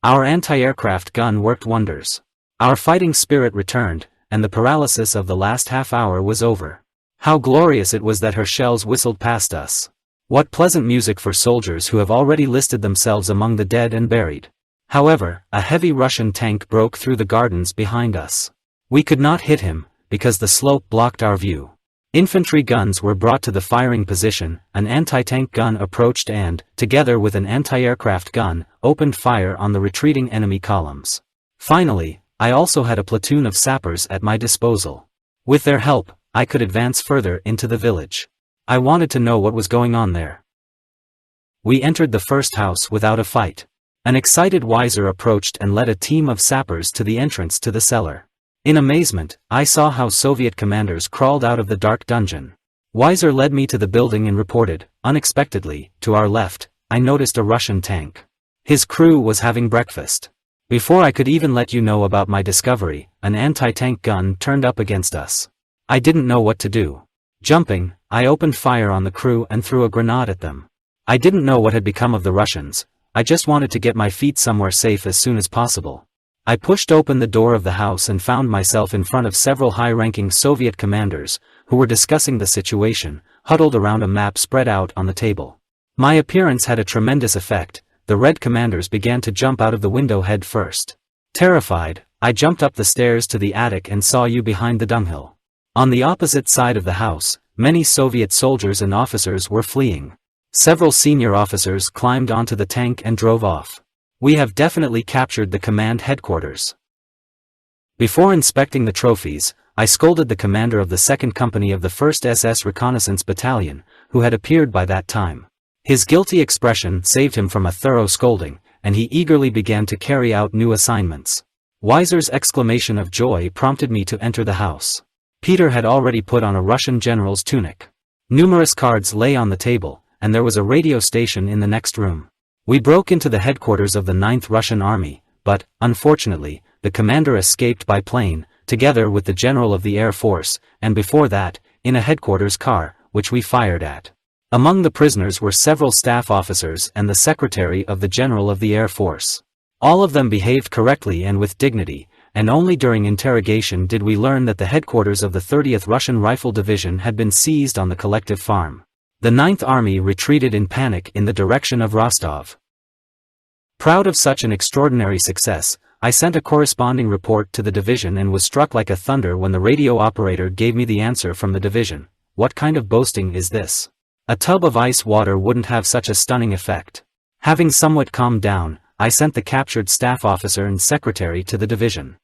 Our anti-aircraft gun worked wonders. Our fighting spirit returned, and the paralysis of the last half hour was over. How glorious it was that her shells whistled past us. What pleasant music for soldiers who have already listed themselves among the dead and buried. However, a heavy Russian tank broke through the gardens behind us. We could not hit him, because the slope blocked our view. Infantry guns were brought to the firing position, an anti-tank gun approached and, together with an anti-aircraft gun, opened fire on the retreating enemy columns. Finally, I also had a platoon of sappers at my disposal. With their help, I could advance further into the village. I wanted to know what was going on there. We entered the first house without a fight. An excited Weiser approached and led a team of sappers to the entrance to the cellar. In amazement, I saw how Soviet commanders crawled out of the dark dungeon. Weiser led me to the building and reported, unexpectedly, to our left, I noticed a Russian tank. His crew was having breakfast. Before I could even let you know about my discovery, an anti-tank gun turned up against us. I didn't know what to do. Jumping, I opened fire on the crew and threw a grenade at them. I didn't know what had become of the Russians. I just wanted to get my feet somewhere safe as soon as possible. I pushed open the door of the house and found myself in front of several high-ranking Soviet commanders, who were discussing the situation, huddled around a map spread out on the table. My appearance had a tremendous effect. The red commanders began to jump out of the window head first. Terrified, I jumped up the stairs to the attic and saw you behind the dunghill. On the opposite side of the house, many Soviet soldiers and officers were fleeing. Several senior officers climbed onto the tank and drove off. We have definitely captured the command headquarters. Before inspecting the trophies, I scolded the commander of the 2nd Company of the 1st SS Reconnaissance Battalion, who had appeared by that time. His guilty expression saved him from a thorough scolding, and he eagerly began to carry out new assignments. Weiser's exclamation of joy prompted me to enter the house. Peter had already put on a Russian general's tunic. Numerous cards lay on the table, and there was a radio station in the next room. We broke into the headquarters of the 9th Russian Army, but, unfortunately, the commander escaped by plane, together with the general of the Air Force, and before that, in a headquarters car, which we fired at. Among the prisoners were several staff officers and the secretary of the general of the Air Force. All of them behaved correctly and with dignity, and only during interrogation did we learn that the headquarters of the 30th Russian Rifle Division had been seized on the collective farm. The 9th Army retreated in panic in the direction of Rostov. Proud of such an extraordinary success, I sent a corresponding report to the division and was struck like a thunder when the radio operator gave me the answer from the division. What kind of boasting is this? A tub of ice water wouldn't have such a stunning effect. Having somewhat calmed down, I sent the captured staff officer and secretary to the division.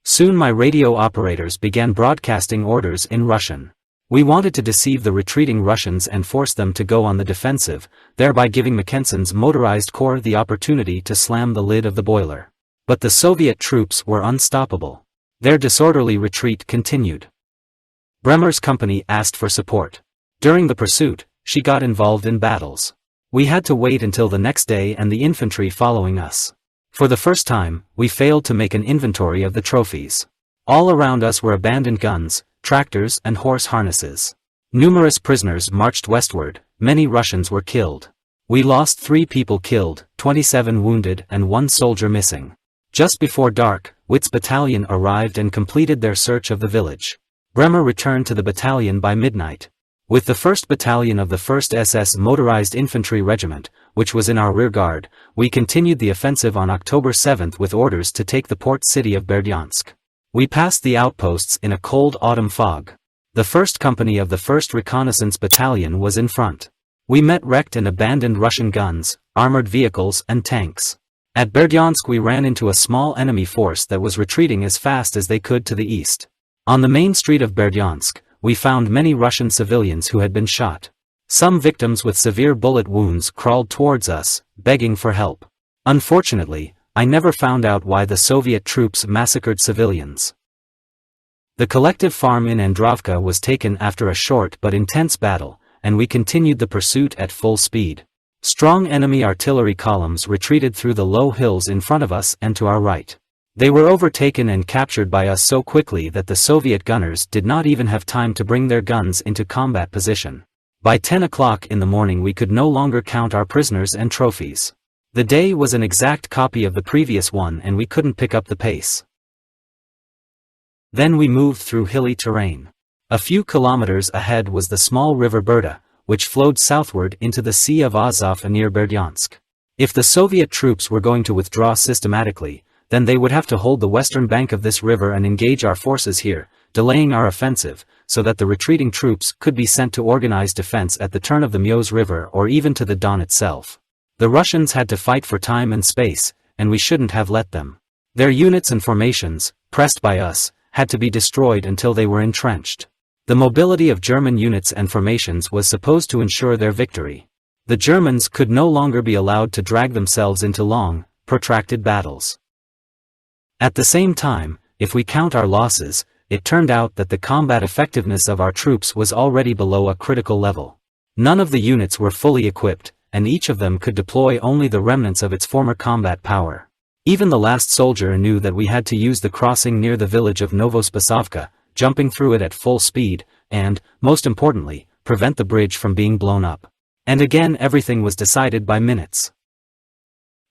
Soon my radio operators began broadcasting orders in Russian. We wanted to deceive the retreating Russians and force them to go on the defensive, thereby giving Mackensen's motorized corps the opportunity to slam the lid of the boiler. But the Soviet troops were unstoppable. Their disorderly retreat continued. Bremer's company asked for support. During the pursuit, she got involved in battles. We had to wait until the next day and the infantry following us. For the first time, we failed to make an inventory of the trophies. All around us were abandoned guns, tractors and horse harnesses. Numerous prisoners marched westward, many Russians were killed. We lost 3 people killed, 27 wounded and 1 soldier missing. Just before dark, Witt's battalion arrived and completed their search of the village. Bremer returned to the battalion by midnight. With the 1st Battalion of the 1st SS Motorized Infantry Regiment, which was in our rear guard, we continued the offensive on October 7 with orders to take the port city of Berdyansk. We passed the outposts in a cold autumn fog. The 1st Company of the 1st Reconnaissance Battalion was in front. We met wrecked and abandoned Russian guns, armored vehicles and tanks. At Berdyansk we ran into a small enemy force that was retreating as fast as they could to the east. On the main street of Berdyansk, we found many Russian civilians who had been shot. Some victims with severe bullet wounds crawled towards us, begging for help. Unfortunately, I never found out why the Soviet troops massacred civilians. The collective farm in Androvka was taken after a short but intense battle, and we continued the pursuit at full speed. Strong enemy artillery columns retreated through the low hills in front of us and to our right. They were overtaken and captured by us so quickly that the Soviet gunners did not even have time to bring their guns into combat position. By 10 o'clock in the morning we could no longer count our prisoners and trophies. The day was an exact copy of the previous one and we couldn't pick up the pace. Then we moved through hilly terrain. A few kilometers ahead was the small river Berta, which flowed southward into the Sea of Azov near Berdyansk. If the Soviet troops were going to withdraw systematically, then they would have to hold the western bank of this river and engage our forces here, delaying our offensive, so that the retreating troops could be sent to organize defense at the turn of the Meuse River or even to the Don itself. The Russians had to fight for time and space, and we shouldn't have let them. Their units and formations, pressed by us, had to be destroyed until they were entrenched. The mobility of German units and formations was supposed to ensure their victory. The Germans could no longer be allowed to drag themselves into long, protracted battles. At the same time, if we count our losses, it turned out that the combat effectiveness of our troops was already below a critical level. None of the units were fully equipped, and each of them could deploy only the remnants of its former combat power. Even the last soldier knew that we had to use the crossing near the village of Novospasovka, jumping through it at full speed, and, most importantly, prevent the bridge from being blown up. And again everything was decided by minutes.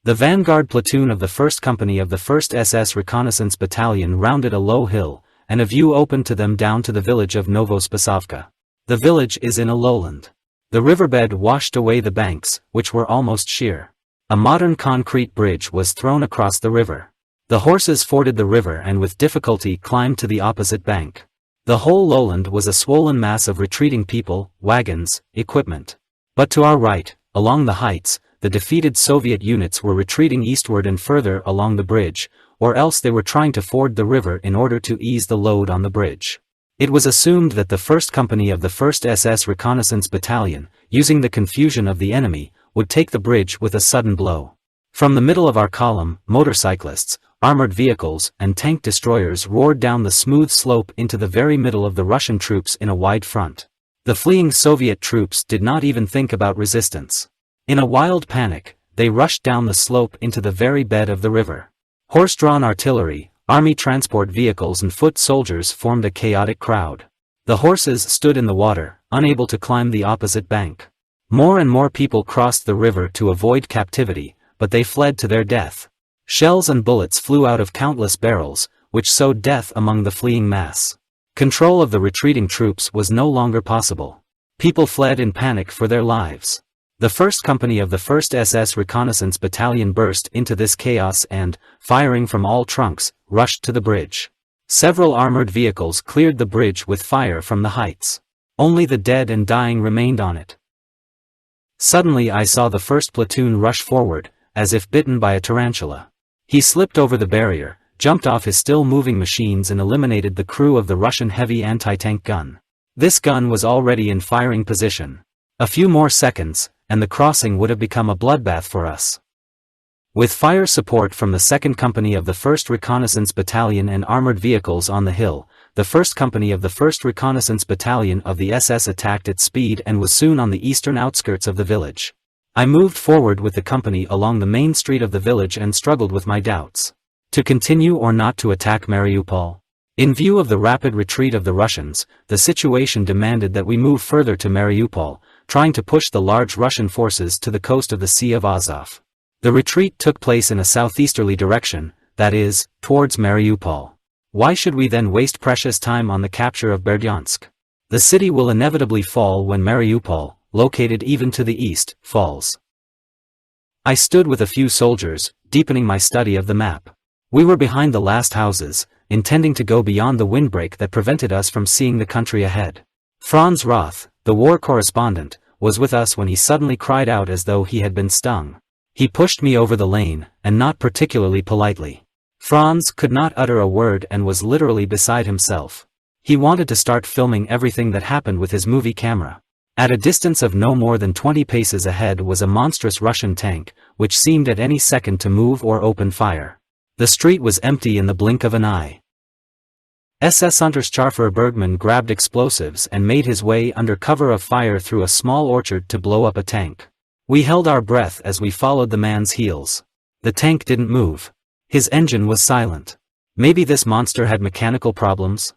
The vanguard platoon of the 1st Company of the 1st SS Reconnaissance Battalion rounded a low hill, and a view opened to them down to the village of Novospasovka. The village is in a lowland. The riverbed washed away the banks, which were almost sheer. A modern concrete bridge was thrown across the river. The horses forded the river and with difficulty climbed to the opposite bank. The whole lowland was a swollen mass of retreating people, wagons, equipment. But to our right, along the heights, the defeated Soviet units were retreating eastward and further along the bridge, or else they were trying to ford the river in order to ease the load on the bridge. It was assumed that the 1st Company of the 1st SS Reconnaissance Battalion, using the confusion of the enemy, would take the bridge with a sudden blow. From the middle of our column, motorcyclists, armored vehicles, and tank destroyers roared down the smooth slope into the very middle of the Russian troops in a wide front. The fleeing Soviet troops did not even think about resistance. In a wild panic, they rushed down the slope into the very bed of the river. Horse-drawn artillery, army transport vehicles and foot soldiers formed a chaotic crowd. The horses stood in the water, unable to climb the opposite bank. More and more people crossed the river to avoid captivity, but they fled to their death. Shells and bullets flew out of countless barrels, which sowed death among the fleeing mass. Control of the retreating troops was no longer possible. People fled in panic for their lives. The 1st Company of the 1st SS Reconnaissance Battalion burst into this chaos and, firing from all trunks, rushed to the bridge. Several armored vehicles cleared the bridge with fire from the heights. Only the dead and dying remained on it. Suddenly I saw the 1st platoon rush forward, as if bitten by a tarantula. He slipped over the barrier, jumped off his still-moving machines and eliminated the crew of the Russian heavy anti-tank gun. This gun was already in firing position. A few more seconds, and the crossing would have become a bloodbath for us. With fire support from the 2nd Company of the 1st Reconnaissance Battalion and armored vehicles on the hill, the 1st Company of the 1st Reconnaissance Battalion of the SS attacked at speed and was soon on the eastern outskirts of the village. I moved forward with the company along the main street of the village and struggled with my doubts. To continue or not to attack Mariupol? In view of the rapid retreat of the Russians, the situation demanded that we move further to Mariupol, trying to push the large Russian forces to the coast of the Sea of Azov. The retreat took place in a southeasterly direction, that is, towards Mariupol. Why should we then waste precious time on the capture of Berdyansk? The city will inevitably fall when Mariupol, located even to the east, falls. I stood with a few soldiers, deepening my study of the map. We were behind the last houses, intending to go beyond the windbreak that prevented us from seeing the country ahead. Franz Roth, the war correspondent, was with us when he suddenly cried out as though he had been stung. He pushed me over the lane, and not particularly politely. Franz could not utter a word and was literally beside himself. He wanted to start filming everything that happened with his movie camera. At a distance of no more than 20 paces ahead was a monstrous Russian tank, which seemed at any second to move or open fire. The street was empty in the blink of an eye. SS Unterstscharfer Bergmann grabbed explosives and made his way under cover of fire through a small orchard to blow up a tank. We held our breath as we followed the man's heels. The tank didn't move. His engine was silent. Maybe this monster had mechanical problems?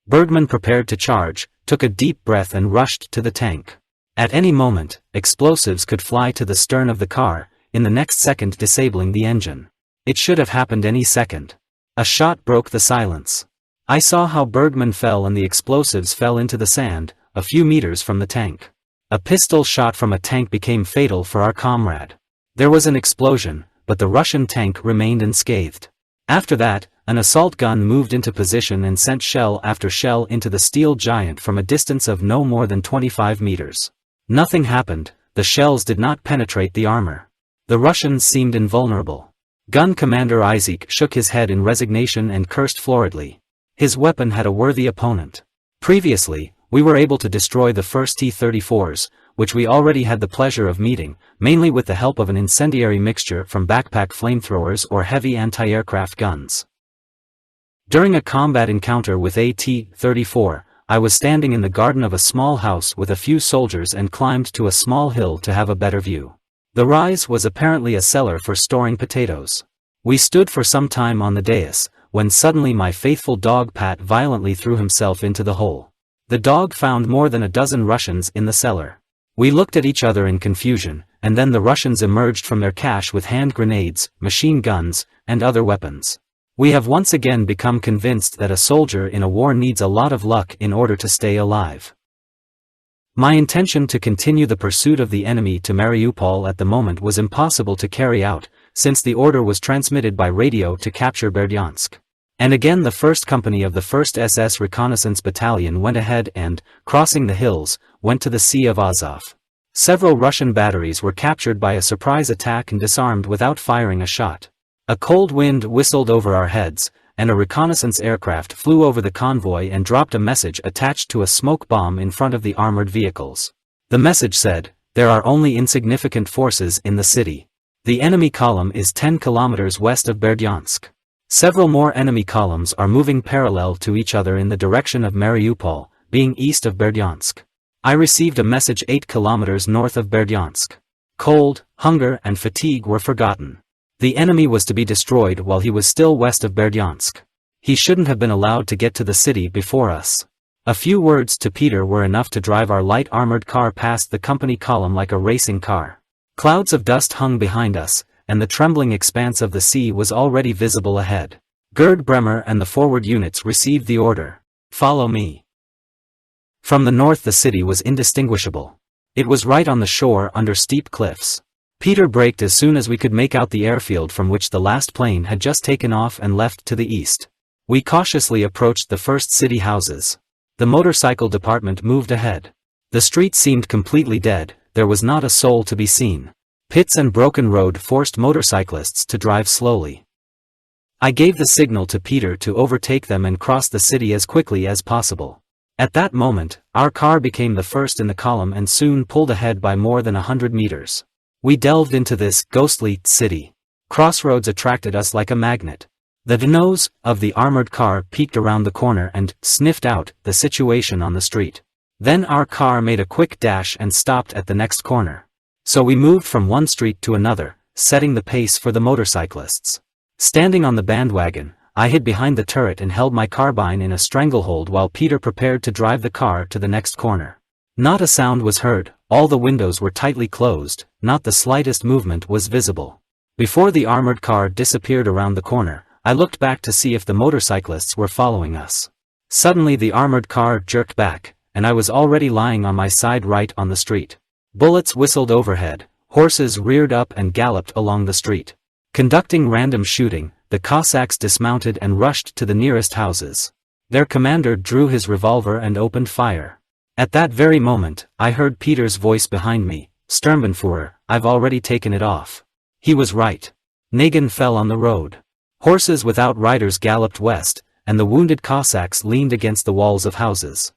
Bergmann prepared to charge, took a deep breath and rushed to the tank. At any moment, explosives could fly to the stern of the car, in the next second disabling the engine. It should have happened any second. A shot broke the silence. I saw how Bergmann fell and the explosives fell into the sand, a few meters from the tank. A pistol shot from a tank became fatal for our comrade. There was an explosion, but the Russian tank remained unscathed. After that, an assault gun moved into position and sent shell after shell into the steel giant from a distance of no more than 25 meters. Nothing happened, the shells did not penetrate the armor. The Russians seemed invulnerable. Gun Commander Isaac shook his head in resignation and cursed floridly. His weapon had a worthy opponent. Previously, we were able to destroy the first T-34s, which we already had the pleasure of meeting, mainly with the help of an incendiary mixture from backpack flamethrowers or heavy anti-aircraft guns. During a combat encounter with a T-34, I was standing in the garden of a small house with a few soldiers and climbed to a small hill to have a better view. The rise was apparently a cellar for storing potatoes. We stood for some time on the dais, when suddenly my faithful dog Pat violently threw himself into the hole. The dog found more than a dozen Russians in the cellar. We looked at each other in confusion, and then the Russians emerged from their cache with hand grenades, machine guns, and other weapons. We have once again become convinced that a soldier in a war needs a lot of luck in order to stay alive. My intention to continue the pursuit of the enemy to Mariupol at the moment was impossible to carry out, since the order was transmitted by radio to capture Berdyansk. And again the 1st Company of the 1st SS Reconnaissance Battalion went ahead and, crossing the hills, went to the Sea of Azov. Several Russian batteries were captured by a surprise attack and disarmed without firing a shot. A cold wind whistled over our heads, and a reconnaissance aircraft flew over the convoy and dropped a message attached to a smoke bomb in front of the armored vehicles. The message said, "There are only insignificant forces in the city. The enemy column is 10 kilometers west of Berdyansk. Several more enemy columns are moving parallel to each other in the direction of Mariupol, being east of Berdyansk. I received a message 8 kilometers north of Berdyansk. Cold, hunger and fatigue were forgotten. The enemy was to be destroyed while he was still west of Berdyansk. He shouldn't have been allowed to get to the city before us." A few words to Peter were enough to drive our light armored car past the company column like a racing car. Clouds of dust hung behind us, and the trembling expanse of the sea was already visible ahead. Gerd Bremer and the forward units received the order, "Follow me." From the north the city was indistinguishable. It was right on the shore under steep cliffs. Peter braked as soon as we could make out the airfield from which the last plane had just taken off and left to the east. We cautiously approached the first city houses. The motorcycle department moved ahead. The street seemed completely dead, there was not a soul to be seen. Pits and broken road forced motorcyclists to drive slowly. I gave the signal to Peter to overtake them and cross the city as quickly as possible. At that moment, our car became the first in the column and soon pulled ahead by more than 100 meters. We delved into this ghostly city. Crossroads attracted us like a magnet. The nose of the armored car peeked around the corner and sniffed out the situation on the street. Then our car made a quick dash and stopped at the next corner. So we moved from one street to another, setting the pace for the motorcyclists. Standing on the bandwagon, I hid behind the turret and held my carbine in a stranglehold while Peter prepared to drive the car to the next corner. Not a sound was heard, all the windows were tightly closed, not the slightest movement was visible. Before the armored car disappeared around the corner, I looked back to see if the motorcyclists were following us. Suddenly the armored car jerked back, and I was already lying on my side right on the street. Bullets whistled overhead, horses reared up and galloped along the street. Conducting random shooting, the Cossacks dismounted and rushed to the nearest houses. Their commander drew his revolver and opened fire. At that very moment, I heard Peter's voice behind me, "Sturmbannführer, I've already taken it off." He was right. Nagin fell on the road. Horses without riders galloped west, and the wounded Cossacks leaned against the walls of houses.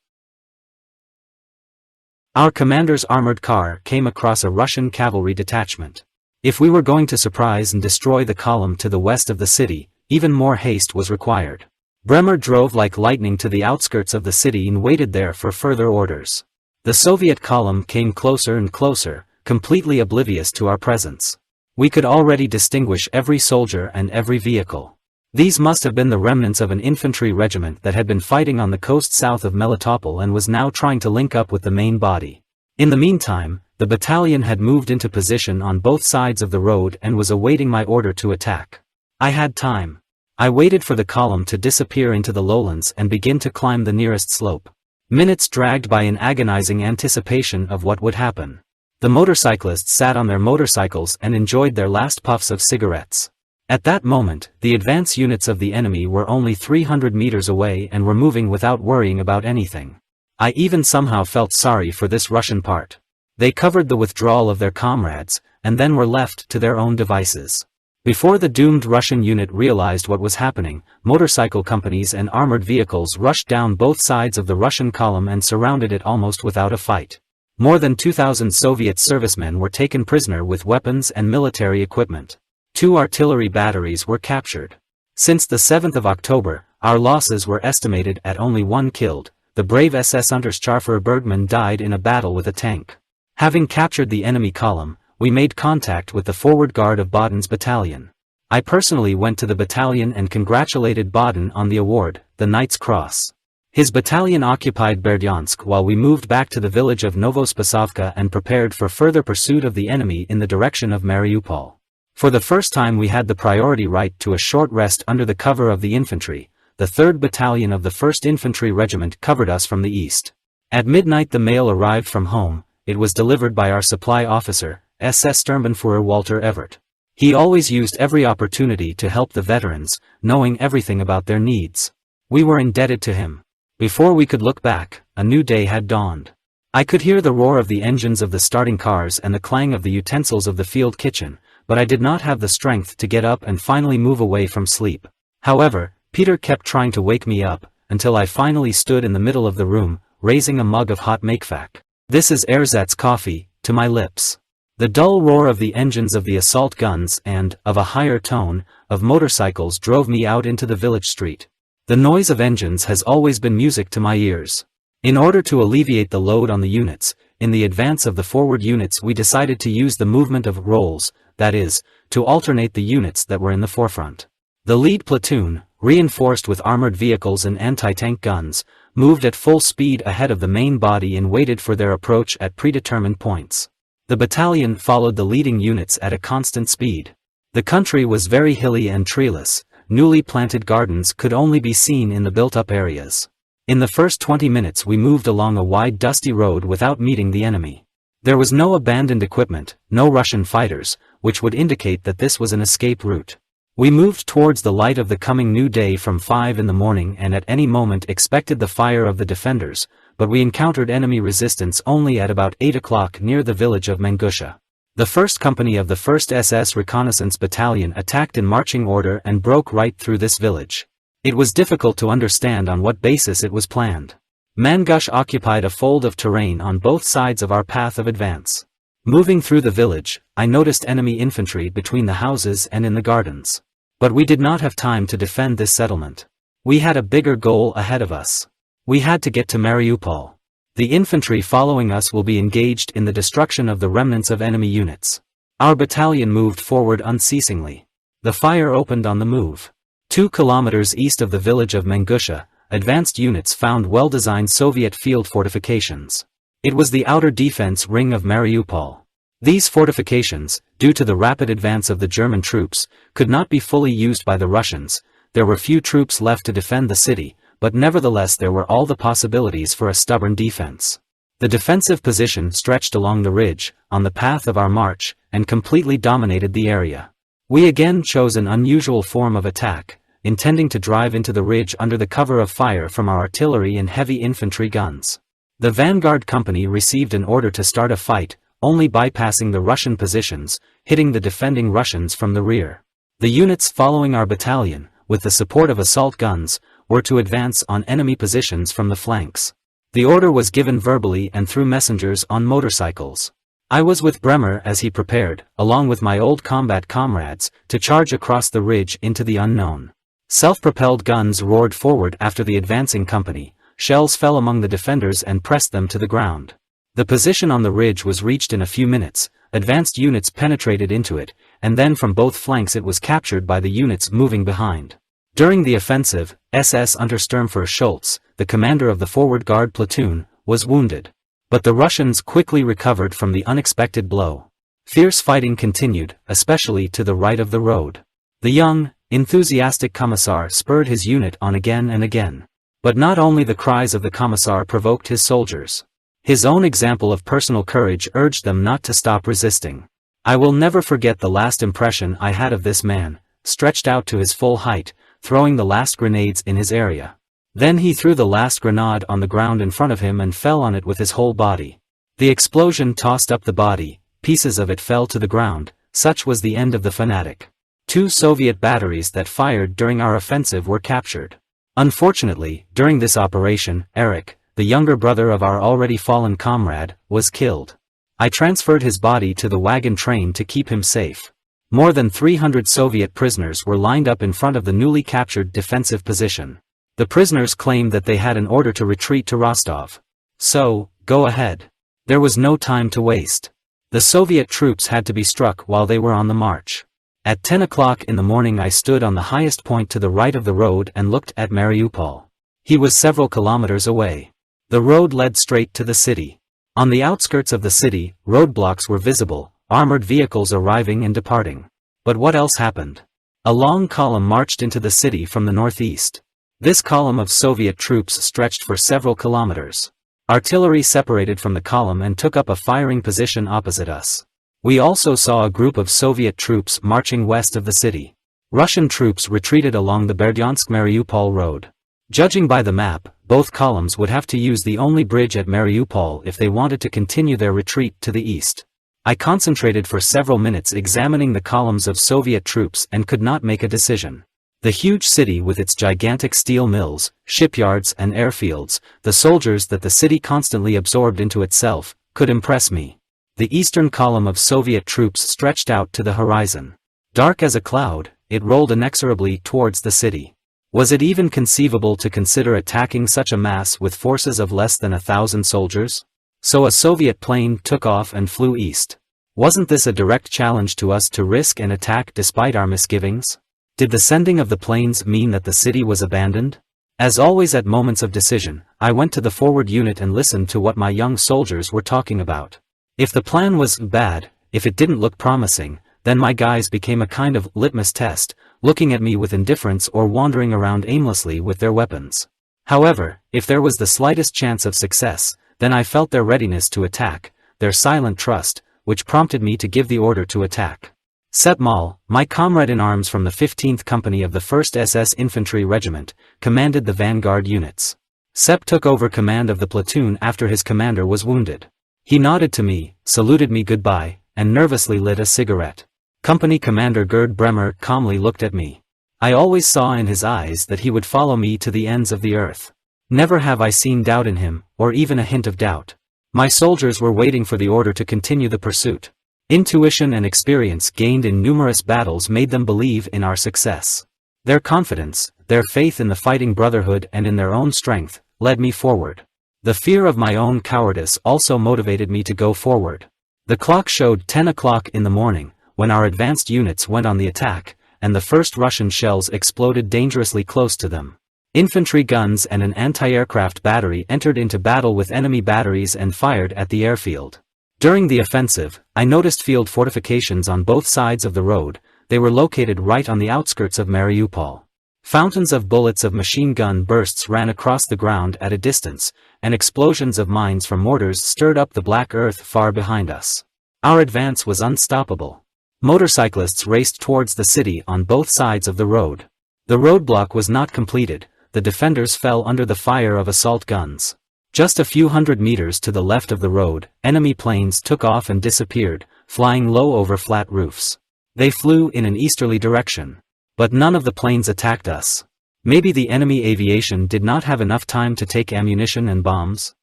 Our commander's armored car came across a Russian cavalry detachment. If we were going to surprise and destroy the column to the west of the city, even more haste was required. Bremer drove like lightning to the outskirts of the city and waited there for further orders. The Soviet column came closer and closer, completely oblivious to our presence. We could already distinguish every soldier and every vehicle. These must have been the remnants of an infantry regiment that had been fighting on the coast south of Melitopol and was now trying to link up with the main body. In the meantime, the battalion had moved into position on both sides of the road and was awaiting my order to attack. I had time. I waited for the column to disappear into the lowlands and begin to climb the nearest slope. Minutes dragged by in agonizing anticipation of what would happen. The motorcyclists sat on their motorcycles and enjoyed their last puffs of cigarettes. At that moment, the advance units of the enemy were only 300 meters away and were moving without worrying about anything. I even somehow felt sorry for this Russian part. They covered the withdrawal of their comrades, and then were left to their own devices. Before the doomed Russian unit realized what was happening, motorcycle companies and armored vehicles rushed down both sides of the Russian column and surrounded it almost without a fight. More than 2,000 Soviet servicemen were taken prisoner with weapons and military equipment. 2 artillery batteries were captured. Since the 7th of October, our losses were estimated at only 1 killed. The brave SS Unterstscharfer Bergmann died in a battle with a tank. Having captured the enemy column, we made contact with the forward guard of Baden's battalion. I personally went to the battalion and congratulated Baden on the award, the Knight's Cross. His battalion occupied Berdyansk while we moved back to the village of Novospasovka and prepared for further pursuit of the enemy in the direction of Mariupol. For the first time we had the priority right to a short rest under the cover of the infantry. The 3rd Battalion of the 1st Infantry Regiment covered us from the east. At midnight the mail arrived from home. It was delivered by our supply officer, SS Sturmbannführer Walter Everett. He always used every opportunity to help the veterans, knowing everything about their needs. We were indebted to him. Before we could look back, a new day had dawned. I could hear the roar of the engines of the starting cars and the clang of the utensils of the field kitchen, but I did not have the strength to get up and finally move away from sleep. However, Peter kept trying to wake me up, until I finally stood in the middle of the room, raising a mug of hot makefak. "This is ersatz coffee," to my lips. The dull roar of the engines of the assault guns and, of a higher tone, of motorcycles drove me out into the village street. The noise of engines has always been music to my ears. In order to alleviate the load on the units, in the advance of the forward units we decided to use the movement of rolls, that is, to alternate the units that were in the forefront. The lead platoon, reinforced with armored vehicles and anti-tank guns, moved at full speed ahead of the main body and waited for their approach at predetermined points. The battalion followed the leading units at a constant speed. The country was very hilly and treeless. Newly planted gardens could only be seen in the built-up areas. In the first 20 minutes we moved along a wide dusty road without meeting the enemy. There was no abandoned equipment, no Russian fighters, which would indicate that this was an escape route. We moved towards the light of the coming new day from 5 in the morning and at any moment expected the fire of the defenders, but we encountered enemy resistance only at about 8 o'clock near the village of Mangusha. The 1st Company of the 1st SS Reconnaissance Battalion attacked in marching order and broke right through this village. It was difficult to understand on what basis it was planned. Mangush occupied a fold of terrain on both sides of our path of advance. Moving through the village, I noticed enemy infantry between the houses and in the gardens. But we did not have time to defend this settlement. We had a bigger goal ahead of us. We had to get to Mariupol. The infantry following us will be engaged in the destruction of the remnants of enemy units. Our battalion moved forward unceasingly. The fire opened on the move. 2 kilometers east of the village of Mangusha, advanced units found well-designed Soviet field fortifications. It was the outer defense ring of Mariupol. These fortifications, due to the rapid advance of the German troops, could not be fully used by the Russians. There were few troops left to defend the city, but nevertheless there were all the possibilities for a stubborn defense. The defensive position stretched along the ridge, on the path of our march, and completely dominated the area. We again chose an unusual form of attack, intending to drive into the ridge under the cover of fire from our artillery and heavy infantry guns. The vanguard company received an order to start a fight, only bypassing the Russian positions, hitting the defending Russians from the rear. The units following our battalion, with the support of assault guns, were to advance on enemy positions from the flanks. The order was given verbally and through messengers on motorcycles. I was with Bremer as he prepared, along with my old combat comrades, to charge across the ridge into the unknown. Self-propelled guns roared forward after the advancing company, shells fell among the defenders and pressed them to the ground. The position on the ridge was reached in a few minutes, advanced units penetrated into it, and then from both flanks it was captured by the units moving behind. During the offensive, SS Untersturmführer Schultz, the commander of the forward guard platoon, was wounded. But the Russians quickly recovered from the unexpected blow. Fierce fighting continued, especially to the right of the road. The young, enthusiastic commissar spurred his unit on again and again. But not only the cries of the commissar provoked his soldiers. His own example of personal courage urged them not to stop resisting. I will never forget the last impression I had of this man, stretched out to his full height, throwing the last grenades in his area. Then he threw the last grenade on the ground in front of him and fell on it with his whole body. The explosion tossed up the body, pieces of it fell to the ground. Such was the end of the fanatic. 2 Soviet batteries that fired during our offensive were captured. Unfortunately, during this operation, Eric, the younger brother of our already fallen comrade, was killed. I transferred his body to the wagon train to keep him safe. More than 300 Soviet prisoners were lined up in front of the newly captured defensive position. The prisoners claimed that they had an order to retreat to Rostov. So, go ahead. There was no time to waste. The Soviet troops had to be struck while they were on the march. At 10 o'clock in the morning I stood on the highest point to the right of the road and looked at Mariupol. He was several kilometers away. The road led straight to the city. On the outskirts of the city, roadblocks were visible, armored vehicles arriving and departing. But what else happened? A long column marched into the city from the northeast. This column of Soviet troops stretched for several kilometers. Artillery separated from the column and took up a firing position opposite us. We also saw a group of Soviet troops marching west of the city. Russian troops retreated along the Berdyansk-Mariupol road. Judging by the map, both columns would have to use the only bridge at Mariupol if they wanted to continue their retreat to the east. I concentrated for several minutes examining the columns of Soviet troops and could not make a decision. The huge city with its gigantic steel mills, shipyards and airfields, the soldiers that the city constantly absorbed into itself, could impress me. The eastern column of Soviet troops stretched out to the horizon. Dark as a cloud, it rolled inexorably towards the city. Was it even conceivable to consider attacking such a mass with forces of less than 1,000 soldiers? So a Soviet plane took off and flew east. Wasn't this a direct challenge to us to risk an attack despite our misgivings? Did the sending of the planes mean that the city was abandoned? As always at moments of decision, I went to the forward unit and listened to what my young soldiers were talking about. If the plan was bad, if it didn't look promising, then my guys became a kind of litmus test, looking at me with indifference or wandering around aimlessly with their weapons. However, if there was the slightest chance of success, then I felt their readiness to attack, their silent trust, which prompted me to give the order to attack. Sepp Moll, my comrade in arms from the 15th Company of the 1st SS Infantry Regiment, commanded the vanguard units. Sepp took over command of the platoon after his commander was wounded. He nodded to me, saluted me goodbye, and nervously lit a cigarette. Company Commander Gerd Bremer calmly looked at me. I always saw in his eyes that he would follow me to the ends of the earth. Never have I seen doubt in him, or even a hint of doubt. My soldiers were waiting for the order to continue the pursuit. Intuition and experience gained in numerous battles made them believe in our success. Their confidence, their faith in the fighting brotherhood and in their own strength, led me forward. The fear of my own cowardice also motivated me to go forward. The clock showed 10 o'clock in the morning, when our advanced units went on the attack, and the first Russian shells exploded dangerously close to them. Infantry guns and an anti-aircraft battery entered into battle with enemy batteries and fired at the airfield. During the offensive, I noticed field fortifications on both sides of the road. They were located right on the outskirts of Mariupol. Fountains of bullets of machine gun bursts ran across the ground at a distance, and explosions of mines from mortars stirred up the black earth far behind us. Our advance was unstoppable. Motorcyclists raced towards the city on both sides of the road. The roadblock was not completed, the defenders fell under the fire of assault guns. Just a few hundred meters to the left of the road, enemy planes took off and disappeared, flying low over flat roofs. They flew in an easterly direction. But none of the planes attacked us. Maybe the enemy aviation did not have enough time to take ammunition and bombs?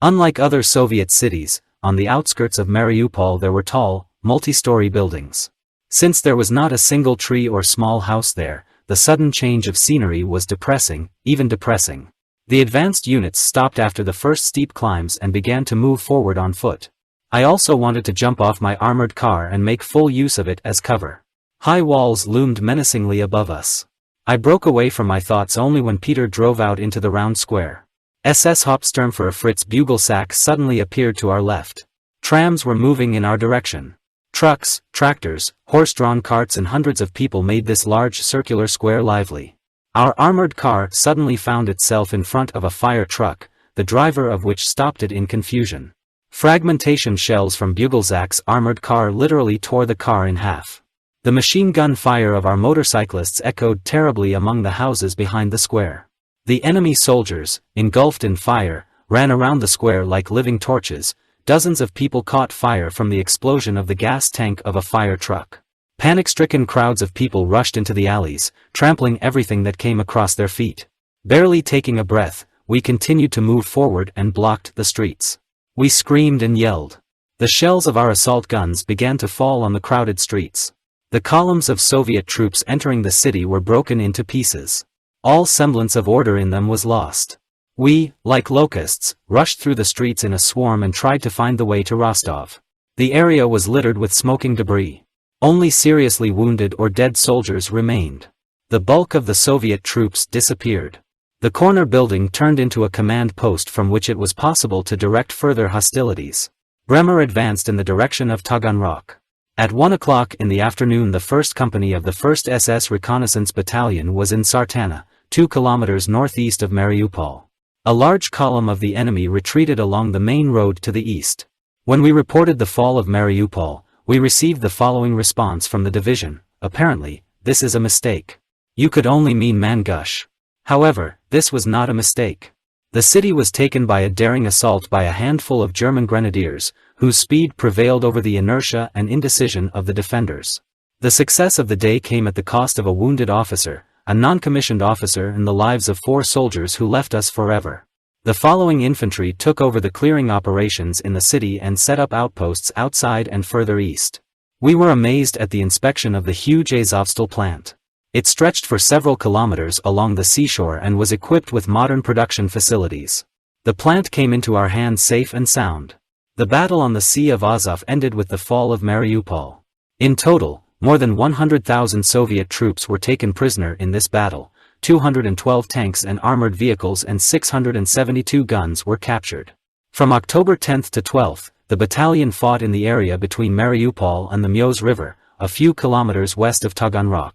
Unlike other Soviet cities, on the outskirts of Mariupol there were tall, multi-story buildings. Since there was not a single tree or small house there, the sudden change of scenery was depressing, even depressing. The advanced units stopped after the first steep climbs and began to move forward on foot. I also wanted to jump off my armored car and make full use of it as cover. High walls loomed menacingly above us. I broke away from my thoughts only when Peter drove out into the round square. SS Hauptsturmführer Fritz Bugelsack suddenly appeared to our left. Trams were moving in our direction. Trucks, tractors, horse-drawn carts and hundreds of people made this large circular square lively. Our armored car suddenly found itself in front of a fire truck, the driver of which stopped it in confusion. Fragmentation shells from Bugelsack's armored car literally tore the car in half. The machine gun fire of our motorcyclists echoed terribly among the houses behind the square. The enemy soldiers, engulfed in fire, ran around the square like living torches. Dozens of people caught fire from the explosion of the gas tank of a fire truck. Panic-stricken crowds of people rushed into the alleys, trampling everything that came across their feet. Barely taking a breath, we continued to move forward and blocked the streets. We screamed and yelled. The shells of our assault guns began to fall on the crowded streets. The columns of Soviet troops entering the city were broken into pieces. All semblance of order in them was lost. We, like locusts, rushed through the streets in a swarm and tried to find the way to Rostov. The area was littered with smoking debris. Only seriously wounded or dead soldiers remained. The bulk of the Soviet troops disappeared. The corner building turned into a command post from which it was possible to direct further hostilities. Bremer advanced in the direction of Taganrog. At 1 o'clock in the afternoon, the 1st Company of the 1st SS Reconnaissance Battalion was in Sartana, 2 kilometers northeast of Mariupol. A large column of the enemy retreated along the main road to the east. When we reported the fall of Mariupol, we received the following response from the division: apparently, this is a mistake. You could only mean Mangush. However, this was not a mistake. The city was taken by a daring assault by a handful of German grenadiers, whose speed prevailed over the inertia and indecision of the defenders. The success of the day came at the cost of a wounded officer, a non-commissioned officer, and the lives of 4 soldiers who left us forever. The following infantry took over the clearing operations in the city and set up outposts outside and further east. We were amazed at the inspection of the huge Azovstal plant. It stretched for several kilometers along the seashore and was equipped with modern production facilities. The plant came into our hands safe and sound. The battle on the Sea of Azov ended with the fall of Mariupol. In total, more than 100,000 Soviet troops were taken prisoner in this battle, 212 tanks and armored vehicles and 672 guns were captured. From October 10 to 12, the battalion fought in the area between Mariupol and the Meoz River, a few kilometers west of Taganrog.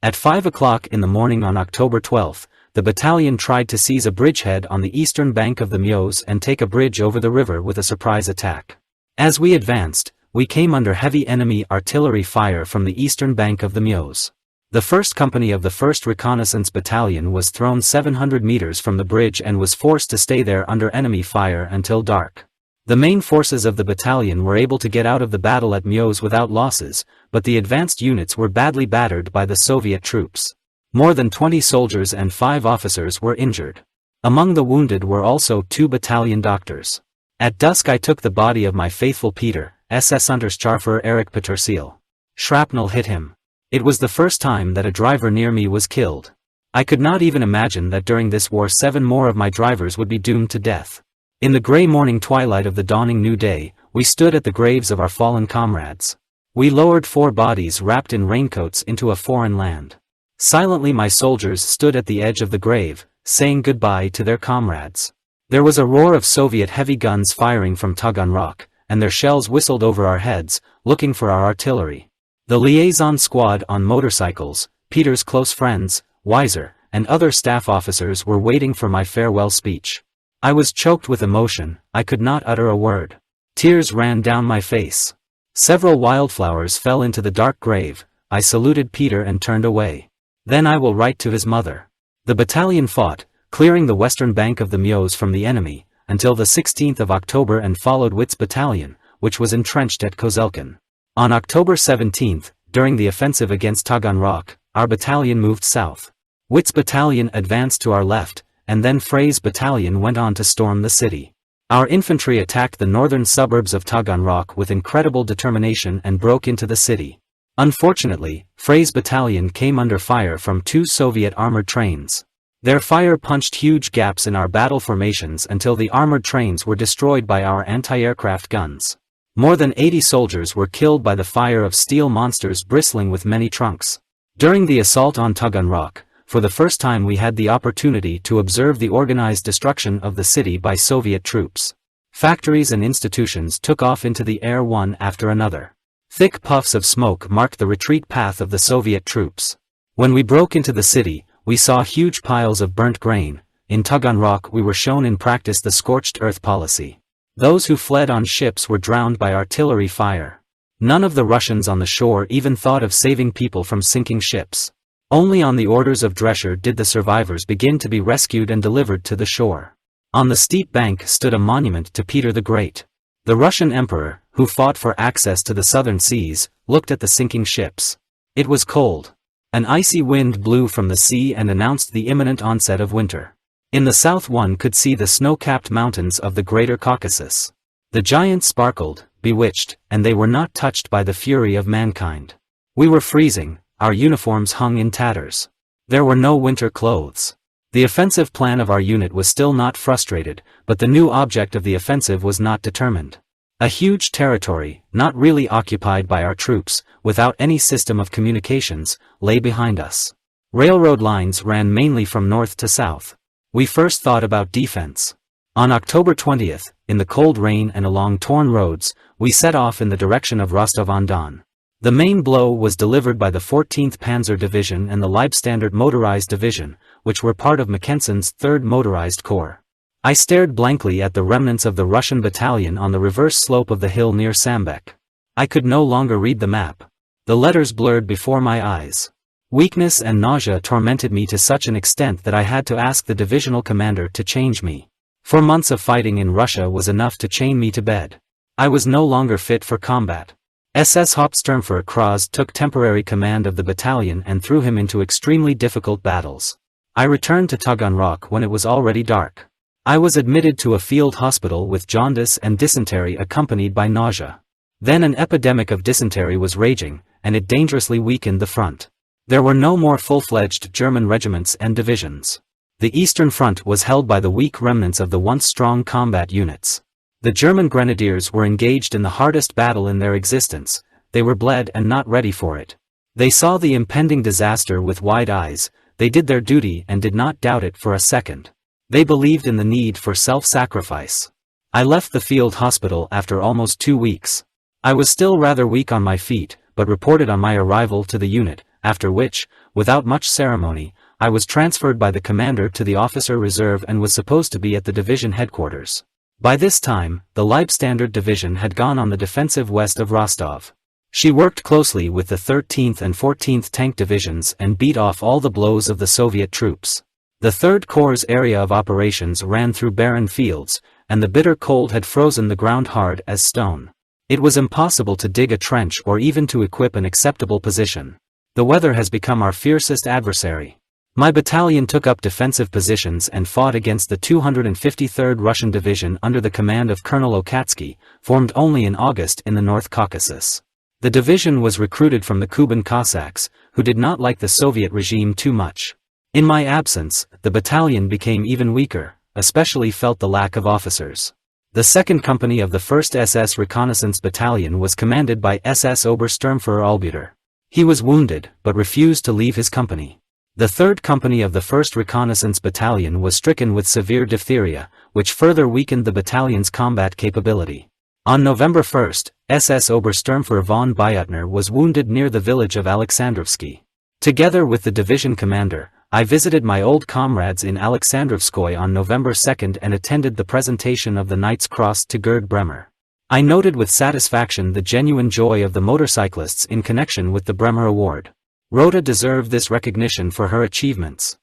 At 5 o'clock in the morning on October 12, the battalion tried to seize a bridgehead on the eastern bank of the Meoz and take a bridge over the river with a surprise attack. As we advanced, we came under heavy enemy artillery fire from the eastern bank of the Meoz. The 1st Company of the 1st Reconnaissance Battalion was thrown 700 meters from the bridge and was forced to stay there under enemy fire until dark. The main forces of the battalion were able to get out of the battle at Meoz without losses, but the advanced units were badly battered by the Soviet troops. More than 20 soldiers and 5 officers were injured. Among the wounded were also 2 battalion doctors. At dusk I took the body of my faithful Peter, SS Unterscharfer Erich Petersiel. Shrapnel hit him. It was the first time that a driver near me was killed. I could not even imagine that during this war 7 more of my drivers would be doomed to death. In the grey morning twilight of the dawning new day, we stood at the graves of our fallen comrades. We lowered 4 bodies wrapped in raincoats into a foreign land. Silently my soldiers stood at the edge of the grave, saying goodbye to their comrades. There was a roar of Soviet heavy guns firing from Taganrog, and their shells whistled over our heads, looking for our artillery. The liaison squad on motorcycles, Peter's close friends, Weiser, and other staff officers were waiting for my farewell speech. I was choked with emotion, I could not utter a word. Tears ran down my face. Several wildflowers fell into the dark grave. I saluted Peter and turned away. Then I will write to his mother. The battalion fought, clearing the western bank of the Meoz from the enemy, until the 16th of October and followed Witt's battalion, which was entrenched at Kozelkin. On October 17, during the offensive against Taganrog, our battalion moved south. Witt's battalion advanced to our left, and then Frey's battalion went on to storm the city. Our infantry attacked the northern suburbs of Taganrog with incredible determination and broke into the city. Unfortunately, Frey's battalion came under fire from 2 Soviet armored trains. Their fire punched huge gaps in our battle formations until the armored trains were destroyed by our anti-aircraft guns. More than 80 soldiers were killed by the fire of steel monsters bristling with many trunks. During the assault on Taganrog, for the first time we had the opportunity to observe the organized destruction of the city by Soviet troops. Factories and institutions took off into the air one after another. Thick puffs of smoke marked the retreat path of the Soviet troops. When we broke into the city, we saw huge piles of burnt grain. In Taganrog we were shown in practice the scorched earth policy. Those who fled on ships were drowned by artillery fire. None of the Russians on the shore even thought of saving people from sinking ships. Only on the orders of Drescher did the survivors begin to be rescued and delivered to the shore. On the steep bank stood a monument to Peter the Great. The Russian emperor, who fought for access to the southern seas, looked at the sinking ships. It was cold. An icy wind blew from the sea and announced the imminent onset of winter. In the south one could see the snow-capped mountains of the Greater Caucasus. The giants sparkled, bewitched, and they were not touched by the fury of mankind. We were freezing, our uniforms hung in tatters. There were no winter clothes. The offensive plan of our unit was still not frustrated, but the new object of the offensive was not determined. A huge territory, not really occupied by our troops, without any system of communications, lay behind us. Railroad lines ran mainly from north to south. We first thought about defense. On October 20th, in the cold rain and along torn roads, we set off in the direction of Rostov-on-Don. The main blow was delivered by the 14th Panzer Division and the Leibstandarte Motorized Division, which were part of Mackensen's 3rd Motorized Corps. I stared blankly at the remnants of the Russian battalion on the reverse slope of the hill near Sambek. I could no longer read the map. The letters blurred before my eyes. Weakness and nausea tormented me to such an extent that I had to ask the divisional commander to change me. 4 months of fighting in Russia was enough to chain me to bed. I was no longer fit for combat. SS Hauptsturmführer Kraus took temporary command of the battalion and threw him into extremely difficult battles. I returned to Taganrog when it was already dark. I was admitted to a field hospital with jaundice and dysentery accompanied by nausea. Then an epidemic of dysentery was raging, and it dangerously weakened the front. There were no more full-fledged German regiments and divisions. The Eastern Front was held by the weak remnants of the once strong combat units. The German grenadiers were engaged in the hardest battle in their existence. They were bled and not ready for it. They saw the impending disaster with wide eyes. They did their duty and did not doubt it for a second. They believed in the need for self-sacrifice. I left the field hospital after almost 2 weeks. I was still rather weak on my feet, but reported on my arrival to the unit, after which, without much ceremony, I was transferred by the commander to the officer reserve and was supposed to be at the division headquarters. By this time, the Leibstandarte division had gone on the defensive west of Rostov. She worked closely with the 13th and 14th Tank Divisions and beat off all the blows of the Soviet troops. The 3rd Corps' area of operations ran through barren fields, and the bitter cold had frozen the ground hard as stone. It was impossible to dig a trench or even to equip an acceptable position. The weather has become our fiercest adversary. My battalion took up defensive positions and fought against the 253rd Russian Division under the command of Colonel Okatsky, formed only in August in the North Caucasus. The division was recruited from the Kuban Cossacks, who did not like the Soviet regime too much. In my absence, the battalion became even weaker, especially felt the lack of officers. The 2nd Company of the 1st SS Reconnaissance Battalion was commanded by SS Obersturmführer Albüter. He was wounded, but refused to leave his company. The 3rd Company of the 1st Reconnaissance Battalion was stricken with severe diphtheria, which further weakened the battalion's combat capability. On November 1st, SS Obersturmführer von Byutner was wounded near the village of Alexandrovsky. Together with the division commander, I visited my old comrades in Alexandrovskoye on November 2nd and attended the presentation of the Knight's Cross to Gerd Bremer. I noted with satisfaction the genuine joy of the motorcyclists in connection with the Bremer Award. Rhoda deserved this recognition for her achievements.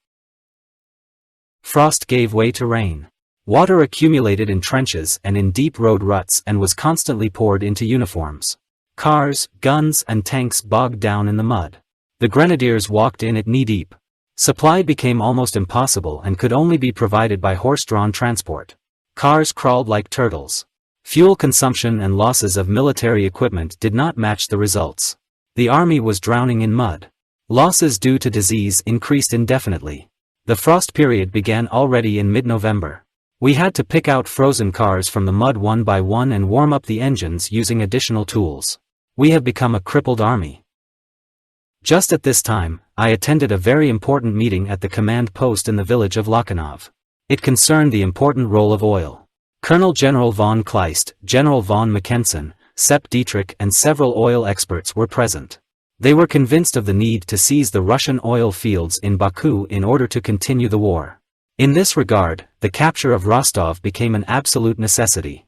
Frost gave way to rain. Water accumulated in trenches and in deep road ruts and was constantly poured into uniforms. Cars, guns and tanks bogged down in the mud. The grenadiers walked in it knee-deep. Supply became almost impossible and could only be provided by horse-drawn transport. Cars crawled like turtles. Fuel consumption and losses of military equipment did not match the results. The army was drowning in mud. Losses due to disease increased indefinitely. The frost period began already in mid-November. We had to pick out frozen cars from the mud one by one and warm up the engines using additional tools. We have become a crippled army. Just at this time, I attended a very important meeting at the command post in the village of Lachinov. It concerned the important role of oil. Colonel General von Kleist, General von Mackensen, Sepp Dietrich and several oil experts were present. They were convinced of the need to seize the Russian oil fields in Baku in order to continue the war. In this regard, the capture of Rostov became an absolute necessity.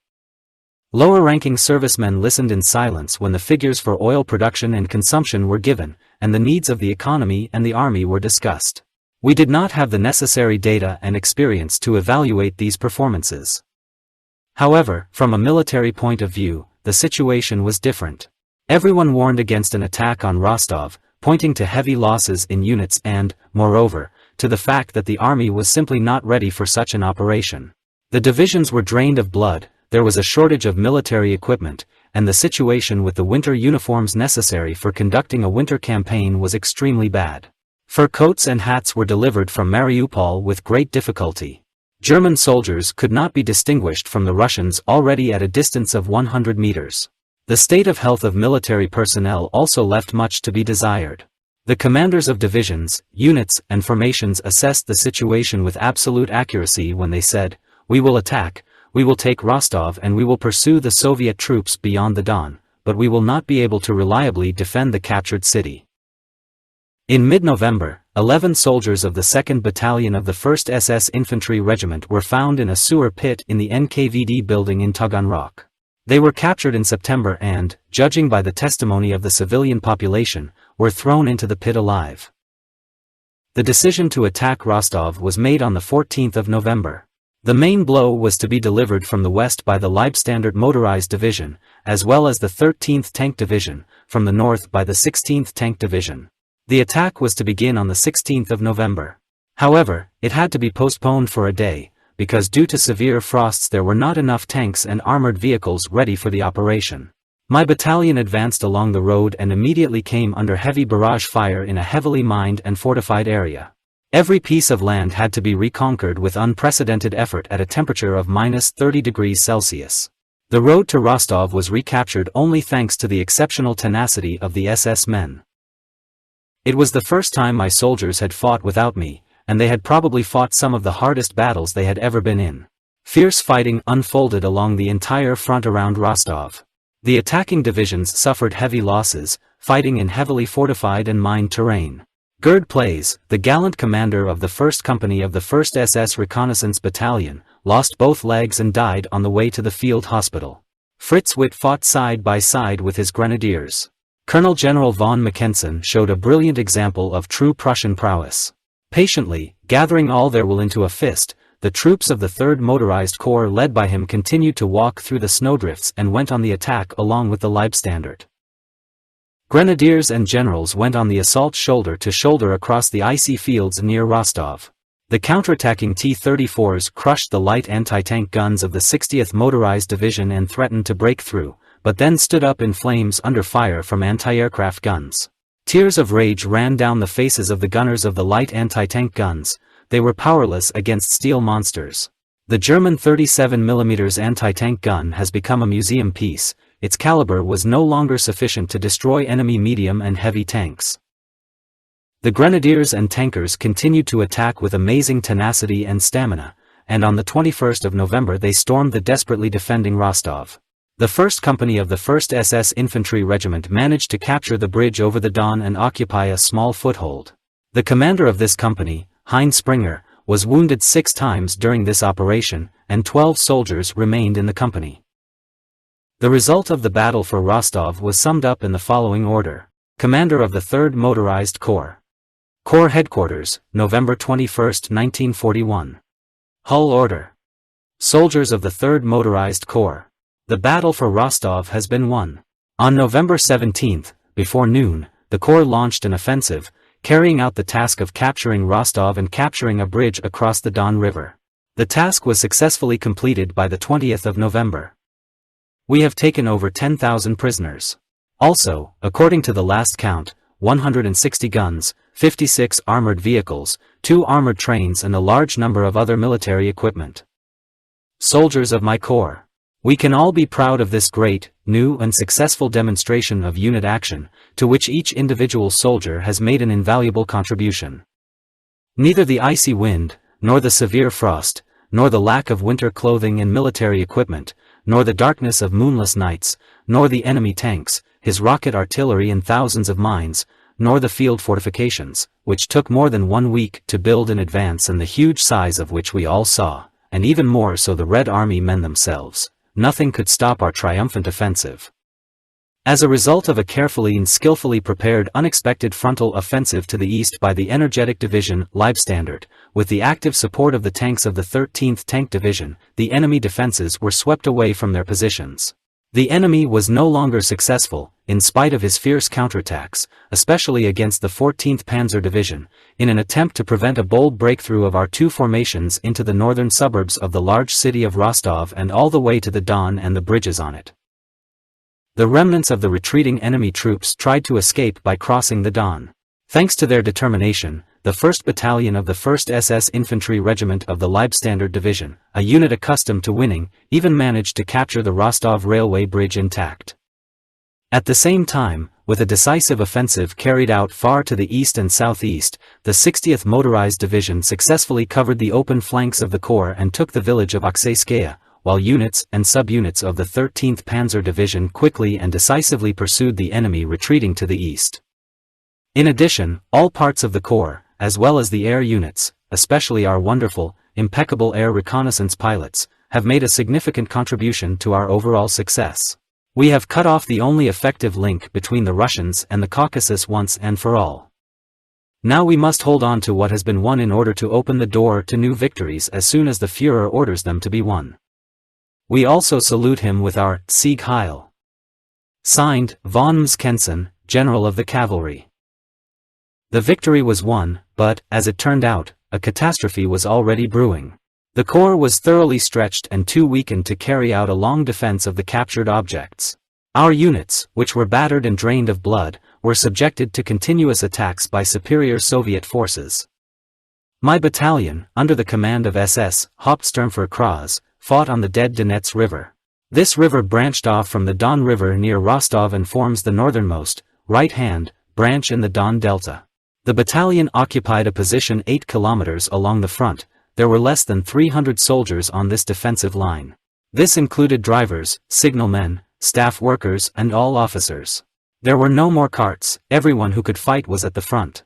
Lower-ranking servicemen listened in silence when the figures for oil production and consumption were given, and the needs of the economy and the army were discussed. We did not have the necessary data and experience to evaluate these performances. However, from a military point of view, the situation was different. Everyone warned against an attack on Rostov, pointing to heavy losses in units and, moreover, to the fact that the army was simply not ready for such an operation. The divisions were drained of blood, there was a shortage of military equipment, and the situation with the winter uniforms necessary for conducting a winter campaign was extremely bad. Fur coats and hats were delivered from Mariupol with great difficulty. German soldiers could not be distinguished from the Russians already at a distance of 100 meters. The state of health of military personnel also left much to be desired. The commanders of divisions, units, and formations assessed the situation with absolute accuracy when they said, "We will attack, we will take Rostov and we will pursue the Soviet troops beyond the Don, but we will not be able to reliably defend the captured city." In mid-November, 11 soldiers of the 2nd Battalion of the 1st SS Infantry Regiment were found in a sewer pit in the NKVD building in Taganrog. They were captured in September and, judging by the testimony of the civilian population, were thrown into the pit alive. The decision to attack Rostov was made on the 14th of November. The main blow was to be delivered from the west by the Leibstandarte Motorized Division, as well as the 13th Tank Division, from the north by the 16th Tank Division. The attack was to begin on the 16th of November. However, it had to be postponed for a day, because due to severe frosts there were not enough tanks and armored vehicles ready for the operation. My battalion advanced along the road and immediately came under heavy barrage fire in a heavily mined and fortified area. Every piece of land had to be reconquered with unprecedented effort at a temperature of -30 degrees Celsius. The road to Rostov was recaptured only thanks to the exceptional tenacity of the SS men. It was the first time my soldiers had fought without me, and they had probably fought some of the hardest battles they had ever been in. Fierce fighting unfolded along the entire front around Rostov. The attacking divisions suffered heavy losses, fighting in heavily fortified and mined terrain. Gerd Plays, the gallant commander of the 1st Company of the 1st SS Reconnaissance Battalion, lost both legs and died on the way to the field hospital. Fritz Witt fought side by side with his grenadiers. Colonel General von Mackensen showed a brilliant example of true Prussian prowess. Patiently, gathering all their will into a fist, the troops of the 3rd Motorized Corps led by him continued to walk through the snowdrifts and went on the attack along with the Leibstandarte. Grenadiers and generals went on the assault shoulder to shoulder across the icy fields near Rostov. The counterattacking T-34s crushed the light anti-tank guns of the 60th Motorized Division and threatened to break through, but then stood up in flames under fire from anti-aircraft guns. Tears of rage ran down the faces of the gunners of the light anti-tank guns. They were powerless against steel monsters. The German 37mm anti-tank gun has become a museum piece. Its caliber was no longer sufficient to destroy enemy medium and heavy tanks. The grenadiers and tankers continued to attack with amazing tenacity and stamina, and on the 21st of November they stormed the desperately defending Rostov. The 1st Company of the 1st SS Infantry Regiment managed to capture the bridge over the Don and occupy a small foothold. The commander of this company, Heinz Springer, was wounded 6 times during this operation, and 12 soldiers remained in the company. The result of the battle for Rostov was summed up in the following order. Commander of the 3rd Motorized Corps. Corps Headquarters, November 21, 1941. Hull Order. Soldiers of the 3rd Motorized Corps. The battle for Rostov has been won. On November 17, before noon, the Corps launched an offensive, carrying out the task of capturing Rostov and capturing a bridge across the Don River. The task was successfully completed by the 20th of November. We have taken over 10,000 prisoners. Also, according to the last count, 160 guns, 56 armored vehicles, 2 armored trains and a large number of other military equipment. Soldiers of my corps. We can all be proud of this great, new and successful demonstration of unit action, to which each individual soldier has made an invaluable contribution. Neither the icy wind, nor the severe frost, nor the lack of winter clothing and military equipment, nor the darkness of moonless nights, nor the enemy tanks, his rocket artillery and thousands of mines, nor the field fortifications, which took more than 1 week to build in advance and the huge size of which we all saw, and even more so the Red Army men themselves. Nothing could stop our triumphant offensive. As a result of a carefully and skillfully prepared unexpected frontal offensive to the east by the energetic division Leibstandarte, with the active support of the tanks of the 13th Tank Division, the enemy defenses were swept away from their positions. The enemy was no longer successful, in spite of his fierce counterattacks, especially against the 14th Panzer Division, in an attempt to prevent a bold breakthrough of our two formations into the northern suburbs of the large city of Rostov and all the way to the Don and the bridges on it. The remnants of the retreating enemy troops tried to escape by crossing the Don. Thanks to their determination, the 1st Battalion of the 1st SS Infantry Regiment of the Leibstandarte Division, a unit accustomed to winning, even managed to capture the Rostov railway bridge intact. At the same time, with a decisive offensive carried out far to the east and southeast, the 60th Motorized Division successfully covered the open flanks of the corps and took the village of Oksayskaya, while units and subunits of the 13th Panzer Division quickly and decisively pursued the enemy retreating to the east. In addition, all parts of the corps, as well as the air units, especially our wonderful, impeccable air reconnaissance pilots, have made a significant contribution to our overall success. We have cut off the only effective link between the Russians and the Caucasus once and for all. Now we must hold on to what has been won in order to open the door to new victories as soon as the Führer orders them to be won. We also salute him with our Sieg Heil. Signed, von Mskensen, General of the Cavalry. The victory was won, but, as it turned out, a catastrophe was already brewing. The corps was thoroughly stretched and too weakened to carry out a long defense of the captured objects. Our units, which were battered and drained of blood, were subjected to continuous attacks by superior Soviet forces. My battalion, under the command of SS Hauptsturmführer, fought on the dead Donets River. This river branched off from the Don River near Rostov and forms the northernmost, right-hand, branch in the Don Delta. The battalion occupied a position 8 kilometers along the front. There were less than 300 soldiers on this defensive line. This included drivers, signalmen, staff workers and all officers. There were no more carts, everyone who could fight was at the front.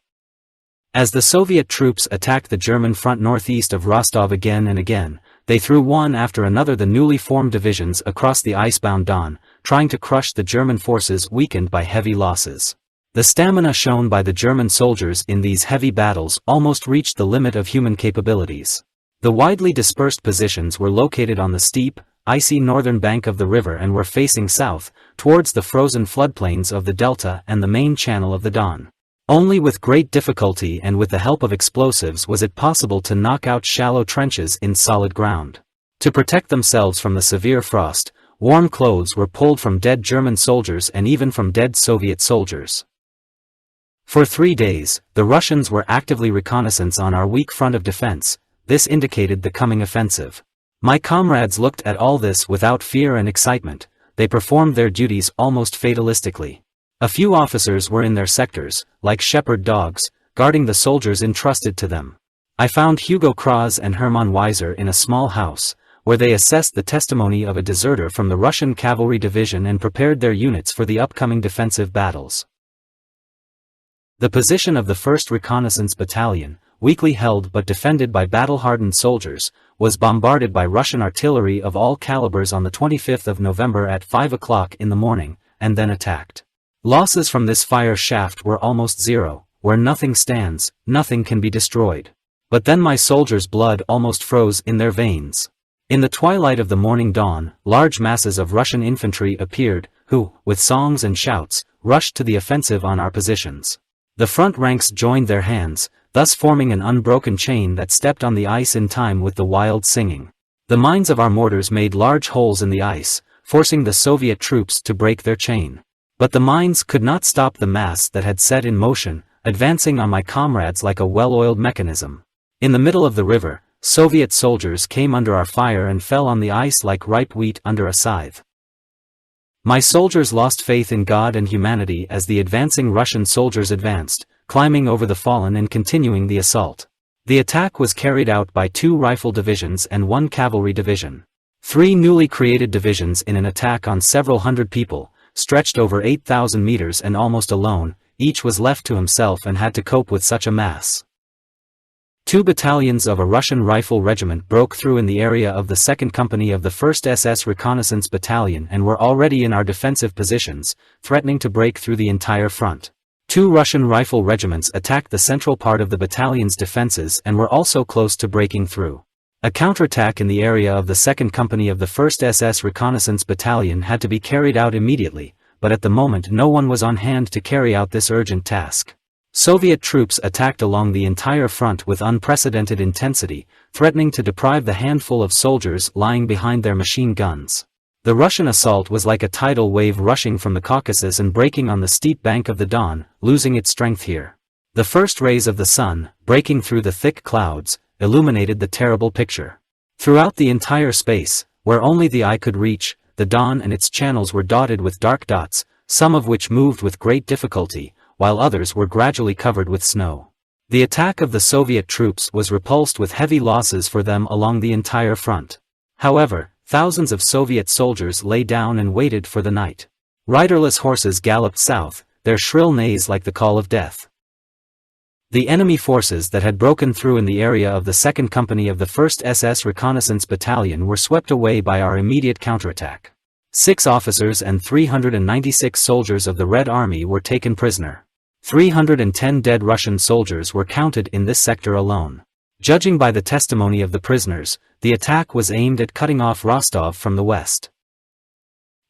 As the Soviet troops attacked the German front northeast of Rostov again and again, they threw one after another the newly formed divisions across the icebound Don, trying to crush the German forces weakened by heavy losses. The stamina shown by the German soldiers in these heavy battles almost reached the limit of human capabilities. The widely dispersed positions were located on the steep, icy northern bank of the river and were facing south, towards the frozen floodplains of the delta and the main channel of the Don. Only with great difficulty and with the help of explosives was it possible to knock out shallow trenches in solid ground. To protect themselves from the severe frost, warm clothes were pulled from dead German soldiers and even from dead Soviet soldiers. For 3 days, the Russians were actively reconnaissance on our weak front of defense. This indicated the coming offensive. My comrades looked at all this without fear and excitement. They performed their duties almost fatalistically. A few officers were in their sectors, like shepherd dogs, guarding the soldiers entrusted to them. I found Hugo Kras and Hermann Weiser in a small house, where they assessed the testimony of a deserter from the Russian Cavalry Division and prepared their units for the upcoming defensive battles. The position of the 1st Reconnaissance Battalion, weakly held but defended by battle-hardened soldiers, was bombarded by Russian artillery of all calibers on the 25th of November at 5 o'clock in the morning, and then attacked. Losses from this fire shaft were almost zero. Where nothing stands, nothing can be destroyed. But then my soldiers' blood almost froze in their veins. In the twilight of the morning dawn, large masses of Russian infantry appeared, who, with songs and shouts, rushed to the offensive on our positions. The front ranks joined their hands, thus forming an unbroken chain that stepped on the ice in time with the wild singing. The mines of our mortars made large holes in the ice, forcing the Soviet troops to break their chain. But the mines could not stop the mass that had set in motion, advancing on my comrades like a well-oiled mechanism. In the middle of the river, Soviet soldiers came under our fire and fell on the ice like ripe wheat under a scythe. My soldiers lost faith in God and humanity as the advancing Russian soldiers advanced, climbing over the fallen and continuing the assault. The attack was carried out by 2 rifle divisions and 1 cavalry division. 3 newly created divisions in an attack on several hundred people, stretched over 8,000 meters and almost alone, each was left to himself and had to cope with such a mass. 2 battalions of a Russian rifle regiment broke through in the area of the 2nd Company of the 1st SS Reconnaissance Battalion and were already in our defensive positions, threatening to break through the entire front. 2 Russian rifle regiments attacked the central part of the battalion's defenses and were also close to breaking through. A counterattack in the area of the 2nd Company of the 1st SS Reconnaissance Battalion had to be carried out immediately, but at the moment no one was on hand to carry out this urgent task. Soviet troops attacked along the entire front with unprecedented intensity, threatening to deprive the handful of soldiers lying behind their machine guns. The Russian assault was like a tidal wave rushing from the Caucasus and breaking on the steep bank of the Don, losing its strength here. The first rays of the sun, breaking through the thick clouds, illuminated the terrible picture. Throughout the entire space, where only the eye could reach, the Don and its channels were dotted with dark dots, some of which moved with great difficulty, while others were gradually covered with snow. The attack of the Soviet troops was repulsed with heavy losses for them along the entire front. However, thousands of Soviet soldiers lay down and waited for the night. Riderless horses galloped south, their shrill neighs like the call of death. The enemy forces that had broken through in the area of the 2nd Company of the 1st SS Reconnaissance Battalion were swept away by our immediate counterattack. 6 officers and 396 soldiers of the Red Army were taken prisoner. 310 dead Russian soldiers were counted in this sector alone. Judging by the testimony of the prisoners, the attack was aimed at cutting off Rostov from the west.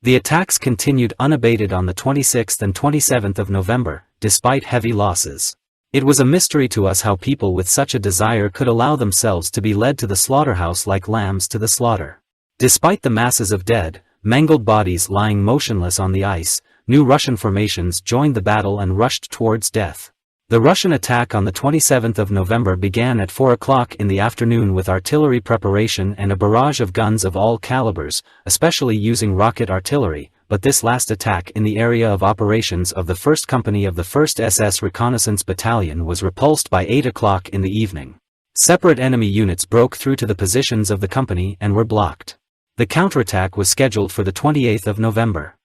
The attacks continued unabated on the 26th and 27th of November, despite heavy losses. It was a mystery to us how people with such a desire could allow themselves to be led to the slaughterhouse like lambs to the slaughter. Despite the masses of dead, mangled bodies lying motionless on the ice, new Russian formations joined the battle and rushed towards death. The Russian attack on the 27th of November began at 4 o'clock in the afternoon with artillery preparation and a barrage of guns of all calibers, especially using rocket artillery, but this last attack in the area of operations of the 1st Company of the 1st SS Reconnaissance Battalion was repulsed by 8 o'clock in the evening. Separate enemy units broke through to the positions of the company and were blocked. The counterattack was scheduled for the 28th of November.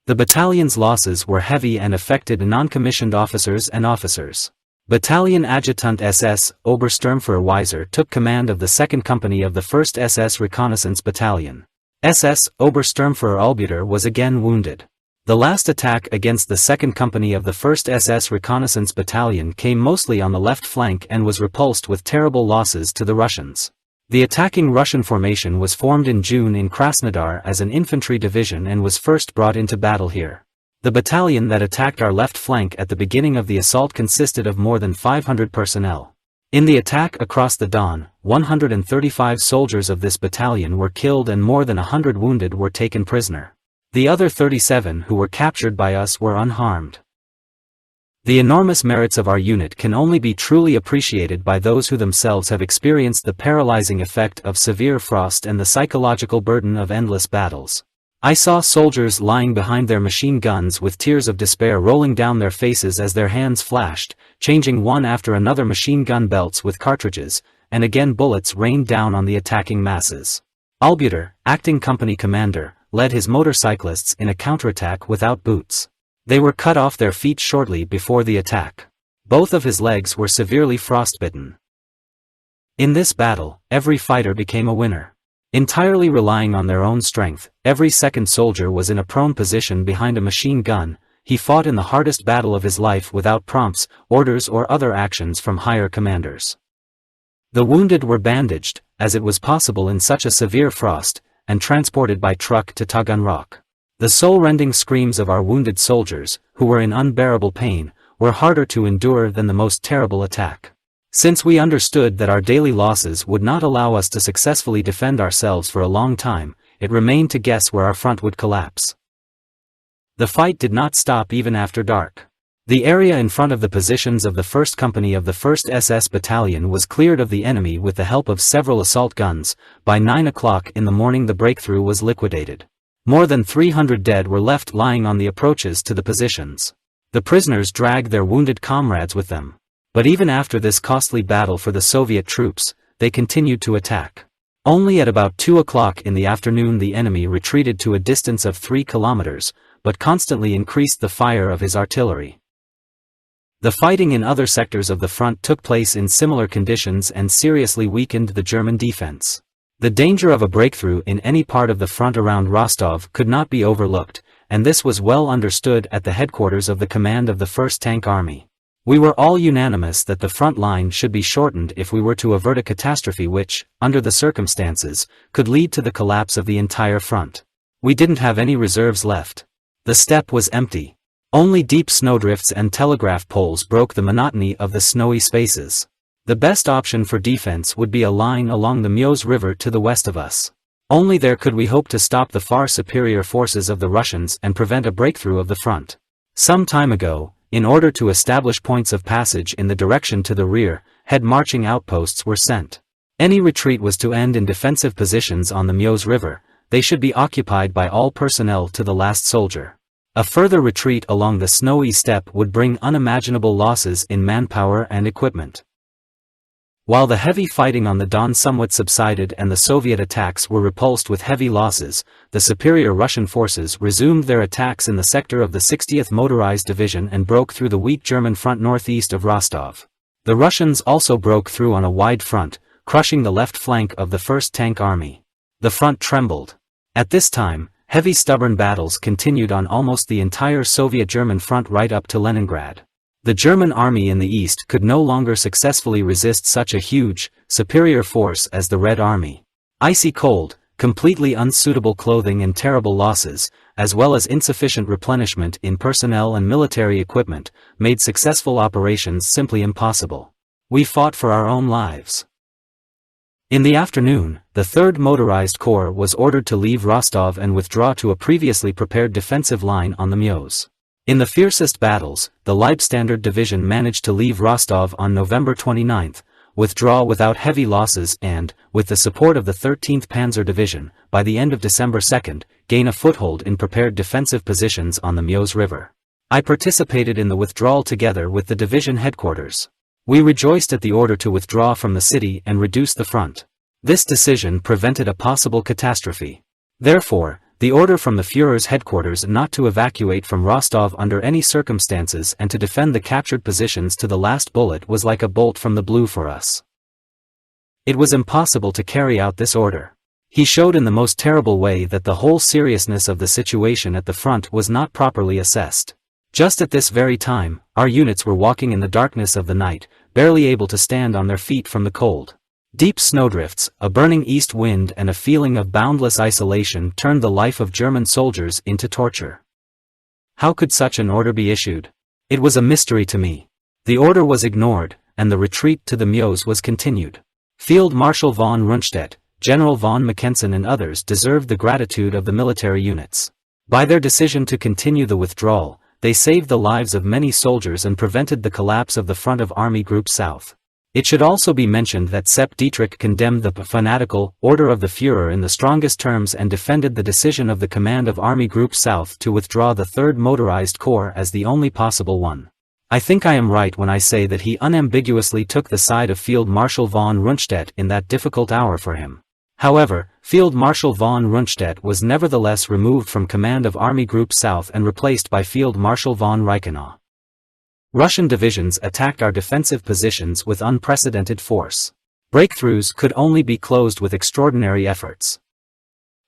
The battalion's losses were heavy and affected non-commissioned officers and officers. Battalion Adjutant SS Obersturmführer Weiser took command of the 2nd Company of the 1st SS Reconnaissance Battalion. SS Obersturmführer Albüter was again wounded. The last attack against the 2nd Company of the 1st SS Reconnaissance Battalion came mostly on the left flank and was repulsed with terrible losses to the Russians. The attacking Russian formation was formed in June in Krasnodar as an infantry division and was first brought into battle here. The battalion that attacked our left flank at the beginning of the assault consisted of more than 500 personnel. In the attack across the Don, 135 soldiers of this battalion were killed and more than 100 wounded were taken prisoner. The other 37 who were captured by us were unharmed. The enormous merits of our unit can only be truly appreciated by those who themselves have experienced the paralyzing effect of severe frost and the psychological burden of endless battles. I saw soldiers lying behind their machine guns with tears of despair rolling down their faces as their hands flashed, changing one after another machine gun belts with cartridges, and again bullets rained down on the attacking masses. Albüter, acting company commander, led his motorcyclists in a counterattack without boots. They were cut off their feet shortly before the attack. Both of his legs were severely frostbitten. In this battle, every fighter became a winner. Entirely relying on their own strength, every second soldier was in a prone position behind a machine gun. He fought in the hardest battle of his life without prompts, orders or other actions from higher commanders. The wounded were bandaged, as it was possible in such a severe frost, and transported by truck to Taganrog. The soul-rending screams of our wounded soldiers, who were in unbearable pain, were harder to endure than the most terrible attack. Since we understood that our daily losses would not allow us to successfully defend ourselves for a long time, it remained to guess where our front would collapse. The fight did not stop even after dark. The area in front of the positions of the 1st Company of the 1st SS Battalion was cleared of the enemy with the help of several assault guns. By 9 o'clock in the morning the breakthrough was liquidated. More than 300 dead were left lying on the approaches to the positions. The prisoners dragged their wounded comrades with them. But even after this costly battle for the Soviet troops, they continued to attack. Only at about 2 o'clock in the afternoon the enemy retreated to a distance of 3 kilometers, but constantly increased the fire of his artillery. The fighting in other sectors of the front took place in similar conditions and seriously weakened the German defense. The danger of a breakthrough in any part of the front around Rostov could not be overlooked, and this was well understood at the headquarters of the command of the 1st Tank Army. We were all unanimous that the front line should be shortened if we were to avert a catastrophe which, under the circumstances, could lead to the collapse of the entire front. We didn't have any reserves left. The steppe was empty. Only deep snowdrifts and telegraph poles broke the monotony of the snowy spaces. The best option for defense would be a line along the Meuse River to the west of us. Only there could we hope to stop the far superior forces of the Russians and prevent a breakthrough of the front. Some time ago, in order to establish points of passage in the direction to the rear, head marching outposts were sent. Any retreat was to end in defensive positions on the Meuse River. They should be occupied by all personnel to the last soldier. A further retreat along the snowy steppe would bring unimaginable losses in manpower and equipment. While the heavy fighting on the Don somewhat subsided and the Soviet attacks were repulsed with heavy losses, the superior Russian forces resumed their attacks in the sector of the 60th Motorized Division and broke through the weak German front northeast of Rostov. The Russians also broke through on a wide front, crushing the left flank of the 1st Tank Army. The front trembled. At this time, heavy stubborn battles continued on almost the entire Soviet-German front right up to Leningrad. The German army in the east could no longer successfully resist such a huge, superior force as the Red Army. Icy cold, completely unsuitable clothing and terrible losses, as well as insufficient replenishment in personnel and military equipment, made successful operations simply impossible. We fought for our own lives. In the afternoon, the 3rd Motorized Corps was ordered to leave Rostov and withdraw to a previously prepared defensive line on the Meuse. In the fiercest battles, the Leibstandarte division managed to leave Rostov on November 29, withdraw without heavy losses and, with the support of the 13th Panzer Division, by the end of December 2, gain a foothold in prepared defensive positions on the Meuse River. I participated in the withdrawal together with the division headquarters. We rejoiced at the order to withdraw from the city and reduce the front. This decision prevented a possible catastrophe. Therefore, the order from the Führer's headquarters not to evacuate from Rostov under any circumstances and to defend the captured positions to the last bullet was like a bolt from the blue for us. It was impossible to carry out this order. He showed in the most terrible way that the whole seriousness of the situation at the front was not properly assessed. Just at this very time, our units were walking in the darkness of the night, barely able to stand on their feet from the cold. Deep snowdrifts, a burning east wind and a feeling of boundless isolation turned the life of German soldiers into torture. How could such an order be issued? It was a mystery to me. The order was ignored, and the retreat to the Meuse was continued. Field Marshal von Rundstedt, General von Mackensen and others deserved the gratitude of the military units. By their decision to continue the withdrawal, they saved the lives of many soldiers and prevented the collapse of the front of Army Group South. It should also be mentioned that Sepp Dietrich condemned the fanatical order of the Führer in the strongest terms and defended the decision of the command of Army Group South to withdraw the 3rd Motorized Corps as the only possible one. I think I am right when I say that he unambiguously took the side of Field Marshal von Rundstedt in that difficult hour for him. However, Field Marshal von Rundstedt was nevertheless removed from command of Army Group South and replaced by Field Marshal von Reichenau. Russian divisions attacked our defensive positions with unprecedented force. Breakthroughs could only be closed with extraordinary efforts.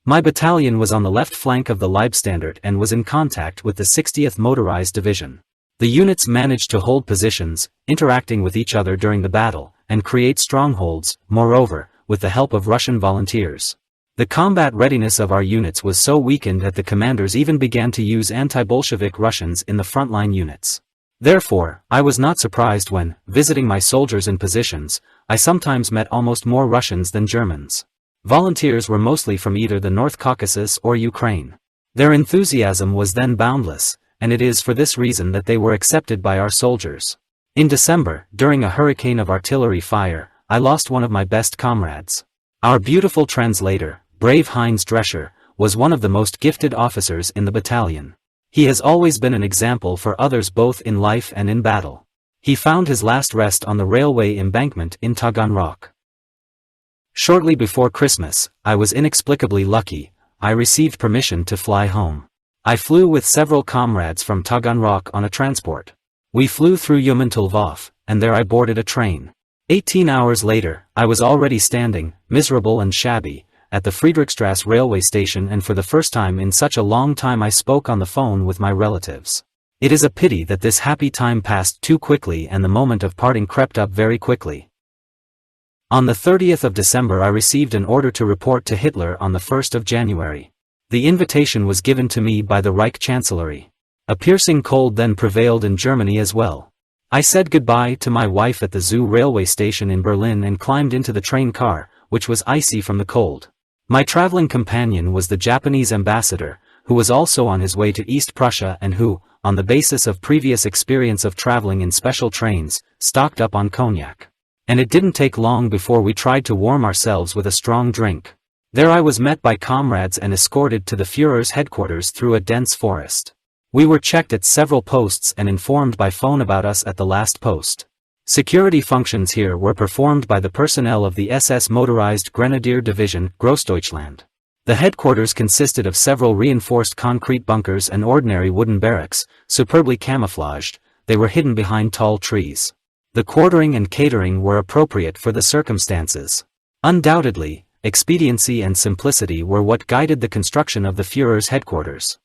My battalion was on the left flank of the Leibstandarte and was in contact with the 60th Motorized Division. The units managed to hold positions, interacting with each other during the battle, and create strongholds, moreover, with the help of Russian volunteers. The combat readiness of our units was so weakened that the commanders even began to use anti-Bolshevik Russians in the frontline units. Therefore, I was not surprised when, visiting my soldiers in positions, I sometimes met almost more Russians than Germans. Volunteers were mostly from either the North Caucasus or Ukraine. Their enthusiasm was then boundless, and it is for this reason that they were accepted by our soldiers. In December, during a hurricane of artillery fire, I lost one of my best comrades. Our beautiful translator, brave Heinz Drescher, was one of the most gifted officers in the battalion. He has always been an example for others both in life and in battle. He found his last rest on the railway embankment in Taganrog. Shortly before Christmas, I was inexplicably lucky. I received permission to fly home. I flew with several comrades from Taganrog on a transport. We flew through Waffen, and there I boarded a train. 18 hours later, I was already standing, miserable and shabby, at the Friedrichstrasse railway station, and for the first time in such a long time I spoke on the phone with my relatives. It is a pity that this happy time passed too quickly and the moment of parting crept up very quickly. On the 30th of December I received an order to report to Hitler on the 1st of January. The invitation was given to me by the Reich Chancellery. A piercing cold then prevailed in Germany as well. I said goodbye to my wife at the Zoo railway station in Berlin and climbed into the train car, which was icy from the cold. My traveling companion was the Japanese ambassador, who was also on his way to East Prussia and who, on the basis of previous experience of traveling in special trains, stocked up on cognac. And it didn't take long before we tried to warm ourselves with a strong drink. There I was met by comrades and escorted to the Führer's headquarters through a dense forest. We were checked at several posts and informed by phone about us at the last post. Security functions here were performed by the personnel of the SS Motorized Grenadier Division, Großdeutschland. The headquarters consisted of several reinforced concrete bunkers and ordinary wooden barracks, superbly camouflaged. They were hidden behind tall trees. The quartering and catering were appropriate for the circumstances. Undoubtedly, expediency and simplicity were what guided the construction of the Führer's headquarters.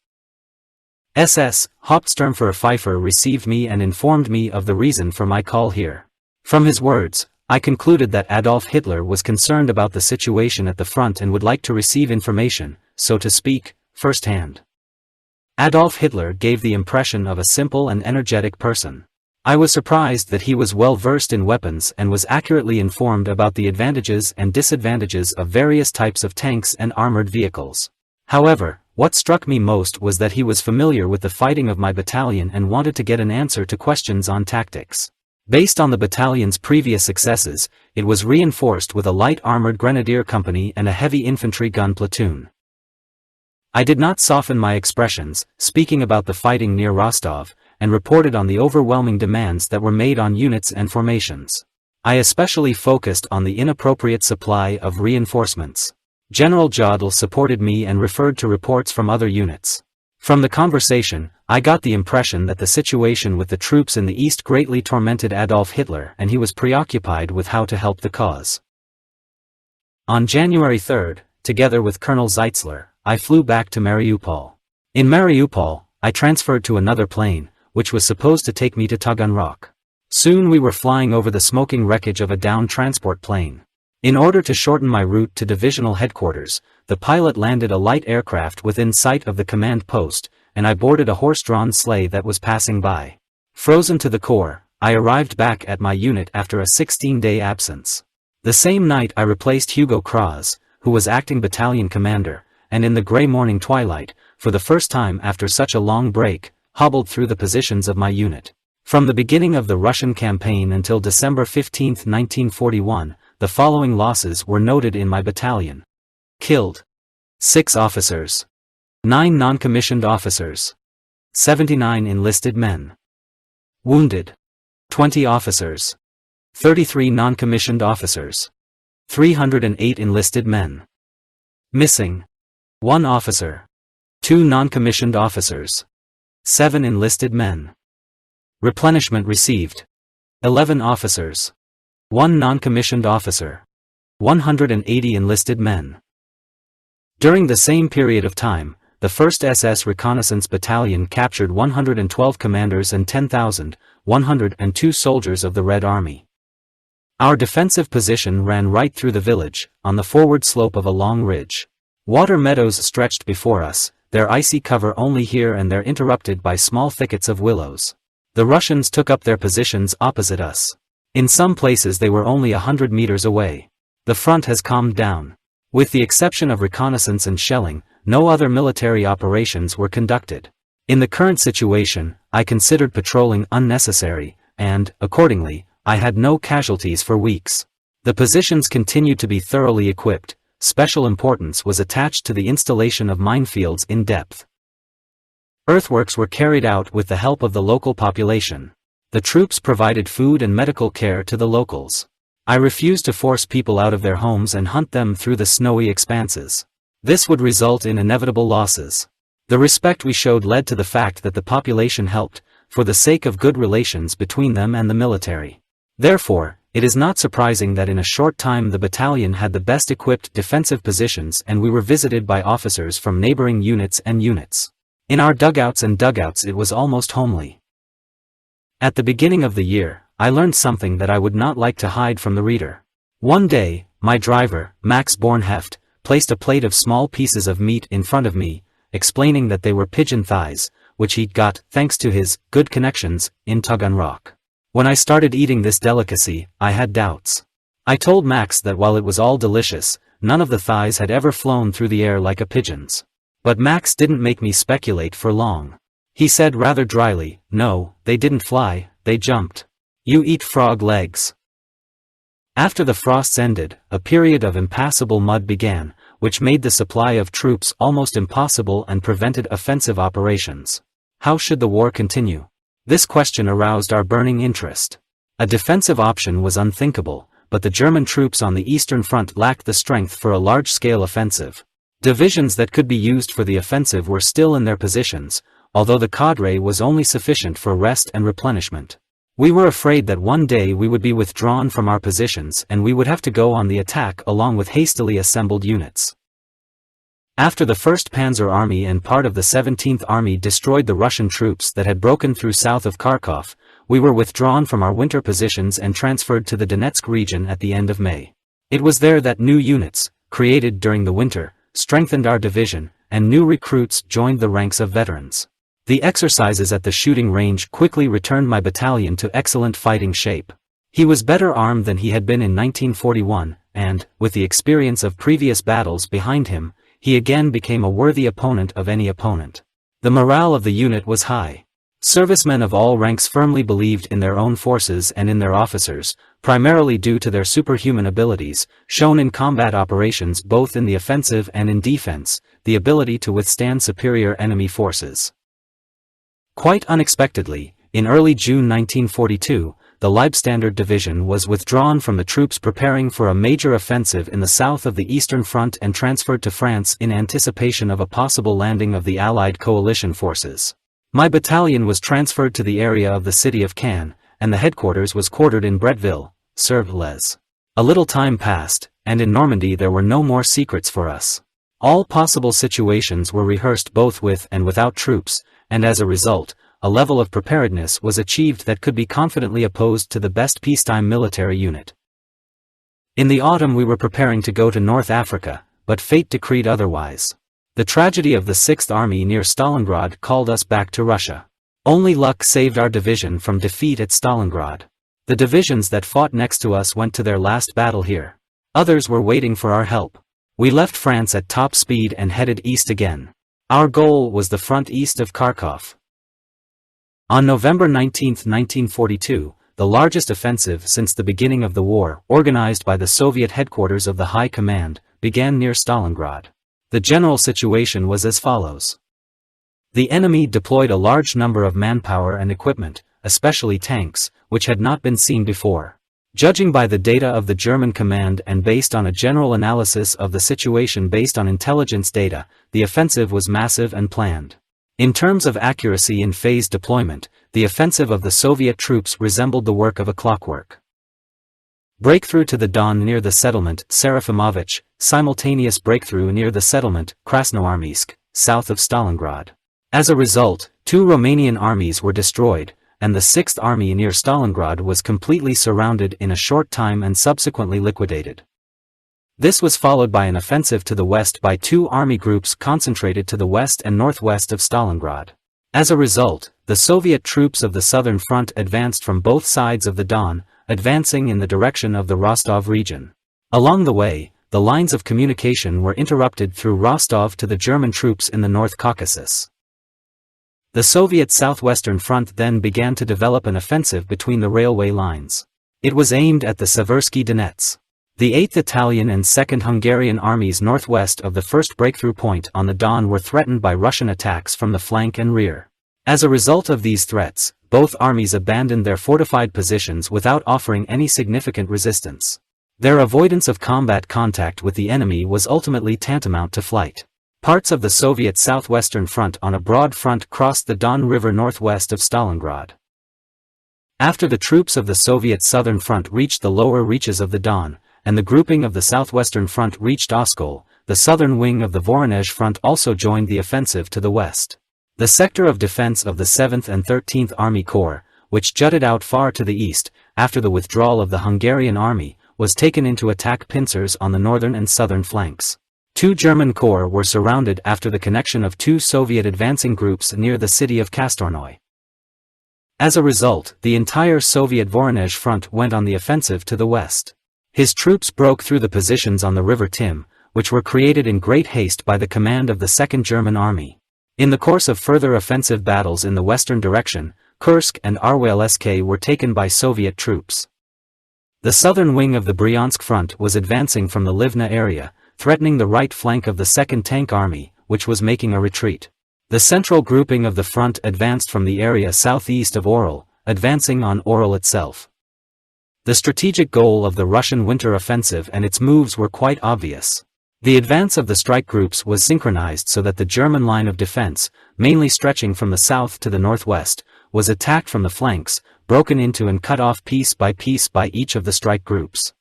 SS Hauptsturmführer Pfeiffer received me and informed me of the reason for my call here. From his words, I concluded that Adolf Hitler was concerned about the situation at the front and would like to receive information, so to speak, firsthand. Adolf Hitler gave the impression of a simple and energetic person. I was surprised that he was well versed in weapons and was accurately informed about the advantages and disadvantages of various types of tanks and armored vehicles. However, what struck me most was that he was familiar with the fighting of my battalion and wanted to get an answer to questions on tactics. Based on the battalion's previous successes, it was reinforced with a light armored grenadier company and a heavy infantry gun platoon. I did not soften my expressions, speaking about the fighting near Rostov, and reported on the overwhelming demands that were made on units and formations. I especially focused on the inappropriate supply of reinforcements. General Jodl supported me and referred to reports from other units. From the conversation, I got the impression that the situation with the troops in the east greatly tormented Adolf Hitler and he was preoccupied with how to help the cause. On January 3, together with Colonel Zeitzler, I flew back to Mariupol. In Mariupol, I transferred to another plane, which was supposed to take me to Taganrog. Soon we were flying over the smoking wreckage of a downed transport plane. In order to shorten my route to divisional headquarters, the pilot landed a light aircraft within sight of the command post, and I boarded a horse-drawn sleigh that was passing by. Frozen to the core, I arrived back at my unit after a 16-day absence. The same night I replaced Hugo Kras, who was acting battalion commander, and in the grey morning twilight, for the first time after such a long break, hobbled through the positions of my unit. From the beginning of the Russian campaign until December 15, 1941, the following losses were noted in my battalion. Killed: 6 officers. 9 non-commissioned officers. 79 enlisted men. Wounded: 20 officers. 33 non-commissioned officers. 308 enlisted men. Missing: 1 officer. 2 non-commissioned officers. 7 enlisted men. Replenishment received: 11 officers. 1 non-commissioned officer. 180 enlisted men. During the same period of time, the 1st SS Reconnaissance Battalion captured 112 commanders and 10,102 soldiers of the Red Army. Our defensive position ran right through the village, on the forward slope of a long ridge. Water meadows stretched before us, their icy cover only here and there interrupted by small thickets of willows. The Russians took up their positions opposite us. In some places they were only 100 meters away. The front has calmed down. With the exception of reconnaissance and shelling, no other military operations were conducted. In the current situation, I considered patrolling unnecessary, and, accordingly, I had no casualties for weeks. The positions continued to be thoroughly equipped. Special importance was attached to the installation of minefields in depth. Earthworks were carried out with the help of the local population. The troops provided food and medical care to the locals. I refused to force people out of their homes and hunt them through the snowy expanses. This would result in inevitable losses. The respect we showed led to the fact that the population helped, for the sake of good relations between them and the military. Therefore, it is not surprising that in a short time the battalion had the best equipped defensive positions and we were visited by officers from neighboring units and units. In our dugouts it was almost homely. At the beginning of the year, I learned something that I would not like to hide from the reader. One day, my driver, Max Bornheft, placed a plate of small pieces of meat in front of me, explaining that they were pigeon thighs, which he'd got, thanks to his good connections, in Taganrog. When I started eating this delicacy, I had doubts. I told Max that while it was all delicious, none of the thighs had ever flown through the air like a pigeon's. But Max didn't make me speculate for long. He said rather dryly, "No, they didn't fly, they jumped. You eat frog legs." After the frosts ended, a period of impassable mud began, which made the supply of troops almost impossible and prevented offensive operations. How should the war continue? This question aroused our burning interest. A defensive option was unthinkable, but the German troops on the Eastern Front lacked the strength for a large-scale offensive. Divisions that could be used for the offensive were still in their positions, although the cadre was only sufficient for rest and replenishment. We were afraid that one day we would be withdrawn from our positions and we would have to go on the attack along with hastily assembled units. After the 1st Panzer Army and part of the 17th Army destroyed the Russian troops that had broken through south of Kharkov, we were withdrawn from our winter positions and transferred to the Donetsk region at the end of May. It was there that new units, created during the winter, strengthened our division, and new recruits joined the ranks of veterans. The exercises at the shooting range quickly returned my battalion to excellent fighting shape. He was better armed than he had been in 1941, and, with the experience of previous battles behind him, he again became a worthy opponent of any opponent. The morale of the unit was high. Servicemen of all ranks firmly believed in their own forces and in their officers, primarily due to their superhuman abilities, shown in combat operations both in the offensive and in defense, the ability to withstand superior enemy forces. Quite unexpectedly, in early June 1942, the Leibstandarte division was withdrawn from the troops preparing for a major offensive in the south of the Eastern Front and transferred to France in anticipation of a possible landing of the Allied coalition forces. My battalion was transferred to the area of the city of Caen, and the headquarters was quartered in Bretteville, Cerves. A little time passed, and in Normandy there were no more secrets for us. All possible situations were rehearsed both with and without troops, and as a result, a level of preparedness was achieved that could be confidently opposed to the best peacetime military unit. In the autumn we were preparing to go to North Africa, but fate decreed otherwise. The tragedy of the 6th Army near Stalingrad called us back to Russia. Only luck saved our division from defeat at Stalingrad. The divisions that fought next to us went to their last battle here. Others were waiting for our help. We left France at top speed and headed east again. Our goal was the front east of Kharkov. On November 19, 1942, the largest offensive since the beginning of the war, organized by the Soviet headquarters of the High Command, began near Stalingrad. The general situation was as follows. The enemy deployed a large number of manpower and equipment, especially tanks, which had not been seen before. Judging by the data of the German command and based on a general analysis of the situation based on intelligence data, the offensive was massive and planned. In terms of accuracy in phase deployment, the offensive of the Soviet troops resembled the work of a clockwork. Breakthrough to the Don near the settlement Serafimovich, simultaneous breakthrough near the settlement Krasnoarmeysk, south of Stalingrad. As a result, 2 Romanian armies were destroyed, and the 6th Army near Stalingrad was completely surrounded in a short time and subsequently liquidated. This was followed by an offensive to the west by 2 army groups concentrated to the west and northwest of Stalingrad. As a result, the Soviet troops of the Southern Front advanced from both sides of the Don, advancing in the direction of the Rostov region. Along the way, the lines of communication were interrupted through Rostov to the German troops in the North Caucasus. The Soviet Southwestern Front then began to develop an offensive between the railway lines. It was aimed at the Seversky Donets. The 8th Italian and 2nd Hungarian armies northwest of the first breakthrough point on the Don were threatened by Russian attacks from the flank and rear. As a result of these threats, both armies abandoned their fortified positions without offering any significant resistance. Their avoidance of combat contact with the enemy was ultimately tantamount to flight. Parts of the Soviet Southwestern Front on a broad front crossed the Don River northwest of Stalingrad. After the troops of the Soviet Southern Front reached the lower reaches of the Don, and the grouping of the Southwestern Front reached Oskol, the southern wing of the Voronezh Front also joined the offensive to the west. The sector of defense of the 7th and 13th Army Corps, which jutted out far to the east, after the withdrawal of the Hungarian army, was taken in to attack pincers on the northern and southern flanks. 2 German corps were surrounded after the connection of 2 Soviet advancing groups near the city of Kastornoy. As a result, the entire Soviet Voronezh Front went on the offensive to the west. His troops broke through the positions on the River Tim, which were created in great haste by the command of the 2nd German Army. In the course of further offensive battles in the western direction, Kursk and Arwelsk were taken by Soviet troops. The southern wing of the Bryansk Front was advancing from the Livna area, threatening the right flank of the 2nd Tank Army, which was making a retreat. The central grouping of the front advanced from the area southeast of Orel, advancing on Orel itself. The strategic goal of the Russian winter offensive and its moves were quite obvious. The advance of the strike groups was synchronized so that the German line of defense, mainly stretching from the south to the northwest, was attacked from the flanks, broken into and cut off piece by each of the strike groups.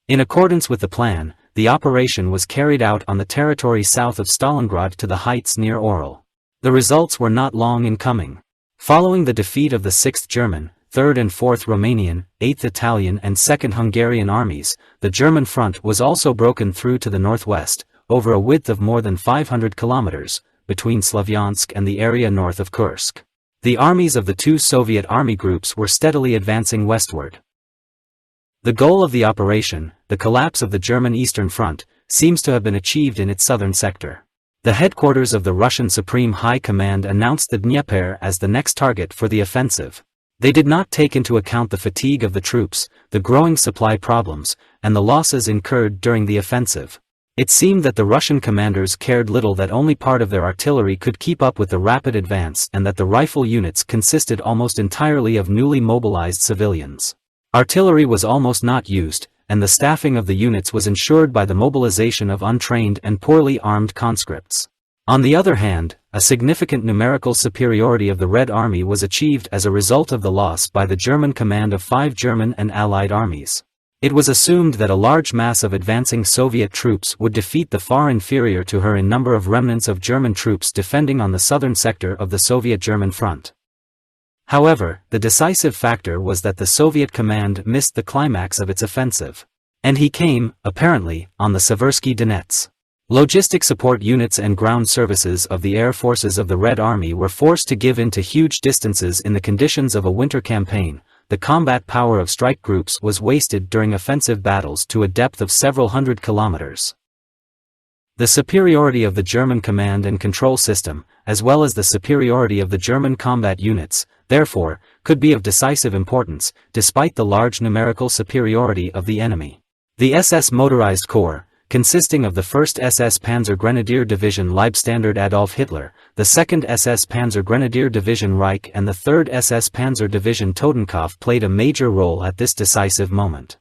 In accordance with the plan, the operation was carried out on the territory south of Stalingrad to the heights near Orel. The results were not long in coming. Following the defeat of the 6th German, 3rd and 4th Romanian, 8th Italian and 2nd Hungarian armies, the German front was also broken through to the northwest, over a width of more than 500 kilometers, between Slavyansk and the area north of Kursk. The armies of the 2 Soviet army groups were steadily advancing westward. The goal of the operation, the collapse of the German Eastern Front, seems to have been achieved in its southern sector. The headquarters of the Russian Supreme High Command announced the Dnieper as the next target for the offensive. They did not take into account the fatigue of the troops, the growing supply problems, and the losses incurred during the offensive. It seemed that the Russian commanders cared little that only part of their artillery could keep up with the rapid advance and that the rifle units consisted almost entirely of newly mobilized civilians. Artillery was almost not used, and the staffing of the units was ensured by the mobilization of untrained and poorly armed conscripts. On the other hand, a significant numerical superiority of the Red Army was achieved as a result of the loss by the German command of 5 German and Allied armies. It was assumed that a large mass of advancing Soviet troops would defeat the far inferior to her in number of remnants of German troops defending on the southern sector of the Soviet-German front. However, the decisive factor was that the Soviet command missed the climax of its offensive. And he came, apparently, on the Seversky Donets. Logistic support units and ground services of the air forces of the Red Army were forced to give in to huge distances in the conditions of a winter campaign. The combat power of strike groups was wasted during offensive battles to a depth of several hundred kilometers. The superiority of the German command and control system, as well as the superiority of the German combat units, therefore, could be of decisive importance, despite the large numerical superiority of the enemy. The SS Motorized Corps, consisting of the 1st SS Panzer Grenadier Division Leibstandarte Adolf Hitler, the 2nd SS Panzer Grenadier Division Reich and the 3rd SS Panzer Division Totenkopf played a major role at this decisive moment.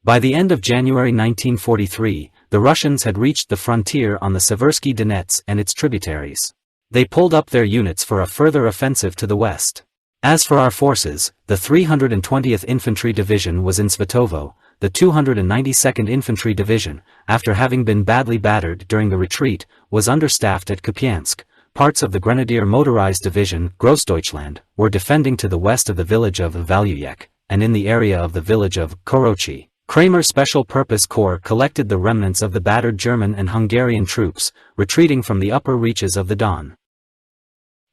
By the end of January 1943, the Russians had reached the frontier on the Seversky Donets and its tributaries. They pulled up their units for a further offensive to the west. As for our forces, the 320th Infantry Division was in Svetovo. The 292nd Infantry Division, after having been badly battered during the retreat, was understaffed at Kupiansk. Parts of the Grenadier Motorized Division, Grossdeutschland, were defending to the west of the village of Valyuyek, and in the area of the village of Korochi. Kramer's Special Purpose Corps collected the remnants of the battered German and Hungarian troops, retreating from the upper reaches of the Don.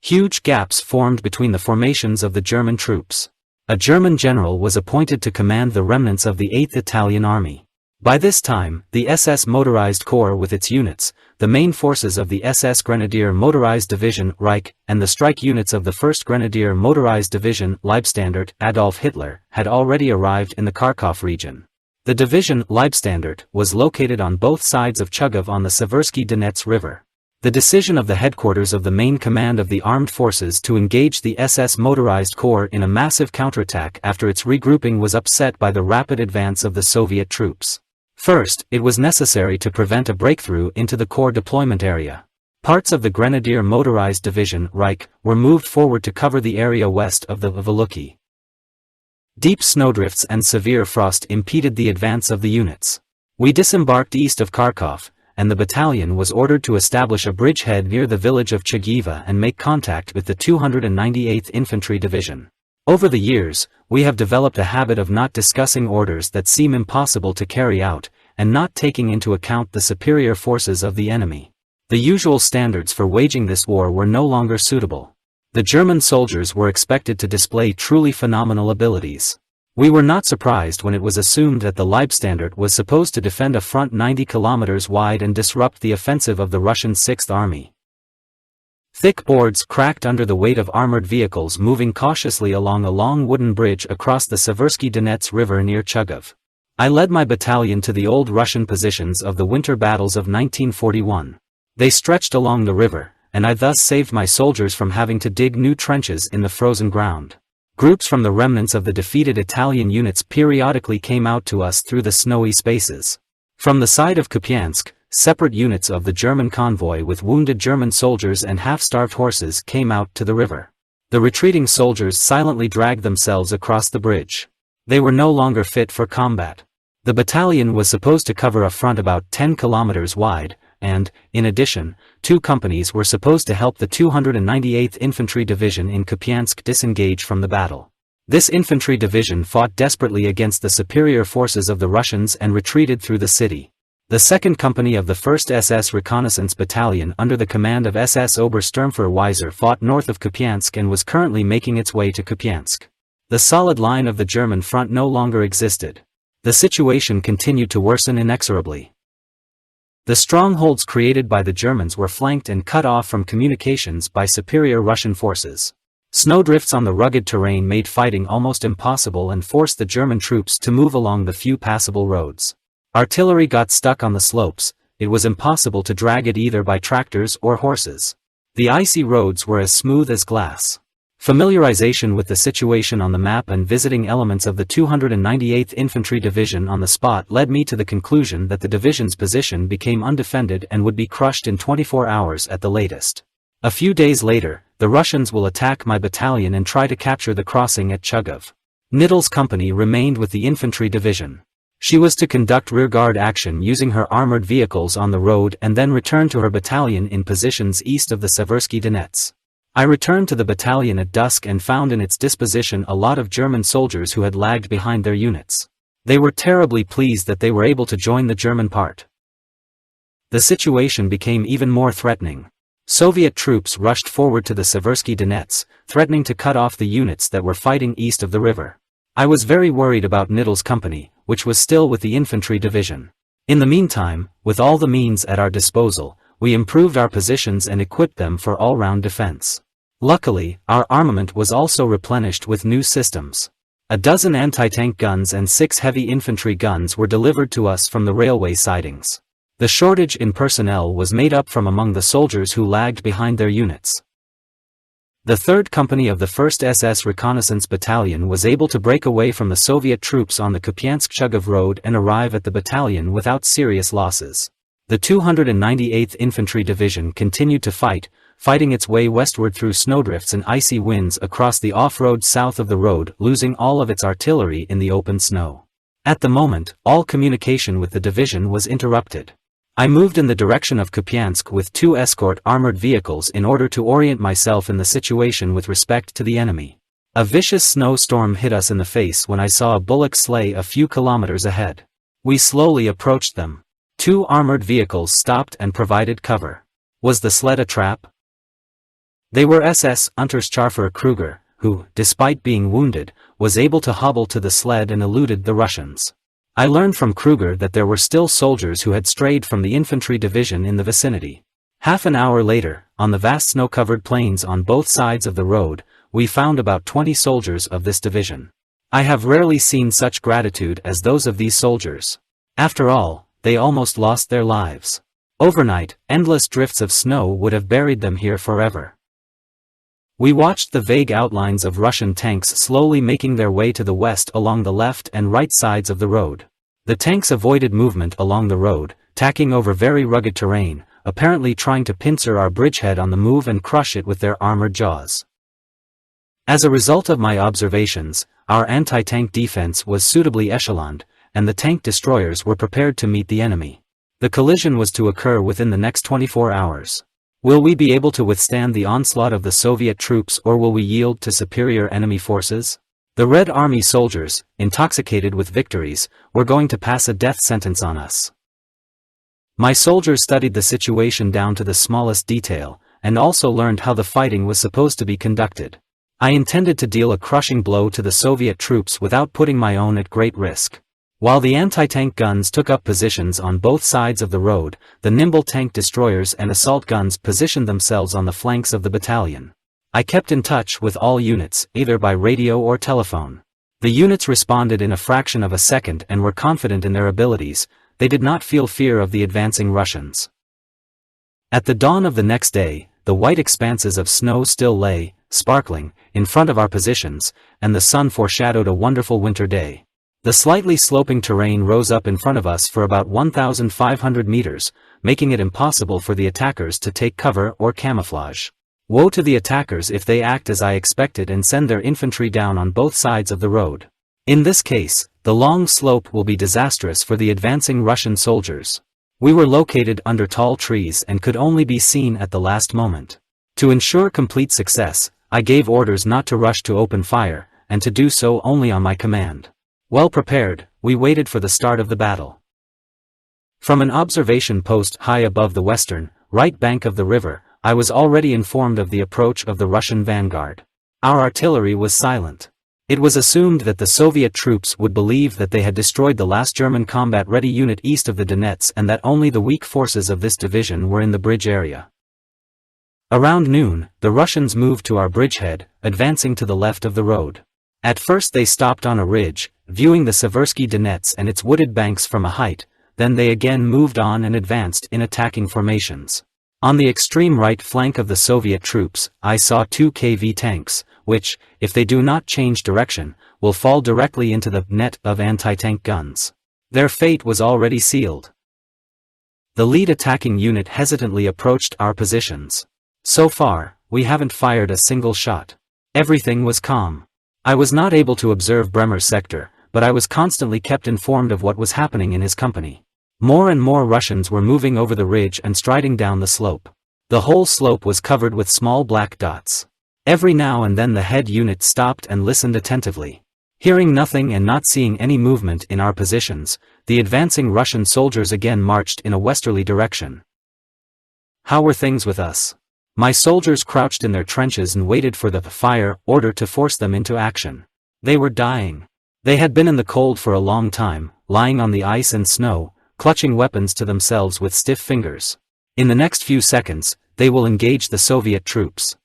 Huge gaps formed between the formations of the German troops. A German general was appointed to command the remnants of the 8th Italian Army. By this time, the SS Motorized Corps with its units, the main forces of the SS Grenadier Motorized Division Reich, and the strike units of the 1st Grenadier Motorized Division Leibstandarte Adolf Hitler, had already arrived in the Kharkov region. The division Leibstandarte was located on both sides of Chugov on the Seversky Donets River. The decision of the headquarters of the main command of the armed forces to engage the SS Motorized Corps in a massive counterattack after its regrouping was upset by the rapid advance of the Soviet troops. First, it was necessary to prevent a breakthrough into the Corps deployment area. Parts of the Grenadier Motorized Division Reich were moved forward to cover the area west of the Veluki. Deep snowdrifts and severe frost impeded the advance of the units. We disembarked east of Kharkov, and the battalion was ordered to establish a bridgehead near the village of Chagiva and make contact with the 298th Infantry Division. Over the years, we have developed a habit of not discussing orders that seem impossible to carry out, and not taking into account the superior forces of the enemy. The usual standards for waging this war were no longer suitable. The German soldiers were expected to display truly phenomenal abilities. We were not surprised when it was assumed that the Leibstandarte was supposed to defend a front 90 kilometers wide and disrupt the offensive of the Russian Sixth Army. Thick boards cracked under the weight of armored vehicles moving cautiously along a long wooden bridge across the Seversky Donets River near Chugov. I led my battalion to the old Russian positions of the winter battles of 1941. They stretched along the river, and I thus saved my soldiers from having to dig new trenches in the frozen ground. Groups from the remnants of the defeated Italian units periodically came out to us through the snowy spaces. From the side of Kupiansk, separate units of the German convoy with wounded German soldiers and half-starved horses came out to the river. The retreating soldiers silently dragged themselves across the bridge. They were no longer fit for combat. The battalion was supposed to cover a front about 10 kilometers wide, and, in addition, 2 companies were supposed to help the 298th Infantry Division in Kupiansk disengage from the battle. This infantry division fought desperately against the superior forces of the Russians and retreated through the city. The 2nd Company of the 1st SS Reconnaissance Battalion under the command of SS Obersturmführer fought north of Kupiansk and was currently making its way to Kupiansk. The solid line of the German front no longer existed. The situation continued to worsen inexorably. The strongholds created by the Germans were flanked and cut off from communications by superior Russian forces. Snowdrifts on the rugged terrain made fighting almost impossible and forced the German troops to move along the few passable roads. Artillery got stuck on the slopes, it was impossible to drag it either by tractors or horses. The icy roads were as smooth as glass. Familiarization with the situation on the map and visiting elements of the 298th Infantry Division on the spot led me to the conclusion that the division's position became undefended and would be crushed in 24 hours at the latest. A few days later, the Russians will attack my battalion and try to capture the crossing at Chugov. Nidal's company remained with the infantry division. She was to conduct rearguard action using her armored vehicles on the road and then return to her battalion in positions east of the Seversky Donets. I returned to the battalion at dusk and found in its disposition a lot of German soldiers who had lagged behind their units. They were terribly pleased that they were able to join the German part. The situation became even more threatening. Soviet troops rushed forward to the Seversky Donets, threatening to cut off the units that were fighting east of the river. I was very worried about Nidal's company, which was still with the infantry division. In the meantime, with all the means at our disposal, we improved our positions and equipped them for all-round defense. Luckily, our armament was also replenished with new systems. A dozen anti-tank guns and 6 heavy infantry guns were delivered to us from the railway sidings. The shortage in personnel was made up from among the soldiers who lagged behind their units. The 3rd Company of the 1st SS Reconnaissance Battalion was able to break away from the Soviet troops on the Kupiansk-Chugov road and arrive at the battalion without serious losses. The 298th Infantry Division continued to fighting its way westward through snowdrifts and icy winds across the off-road south of the road, losing all of its artillery in the open snow. At the moment, all communication with the division was interrupted. I moved in the direction of Kupiansk with 2 escort armored vehicles in order to orient myself in the situation with respect to the enemy. A vicious snowstorm hit us in the face when I saw a bullock sleigh a few kilometers ahead. We slowly approached them. 2 armored vehicles stopped and provided cover. Was the sled a trap? They were SS Unterscharfer Kruger, who, despite being wounded, was able to hobble to the sled and eluded the Russians. I learned from Kruger that there were still soldiers who had strayed from the infantry division in the vicinity. Half an hour later, on the vast snow-covered plains on both sides of the road, we found about 20 soldiers of this division. I have rarely seen such gratitude as those of these soldiers. After all, they almost lost their lives. Overnight, endless drifts of snow would have buried them here forever. We watched the vague outlines of Russian tanks slowly making their way to the west along the left and right sides of the road. The tanks avoided movement along the road, tacking over very rugged terrain, apparently trying to pincer our bridgehead on the move and crush it with their armored jaws. As a result of my observations, our anti-tank defense was suitably echeloned, and the tank destroyers were prepared to meet the enemy. The collision was to occur within the next 24 hours. Will we be able to withstand the onslaught of the Soviet troops, or will we yield to superior enemy forces? The Red Army soldiers, intoxicated with victories, were going to pass a death sentence on us. My soldiers studied the situation down to the smallest detail, and also learned how the fighting was supposed to be conducted. I intended to deal a crushing blow to the Soviet troops without putting my own at great risk. While the anti-tank guns took up positions on both sides of the road, the nimble tank destroyers and assault guns positioned themselves on the flanks of the battalion. I kept in touch with all units, either by radio or telephone. The units responded in a fraction of a second and were confident in their abilities. They did not feel fear of the advancing Russians. At the dawn of the next day, the white expanses of snow still lay, sparkling, in front of our positions, and the sun foreshadowed a wonderful winter day. The slightly sloping terrain rose up in front of us for about 1,500 meters, making it impossible for the attackers to take cover or camouflage. Woe to the attackers if they act as I expected and send their infantry down on both sides of the road. In this case, the long slope will be disastrous for the advancing Russian soldiers. We were located under tall trees and could only be seen at the last moment. To ensure complete success, I gave orders not to rush to open fire, and to do so only on my command. Well prepared, we waited for the start of the battle. From an observation post high above the western, right bank of the river, I was already informed of the approach of the Russian vanguard. Our artillery was silent. It was assumed that the Soviet troops would believe that they had destroyed the last German combat-ready unit east of the Donets and that only the weak forces of this division were in the bridge area. Around noon, the Russians moved to our bridgehead, advancing to the left of the road. At first they stopped on a ridge, viewing the Seversky Donets and its wooded banks from a height, then they again moved on and advanced in attacking formations. On the extreme right flank of the Soviet troops, I saw 2 KV tanks, which, if they do not change direction, will fall directly into the net of anti-tank guns. Their fate was already sealed. The lead attacking unit hesitantly approached our positions. So far, we haven't fired a single shot. Everything was calm. I was not able to observe Bremer's sector, but I was constantly kept informed of what was happening in his company. More and more Russians were moving over the ridge and striding down the slope. The whole slope was covered with small black dots. Every now and then the head unit stopped and listened attentively. Hearing nothing and not seeing any movement in our positions, the advancing Russian soldiers again marched in a westerly direction. How were things with us? My soldiers crouched in their trenches and waited for the fire order to force them into action. They were dying. They had been in the cold for a long time, lying on the ice and snow, clutching weapons to themselves with stiff fingers. In the next few seconds, they will engage the Soviet troops.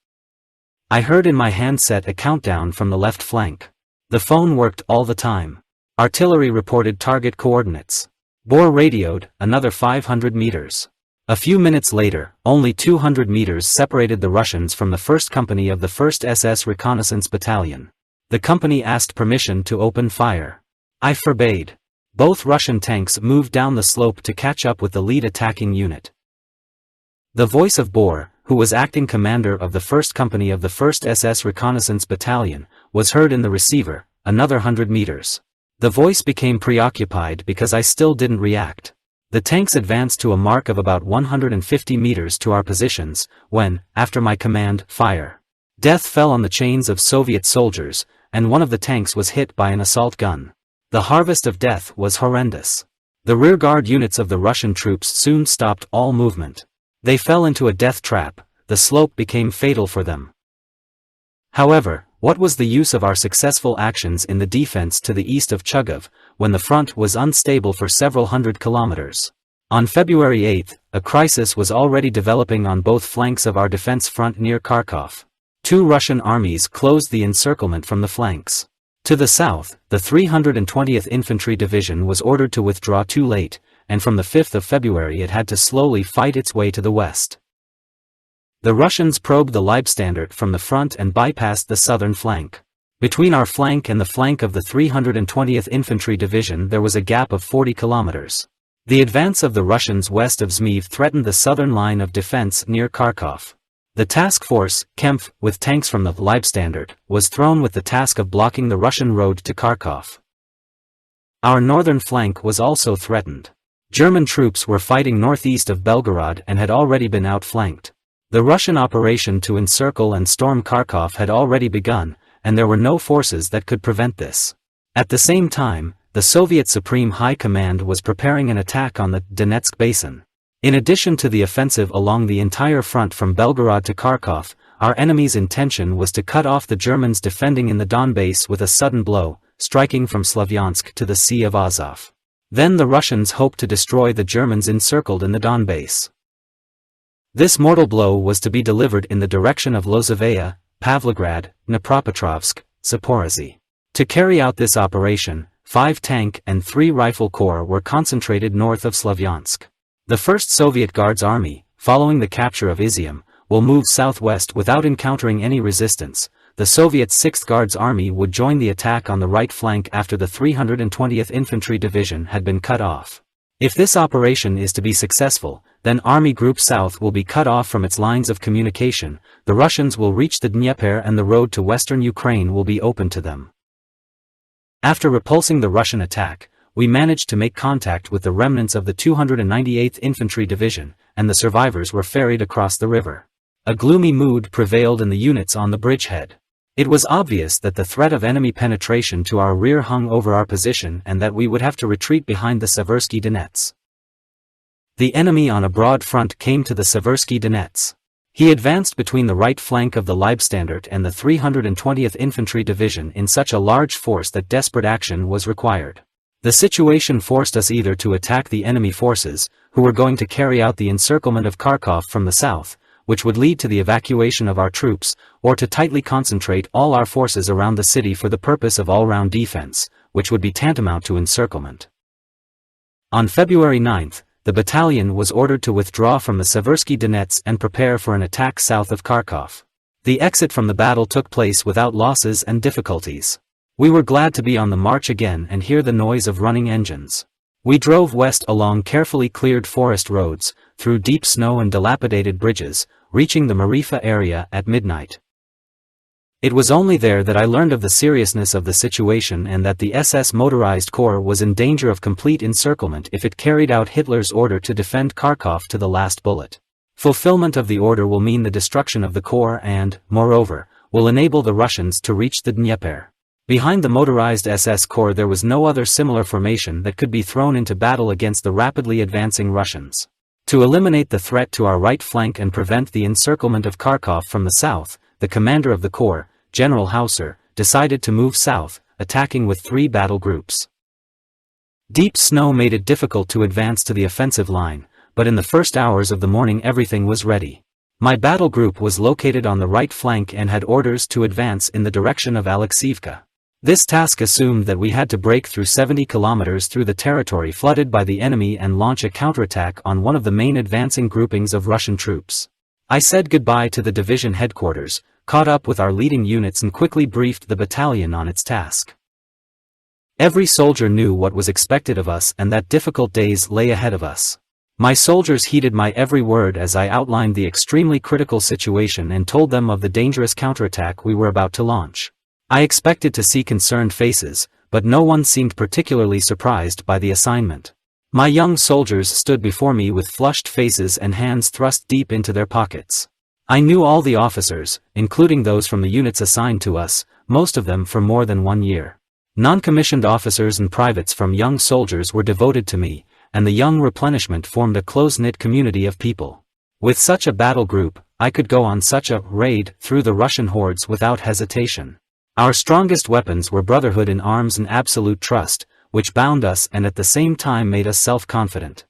I heard in my handset a countdown from the left flank. The phone worked all the time. Artillery reported target coordinates. Bohr radioed, another 500 meters. A few minutes later, only 200 meters separated the Russians from the 1st Company of the 1st SS Reconnaissance Battalion. The company asked permission to open fire. I forbade. Both Russian tanks moved down the slope to catch up with the lead attacking unit. The voice of Bohr, who was acting commander of the 1st Company of the 1st SS Reconnaissance Battalion, was heard in the receiver, another 100 meters. The voice became preoccupied because I still didn't react. The tanks advanced to a mark of about 150 meters to our positions, when, after my command, fire. Death fell on the chains of Soviet soldiers, and one of the tanks was hit by an assault gun. The harvest of death was horrendous. The rearguard units of the Russian troops soon stopped all movement. They fell into a death trap. The slope became fatal for them. However, what was the use of our successful actions in the defense to the east of Chugov, when the front was unstable for several hundred kilometers? On February 8, a crisis was already developing on both flanks of our defense front near Kharkov. 2 Russian armies closed the encirclement from the flanks. To the south, the 320th Infantry Division was ordered to withdraw too late, and from the 5th of February it had to slowly fight its way to the west. The Russians probed the Leibstandarte from the front and bypassed the southern flank. Between our flank and the flank of the 320th Infantry Division there was a gap of 40 kilometers. The advance of the Russians west of Zmiev threatened the southern line of defense near Kharkov. The task force, Kempf, with tanks from the Leibstandarte, was thrown with the task of blocking the Russian road to Kharkov. Our northern flank was also threatened. German troops were fighting northeast of Belgorod and had already been outflanked. The Russian operation to encircle and storm Kharkov had already begun, and there were no forces that could prevent this. At the same time, the Soviet Supreme High Command was preparing an attack on the Donetsk Basin. In addition to the offensive along the entire front from Belgorod to Kharkov, our enemy's intention was to cut off the Germans defending in the Donbass with a sudden blow, striking from Slavyansk to the Sea of Azov. Then the Russians hoped to destroy the Germans encircled in the Donbass. This mortal blow was to be delivered in the direction of Lozovaya, Pavlograd, Dnipropetrovsk, Zaporozhye. To carry out this operation, 5 tank and 3 rifle corps were concentrated north of Slavyansk. The 1st Soviet Guards Army, following the capture of Izium, will move southwest without encountering any resistance. The Soviet 6th Guards Army would join the attack on the right flank after the 320th Infantry Division had been cut off. If this operation is to be successful, then Army Group South will be cut off from its lines of communication, the Russians will reach the Dnieper and the road to western Ukraine will be open to them. After repulsing the Russian attack, we managed to make contact with the remnants of the 298th Infantry Division, and the survivors were ferried across the river. A gloomy mood prevailed in the units on the bridgehead. It was obvious that the threat of enemy penetration to our rear hung over our position and that we would have to retreat behind the Seversky Donets. The enemy on a broad front came to the Seversky Donets. He advanced between the right flank of the Leibstandarte and the 320th Infantry Division in such a large force that desperate action was required. The situation forced us either to attack the enemy forces, who were going to carry out the encirclement of Kharkov from the south, which would lead to the evacuation of our troops, or to tightly concentrate all our forces around the city for the purpose of all-round defense, which would be tantamount to encirclement. On February 9, the battalion was ordered to withdraw from the Seversky Donets and prepare for an attack south of Kharkov. The exit from the battle took place without losses and difficulties. We were glad to be on the march again and hear the noise of running engines. We drove west along carefully cleared forest roads, through deep snow and dilapidated bridges, reaching the Marifa area at midnight. It was only there that I learned of the seriousness of the situation and that the SS Motorized Corps was in danger of complete encirclement if it carried out Hitler's order to defend Kharkov to the last bullet. Fulfillment of the order will mean the destruction of the corps and, moreover, will enable the Russians to reach the Dnieper. Behind the motorized SS Corps there was no other similar formation that could be thrown into battle against the rapidly advancing Russians. To eliminate the threat to our right flank and prevent the encirclement of Kharkov from the south, the commander of the corps, General Hauser, decided to move south, attacking with 3 battle groups. Deep snow made it difficult to advance to the offensive line, but in the first hours of the morning everything was ready. My battle group was located on the right flank and had orders to advance in the direction of Alexievka. This task assumed that we had to break through 70 kilometers through the territory flooded by the enemy and launch a counterattack on one of the main advancing groupings of Russian troops. I said goodbye to the division headquarters, caught up with our leading units and quickly briefed the battalion on its task. Every soldier knew what was expected of us and that difficult days lay ahead of us. My soldiers heeded my every word as I outlined the extremely critical situation and told them of the dangerous counterattack we were about to launch. I expected to see concerned faces, but no one seemed particularly surprised by the assignment. My young soldiers stood before me with flushed faces and hands thrust deep into their pockets. I knew all the officers, including those from the units assigned to us, most of them for more than 1 year. Non-commissioned officers and privates from young soldiers were devoted to me, and the young replenishment formed a close-knit community of people. With such a battle group, I could go on such a raid through the Russian hordes without hesitation. Our strongest weapons were brotherhood in arms and absolute trust, which bound us and at the same time made us self-confident.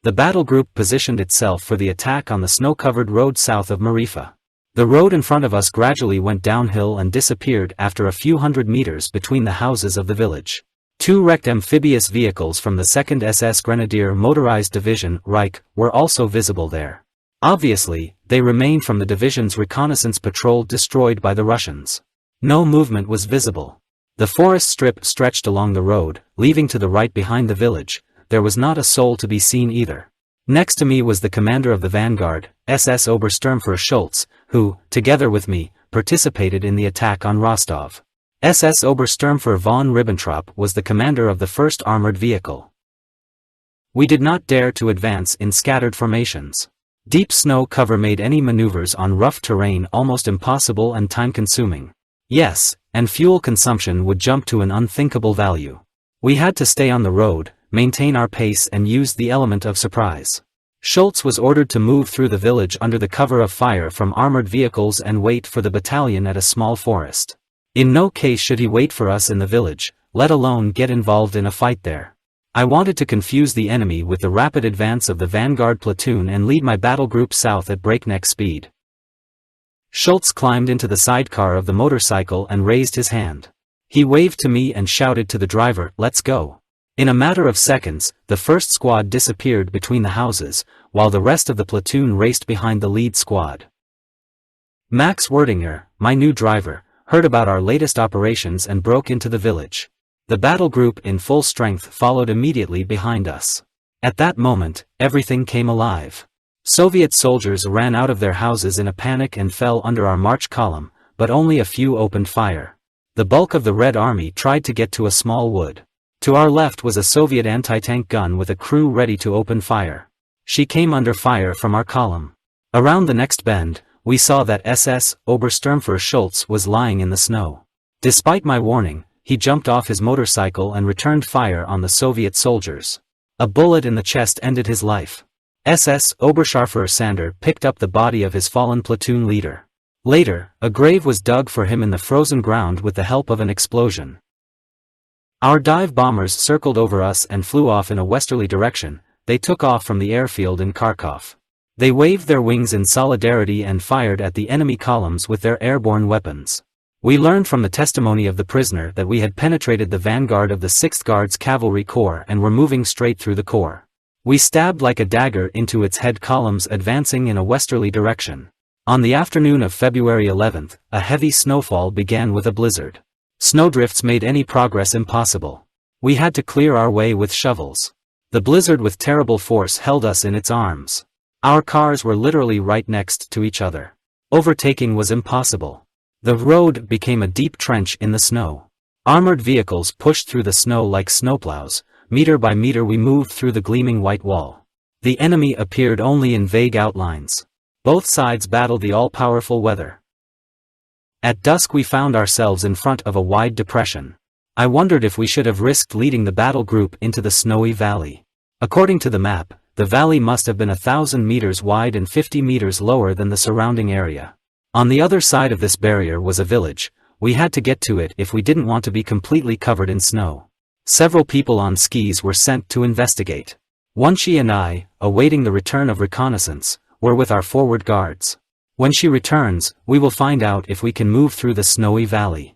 The battle group positioned itself for the attack on the snow-covered road south of Marifa. The road in front of us gradually went downhill and disappeared after a few hundred meters between the houses of the village. Two wrecked amphibious vehicles from the 2nd SS Grenadier Motorized Division Reich were also visible there. Obviously, they remained from the division's reconnaissance patrol destroyed by the Russians. No movement was visible. The forest strip stretched along the road, leaving to the right behind the village. There was not a soul to be seen either. Next to me was the commander of the vanguard, SS Obersturmführer Schultz, who, together with me, participated in the attack on Rostov. SS Obersturmführer von Ribbentrop was the commander of the first armored vehicle. We did not dare to advance in scattered formations. Deep snow cover made any maneuvers on rough terrain almost impossible and time-consuming. Yes, and fuel consumption would jump to an unthinkable value. We had to stay on the road, maintain our pace and use the element of surprise. Schultz was ordered to move through the village under the cover of fire from armored vehicles and wait for the battalion at a small forest. In no case should he wait for us in the village, let alone get involved in a fight there. I wanted to confuse the enemy with the rapid advance of the vanguard platoon and lead my battle group south at breakneck speed. Schultz climbed into the sidecar of the motorcycle and raised his hand. He waved to me and shouted to the driver, "Let's go." In a matter of seconds, the first squad disappeared between the houses, while the rest of the platoon raced behind the lead squad. Max Werdinger, my new driver, heard about our latest operations and broke into the village. The battle group in full strength followed immediately behind us. At that moment, everything came alive. Soviet soldiers ran out of their houses in a panic and fell under our march column, but only a few opened fire. The bulk of the Red Army tried to get to a small wood. To our left was a Soviet anti-tank gun with a crew ready to open fire. She came under fire from our column. Around the next bend, we saw that SS Obersturmführer Schultz was lying in the snow. Despite my warning, he jumped off his motorcycle and returned fire on the Soviet soldiers. A bullet in the chest ended his life. SS Oberscharführer Sander picked up the body of his fallen platoon leader. Later, a grave was dug for him in the frozen ground with the help of an explosion. Our dive bombers circled over us and flew off in a westerly direction. They took off from the airfield in Kharkov. They waved their wings in solidarity and fired at the enemy columns with their airborne weapons. We learned from the testimony of the prisoner that we had penetrated the vanguard of the 6th Guards Cavalry Corps and were moving straight through the corps. We stabbed like a dagger into its head columns, advancing in a westerly direction. On the afternoon of February 11th, a heavy snowfall began with a blizzard. Snowdrifts made any progress impossible. We had to clear our way with shovels. The blizzard with terrible force held us in its arms. Our cars were literally right next to each other. Overtaking was impossible. The road became a deep trench in the snow. Armored vehicles pushed through the snow like snowplows. Meter by meter we moved through the gleaming white wall. The enemy appeared only in vague outlines. Both sides battled the all-powerful weather. At dusk we found ourselves in front of a wide depression. I wondered if we should have risked leading the battle group into the snowy valley. According to the map, the valley must have been 1,000 meters wide and 50 meters lower than the surrounding area. On the other side of this barrier was a village. We had to get to it if we didn't want to be completely covered in snow. Several people on skis were sent to investigate. Wonshi and I, awaiting the return of reconnaissance, were with our forward guards. When she returns, we will find out if we can move through the snowy valley.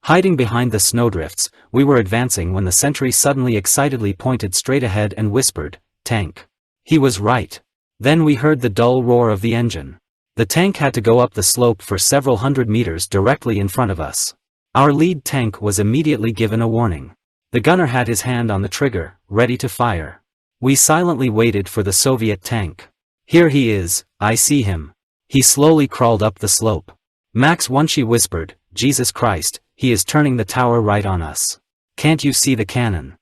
Hiding behind the snowdrifts, we were advancing when the sentry suddenly excitedly pointed straight ahead and whispered, "Tank." He was right. Then we heard the dull roar of the engine. The tank had to go up the slope for several hundred meters directly in front of us. Our lead tank was immediately given a warning. The gunner had his hand on the trigger, ready to fire. We silently waited for the Soviet tank. "Here he is, I see him." He slowly crawled up the slope. Max Wunshi whispered, "Jesus Christ, he is turning the tower right on us. Can't you see the cannon?"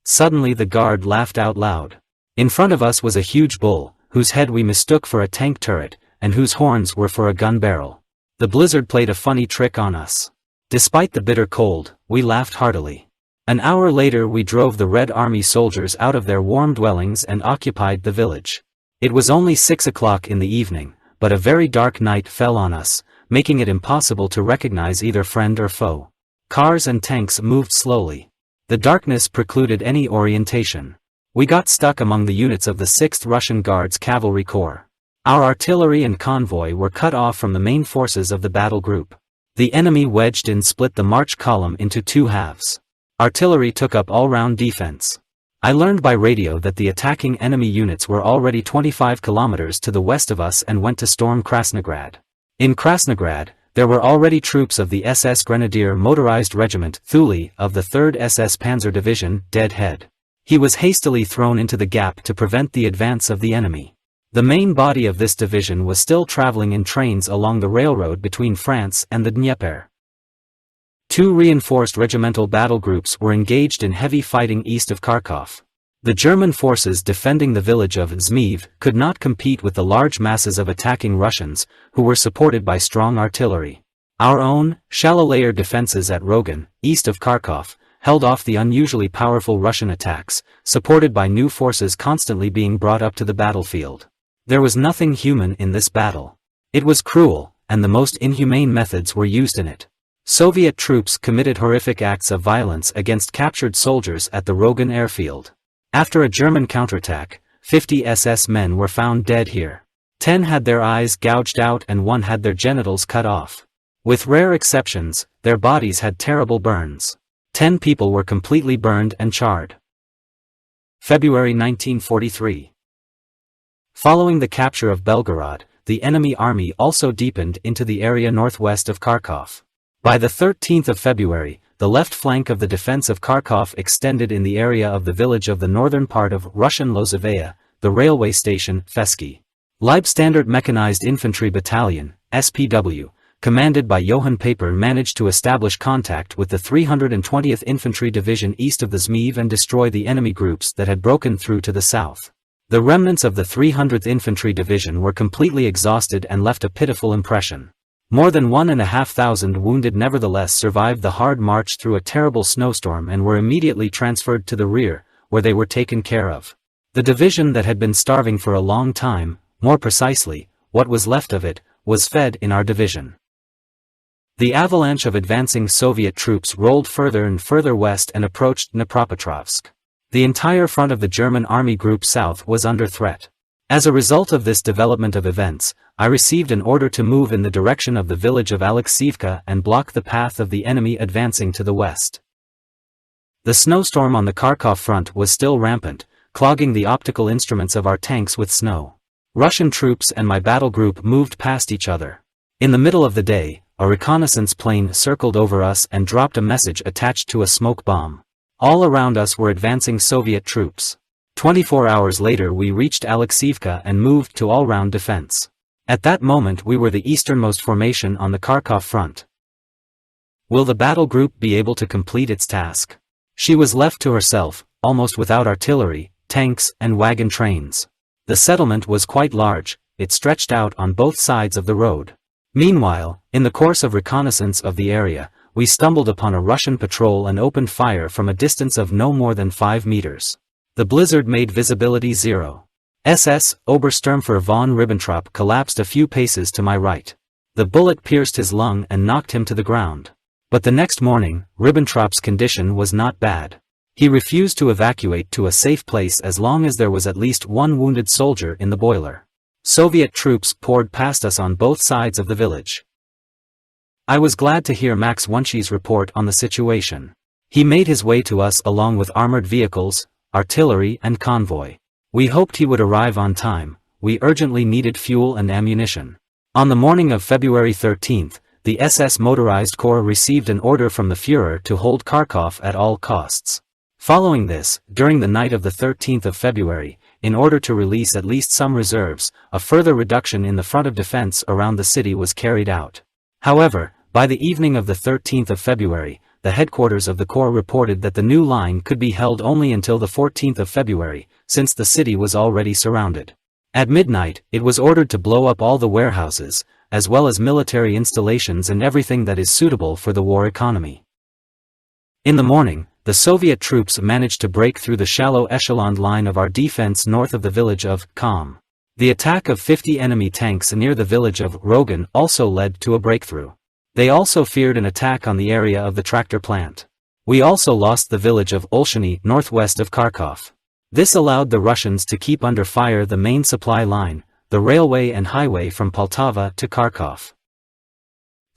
Suddenly the guard laughed out loud. In front of us was a huge bull, whose head we mistook for a tank turret, and whose horns were for a gun barrel. The blizzard played a funny trick on us. Despite the bitter cold, we laughed heartily. An hour later we drove the Red Army soldiers out of their warm dwellings and occupied the village. It was only 6 o'clock in the evening, but a very dark night fell on us, making it impossible to recognize either friend or foe. Cars and tanks moved slowly. The darkness precluded any orientation. We got stuck among the units of the 6th Russian Guards Cavalry Corps. Our artillery and convoy were cut off from the main forces of the battle group. The enemy wedged in split the march column into two halves. Artillery took up all-round defense. I learned by radio that the attacking enemy units were already 25 kilometers to the west of us and went to storm Krasnograd. In Krasnograd, there were already troops of the SS Grenadier Motorized Regiment Thule of the 3rd SS Panzer Division dead. He was hastily thrown into the gap to prevent the advance of the enemy. The main body of this division was still traveling in trains along the railroad between France and the Dnieper. 2 reinforced regimental battle groups were engaged in heavy fighting east of Kharkov. The German forces defending the village of Zmiev could not compete with the large masses of attacking Russians, who were supported by strong artillery. Our own, shallow-layer defenses at Rogin, east of Kharkov, held off the unusually powerful Russian attacks, supported by new forces constantly being brought up to the battlefield. There was nothing human in this battle. It was cruel, and the most inhumane methods were used in it. Soviet troops committed horrific acts of violence against captured soldiers at the Rogin airfield. After a German counterattack, 50 SS men were found dead here. 10 had their eyes gouged out and 1 had their genitals cut off. With rare exceptions, their bodies had terrible burns. 10 people were completely burned and charred. February 1943. Following the capture of Belgorod, the enemy army also deepened into the area northwest of Kharkov. By the 13th of February, the left flank of the defense of Kharkov extended in the area of the village of the northern part of Russian Lozovaya, the railway station, Fesky. Leibstandarte Mechanized Infantry Battalion, SPW, commanded by Johann Paper, managed to establish contact with the 320th Infantry Division east of the Zmiev and destroy the enemy groups that had broken through to the south. The remnants of the 300th Infantry Division were completely exhausted and left a pitiful impression. More than 1,500 wounded nevertheless survived the hard march through a terrible snowstorm and were immediately transferred to the rear, where they were taken care of. The division that had been starving for a long time, more precisely, what was left of it, was fed in our division. The avalanche of advancing Soviet troops rolled further and further west and approached Dnipropetrovsk. The entire front of the German Army Group South was under threat. As a result of this development of events, I received an order to move in the direction of the village of Alexievka and block the path of the enemy advancing to the west. The snowstorm on the Kharkov front was still rampant, clogging the optical instruments of our tanks with snow. Russian troops and my battle group moved past each other. In the middle of the day, a reconnaissance plane circled over us and dropped a message attached to a smoke bomb. All around us were advancing Soviet troops. 24 hours later we reached Alexievka and moved to all-round defense. At that moment we were the easternmost formation on the Kharkov front. Will the battle group be able to complete its task? She was left to herself, almost without artillery, tanks, and wagon trains. The settlement was quite large, it stretched out on both sides of the road. Meanwhile, in the course of reconnaissance of the area, we stumbled upon a Russian patrol and opened fire from a distance of no more than 5 meters. The blizzard made visibility 0. SS Obersturmführer von Ribbentrop collapsed a few paces to my right. The bullet pierced his lung and knocked him to the ground. But the next morning, Ribbentrop's condition was not bad. He refused to evacuate to a safe place as long as there was at least 1 wounded soldier in the boiler. Soviet troops poured past us on both sides of the village. I was glad to hear Max Wunsch's report on the situation. He made his way to us along with armored vehicles, artillery and convoy. We hoped he would arrive on time. We urgently needed fuel and ammunition. On the morning of February 13th, the SS Motorized Corps received an order from the Führer to hold Kharkov at all costs. Following this, during the night of the 13th of February, in order to release at least some reserves, a further reduction in the front of defense around the city was carried out. However, by the evening of the 13th of February, the headquarters of the Corps reported that the new line could be held only until the 14th of February, since the city was already surrounded. At midnight, it was ordered to blow up all the warehouses, as well as military installations and everything that is suitable for the war economy. In the morning, the Soviet troops managed to break through the shallow echeloned line of our defense north of the village of Kam. The attack of 50 enemy tanks near the village of Rogin also led to a breakthrough. They also feared an attack on the area of the tractor plant. We also lost the village of Olshiny northwest of Kharkov. This allowed the Russians to keep under fire the main supply line, the railway and highway from Poltava to Kharkov.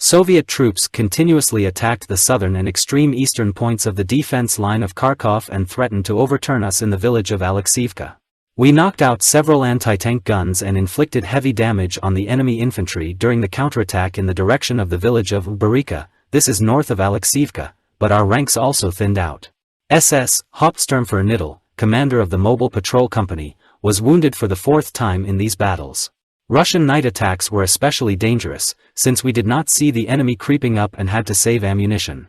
Soviet troops continuously attacked the southern and extreme eastern points of the defense line of Kharkov and threatened to overturn us in the village of Alexeivka. We knocked out several anti-tank guns and inflicted heavy damage on the enemy infantry during the counterattack in the direction of the village of Ubarika. This is north of Alexeivka, but our ranks also thinned out. SS Hauptsturmvereinitel, commander of the Mobile Patrol Company, was wounded for the fourth time in these battles. Russian night attacks were especially dangerous, since we did not see the enemy creeping up and had to save ammunition.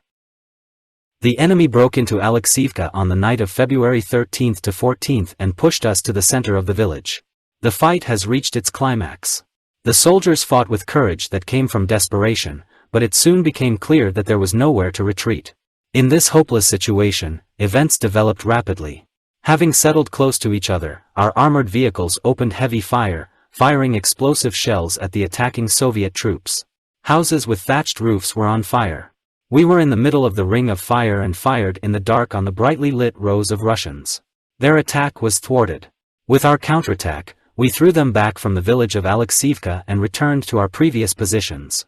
The enemy broke into Alexeivka on the night of February 13th to 14th and pushed us to the center of the village. The fight has reached its climax. The soldiers fought with courage that came from desperation, but it soon became clear that there was nowhere to retreat. In this hopeless situation, events developed rapidly. Having settled close to each other, our armored vehicles opened heavy fire, firing explosive shells at the attacking Soviet troops. Houses with thatched roofs were on fire. We were in the middle of the ring of fire and fired in the dark on the brightly lit rows of Russians. Their attack was thwarted. With our counterattack, we threw them back from the village of Alexeivka and returned to our previous positions.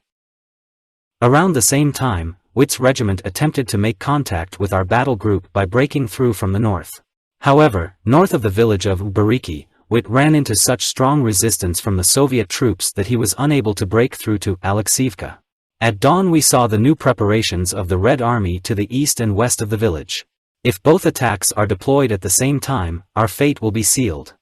Around the same time, Witt's regiment attempted to make contact with our battle group by breaking through from the north. However, north of the village of Ubariki, Witt ran into such strong resistance from the Soviet troops that he was unable to break through to Alexeivka. At dawn we saw the new preparations of the Red Army to the east and west of the village. If both attacks are deployed at the same time, our fate will be sealed.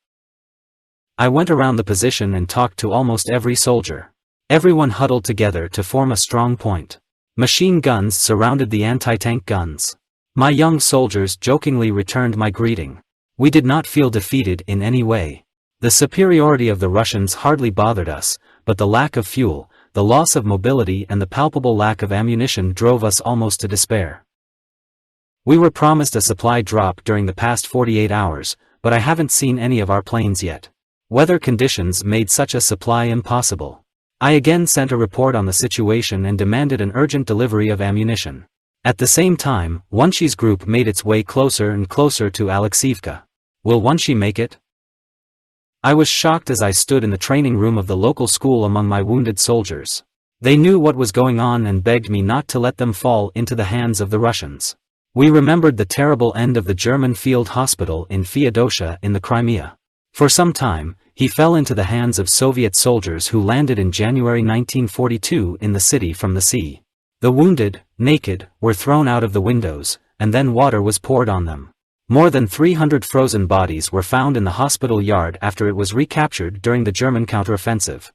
I went around the position and talked to almost every soldier. Everyone huddled together to form a strong point. Machine guns surrounded the anti-tank guns. My young soldiers jokingly returned my greeting. We did not feel defeated in any way. The superiority of the Russians hardly bothered us, but the lack of fuel, the loss of mobility and the palpable lack of ammunition drove us almost to despair. We were promised a supply drop during the past 48 hours, but I haven't seen any of our planes yet. Weather conditions made such a supply impossible. I again sent a report on the situation and demanded an urgent delivery of ammunition. At the same time, Wonshi's group made its way closer and closer to Alexeivka. Will Wonshi make it? I was shocked as I stood in the training room of the local school among my wounded soldiers. They knew what was going on and begged me not to let them fall into the hands of the Russians. We remembered the terrible end of the German field hospital in Feodosia in the Crimea. For some time, he fell into the hands of Soviet soldiers who landed in January 1942 in the city from the sea. The wounded, naked, were thrown out of the windows, and then water was poured on them. More than 300 frozen bodies were found in the hospital yard after it was recaptured during the German counteroffensive.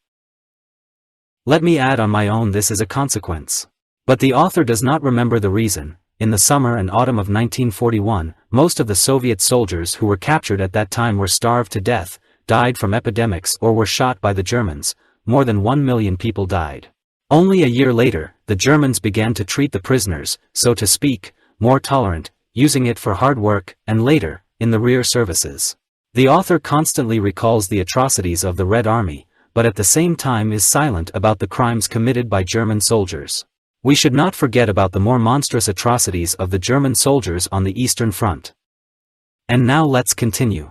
Let me add on my own this is a consequence. But the author does not remember the reason. In the summer and autumn of 1941, most of the Soviet soldiers who were captured at that time were starved to death, died from epidemics or were shot by the Germans. More than 1 million people died. Only a year later, the Germans began to treat the prisoners, so to speak, more tolerant, using it for hard work, and later, in the rear services. The author constantly recalls the atrocities of the Red Army, but at the same time is silent about the crimes committed by German soldiers. We should not forget about the more monstrous atrocities of the German soldiers on the Eastern Front. And now let's continue.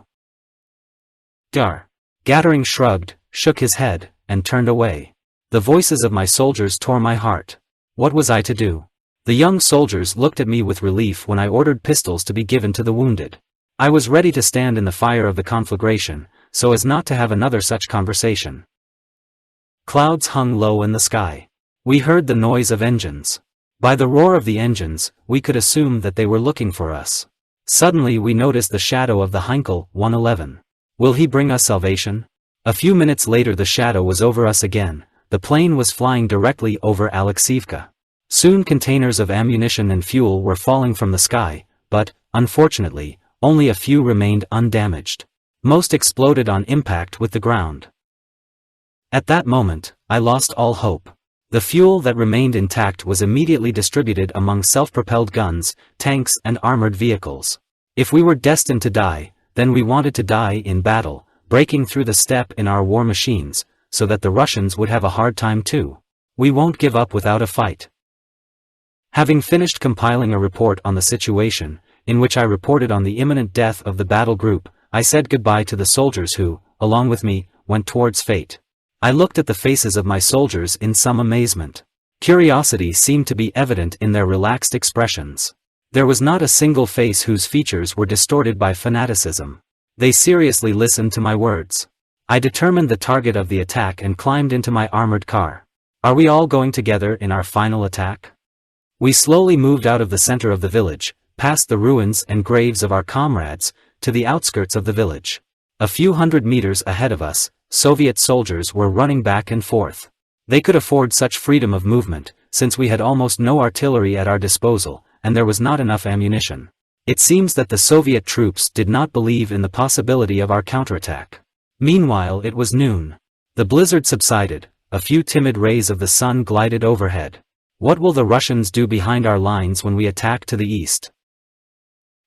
Gathering shrugged, shook his head, and turned away. The voices of my soldiers tore my heart. What was I to do? The young soldiers looked at me with relief when I ordered pistols to be given to the wounded. I was ready to stand in the fire of the conflagration, so as not to have another such conversation. Clouds hung low in the sky. We heard the noise of engines. By the roar of the engines, we could assume that they were looking for us. Suddenly we noticed the shadow of the Heinkel 111. Will he bring us salvation? A few minutes later the shadow was over us again. The plane was flying directly over Alexeivka. Soon containers of ammunition and fuel were falling from the sky, but, unfortunately, only a few remained undamaged. Most exploded on impact with the ground. At that moment, I lost all hope. The fuel that remained intact was immediately distributed among self-propelled guns, tanks and armored vehicles. If we were destined to die, then we wanted to die in battle, breaking through the steppe in our war machines, so that the Russians would have a hard time too. We won't give up without a fight. Having finished compiling a report on the situation, in which I reported on the imminent death of the battle group, I said goodbye to the soldiers who, along with me, went towards fate. I looked at the faces of my soldiers in some amazement. Curiosity seemed to be evident in their relaxed expressions. There was not a single face whose features were distorted by fanaticism. They seriously listened to my words. I determined the target of the attack and climbed into my armored car. Are we all going together in our final attack? We slowly moved out of the center of the village, past the ruins and graves of our comrades, to the outskirts of the village. A few hundred meters ahead of us, Soviet soldiers were running back and forth. They could afford such freedom of movement, since we had almost no artillery at our disposal, and there was not enough ammunition. It seems that the Soviet troops did not believe in the possibility of our counterattack. Meanwhile it was noon. The blizzard subsided, a few timid rays of the sun glided overhead. What will the Russians do behind our lines when we attack to the east?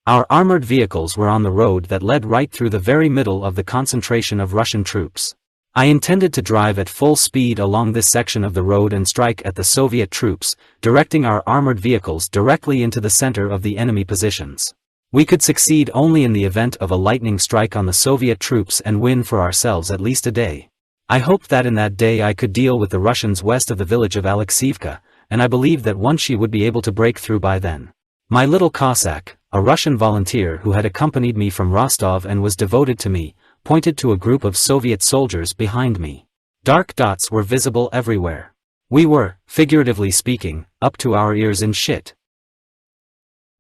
Our armored vehicles were on the road that led right through the very middle of the concentration of Russian troops. I intended to drive at full speed along this section of the road and strike at the Soviet troops, directing our armored vehicles directly into the center of the enemy positions. We could succeed only in the event of a lightning strike on the Soviet troops and win for ourselves at least a day. I hoped that in that day I could deal with the Russians west of the village of Alexeivka, and I believed that Wunshi would be able to break through by then. My little Cossack, a Russian volunteer who had accompanied me from Rostov and was devoted to me, pointed to a group of Soviet soldiers behind me. Dark dots were visible everywhere. We were, figuratively speaking, up to our ears in shit.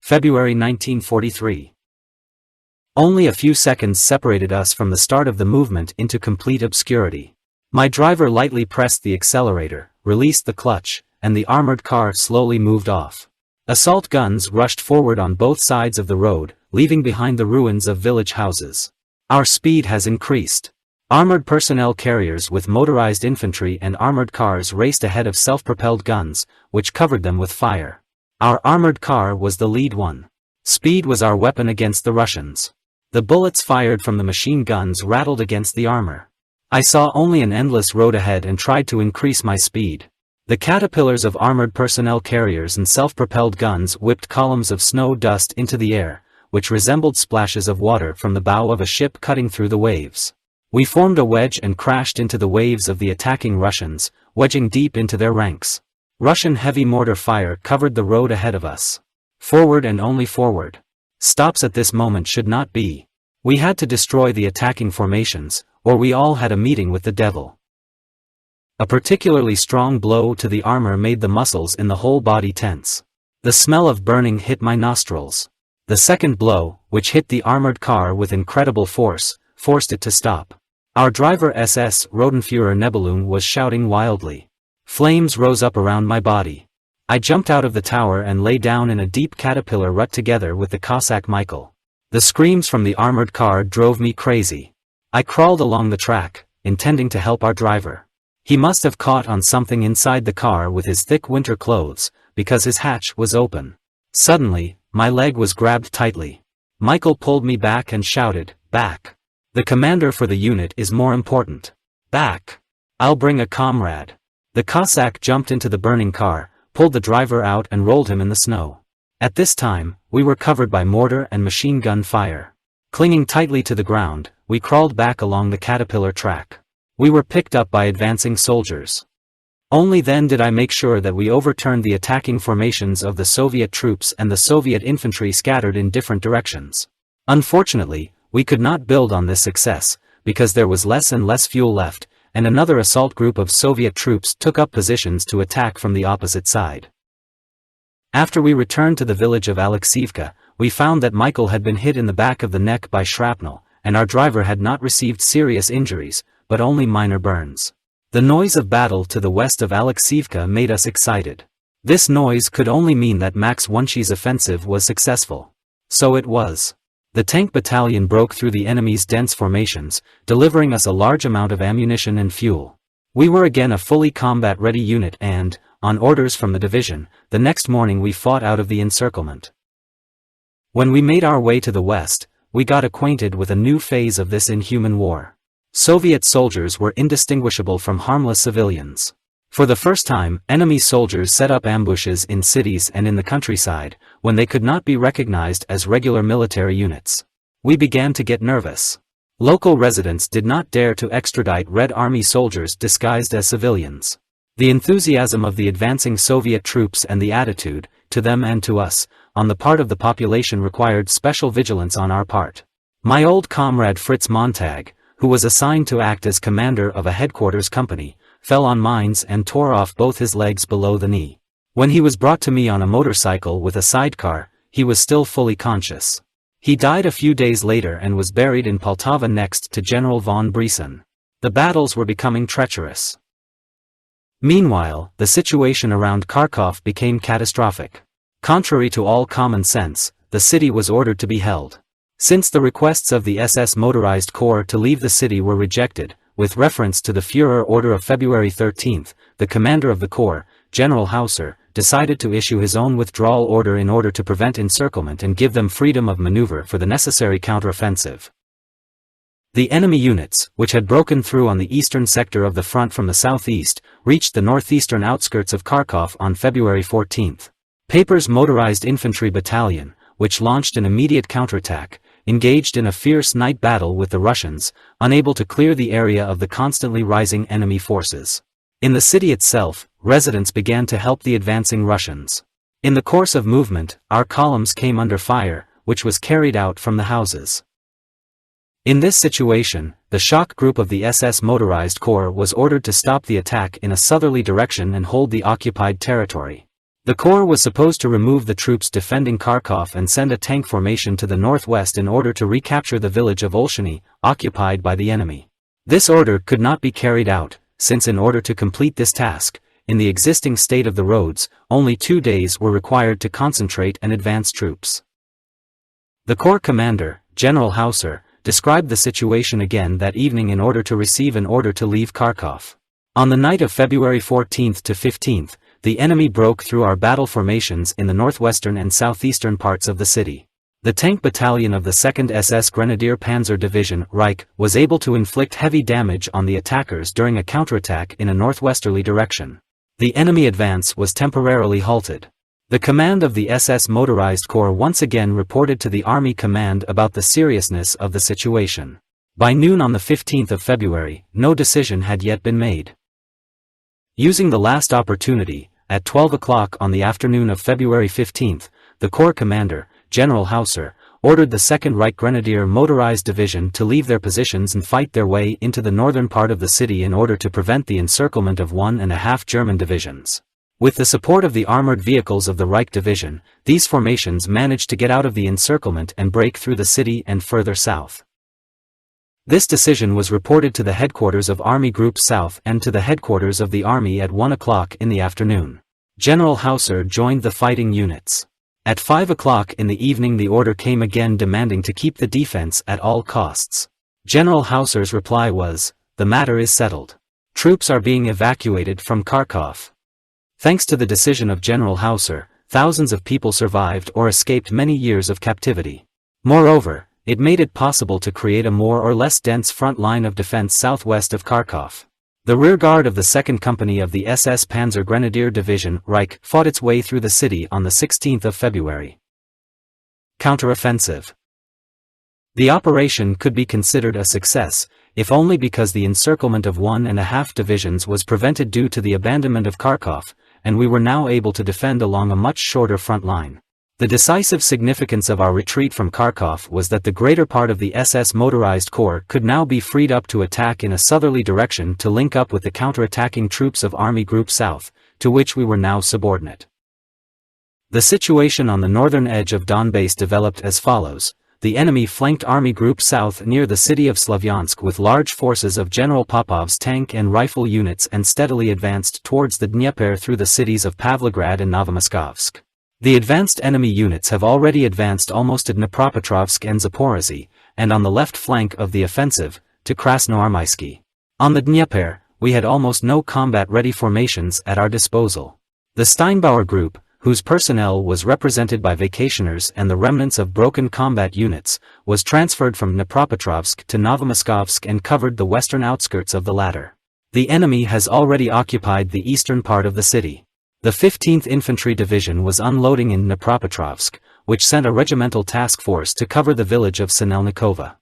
February 1943. Only a few seconds separated us from the start of the movement into complete obscurity. My driver lightly pressed the accelerator, released the clutch, and the armored car slowly moved off. Assault guns rushed forward on both sides of the road, leaving behind the ruins of village houses. Our speed has increased. Armored personnel carriers with motorized infantry and armored cars raced ahead of self-propelled guns, which covered them with fire. Our armored car was the lead one. Speed was our weapon against the Russians. The bullets fired from the machine guns rattled against the armor. I saw only an endless road ahead and tried to increase my speed. The caterpillars of armored personnel carriers and self-propelled guns whipped columns of snow dust into the air, which resembled splashes of water from the bow of a ship cutting through the waves. We formed a wedge and crashed into the waves of the attacking Russians, wedging deep into their ranks. Russian heavy mortar fire covered the road ahead of us. Forward and only forward. Stops at this moment should not be. We had to destroy the attacking formations, or we all had a meeting with the devil. A particularly strong blow to the armor made the muscles in the whole body tense. The smell of burning hit my nostrils. The second blow, which hit the armored car with incredible force, forced it to stop. Our driver SS Rotenführer Nebelung was shouting wildly. Flames rose up around my body. I jumped out of the tower and lay down in a deep caterpillar rut together with the Cossack Michael. The screams from the armored car drove me crazy. I crawled along the track, intending to help our driver. He must have caught on something inside the car with his thick winter clothes, because his hatch was open. Suddenly, my leg was grabbed tightly. Michael pulled me back and shouted, "Back. The commander for the unit is more important. Back. I'll bring a comrade." The Cossack jumped into the burning car, pulled the driver out and rolled him in the snow. At this time, we were covered by mortar and machine gun fire. Clinging tightly to the ground, we crawled back along the caterpillar track. We were picked up by advancing soldiers. Only then did I make sure that we overturned the attacking formations of the Soviet troops and the Soviet infantry scattered in different directions. Unfortunately, we could not build on this success, because there was less and less fuel left, and another assault group of Soviet troops took up positions to attack from the opposite side. After we returned to the village of Alexeivka, we found that Michael had been hit in the back of the neck by shrapnel, and our driver had not received serious injuries, but only minor burns. The noise of battle to the west of Alexeivka made us excited. This noise could only mean that Max Wunshi's offensive was successful. So it was. The tank battalion broke through the enemy's dense formations, delivering us a large amount of ammunition and fuel. We were again a fully combat-ready unit and, on orders from the division, the next morning we fought out of the encirclement. When we made our way to the west, we got acquainted with a new phase of this inhuman war. Soviet soldiers were indistinguishable from harmless civilians. For the first time, enemy soldiers set up ambushes in cities and in the countryside, when they could not be recognized as regular military units. We began to get nervous. Local residents did not dare to extradite Red Army soldiers disguised as civilians. The enthusiasm of the advancing Soviet troops and the attitude, to them and to us, on the part of the population required special vigilance on our part. My old comrade Fritz Montag, who was assigned to act as commander of a headquarters company, fell on mines and tore off both his legs below the knee. When he was brought to me on a motorcycle with a sidecar, he was still fully conscious. He died a few days later and was buried in Poltava next to General von Briesen. The battles were becoming treacherous. Meanwhile, the situation around Kharkov became catastrophic. Contrary to all common sense, the city was ordered to be held. Since the requests of the SS Motorized Corps to leave the city were rejected, with reference to the Führer order of February 13, the commander of the corps, General Hauser, decided to issue his own withdrawal order in order to prevent encirclement and give them freedom of maneuver for the necessary counteroffensive. The enemy units, which had broken through on the eastern sector of the front from the southeast, reached the northeastern outskirts of Kharkov on February 14. Paper's Motorized Infantry Battalion, which launched an immediate counterattack, engaged in a fierce night battle with the Russians, unable to clear the area of the constantly rising enemy forces. In the city itself, residents began to help the advancing Russians. In the course of movement, our columns came under fire, which was carried out from the houses. In this situation, the shock group of the SS Motorized Corps was ordered to stop the attack in a southerly direction and hold the occupied territory. The Corps was supposed to remove the troops defending Kharkov and send a tank formation to the northwest in order to recapture the village of Olshiny, occupied by the enemy. This order could not be carried out, since in order to complete this task, in the existing state of the roads, only 2 days were required to concentrate and advance troops. The Corps commander, General Hauser, described the situation again that evening in order to receive an order to leave Kharkov. On the night of February 14 to 15, the enemy broke through our battle formations in the northwestern and southeastern parts of the city. The tank battalion of the 2nd SS Grenadier Panzer Division Reich was able to inflict heavy damage on the attackers during a counterattack in a northwesterly direction. The enemy advance was temporarily halted. The command of the SS Motorized Corps once again reported to the Army Command about the seriousness of the situation. By noon on the 15th of February, no decision had yet been made. Using the last opportunity, at 12 o'clock on the afternoon of February 15, the Corps commander, General Hauser, ordered the 2nd Reich Grenadier Motorized Division to leave their positions and fight their way into the northern part of the city in order to prevent the encirclement of 1.5 German divisions. With the support of the armored vehicles of the Reich Division, these formations managed to get out of the encirclement and break through the city and further south. This decision was reported to the headquarters of Army Group South and to the headquarters of the Army at 1 o'clock in the afternoon. General Hauser joined the fighting units. At 5 o'clock in the evening the order came again demanding to keep the defense at all costs. General Hauser's reply was, "The matter is settled. Troops are being evacuated from Kharkov." Thanks to the decision of General Hauser, thousands of people survived or escaped many years of captivity. Moreover, it made it possible to create a more or less dense front line of defense southwest of Kharkov. The rearguard of the 2nd Company of the SS Panzer Grenadier Division Reich fought its way through the city on the 16th of February. Counteroffensive. The operation could be considered a success, if only because the encirclement of 1.5 divisions was prevented due to the abandonment of Kharkov, and we were now able to defend along a much shorter front line. The decisive significance of our retreat from Kharkov was that the greater part of the SS Motorized Corps could now be freed up to attack in a southerly direction to link up with the counterattacking troops of Army Group South, to which we were now subordinate. The situation on the northern edge of Donbass developed as follows. The enemy flanked Army Group South near the city of Slavyansk with large forces of General Popov's tank and rifle units and steadily advanced towards the Dnieper through the cities of Pavlograd and Novomoskovsk. The advanced enemy units have already advanced almost to Dnipropetrovsk and Zaporozhye, and on the left flank of the offensive, to Krasnoarmysky. On the Dnieper, we had almost no combat-ready formations at our disposal. The Steinbauer Group, whose personnel was represented by vacationers and the remnants of broken combat units, was transferred from Dnipropetrovsk to Novomoskovsk and covered the western outskirts of the latter. The enemy has already occupied the eastern part of the city. The 15th Infantry Division was unloading in Dnipropetrovsk, which sent a regimental task force to cover the village of Sinelnikova.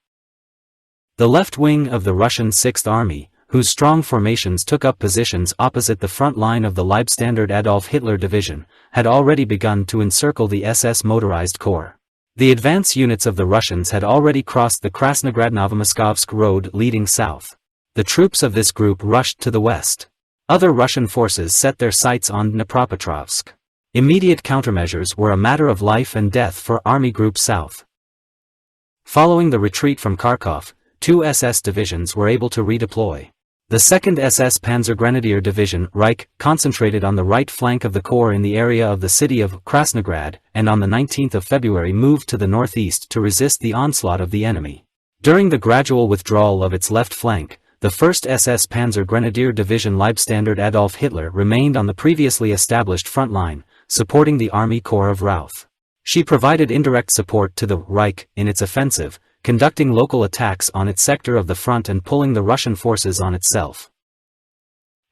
The left wing of the Russian 6th Army, whose strong formations took up positions opposite the front line of the Leibstandarte Adolf Hitler division, had already begun to encircle the SS motorized corps. The advance units of the Russians had already crossed the Krasnograd-Novomoskovsk road leading south. The troops of this group rushed to the west. Other Russian forces set their sights on Dnipropetrovsk. Immediate countermeasures were a matter of life and death for Army Group South. Following the retreat from Kharkov, 2 SS divisions were able to redeploy. The 2nd SS Panzer Grenadier Division Reich concentrated on the right flank of the corps in the area of the city of Krasnograd, and on the 19th of February moved to the northeast to resist the onslaught of the enemy. During the gradual withdrawal of its left flank, the 1st SS Panzer Grenadier Division Leibstandarte Adolf Hitler remained on the previously established front line, supporting the Army Corps of Routh. She provided indirect support to the Reich in its offensive, conducting local attacks on its sector of the front and pulling the Russian forces on itself.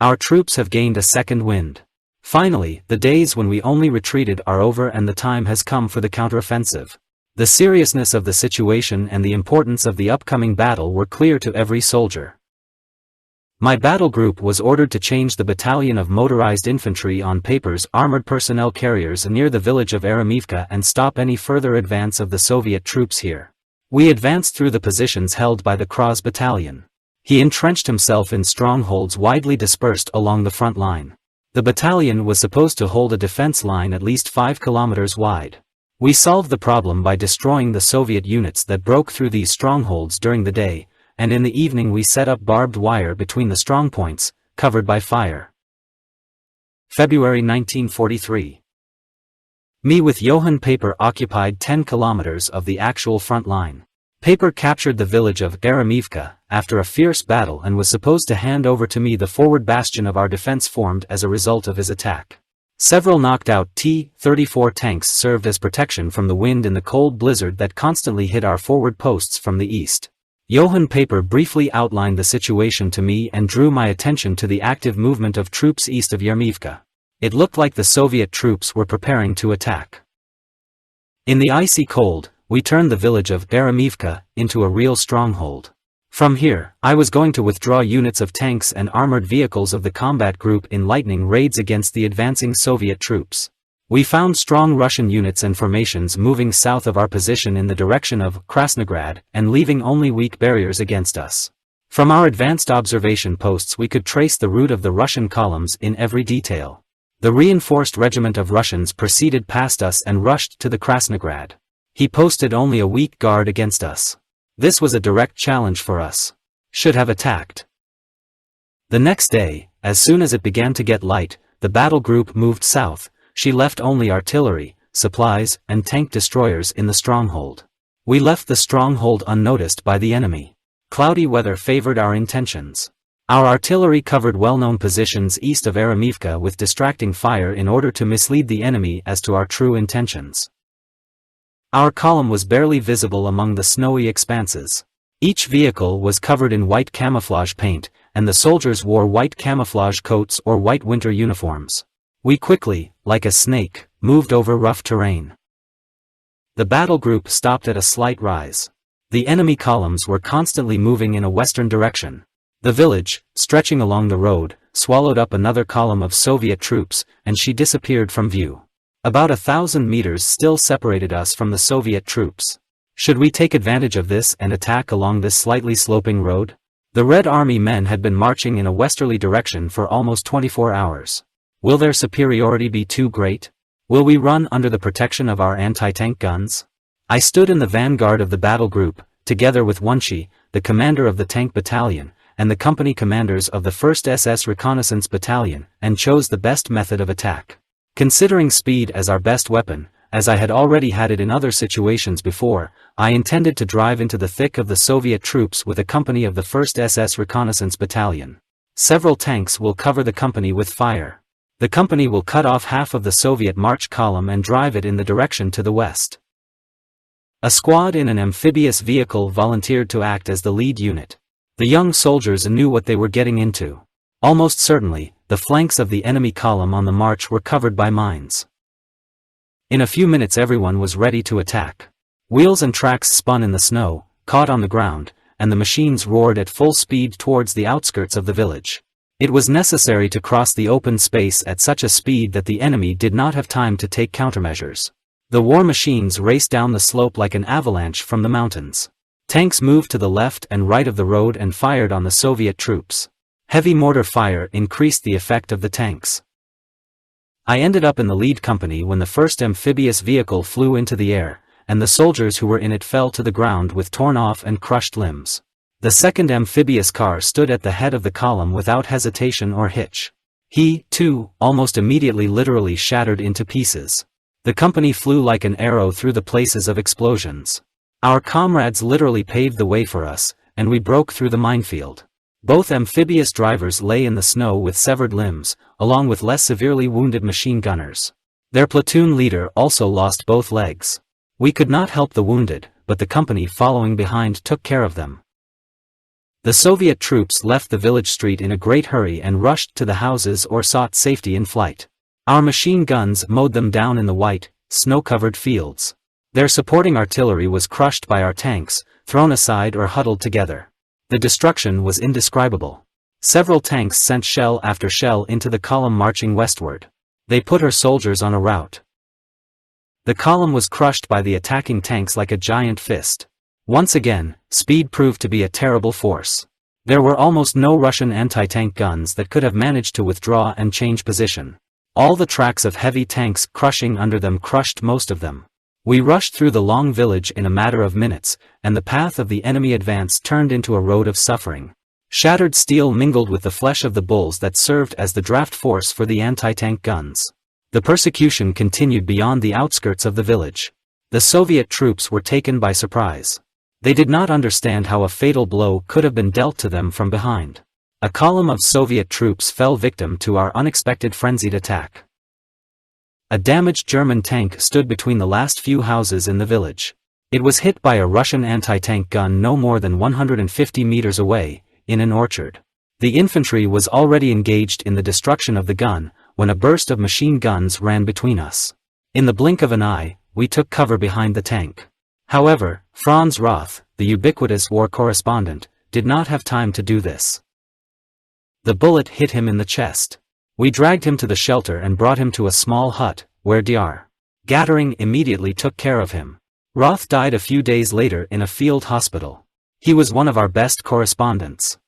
Our troops have gained a second wind. Finally, the days when we only retreated are over and the time has come for the counteroffensive. The seriousness of the situation and the importance of the upcoming battle were clear to every soldier. My battle group was ordered to change the battalion of motorized infantry on Papers armored personnel carriers near the village of Eremivka and stop any further advance of the Soviet troops here. We advanced through the positions held by the Kras battalion. He entrenched himself in strongholds widely dispersed along the front line. The battalion was supposed to hold a defense line at least 5 kilometers wide. We solved the problem by destroying the Soviet units that broke through these strongholds during the day, and in the evening we set up barbed wire between the strongpoints, covered by fire. February 1943. Me with Johann Paper occupied 10 kilometers of the actual front line. Paper captured the village of Eremivka after a fierce battle and was supposed to hand over to me the forward bastion of our defense formed as a result of his attack. Several knocked out T-34 tanks served as protection from the wind in the cold blizzard that constantly hit our forward posts from the east. Johann Paper briefly outlined the situation to me and drew my attention to the active movement of troops east of Yermivka. It looked like the Soviet troops were preparing to attack. In the icy cold, we turned the village of Eremivka into a real stronghold. From here, I was going to withdraw units of tanks and armored vehicles of the combat group in lightning raids against the advancing Soviet troops. We found strong Russian units and formations moving south of our position in the direction of Krasnograd and leaving only weak barriers against us. From our advanced observation posts we could trace the route of the Russian columns in every detail. The reinforced regiment of Russians proceeded past us and rushed to the Krasnograd. He posted only a weak guard against us. This was a direct challenge for us. Should have attacked. The next day, as soon as it began to get light, the battle group moved south. She left only artillery, supplies, and tank destroyers in the stronghold. We left the stronghold unnoticed by the enemy. Cloudy weather favored our intentions. Our artillery covered well-known positions east of Eremivka with distracting fire in order to mislead the enemy as to our true intentions. Our column was barely visible among the snowy expanses. Each vehicle was covered in white camouflage paint, and the soldiers wore white camouflage coats or white winter uniforms. We quickly, like a snake, moved over rough terrain. The battle group stopped at a slight rise. The enemy columns were constantly moving in a western direction. The village, stretching along the road, swallowed up another column of Soviet troops, and she disappeared from view. About 1,000 meters still separated us from the Soviet troops. Should we take advantage of this and attack along this slightly sloping road? The Red Army men had been marching in a westerly direction for almost 24 hours. Will their superiority be too great? Will we run under the protection of our anti-tank guns? I stood in the vanguard of the battle group, together with Wunshi, the commander of the tank battalion, and the company commanders of the 1st SS Reconnaissance Battalion, and chose the best method of attack. Considering speed as our best weapon, as I had already had it in other situations before, I intended to drive into the thick of the Soviet troops with a company of the 1st SS Reconnaissance Battalion. Several tanks will cover the company with fire. The company will cut off half of the Soviet march column and drive it in the direction to the west. A squad in an amphibious vehicle volunteered to act as the lead unit. The young soldiers knew what they were getting into. Almost certainly, the flanks of the enemy column on the march were covered by mines. In a few minutes everyone was ready to attack. Wheels and tracks spun in the snow, caught on the ground, and the machines roared at full speed towards the outskirts of the village. It was necessary to cross the open space at such a speed that the enemy did not have time to take countermeasures. The war machines raced down the slope like an avalanche from the mountains. Tanks moved to the left and right of the road and fired on the Soviet troops. Heavy mortar fire increased the effect of the tanks. I ended up in the lead company when the first amphibious vehicle flew into the air, and the soldiers who were in it fell to the ground with torn off and crushed limbs. The second amphibious car stood at the head of the column without hesitation or hitch. He, too, almost immediately literally shattered into pieces. The company flew like an arrow through the places of explosions. Our comrades literally paved the way for us, and we broke through the minefield. Both amphibious drivers lay in the snow with severed limbs, along with less severely wounded machine gunners. Their platoon leader also lost both legs. We could not help the wounded, but the company following behind took care of them. The Soviet troops left the village street in a great hurry and rushed to the houses or sought safety in flight. Our machine guns mowed them down in the white, snow-covered fields. Their supporting artillery was crushed by our tanks, thrown aside or huddled together. The destruction was indescribable. Several tanks sent shell after shell into the column marching westward. They put our soldiers on a rout. The column was crushed by the attacking tanks like a giant fist. Once again, speed proved to be a terrible force. There were almost no Russian anti-tank guns that could have managed to withdraw and change position. All the tracks of heavy tanks crushing under them crushed most of them. We rushed through the long village in a matter of minutes, and the path of the enemy advance turned into a road of suffering. Shattered steel mingled with the flesh of the bulls that served as the draft force for the anti-tank guns. The persecution continued beyond the outskirts of the village. The Soviet troops were taken by surprise. They did not understand how a fatal blow could have been dealt to them from behind. A column of Soviet troops fell victim to our unexpected frenzied attack. A damaged German tank stood between the last few houses in the village. It was hit by a Russian anti-tank gun no more than 150 meters away, in an orchard. The infantry was already engaged in the destruction of the gun, when a burst of machine guns ran between us. In the blink of an eye, we took cover behind the tank. However, Franz Roth, the ubiquitous war correspondent, did not have time to do this. The bullet hit him in the chest. We dragged him to the shelter and brought him to a small hut, where Dr. Gattering immediately took care of him. Roth died a few days later in a field hospital. He was one of our best correspondents.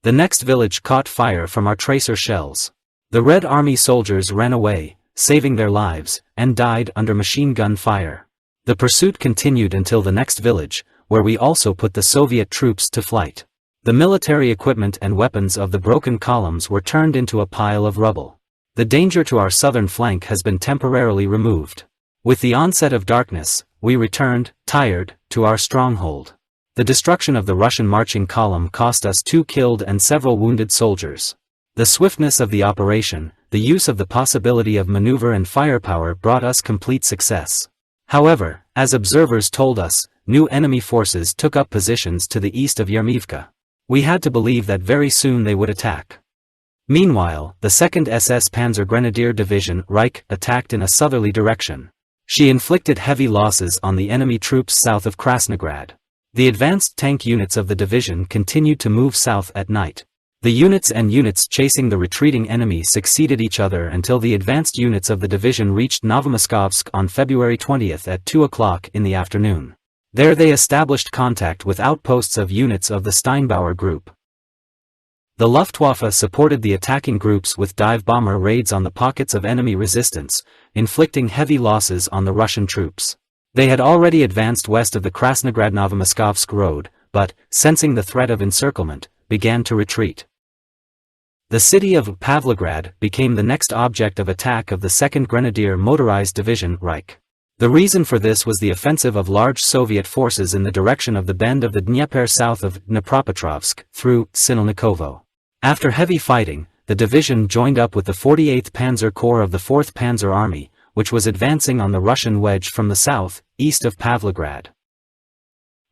The next village caught fire from our tracer shells. The Red Army soldiers ran away, saving their lives, and died under machine gun fire. The pursuit continued until the next village, where we also put the Soviet troops to flight. The military equipment and weapons of the broken columns were turned into a pile of rubble. The danger to our southern flank has been temporarily removed. With the onset of darkness, we returned, tired, to our stronghold. The destruction of the Russian marching column cost us 2 killed and several wounded soldiers. The swiftness of the operation, the use of the possibility of maneuver and firepower brought us complete success. However, as observers told us, new enemy forces took up positions to the east of Yermivka. We had to believe that very soon they would attack. Meanwhile, the 2nd SS Panzer Grenadier Division Reich attacked in a southerly direction. She inflicted heavy losses on the enemy troops south of Krasnograd. The advanced tank units of the division continued to move south at night. The units chasing the retreating enemy succeeded each other until the advanced units of the division reached Novomoskovsk on February 20th at 2 o'clock in the afternoon. There they established contact with outposts of units of the Steinbauer Group. The Luftwaffe supported the attacking groups with dive bomber raids on the pockets of enemy resistance, inflicting heavy losses on the Russian troops. They had already advanced west of the Krasnograd-Novomoskovsk road, but, sensing the threat of encirclement, began to retreat. The city of Pavlograd became the next object of attack of the 2nd Grenadier Motorized Division Reich. The reason for this was the offensive of large Soviet forces in the direction of the bend of the Dnieper south of Dnipropetrovsk, through Sinelnikovo. After heavy fighting, the division joined up with the 48th Panzer Corps of the 4th Panzer Army, which was advancing on the Russian wedge from the south, east of Pavlograd.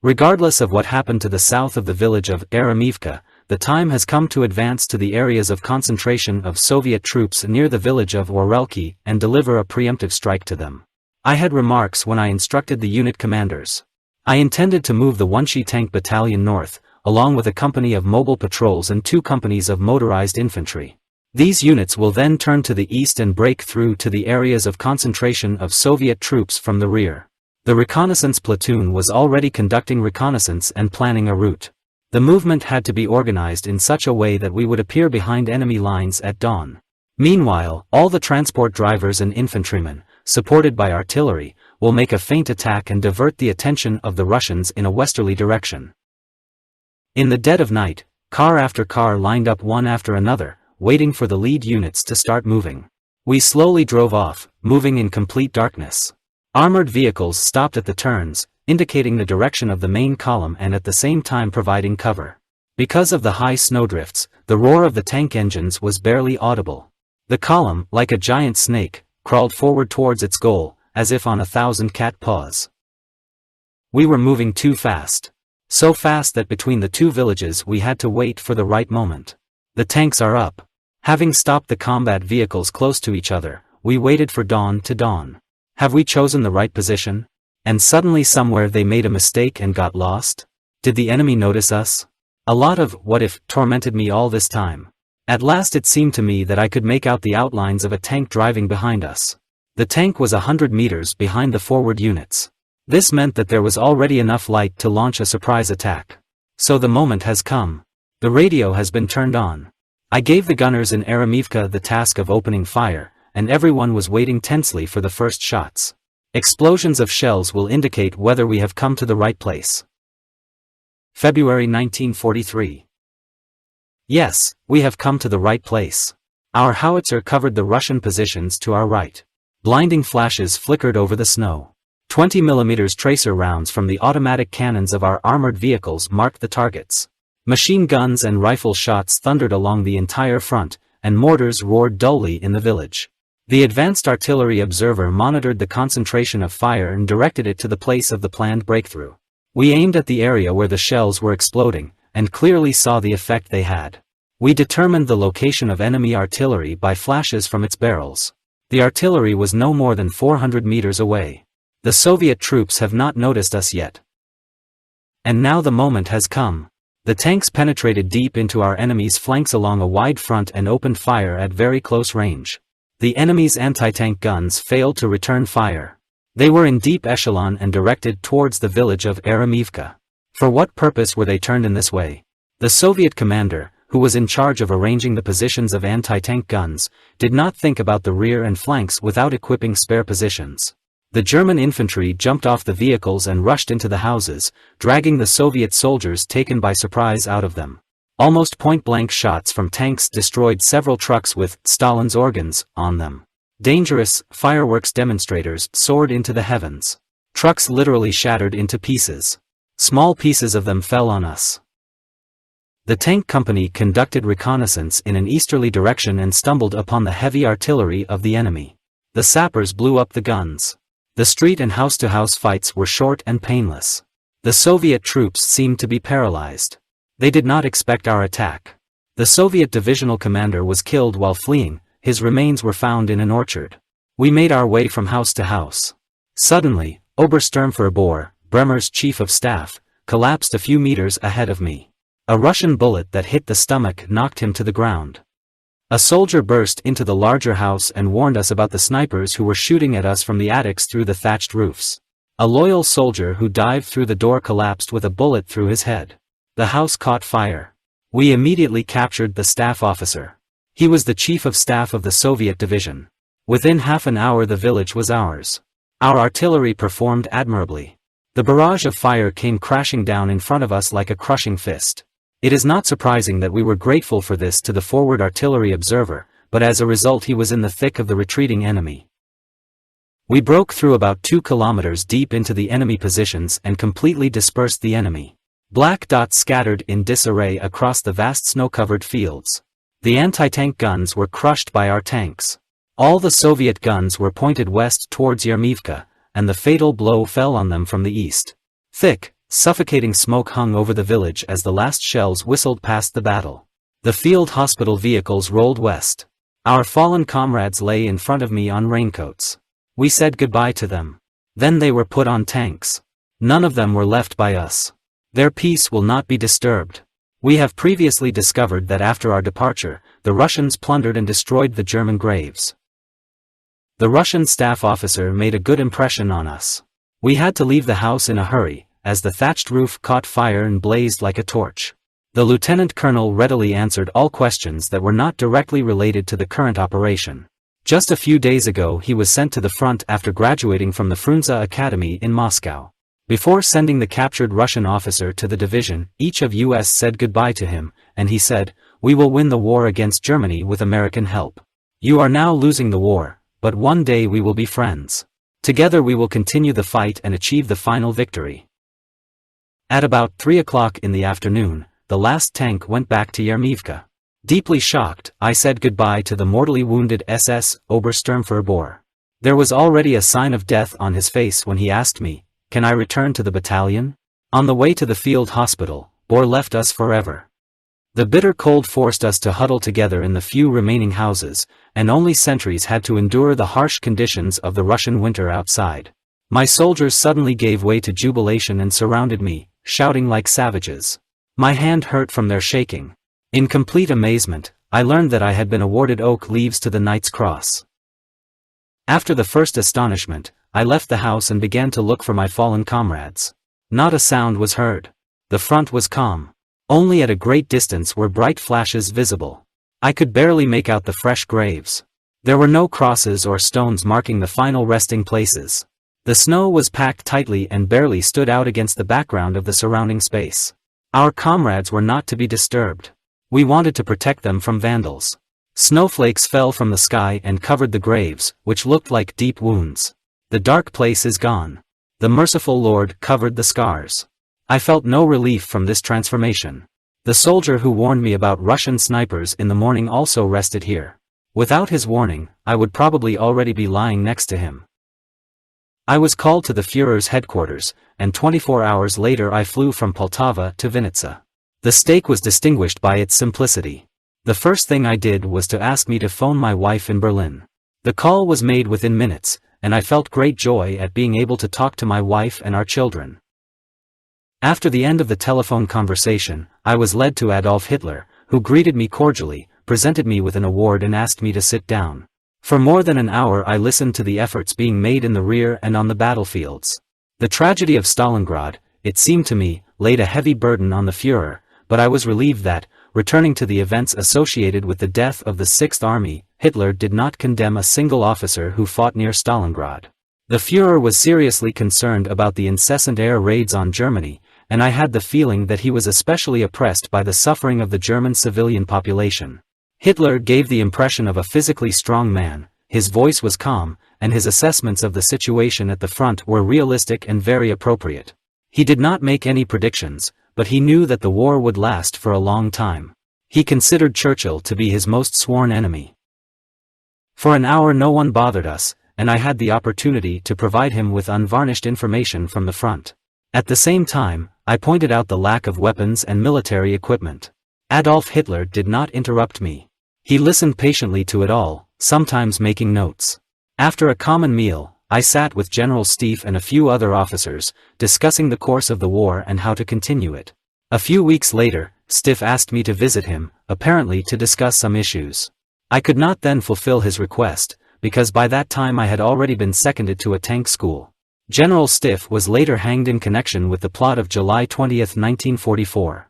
Regardless of what happened to the south of the village of Eremivka, the time has come to advance to the areas of concentration of Soviet troops near the village of Orelki and deliver a preemptive strike to them. I had remarks when I instructed the unit commanders. I intended to move the 1st Tank Battalion north, along with a company of mobile patrols and 2 companies of motorized infantry. These units will then turn to the east and break through to the areas of concentration of Soviet troops from the rear. The reconnaissance platoon was already conducting reconnaissance and planning a route. The movement had to be organized in such a way that we would appear behind enemy lines at dawn. Meanwhile, all the transport drivers and infantrymen, supported by artillery, will make a feint attack and divert the attention of the Russians in a westerly direction. In the dead of night, car after car lined up one after another, waiting for the lead units to start moving. We slowly drove off, moving in complete darkness. Armored vehicles stopped at the turns, indicating the direction of the main column and at the same time providing cover. Because of the high snowdrifts, the roar of the tank engines was barely audible. The column, like a giant snake, crawled forward towards its goal, as if on 1,000 cat paws. We were moving too fast. So fast that between the 2 villages we had to wait for the right moment. The tanks are up. Having stopped the combat vehicles close to each other, we waited for dawn to dawn. Have we chosen the right position? And suddenly somewhere they made a mistake and got lost? Did the enemy notice us? A lot of "what if" tormented me all this time. At last it seemed to me that I could make out the outlines of a tank driving behind us. The tank was 100 meters behind the forward units. This meant that there was already enough light to launch a surprise attack. So the moment has come. The radio has been turned on. I gave the gunners in Eremivka the task of opening fire, and everyone was waiting tensely for the first shots. Explosions of shells will indicate whether we have come to the right place. February 1943. Yes, we have come to the right place. Our howitzer covered the Russian positions to our right. Blinding flashes flickered over the snow. 20 mm tracer rounds from the automatic cannons of our armored vehicles marked the targets. Machine guns and rifle shots thundered along the entire front, and mortars roared dully in the village. The advanced artillery observer monitored the concentration of fire and directed it to the place of the planned breakthrough. We aimed at the area where the shells were exploding, and clearly saw the effect they had. We determined the location of enemy artillery by flashes from its barrels. The artillery was no more than 400 meters away. The Soviet troops have not noticed us yet. And now the moment has come. The tanks penetrated deep into our enemy's flanks along a wide front and opened fire at very close range. The enemy's anti-tank guns failed to return fire. They were in deep echelon and directed towards the village of Eremivka. For what purpose were they turned in this way? The Soviet commander, who was in charge of arranging the positions of anti-tank guns, did not think about the rear and flanks without equipping spare positions. The German infantry jumped off the vehicles and rushed into the houses, dragging the Soviet soldiers taken by surprise out of them. Almost point-blank shots from tanks destroyed several trucks with "Stalin's organs" on them. Dangerous fireworks demonstrators soared into the heavens. Trucks literally shattered into pieces. Small pieces of them fell on us. The tank company conducted reconnaissance in an easterly direction and stumbled upon the heavy artillery of the enemy. The sappers blew up the guns. The street and house-to-house fights were short and painless. The Soviet troops seemed to be paralyzed. They did not expect our attack. The Soviet divisional commander was killed while fleeing, his remains were found in an orchard. We made our way from house to house. Suddenly, Obersturmführer, Bremer's chief of staff, collapsed a few meters ahead of me. A Russian bullet that hit the stomach knocked him to the ground. A soldier burst into the larger house and warned us about the snipers who were shooting at us from the attics through the thatched roofs. A loyal soldier who dived through the door collapsed with a bullet through his head. The house caught fire. We immediately captured the staff officer. He was the chief of staff of the Soviet division. Within half an hour the village was ours. Our artillery performed admirably. The barrage of fire came crashing down in front of us like a crushing fist. It is not surprising that we were grateful for this to the forward artillery observer, but as a result he was in the thick of the retreating enemy. We broke through about 2 kilometers deep into the enemy positions and completely dispersed the enemy. Black dots scattered in disarray across the vast snow-covered fields. The anti-tank guns were crushed by our tanks. All the Soviet guns were pointed west towards Yermivka, and the fatal blow fell on them from the east. Thick, suffocating smoke hung over the village as the last shells whistled past the battle. The field hospital vehicles rolled west. Our fallen comrades lay in front of me on raincoats. We said goodbye to them. Then they were put on tanks. None of them were left by us. Their peace will not be disturbed. We have previously discovered that after our departure, the Russians plundered and destroyed the German graves. The Russian staff officer made a good impression on us. We had to leave the house in a hurry, as the thatched roof caught fire and blazed like a torch. The lieutenant colonel readily answered all questions that were not directly related to the current operation. Just a few days ago he was sent to the front after graduating from the Frunze Academy in Moscow. Before sending the captured Russian officer to the division, each of us said goodbye to him, and he said, "We will win the war against Germany with American help. You are now losing the war, but one day we will be friends. Together we will continue the fight and achieve the final victory." At about 3 o'clock in the afternoon, the last tank went back to Yermivka. Deeply shocked, I said goodbye to the mortally wounded SS Obersturmführer Bohr. There was already a sign of death on his face when he asked me, "Can I return to the battalion?" On the way to the field hospital, Bohr left us forever. The bitter cold forced us to huddle together in the few remaining houses, and only sentries had to endure the harsh conditions of the Russian winter outside. My soldiers suddenly gave way to jubilation and surrounded me, shouting like savages. My hand hurt from their shaking. In complete amazement, I learned that I had been awarded oak leaves to the Knight's Cross. After the first astonishment, I left the house and began to look for my fallen comrades. Not a sound was heard. The front was calm. Only at a great distance were bright flashes visible. I could barely make out the fresh graves. There were no crosses or stones marking the final resting places. The snow was packed tightly and barely stood out against the background of the surrounding space. Our comrades were not to be disturbed. We wanted to protect them from vandals. Snowflakes fell from the sky and covered the graves, which looked like deep wounds. The dark place is gone. The merciful Lord covered the scars. I felt no relief from this transformation. The soldier who warned me about Russian snipers in the morning also rested here. Without his warning, I would probably already be lying next to him. I was called to the Führer's headquarters, and 24 hours later I flew from Poltava to Vinnytsia. The steak was distinguished by its simplicity. The first thing I did was to ask me to phone my wife in Berlin. The call was made within minutes, and I felt great joy at being able to talk to my wife and our children. After the end of the telephone conversation, I was led to Adolf Hitler, who greeted me cordially, presented me with an award and asked me to sit down. For more than an hour I listened to the efforts being made in the rear and on the battlefields. The tragedy of Stalingrad, it seemed to me, laid a heavy burden on the Führer, but I was relieved that, returning to the events associated with the death of the Sixth Army, Hitler did not condemn a single officer who fought near Stalingrad. The Führer was seriously concerned about the incessant air raids on Germany, and I had the feeling that he was especially oppressed by the suffering of the German civilian population. Hitler gave the impression of a physically strong man, his voice was calm, and his assessments of the situation at the front were realistic and very appropriate. He did not make any predictions, but he knew that the war would last for a long time. He considered Churchill to be his most sworn enemy. For an hour no one bothered us, and I had the opportunity to provide him with unvarnished information from the front. At the same time, I pointed out the lack of weapons and military equipment. Adolf Hitler did not interrupt me. He listened patiently to it all, sometimes making notes. After a common meal, I sat with General Stieff and a few other officers, discussing the course of the war and how to continue it. A few weeks later, Stieff asked me to visit him, apparently to discuss some issues. I could not then fulfill his request, because by that time I had already been seconded to a tank school. General Stieff was later hanged in connection with the plot of July 20, 1944.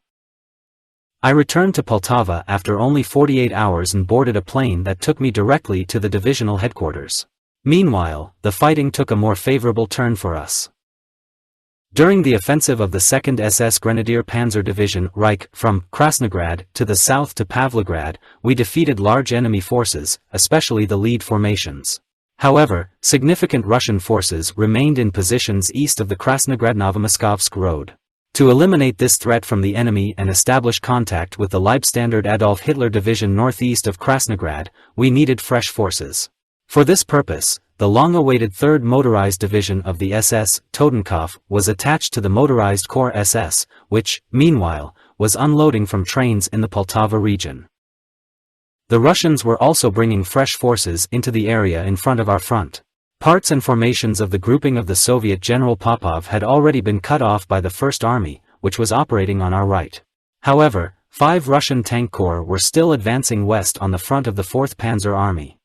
I returned to Poltava after only 48 hours and boarded a plane that took me directly to the divisional headquarters. Meanwhile, the fighting took a more favorable turn for us. During the offensive of the 2nd SS Grenadier Panzer Division Reich from Krasnograd to the south to Pavlograd, we defeated large enemy forces, especially the lead formations. However, significant Russian forces remained in positions east of the Krasnograd-Novomoskovsk road. To eliminate this threat from the enemy and establish contact with the Leibstandarte Adolf Hitler Division northeast of Krasnograd, we needed fresh forces. For this purpose, the long-awaited 3rd Motorized Division of the SS, Totenkopf, was attached to the Motorized Corps SS, which, meanwhile, was unloading from trains in the Poltava region. The Russians were also bringing fresh forces into the area in front of our front. Parts and formations of the grouping of the Soviet General Popov had already been cut off by the First Army, which was operating on our right. However, 5 Russian tank corps were still advancing west on the front of the 4th Panzer Army.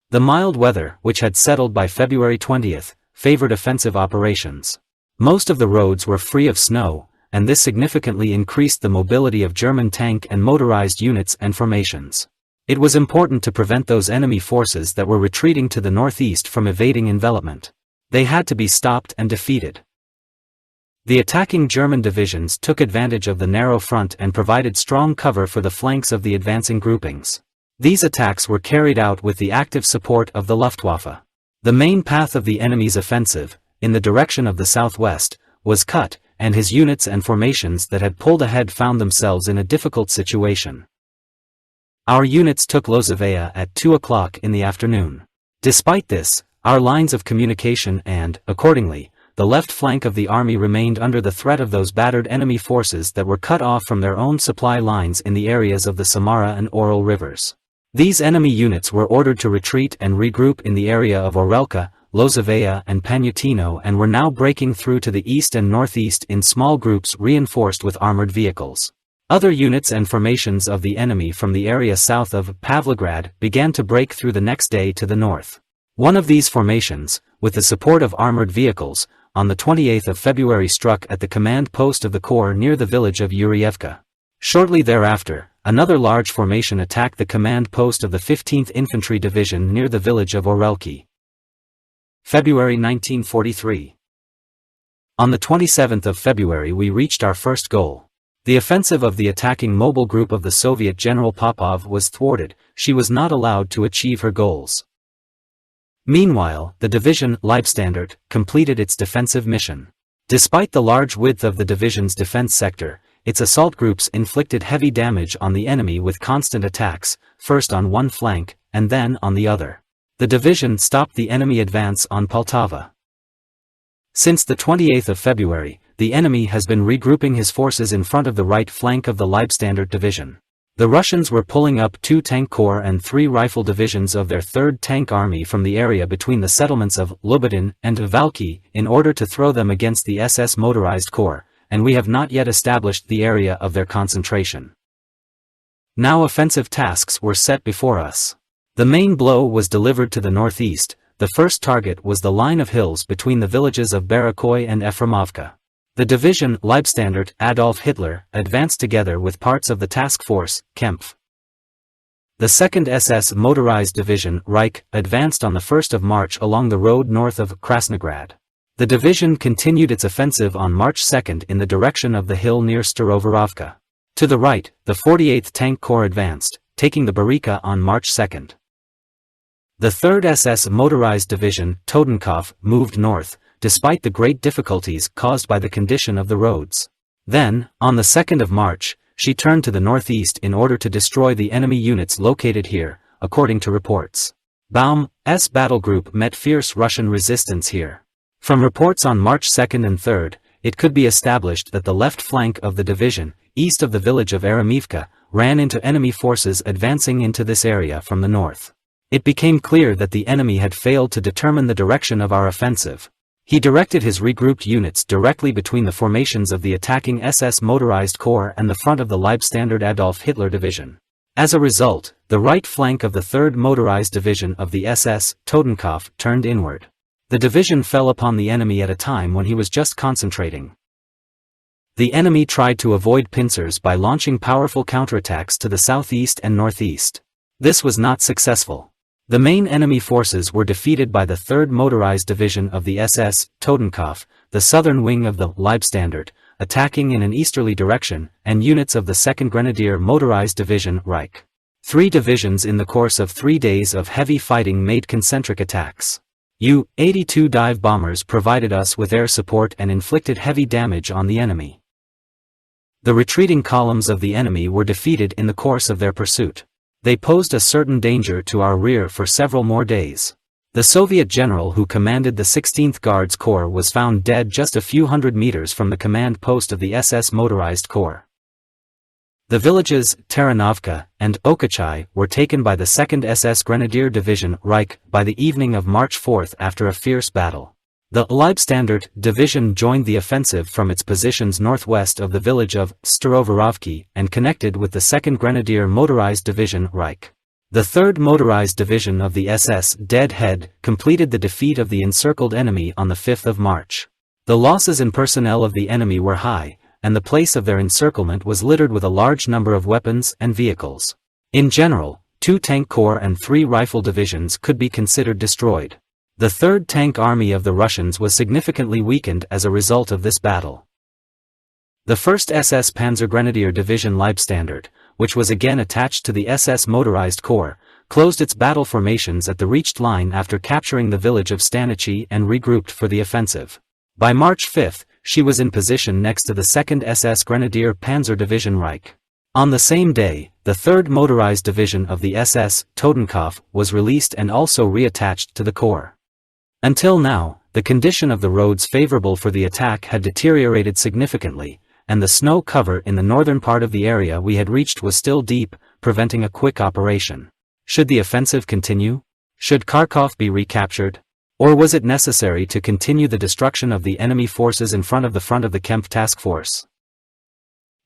The mild weather, which had settled by February 20th, favored offensive operations. Most of the roads were free of snow, and this significantly increased the mobility of German tank and motorized units and formations. It was important to prevent those enemy forces that were retreating to the northeast from evading envelopment. They had to be stopped and defeated. The attacking German divisions took advantage of the narrow front and provided strong cover for the flanks of the advancing groupings. These attacks were carried out with the active support of the Luftwaffe. The main path of the enemy's offensive, in the direction of the southwest, was cut, and his units and formations that had pulled ahead found themselves in a difficult situation. Our units took Lozovaya at 2 o'clock in the afternoon. Despite this, our lines of communication and, accordingly, the left flank of the army remained under the threat of those battered enemy forces that were cut off from their own supply lines in the areas of the Samara and Oral rivers. These enemy units were ordered to retreat and regroup in the area of Orelka, Lozovaya and Panyutino and were now breaking through to the east and northeast in small groups reinforced with armored vehicles. Other units and formations of the enemy from the area south of Pavlograd began to break through the next day to the north. One of these formations, with the support of armored vehicles, on the 28th of February struck at the command post of the corps near the village of Yurievka. Shortly thereafter, another large formation attacked the command post of the 15th Infantry Division near the village of Orelki. February 1943. On the 27th of February we reached our first goal. The offensive of the attacking mobile group of the Soviet General Popov was thwarted. She was not allowed to achieve her goals. Meanwhile, the division Leibstandarte completed its defensive mission. Despite the large width of the division's defense sector, its assault groups inflicted heavy damage on the enemy with constant attacks, first on one flank, and then on the other. The division stopped the enemy advance on Poltava. Since the 28th of February, the enemy has been regrouping his forces in front of the right flank of the Leibstandarte division. The Russians were pulling up 2 tank corps and 3 rifle divisions of their 3rd Tank Army from the area between the settlements of Lubedin and Valki in order to throw them against the SS Motorized Corps, and we have not yet established the area of their concentration. Now offensive tasks were set before us. The main blow was delivered to the northeast. The first target was the line of hills between the villages of Barakoy and Efremovka. The division Leibstandarte Adolf Hitler advanced together with parts of the task force Kempf. The 2nd SS Motorized Division Reich advanced on the 1st of March along the road north of Krasnograd. The division continued its offensive on March 2nd in the direction of the hill near Starovorovka. To the right, the 48th Tank Corps advanced, taking the Barika on March 2nd. The 3rd SS Motorized Division Totenkopf moved north, despite the great difficulties caused by the condition of the roads. Then, on the 2nd of March, she turned to the northeast in order to destroy the enemy units located here, according to reports. Baum's battle group met fierce Russian resistance here. From reports on March 2nd and 3rd, it could be established that the left flank of the division, east of the village of Eremivka, ran into enemy forces advancing into this area from the north. It became clear that the enemy had failed to determine the direction of our offensive. He directed his regrouped units directly between the formations of the attacking SS Motorized Corps and the front of the Leibstandarte Adolf Hitler Division. As a result, the right flank of the 3rd Motorized Division of the SS Totenkopf turned inward. The division fell upon the enemy at a time when he was just concentrating. The enemy tried to avoid pincers by launching powerful counterattacks to the southeast and northeast. This was not successful. The main enemy forces were defeated by the 3rd Motorized Division of the SS Totenkopf, the southern wing of the Leibstandarte, attacking in an easterly direction, and units of the 2nd Grenadier Motorized Division Reich. 3 divisions in the course of 3 days of heavy fighting made concentric attacks. U-82 dive bombers provided us with air support and inflicted heavy damage on the enemy. The retreating columns of the enemy were defeated in the course of their pursuit. They posed a certain danger to our rear for several more days. The Soviet general who commanded the 16th Guards Corps was found dead just a few hundred meters from the command post of the SS Motorized Corps. The villages, Taranovka and Okachai, were taken by the 2nd SS Grenadier Division Reich by the evening of March 4 after a fierce battle. The Leibstandarte Division joined the offensive from its positions northwest of the village of Staroverovki and connected with the 2nd Grenadier Motorized Division Reich. The 3rd Motorized Division of the SS Deadhead completed the defeat of the encircled enemy on the 5th of March. The losses in personnel of the enemy were high, and the place of their encirclement was littered with a large number of weapons and vehicles. In general, 2 tank corps and 3 rifle divisions could be considered destroyed. The 3rd Tank Army of the Russians was significantly weakened as a result of this battle. The 1st SS Panzer Grenadier Division Leibstandarte, which was again attached to the SS Motorized Corps, closed its battle formations at the reached line after capturing the village of Stanichi and regrouped for the offensive. By March 5, she was in position next to the 2nd SS Grenadier Panzer Division Reich. On the same day, the 3rd Motorized Division of the SS Totenkopf was released and also reattached to the corps. Until now, the condition of the roads favorable for the attack had deteriorated significantly, and the snow cover in the northern part of the area we had reached was still deep, preventing a quick operation. Should the offensive continue? Should Kharkov be recaptured? Or was it necessary to continue the destruction of the enemy forces in front of the Kempf task force?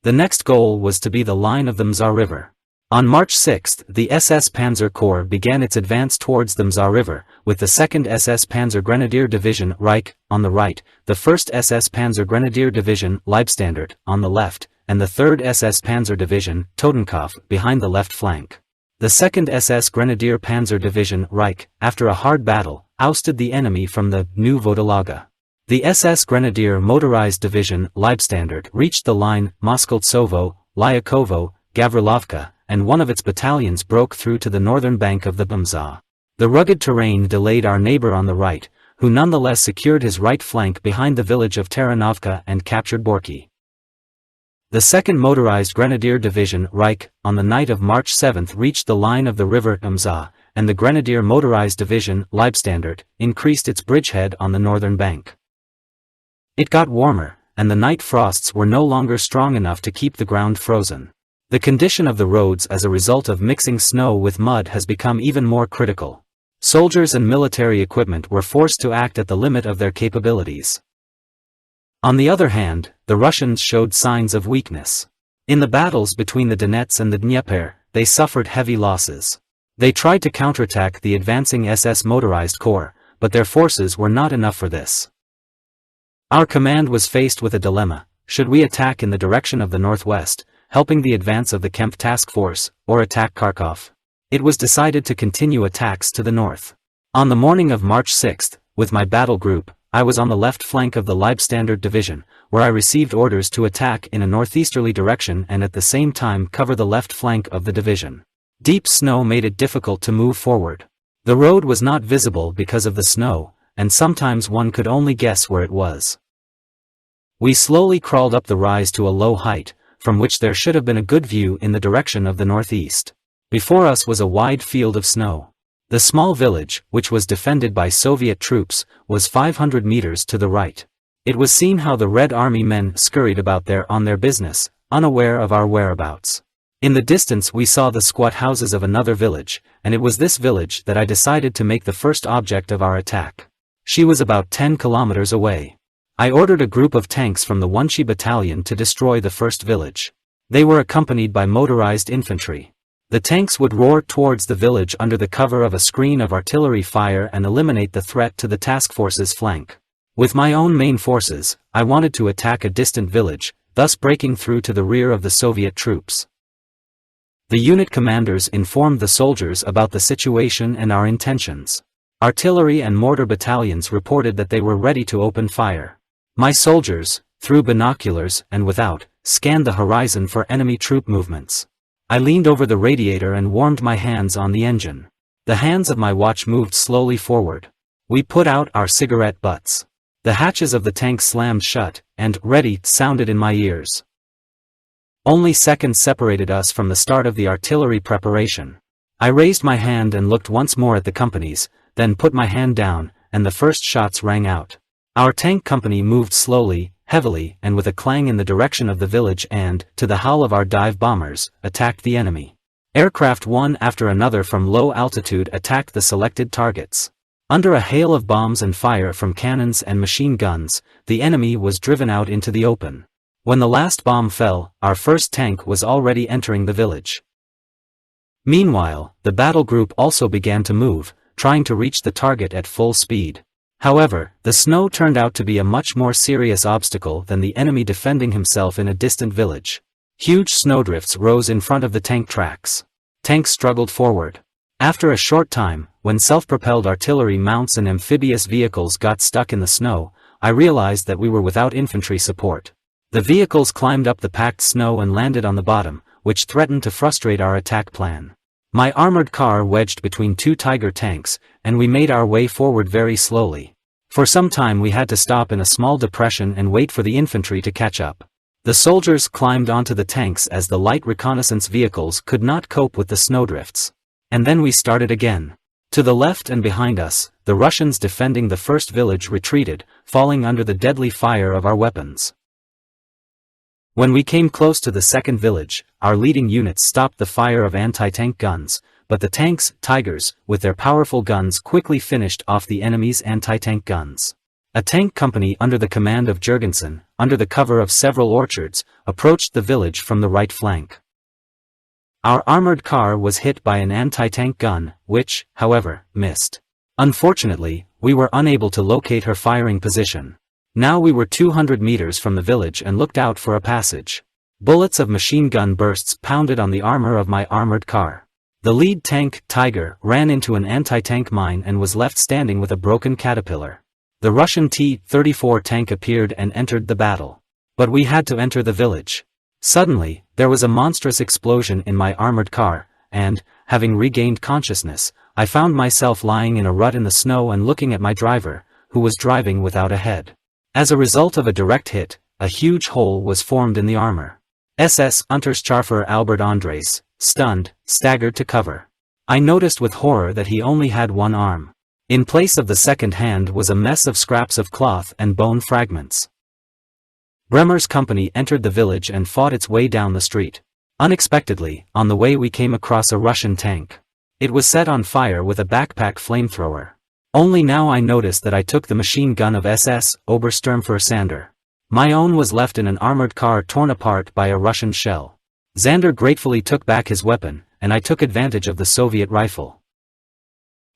The next goal was to be the line of the Mzar River. On March 6, the SS Panzer Corps began its advance towards the Mzar River, with the 2nd SS Panzer Grenadier Division Reich on the right, the 1st SS Panzer Grenadier Division Leibstandarte on the left, and the 3rd SS Panzer Division Totenkopf behind the left flank. The 2nd SS Grenadier Panzer Division Reich, after a hard battle, ousted the enemy from the New Vodolaga. The SS Grenadier Motorized Division Leibstandarte reached the line Moskoltsovo, Lyakovo, Gavrilovka, and one of its battalions broke through to the northern bank of the Bamza. The rugged terrain delayed our neighbor on the right, who nonetheless secured his right flank behind the village of Taranovka and captured Borki. The 2nd Motorized Grenadier Division Reich, on the night of March 7 reached the line of the river Bamza, and the Grenadier Motorized Division Leibstandarte increased its bridgehead on the northern bank. It got warmer, and the night frosts were no longer strong enough to keep the ground frozen. The condition of the roads as a result of mixing snow with mud has become even more critical. Soldiers and military equipment were forced to act at the limit of their capabilities. On the other hand, the Russians showed signs of weakness. In the battles between the Donets and the Dnieper, they suffered heavy losses. They tried to counterattack the advancing SS Motorized Corps, but their forces were not enough for this. Our command was faced with a dilemma: should we attack in the direction of the northwest, helping the advance of the Kempf task force, or attack Kharkov? It was decided to continue attacks to the north. On the morning of March 6, with my battle group, I was on the left flank of the Leibstandarte Division, where I received orders to attack in a northeasterly direction and at the same time cover the left flank of the division. Deep snow made it difficult to move forward. The road was not visible because of the snow, and sometimes one could only guess where it was. We slowly crawled up the rise to a low height, from which there should have been a good view in the direction of the northeast. Before us was a wide field of snow. The small village, which was defended by Soviet troops, was 500 meters to the right. It was seen how the Red Army men scurried about there on their business, unaware of our whereabouts. In the distance we saw the squat houses of another village, and it was this village that I decided to make the first object of our attack. She was about 10 kilometers away. I ordered a group of tanks from the Wunshi battalion to destroy the first village. They were accompanied by motorized infantry. The tanks would roar towards the village under the cover of a screen of artillery fire and eliminate the threat to the task force's flank. With my own main forces, I wanted to attack a distant village, thus breaking through to the rear of the Soviet troops. The unit commanders informed the soldiers about the situation and our intentions. Artillery and mortar battalions reported that they were ready to open fire. My soldiers, through binoculars and without, scanned the horizon for enemy troop movements. I leaned over the radiator and warmed my hands on the engine. The hands of my watch moved slowly forward. We put out our cigarette butts. The hatches of the tank slammed shut, and "ready" sounded in my ears. Only seconds separated us from the start of the artillery preparation. I raised my hand and looked once more at the companies, then put my hand down, and the first shots rang out. Our tank company moved slowly, heavily and with a clang in the direction of the village and, to the howl of our dive bombers, attacked the enemy. Aircraft one after another from low altitude attacked the selected targets. Under a hail of bombs and fire from cannons and machine guns, the enemy was driven out into the open. When the last bomb fell, our first tank was already entering the village. Meanwhile, the battle group also began to move, trying to reach the target at full speed. However, the snow turned out to be a much more serious obstacle than the enemy defending himself in a distant village. Huge snowdrifts rose in front of the tank tracks. Tanks struggled forward. After a short time, when self-propelled artillery mounts and amphibious vehicles got stuck in the snow, I realized that we were without infantry support. The vehicles climbed up the packed snow and landed on the bottom, which threatened to frustrate our attack plan. My armored car wedged between two Tiger tanks, and we made our way forward very slowly. For some time we had to stop in a small depression and wait for the infantry to catch up. The soldiers climbed onto the tanks as the light reconnaissance vehicles could not cope with the snowdrifts. And then we started again. To the left and behind us, the Russians defending the first village retreated, falling under the deadly fire of our weapons. When we came close to the second village, our leading units stopped the fire of anti-tank guns, but the tanks, Tigers, with their powerful guns quickly finished off the enemy's anti-tank guns. A tank company under the command of Jurgensen, under the cover of several orchards, approached the village from the right flank. Our armored car was hit by an anti-tank gun, which, however, missed. Unfortunately, we were unable to locate her firing position. Now we were 200 meters from the village and looked out for a passage. Bullets of machine gun bursts pounded on the armor of my armored car. The lead tank, Tiger, ran into an anti-tank mine and was left standing with a broken caterpillar. The Russian T-34 tank appeared and entered the battle. But we had to enter the village. Suddenly, there was a monstrous explosion in my armored car, and, having regained consciousness, I found myself lying in a rut in the snow and looking at my driver, who was driving without a head. As a result of a direct hit, a huge hole was formed in the armor. SS Unterscharfer Albert Andres, stunned, staggered to cover. I noticed with horror that he only had one arm. In place of the second hand was a mess of scraps of cloth and bone fragments. Bremer's company entered the village and fought its way down the street. Unexpectedly, on the way we came across a Russian tank. It was set on fire with a backpack flamethrower. Only now I noticed that I took the machine gun of SS Obersturmführer Sander. My own was left in an armored car torn apart by a Russian shell. Zander gratefully took back his weapon, and I took advantage of the Soviet rifle.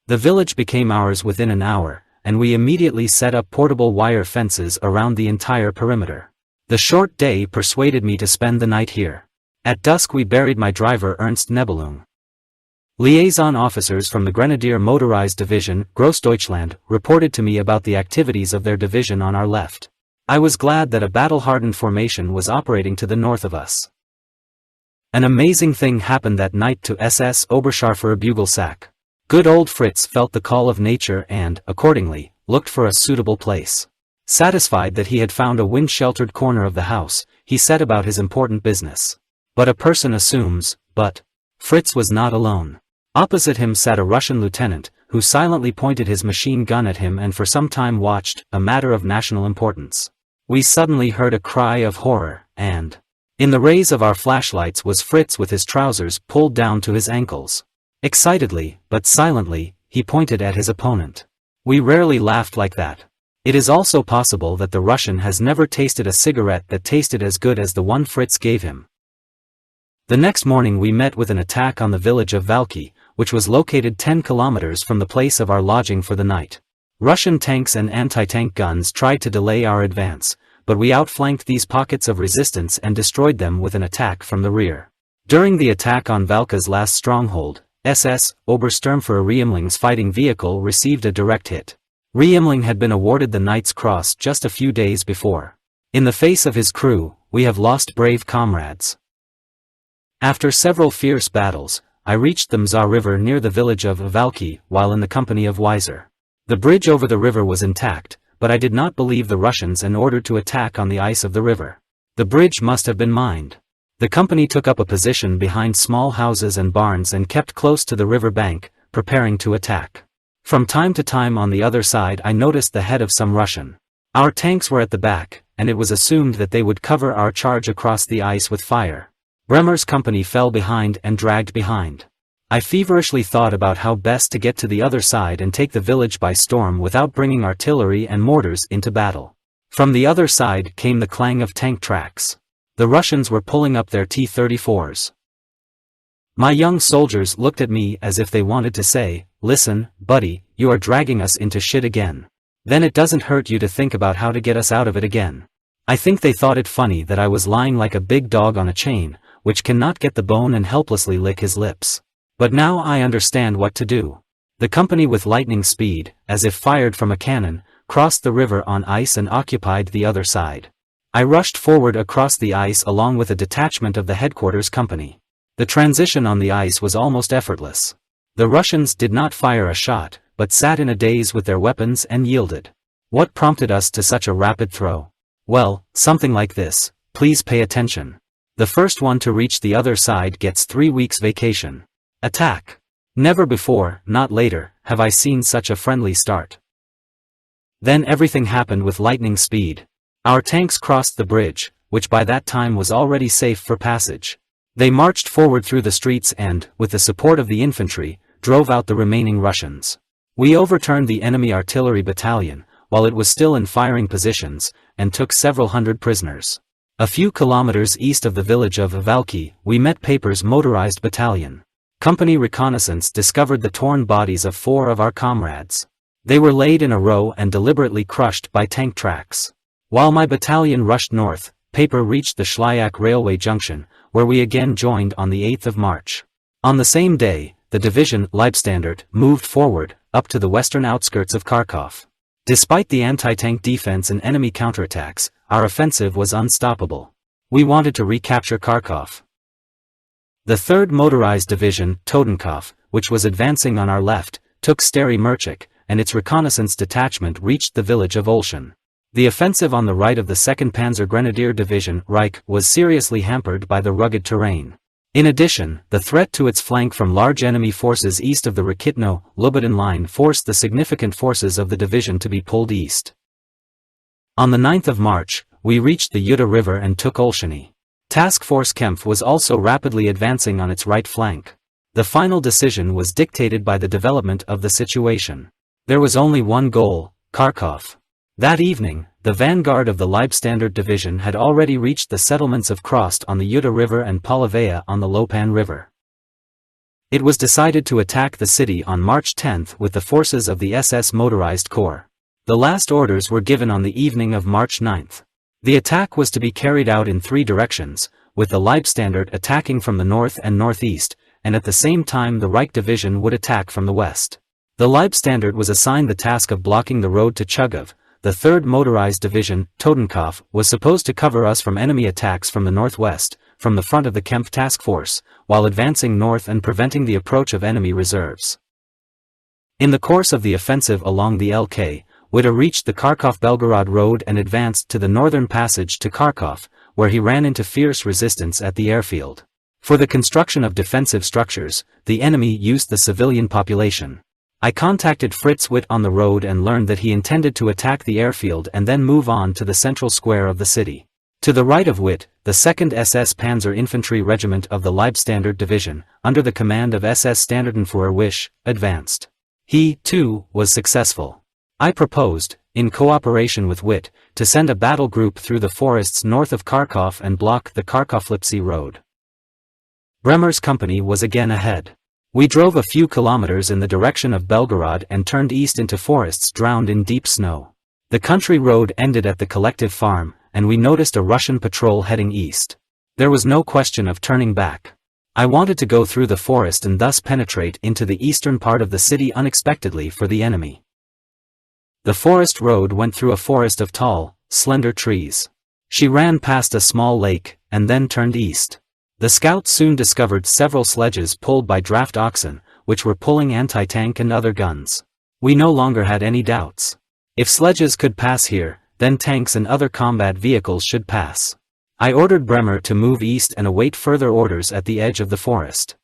The village became ours within an hour, and we immediately set up portable wire fences around the entire perimeter. The short day persuaded me to spend the night here. At dusk we buried my driver Ernst Nebelung. Liaison officers from the Grenadier Motorized Division, Großdeutschland, reported to me about the activities of their division on our left. I was glad that a battle-hardened formation was operating to the north of us. An amazing thing happened that night to SS Oberscharfer Bugelsack. Good old Fritz felt the call of nature and, accordingly, looked for a suitable place. Satisfied that he had found a wind-sheltered corner of the house, he set about his important business. But a person assumes, but Fritz was not alone. Opposite him sat a Russian lieutenant, who silently pointed his machine gun at him and for some time watched, a matter of national importance. We suddenly heard a cry of horror, and in the rays of our flashlights was Fritz with his trousers pulled down to his ankles. Excitedly, but silently, he pointed at his opponent. We rarely laughed like that. It is also possible that the Russian has never tasted a cigarette that tasted as good as the one Fritz gave him. The next morning we met with an attack on the village of Valky, which was located 10 kilometers from the place of our lodging for the night. Russian tanks and anti-tank guns tried to delay our advance, but we outflanked these pockets of resistance and destroyed them with an attack from the rear. During the attack on Valka's last stronghold, SS Obersturmführer Reimling's fighting vehicle received a direct hit. Reimling had been awarded the Knight's Cross just a few days before. In the face of his crew, we have lost brave comrades. After several fierce battles, I reached the Mza River near the village of Valky while in the company of Weiser. The bridge over the river was intact, but I did not believe the Russians and ordered to attack on the ice of the river. The bridge must have been mined. The company took up a position behind small houses and barns and kept close to the river bank, preparing to attack. From time to time on the other side I noticed the head of some Russian. Our tanks were at the back, and it was assumed that they would cover our charge across the ice with fire. Bremer's company fell behind and dragged behind. I feverishly thought about how best to get to the other side and take the village by storm without bringing artillery and mortars into battle. From the other side came the clang of tank tracks. The Russians were pulling up their T-34s. My young soldiers looked at me as if they wanted to say, "Listen, buddy, you are dragging us into shit again. Then it doesn't hurt you to think about how to get us out of it again." I think they thought it funny that I was lying like a big dog on a chain, which cannot get the bone and helplessly lick his lips. But now I understand what to do. The company with lightning speed, as if fired from a cannon, crossed the river on ice and occupied the other side. I rushed forward across the ice along with a detachment of the headquarters company. The transition on the ice was almost effortless. The Russians did not fire a shot, but sat in a daze with their weapons and yielded. What prompted us to such a rapid throw? Well, something like this. Please pay attention. The first one to reach the other side gets 3 weeks vacation. Attack. Never before, not later, have I seen such a friendly start. Then everything happened with lightning speed. Our tanks crossed the bridge, which by that time was already safe for passage. They marched forward through the streets and, with the support of the infantry, drove out the remaining Russians. We overturned the enemy artillery battalion, while it was still in firing positions, and took several hundred prisoners. A few kilometers east of the village of Valki, we met Paper's motorized battalion. Company reconnaissance discovered the torn bodies of 4 of our comrades. They were laid in a row and deliberately crushed by tank tracks. While my battalion rushed north, Paper reached the Schlyak railway junction, where we again joined on the 8th of March. On the same day, the division Leibstandarte moved forward, up to the western outskirts of Kharkov. Despite the anti-tank defense and enemy counterattacks, our offensive was unstoppable. We wanted to recapture Kharkov. The 3rd Motorized Division, Totenkopf, which was advancing on our left, took Stary Merchik, and its reconnaissance detachment reached the village of Olshan. The offensive on the right of the 2nd Panzer Grenadier Division, Reich, was seriously hampered by the rugged terrain. In addition, the threat to its flank from large enemy forces east of the Rakitno-Lubedin line forced the significant forces of the division to be pulled east. On the 9th of March, we reached the Yuta River and took Olshany. Task Force Kempf was also rapidly advancing on its right flank. The final decision was dictated by the development of the situation. There was only one goal, Kharkov. That evening, the vanguard of the Leibstandarte Division had already reached the settlements of Krost on the Yuta River and Polavaya on the Lopan River. It was decided to attack the city on March 10 with the forces of the SS Motorized Corps. The last orders were given on the evening of March 9. The attack was to be carried out in 3 directions, with the Leibstandarte attacking from the north and northeast, and at the same time the Reich Division would attack from the west. The Leibstandarte was assigned the task of blocking the road to Chugov. The 3rd Motorized Division, Totenkopf, was supposed to cover us from enemy attacks from the northwest, from the front of the Kempf task force, while advancing north and preventing the approach of enemy reserves. In the course of the offensive along the LK, Witta reached the Kharkov-Belgorod road and advanced to the northern passage to Kharkov, where he ran into fierce resistance at the airfield. For the construction of defensive structures, the enemy used the civilian population. I contacted Fritz Witt on the road and learned that he intended to attack the airfield and then move on to the central square of the city. To the right of Witt, the 2nd SS Panzer Infantry Regiment of the Leibstandarte Division, under the command of SS Standartenführer Wisch, advanced. He, too, was successful. I proposed, in cooperation with Witt, to send a battle group through the forests north of Kharkov and block the Kharkov-Lipsy road. Bremer's company was again ahead. We drove a few kilometers in the direction of Belgorod and turned east into forests drowned in deep snow. The country road ended at the collective farm, and we noticed a Russian patrol heading east. There was no question of turning back. I wanted to go through the forest and thus penetrate into the eastern part of the city unexpectedly for the enemy. The forest road went through a forest of tall, slender trees. She ran past a small lake, and then turned east. The scouts soon discovered several sledges pulled by draft oxen, which were pulling anti-tank and other guns. We no longer had any doubts. If sledges could pass here, then tanks and other combat vehicles should pass. I ordered Bremer to move east and await further orders at the edge of the forest.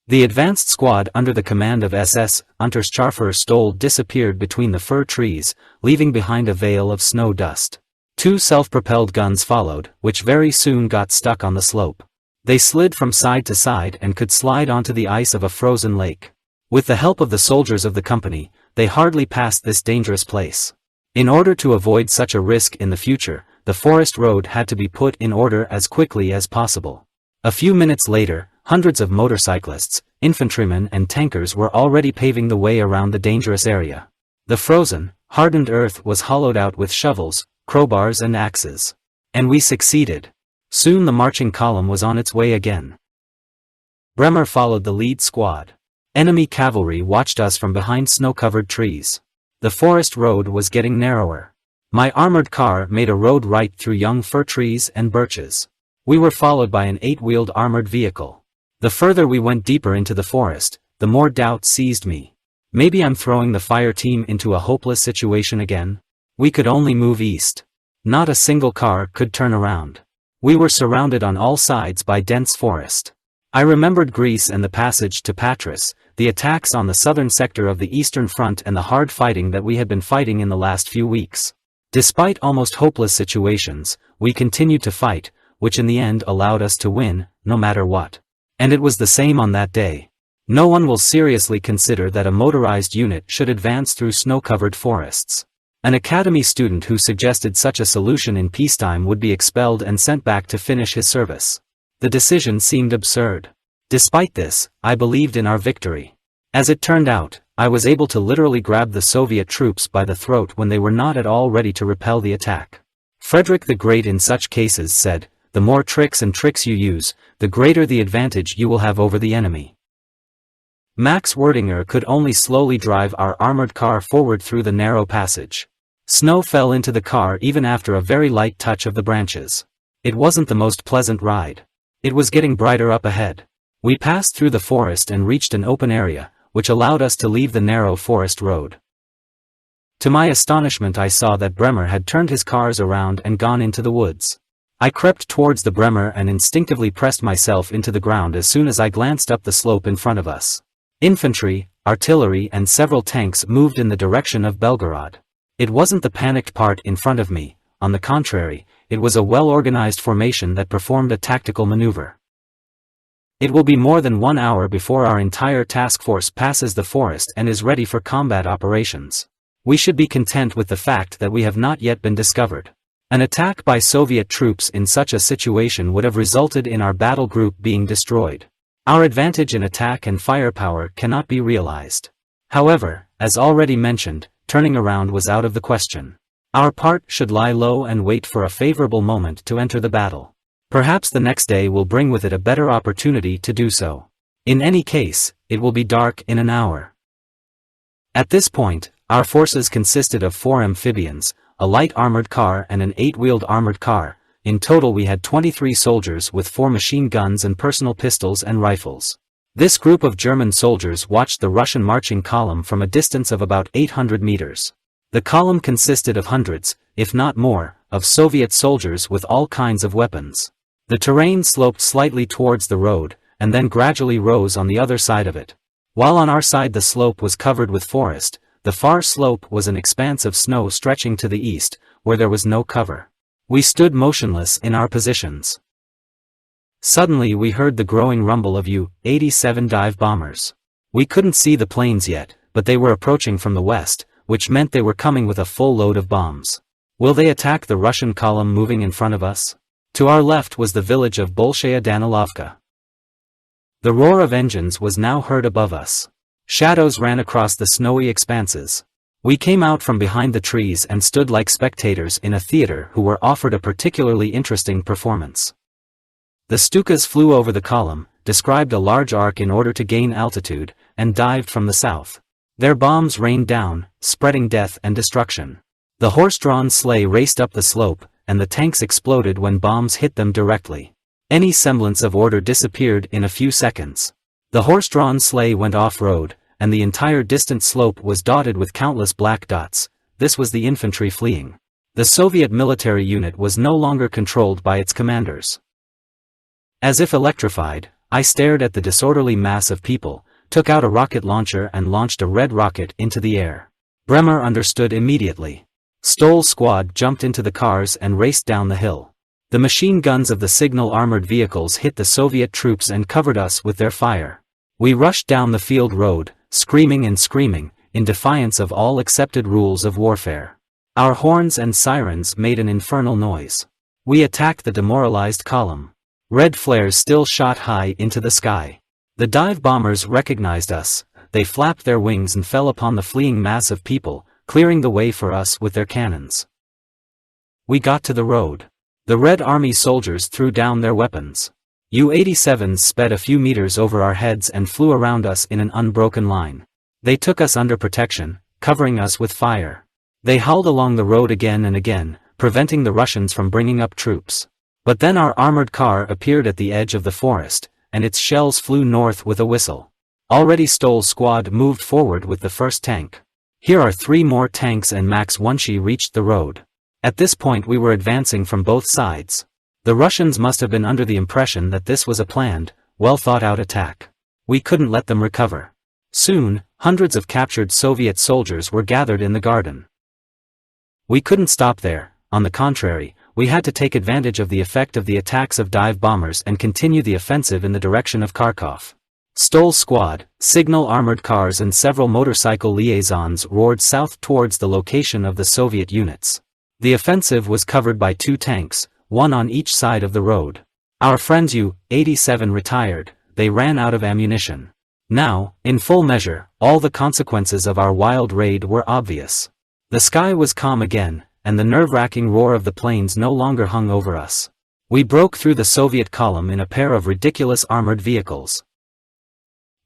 The advanced squad under the command of SS Unterscharfer Stoll disappeared between the fir trees, leaving behind a veil of snow dust. Two self-propelled guns followed, which very soon got stuck on the slope. They slid from side to side and could slide onto the ice of a frozen lake. With the help of the soldiers of the company, they hardly passed this dangerous place. In order to avoid such a risk in the future, the forest road had to be put in order as quickly as possible. A few minutes later, hundreds of motorcyclists, infantrymen and tankers were already paving the way around the dangerous area. The frozen, hardened earth was hollowed out with shovels, crowbars and axes. And we succeeded. Soon the marching column was on its way again. Bremer followed the lead squad. Enemy cavalry watched us from behind snow-covered trees. The forest road was getting narrower. My armored car made a road right through young fir trees and birches. We were followed by an 8-wheeled armored vehicle. The further we went deeper into the forest, the more doubt seized me. Maybe I'm throwing the fire team into a hopeless situation again? We could only move east. Not a single car could turn around. We were surrounded on all sides by dense forest. I remembered Greece and the passage to Patras, the attacks on the southern sector of the Eastern Front and the hard fighting that we had been fighting in the last few weeks. Despite almost hopeless situations, we continued to fight, which in the end allowed us to win, no matter what. And it was the same on that day. No one will seriously consider that a motorized unit should advance through snow-covered forests. An academy student who suggested such a solution in peacetime would be expelled and sent back to finish his service. The decision seemed absurd. Despite this, I believed in our victory. As it turned out, I was able to literally grab the Soviet troops by the throat when they were not at all ready to repel the attack. Frederick the Great in such cases said, "The more tricks you use, the greater the advantage you will have over the enemy." Max Werdinger could only slowly drive our armored car forward through the narrow passage. Snow fell into the car even after a very light touch of the branches. It wasn't the most pleasant ride. It was getting brighter up ahead. We passed through the forest and reached an open area, which allowed us to leave the narrow forest road. To my astonishment, I saw that Bremer had turned his cars around and gone into the woods. I crept towards the Bremer and instinctively pressed myself into the ground as soon as I glanced up the slope in front of us. Infantry, artillery and several tanks moved in the direction of Belgorod. It wasn't the panicked part in front of me, on the contrary, it was a well-organized formation that performed a tactical maneuver. It will be more than 1 hour before our entire task force passes the forest and is ready for combat operations. We should be content with the fact that we have not yet been discovered. An attack by Soviet troops in such a situation would have resulted in our battle group being destroyed. Our advantage in attack and firepower cannot be realized. However, as already mentioned, turning around was out of the question. Our part should lie low and wait for a favorable moment to enter the battle. Perhaps the next day will bring with it a better opportunity to do so. In any case, it will be dark in an hour. At this point, our forces consisted of 4 amphibians, a light armored car and an 8-wheeled armored car. In total we had 23 soldiers with 4 machine guns and personal pistols and rifles. This group of German soldiers watched the Russian marching column from a distance of about 800 meters. The column consisted of hundreds, if not more, of Soviet soldiers with all kinds of weapons. The terrain sloped slightly towards the road, and then gradually rose on the other side of it. While on our side the slope was covered with forest, the far slope was an expanse of snow stretching to the east, where there was no cover. We stood motionless in our positions. Suddenly we heard the growing rumble of U-87 dive bombers. We couldn't see the planes yet, but they were approaching from the west, which meant they were coming with a full load of bombs. Will they attack the Russian column moving in front of us? To our left was the village of Bolshaya Danilovka. The roar of engines was now heard above us. Shadows ran across the snowy expanses. We came out from behind the trees and stood like spectators in a theater who were offered a particularly interesting performance. The Stukas flew over the column, described a large arc in order to gain altitude, and dived from the south. Their bombs rained down, spreading death and destruction. The horse-drawn sleigh raced up the slope, and the tanks exploded when bombs hit them directly. Any semblance of order disappeared in a few seconds. The horse-drawn sleigh went off-road, and the entire distant slope was dotted with countless black dots. This was the infantry fleeing. The Soviet military unit was no longer controlled by its commanders. As if electrified, I stared at the disorderly mass of people, took out a rocket launcher and launched a red rocket into the air. Bremer understood immediately. Stoll's squad jumped into the cars and raced down the hill. The machine guns of the signal armored vehicles hit the Soviet troops and covered us with their fire. We rushed down the field road, screaming and screaming, in defiance of all accepted rules of warfare. Our horns and sirens made an infernal noise. We attacked the demoralized column. Red flares still shot high into the sky. The dive bombers recognized us. They flapped their wings and fell upon the fleeing mass of people, clearing the way for us with their cannons. We got to the road. The Red Army soldiers threw down their weapons. U-87s sped a few meters over our heads and flew around us in an unbroken line. They took us under protection, covering us with fire. They hauled along the road again and again, preventing the Russians from bringing up troops. But then our armored car appeared at the edge of the forest, and its shells flew north with a whistle. Already Stoll's squad moved forward with the first tank. Here are 3 more tanks and Max Wunschie reached the road. At this point we were advancing from both sides. The Russians must have been under the impression that this was a planned, well-thought-out attack. We couldn't let them recover. Soon, hundreds of captured Soviet soldiers were gathered in the garden. We couldn't stop there. On the contrary, we had to take advantage of the effect of the attacks of dive bombers and continue the offensive in the direction of Kharkov. Stoll's squad, signal armored cars and several motorcycle liaisons roared south towards the location of the Soviet units. The offensive was covered by 2 tanks, one on each side of the road. Our friends U-87 retired. They ran out of ammunition. Now, in full measure, all the consequences of our wild raid were obvious. The sky was calm again, and the nerve-wracking roar of the planes no longer hung over us. We broke through the Soviet column in a pair of ridiculous armored vehicles.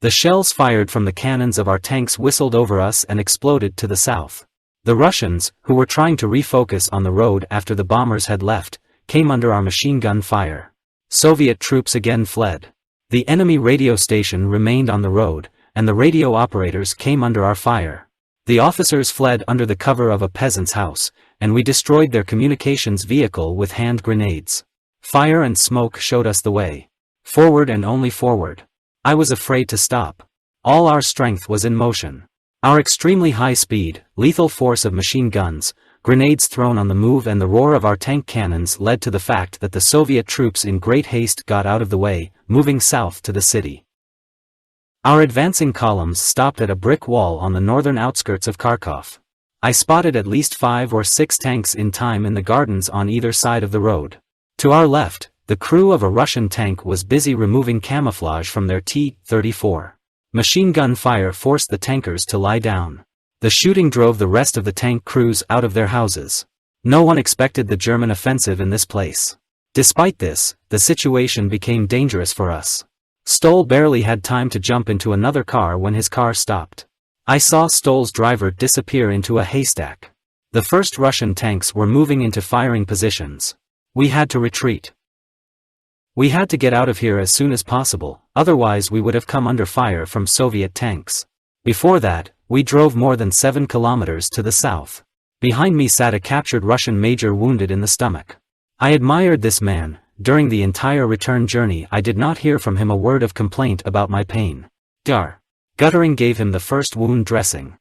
The shells fired from the cannons of our tanks whistled over us and exploded to the south. The Russians, who were trying to refocus on the road after the bombers had left, came under our machine gun fire. Soviet troops again fled. The enemy radio station remained on the road, and the radio operators came under our fire. The officers fled under the cover of a peasant's house, and we destroyed their communications vehicle with hand grenades. Fire and smoke showed us the way. Forward and only forward. I was afraid to stop. All our strength was in motion. Our extremely high speed, lethal force of machine guns, grenades thrown on the move and the roar of our tank cannons led to the fact that the Soviet troops in great haste got out of the way, moving south to the city. Our advancing columns stopped at a brick wall on the northern outskirts of Kharkov. I spotted at least 5 or 6 tanks in time in the gardens on either side of the road. To our left, the crew of a Russian tank was busy removing camouflage from their T-34. Machine gun fire forced the tankers to lie down. The shooting drove the rest of the tank crews out of their houses. No one expected the German offensive in this place. Despite this, the situation became dangerous for us. Stoll barely had time to jump into another car when his car stopped. I saw Stoll's driver disappear into a haystack. The first Russian tanks were moving into firing positions. We had to retreat. We had to get out of here as soon as possible, otherwise we would have come under fire from Soviet tanks. Before that, we drove more than 7 kilometers to the south. Behind me sat a captured Russian major wounded in the stomach. I admired this man. During the entire return journey I did not hear from him a word of complaint about my pain. Guttering gave him the first wound dressing.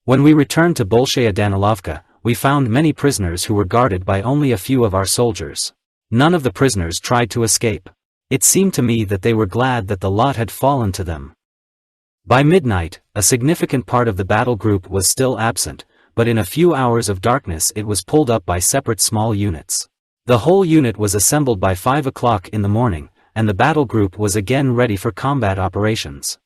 When we returned to Bolshaya Danilovka, we found many prisoners who were guarded by only a few of our soldiers. None of the prisoners tried to escape. It seemed to me that they were glad that the lot had fallen to them. By midnight, a significant part of the battle group was still absent, but in a few hours of darkness it was pulled up by separate small units. The whole unit was assembled by 5 o'clock in the morning, and the battle group was again ready for combat operations.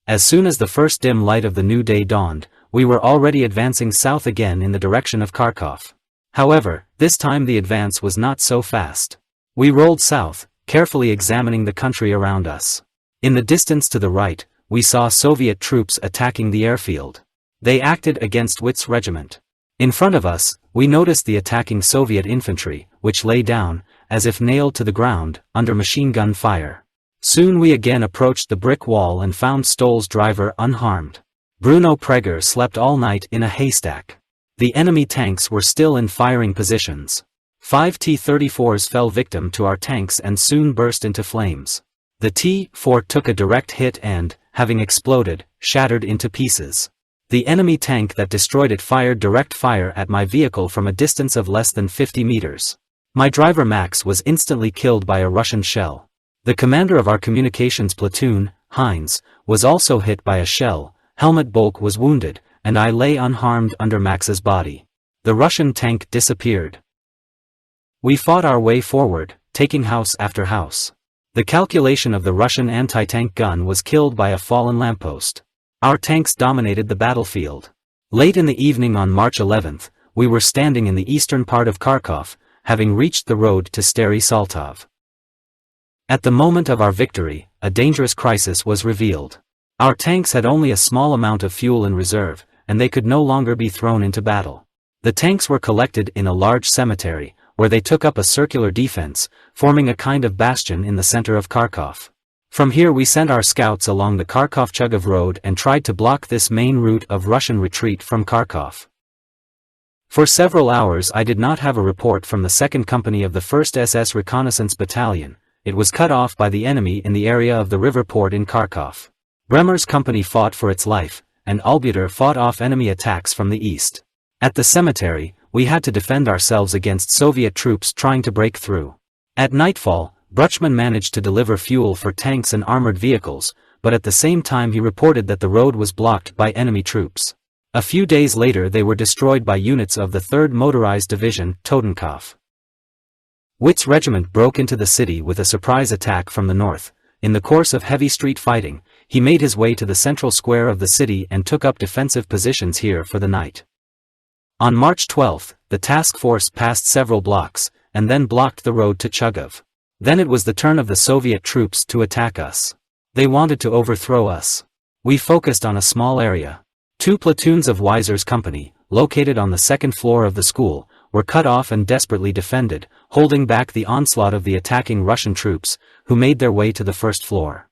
As soon as the first dim light of the new day dawned, we were already advancing south again in the direction of Kharkov. However, this time the advance was not so fast. We rolled south, carefully examining the country around us. In the distance to the right, we saw Soviet troops attacking the airfield. They acted against Witt's regiment. In front of us, we noticed the attacking Soviet infantry, which lay down, as if nailed to the ground, under machine gun fire. Soon we again approached the brick wall and found Stoll's driver unharmed. Bruno Prager slept all night in a haystack. The enemy tanks were still in firing positions. 5 T-34s fell victim to our tanks and soon burst into flames. The T-4 took a direct hit and, having exploded, shattered into pieces. The enemy tank that destroyed it fired direct fire at my vehicle from a distance of less than 50 meters. My driver Max was instantly killed by a Russian shell. The commander of our communications platoon, Heinz, was also hit by a shell. Helmut Bolk was wounded, and I lay unharmed under Max's body. The Russian tank disappeared. We fought our way forward, taking house after house. The calculation of the Russian anti-tank gun was killed by a fallen lamppost. Our tanks dominated the battlefield. Late in the evening on March 11th, we were standing in the eastern part of Kharkov, having reached the road to Stary Saltov. At the moment of our victory, a dangerous crisis was revealed. Our tanks had only a small amount of fuel in reserve, and they could no longer be thrown into battle. The tanks were collected in a large cemetery, where they took up a circular defense, forming a kind of bastion in the center of Kharkov. From here we sent our scouts along the Kharkov-Chugov road and tried to block this main route of Russian retreat from Kharkov. For several hours I did not have a report from the 2nd Company of the 1st SS Reconnaissance Battalion. It was cut off by the enemy in the area of the river port in Kharkov. Bremer's company fought for its life, and Albuter fought off enemy attacks from the east. At the cemetery, we had to defend ourselves against Soviet troops trying to break through. At nightfall, Bruchman managed to deliver fuel for tanks and armored vehicles, but at the same time he reported that the road was blocked by enemy troops. A few days later they were destroyed by units of the 3rd Motorized Division, Totenkopf. Witt's regiment broke into the city with a surprise attack from the north. In the course of heavy street fighting, he made his way to the central square of the city and took up defensive positions here for the night. On March 12, the task force passed several blocks, and then blocked the road to Chugov. Then it was the turn of the Soviet troops to attack us. They wanted to overthrow us. We focused on a small area. 2 platoons of Weiser's company, located on the 2nd floor of the school, were cut off and desperately defended, holding back the onslaught of the attacking Russian troops, who made their way to the 1st floor.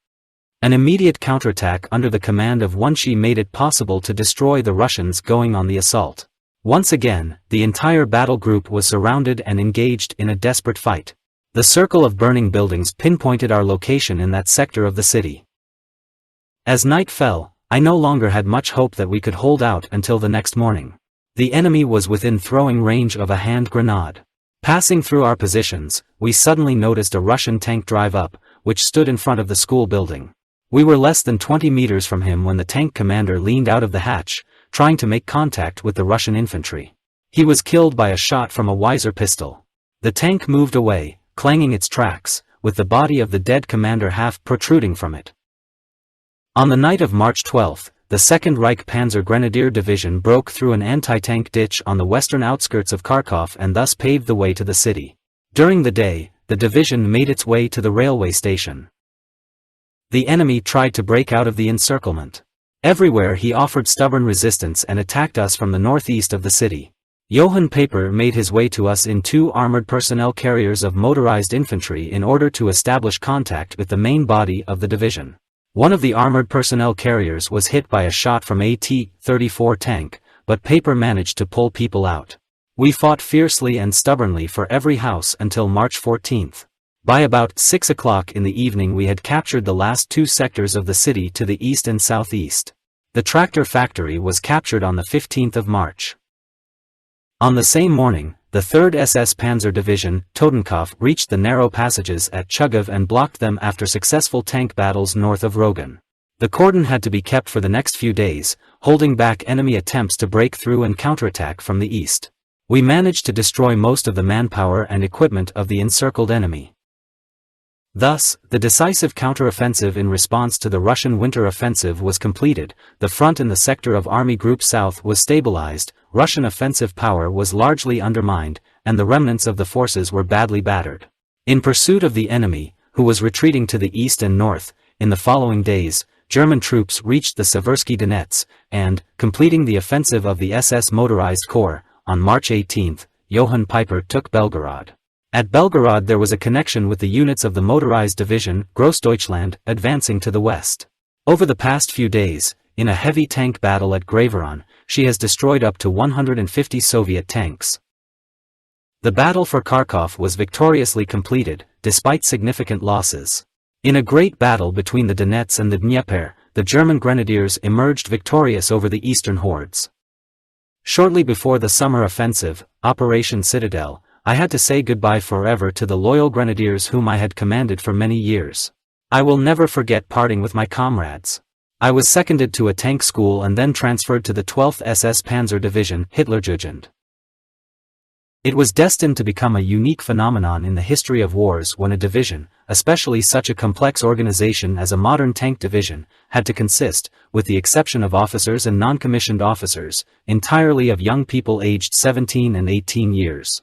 An immediate counterattack under the command of Wunshi made it possible to destroy the Russians going on the assault. Once again, the entire battle group was surrounded and engaged in a desperate fight. The circle of burning buildings pinpointed our location in that sector of the city. As night fell, I no longer had much hope that we could hold out until the next morning. The enemy was within throwing range of a hand grenade. Passing through our positions, we suddenly noticed a Russian tank drive up, which stood in front of the school building. We were less than 20 meters from him when the tank commander leaned out of the hatch, trying to make contact with the Russian infantry. He was killed by a shot from a Weiser pistol. The tank moved away, clanging its tracks, with the body of the dead commander half protruding from it. On the night of March 12, the 2nd Reich Panzer Grenadier Division broke through an anti-tank ditch on the western outskirts of Kharkov and thus paved the way to the city. During the day, the division made its way to the railway station. The enemy tried to break out of the encirclement. Everywhere he offered stubborn resistance and attacked us from the northeast of the city. Johann Paper made his way to us in 2 armored personnel carriers of motorized infantry in order to establish contact with the main body of the division. One of the armored personnel carriers was hit by a shot from a T-34 tank, but Paper managed to pull people out. We fought fiercely and stubbornly for every house until March 14th. By about 6 o'clock in the evening we had captured the last 2 sectors of the city to the east and southeast. The tractor factory was captured on the 15th of March. On the same morning, the 3rd SS Panzer Division, Totenkopf, reached the narrow passages at Chugov and blocked them after successful tank battles north of Rogan. The cordon had to be kept for the next few days, holding back enemy attempts to break through and counterattack from the east. We managed to destroy most of the manpower and equipment of the encircled enemy. Thus, the decisive counteroffensive in response to the Russian winter offensive was completed, the front in the sector of Army Group South was stabilized, Russian offensive power was largely undermined, and the remnants of the forces were badly battered. In pursuit of the enemy, who was retreating to the east and north, in the following days, German troops reached the Seversky Donets, and, completing the offensive of the SS Motorized Corps, on March 18, Johann Piper took Belgorod. At Belgorod there was a connection with the units of the Motorized Division, Grossdeutschland, advancing to the west. Over the past few days, in a heavy tank battle at Graveron, she has destroyed up to 150 Soviet tanks. The battle for Kharkov was victoriously completed, despite significant losses. In a great battle between the Donets and the Dnieper, the German grenadiers emerged victorious over the eastern hordes. Shortly before the summer offensive, Operation Citadel, I had to say goodbye forever to the loyal grenadiers whom I had commanded for many years. I will never forget parting with my comrades. I was seconded to a tank school and then transferred to the 12th SS Panzer Division, Hitlerjugend. It was destined to become a unique phenomenon in the history of wars when a division, especially such a complex organization as a modern tank division, had to consist, with the exception of officers and non-commissioned officers, entirely of young people aged 17 and 18 years.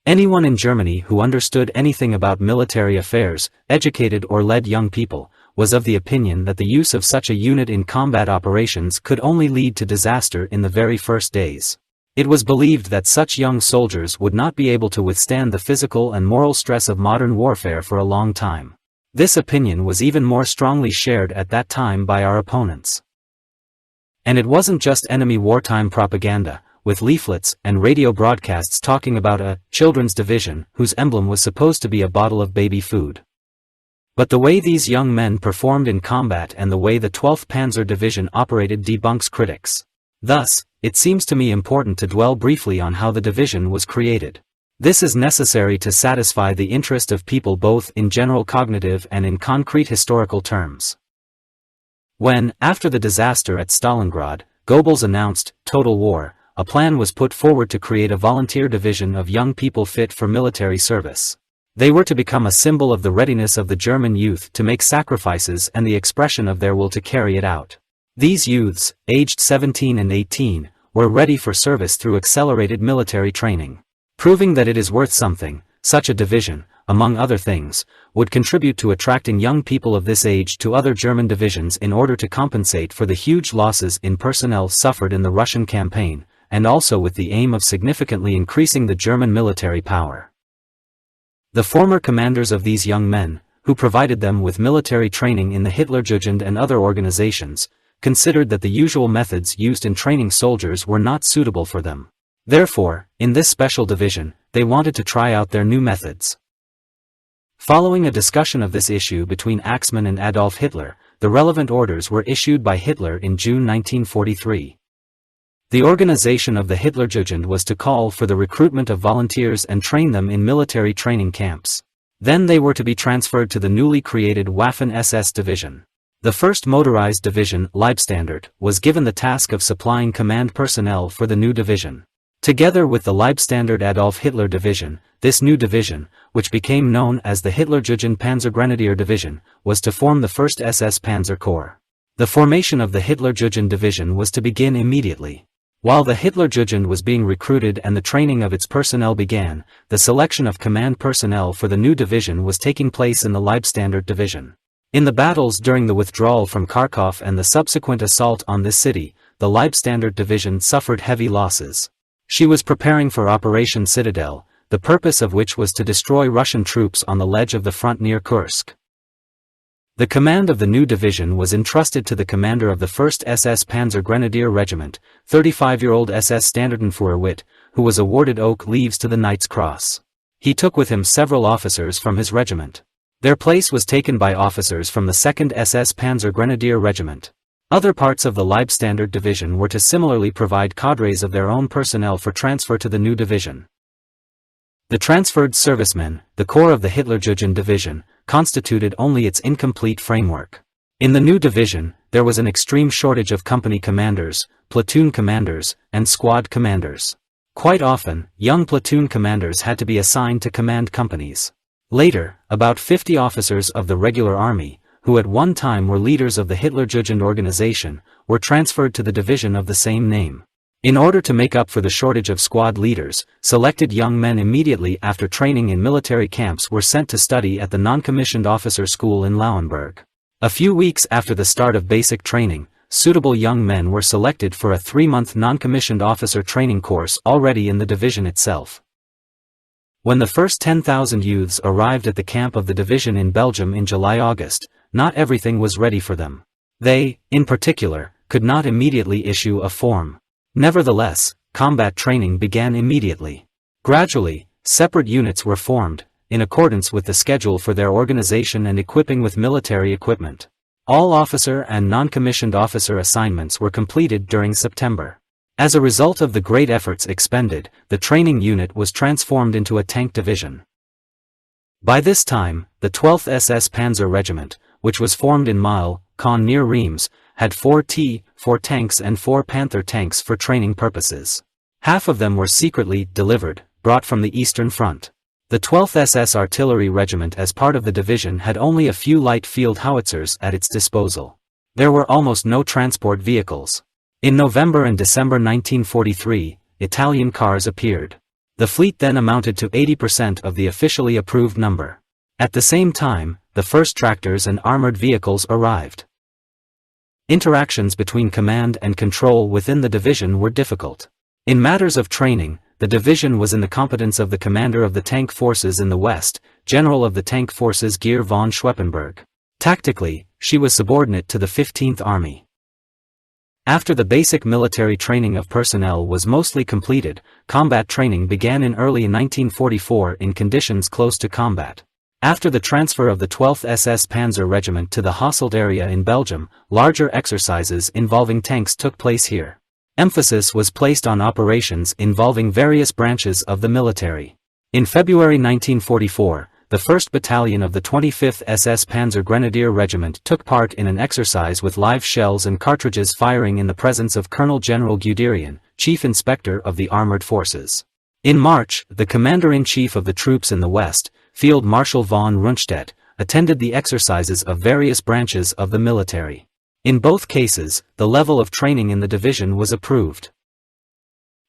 Anyone in Germany who understood anything about military affairs, educated or led young people, was of the opinion that the use of such a unit in combat operations could only lead to disaster in the very first days. It was believed that such young soldiers would not be able to withstand the physical and moral stress of modern warfare for a long time. This opinion was even more strongly shared at that time by our opponents. And it wasn't just enemy wartime propaganda, with leaflets and radio broadcasts talking about a children's division whose emblem was supposed to be a bottle of baby food. But the way these young men performed in combat and the way the 12th Panzer Division operated debunks critics. Thus, it seems to me important to dwell briefly on how the division was created. This is necessary to satisfy the interest of people both in general cognitive and in concrete historical terms. When, after the disaster at Stalingrad, Goebbels announced total war, a plan was put forward to create a volunteer division of young people fit for military service. They were to become a symbol of the readiness of the German youth to make sacrifices and the expression of their will to carry it out. These youths, aged 17 and 18, were ready for service through accelerated military training. Proving that it is worth something, such a division, among other things, would contribute to attracting young people of this age to other German divisions in order to compensate for the huge losses in personnel suffered in the Russian campaign, and also with the aim of significantly increasing the German military power. The former commanders of these young men, who provided them with military training in the Hitlerjugend and other organizations, considered that the usual methods used in training soldiers were not suitable for them. Therefore, in this special division, they wanted to try out their new methods. Following a discussion of this issue between Axmann and Adolf Hitler, the relevant orders were issued by Hitler in June 1943. The organization of the Hitlerjugend was to call for the recruitment of volunteers and train them in military training camps. Then they were to be transferred to the newly created Waffen SS division. The first motorized division, Leibstandarte, was given the task of supplying command personnel for the new division. Together with the Leibstandarte Adolf Hitler division, this new division, which became known as the Hitlerjugend Panzergrenadier Division, was to form the 1st SS Panzer Corps. The formation of the Hitlerjugend division was to begin immediately. While the Hitlerjugend was being recruited and the training of its personnel began, the selection of command personnel for the new division was taking place in the Leibstandarte division. In the battles during the withdrawal from Kharkov and the subsequent assault on this city, the Leibstandarte division suffered heavy losses. She was preparing for Operation Citadel, the purpose of which was to destroy Russian troops on the ledge of the front near Kursk. The command of the new division was entrusted to the commander of the 1st SS Panzer Grenadier Regiment, 35-year-old SS Standartenführer Witt, who was awarded Oak Leaves to the Knight's Cross. He took with him several officers from his regiment. Their place was taken by officers from the 2nd SS Panzer Grenadier Regiment. Other parts of the Leibstandarte division were to similarly provide cadres of their own personnel for transfer to the new division. The transferred servicemen, the core of the Hitlerjugend division, constituted only its incomplete framework. In the new division, there was an extreme shortage of company commanders, platoon commanders, and squad commanders. Quite often, young platoon commanders had to be assigned to command companies. Later, about 50 officers of the regular army, who at one time were leaders of the Hitlerjugend organization, were transferred to the division of the same name. In order to make up for the shortage of squad leaders, selected young men immediately after training in military camps were sent to study at the non-commissioned officer school in Lauenburg. A few weeks after the start of basic training, suitable young men were selected for a 3-month non-commissioned officer training course already in the division itself. When the first 10,000 youths arrived at the camp of the division in Belgium in July-August, not everything was ready for them. They, in particular, could not immediately issue a form. Nevertheless, combat training began immediately. Gradually, separate units were formed, in accordance with the schedule for their organization and equipping with military equipment. All officer and non-commissioned officer assignments were completed during September. As a result of the great efforts expended, the training unit was transformed into a tank division. By this time, the 12th SS Panzer Regiment, which was formed in Con near Reims, had 4 tanks and 4 Panther tanks for training purposes. Half of them were secretly brought from the Eastern Front. The 12th SS Artillery Regiment as part of the division had only a few light field howitzers at its disposal. There were almost no transport vehicles. In November and December 1943, Italian cars appeared. The fleet then amounted to 80% of the officially approved number. At the same time, the first tractors and armored vehicles arrived. Interactions between command and control within the division were difficult. In matters of training, the division was in the competence of the commander of the tank forces in the West, General of the Tank Forces Georg von Schweppenberg. Tactically, she was subordinate to the 15th Army. After the basic military training of personnel was mostly completed, combat training began in early 1944 in conditions close to combat. After the transfer of the 12th SS Panzer Regiment to the Hasselt area in Belgium, larger exercises involving tanks took place here. Emphasis was placed on operations involving various branches of the military. In February 1944, the 1st Battalion of the 25th SS Panzer Grenadier Regiment took part in an exercise with live shells and cartridges firing in the presence of Colonel General Guderian, Chief Inspector of the Armored Forces. In March, the Commander-in-Chief of the troops in the West, Field Marshal von Rundstedt, attended the exercises of various branches of the military. In both cases, the level of training in the division was approved.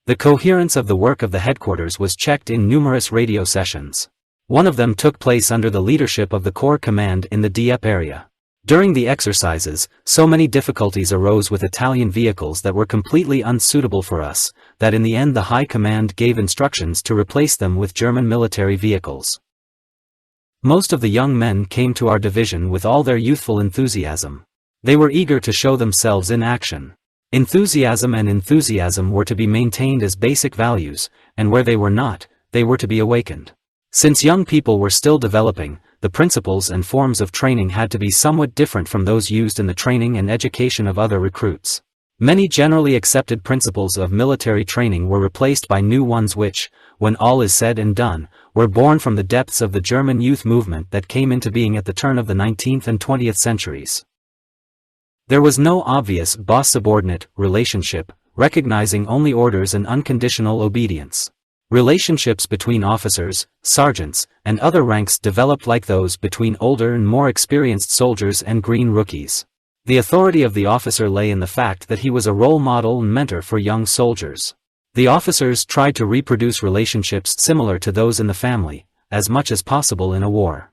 The coherence of the work of the headquarters was checked in numerous radio sessions. One of them took place under the leadership of the Corps Command in the Dieppe area. During the exercises, so many difficulties arose with Italian vehicles that were completely unsuitable for us, that in the end the High Command gave instructions to replace them with German military vehicles. Most of the young men came to our division with all their youthful enthusiasm. They were eager to show themselves in action. Enthusiasm were to be maintained as basic values, and where they were not, they were to be awakened. Since young people were still developing, the principles and forms of training had to be somewhat different from those used in the training and education of other recruits. Many generally accepted principles of military training were replaced by new ones which, when all is said and done, were born from the depths of the German youth movement that came into being at the turn of the 19th and 20th centuries. There was no obvious boss-subordinate relationship, recognizing only orders and unconditional obedience. Relationships between officers, sergeants, and other ranks developed like those between older and more experienced soldiers and green rookies. The authority of the officer lay in the fact that he was a role model and mentor for young soldiers. The officers tried to reproduce relationships similar to those in the family, as much as possible in a war.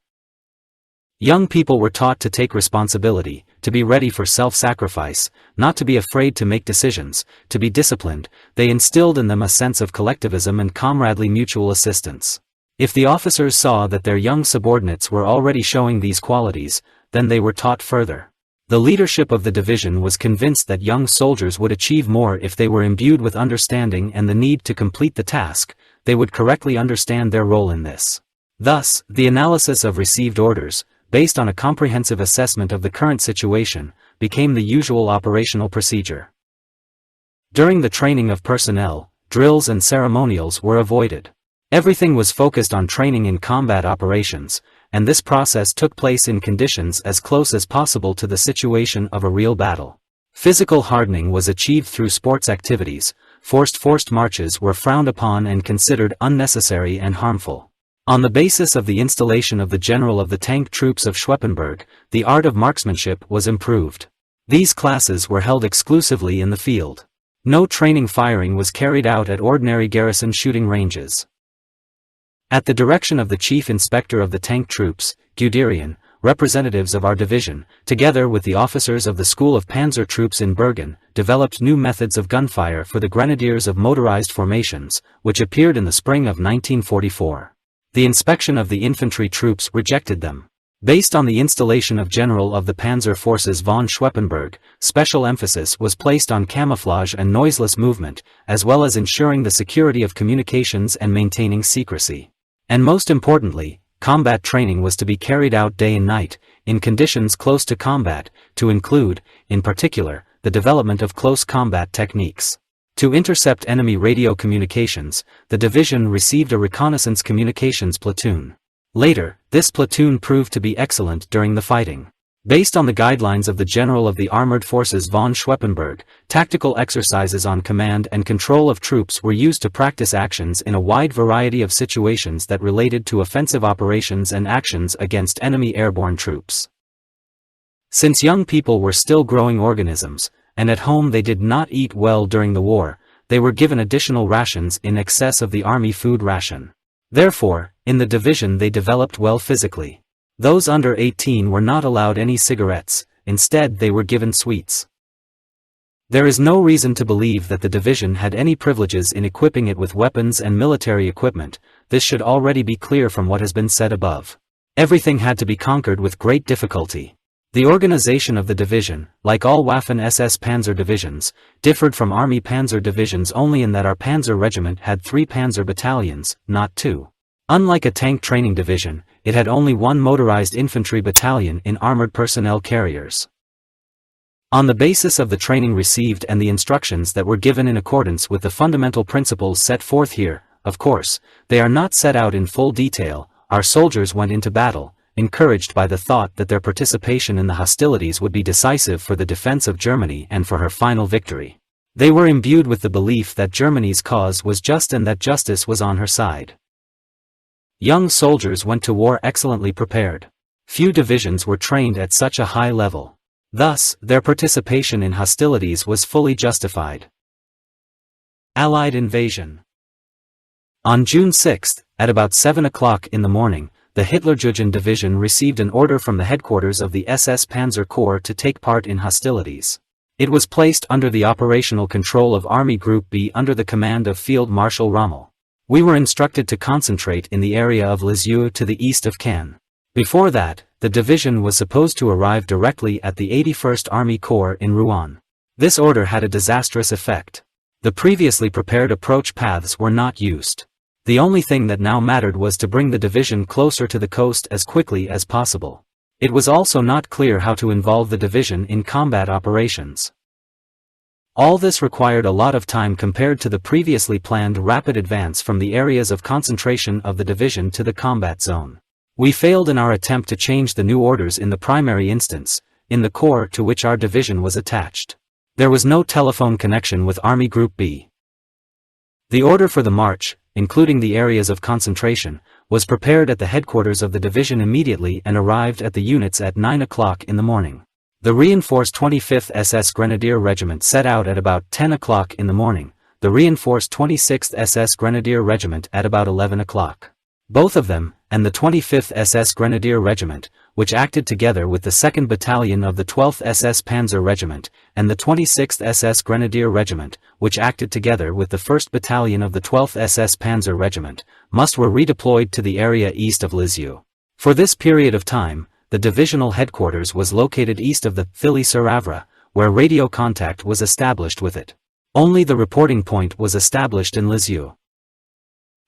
Young people were taught to take responsibility, to be ready for self-sacrifice, not to be afraid to make decisions, to be disciplined. They instilled in them a sense of collectivism and comradely mutual assistance. If the officers saw that their young subordinates were already showing these qualities, then they were taught further. The leadership of the division was convinced that young soldiers would achieve more if they were imbued with understanding and the need to complete the task. They would correctly understand their role in this. Thus, the analysis of received orders, based on a comprehensive assessment of the current situation, became the usual operational procedure. During the training of personnel, drills and ceremonials were avoided. Everything was focused on training in combat operations, and this process took place in conditions as close as possible to the situation of a real battle. Physical hardening was achieved through sports activities. Forced marches were frowned upon and considered unnecessary and harmful. On the basis of the installation of the General of the Tank Troops of Schweppenberg, the art of marksmanship was improved. These classes were held exclusively in the field. No training firing was carried out at ordinary garrison shooting ranges. At the direction of the Chief Inspector of the Tank Troops, Guderian, representatives of our division, together with the officers of the School of Panzer Troops in Bergen, developed new methods of gunfire for the grenadiers of motorized formations, which appeared in the spring of 1944. The inspection of the infantry troops rejected them. Based on the installation of General of the Panzer Forces von Schweppenberg, special emphasis was placed on camouflage and noiseless movement, as well as ensuring the security of communications and maintaining secrecy. And most importantly, combat training was to be carried out day and night, in conditions close to combat, to include, in particular, the development of close combat techniques. To intercept enemy radio communications, the division received a reconnaissance communications platoon. Later, this platoon proved to be excellent during the fighting. Based on the guidelines of the General of the Armored Forces von Schweppenberg, tactical exercises on command and control of troops were used to practice actions in a wide variety of situations that related to offensive operations and actions against enemy airborne troops. Since young people were still growing organisms, and at home they did not eat well during the war, they were given additional rations in excess of the army food ration. Therefore, in the division they developed well physically. Those under 18 were not allowed any cigarettes, instead they were given sweets. There is no reason to believe that the division had any privileges in equipping it with weapons and military equipment. This should already be clear from what has been said above. Everything had to be conquered with great difficulty. The organization of the division, like all Waffen SS Panzer divisions, differed from Army Panzer divisions only in that our Panzer regiment had 3 Panzer battalions, not 2. Unlike a tank training division, it had only 1 motorized infantry battalion in armored personnel carriers. On the basis of the training received and the instructions that were given in accordance with the fundamental principles set forth here, of course, they are not set out in full detail, our soldiers went into battle, encouraged by the thought that their participation in the hostilities would be decisive for the defense of Germany and for her final victory. They were imbued with the belief that Germany's cause was just and that justice was on her side. Young soldiers went to war excellently prepared. Few divisions were trained at such a high level. Thus, their participation in hostilities was fully justified. Allied invasion. On June 6, at about 7 o'clock in the morning, the Hitlerjugend division received an order from the headquarters of the SS Panzer Corps to take part in hostilities. It was placed under the operational control of Army Group B under the command of Field Marshal Rommel. We were instructed to concentrate in the area of Lisieux to the east of Caen. Before that, the division was supposed to arrive directly at the 81st Army Corps in Rouen. This order had a disastrous effect. The previously prepared approach paths were not used. The only thing that now mattered was to bring the division closer to the coast as quickly as possible. It was also not clear how to involve the division in combat operations. All this required a lot of time compared to the previously planned rapid advance from the areas of concentration of the division to the combat zone. We failed in our attempt to change the new orders in the primary instance, in the corps to which our division was attached. There was no telephone connection with Army Group B. The order for the march, including the areas of concentration, was prepared at the headquarters of the division immediately and arrived at the units at 9 o'clock in the morning. The reinforced 25th SS Grenadier Regiment set out at about 10 o'clock in the morning, the reinforced 26th SS Grenadier Regiment at about 11 o'clock. Both of them, and the 25th SS Grenadier Regiment, which acted together with the 2nd Battalion of the 12th SS Panzer Regiment, and the 26th SS Grenadier Regiment, which acted together with the 1st Battalion of the 12th SS Panzer Regiment, were redeployed to the area east of Lisieux. For this period of time, the divisional headquarters was located east of the Filly-sur-Avre, where radio contact was established with it. Only the reporting point was established in Lisieux.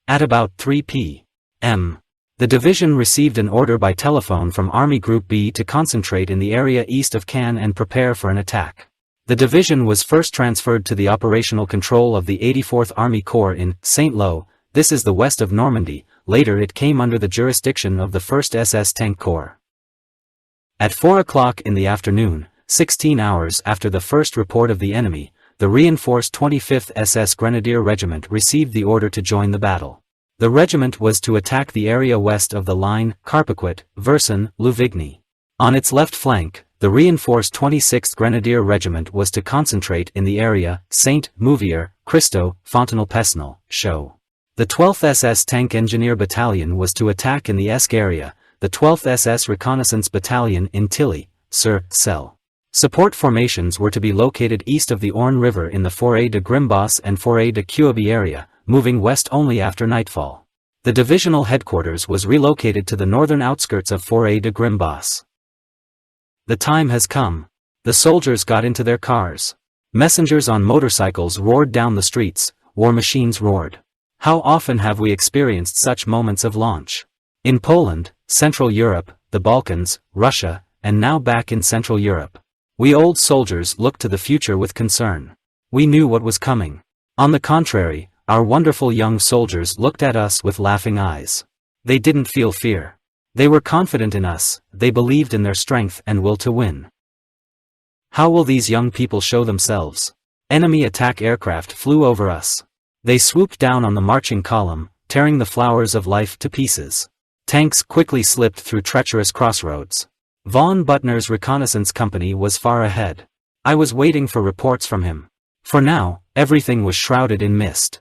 At about 3 p.m., the division received an order by telephone from Army Group B to concentrate in the area east of Caen and prepare for an attack. The division was first transferred to the operational control of the 84th Army Corps in Saint-Lô, this is the west of Normandy. Later it came under the jurisdiction of the 1st SS Tank Corps. At 4 o'clock in the afternoon, 16 hours after the first report of the enemy, the reinforced 25th SS Grenadier Regiment received the order to join the battle. The regiment was to attack the area west of the line, Carpiquet, Verson, Louvigny. On its left flank, the reinforced 26th Grenadier Regiment was to concentrate in the area, Saint-Mouvier, Christo, Fontenay-Pesnel, Chaux. The 12th SS Tank Engineer Battalion was to attack in the Esque area, the 12th SS Reconnaissance Battalion in Tilly, sur Selle. Support formations were to be located east of the Orne River in the Forêt de Grimbas and Forêt de Cuaby area, moving west only after nightfall. The divisional headquarters was relocated to the northern outskirts of Forêt de Grimbas. The time has come. The soldiers got into their cars. Messengers on motorcycles roared down the streets, war machines roared. How often have we experienced such moments of launch? In Poland, Central Europe, the Balkans, Russia, and now back in Central Europe. We old soldiers looked to the future with concern. We knew what was coming. On the contrary, our wonderful young soldiers looked at us with laughing eyes. They didn't feel fear. They were confident in us, they believed in their strength and will to win. How will these young people show themselves? Enemy attack aircraft flew over us. They swooped down on the marching column, tearing the flowers of life to pieces. Tanks quickly slipped through treacherous crossroads. Von Buttner's reconnaissance company was far ahead. I was waiting for reports from him. For now, everything was shrouded in mist.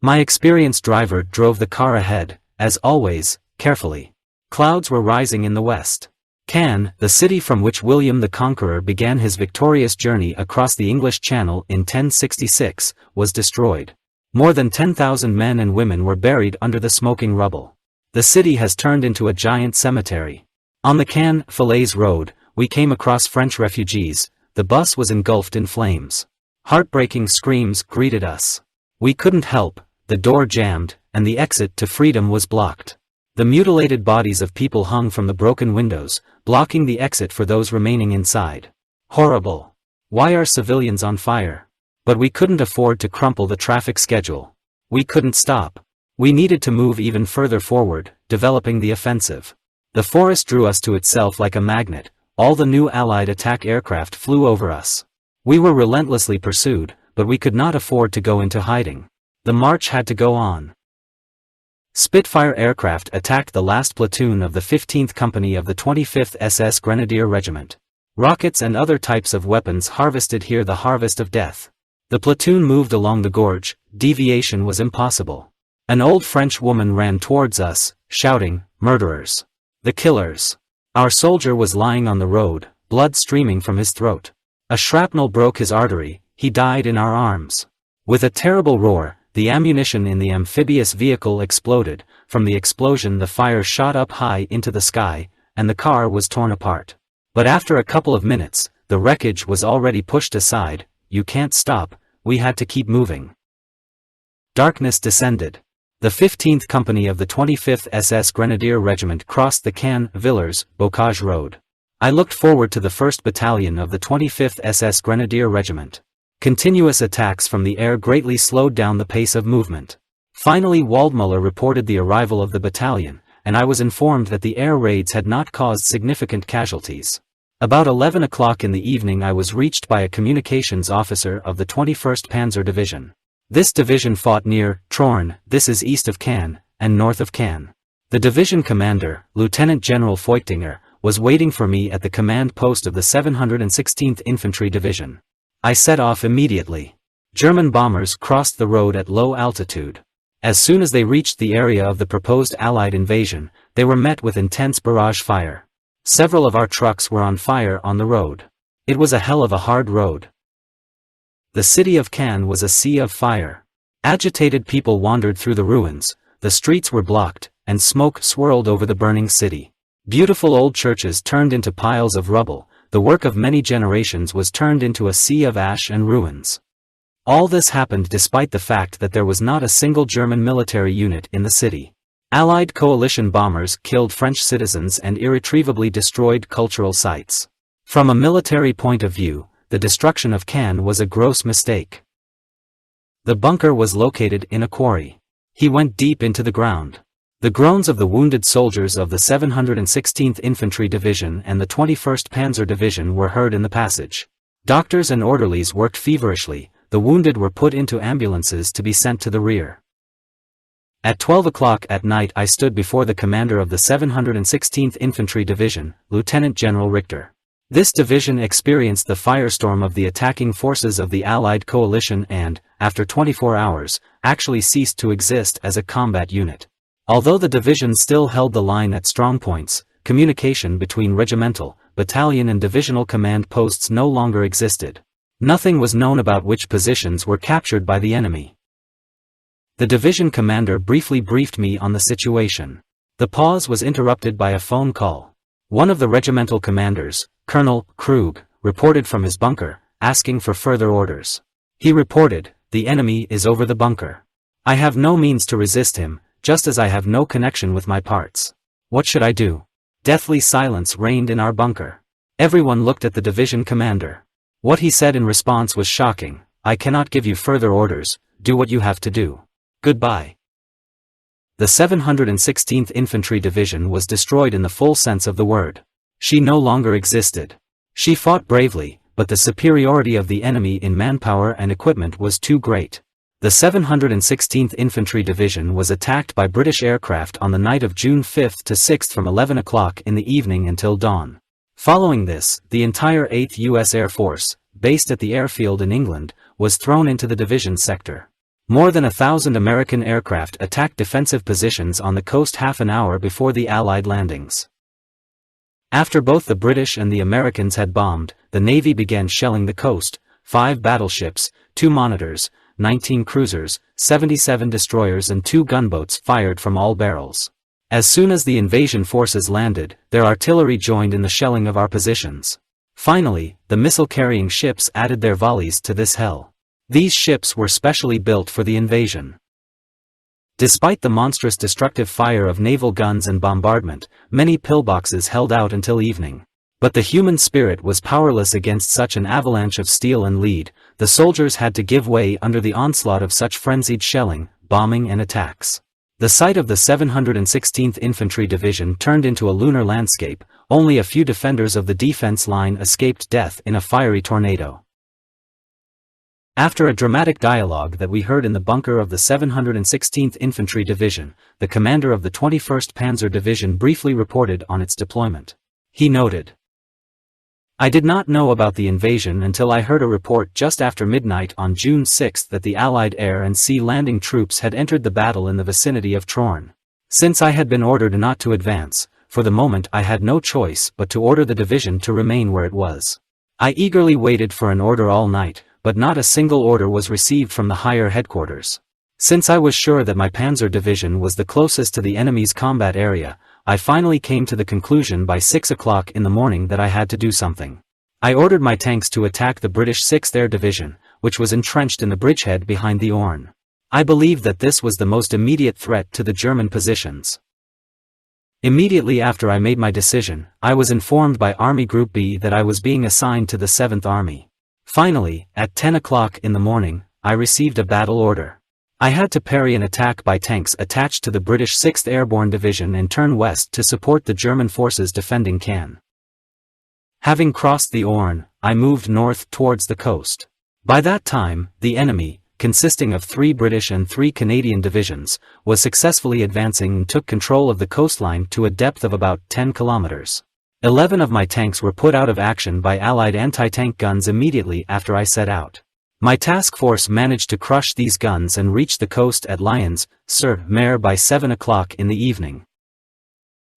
My experienced driver drove the car ahead, as always, carefully. Clouds were rising in the west. Cannes, the city from which William the Conqueror began his victorious journey across the English Channel in 1066, was destroyed. More than 10,000 men and women were buried under the smoking rubble. The city has turned into a giant cemetery. On the Cannes-Falaise road, we came across French refugees. The bus was engulfed in flames. Heartbreaking screams greeted us. We couldn't help, the door jammed, and the exit to freedom was blocked. The mutilated bodies of people hung from the broken windows, blocking the exit for those remaining inside. Horrible. Why are civilians on fire? But we couldn't afford to crumple the traffic schedule. We couldn't stop. We needed to move even further forward, developing the offensive. The forest drew us to itself like a magnet. All the new Allied attack aircraft flew over us. We were relentlessly pursued, but we could not afford to go into hiding. The march had to go on. Spitfire aircraft attacked the last platoon of the 15th Company of the 25th SS Grenadier Regiment. Rockets and other types of weapons harvested here the harvest of death. The platoon moved along the gorge, deviation was impossible. An old French woman ran towards us, shouting, "Murderers! The killers!" Our soldier was lying on the road, blood streaming from his throat. A shrapnel broke his artery, he died in our arms. With a terrible roar, the ammunition in the amphibious vehicle exploded. From the explosion the fire shot up high into the sky, and the car was torn apart. But after a couple of minutes, the wreckage was already pushed aside. You can't stop, we had to keep moving. Darkness descended. The 15th Company of the 25th SS Grenadier Regiment crossed the Cannes-Villers-Bocage road. I looked forward to the 1st Battalion of the 25th SS Grenadier Regiment. Continuous attacks from the air greatly slowed down the pace of movement. Finally Waldmüller reported the arrival of the battalion, and I was informed that the air raids had not caused significant casualties. About 11 o'clock in the evening I was reached by a communications officer of the 21st Panzer Division. This division fought near Trorn, this is east of Cannes, and north of Cannes. The division commander, Lieutenant General Feuchtinger, was waiting for me at the command post of the 716th Infantry Division. I set off immediately. German bombers crossed the road at low altitude. As soon as they reached the area of the proposed Allied invasion, they were met with intense barrage fire. Several of our trucks were on fire on the road. It was a hell of a hard road. The city of Cannes was a sea of fire. Agitated people wandered through the ruins, the streets were blocked, and smoke swirled over the burning city. Beautiful old churches turned into piles of rubble. The work of many generations was turned into a sea of ash and ruins. All this happened despite the fact that there was not a single German military unit in the city. Allied coalition bombers killed French citizens and irretrievably destroyed cultural sites. From a military point of view, the destruction of Cannes was a gross mistake. The bunker was located in a quarry. He went deep into the ground. The groans of the wounded soldiers of the 716th Infantry Division and the 21st Panzer Division were heard in the passage. Doctors and orderlies worked feverishly, the wounded were put into ambulances to be sent to the rear. At 12 o'clock at night I stood before the commander of the 716th Infantry Division, Lieutenant General Richter. This division experienced the firestorm of the attacking forces of the Allied coalition and, after 24 hours, actually ceased to exist as a combat unit. Although the division still held the line at strong points, communication between regimental, battalion and divisional command posts no longer existed. Nothing was known about which positions were captured by the enemy. The division commander briefly briefed me on the situation. The pause was interrupted by a phone call. One of the regimental commanders, Colonel Krug, reported from his bunker, asking for further orders. He reported, "The enemy is over the bunker. I have no means to resist him, just as I have no connection with my parts. What should I do?" Deathly silence reigned in our bunker. Everyone looked at the division commander. What he said in response was shocking: "I cannot give you further orders, do what you have to do. Goodbye." The 716th Infantry Division was destroyed in the full sense of the word. She no longer existed. She fought bravely, but the superiority of the enemy in manpower and equipment was too great. The 716th Infantry Division was attacked by British aircraft on the night of June 5 to 6 from 11 o'clock in the evening until dawn. Following this, the entire 8th U.S. Air Force, based at the airfield in England, was thrown into the division sector. More than 1,000 American aircraft attacked defensive positions on the coast half an hour before the Allied landings. After both the British and the Americans had bombed, the Navy began shelling the coast. 5 battleships, 2 monitors, 19 cruisers, 77 destroyers and 2 gunboats fired from all barrels. As soon as the invasion forces landed, their artillery joined in the shelling of our positions. Finally, the missile-carrying ships added their volleys to this hell. These ships were specially built for the invasion. Despite the monstrous destructive fire of naval guns and bombardment, many pillboxes held out until evening. But the human spirit was powerless against such an avalanche of steel and lead. The soldiers had to give way under the onslaught of such frenzied shelling, bombing and attacks. The site of the 716th Infantry Division turned into a lunar landscape. Only a few defenders of the defense line escaped death in a fiery tornado. After a dramatic dialogue that we heard in the bunker of the 716th Infantry Division, the commander of the 21st Panzer Division briefly reported on its deployment. He noted, "I did not know about the invasion until I heard a report just after midnight on June 6 that the Allied air and sea landing troops had entered the battle in the vicinity of Troarn. Since I had been ordered not to advance, for the moment I had no choice but to order the division to remain where it was. I eagerly waited for an order all night, but not a single order was received from the higher headquarters. Since I was sure that my Panzer Division was the closest to the enemy's combat area, I finally came to the conclusion by 6 o'clock in the morning that I had to do something. I ordered my tanks to attack the British 6th Air Division, which was entrenched in the bridgehead behind the Orne. I believed that this was the most immediate threat to the German positions. Immediately after I made my decision, I was informed by Army Group B that I was being assigned to the 7th Army. Finally, at 10 o'clock in the morning, I received a battle order. I had to parry an attack by tanks attached to the British 6th Airborne Division and turn west to support the German forces defending Cannes. Having crossed the Orne, I moved north towards the coast. By that time, the enemy, consisting of 3 British and 3 Canadian divisions, was successfully advancing and took control of the coastline to a depth of about 10 kilometers. 11 of my tanks were put out of action by Allied anti-tank guns immediately after I set out. My task force managed to crush these guns and reach the coast at Lyons-sur-Mer by 7 o'clock in the evening.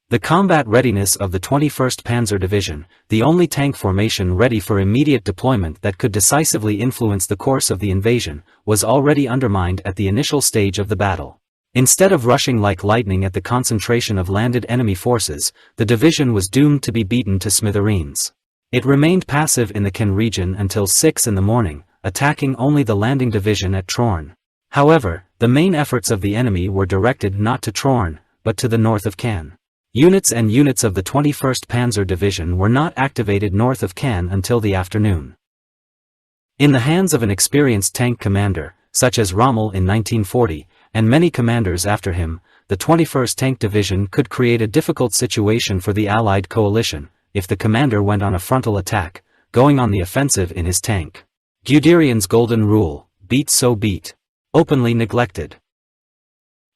The combat readiness of the 21st Panzer Division, the only tank formation ready for immediate deployment that could decisively influence the course of the invasion, was already undermined at the initial stage of the battle. Instead of rushing like lightning at the concentration of landed enemy forces, the division was doomed to be beaten to smithereens. It remained passive in the Cannes region until 6 in the morning, attacking only the landing division at Troarn. However, the main efforts of the enemy were directed not to Troarn, but to the north of Cannes. Units of the 21st Panzer Division were not activated north of Cannes until the afternoon. In the hands of an experienced tank commander, such as Rommel in 1940, and many commanders after him, the 21st Tank Division could create a difficult situation for the Allied coalition, if the commander went on a frontal attack, going on the offensive in his tank. Guderian's golden rule, beat so beat. Openly neglected.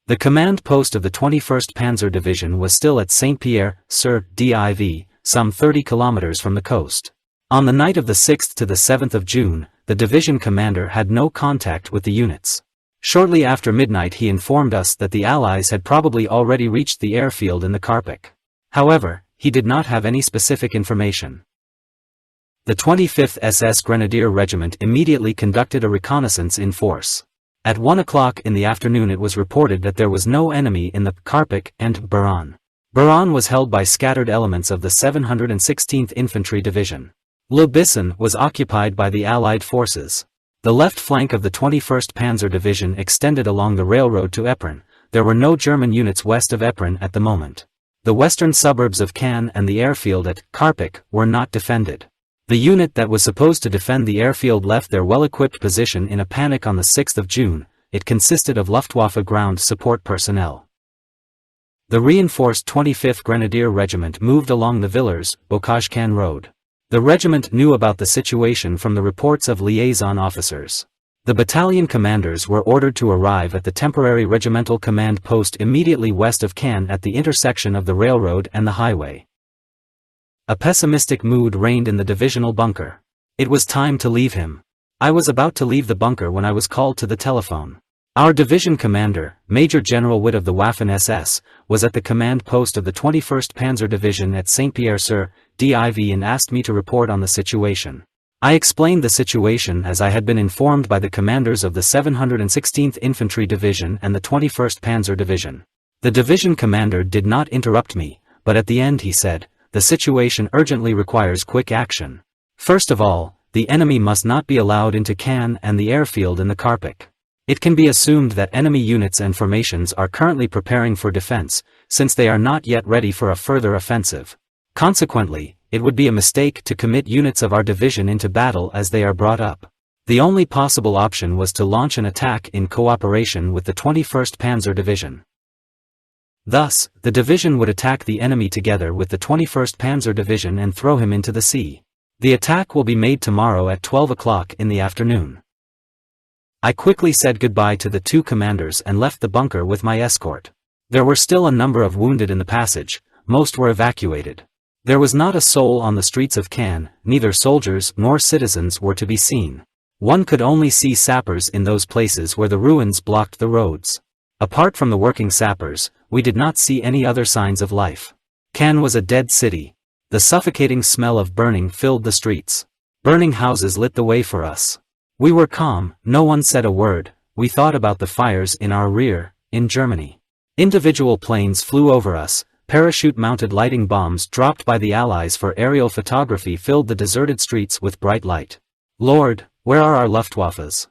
The command post of the 21st Panzer Division was still at Saint-Pierre-sur-Div, some 30 kilometers from the coast. On the night of the 6th to the 7th of June, the division commander had no contact with the units. Shortly after midnight he informed us that the Allies had probably already reached the airfield in the Karpik. However, he did not have any specific information. The 25th SS Grenadier Regiment immediately conducted a reconnaissance in force. At 1 o'clock in the afternoon it was reported that there was no enemy in the Karpik and Buran. Buran was held by scattered elements of the 716th Infantry Division. Le Bisson was occupied by the Allied forces. The left flank of the 21st Panzer Division extended along the railroad to Ypres. There were no German units west of Ypres at the moment. The western suburbs of Cannes and the airfield at Karpik were not defended. The unit that was supposed to defend the airfield left their well-equipped position in a panic on the 6th of June. It consisted of Luftwaffe ground support personnel. The reinforced 25th Grenadier Regiment moved along the Villers-Bocage-Cannes road. The regiment knew about the situation from the reports of liaison officers. The battalion commanders were ordered to arrive at the temporary regimental command post immediately west of Cannes at the intersection of the railroad and the highway. A pessimistic mood reigned in the divisional bunker. It was time to leave him. I was about to leave the bunker when I was called to the telephone. Our division commander, Major General Witt of the Waffen SS, was at the command post of the 21st Panzer Division at Saint-Pierre-sur-Div and asked me to report on the situation. I explained the situation as I had been informed by the commanders of the 716th Infantry Division and the 21st Panzer Division. The division commander did not interrupt me, but at the end he said, "The situation urgently requires quick action. First of all, the enemy must not be allowed into Cannes and the airfield in the Karpik. It can be assumed that enemy units and formations are currently preparing for defense, since they are not yet ready for a further offensive. Consequently, it would be a mistake to commit units of our division into battle as they are brought up. The only possible option was to launch an attack in cooperation with the 21st Panzer Division. Thus, the division would attack the enemy together with the 21st Panzer Division and throw him into the sea. The attack will be made tomorrow at 12 o'clock in the afternoon." I quickly said goodbye to the two commanders and left the bunker with my escort. There were still a number of wounded in the passage, most were evacuated. There was not a soul on the streets of Cannes, neither soldiers nor citizens were to be seen. One could only see sappers in those places where the ruins blocked the roads. Apart from the working sappers, we did not see any other signs of life. Cannes was a dead city. The suffocating smell of burning filled the streets. Burning houses lit the way for us. We were calm, no one said a word. We thought about the fires in our rear, in Germany. Individual planes flew over us, parachute-mounted lighting bombs dropped by the Allies for aerial photography filled the deserted streets with bright light. Lord, where are our Luftwaffes?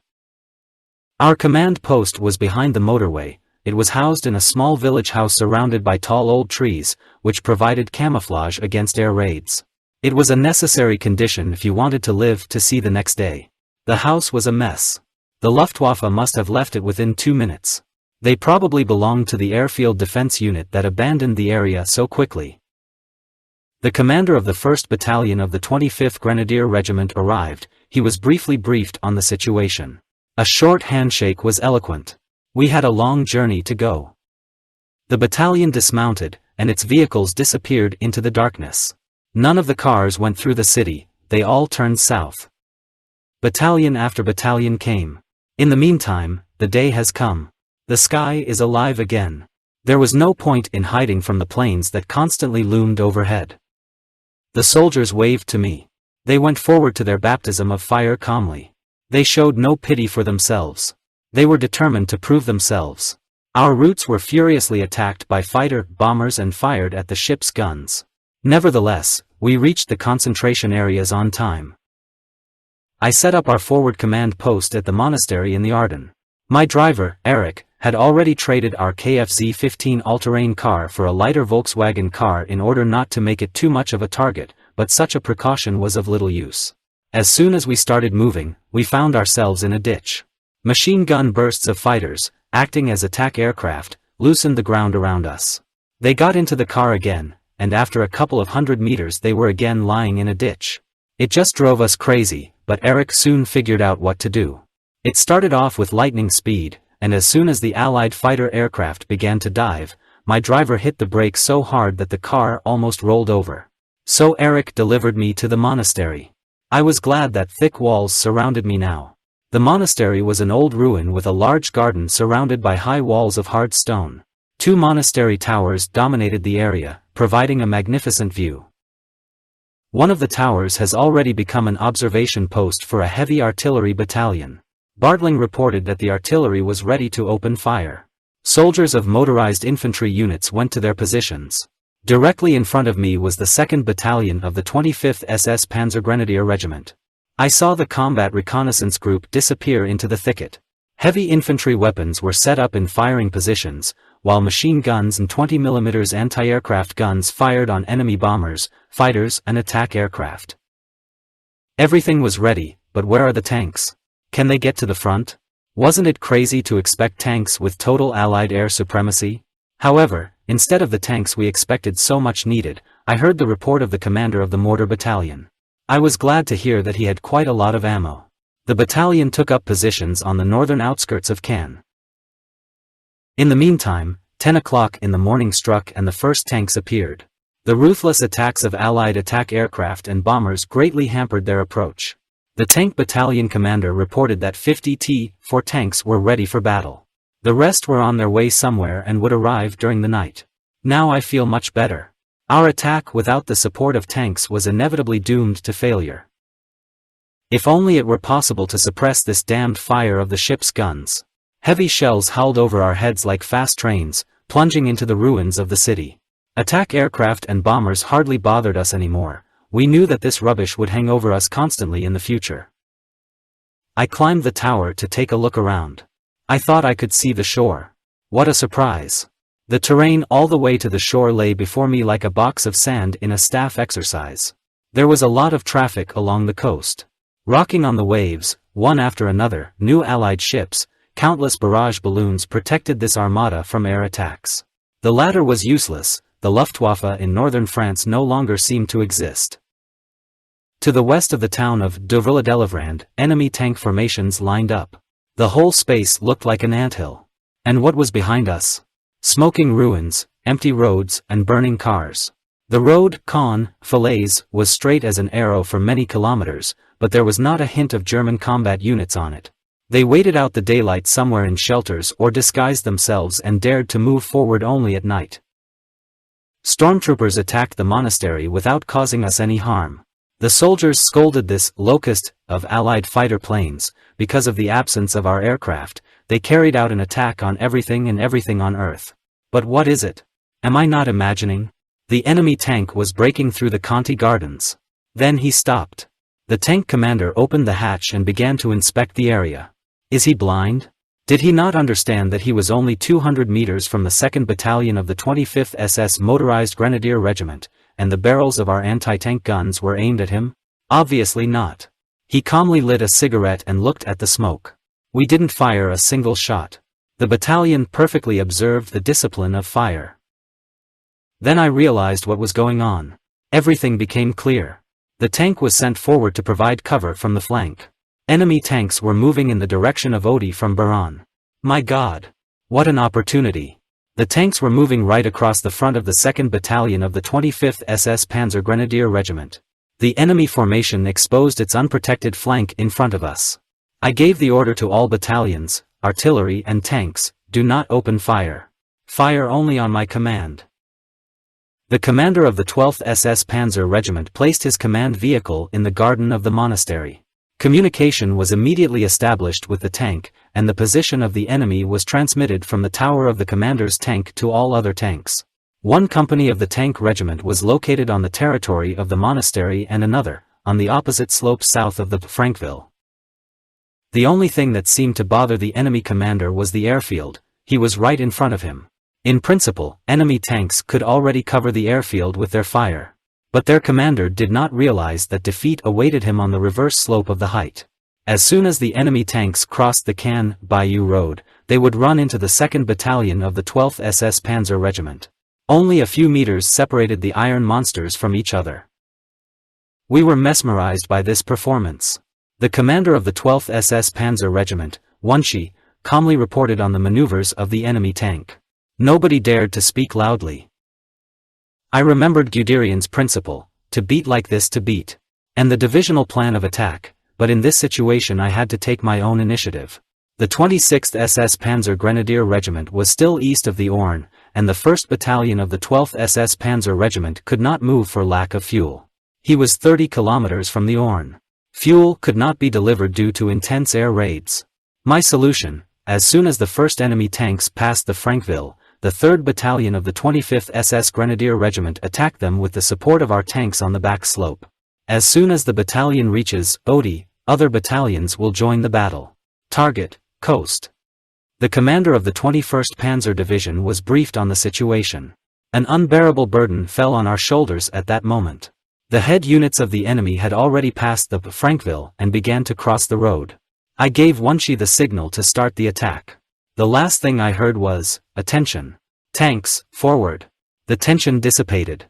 Our command post was behind the motorway. It was housed in a small village house surrounded by tall old trees, which provided camouflage against air raids. It was a necessary condition if you wanted to live to see the next day. The house was a mess. The Luftwaffe must have left it within 2 minutes. They probably belonged to the airfield defense unit that abandoned the area so quickly. The commander of the 1st Battalion of the 25th Grenadier Regiment arrived. He was briefly briefed on the situation. A short handshake was eloquent. We had a long journey to go. The battalion dismounted, and its vehicles disappeared into the darkness. None of the cars went through the city, they all turned south. Battalion after battalion came. In the meantime, the day has come. The sky is alive again. There was no point in hiding from the planes that constantly loomed overhead. The soldiers waved to me. They went forward to their baptism of fire calmly. They showed no pity for themselves. They were determined to prove themselves. Our routes were furiously attacked by fighter bombers and fired at the ship's guns. Nevertheless, we reached the concentration areas on time. I set up our forward command post at the monastery in the Ardennes. My driver, Eric, had already traded our KFZ-15 all-terrain car for a lighter Volkswagen car in order not to make it too much of a target, but such a precaution was of little use. As soon as we started moving, we found ourselves in a ditch. Machine gun bursts of fighters, acting as attack aircraft, loosened the ground around us. They got into the car again, and after a couple of 100 meters they were again lying in a ditch. It just drove us crazy, but Eric soon figured out what to do. It started off with lightning speed, and as soon as the Allied fighter aircraft began to dive, my driver hit the brakes so hard that the car almost rolled over. So Eric delivered me to the monastery. I was glad that thick walls surrounded me now. The monastery was an old ruin with a large garden surrounded by high walls of hard stone. 2 monastery towers dominated the area, providing a magnificent view. One of the towers has already become an observation post for a heavy artillery battalion. Bartling reported that the artillery was ready to open fire. Soldiers of motorized infantry units went to their positions. Directly in front of me was the 2nd Battalion of the 25th SS Panzer Grenadier Regiment. I saw the combat reconnaissance group disappear into the thicket. Heavy infantry weapons were set up in firing positions, while machine guns and 20mm anti-aircraft guns fired on enemy bombers, fighters and attack aircraft. Everything was ready, but where are the tanks? Can they get to the front? Wasn't it crazy to expect tanks with total Allied air supremacy? However, instead of the tanks we expected so much needed, I heard the report of the commander of the mortar battalion. I was glad to hear that he had quite a lot of ammo. The battalion took up positions on the northern outskirts of Cannes. In the meantime, 10 o'clock in the morning struck and the first tanks appeared. The ruthless attacks of Allied attack aircraft and bombers greatly hampered their approach. The tank battalion commander reported that 50 T-4 tanks were ready for battle. The rest were on their way somewhere and would arrive during the night. Now I feel much better. Our attack without the support of tanks was inevitably doomed to failure. If only it were possible to suppress this damned fire of the ship's guns. Heavy shells howled over our heads like fast trains, plunging into the ruins of the city. Attack aircraft and bombers hardly bothered us anymore. We knew that this rubbish would hang over us constantly in the future. I climbed the tower to take a look around. I thought I could see the shore. What a surprise! The terrain all the way to the shore lay before me like a box of sand in a staff exercise. There was a lot of traffic along the coast. Rocking on the waves, one after another, new Allied ships, countless barrage balloons protected this armada from air attacks. The latter was useless. The Luftwaffe in northern France no longer seemed to exist. To the west of the town of Devrila-Delivrand, enemy tank formations lined up. The whole space looked like an anthill. And what was behind us? Smoking ruins, empty roads, and burning cars. The road, Caen-Falaise, was straight as an arrow for many kilometers, but there was not a hint of German combat units on it. They waited out the daylight somewhere in shelters or disguised themselves and dared to move forward only at night. Stormtroopers attacked the monastery without causing us any harm. The soldiers scolded this locust of Allied fighter planes. Because of the absence of our aircraft, they carried out an attack on everything and everything on Earth. But what is it? Am I not imagining? The enemy tank was breaking through the Conti Gardens. Then he stopped. The tank commander opened the hatch and began to inspect the area. Is he blind? Did he not understand that he was only 200 meters from the 2nd Battalion of the 25th SS Motorized Grenadier Regiment, and the barrels of our anti-tank guns were aimed at him? Obviously not. He calmly lit a cigarette and looked at the smoke. We didn't fire a single shot. The battalion perfectly observed the discipline of fire. Then I realized what was going on. Everything became clear. The tank was sent forward to provide cover from the flank. Enemy tanks were moving in the direction of Odry from Baran. My God! What an opportunity! The tanks were moving right across the front of the 2nd Battalion of the 25th SS Panzer Grenadier Regiment. The enemy formation exposed its unprotected flank in front of us. I gave the order to all battalions, artillery and tanks, do not open fire. Fire only on my command. The commander of the 12th SS Panzer Regiment placed his command vehicle in the garden of the monastery. Communication was immediately established with the tank, and the position of the enemy was transmitted from the tower of the commander's tank to all other tanks. One company of the tank regiment was located on the territory of the monastery and another, on the opposite slope south of the Frankville. The only thing that seemed to bother the enemy commander was the airfield. He was right in front of him. In principle, enemy tanks could already cover the airfield with their fire. But their commander did not realize that defeat awaited him on the reverse slope of the height. As soon as the enemy tanks crossed the Cannes Bayou Road, they would run into the 2nd Battalion of the 12th SS Panzer Regiment. Only a few meters separated the iron monsters from each other. We were mesmerized by this performance. The commander of the 12th SS Panzer Regiment, Wunshi, calmly reported on the maneuvers of the enemy tank. Nobody dared to speak loudly. I remembered Guderian's principle, to beat like this to beat, and the divisional plan of attack, but in this situation I had to take my own initiative. The 26th SS Panzer Grenadier Regiment was still east of the Orne, and the 1st Battalion of the 12th SS Panzer Regiment could not move for lack of fuel. He was 30 kilometers from the Orne. Fuel could not be delivered due to intense air raids. My solution, as soon as the first enemy tanks passed the Frankville, the 3rd Battalion of the 25th SS Grenadier Regiment attacked them with the support of our tanks on the back slope. As soon as the battalion reaches Odry, other battalions will join the battle. Target, coast. The commander of the 21st Panzer Division was briefed on the situation. An unbearable burden fell on our shoulders at that moment. The head units of the enemy had already passed the Frankville and began to cross the road. I gave Wunshi the signal to start the attack. The last thing I heard was, "Attention! Tanks, forward!" The tension dissipated.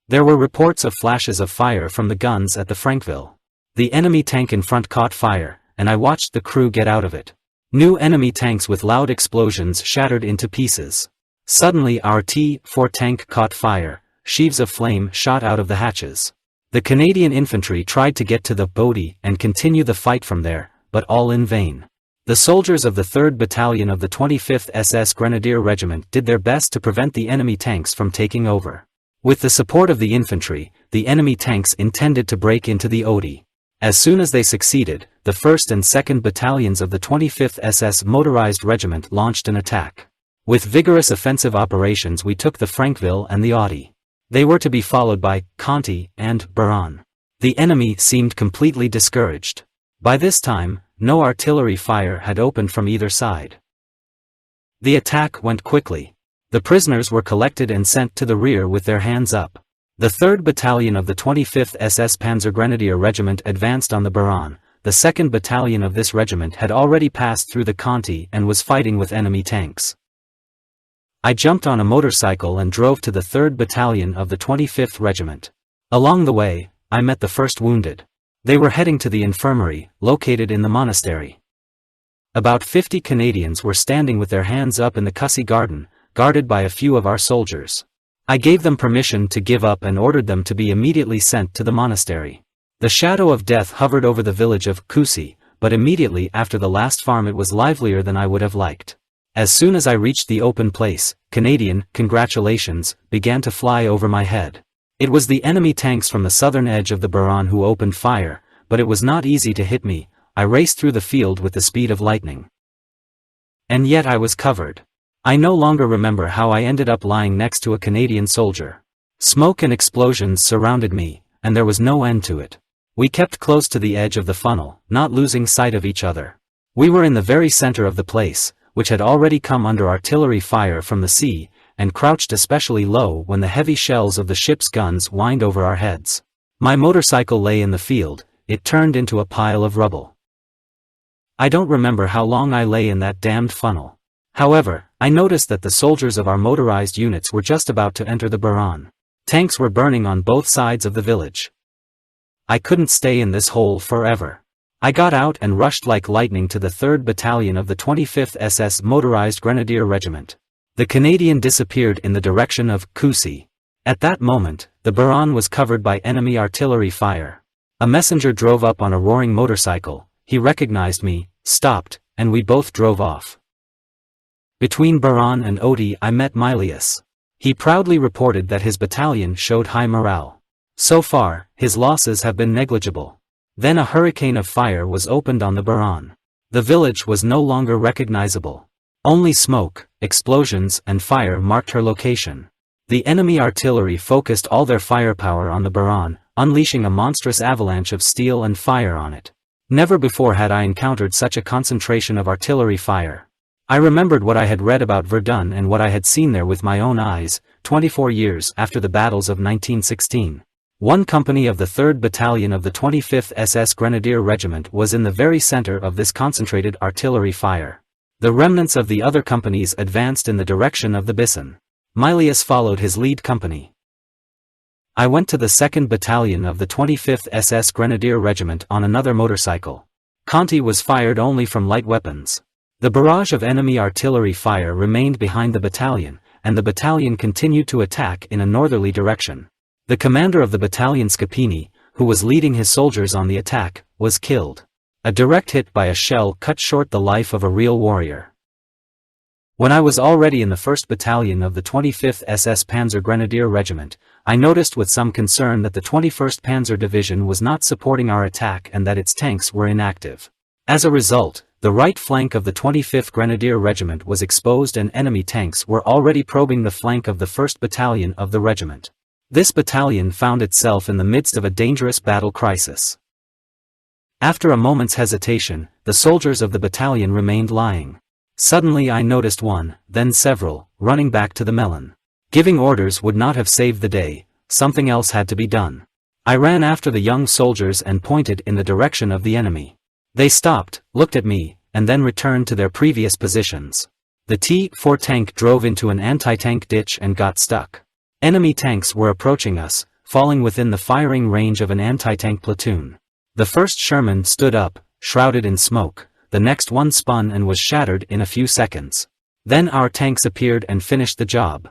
There were reports of flashes of fire from the guns at the Frankville. The enemy tank in front caught fire, and I watched the crew get out of it. New enemy tanks with loud explosions shattered into pieces. Suddenly our T-4 tank caught fire, sheaves of flame shot out of the hatches. The Canadian infantry tried to get to the Bodie and continue the fight from there, but all in vain. The soldiers of the 3rd Battalion of the 25th SS Grenadier Regiment did their best to prevent the enemy tanks from taking over. With the support of the infantry, the enemy tanks intended to break into the Odie. As soon as they succeeded, the 1st and 2nd Battalions of the 25th SS Motorized Regiment launched an attack. With vigorous offensive operations we took the Frankville and the Odie. They were to be followed by Conti and Buran. The enemy seemed completely discouraged. By this time, no artillery fire had opened from either side. The attack went quickly. The prisoners were collected and sent to the rear with their hands up. The 3rd Battalion of the 25th SS Panzer Grenadier Regiment advanced on the Buran. The 2nd Battalion of this regiment had already passed through the Conti and was fighting with enemy tanks. I jumped on a motorcycle and drove to the 3rd Battalion of the 25th Regiment. Along the way, I met the first wounded. They were heading to the infirmary, located in the monastery. About 50 Canadians were standing with their hands up in the Cussy Garden, guarded by a few of our soldiers. I gave them permission to give up and ordered them to be immediately sent to the monastery. The shadow of death hovered over the village of Cussy, but immediately after the last farm it was livelier than I would have liked. As soon as I reached the open place, Canadian congratulations began to fly over my head. It was the enemy tanks from the southern edge of the Buran who opened fire, but it was not easy to hit me. I raced through the field with the speed of lightning. And yet I was covered. I no longer remember how I ended up lying next to a Canadian soldier. Smoke and explosions surrounded me, and there was no end to it. We kept close to the edge of the funnel, not losing sight of each other. We were in the very center of the place, which had already come under artillery fire from the sea, and crouched especially low when the heavy shells of the ship's guns whined over our heads. My motorcycle lay in the field, it turned into a pile of rubble. I don't remember how long I lay in that damned funnel. However, I noticed that the soldiers of our motorized units were just about to enter the Buran. Tanks were burning on both sides of the village. I couldn't stay in this hole forever. I got out and rushed like lightning to the 3rd Battalion of the 25th SS Motorized Grenadier Regiment. The Canadian disappeared in the direction of Cussy. At that moment, the Buran was covered by enemy artillery fire. A messenger drove up on a roaring motorcycle. He recognized me, stopped, and we both drove off. Between Buran and Odie I met Milius. He proudly reported that his battalion showed high morale. So far, his losses have been negligible. Then a hurricane of fire was opened on the Buran. The village was no longer recognizable. Only smoke, explosions and fire marked her location. The enemy artillery focused all their firepower on the Buran, unleashing a monstrous avalanche of steel and fire on it. Never before had I encountered such a concentration of artillery fire. I remembered what I had read about Verdun and what I had seen there with my own eyes, 24 years after the battles of 1916. One company of the 3rd Battalion of the 25th SS Grenadier Regiment was in the very center of this concentrated artillery fire. The remnants of the other companies advanced in the direction of the Bissen. Milius followed his lead company. I went to the 2nd Battalion of the 25th SS Grenadier Regiment on another motorcycle. Conti was fired only from light weapons. The barrage of enemy artillery fire remained behind the battalion, and the battalion continued to attack in a northerly direction. The commander of the battalion Scapini, who was leading his soldiers on the attack, was killed. A direct hit by a shell cut short the life of a real warrior. When I was already in the 1st Battalion of the 25th SS Panzer Grenadier Regiment, I noticed with some concern that the 21st Panzer Division was not supporting our attack and that its tanks were inactive. As a result, the right flank of the 25th Grenadier Regiment was exposed and enemy tanks were already probing the flank of the 1st Battalion of the regiment. This battalion found itself in the midst of a dangerous battle crisis. After a moment's hesitation, the soldiers of the battalion remained lying. Suddenly I noticed one, then several, running back to the melon. Giving orders would not have saved the day, something else had to be done. I ran after the young soldiers and pointed in the direction of the enemy. They stopped, looked at me, and then returned to their previous positions. The T-4 tank drove into an anti-tank ditch and got stuck. Enemy tanks were approaching us, falling within the firing range of an anti-tank platoon. The first Sherman stood up, shrouded in smoke, the next one spun and was shattered in a few seconds. Then our tanks appeared and finished the job.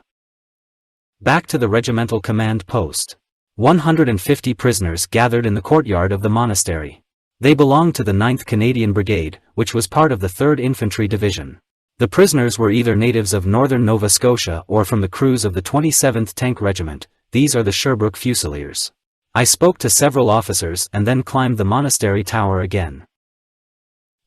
Back to the regimental command post. 150 prisoners gathered in the courtyard of the monastery. They belonged to the 9th Canadian Brigade, which was part of the 3rd Infantry Division. The prisoners were either natives of northern Nova Scotia or from the crews of the 27th Tank Regiment. These are the Sherbrooke Fusiliers. I spoke to several officers and then climbed the monastery tower again.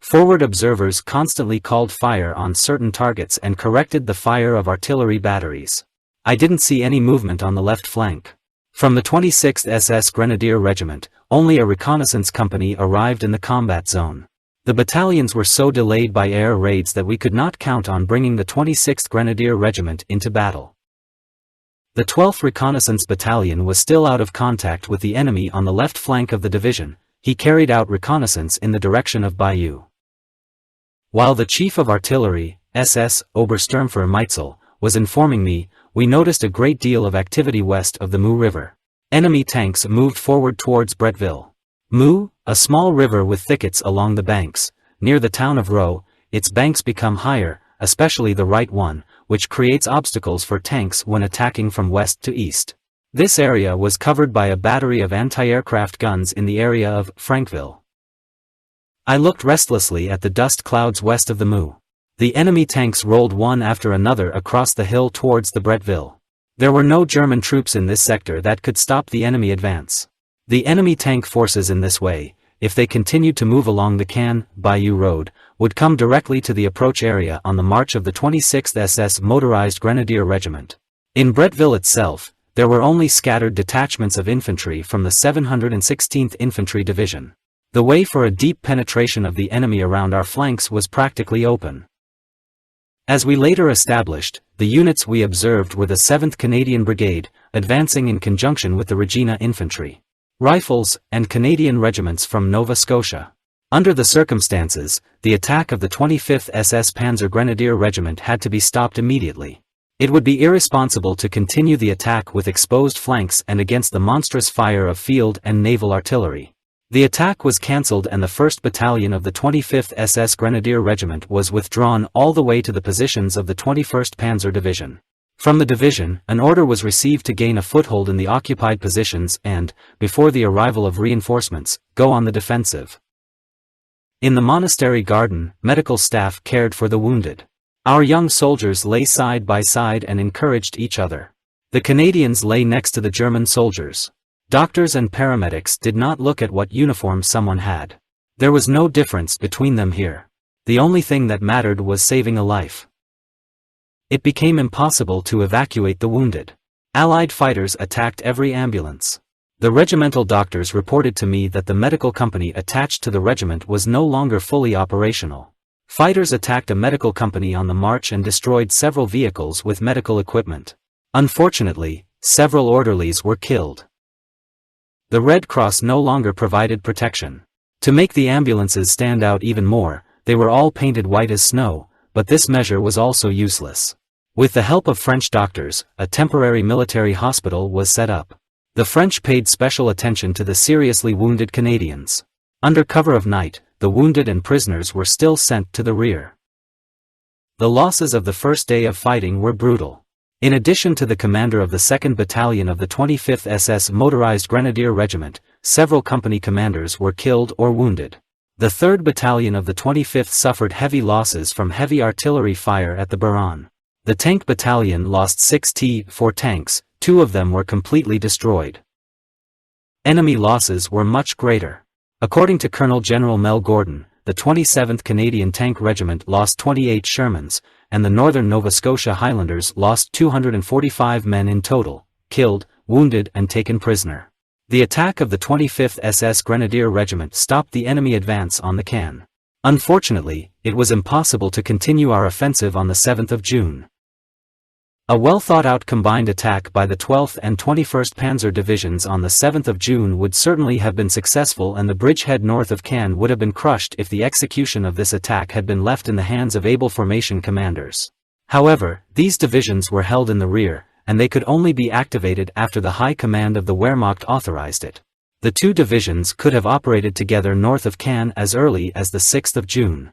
Forward observers constantly called fire on certain targets and corrected the fire of artillery batteries. I didn't see any movement on the left flank. From the 26th SS Grenadier Regiment, only a reconnaissance company arrived in the combat zone. The battalions were so delayed by air raids that we could not count on bringing the 26th Grenadier Regiment into battle. The 12th Reconnaissance Battalion was still out of contact with the enemy on the left flank of the division. He carried out reconnaissance in the direction of Bayeux. While the Chief of Artillery, SS Obersturmführer Meitzel, was informing me, we noticed a great deal of activity west of the Meaux River. Enemy tanks moved forward towards Bretteville. Meaux, a small river with thickets along the banks, near the town of Rowe, its banks become higher, especially the right one, which creates obstacles for tanks when attacking from west to east. This area was covered by a battery of anti-aircraft guns in the area of Frankville. I looked restlessly at the dust clouds west of the Meaux. The enemy tanks rolled one after another across the hill towards the Bretteville. There were no German troops in this sector that could stop the enemy advance. The enemy tank forces in this way, if they continued to move along the Bayeux Road, would come directly to the approach area on the march of the 26th SS Motorized Grenadier Regiment. In Bretteville itself, there were only scattered detachments of infantry from the 716th Infantry Division. The way for a deep penetration of the enemy around our flanks was practically open. As we later established, the units we observed were the 7th Canadian Brigade, advancing in conjunction with the Regina Infantry, Rifles, and Canadian regiments from Nova Scotia. Under the circumstances, the attack of the 25th SS Panzer Grenadier Regiment had to be stopped immediately. It would be irresponsible to continue the attack with exposed flanks and against the monstrous fire of field and naval artillery. The attack was cancelled and the 1st Battalion of the 25th SS Grenadier Regiment was withdrawn all the way to the positions of the 21st Panzer Division. From the division, an order was received to gain a foothold in the occupied positions and, before the arrival of reinforcements, go on the defensive. In the monastery garden, medical staff cared for the wounded. Our young soldiers lay side by side and encouraged each other. The Canadians lay next to the German soldiers. Doctors and paramedics did not look at what uniform someone had. There was no difference between them here. The only thing that mattered was saving a life. It became impossible to evacuate the wounded. Allied fighters attacked every ambulance. The regimental doctors reported to me that the medical company attached to the regiment was no longer fully operational. Fighters attacked a medical company on the march and destroyed several vehicles with medical equipment. Unfortunately, several orderlies were killed. The Red Cross no longer provided protection. To make the ambulances stand out even more, they were all painted white as snow, but this measure was also useless. With the help of French doctors, a temporary military hospital was set up. The French paid special attention to the seriously wounded Canadians. Under cover of night, the wounded and prisoners were still sent to the rear. The losses of the first day of fighting were brutal. In addition to the commander of the 2nd Battalion of the 25th SS Motorized Grenadier Regiment, several company commanders were killed or wounded. The 3rd Battalion of the 25th suffered heavy losses from heavy artillery fire at the Baron. The Tank Battalion lost 6 T-4 tanks, 2 of them were completely destroyed. Enemy losses were much greater. According to Colonel General Mel Gordon, the 27th Canadian Tank Regiment lost 28 Shermans, and the Northern Nova Scotia Highlanders lost 245 men in total, killed, wounded and taken prisoner. The attack of the 25th SS Grenadier Regiment stopped the enemy advance on the Cannes. Unfortunately, it was impossible to continue our offensive on the 7th of June. A well-thought-out combined attack by the 12th and 21st Panzer Divisions on the 7th of June would certainly have been successful, and the bridgehead north of Cannes would have been crushed if the execution of this attack had been left in the hands of able formation commanders. However, these divisions were held in the rear, and they could only be activated after the High Command of the Wehrmacht authorized it. The two divisions could have operated together north of Cannes as early as the 6th of June.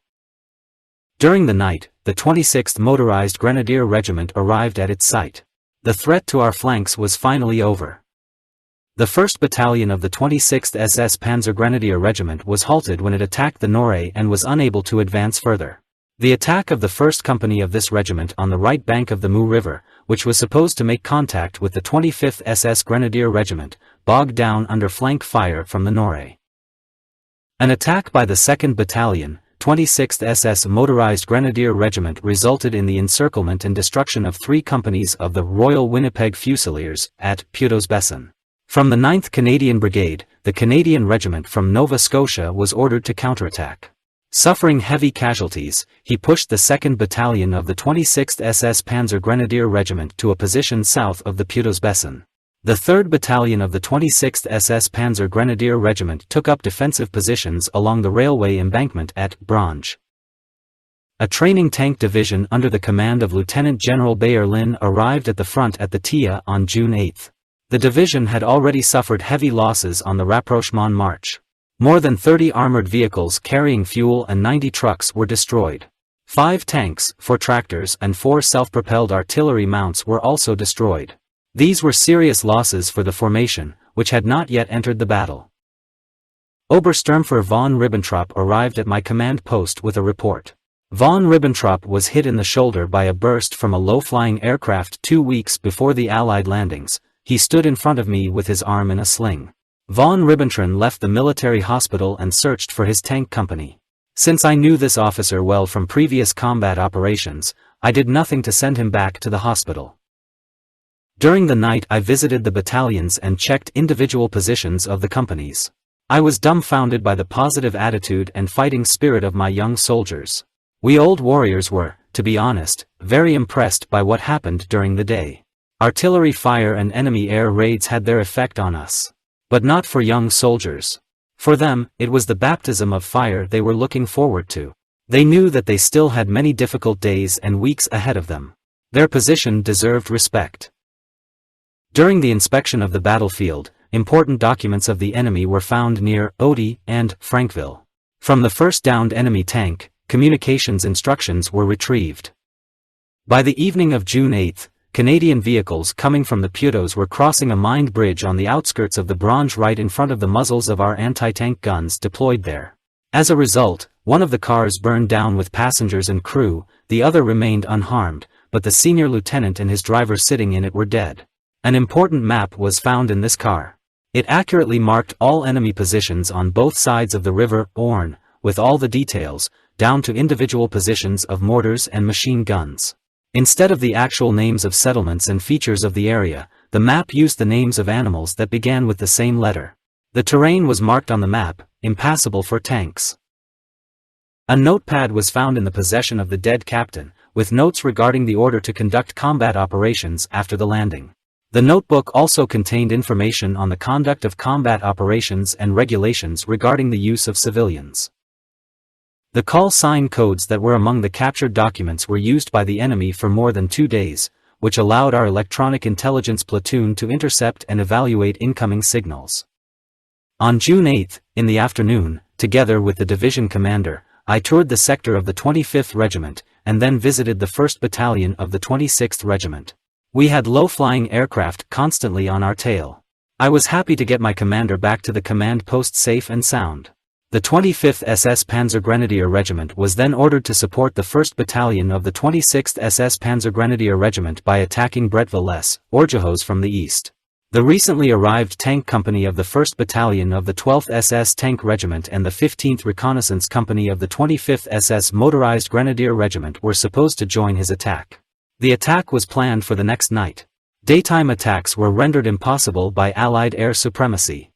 During the night, the 26th Motorized Grenadier Regiment arrived at its site. The threat to our flanks was finally over. The 1st Battalion of the 26th SS Panzer Grenadier Regiment was halted when it attacked the Nore and was unable to advance further. The attack of the 1st Company of this regiment on the right bank of the Mu River, which was supposed to make contact with the 25th SS Grenadier Regiment, bogged down under flank fire from the Nore. An attack by the 2nd Battalion, 26th SS Motorized Grenadier Regiment resulted in the encirclement and destruction of 3 companies of the Royal Winnipeg Fusiliers at Putos-Besson. From the 9th Canadian Brigade, the Canadian Regiment from Nova Scotia was ordered to counterattack. Suffering heavy casualties, he pushed the 2nd Battalion of the 26th SS Panzer Grenadier Regiment to a position south of the Putos-Besson. The 3rd Battalion of the 26th SS Panzer Grenadier Regiment took up defensive positions along the railway embankment at Brange. A training tank division under the command of Lieutenant General Bayer Lin arrived at the front at the Tia on June 8. The division had already suffered heavy losses on the rapprochement march. More than 30 armored vehicles carrying fuel and 90 trucks were destroyed. 5 tanks, 4 tractors and 4 self-propelled artillery mounts were also destroyed. These were serious losses for the formation, which had not yet entered the battle. Obersturmführer von Ribbentrop arrived at my command post with a report. Von Ribbentrop was hit in the shoulder by a burst from a low-flying aircraft 2 weeks before the Allied landings. He stood in front of me with his arm in a sling. Von Ribbentrop left the military hospital and searched for his tank company. Since I knew this officer well from previous combat operations, I did nothing to send him back to the hospital. During the night I visited the battalions and checked individual positions of the companies. I was dumbfounded by the positive attitude and fighting spirit of my young soldiers. We old warriors were, to be honest, very impressed by what happened during the day. Artillery fire and enemy air raids had their effect on us. But not for young soldiers. For them, it was the baptism of fire they were looking forward to. They knew that they still had many difficult days and weeks ahead of them. Their position deserved respect. During the inspection of the battlefield, important documents of the enemy were found near Odie and Frankville. From the first downed enemy tank, communications instructions were retrieved. By the evening of June 8, Canadian vehicles coming from the Putos were crossing a mined bridge on the outskirts of the Brange right in front of the muzzles of our anti-tank guns deployed there. As a result, one of the cars burned down with passengers and crew, the other remained unharmed, but the senior lieutenant and his driver sitting in it were dead. An important map was found in this car. It accurately marked all enemy positions on both sides of the river Orne, with all the details, down to individual positions of mortars and machine guns. Instead of the actual names of settlements and features of the area, the map used the names of animals that began with the same letter. The terrain was marked on the map, impassable for tanks. A notepad was found in the possession of the dead captain, with notes regarding the order to conduct combat operations after the landing. The notebook also contained information on the conduct of combat operations and regulations regarding the use of civilians. The call sign codes that were among the captured documents were used by the enemy for more than 2 days, which allowed our electronic intelligence platoon to intercept and evaluate incoming signals. On June 8, in the afternoon, together with the division commander, I toured the sector of the 25th Regiment, and then visited the 1st Battalion of the 26th Regiment. We had low-flying aircraft constantly on our tail. I was happy to get my commander back to the command post safe and sound. The 25th SS Panzer Grenadier Regiment was then ordered to support the 1st Battalion of the 26th SS Panzer Grenadier Regiment by attacking Bretteville-lès Orgehoz from the east. The recently arrived tank company of the 1st Battalion of the 12th SS Tank Regiment and the 15th Reconnaissance Company of the 25th SS Motorized Grenadier Regiment were supposed to join his attack. The attack was planned for the next night. Daytime attacks were rendered impossible by Allied air supremacy.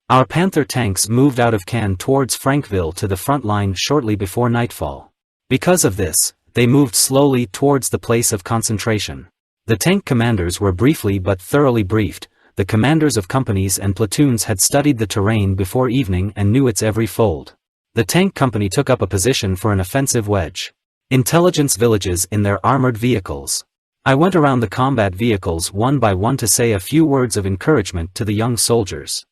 Our Panther tanks moved out of Cannes towards Frankville to the front line shortly before nightfall. Because of this, they moved slowly towards the place of concentration. The tank commanders were briefly but thoroughly briefed. The commanders of companies and platoons had studied the terrain before evening and knew its every fold. The tank company took up a position for an offensive wedge. Intelligence villages in their armored vehicles. I went around the combat vehicles one by one to say a few words of encouragement to the young soldiers.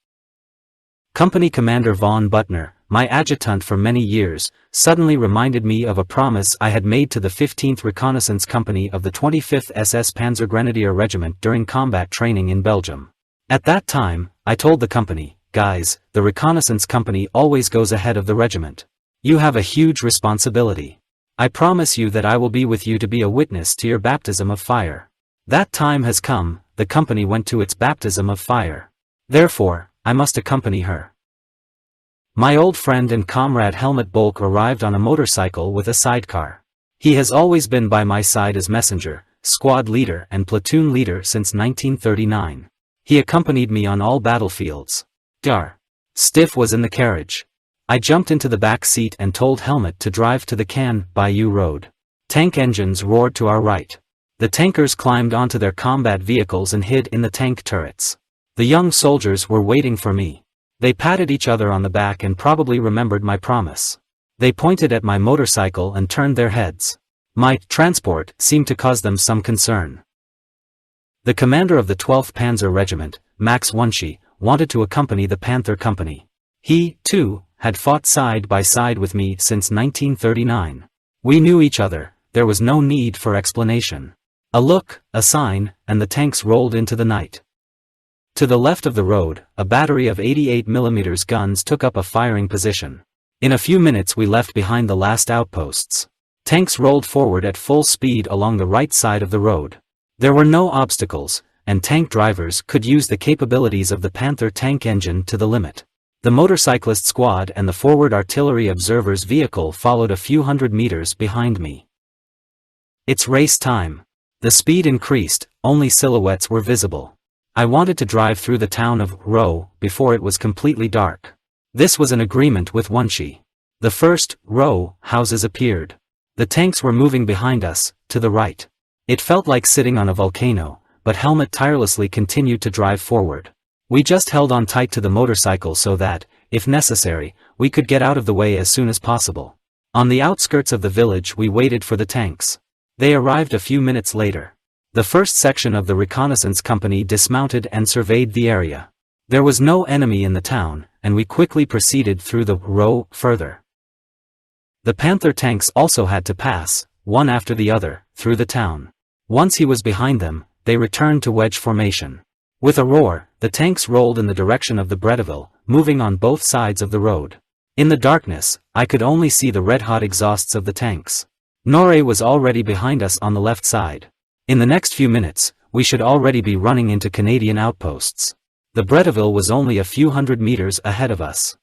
Company Commander von Buttner, my adjutant for many years, suddenly reminded me of a promise I had made to the 15th Reconnaissance Company of the 25th SS Panzer Grenadier Regiment during combat training in Belgium. At that time, I told the company, "Guys, the Reconnaissance Company always goes ahead of the regiment. You have a huge responsibility. I promise you that I will be with you to be a witness to your baptism of fire." That time has come. The company went to its baptism of fire. Therefore, I must accompany her. My old friend and comrade Helmut Bolk arrived on a motorcycle with a sidecar. He has always been by my side as messenger, squad leader and platoon leader since 1939. He accompanied me on all battlefields. Stiff was in the carriage. I jumped into the back seat and told Helmut to drive to the Cannes Bayou Road. Tank engines roared to our right. The tankers climbed onto their combat vehicles and hid in the tank turrets. The young soldiers were waiting for me. They patted each other on the back and probably remembered my promise. They pointed at my motorcycle and turned their heads. My transport seemed to cause them some concern. The commander of the 12th Panzer Regiment, Max Wunschy, wanted to accompany the Panther Company. He, too, had fought side by side with me since 1939. We knew each other, there was no need for explanation. A look, a sign, and the tanks rolled into the night. To the left of the road, a battery of 88mm guns took up a firing position. In a few minutes we left behind the last outposts. Tanks rolled forward at full speed along the right side of the road. There were no obstacles, and tank drivers could use the capabilities of the Panther tank engine to the limit. The motorcyclist squad and the forward artillery observer's vehicle followed a few hundred meters behind me. It's race time. The speed increased, only silhouettes were visible. I wanted to drive through the town of Roe before it was completely dark. This was an agreement with Wunschy. The first row houses appeared. The tanks were moving behind us, to the right. It felt like sitting on a volcano, but Helmut tirelessly continued to drive forward. We just held on tight to the motorcycle so that, if necessary, we could get out of the way as soon as possible. On the outskirts of the village we waited for the tanks. They arrived a few minutes later. The first section of the reconnaissance company dismounted and surveyed the area. There was no enemy in the town, and we quickly proceeded through the row further. The Panther tanks also had to pass, one after the other, through the town. Once he was behind them, they returned to wedge formation. With a roar, the tanks rolled in the direction of the Bretteville, moving on both sides of the road. In the darkness, I could only see the red-hot exhausts of the tanks. Norre was already behind us on the left side. In the next few minutes, we should already be running into Canadian outposts. The Bretteville was only a few hundred meters ahead of us.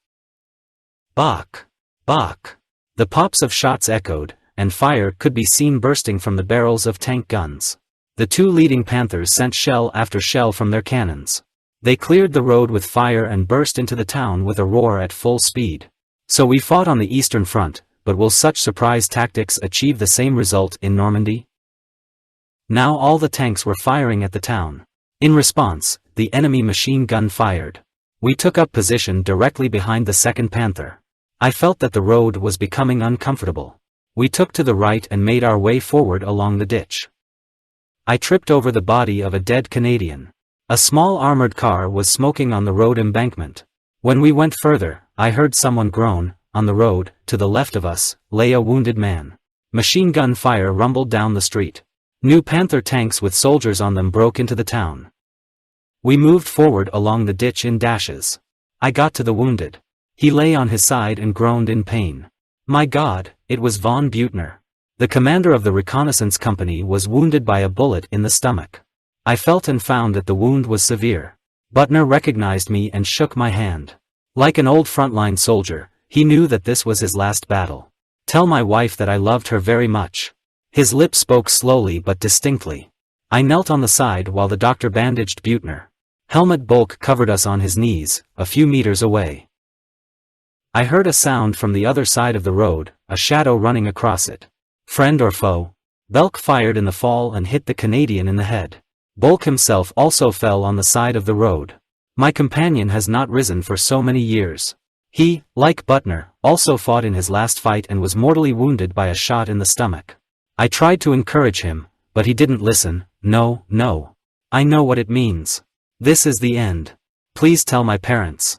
Bach! Bach! The pops of shots echoed, and fire could be seen bursting from the barrels of tank guns. The two leading Panthers sent shell after shell from their cannons. They cleared the road with fire and burst into the town with a roar at full speed. So we fought on the Eastern Front, but will such surprise tactics achieve the same result in Normandy? Now all the tanks were firing at the town. In response, the enemy machine gun fired. We took up position directly behind the 2nd Panther. I felt that the road was becoming uncomfortable. We took to the right and made our way forward along the ditch. I tripped over the body of a dead Canadian. A small armored car was smoking on the road embankment. When we went further, I heard someone groan. On the road, to the left of us, lay a wounded man. Machine gun fire rumbled down the street. New Panther tanks with soldiers on them broke into the town. We moved forward along the ditch in dashes. I got to the wounded. He lay on his side and groaned in pain. My God, it was von Buttner. The commander of the reconnaissance company was wounded by a bullet in the stomach. I felt and found that the wound was severe. Buttner recognized me and shook my hand. Like an old frontline soldier, he knew that this was his last battle. Tell my wife that I loved her very much. His lips spoke slowly but distinctly. I knelt on the side while the doctor bandaged Buttner. Helmet bulk covered us on his knees, a few meters away. I heard a sound from the other side of the road, a shadow running across it. Friend or foe? Belk fired in the fall and hit the Canadian in the head. Bulk himself also fell on the side of the road. My companion has not risen for so many years. He, like Butner, also fought in his last fight and was mortally wounded by a shot in the stomach. I tried to encourage him, but he didn't listen. No, no. I know what it means. This is the end. Please tell my parents.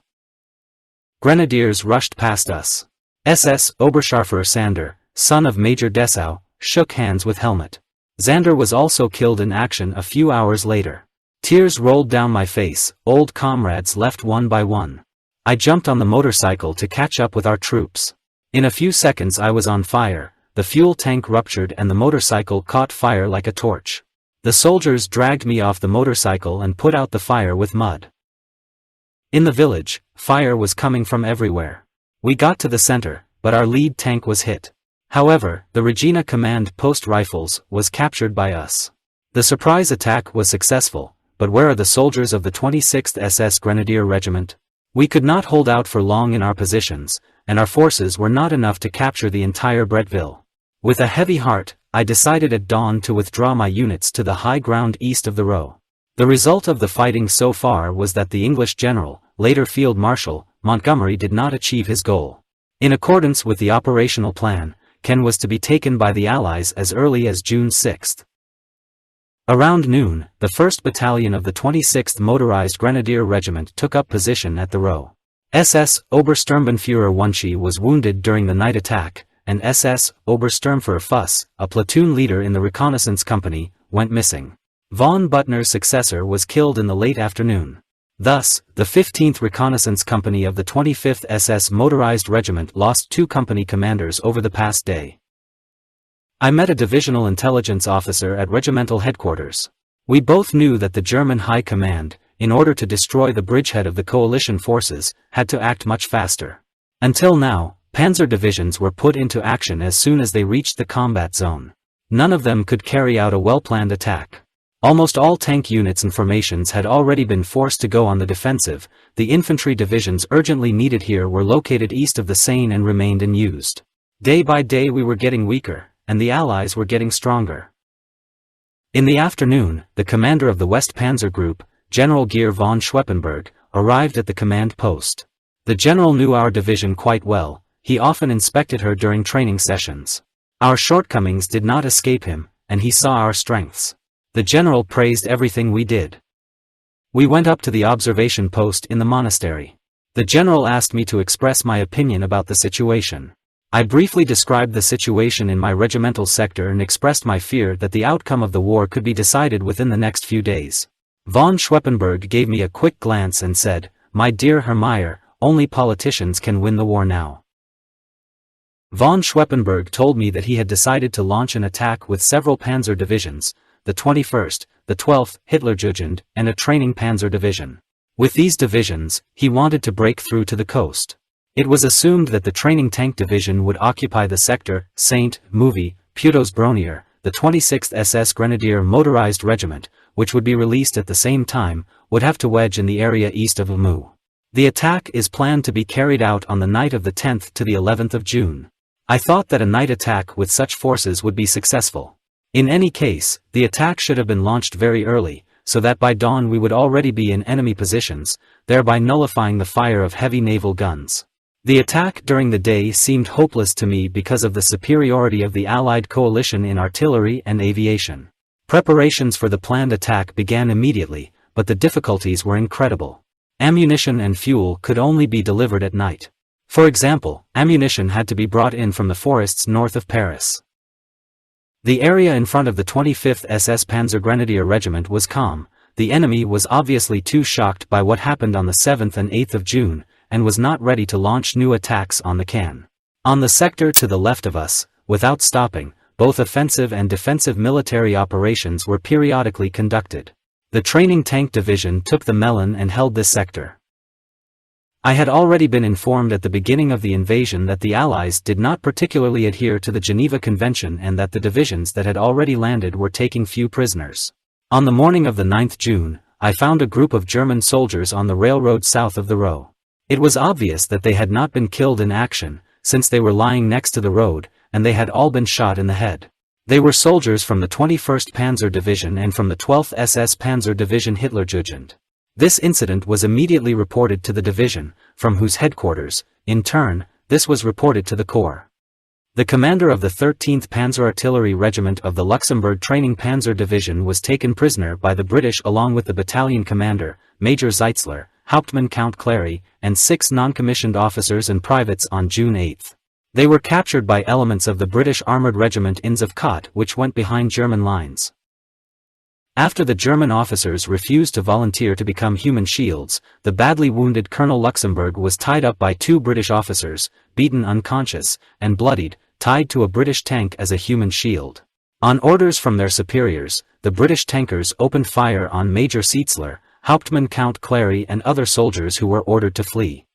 Grenadiers rushed past us. SS Oberscharfer Sander, son of Major Dessau, shook hands with Helmet. Zander was also killed in action a few hours later. Tears rolled down my face, old comrades left one by one. I jumped on the motorcycle to catch up with our troops. In a few seconds I was on fire, the fuel tank ruptured and the motorcycle caught fire like a torch. The soldiers dragged me off the motorcycle and put out the fire with mud. In the village, fire was coming from everywhere. We got to the center, but our lead tank was hit. However, the Regina Command Post Rifles was captured by us. The surprise attack was successful, but where are the soldiers of the 26th SS Grenadier Regiment? We could not hold out for long in our positions, and our forces were not enough to capture the entire Bretteville. With a heavy heart, I decided at dawn to withdraw my units to the high ground east of the Row. The result of the fighting so far was that the English general, later Field Marshal, Montgomery did not achieve his goal. In accordance with the operational plan, Caen was to be taken by the Allies as early as June 6. Around noon, the 1st Battalion of the 26th Motorized Grenadier Regiment took up position at the Row. SS Obersturmbannführer Wunschie was wounded during the night attack, and SS Obersturmführer Fuss, a platoon leader in the reconnaissance company, went missing. Von Butner's successor was killed in the late afternoon. Thus, the 15th Reconnaissance Company of the 25th SS Motorized Regiment lost 2 company commanders over the past day. I met a divisional intelligence officer at regimental headquarters. We both knew that the German High Command, in order to destroy the bridgehead of the coalition forces, had to act much faster. Until now, panzer divisions were put into action as soon as they reached the combat zone. None of them could carry out a well-planned attack. Almost all tank units and formations had already been forced to go on the defensive. The infantry divisions urgently needed here were located east of the Seine and remained unused. Day by day we were getting weaker, and the Allies were getting stronger. In the afternoon, the commander of the West Panzer Group, General Geir von Schweppenberg, arrived at the command post. The general knew our division quite well. He often inspected her during training sessions. Our shortcomings did not escape him, and he saw our strengths. The general praised everything we did. We went up to the observation post in the monastery. The general asked me to express my opinion about the situation. I briefly described the situation in my regimental sector and expressed my fear that the outcome of the war could be decided within the next few days. Von Schweppenberg gave me a quick glance and said, "My dear Herr Meyer, only politicians can win the war now." Von Schweppenberg told me that he had decided to launch an attack with several panzer divisions, the 21st, the 12th, Hitlerjugend, and a training panzer division. With these divisions, he wanted to break through to the coast. It was assumed that the training tank division would occupy the sector, St. Movie, Putos-Bronier, the 26th SS Grenadier Motorized Regiment, which would be released at the same time, would have to wedge in the area east of Limoux. The attack is planned to be carried out on the night of the 10th to the 11th of June. I thought that a night attack with such forces would be successful. In any case, the attack should have been launched very early, so that by dawn we would already be in enemy positions, thereby nullifying the fire of heavy naval guns. The attack during the day seemed hopeless to me because of the superiority of the Allied coalition in artillery and aviation. Preparations for the planned attack began immediately, but the difficulties were incredible. Ammunition and fuel could only be delivered at night. For example, ammunition had to be brought in from the forests north of Paris. The area in front of the 25th SS Panzer Grenadier Regiment was calm. The enemy was obviously too shocked by what happened on the 7th and 8th of June, and was not ready to launch new attacks on the Caen. On the sector to the left of us, without stopping, both offensive and defensive military operations were periodically conducted. The training tank division took the Melon and held this sector. I had already been informed at the beginning of the invasion that the Allies did not particularly adhere to the Geneva Convention and that the divisions that had already landed were taking few prisoners. On the morning of the 9th June, I found a group of German soldiers on the railroad south of the row. It was obvious that they had not been killed in action, since they were lying next to the road, and they had all been shot in the head. They were soldiers from the 21st Panzer Division and from the 12th SS Panzer Division Hitlerjugend. This incident was immediately reported to the division, from whose headquarters, in turn, this was reported to the Corps. The commander of the 13th Panzer Artillery Regiment of the Luxembourg Training Panzer Division was taken prisoner by the British along with the battalion commander, Major Zeitzler, Hauptmann Count Clary, and 6 non-commissioned officers and privates on June 8. They were captured by elements of the British Armoured Regiment Inns of Kott, which went behind German lines. After the German officers refused to volunteer to become human shields, the badly wounded Colonel Luxembourg was tied up by 2 British officers, beaten unconscious, and bloodied, tied to a British tank as a human shield. On orders from their superiors, the British tankers opened fire on Major Zeitzler, Hauptmann Count Clary and other soldiers who were ordered to flee.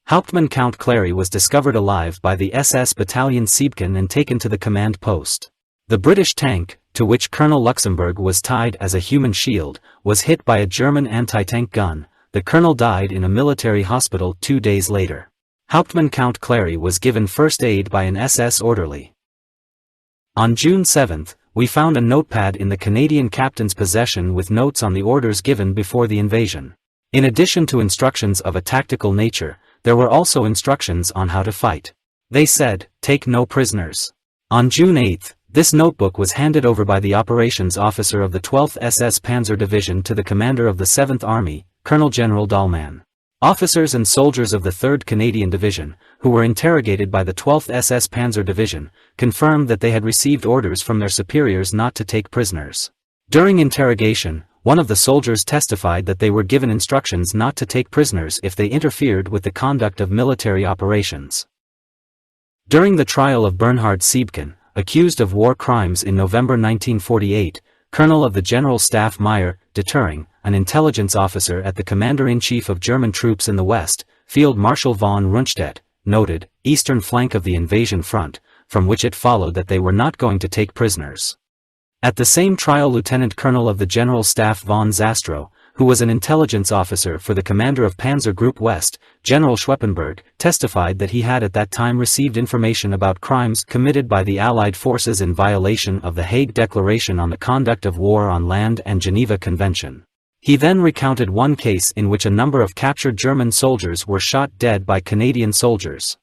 Hauptmann Count Clary was discovered alive by the SS Battalion Siebken and taken to the command post. The British tank, to which Colonel Luxembourg was tied as a human shield, was hit by a German anti-tank gun. The colonel died in a military hospital 2 days later. Hauptmann Count Clary was given first aid by an SS orderly. On June 7, we found a notepad in the Canadian captain's possession with notes on the orders given before the invasion. In addition to instructions of a tactical nature, there were also instructions on how to fight. They said, "Take no prisoners." On June 8, this notebook was handed over by the operations officer of the 12th SS Panzer Division to the commander of the 7th Army, Colonel General Dahlmann. Officers and soldiers of the 3rd Canadian Division, who were interrogated by the 12th SS Panzer Division, confirmed that they had received orders from their superiors not to take prisoners. During interrogation, one of the soldiers testified that they were given instructions not to take prisoners if they interfered with the conduct of military operations. During the trial of Bernhard Siebken, accused of war crimes in November 1948, Colonel of the General Staff Meyer de Turing, an intelligence officer at the Commander-in-Chief of German troops in the West, Field Marshal von Rundstedt, noted, eastern flank of the invasion front, from which it followed that they were not going to take prisoners. At the same trial Lieutenant Colonel of the General Staff von Zastrow, who was an intelligence officer for the commander of Panzer Group West, General Schweppenberg, testified that he had at that time received information about crimes committed by the Allied forces in violation of the Hague Declaration on the Conduct of War on Land and Geneva Convention. He then recounted one case in which a number of captured German soldiers were shot dead by Canadian soldiers.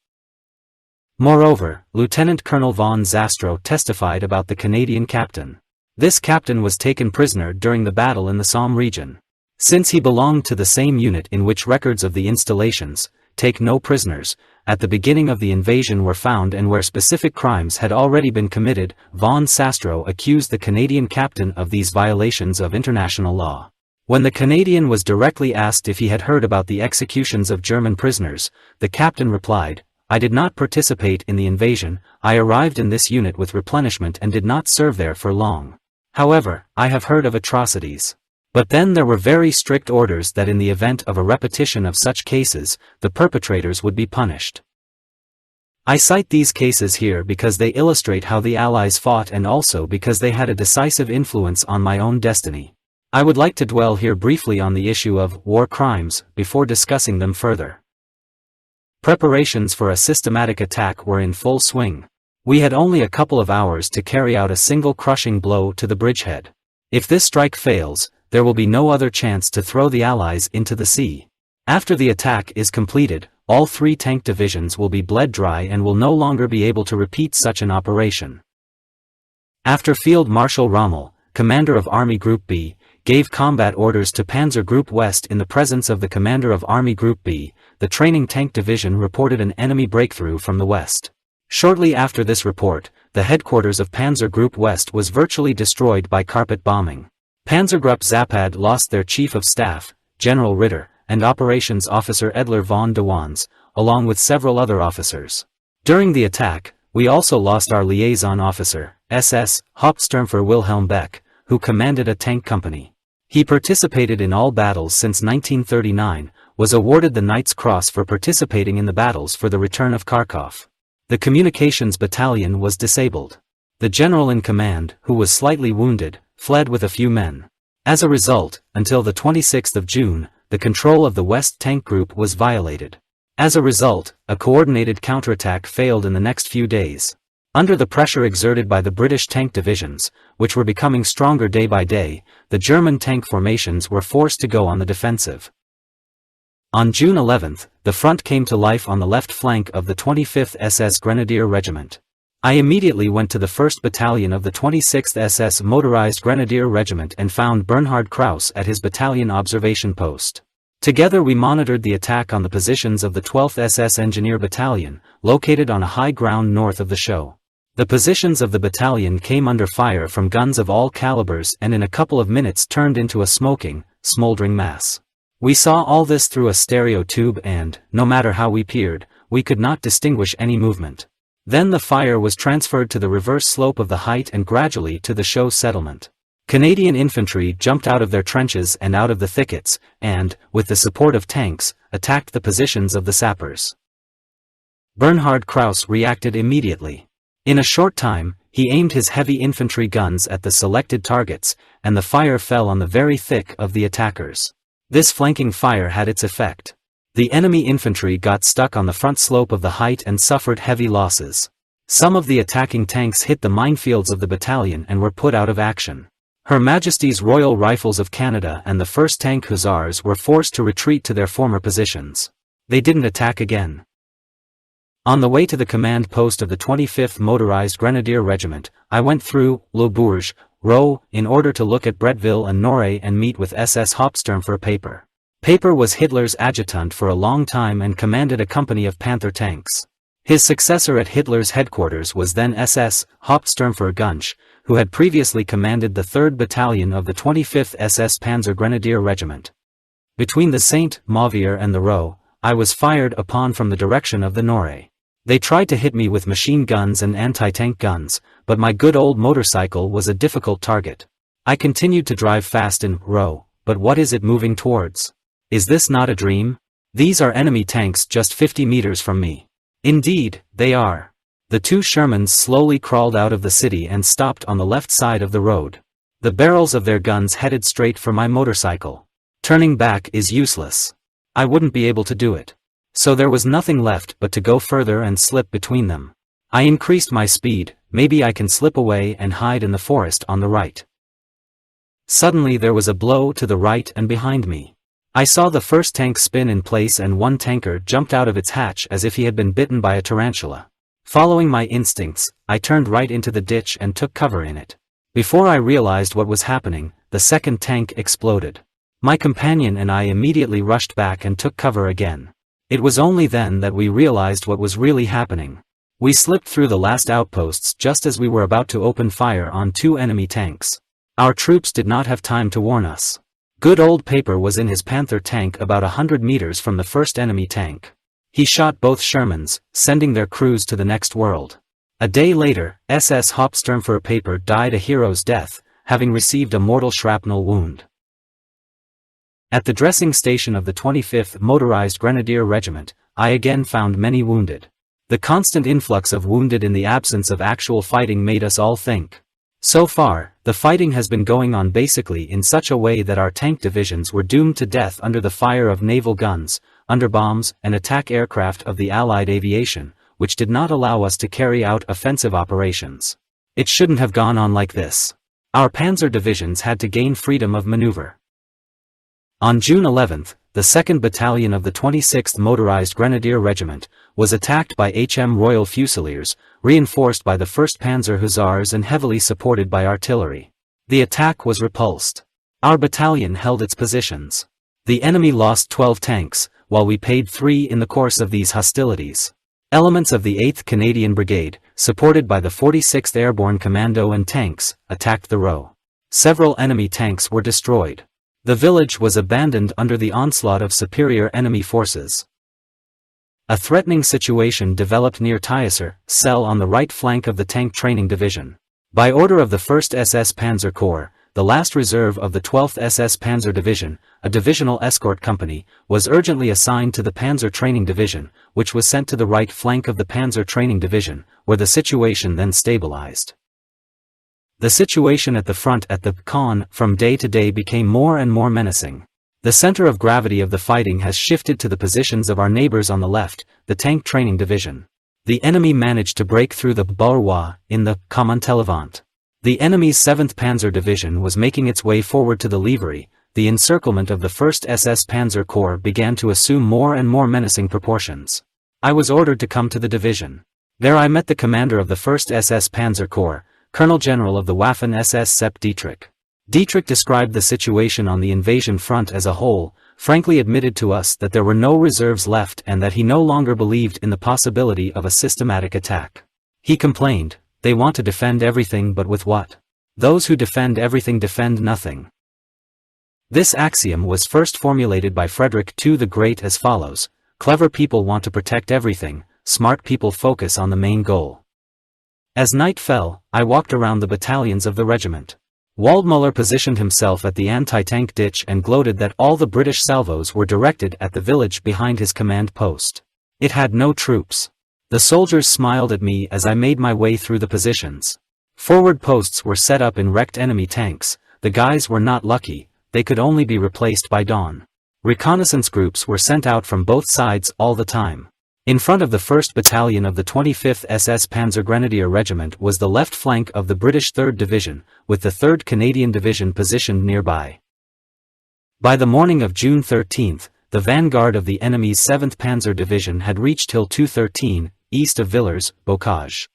Moreover, Lieutenant Colonel von Zastrow testified about the Canadian captain. This captain was taken prisoner during the battle in the Somme region. Since he belonged to the same unit in which records of the installations, "Take no prisoners," at the beginning of the invasion were found and where specific crimes had already been committed, von Zastrow accused the Canadian captain of these violations of international law. When the Canadian was directly asked if he had heard about the executions of German prisoners, the captain replied, "I did not participate in the invasion, I arrived in this unit with replenishment and did not serve there for long. However, I have heard of atrocities. But then there were very strict orders that in the event of a repetition of such cases, the perpetrators would be punished." I cite these cases here because they illustrate how the Allies fought and also because they had a decisive influence on my own destiny. I would like to dwell here briefly on the issue of war crimes before discussing them further. Preparations for a systematic attack were in full swing. We had only a couple of hours to carry out a single crushing blow to the bridgehead. If this strike fails, there will be no other chance to throw the Allies into the sea. After the attack is completed, all 3 tank divisions will be bled dry and will no longer be able to repeat such an operation. After Field Marshal Rommel, commander of Army Group B, gave combat orders to Panzer Group West in the presence of the commander of Army Group B, the training tank division reported an enemy breakthrough from the west. Shortly after this report, the headquarters of Panzer Group West was virtually destroyed by carpet bombing. Panzergruppe Zappad lost their chief of staff, General Ritter, and operations officer Edler von de Wans, along with several other officers. During the attack, we also lost our liaison officer, SS Hauptsturmführer Wilhelm Beck, who commanded a tank company. He participated in all battles since 1939, was awarded the Knight's Cross for participating in the battles for the return of Kharkov. The communications battalion was disabled. The general in command, who was slightly wounded, fled with a few men. As a result, until the 26th of June, the control of the West Tank Group was violated. As a result, a coordinated counterattack failed in the next few days. Under the pressure exerted by the British tank divisions, which were becoming stronger day by day, the German tank formations were forced to go on the defensive. On June 11th, the front came to life on the left flank of the 25th SS Grenadier Regiment. I immediately went to the 1st Battalion of the 26th SS Motorized Grenadier Regiment and found Bernhard Krauss at his battalion observation post. Together we monitored the attack on the positions of the 12th SS Engineer Battalion, located on a high ground north of the show. The positions of the battalion came under fire from guns of all calibers and in a couple of minutes turned into a smoldering mass. We saw all this through a stereo tube and, no matter how we peered, we could not distinguish any movement. Then the fire was transferred to the reverse slope of the height and gradually to the show settlement. Canadian infantry jumped out of their trenches and out of the thickets, and, with the support of tanks, attacked the positions of the sappers. Bernhard Krauss reacted immediately. In a short time, he aimed his heavy infantry guns at the selected targets, and the fire fell on the very thick of the attackers. This flanking fire had its effect. The enemy infantry got stuck on the front slope of the height and suffered heavy losses. Some of the attacking tanks hit the minefields of the battalion and were put out of action. Her Majesty's Royal Rifles of Canada and the 1st Tank Hussars were forced to retreat to their former positions. They didn't attack again. On the way to the command post of the 25th Motorized Grenadier Regiment, I went through Le Bourget, Rowe, in order to look at Bretteville and Norre and meet with SS Hauptsturmführer Paper. Paper was Hitler's adjutant for a long time and commanded a company of Panther tanks. His successor at Hitler's headquarters was then SS Hauptsturmführer Gunsch, who had previously commanded the 3rd Battalion of the 25th SS Panzer Grenadier Regiment. Between the St. Mauvier and the Rowe, I was fired upon from the direction of the Norre. They tried to hit me with machine guns and anti-tank guns, but my good old motorcycle was a difficult target. I continued to drive fast in Rowe, but what is it moving towards? Is this not a dream? These are enemy tanks just 50 meters from me. Indeed, they are. The 2 Shermans slowly crawled out of the city and stopped on the left side of the road. The barrels of their guns headed straight for my motorcycle. Turning back is useless. I wouldn't be able to do it. So there was nothing left but to go further and slip between them. I increased my speed, maybe I can slip away and hide in the forest on the right. Suddenly there was a blow to the right and behind me. I saw the first tank spin in place and one tanker jumped out of its hatch as if he had been bitten by a tarantula. Following my instincts, I turned right into the ditch and took cover in it. Before I realized what was happening, the second tank exploded. My companion and I immediately rushed back and took cover again. It was only then that we realized what was really happening. We slipped through the last outposts just as we were about to open fire on 2 enemy tanks. Our troops did not have time to warn us. Good old Paper was in his Panther tank about 100 meters from the first enemy tank. He shot both Shermans, sending their crews to the next world. A day later, SS Hauptsturmführer Paper died a hero's death, having received a mortal shrapnel wound. At the dressing station of the 25th Motorized Grenadier Regiment, I again found many wounded. The constant influx of wounded in the absence of actual fighting made us all think. So far, the fighting has been going on basically in such a way that our tank divisions were doomed to death under the fire of naval guns, underbombs, and attack aircraft of the Allied aviation, which did not allow us to carry out offensive operations. It shouldn't have gone on like this. Our panzer divisions had to gain freedom of maneuver. On June 11th, the 2nd Battalion of the 26th Motorized Grenadier Regiment was attacked by HM Royal Fusiliers, reinforced by the 1st Panzer Hussars and heavily supported by artillery. The attack was repulsed. Our battalion held its positions. The enemy lost 12 tanks, while we paid 3 in the course of these hostilities. Elements of the 8th Canadian Brigade, supported by the 46th Airborne Commando and tanks, attacked the Rowe. Several enemy tanks were destroyed. The village was abandoned under the onslaught of superior enemy forces. A threatening situation developed near Tyersar, Cell on the right flank of the Tank Training Division. By order of the 1st SS Panzer Corps, the last reserve of the 12th SS Panzer Division, a divisional escort company, was urgently assigned to the Panzer Training Division, which was sent to the right flank of the Panzer Training Division, where the situation then stabilized. The situation at the front at the Caen from day to day became more and more menacing. The center of gravity of the fighting has shifted to the positions of our neighbors on the left, the Tank Training Division. The enemy managed to break through the Bourgeois in the Commontelevant. The enemy's 7th Panzer Division was making its way forward to the Livry. The encirclement of the 1st SS Panzer Corps began to assume more and more menacing proportions. I was ordered to come to the division. There I met the commander of the 1st SS Panzer Corps, Colonel General of the Waffen SS Sepp Dietrich. Dietrich described the situation on the invasion front as a whole, frankly admitted to us that there were no reserves left and that he no longer believed in the possibility of a systematic attack. He complained, "They want to defend everything, but with what? Those who defend everything defend nothing." This axiom was first formulated by Frederick II the Great as follows: "Clever people want to protect everything, smart people focus on the main goal." As night fell, I walked around the battalions of the regiment. Waldmuller positioned himself at the anti-tank ditch and gloated that all the British salvos were directed at the village behind his command post. It had no troops. The soldiers smiled at me as I made my way through the positions. Forward posts were set up in wrecked enemy tanks. The guys were not lucky, they could only be replaced by dawn. Reconnaissance groups were sent out from both sides all the time. In front of the 1st Battalion of the 25th SS Panzer Grenadier Regiment was the left flank of the British 3rd Division, with the 3rd Canadian Division positioned nearby. By the morning of June 13, the vanguard of the enemy's 7th Panzer Division had reached Hill 213, east of Villers, Bocage.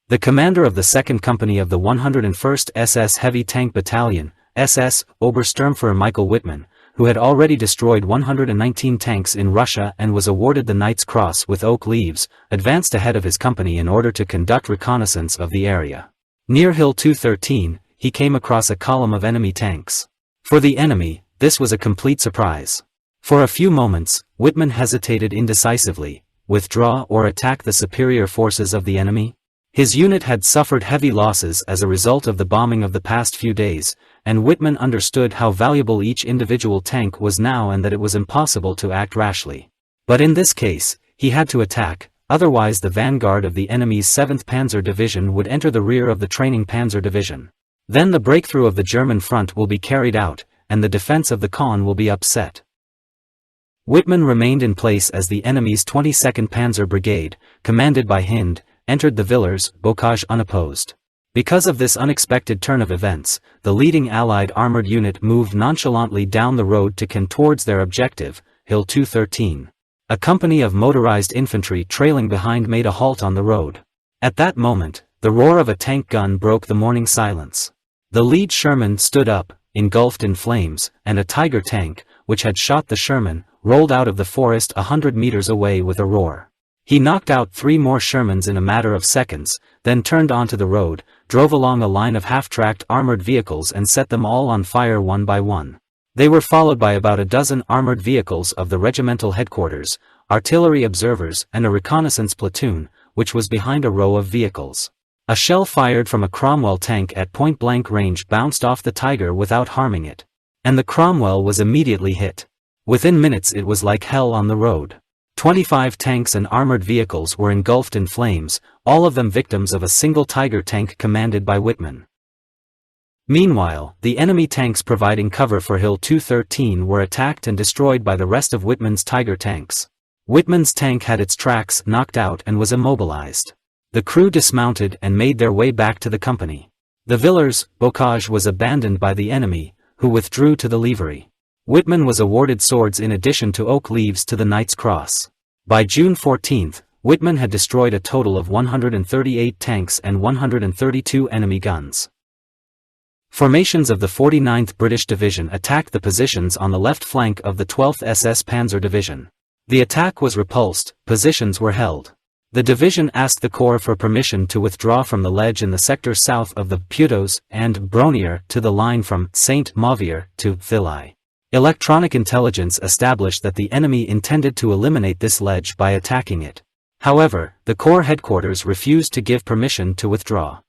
The commander of the 2nd Company of the 101st SS Heavy Tank Battalion, SS Obersturmführer Michael Wittmann, who had already destroyed 119 tanks in Russia and was awarded the Knight's Cross with oak leaves, advanced ahead of his company in order to conduct reconnaissance of the area. Near Hill 213, he came across a column of enemy tanks. For the enemy, this was a complete surprise. For a few moments, Wittmann hesitated indecisively: withdraw or attack the superior forces of the enemy? His unit had suffered heavy losses as a result of the bombing of the past few days, and Wittmann understood how valuable each individual tank was now and that it was impossible to act rashly. But in this case, he had to attack, otherwise the vanguard of the enemy's 7th Panzer Division would enter the rear of the training Panzer Division. Then the breakthrough of the German front will be carried out, and the defense of the Caen will be upset. Wittmann remained in place as the enemy's 22nd Panzer Brigade, commanded by Hind, entered the Villers, Bocage unopposed. Because of this unexpected turn of events, the leading Allied armored unit moved nonchalantly down the road to Caen towards their objective, Hill 213. A company of motorized infantry trailing behind made a halt on the road. At that moment, the roar of a tank gun broke the morning silence. The lead Sherman stood up, engulfed in flames, and a Tiger tank, which had shot the Sherman, rolled out of the forest 100 meters away with a roar. He knocked out 3 more Shermans in a matter of seconds, then turned onto the road, drove along a line of half-tracked armored vehicles and set them all on fire one by one. They were followed by about a dozen armored vehicles of the regimental headquarters, artillery observers and a reconnaissance platoon, which was behind a row of vehicles. A shell fired from a Cromwell tank at point-blank range bounced off the Tiger without harming it. And the Cromwell was immediately hit. Within minutes it was like hell on the road. 25 tanks and armored vehicles were engulfed in flames, all of them victims of a single Tiger tank commanded by Wittmann. Meanwhile, the enemy tanks providing cover for Hill 213 were attacked and destroyed by the rest of Wittmann's Tiger tanks. Wittmann's tank had its tracks knocked out and was immobilized. The crew dismounted and made their way back to the company. The Villers, Bocage was abandoned by the enemy, who withdrew to the Livry. Wittmann was awarded swords in addition to oak leaves to the Knight's Cross. By June 14, Wittmann had destroyed a total of 138 tanks and 132 enemy guns. Formations of the 49th British Division attacked the positions on the left flank of the 12th SS Panzer Division. The attack was repulsed, positions were held. The division asked the Corps for permission to withdraw from the ledge in the sector south of the Puteaux and Bronier to the line from Saint-Mauvier to Villy. Electronic intelligence established that the enemy intended to eliminate this ledge by attacking it. However, the Corps headquarters refused to give permission to withdraw.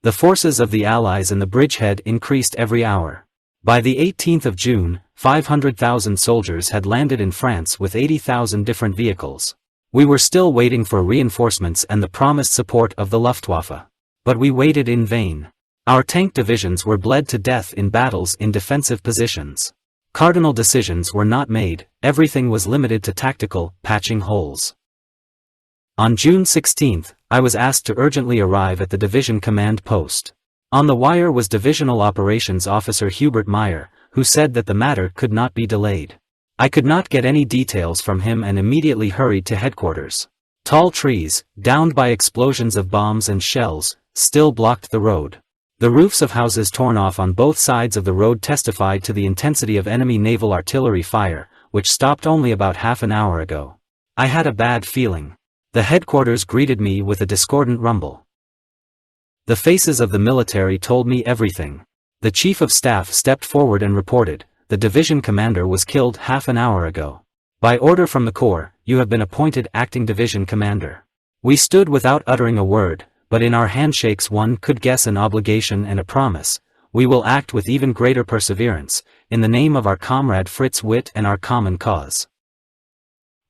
The forces of the Allies in the bridgehead increased every hour. By the 18th of June, 500,000 soldiers had landed in France with 80,000 different vehicles. We were still waiting for reinforcements and the promised support of the Luftwaffe. But we waited in vain. Our tank divisions were bled to death in battles in defensive positions. Cardinal decisions were not made, everything was limited to tactical, patching holes. On June 16, I was asked to urgently arrive at the division command post. On the wire was Divisional Operations Officer Hubert Meyer, who said that the matter could not be delayed. I could not get any details from him and immediately hurried to headquarters. Tall trees, downed by explosions of bombs and shells, still blocked the road. The roofs of houses torn off on both sides of the road testified to the intensity of enemy naval artillery fire, which stopped only about half an hour ago. I had a bad feeling. The headquarters greeted me with a discordant rumble. The faces of the military told me everything. The Chief of Staff stepped forward and reported, "The division commander was killed half an hour ago. By order from the Corps, you have been appointed acting division commander." We stood without uttering a word, but in our handshakes one could guess an obligation and a promise. "We will act with even greater perseverance, in the name of our comrade Fritz Witt and our common cause."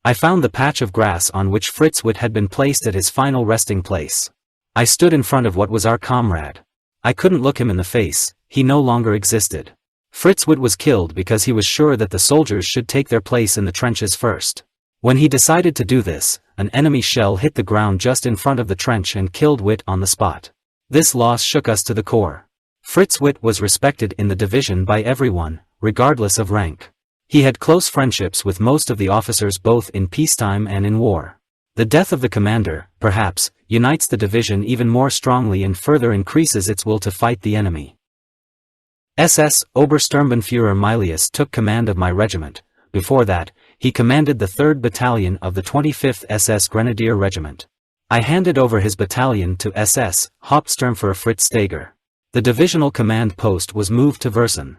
I found the patch of grass on which Fritz Witt had been placed at his final resting place. I stood in front of what was our comrade. I couldn't look him in the face, he no longer existed. Fritz Witt was killed because he was sure that the soldiers should take their place in the trenches first. When he decided to do this, an enemy shell hit the ground just in front of the trench and killed Witt on the spot. This loss shook us to the core. Fritz Witt was respected in the division by everyone, regardless of rank. He had close friendships with most of the officers both in peacetime and in war. The death of the commander, perhaps, unites the division even more strongly and further increases its will to fight the enemy. SS Obersturmbannführer Milius took command of my regiment. Before that, he commanded the 3rd Battalion of the 25th SS Grenadier Regiment. I handed over his battalion to SS Hauptsturmführer Fritz Steger. The divisional command post was moved to Versen.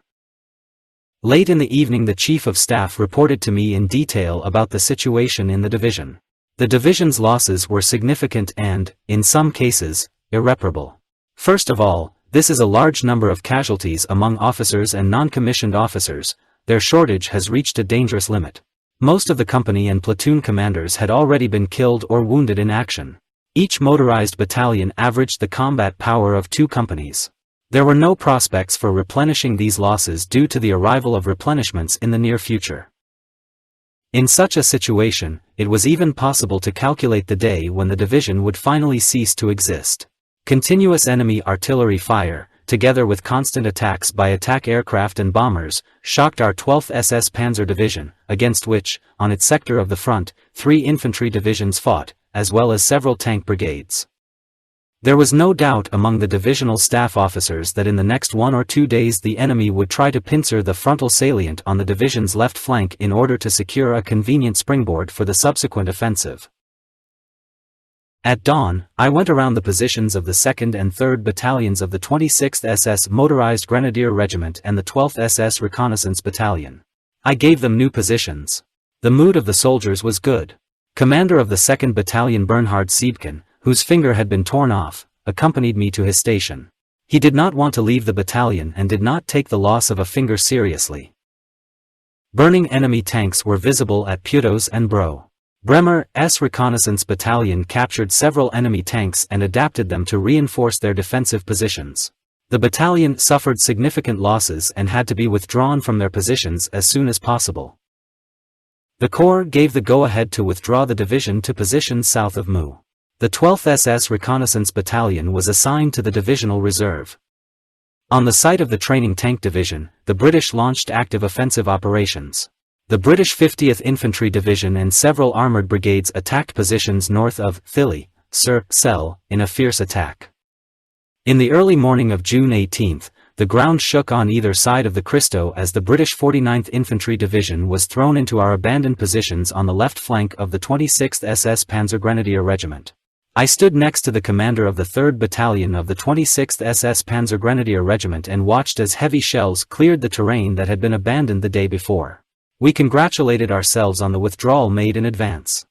Late in the evening the Chief of Staff reported to me in detail about the situation in the division. The division's losses were significant and, in some cases, irreparable. First of all, this is a large number of casualties among officers and non-commissioned officers. Their shortage has reached a dangerous limit. Most of the company and platoon commanders had already been killed or wounded in action. Each motorized battalion averaged the combat power of 2 companies. There were no prospects for replenishing these losses due to the arrival of replenishments in the near future. In such a situation, it was even possible to calculate the day when the division would finally cease to exist. Continuous enemy artillery fire, together with constant attacks by attack aircraft and bombers, shocked our 12th SS Panzer Division, against which, on its sector of the front, 3 infantry divisions fought, as well as several tank brigades. There was no doubt among the divisional staff officers that in the next 1 or 2 days the enemy would try to pincer the frontal salient on the division's left flank in order to secure a convenient springboard for the subsequent offensive. At dawn, I went around the positions of the 2nd and 3rd Battalions of the 26th SS Motorized Grenadier Regiment and the 12th SS Reconnaissance Battalion. I gave them new positions. The mood of the soldiers was good. Commander of the 2nd Battalion Bernhard Siebken, whose finger had been torn off, accompanied me to his station. He did not want to leave the battalion and did not take the loss of a finger seriously. Burning enemy tanks were visible at Putos and Bro. Bremer's Reconnaissance Battalion captured several enemy tanks and adapted them to reinforce their defensive positions. The battalion suffered significant losses and had to be withdrawn from their positions as soon as possible. The Corps gave the go-ahead to withdraw the division to positions south of Mu. The 12th SS Reconnaissance Battalion was assigned to the Divisional Reserve. On the site of the Training Tank Division, the British launched active offensive operations. The British 50th Infantry Division and several armoured brigades attacked positions north of Filly, sur Selle, in a fierce attack. In the early morning of June 18, the ground shook on either side of the Cristo as the British 49th Infantry Division was thrown into our abandoned positions on the left flank of the 26th SS Panzer Grenadier Regiment. I stood next to the commander of the 3rd Battalion of the 26th SS Panzer Grenadier Regiment and watched as heavy shells cleared the terrain that had been abandoned the day before. We congratulated ourselves on the withdrawal made in advance.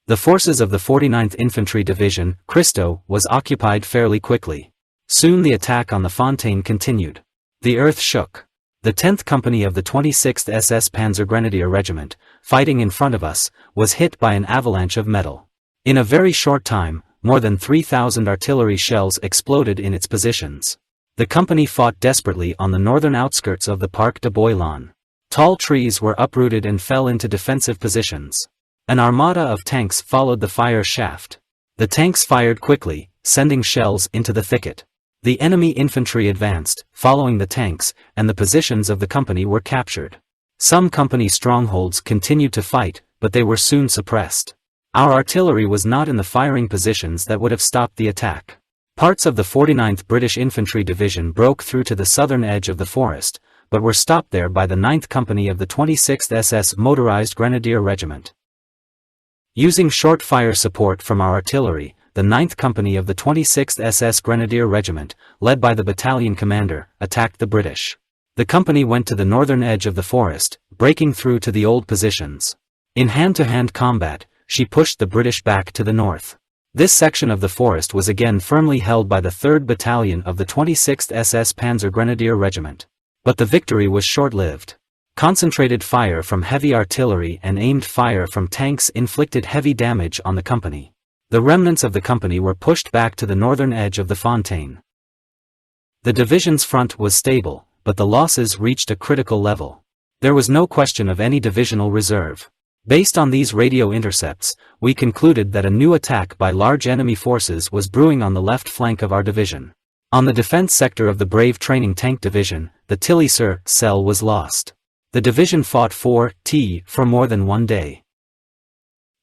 The forces of the 49th Infantry Division, Cristo, was occupied fairly quickly. Soon the attack on the Fontaine continued. The earth shook. The 10th Company of the 26th SS Panzer Grenadier Regiment, fighting in front of us, was hit by an avalanche of metal. In a very short time, more than 3,000 artillery shells exploded in its positions. The company fought desperately on the northern outskirts of the Parc de Boilan. Tall trees were uprooted and fell into defensive positions. An armada of tanks followed the fire shaft. The tanks fired quickly, sending shells into the thicket. The enemy infantry advanced, following the tanks, and the positions of the company were captured. Some company strongholds continued to fight, but they were soon suppressed. Our artillery was not in the firing positions that would have stopped the attack. Parts of the 49th British Infantry Division broke through to the southern edge of the forest, but were stopped there by the 9th Company of the 26th SS Motorized Grenadier Regiment. Using short-fire support from our artillery, the 9th Company of the 26th SS Grenadier Regiment, led by the battalion commander, attacked the British. The company went to the northern edge of the forest, breaking through to the old positions. In hand-to-hand combat, she pushed the British back to the north. This section of the forest was again firmly held by the 3rd Battalion of the 26th SS Panzer Grenadier Regiment. But the victory was short-lived. Concentrated fire from heavy artillery and aimed fire from tanks inflicted heavy damage on the company. The remnants of the company were pushed back to the northern edge of the Fontaine. The division's front was stable, but the losses reached a critical level. There was no question of any divisional reserve. Based on these radio intercepts, we concluded that a new attack by large enemy forces was brewing on the left flank of our division. On the defense sector of the brave training tank division, the Tilly-sur-Selle was lost. The division fought for more than one day.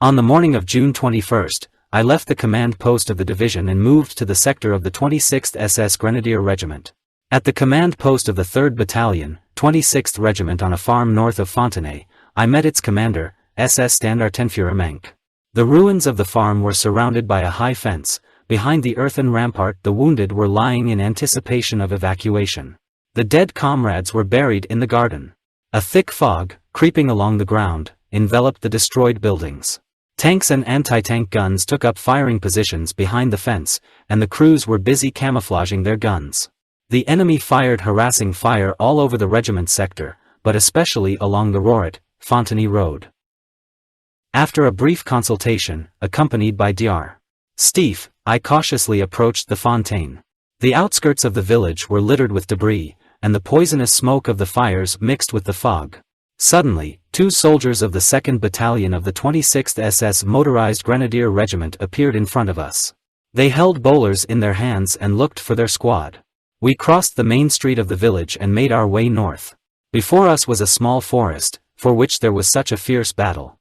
On the morning of June 21st, I left the command post of the division and moved to the sector of the 26th SS Grenadier Regiment. At the command post of the 3rd Battalion, 26th Regiment on a farm north of Fontenay, I met its commander, SS Standartenführer Menck. The ruins of the farm were surrounded by a high fence. Behind the earthen rampart the wounded were lying in anticipation of evacuation. The dead comrades were buried in the garden. A thick fog, creeping along the ground, enveloped the destroyed buildings. Tanks and anti-tank guns took up firing positions behind the fence, and the crews were busy camouflaging their guns. The enemy fired harassing fire all over the regiment sector, but especially along the Roret-Fontenay road. After a brief consultation, accompanied by Dr. Stieff, I cautiously approached the Fontaine. The outskirts of the village were littered with debris, and the poisonous smoke of the fires mixed with the fog. Suddenly, 2 soldiers of the 2nd Battalion of the 26th SS Motorized Grenadier Regiment appeared in front of us. They held bowlers in their hands and looked for their squad. We crossed the main street of the village and made our way north. Before us was a small forest, for which there was such a fierce battle.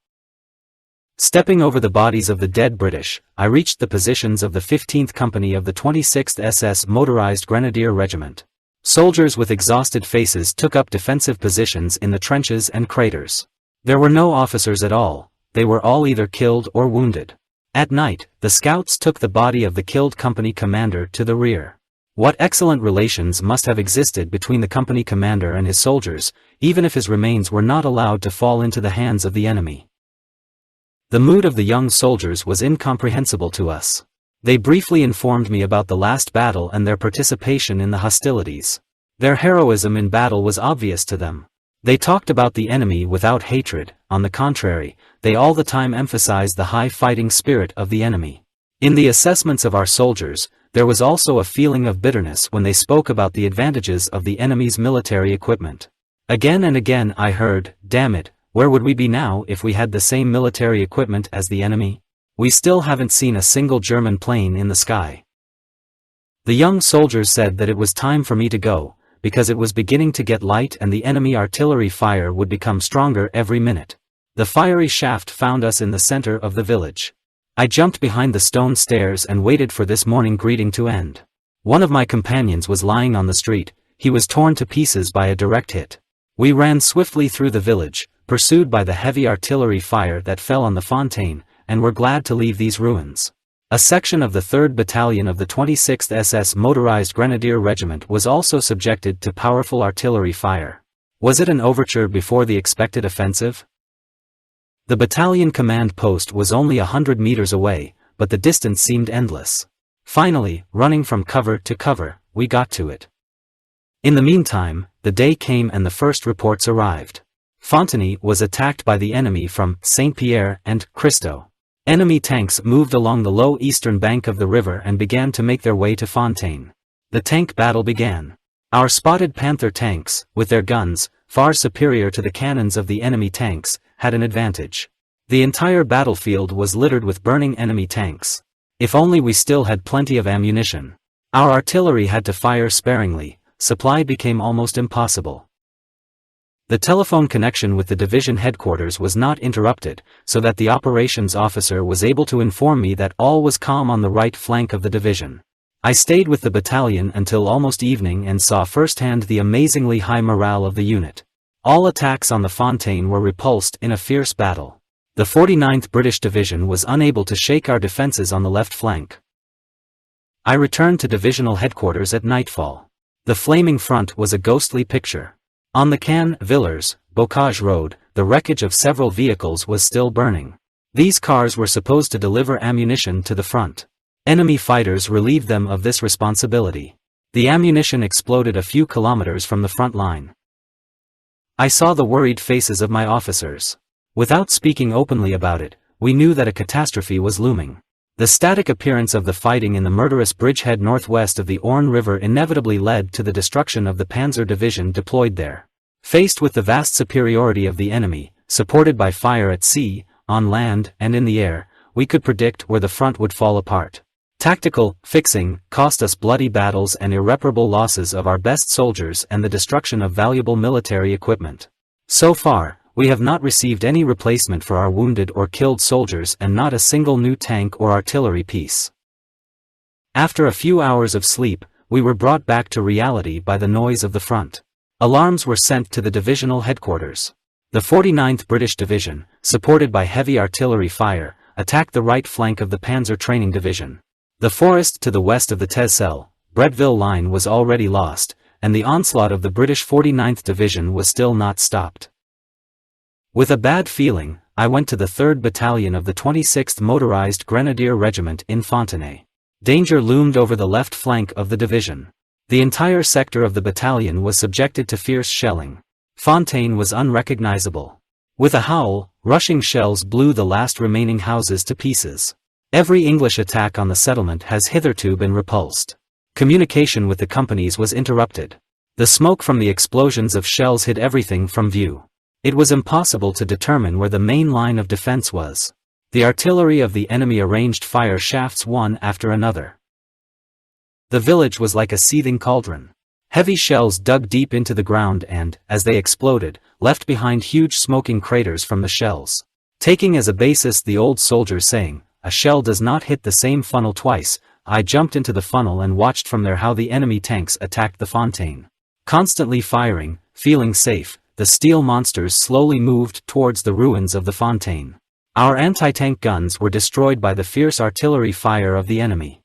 Stepping over the bodies of the dead British, I reached the positions of the 15th Company of the 26th SS Motorized Grenadier Regiment. Soldiers with exhausted faces took up defensive positions in the trenches and craters. There were no officers at all, they were all either killed or wounded. At night, the scouts took the body of the killed company commander to the rear. What excellent relations must have existed between the company commander and his soldiers, even if his remains were not allowed to fall into the hands of the enemy. The mood of the young soldiers was incomprehensible to us. They briefly informed me about the last battle and their participation in the hostilities. Their heroism in battle was obvious to them. They talked about the enemy without hatred, on the contrary, they all the time emphasized the high fighting spirit of the enemy. In the assessments of our soldiers, there was also a feeling of bitterness when they spoke about the advantages of the enemy's military equipment. Again and again I heard, "Damn it, where would we be now if we had the same military equipment as the enemy? We still haven't seen a single German plane in the sky." The young soldiers said that it was time for me to go, because it was beginning to get light and the enemy artillery fire would become stronger every minute. The fiery shaft found us in the center of the village. I jumped behind the stone stairs and waited for this morning greeting to end. One of my companions was lying on the street, he was torn to pieces by a direct hit. We ran swiftly through the village, pursued by the heavy artillery fire that fell on the Fontaine, and were glad to leave these ruins. A section of the 3rd Battalion of the 26th SS Motorized Grenadier Regiment was also subjected to powerful artillery fire. Was it an overture before the expected offensive? The battalion command post was only 100 meters away, but the distance seemed endless. Finally, running from cover to cover, we got to it. In the meantime, the day came and the first reports arrived. Fontenay was attacked by the enemy from Saint-Pierre and Christo. Enemy tanks moved along the low eastern bank of the river and began to make their way to Fontaine. The tank battle began. Our spotted Panther tanks, with their guns, far superior to the cannons of the enemy tanks, had an advantage. The entire battlefield was littered with burning enemy tanks. If only we still had plenty of ammunition. Our artillery had to fire sparingly, supply became almost impossible. The telephone connection with the division headquarters was not interrupted, so that the operations officer was able to inform me that all was calm on the right flank of the division. I stayed with the battalion until almost evening and saw firsthand the amazingly high morale of the unit. All attacks on the Fontaine were repulsed in a fierce battle. The 49th British Division was unable to shake our defenses on the left flank. I returned to divisional headquarters at nightfall. The flaming front was a ghostly picture. On the Cannes-Villers, Bocage Road, the wreckage of several vehicles was still burning. These cars were supposed to deliver ammunition to the front. Enemy fighters relieved them of this responsibility. The ammunition exploded a few kilometers from the front line. I saw the worried faces of my officers. Without speaking openly about it, we knew that a catastrophe was looming. The static appearance of the fighting in the murderous bridgehead northwest of the Orne River inevitably led to the destruction of the Panzer division deployed there. Faced with the vast superiority of the enemy, supported by fire at sea, on land, and in the air, we could predict where the front would fall apart. Tactical fixing cost us bloody battles and irreparable losses of our best soldiers and the destruction of valuable military equipment. So far, we have not received any replacement for our wounded or killed soldiers and not a single new tank or artillery piece. After a few hours of sleep, we were brought back to reality by the noise of the front. Alarms were sent to the divisional headquarters. The 49th British Division, supported by heavy artillery fire, attacked the right flank of the Panzer Training Division. The forest to the west of the Texel, Bretteville line was already lost, and the onslaught of the British 49th Division was still not stopped. With a bad feeling, I went to the 3rd Battalion of the 26th Motorized Grenadier Regiment in Fontenay. Danger loomed over the left flank of the division. The entire sector of the battalion was subjected to fierce shelling. Fontaine was unrecognizable. With a howl, rushing shells blew the last remaining houses to pieces. Every English attack on the settlement has hitherto been repulsed. Communication with the companies was interrupted. The smoke from the explosions of shells hid everything from view. It was impossible to determine where the main line of defense was. The artillery of the enemy arranged fire shafts one after another. The village was like a seething cauldron. Heavy shells dug deep into the ground and, as they exploded, left behind huge smoking craters from the shells. Taking as a basis the old soldier saying, "A shell does not hit the same funnel twice," I jumped into the funnel and watched from there how the enemy tanks attacked the Fontaine. Constantly firing, feeling safe, the steel monsters slowly moved towards the ruins of the Fontaine. Our anti-tank guns were destroyed by the fierce artillery fire of the enemy.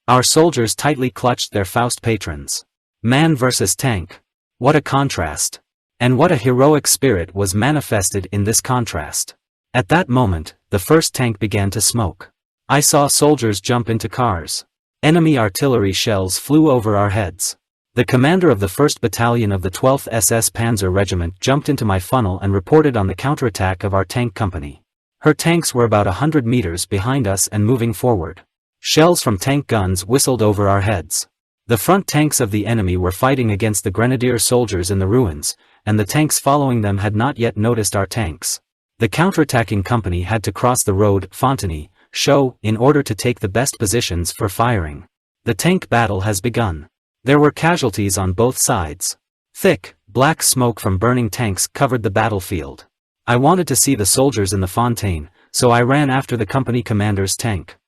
Our soldiers tightly clutched their Faust patrons. Man versus tank. What a contrast. And what a heroic spirit was manifested in this contrast. At that moment, the first tank began to smoke. I saw soldiers jump into cars. Enemy artillery shells flew over our heads. The commander of the 1st Battalion of the 12th SS Panzer Regiment jumped into my funnel and reported on the counterattack of our tank company. Her tanks were about 100 meters behind us and moving forward. Shells from tank guns whistled over our heads. The front tanks of the enemy were fighting against the grenadier soldiers in the ruins, and the tanks following them had not yet noticed our tanks. The counterattacking company had to cross the road Fontenay, Chaux, in order to take the best positions for firing. The tank battle has begun. There were casualties on both sides. Thick, black smoke from burning tanks covered the battlefield. I wanted to see the soldiers in the Fontaine, so I ran after the company commander's tank.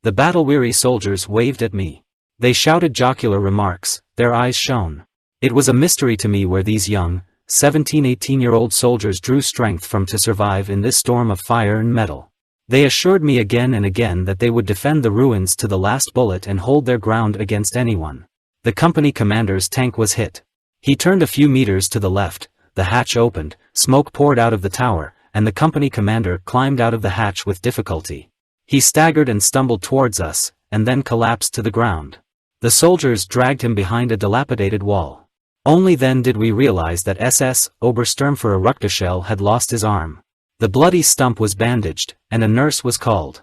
The battle-weary soldiers waved at me. They shouted jocular remarks, their eyes shone. It was a mystery to me where these young, 17-18-year-old soldiers drew strength from to survive in this storm of fire and metal. They assured me again and again that they would defend the ruins to the last bullet and hold their ground against anyone. The company commander's tank was hit. He turned a few meters to the left, the hatch opened, smoke poured out of the tower, and the company commander climbed out of the hatch with difficulty. He staggered and stumbled towards us, and then collapsed to the ground. The soldiers dragged him behind a dilapidated wall. Only then did we realize that SS Obersturmführer Ruckteschell had lost his arm. The bloody stump was bandaged, and a nurse was called.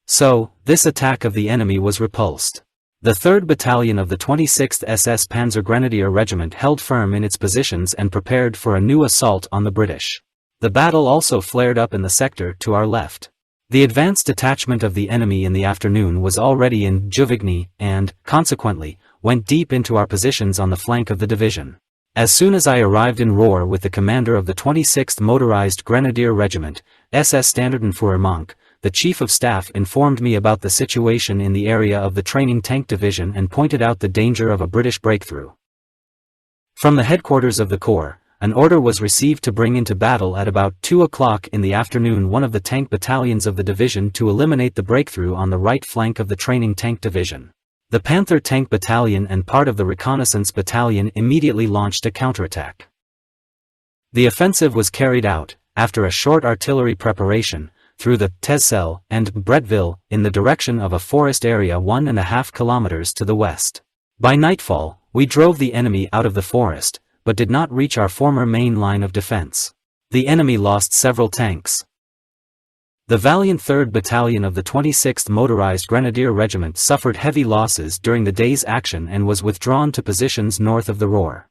So, this attack of the enemy was repulsed. The 3rd Battalion of the 26th SS Panzer Grenadier Regiment held firm in its positions and prepared for a new assault on the British. The battle also flared up in the sector to our left. The advanced detachment of the enemy in the afternoon was already in Juvigny and, consequently, went deep into our positions on the flank of the division. As soon as I arrived in Rohr with the commander of the 26th Motorized Grenadier Regiment, SS Standartenführer Monk, the Chief of Staff informed me about the situation in the area of the Training Tank Division and pointed out the danger of a British breakthrough. From the headquarters of the Corps, an order was received to bring into battle at about 2 o'clock in the afternoon one of the tank battalions of the division to eliminate the breakthrough on the right flank of the Training Tank Division. The Panther Tank Battalion and part of the Reconnaissance Battalion immediately launched a counterattack. The offensive was carried out, after a short artillery preparation, through the Tezcel and Bretteville in the direction of a forest area 1.5 kilometers to the west. By nightfall, we drove the enemy out of the forest, but did not reach our former main line of defense. The enemy lost several tanks. The valiant 3rd Battalion of the 26th Motorized Grenadier Regiment suffered heavy losses during the day's action and was withdrawn to positions north of the Rohr.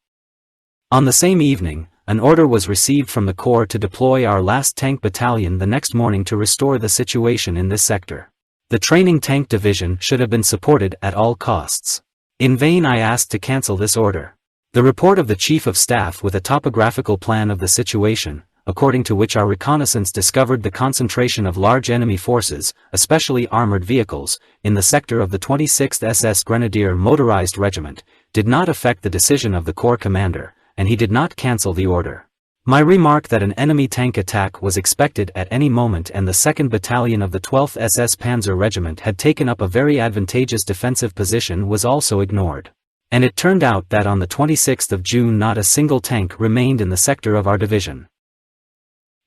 On the same evening, an order was received from the Corps to deploy our last tank battalion the next morning to restore the situation in this sector. The Training Tank Division should have been supported at all costs. In vain I asked to cancel this order. The report of the Chief of Staff with a topographical plan of the situation, according to which our reconnaissance discovered the concentration of large enemy forces, especially armored vehicles, in the sector of the 26th SS Grenadier Motorized Regiment, did not affect the decision of the Corps commander, and he did not cancel the order. My remark that an enemy tank attack was expected at any moment and the 2nd Battalion of the 12th SS Panzer Regiment had taken up a very advantageous defensive position was also ignored. And it turned out that on the 26th of June not a single tank remained in the sector of our division.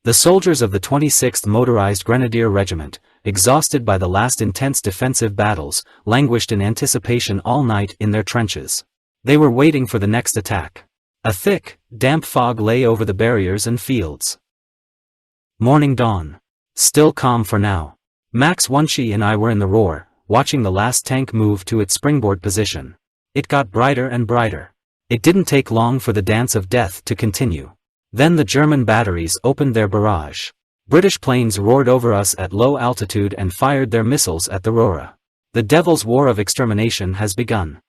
The soldiers of the 26th Motorized Grenadier Regiment, exhausted by the last intense defensive battles, languished in anticipation all night in their trenches. They were waiting for the next attack. A thick, damp fog lay over the barriers and fields. Morning dawn. Still calm for now. Max Wunschie and I were in the Rohr, watching the last tank move to its springboard position. It got brighter and brighter. It didn't take long for the dance of death to continue. Then the German batteries opened their barrage. British planes roared over us at low altitude and fired their missiles at the Rohr. The Devil's War of extermination has begun.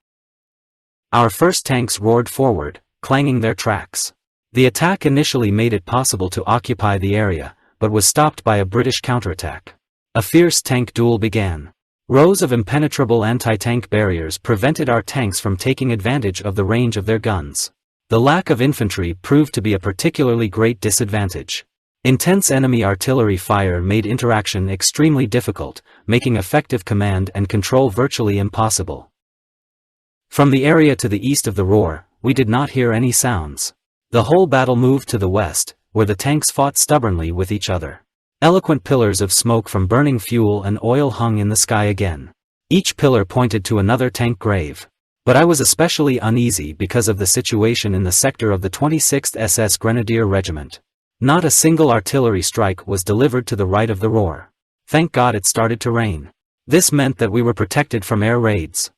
Our first tanks roared forward, clanging their tracks. The attack initially made it possible to occupy the area, but was stopped by a British counterattack. A fierce tank duel began. Rows of impenetrable anti-tank barriers prevented our tanks from taking advantage of the range of their guns. The lack of infantry proved to be a particularly great disadvantage. Intense enemy artillery fire made interaction extremely difficult, making effective command and control virtually impossible. From the area to the east of the Rohr, we did not hear any sounds. The whole battle moved to the west, where the tanks fought stubbornly with each other. Eloquent pillars of smoke from burning fuel and oil hung in the sky again. Each pillar pointed to another tank grave. But I was especially uneasy because of the situation in the sector of the 26th SS Grenadier Regiment. Not a single artillery strike was delivered to the right of the Rohr. Thank God it started to rain. This meant that we were protected from air raids.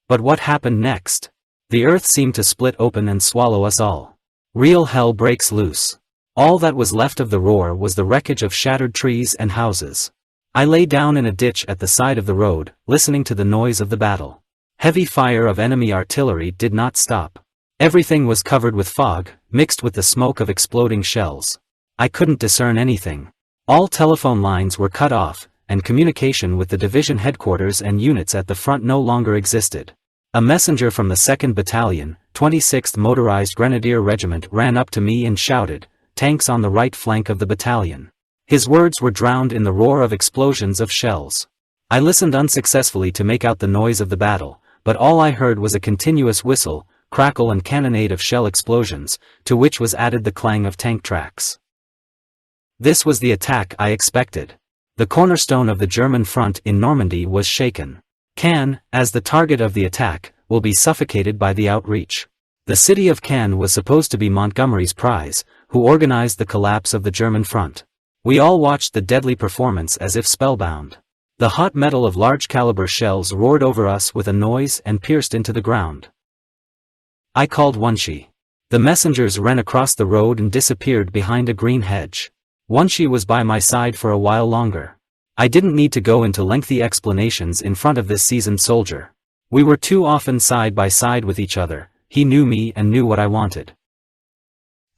But what happened next? The earth seemed to split open and swallow us all. Real hell breaks loose. All that was left of the Rohr was the wreckage of shattered trees and houses. I lay down in a ditch at the side of the road, listening to the noise of the battle. Heavy fire of enemy artillery did not stop. Everything was covered with fog, mixed with the smoke of exploding shells. I couldn't discern anything. All telephone lines were cut off, and communication with the division headquarters and units at the front no longer existed. A messenger from the 2nd Battalion, 26th Motorized Grenadier Regiment ran up to me and shouted, "Tanks on the right flank of the battalion." His words were drowned in the roar of explosions of shells. I listened unsuccessfully to make out the noise of the battle, but all I heard was a continuous whistle, crackle and cannonade of shell explosions, to which was added the clang of tank tracks. This was the attack I expected. The cornerstone of the German front in Normandy was shaken. Caen, as the target of the attack, will be suffocated by the outreach. The city of Caen was supposed to be Montgomery's prize, who organized the collapse of the German front. We all watched the deadly performance as if spellbound. The hot metal of large-caliber shells roared over us with a noise and pierced into the ground. I called Wunshi. The messengers ran across the road and disappeared behind a green hedge. Wunshi was by my side for a while longer. I didn't need to go into lengthy explanations in front of this seasoned soldier. We were too often side by side with each other. He knew me and knew what I wanted.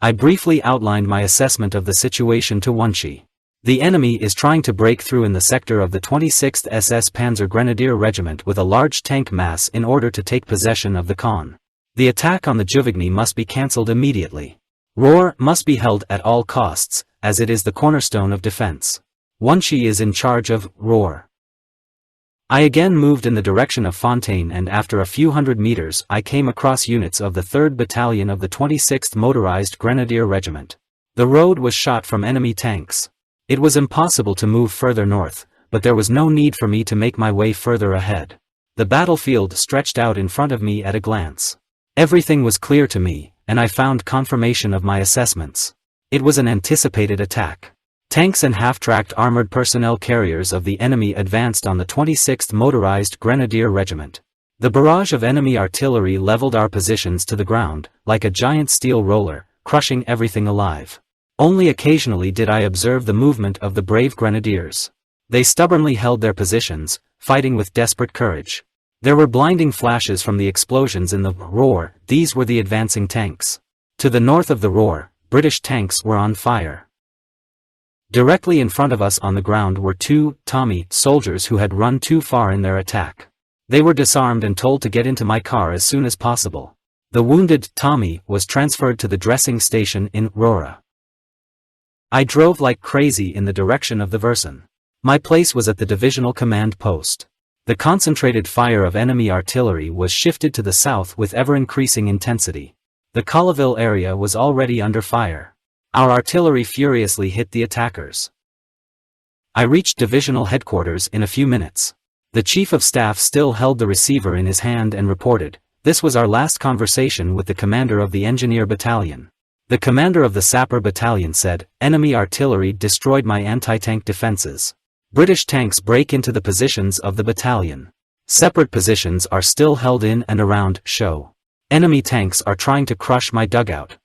I briefly outlined my assessment of the situation to Wunshi. The enemy is trying to break through in the sector of the 26th SS Panzer Grenadier Regiment with a large tank mass in order to take possession of the Con. The attack on the Juvigny must be cancelled immediately. Rohr must be held at all costs, as it is the cornerstone of defense. Wunshi is in charge of Rohr. I again moved in the direction of Fontaine, and after a few hundred meters I came across units of the 3rd Battalion of the 26th Motorized Grenadier Regiment. The road was shot from enemy tanks. It was impossible to move further north, but there was no need for me to make my way further ahead. The battlefield stretched out in front of me at a glance. Everything was clear to me, and I found confirmation of my assessments. It was an anticipated attack. Tanks and half-tracked armored personnel carriers of the enemy advanced on the 26th Motorized Grenadier Regiment. The barrage of enemy artillery leveled our positions to the ground, like a giant steel roller, crushing everything alive. Only occasionally did I observe the movement of the brave grenadiers. They stubbornly held their positions, fighting with desperate courage. There were blinding flashes from the explosions in the Rohr. These were the advancing tanks. To the north of the Rohr, British tanks were on fire. Directly in front of us on the ground were two Tommy soldiers who had run too far in their attack. They were disarmed and told to get into my car as soon as possible. The wounded Tommy was transferred to the dressing station in Rohr. I drove like crazy in the direction of the Versen. My place was at the divisional command post. The concentrated fire of enemy artillery was shifted to the south with ever-increasing intensity. The Colleville area was already under fire. Our artillery furiously hit the attackers. I reached divisional headquarters in a few minutes. The Chief of Staff still held the receiver in his hand and reported, "This was our last conversation with the commander of the Engineer Battalion." The commander of the Sapper Battalion said, "Enemy artillery destroyed my anti-tank defenses. British tanks break into the positions of the battalion. Separate positions are still held in and around Show. Enemy tanks are trying to crush my dugout.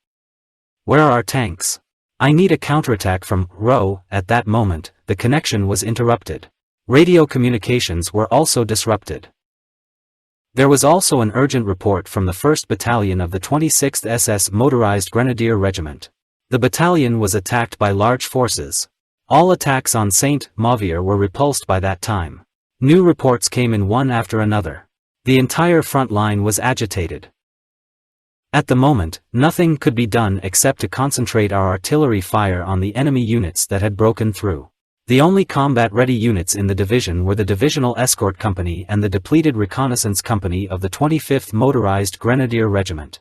Where are our tanks? I need a counterattack from Roh." At that moment, the connection was interrupted. Radio communications were also disrupted. There was also an urgent report from the 1st Battalion of the 26th SS Motorized Grenadier Regiment. The battalion was attacked by large forces. All attacks on Saint-Mauvier were repulsed by that time. New reports came in one after another. The entire front line was agitated. At the moment, nothing could be done except to concentrate our artillery fire on the enemy units that had broken through. The only combat-ready units in the division were the Divisional Escort Company and the depleted Reconnaissance Company of the 25th Motorized Grenadier Regiment.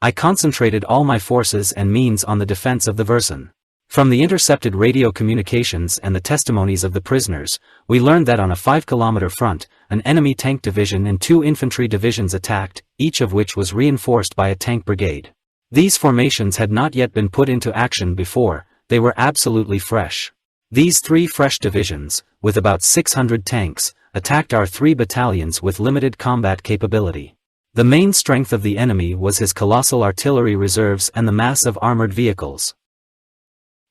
I concentrated all my forces and means on the defense of the Versen. From the intercepted radio communications and the testimonies of the prisoners, we learned that on a 5-kilometer front, an enemy tank division and 2 infantry divisions attacked, each of which was reinforced by a tank brigade. These formations had not yet been put into action before, they were absolutely fresh. These 3 fresh divisions, with about 600 tanks, attacked our 3 battalions with limited combat capability. The main strength of the enemy was his colossal artillery reserves and the mass of armored vehicles.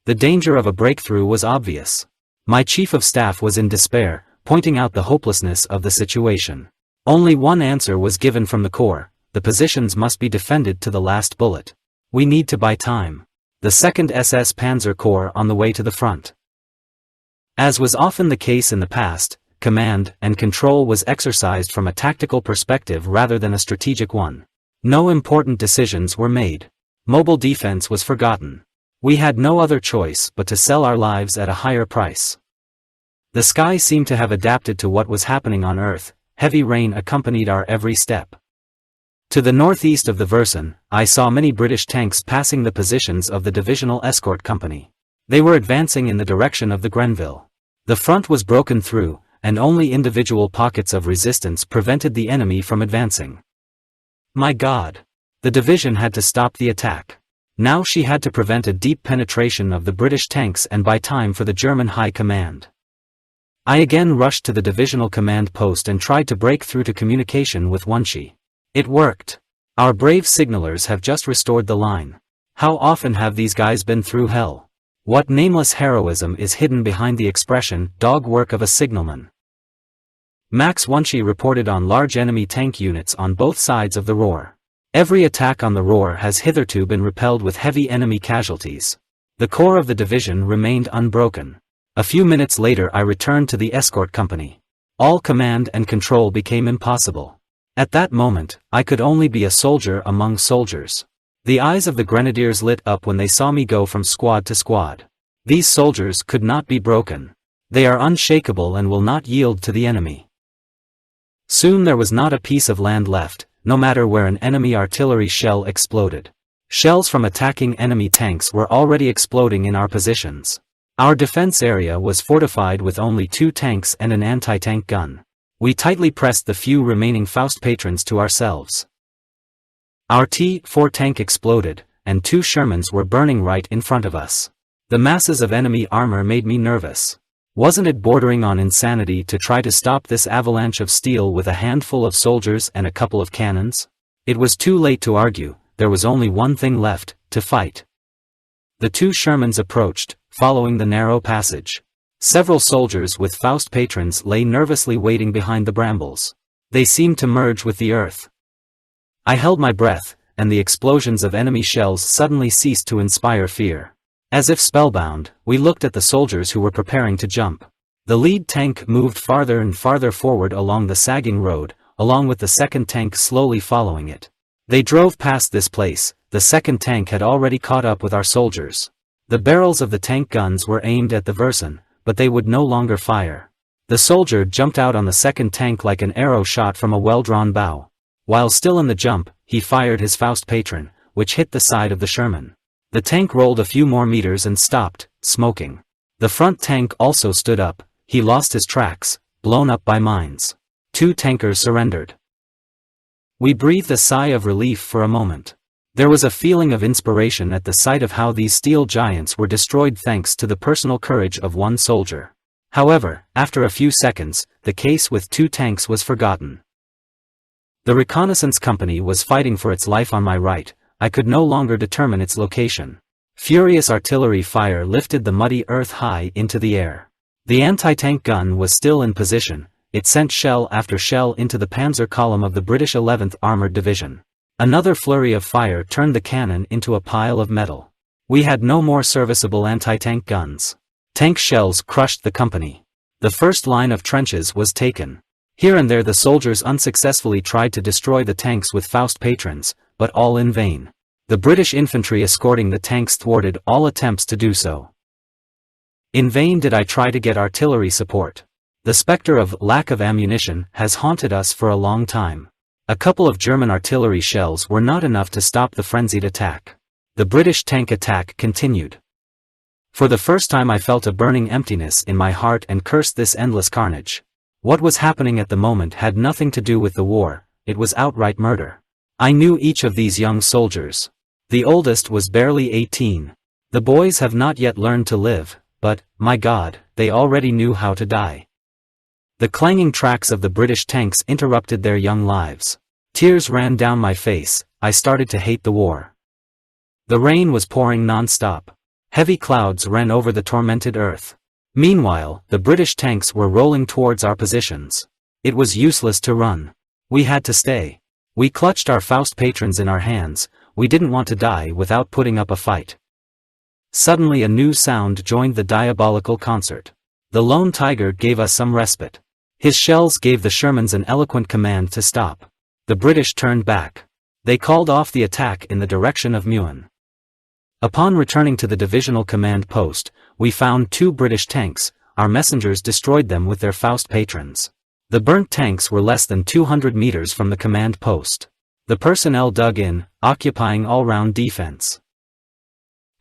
The danger of a breakthrough was obvious. My Chief of Staff was in despair, pointing out the hopelessness of the situation. Only one answer was given from the Corps: the positions must be defended to the last bullet. We need to buy time. The 2nd SS Panzer Corps on the way to the front. As was often the case in the past, command and control was exercised from a tactical perspective rather than a strategic one. No important decisions were made. Mobile defense was forgotten. We had no other choice but to sell our lives at a higher price. The sky seemed to have adapted to what was happening on Earth. Heavy rain accompanied our every step. To the northeast of the Versen, I saw many British tanks passing the positions of the Divisional Escort Company. They were advancing in the direction of the Grenville. The front was broken through, and only individual pockets of resistance prevented the enemy from advancing. My God! The division had to stop the attack. Now she had to prevent a deep penetration of the British tanks and buy time for the German High Command. I again rushed to the divisional command post and tried to break through to communication with Wunshi. It worked. Our brave signalers have just restored the line. How often have these guys been through hell? What nameless heroism is hidden behind the expression, dog work of a signalman? Max Wunshi reported on large enemy tank units on both sides of the Ruhr. Every attack on the Ruhr has hitherto been repelled with heavy enemy casualties. The core of the division remained unbroken. A few minutes later I returned to the escort company. All command and control became impossible. At that moment, I could only be a soldier among soldiers. The eyes of the grenadiers lit up when they saw me go from squad to squad. These soldiers could not be broken. They are unshakable and will not yield to the enemy. Soon there was not a piece of land left, no matter where an enemy artillery shell exploded. Shells from attacking enemy tanks were already exploding in our positions. Our defense area was fortified with only 2 tanks and an anti-tank gun. We tightly pressed the few remaining Faust patrons to ourselves. Our T-4 tank exploded, and 2 Shermans were burning right in front of us. The masses of enemy armor made me nervous. Wasn't it bordering on insanity to try to stop this avalanche of steel with a handful of soldiers and a couple of cannons? It was too late to argue, there was only one thing left, to fight. The 2 Shermans approached, following the narrow passage. Several soldiers with Faust patrons lay nervously waiting behind the brambles. They seemed to merge with the earth. I held my breath, and the explosions of enemy shells suddenly ceased to inspire fear. As if spellbound, we looked at the soldiers who were preparing to jump. The lead tank moved farther and farther forward along the sagging road, along with the second tank slowly following it. They drove past this place. The second tank had already caught up with our soldiers. The barrels of the tank guns were aimed at the Versen, but they would no longer fire. The soldier jumped out on the second tank like an arrow shot from a well-drawn bow. While still in the jump, he fired his Faust patron, which hit the side of the Sherman. The tank rolled a few more meters and stopped, smoking. The front tank also stood up. He lost his tracks, blown up by mines. 2 tankers surrendered. We breathed a sigh of relief for a moment. There was a feeling of inspiration at the sight of how these steel giants were destroyed thanks to the personal courage of one soldier. However, after a few seconds, the case with 2 tanks was forgotten. The reconnaissance company was fighting for its life on my right. I could no longer determine its location. Furious artillery fire lifted the muddy earth high into the air. The anti-tank gun was still in position. It sent shell after shell into the Panzer column of the British 11th Armoured Division. Another flurry of fire turned the cannon into a pile of metal. We had no more serviceable anti-tank guns. Tank shells crushed the company. The first line of trenches was taken. Here and there the soldiers unsuccessfully tried to destroy the tanks with Faust patrons, but all in vain. The British infantry escorting the tanks thwarted all attempts to do so. In vain did I try to get artillery support. The specter of lack of ammunition has haunted us for a long time. A couple of German artillery shells were not enough to stop the frenzied attack. The British tank attack continued. For the first time I felt a burning emptiness in my heart and cursed this endless carnage. What was happening at the moment had nothing to do with the war, it was outright murder. I knew each of these young soldiers. The oldest was barely 18. The boys have not yet learned to live, but, my God, they already knew how to die. The clanging tracks of the British tanks interrupted their young lives. Tears ran down my face. I started to hate the war. The rain was pouring non-stop. Heavy clouds ran over the tormented earth. Meanwhile, the British tanks were rolling towards our positions. It was useless to run. We had to stay. We clutched our Faust patrons in our hands. We didn't want to die without putting up a fight. Suddenly a new sound joined the diabolical concert. The lone tiger gave us some respite. His shells gave the Shermans an eloquent command to stop. The British turned back. They called off the attack in the direction of Meun. Upon returning to the divisional command post, we found 2 British tanks. Our messengers destroyed them with their Faust patrons. The burnt tanks were less than 200 meters from the command post. The personnel dug in, occupying all-round defense.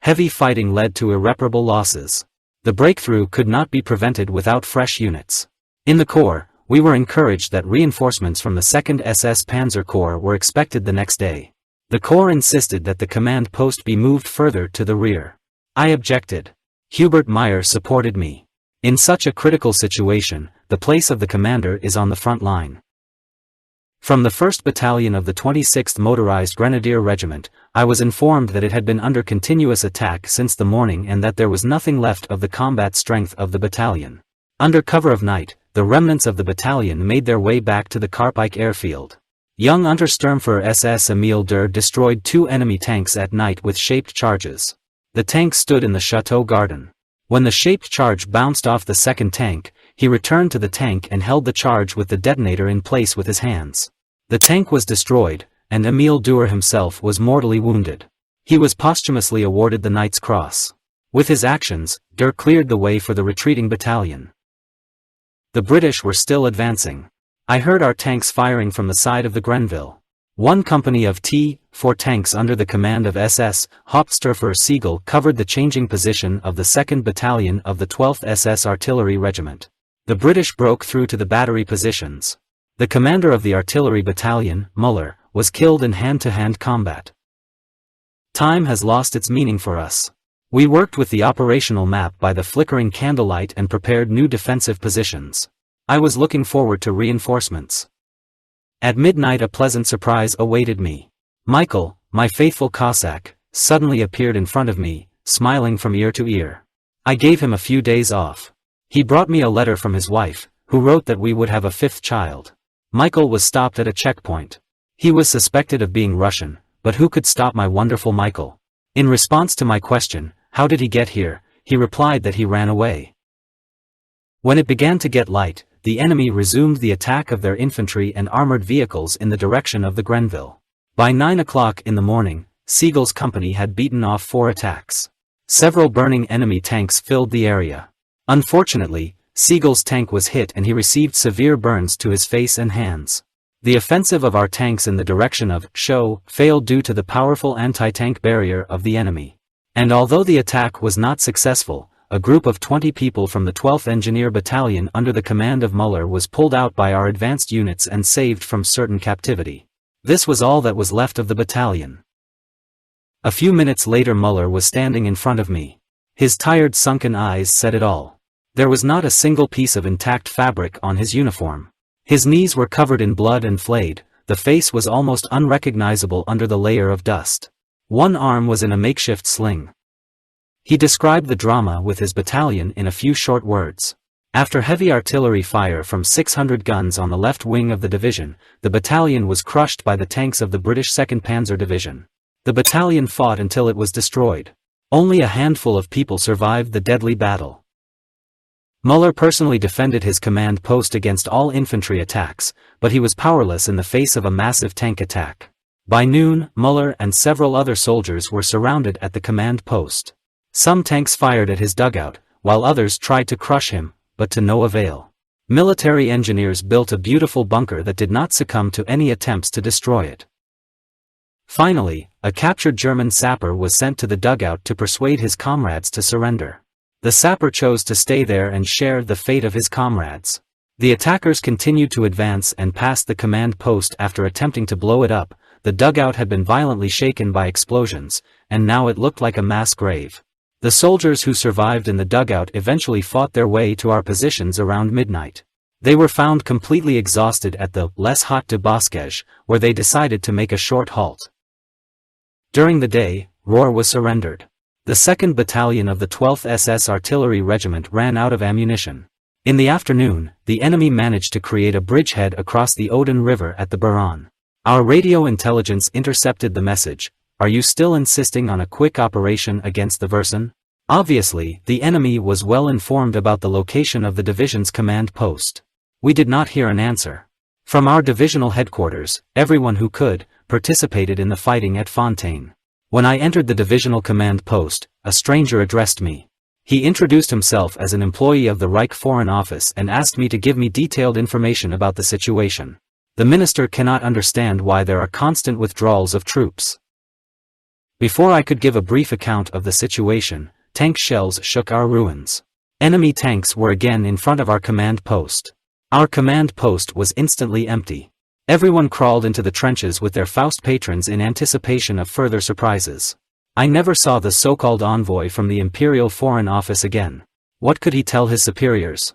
Heavy fighting led to irreparable losses. The breakthrough could not be prevented without fresh units. In the Corps, we were encouraged that reinforcements from the 2nd SS Panzer Corps were expected the next day. The Corps insisted that the command post be moved further to the rear. I objected. Hubert Meyer supported me. In such a critical situation, the place of the commander is on the front line. From the 1st Battalion of the 26th Motorized Grenadier Regiment, I was informed that it had been under continuous attack since the morning and that there was nothing left of the combat strength of the battalion. Under cover of night, the remnants of the battalion made their way back to the Karpike airfield. Young Untersturmführer SS Emil Durr destroyed 2 enemy tanks at night with shaped charges. The tank stood in the chateau garden. When the shaped charge bounced off the second tank, he returned to the tank and held the charge with the detonator in place with his hands. The tank was destroyed, and Emil Durr himself was mortally wounded. He was posthumously awarded the Knight's Cross. With his actions, Durr cleared the way for the retreating battalion. The British were still advancing. I heard our tanks firing from the side of the Grenville. One company of T-4 tanks under the command of SS Hauptsturmführer Siegel covered the changing position of the 2nd Battalion of the 12th SS Artillery Regiment. The British broke through to the battery positions. The commander of the artillery battalion, Muller, was killed in hand-to-hand combat. Time has lost its meaning for us. We worked with the operational map by the flickering candlelight and prepared new defensive positions. I was looking forward to reinforcements. At midnight a pleasant surprise awaited me. Michael, my faithful Cossack, suddenly appeared in front of me, smiling from ear to ear. I gave him a few days off. He brought me a letter from his wife, who wrote that we would have a 5th child. Michael was stopped at a checkpoint. He was suspected of being Russian, but who could stop my wonderful Michael? In response to my question, how did he get here, he replied that he ran away. When it began to get light, the enemy resumed the attack of their infantry and armored vehicles in the direction of the Grenville. By 9 o'clock in the morning, Siegel's company had beaten off 4 attacks. Several burning enemy tanks filled the area. Unfortunately, Siegel's tank was hit and he received severe burns to his face and hands. The offensive of our tanks in the direction of Show failed due to the powerful anti-tank barrier of the enemy. And although the attack was not successful, a group of 20 people from the 12th Engineer Battalion under the command of Muller was pulled out by our advanced units and saved from certain captivity. This was all that was left of the battalion. A few minutes later Muller was standing in front of me. His tired sunken eyes said it all. There was not a single piece of intact fabric on his uniform. His knees were covered in blood and flayed, the face was almost unrecognizable under the layer of dust. One arm was in a makeshift sling. He described the drama with his battalion in a few short words. After heavy artillery fire from 600 guns on the left wing of the division, the battalion was crushed by the tanks of the British 2nd Panzer Division. The battalion fought until it was destroyed. Only a handful of people survived the deadly battle. Muller personally defended his command post against all infantry attacks, but he was powerless in the face of a massive tank attack. By noon, Muller and several other soldiers were surrounded at the command post. Some tanks fired at his dugout, while others tried to crush him, but to no avail. Military engineers built a beautiful bunker that did not succumb to any attempts to destroy it. Finally, a captured German sapper was sent to the dugout to persuade his comrades to surrender. The sapper chose to stay there and share the fate of his comrades. The attackers continued to advance and passed the command post after attempting to blow it up. The dugout had been violently shaken by explosions, and now it looked like a mass grave. The soldiers who survived in the dugout eventually fought their way to our positions around midnight. They were found completely exhausted at the Les Hauts de Bosquet, where they decided to make a short halt. During the day, Rohr was surrendered. The 2nd Battalion of the 12th SS Artillery Regiment ran out of ammunition. In the afternoon, the enemy managed to create a bridgehead across the Odin River at the Baron. Our radio intelligence intercepted the message, "Are you still insisting on a quick operation against the Versen?" Obviously, the enemy was well informed about the location of the division's command post. We did not hear an answer. From our divisional headquarters, everyone who could, participated in the fighting at Fontaine. When I entered the divisional command post, a stranger addressed me. He introduced himself as an employee of the Reich Foreign Office and asked me to give me detailed information about the situation. The minister cannot understand why there are constant withdrawals of troops. Before I could give a brief account of the situation, tank shells shook our ruins. Enemy tanks were again in front of our command post. Our command post was instantly empty. Everyone crawled into the trenches with their Faust patrons in anticipation of further surprises. I never saw the so-called envoy from the Imperial Foreign Office again. What could he tell his superiors?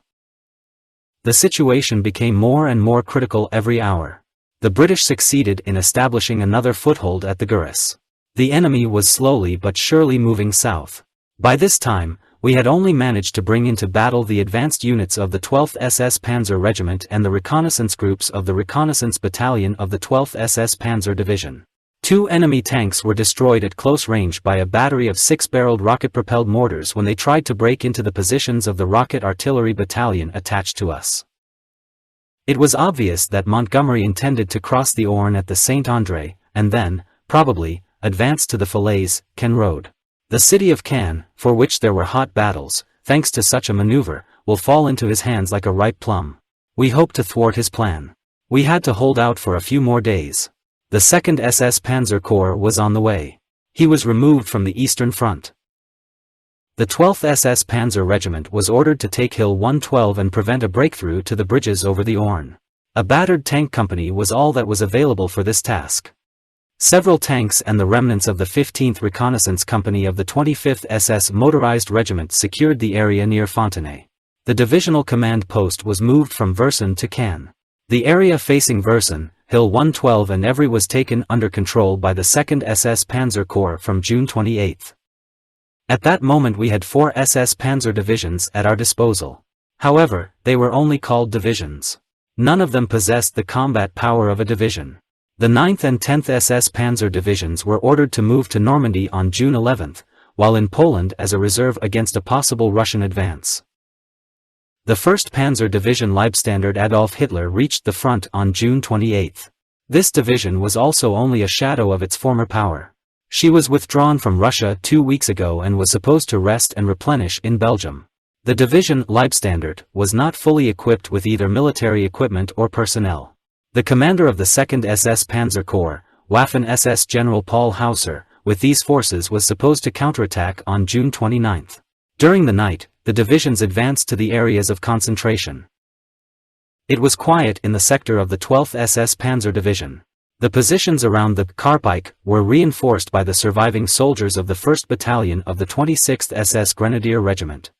The situation became more and more critical every hour. The British succeeded in establishing another foothold at the Gurus. The enemy was slowly but surely moving south. By this time, we had only managed to bring into battle the advanced units of the 12th SS Panzer Regiment and the reconnaissance groups of the Reconnaissance Battalion of the 12th SS Panzer Division. 2 enemy tanks were destroyed at close range by a battery of 6-barreled rocket-propelled mortars when they tried to break into the positions of the Rocket Artillery Battalion attached to us. It was obvious that Montgomery intended to cross the Orne at the Saint-André, and then, probably, advance to the Falaise-Caen road. The city of Caen, for which there were hot battles, thanks to such a maneuver, will fall into his hands like a ripe plum. We hoped to thwart his plan. We had to hold out for a few more days. The 2nd SS Panzer Corps was on the way. He was removed from the Eastern Front. The 12th SS Panzer Regiment was ordered to take Hill 112 and prevent a breakthrough to the bridges over the Orne. A battered tank company was all that was available for this task. Several tanks and the remnants of the 15th Reconnaissance Company of the 25th SS Motorized Regiment secured the area near Fontenay. The divisional command post was moved from Verson to Caen. The area facing Verson, Hill 112 and Evry was taken under control by the 2nd SS Panzer Corps from June 28. At that moment we had 4 SS Panzer divisions at our disposal. However, they were only called divisions. None of them possessed the combat power of a division. The 9th and 10th SS Panzer divisions were ordered to move to Normandy on June 11, while in Poland as a reserve against a possible Russian advance. The 1st Panzer Division Leibstandarte Adolf Hitler reached the front on June 28. This division was also only a shadow of its former power. She was withdrawn from Russia 2 weeks ago and was supposed to rest and replenish in Belgium. The division Leibstandarte was not fully equipped with either military equipment or personnel. The commander of the 2nd SS Panzer Corps, Waffen SS General Paul Hauser, with these forces was supposed to counterattack on June 29. During the night, the divisions advanced to the areas of concentration. It was quiet in the sector of the 12th SS Panzer Division. The positions around the Karpike were reinforced by the surviving soldiers of the 1st Battalion of the 26th SS Grenadier Regiment.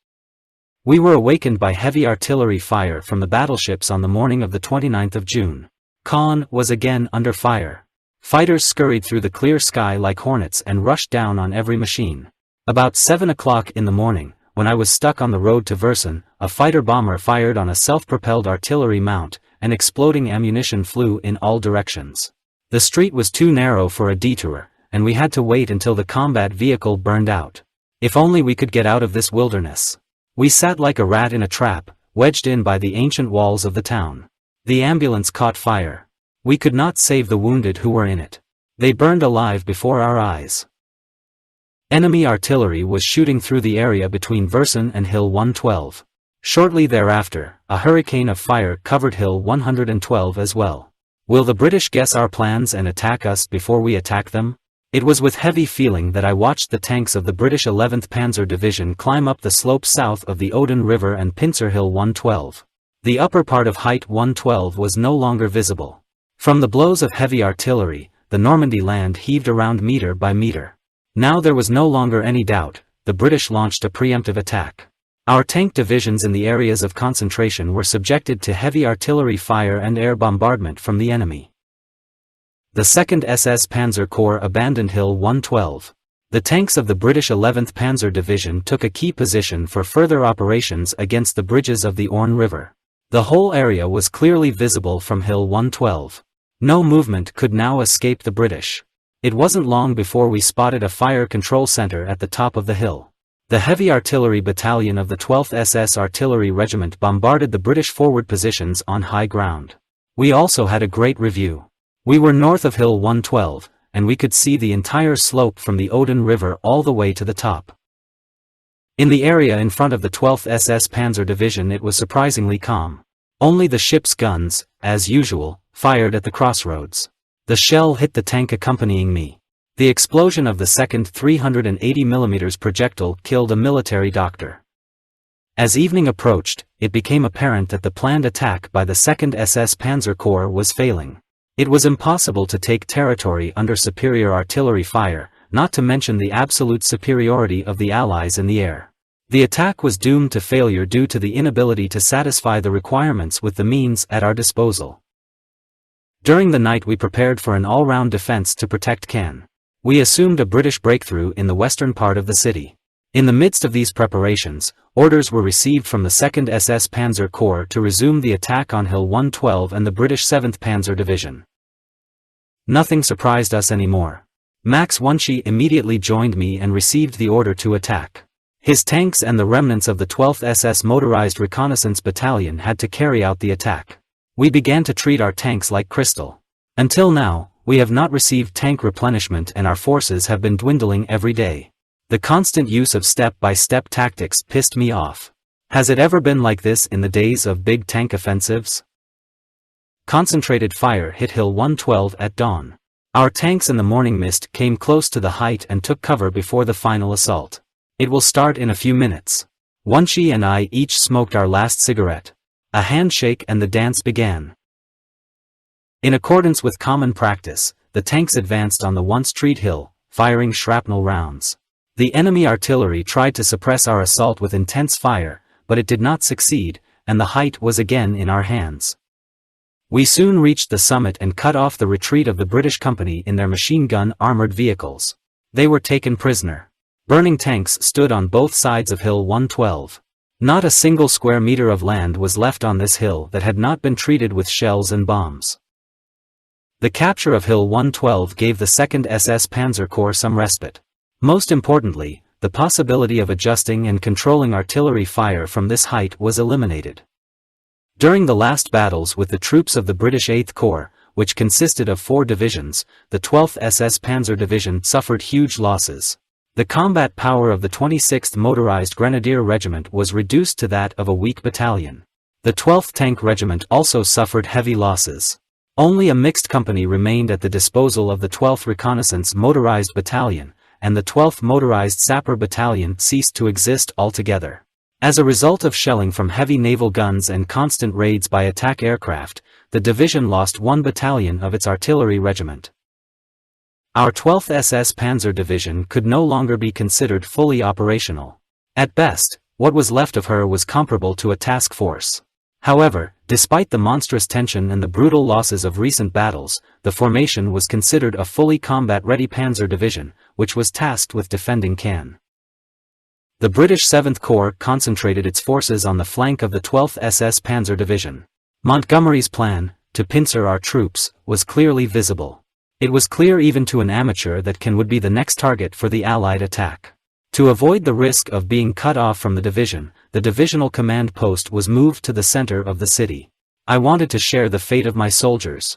We were awakened by heavy artillery fire from the battleships on the morning of the 29th of June. Caen was again under fire. Fighters scurried through the clear sky like hornets and rushed down on every machine. About 7 o'clock in the morning, when I was stuck on the road to Verson, a fighter-bomber fired on a self-propelled artillery mount, and exploding ammunition flew in all directions. The street was too narrow for a detour, and we had to wait until the combat vehicle burned out. If only we could get out of this wilderness. We sat like a rat in a trap, wedged in by the ancient walls of the town. The ambulance caught fire. We could not save the wounded who were in it. They burned alive before our eyes. Enemy artillery was shooting through the area between Verson and Hill 112. Shortly thereafter, a hurricane of fire covered Hill 112 as well. Will the British guess our plans and attack us before we attack them? It was with heavy feeling that I watched the tanks of the British 11th Panzer Division climb up the slope south of the Odin River and pincer Hill 112. The upper part of Height 112 was no longer visible. From the blows of heavy artillery, the Normandy land heaved around meter by meter. Now there was no longer any doubt, the British launched a preemptive attack. Our tank divisions in the areas of concentration were subjected to heavy artillery fire and air bombardment from the enemy. The 2nd SS Panzer Corps abandoned Hill 112. The tanks of the British 11th Panzer Division took a key position for further operations against the bridges of the Orne River. The whole area was clearly visible from Hill 112. No movement could now escape the British. It wasn't long before we spotted a fire control center at the top of the hill. The Heavy Artillery Battalion of the 12th SS Artillery Regiment bombarded the British forward positions on high ground. We also had a great review. We were north of Hill 112, and we could see the entire slope from the Odin River all the way to the top. In the area in front of the 12th SS Panzer Division it was surprisingly calm. Only the ship's guns, as usual, fired at the crossroads. The shell hit the tank accompanying me. The explosion of the second 380mm projectile killed a military doctor. As evening approached, it became apparent that the planned attack by the 2nd SS Panzer Corps was failing. It was impossible to take territory under superior artillery fire, not to mention the absolute superiority of the Allies in the air. The attack was doomed to failure due to the inability to satisfy the requirements with the means at our disposal. During the night we prepared for an all-round defense to protect Caen. We assumed a British breakthrough in the western part of the city. In the midst of these preparations, orders were received from the 2nd SS Panzer Corps to resume the attack on Hill 112 and the British 7th Panzer Division. Nothing surprised us anymore. Max Wunschie immediately joined me and received the order to attack. His tanks and the remnants of the 12th SS Motorized Reconnaissance Battalion had to carry out the attack. We began to treat our tanks like crystal. Until now, we have not received tank replenishment and our forces have been dwindling every day. The constant use of step-by-step tactics pissed me off. Has it ever been like this in the days of big tank offensives? Concentrated fire hit Hill 112 at dawn. Our tanks in the morning mist came close to the height and took cover before the final assault. It will start in a few minutes. Wunschie and I each smoked our last cigarette. A handshake and the dance began. In accordance with common practice, the tanks advanced on the once treed hill, firing shrapnel rounds. The enemy artillery tried to suppress our assault with intense fire, but it did not succeed, and the height was again in our hands. We soon reached the summit and cut off the retreat of the British company in their machine gun armored vehicles. They were taken prisoner. Burning tanks stood on both sides of Hill 112. Not a single square meter of land was left on this hill that had not been treated with shells and bombs. The capture of Hill 112 gave the 2nd SS Panzer Corps some respite. Most importantly, the possibility of adjusting and controlling artillery fire from this height was eliminated. During the last battles with the troops of the British 8th Corps, which consisted of 4 divisions, the 12th SS Panzer Division suffered huge losses. The combat power of the 26th Motorized Grenadier Regiment was reduced to that of a weak battalion. The 12th Tank Regiment also suffered heavy losses. Only a mixed company remained at the disposal of the 12th Reconnaissance Motorized Battalion, and the 12th Motorized Sapper Battalion ceased to exist altogether. As a result of shelling from heavy naval guns and constant raids by attack aircraft, the division lost 1 battalion of its artillery regiment. Our 12th SS Panzer Division could no longer be considered fully operational. At best, what was left of her was comparable to a task force. However, despite the monstrous tension and the brutal losses of recent battles, the formation was considered a fully combat-ready Panzer Division, which was tasked with defending Caen. The British 7th Corps concentrated its forces on the flank of the 12th SS Panzer Division. Montgomery's plan, to pincer our troops, was clearly visible. It was clear even to an amateur that Caen would be the next target for the Allied attack. To avoid the risk of being cut off from the division, the divisional command post was moved to the center of the city. I wanted to share the fate of my soldiers.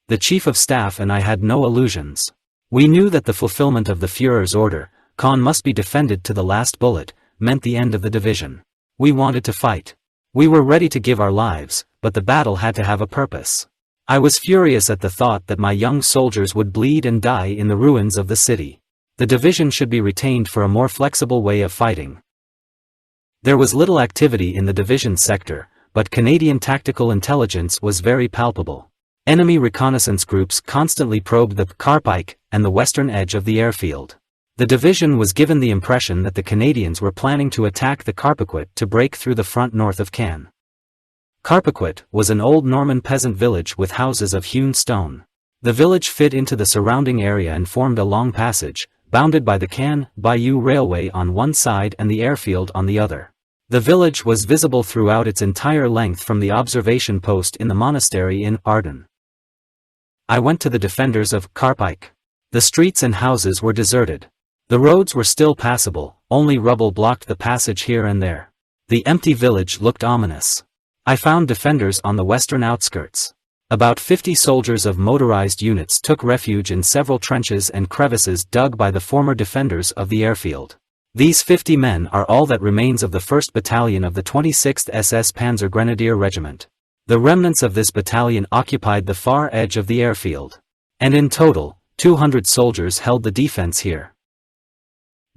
The Chief of Staff and I had no illusions. We knew that the fulfillment of the Führer's order, Caen must be defended to the last bullet, meant the end of the division. We wanted to fight. We were ready to give our lives, but the battle had to have a purpose. I was furious at the thought that my young soldiers would bleed and die in the ruins of the city. The division should be retained for a more flexible way of fighting. There was little activity in the division sector, but Canadian tactical intelligence was very palpable. Enemy reconnaissance groups constantly probed the Karpike and the western edge of the airfield. The division was given the impression that the Canadians were planning to attack the Carpiquet to break through the front north of Caen. Carpiquet was an old Norman peasant village with houses of hewn stone. The village fit into the surrounding area and formed a long passage, bounded by the Caen Bayou Railway on one side and the airfield on the other. The village was visible throughout its entire length from the observation post in the monastery in Arden. I went to the defenders of Carpike. The streets and houses were deserted. The roads were still passable, only rubble blocked the passage here and there. The empty village looked ominous. I found defenders on the western outskirts. About 50 soldiers of motorized units took refuge in several trenches and crevices dug by the former defenders of the airfield. These 50 men are all that remains of the 1st Battalion of the 26th SS Panzer Grenadier Regiment. The remnants of this battalion occupied the far edge of the airfield. And in total, 200 soldiers held the defense here.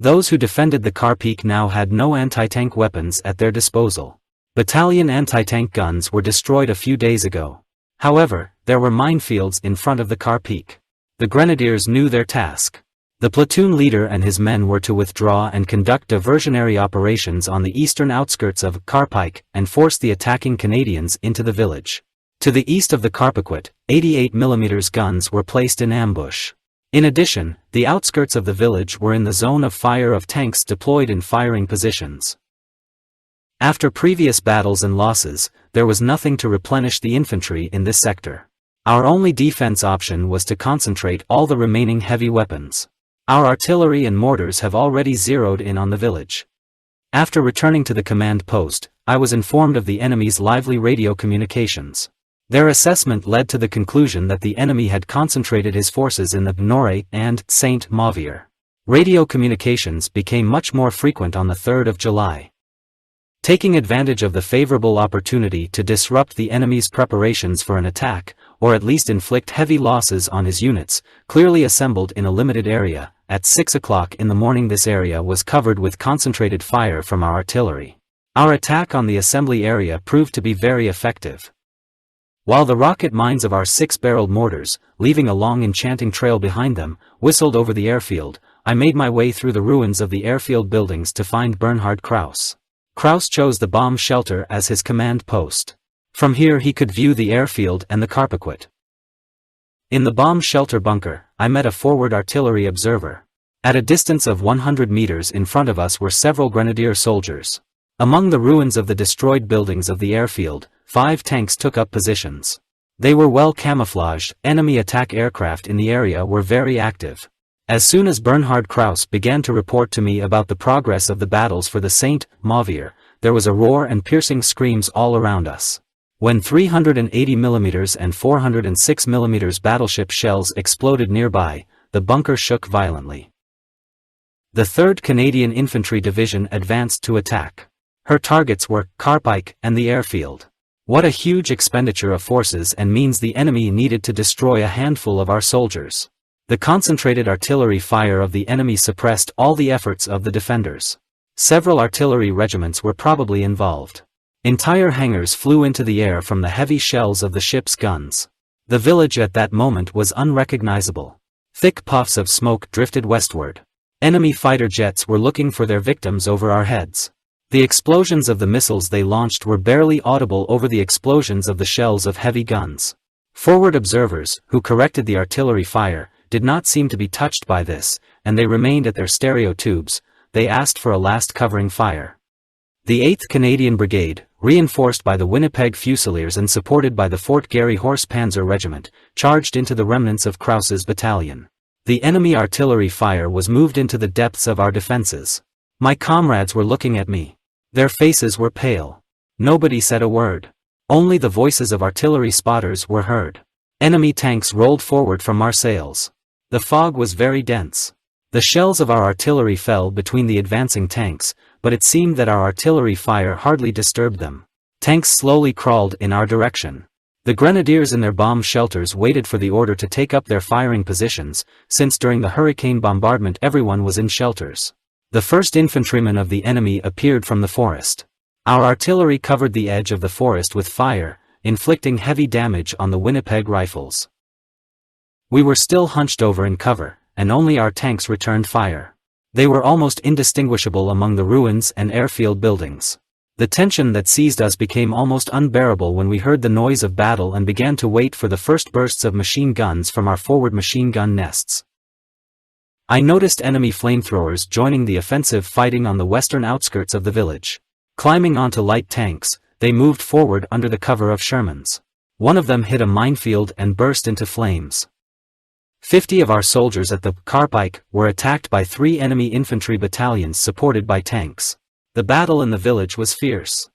Those who defended the Karpik now had no anti-tank weapons at their disposal. Battalion anti-tank guns were destroyed a few days ago. However, there were minefields in front of the car peak. The grenadiers knew their task. The platoon leader and his men were to withdraw and conduct diversionary operations on the eastern outskirts of Karpik and force the attacking Canadians into the village. To the east of the Karpakwit, 88mm guns were placed in ambush. In addition, the outskirts of the village were in the zone of fire of tanks deployed in firing positions. After previous battles and losses, there was nothing to replenish the infantry in this sector. Our only defense option was to concentrate all the remaining heavy weapons. Our artillery and mortars have already zeroed in on the village. After returning to the command post, I was informed of the enemy's lively radio communications. Their assessment led to the conclusion that the enemy had concentrated his forces in the Bnore and Saint Mavier. Radio communications became much more frequent on the 3rd of July. Taking advantage of the favorable opportunity to disrupt the enemy's preparations for an attack, or at least inflict heavy losses on his units, clearly assembled in a limited area, at 6 o'clock in the morning this area was covered with concentrated fire from our artillery. Our attack on the assembly area proved to be very effective. While the rocket mines of our 6-barreled mortars, leaving a long enchanting trail behind them, whistled over the airfield, I made my way through the ruins of the airfield buildings to find Bernhard Krauss. Krauss chose the bomb shelter as his command post. From here he could view the airfield and the Karpakwit. In the bomb shelter bunker, I met a forward artillery observer. At a distance of 100 meters in front of us were several grenadier soldiers. Among the ruins of the destroyed buildings of the airfield, 5 tanks took up positions. They were well camouflaged. Enemy attack aircraft in the area were very active. As soon as Bernhard Krauss began to report to me about the progress of the battles for the Saint Mavier, there was a roar and piercing screams all around us. When 380mm and 406mm battleship shells exploded nearby, the bunker shook violently. The 3rd Canadian Infantry Division advanced to attack. Her targets were Karpik and the airfield. What a huge expenditure of forces and means the enemy needed to destroy a handful of our soldiers. The concentrated artillery fire of the enemy suppressed all the efforts of the defenders. Several artillery regiments were probably involved. Entire hangars flew into the air from the heavy shells of the ship's guns. The village at that moment was unrecognizable. Thick puffs of smoke drifted westward. Enemy fighter jets were looking for their victims over our heads. The explosions of the missiles they launched were barely audible over the explosions of the shells of heavy guns. Forward observers, who corrected the artillery fire, did not seem to be touched by this, and they remained at their stereo tubes. They asked for a last covering fire. The 8th Canadian Brigade, reinforced by the Winnipeg Fusiliers and supported by the Fort Garry Horse Panzer Regiment, charged into the remnants of Krauss's battalion. The enemy artillery fire was moved into the depths of our defenses. My comrades were looking at me. Their faces were pale. Nobody said a word. Only the voices of artillery spotters were heard. Enemy tanks rolled forward from Marseilles. The fog was very dense. The shells of our artillery fell between the advancing tanks, but it seemed that our artillery fire hardly disturbed them. Tanks slowly crawled in our direction. The grenadiers in their bomb shelters waited for the order to take up their firing positions, since during the hurricane bombardment everyone was in shelters. The first infantrymen of the enemy appeared from the forest. Our artillery covered the edge of the forest with fire, inflicting heavy damage on the Winnipeg rifles. We were still hunched over in cover, and only our tanks returned fire. They were almost indistinguishable among the ruins and airfield buildings. The tension that seized us became almost unbearable when we heard the noise of battle and began to wait for the first bursts of machine guns from our forward machine gun nests. I noticed enemy flamethrowers joining the offensive fighting on the western outskirts of the village. Climbing onto light tanks, they moved forward under the cover of Shermans. One of them hit a minefield and burst into flames. 50 of our soldiers at the Karpik were attacked by 3 enemy infantry battalions supported by tanks. The battle in the village was fierce.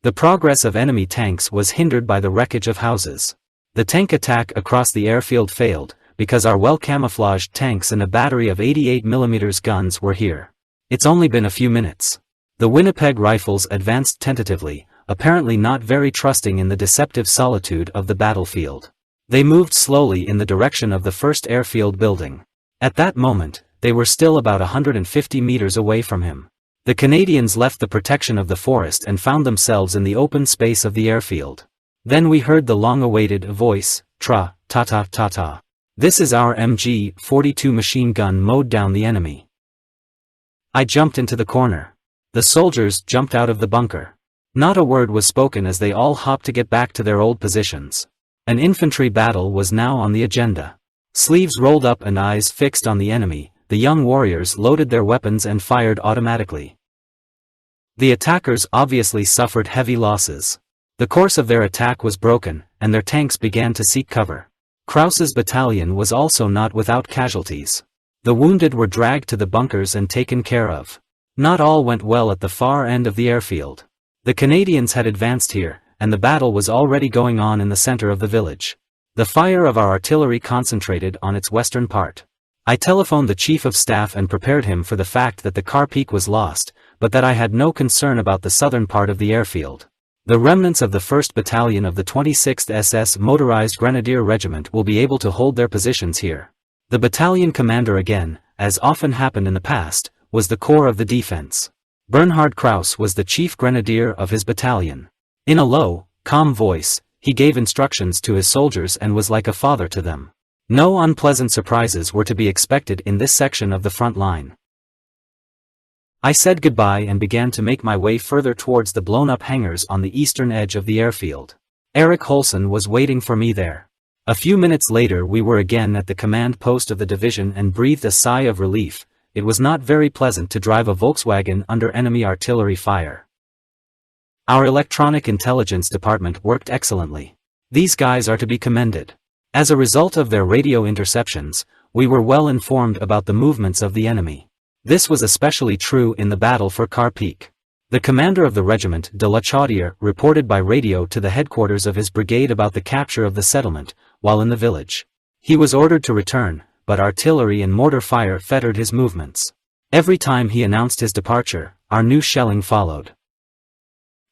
The progress of enemy tanks was hindered by the wreckage of houses. The tank attack across the airfield failed, because our well-camouflaged tanks and a battery of 88mm guns were here. It's only been a few minutes. The Winnipeg rifles advanced tentatively, apparently not very trusting in the deceptive solitude of the battlefield. They moved slowly in the direction of the first airfield building. At that moment, they were still about 150 meters away from him. The Canadians left the protection of the forest and found themselves in the open space of the airfield. Then we heard the long-awaited voice, "Tra, ta ta ta ta. This is our MG-42 machine gun mowed down the enemy." I jumped into the corner. The soldiers jumped out of the bunker. Not a word was spoken as they all hopped to get back to their old positions. An infantry battle was now on the agenda. Sleeves rolled up and eyes fixed on the enemy, the young warriors loaded their weapons and fired automatically. The attackers obviously suffered heavy losses. The course of their attack was broken, and their tanks began to seek cover. Krause's battalion was also not without casualties. The wounded were dragged to the bunkers and taken care of. Not all went well at the far end of the airfield. The Canadians had advanced here, and the battle was already going on in the center of the village. The fire of our artillery concentrated on its western part. I telephoned the chief of staff and prepared him for the fact that the Karpeek was lost, but that I had no concern about the southern part of the airfield. The remnants of the 1st Battalion of the 26th SS Motorized Grenadier Regiment will be able to hold their positions here. The battalion commander again, as often happened in the past, was the core of the defense. Bernhard Krause was the chief grenadier of his battalion. In a low, calm voice, he gave instructions to his soldiers and was like a father to them. No unpleasant surprises were to be expected in this section of the front line. I said goodbye and began to make my way further towards the blown-up hangars on the eastern edge of the airfield. Eric Holson was waiting for me there. A few minutes later we were again at the command post of the division and breathed a sigh of relief. It was not very pleasant to drive a Volkswagen under enemy artillery fire. Our electronic intelligence department worked excellently. These guys are to be commended. As a result of their radio interceptions, we were well informed about the movements of the enemy. This was especially true in the battle for Karpeek. The commander of the regiment, de la Chaudière, reported by radio to the headquarters of his brigade about the capture of the settlement, while in the village. He was ordered to return, but artillery and mortar fire fettered his movements. Every time he announced his departure, our new shelling followed.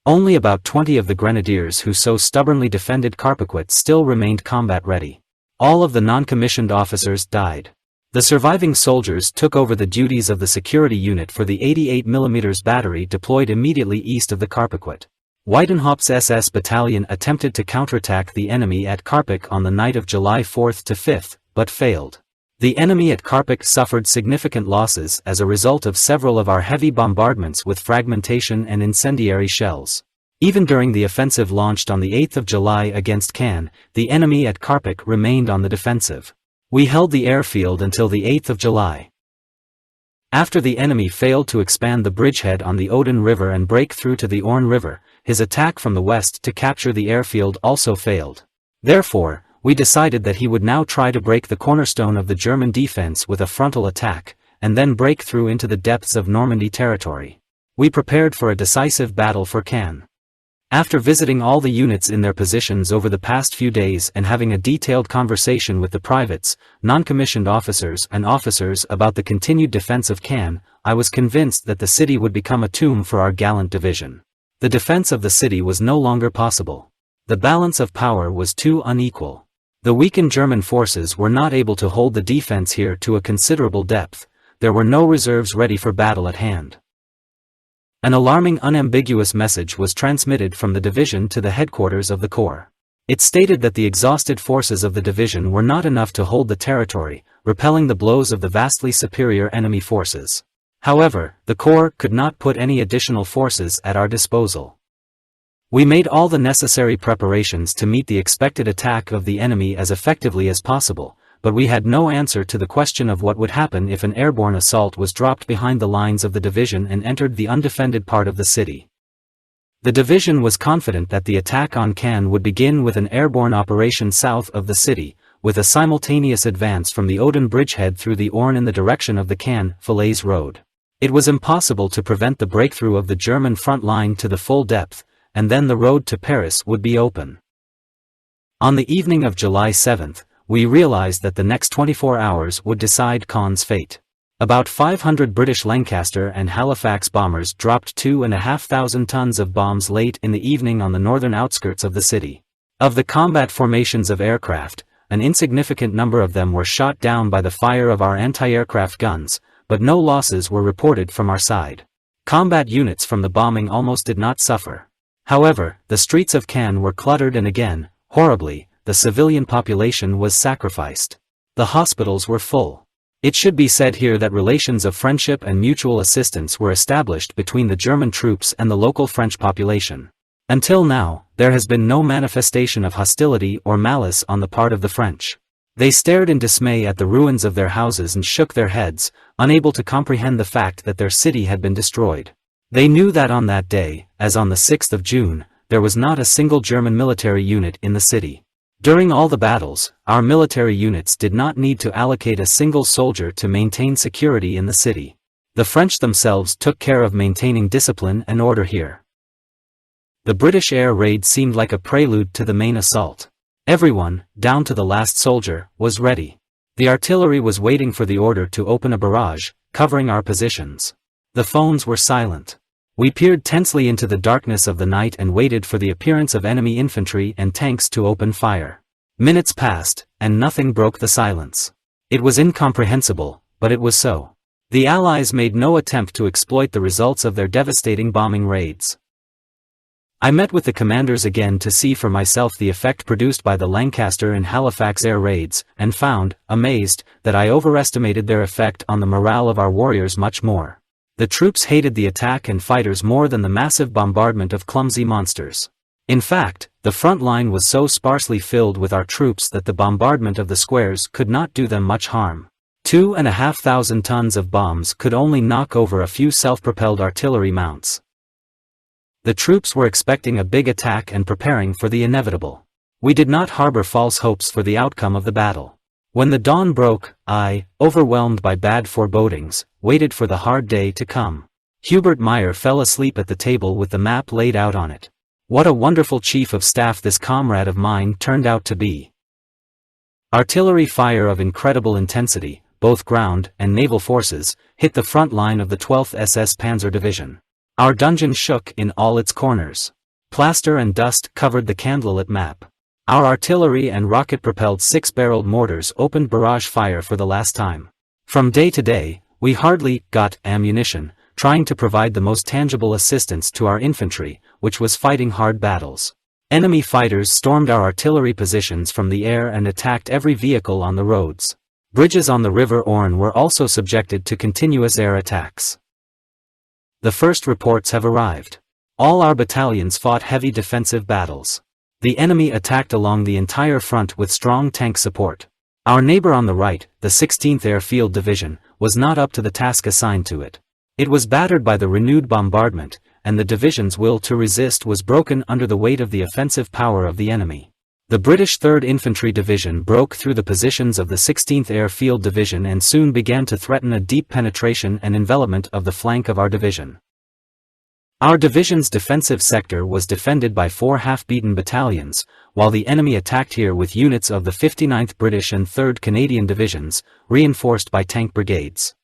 Only about 20 of the grenadiers who so stubbornly defended Karpequet still remained combat ready. All of the non-commissioned officers died. The surviving soldiers took over the duties of the security unit for the 88 mm battery deployed immediately east of the Karpequet. Weidenhaupt's SS battalion attempted to counterattack the enemy at Karpeek on the night of July 4th to 5th, but failed. The enemy at Karpeek suffered significant losses as a result of several of our heavy bombardments with fragmentation and incendiary shells. Even during the offensive launched on the 8th of July against Caen, the enemy at Karpeek remained on the defensive. We held the airfield until the 8th of July. After the enemy failed to expand the bridgehead on the Odin River and break through to the Orne River, his attack from the west to capture the airfield also failed. Therefore, we decided that he would now try to break the cornerstone of the German defense with a frontal attack, and then break through into the depths of Normandy territory. We prepared for a decisive battle for Caen. After visiting all the units in their positions over the past few days and having a detailed conversation with the privates, non-commissioned officers and officers about the continued defense of Caen, I was convinced that the city would become a tomb for our gallant division. The defense of the city was no longer possible. The balance of power was too unequal. The weakened German forces were not able to hold the defense here to a considerable depth. There were no reserves ready for battle at hand. An alarming unambiguous message was transmitted from the division to the headquarters of the Corps. It stated that the exhausted forces of the division were not enough to hold the territory, repelling the blows of the vastly superior enemy forces. However, the Corps could not put any additional forces at our disposal. We made all the necessary preparations to meet the expected attack of the enemy as effectively as possible, but we had no answer to the question of what would happen if an airborne assault was dropped behind the lines of the division and entered the undefended part of the city. The division was confident that the attack on Caen would begin with an airborne operation south of the city, with a simultaneous advance from the Odin bridgehead through the Orne in the direction of the Caen-Falaise road. It was impossible to prevent the breakthrough of the German front line to the full depth, and then the road to Paris would be open. On the evening of July 7th, we realized that the next 24 hours would decide Caen's fate. About 500 British Lancaster and Halifax bombers dropped 2,500 tons of bombs late in the evening on the northern outskirts of the city. Of the combat formations of aircraft, an insignificant number of them were shot down by the fire of our anti-aircraft guns, but no losses were reported from our side. Combat units from the bombing almost did not suffer. However, the streets of Cannes were cluttered and again, horribly, the civilian population was sacrificed. The hospitals were full. It should be said here that relations of friendship and mutual assistance were established between the German troops and the local French population. Until now, there has been no manifestation of hostility or malice on the part of the French. They stared in dismay at the ruins of their houses and shook their heads, unable to comprehend the fact that their city had been destroyed. They knew that on that day, as on the 6th of June, there was not a single German military unit in the city. During all the battles, our military units did not need to allocate a single soldier to maintain security in the city. The French themselves took care of maintaining discipline and order here. The British air raid seemed like a prelude to the main assault. Everyone, down to the last soldier, was ready. The artillery was waiting for the order to open a barrage, covering our positions. The phones were silent. We peered tensely into the darkness of the night and waited for the appearance of enemy infantry and tanks to open fire. Minutes passed, and nothing broke the silence. It was incomprehensible, but it was so. The Allies made no attempt to exploit the results of their devastating bombing raids. I met with the commanders again to see for myself the effect produced by the Lancaster and Halifax air raids, and found, amazed, that I overestimated their effect on the morale of our warriors much more. The troops hated the attack and fighters more than the massive bombardment of clumsy monsters. In fact, the front line was so sparsely filled with our troops that the bombardment of the squares could not do them much harm. 2,500 tons of bombs could only knock over a few self-propelled artillery mounts. The troops were expecting a big attack and preparing for the inevitable. We did not harbor false hopes for the outcome of the battle. When the dawn broke, I, overwhelmed by bad forebodings, waited for the hard day to come. Hubert Meyer fell asleep at the table with the map laid out on it. What a wonderful chief of staff this comrade of mine turned out to be. Artillery fire of incredible intensity, both ground and naval forces, hit the front line of the 12th SS Panzer Division. Our dungeon shook in all its corners. Plaster and dust covered the candlelit map. Our artillery and rocket-propelled 6-barreled mortars opened barrage fire for the last time. From day to day, we hardly got ammunition, trying to provide the most tangible assistance to our infantry, which was fighting hard battles. Enemy fighters stormed our artillery positions from the air and attacked every vehicle on the roads. Bridges on the River Orne were also subjected to continuous air attacks. The first reports have arrived. All our battalions fought heavy defensive battles. The enemy attacked along the entire front with strong tank support. Our neighbor on the right, the 16th Airfield Division, was not up to the task assigned to it. It was battered by the renewed bombardment, and the division's will to resist was broken under the weight of the offensive power of the enemy. The British 3rd Infantry Division broke through the positions of the 16th Airfield Division and soon began to threaten a deep penetration and envelopment of the flank of our division. Our division's defensive sector was defended by 4 half-beaten battalions, while the enemy attacked here with units of the 59th British and 3rd Canadian Divisions, reinforced by tank brigades.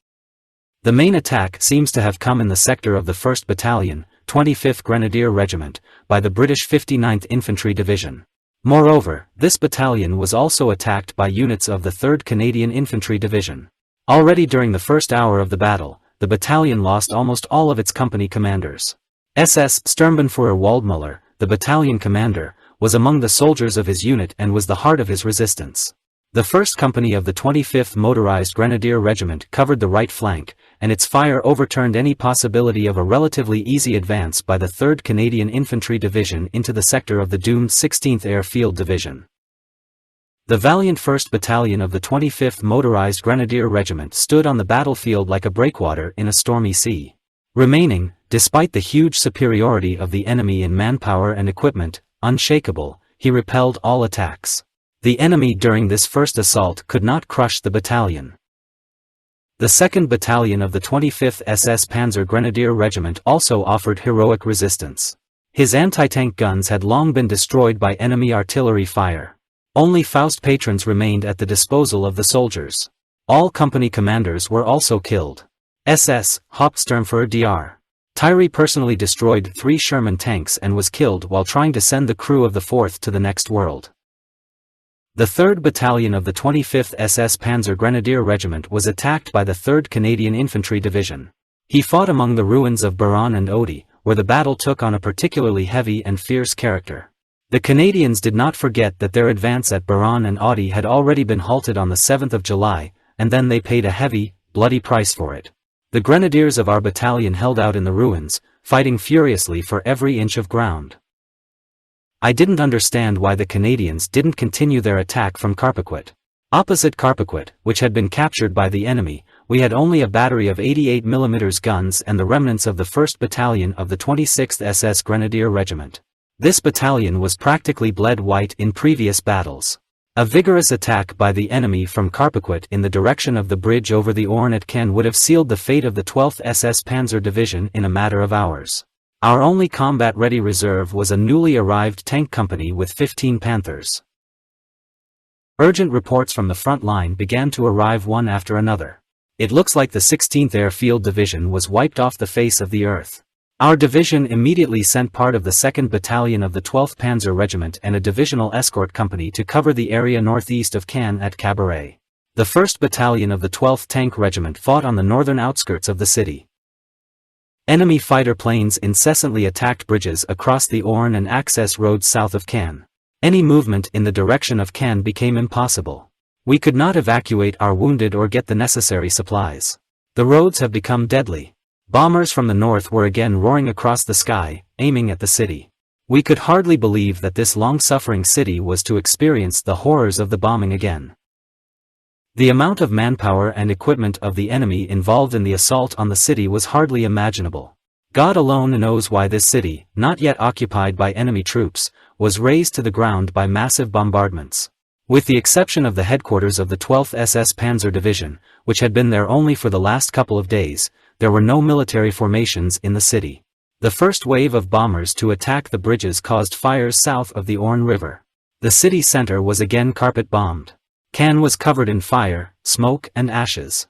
The main attack seems to have come in the sector of the 1st Battalion, 25th Grenadier Regiment, by the British 59th Infantry Division. Moreover, this battalion was also attacked by units of the 3rd Canadian Infantry Division. Already during the first hour of the battle, the battalion lost almost all of its company commanders. SS Sturmbannführer Waldmüller, the battalion commander, was among the soldiers of his unit and was the heart of his resistance. The 1st Company of the 25th Motorized Grenadier Regiment covered the right flank, and its fire overturned any possibility of a relatively easy advance by the 3rd Canadian Infantry Division into the sector of the doomed 16th Airfield Division. The valiant 1st Battalion of the 25th Motorized Grenadier Regiment stood on the battlefield like a breakwater in a stormy sea. Remaining, despite the huge superiority of the enemy in manpower and equipment, unshakable, he repelled all attacks. The enemy during this first assault could not crush the battalion. The 2nd Battalion of the 25th SS Panzer Grenadier Regiment also offered heroic resistance. His anti-tank guns had long been destroyed by enemy artillery fire. Only Faust patrons remained at the disposal of the soldiers. All company commanders were also killed. SS Hauptsturmführer Dr. Tyree personally destroyed 3 Sherman tanks and was killed while trying to send the crew of the 4th to the next world. The 3rd Battalion of the 25th SS Panzer Grenadier Regiment was attacked by the 3rd Canadian Infantry Division. He fought among the ruins of Baran and Oddi, where the battle took on a particularly heavy and fierce character. The Canadians did not forget that their advance at Buran and Audi had already been halted on the 7th of July, and then they paid a heavy, bloody price for it. The grenadiers of our battalion held out in the ruins, fighting furiously for every inch of ground. I didn't understand why the Canadians didn't continue their attack from Carpiquet. Opposite Carpiquet, which had been captured by the enemy, we had only a battery of 88mm guns and the remnants of the 1st Battalion of the 26th SS Grenadier Regiment. This battalion was practically bled white in previous battles. A vigorous attack by the enemy from Carpiquet in the direction of the bridge over the Orne at Caen would have sealed the fate of the 12th SS Panzer Division in a matter of hours. Our only combat-ready reserve was a newly arrived tank company with 15 Panthers. Urgent reports from the front line began to arrive one after another. It looks like the 16th Airfield Division was wiped off the face of the earth. Our division immediately sent part of the 2nd Battalion of the 12th Panzer Regiment and a divisional escort company to cover the area northeast of Caen at Cabaret. The 1st Battalion of the 12th Tank Regiment fought on the northern outskirts of the city. Enemy fighter planes incessantly attacked bridges across the Orne and access roads south of Caen. Any movement in the direction of Caen became impossible. We could not evacuate our wounded or get the necessary supplies. The roads have become deadly. Bombers from the north were again roaring across the sky, aiming at the city. We could hardly believe that this long-suffering city was to experience the horrors of the bombing again. The amount of manpower and equipment of the enemy involved in the assault on the city was hardly imaginable. God alone knows why this city, not yet occupied by enemy troops, was razed to the ground by massive bombardments. With the exception of the headquarters of the 12th SS Panzer Division, which had been there only for the last couple of days, there were no military formations in the city. The first wave of bombers to attack the bridges caused fires south of the Orne River. The city center was again carpet-bombed. Caen was covered in fire, smoke and ashes.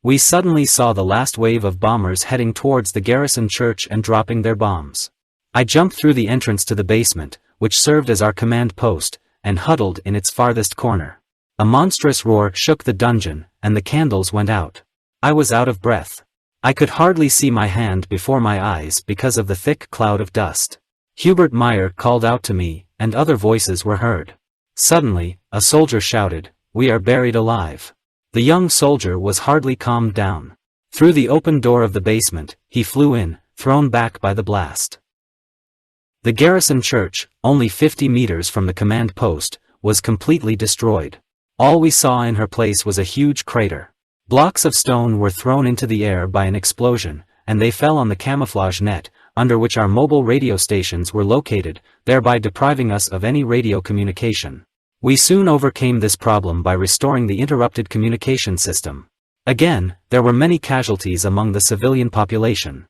We suddenly saw the last wave of bombers heading towards the garrison church and dropping their bombs. I jumped through the entrance to the basement, which served as our command post, and huddled in its farthest corner. A monstrous roar shook the dungeon, and the candles went out. I was out of breath. I could hardly see my hand before my eyes because of the thick cloud of dust. Hubert Meyer called out to me, and other voices were heard. Suddenly, a soldier shouted, "We are buried alive." The young soldier was hardly calmed down. Through the open door of the basement, he flew in, thrown back by the blast. The garrison church, only 50 meters from the command post, was completely destroyed. All we saw in her place was a huge crater. Blocks of stone were thrown into the air by an explosion, and they fell on the camouflage net, under which our mobile radio stations were located, thereby depriving us of any radio communication. We soon overcame this problem by restoring the interrupted communication system. Again, there were many casualties among the civilian population.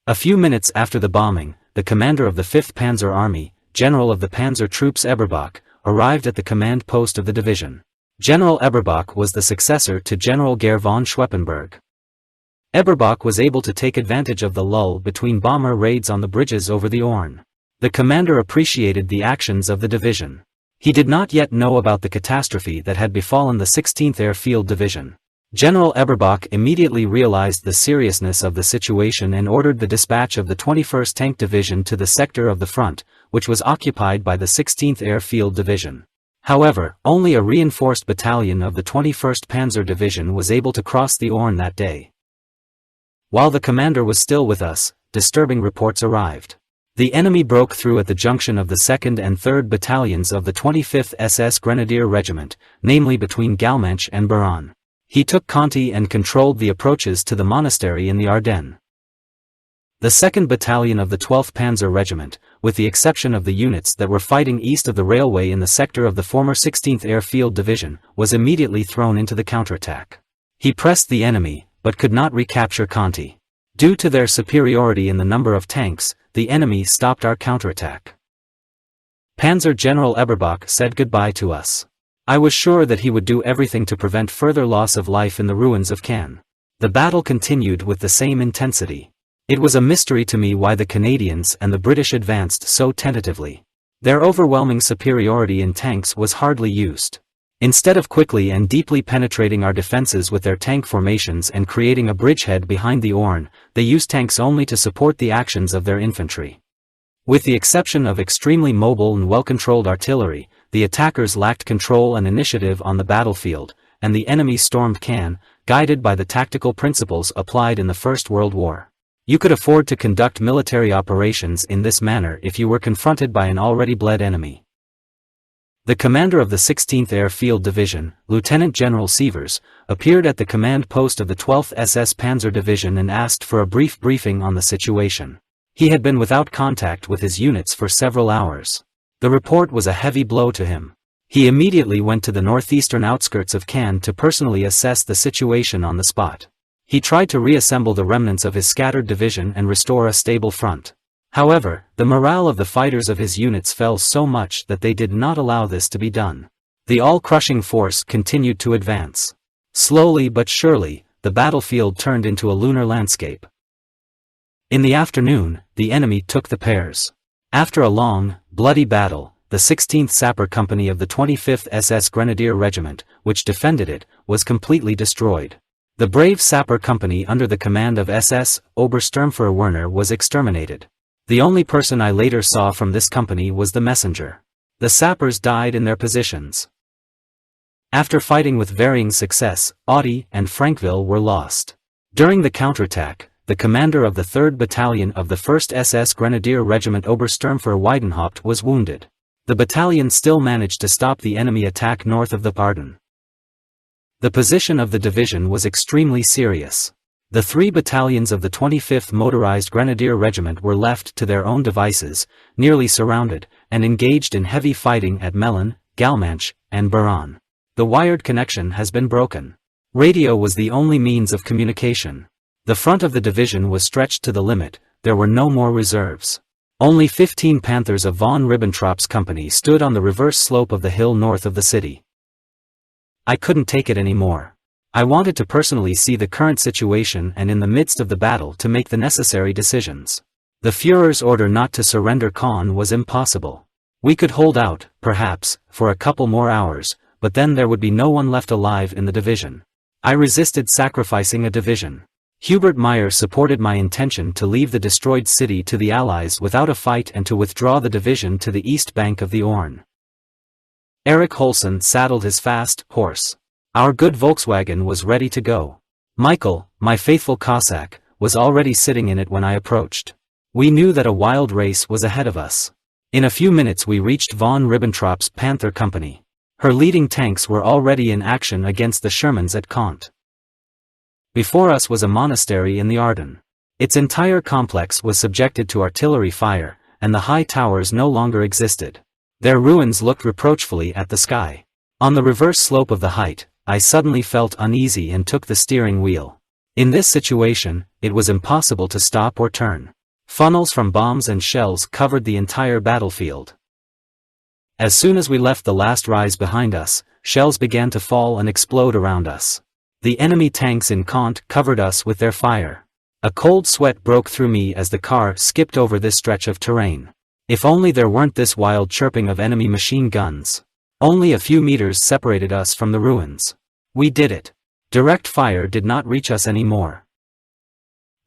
A few minutes after the bombing, the commander of the 5th Panzer Army, General of the Panzer Troops Eberbach, arrived at the command post of the division. General Eberbach was the successor to General Gerd von Schweppenberg. Eberbach was able to take advantage of the lull between bomber raids on the bridges over the Orne. The commander appreciated the actions of the division. He did not yet know about the catastrophe that had befallen the 16th Airfield Division. General Eberbach immediately realized the seriousness of the situation and ordered the dispatch of the 21st Tank Division to the sector of the front, which was occupied by the 16th Airfield Division. However, only a reinforced battalion of the 21st Panzer Division was able to cross the Orne that day. While the commander was still with us, disturbing reports arrived. The enemy broke through at the junction of the 2nd and 3rd Battalions of the 25th SS Grenadier Regiment, namely between Galmanche and Buran. He took Conti and controlled the approaches to the monastery in the Ardennes. The 2nd Battalion of the 12th Panzer Regiment, with the exception of the units that were fighting east of the railway in the sector of the former 16th Airfield Division, was immediately thrown into the counterattack. He pressed the enemy, but could not recapture Conti. Due to their superiority in the number of tanks, the enemy stopped our counterattack. Panzer General Eberbach said goodbye to us. I was sure that he would do everything to prevent further loss of life in the ruins of Caen. The battle continued with the same intensity. It was a mystery to me why the Canadians and the British advanced so tentatively. Their overwhelming superiority in tanks was hardly used. Instead of quickly and deeply penetrating our defenses with their tank formations and creating a bridgehead behind the Orne, they used tanks only to support the actions of their infantry. With the exception of extremely mobile and well-controlled artillery, the attackers lacked control and initiative on the battlefield, and the enemy stormed Cannes, guided by the tactical principles applied in the First World War. You could afford to conduct military operations in this manner if you were confronted by an already bled enemy. The commander of the 16th Airfield Division, Lieutenant General Sievers, appeared at the command post of the 12th SS Panzer Division and asked for a brief briefing on the situation. He had been without contact with his units for several hours. The report was a heavy blow to him. He immediately went to the northeastern outskirts of Cannes to personally assess the situation on the spot. He tried to reassemble the remnants of his scattered division and restore a stable front. However, the morale of the fighters of his units fell so much that they did not allow this to be done. The all-crushing force continued to advance. Slowly but surely, the battlefield turned into a lunar landscape. In the afternoon, the enemy took the pairs. After a long, bloody battle, the 16th Sapper Company of the 25th SS Grenadier Regiment, which defended it, was completely destroyed. The brave Sapper Company under the command of SS Obersturmführer Werner was exterminated. The only person I later saw from this company was the messenger. The sappers died in their positions. After fighting with varying success, Auty and Frankville were lost. During the counterattack, the commander of the 3rd Battalion of the 1st SS Grenadier Regiment Obersturmführer Weidenhaupt was wounded. The battalion still managed to stop the enemy attack north of the Pardon. The position of the division was extremely serious. The 3 battalions of the 25th Motorized Grenadier Regiment were left to their own devices, nearly surrounded, and engaged in heavy fighting at Melun, Galmanche, and Baran. The wired connection has been broken. Radio was the only means of communication. The front of the division was stretched to the limit, there were no more reserves. Only 15 Panthers of von Ribbentrop's company stood on the reverse slope of the hill north of the city. I couldn't take it anymore. I wanted to personally see the current situation and in the midst of the battle to make the necessary decisions. The Führer's order not to surrender Caen was impossible. We could hold out, perhaps, for a couple more hours, but then there would be no one left alive in the division. I resisted sacrificing a division. Hubert Meyer supported my intention to leave the destroyed city to the Allies without a fight and to withdraw the division to the east bank of the Orne. Erich Holsen saddled his fast horse. Our good Volkswagen was ready to go. Michael, my faithful Cossack, was already sitting in it when I approached. We knew that a wild race was ahead of us. In a few minutes we reached von Ribbentrop's Panther Company. Her leading tanks were already in action against the Shermans at Caen. Before us was a monastery in the Ardennes. Its entire complex was subjected to artillery fire, and the high towers no longer existed. Their ruins looked reproachfully at the sky. On the reverse slope of the height, I suddenly felt uneasy and took the steering wheel. In this situation, it was impossible to stop or turn. Funnels from bombs and shells covered the entire battlefield. As soon as we left the last rise behind us, shells began to fall and explode around us. The enemy tanks in Caen covered us with their fire. A cold sweat broke through me as the car skipped over this stretch of terrain. If only there weren't this wild chirping of enemy machine guns. Only a few meters separated us from the ruins. We did it. Direct fire did not reach us anymore.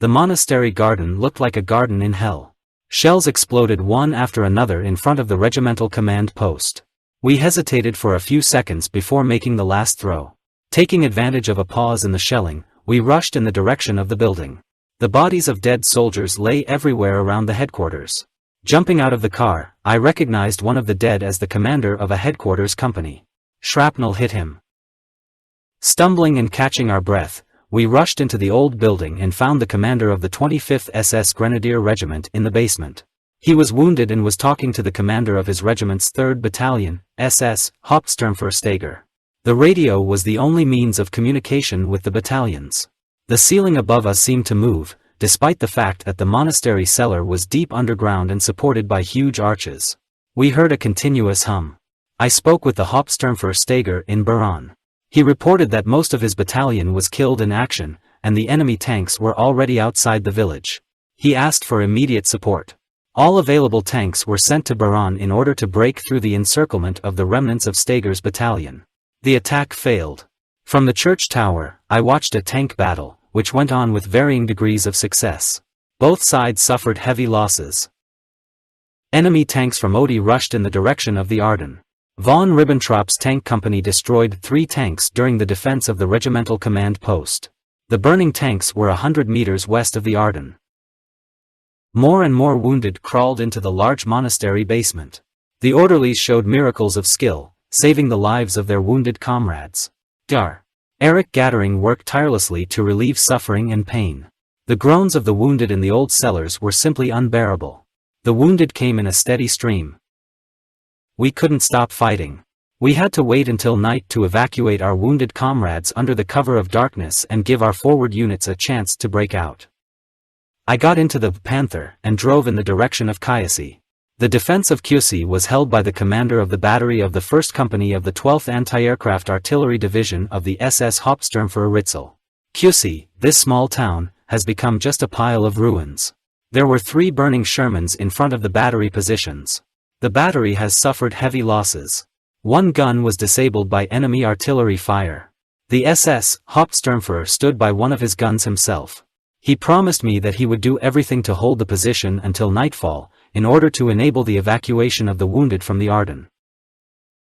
The monastery garden looked like a garden in hell. Shells exploded one after another in front of the regimental command post. We hesitated for a few seconds before making the last throw. Taking advantage of a pause in the shelling, we rushed in the direction of the building. The bodies of dead soldiers lay everywhere around the headquarters. Jumping out of the car, I recognized one of the dead as the commander of a headquarters company. Shrapnel hit him. Stumbling and catching our breath, we rushed into the old building and found the commander of the 25th SS Grenadier Regiment in the basement. He was wounded and was talking to the commander of his regiment's 3rd Battalion, SS Hauptsturmführer. The radio was the only means of communication with the battalions. The ceiling above us seemed to move, despite the fact that the monastery cellar was deep underground and supported by huge arches. We heard a continuous hum. I spoke with the Hauptsturmführer in Baran. He reported that most of his battalion was killed in action, and the enemy tanks were already outside the village. He asked for immediate support. All available tanks were sent to Baran in order to break through the encirclement of the remnants of Steger's battalion. The attack failed. From the church tower, I watched a tank battle, which went on with varying degrees of success. Both sides suffered heavy losses. Enemy tanks from Odie rushed in the direction of the Ardennes. Von Ribbentrop's tank company destroyed 3 tanks during the defense of the regimental command post. The burning tanks were 100 meters west of the Ardennes. More and more wounded crawled into the large monastery basement. The orderlies showed miracles of skill, saving the lives of their wounded comrades. Eric Gathering worked tirelessly to relieve suffering and pain. The groans of the wounded in the old cellars were simply unbearable. The wounded came in a steady stream. We couldn't stop fighting. We had to wait until night to evacuate our wounded comrades under the cover of darkness and give our forward units a chance to break out. I got into the Panther and drove in the direction of Chiasse. The defense of Chiasse was held by the commander of the battery of the 1st Company of the 12th Anti-Aircraft Artillery Division of the SS Hauptsturmfuhrer. Chiasse, this small town, has become just a pile of ruins. There were 3 burning Shermans in front of the battery positions. The battery has suffered heavy losses. 1 gun was disabled by enemy artillery fire. The SS Hauptsturmfuhrer stood by one of his guns himself. He promised me that he would do everything to hold the position until nightfall, in order to enable the evacuation of the wounded from the Ardennes.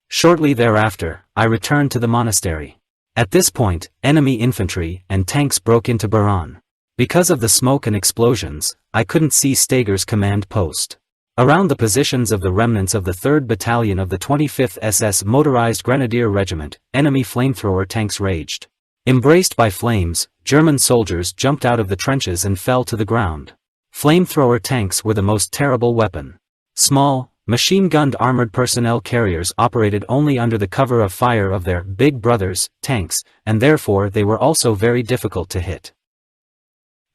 Shortly thereafter, I returned to the monastery. At this point, enemy infantry and tanks broke into Baran. Because of the smoke and explosions, I couldn't see Steger's command post. Around the positions of the remnants of the 3rd Battalion of the 25th SS Motorized Grenadier Regiment, enemy flamethrower tanks raged. Embraced by flames, German soldiers jumped out of the trenches and fell to the ground. Flamethrower tanks were the most terrible weapon. Small, machine-gunned armored personnel carriers operated only under the cover of fire of their big brothers, tanks, and therefore they were also very difficult to hit.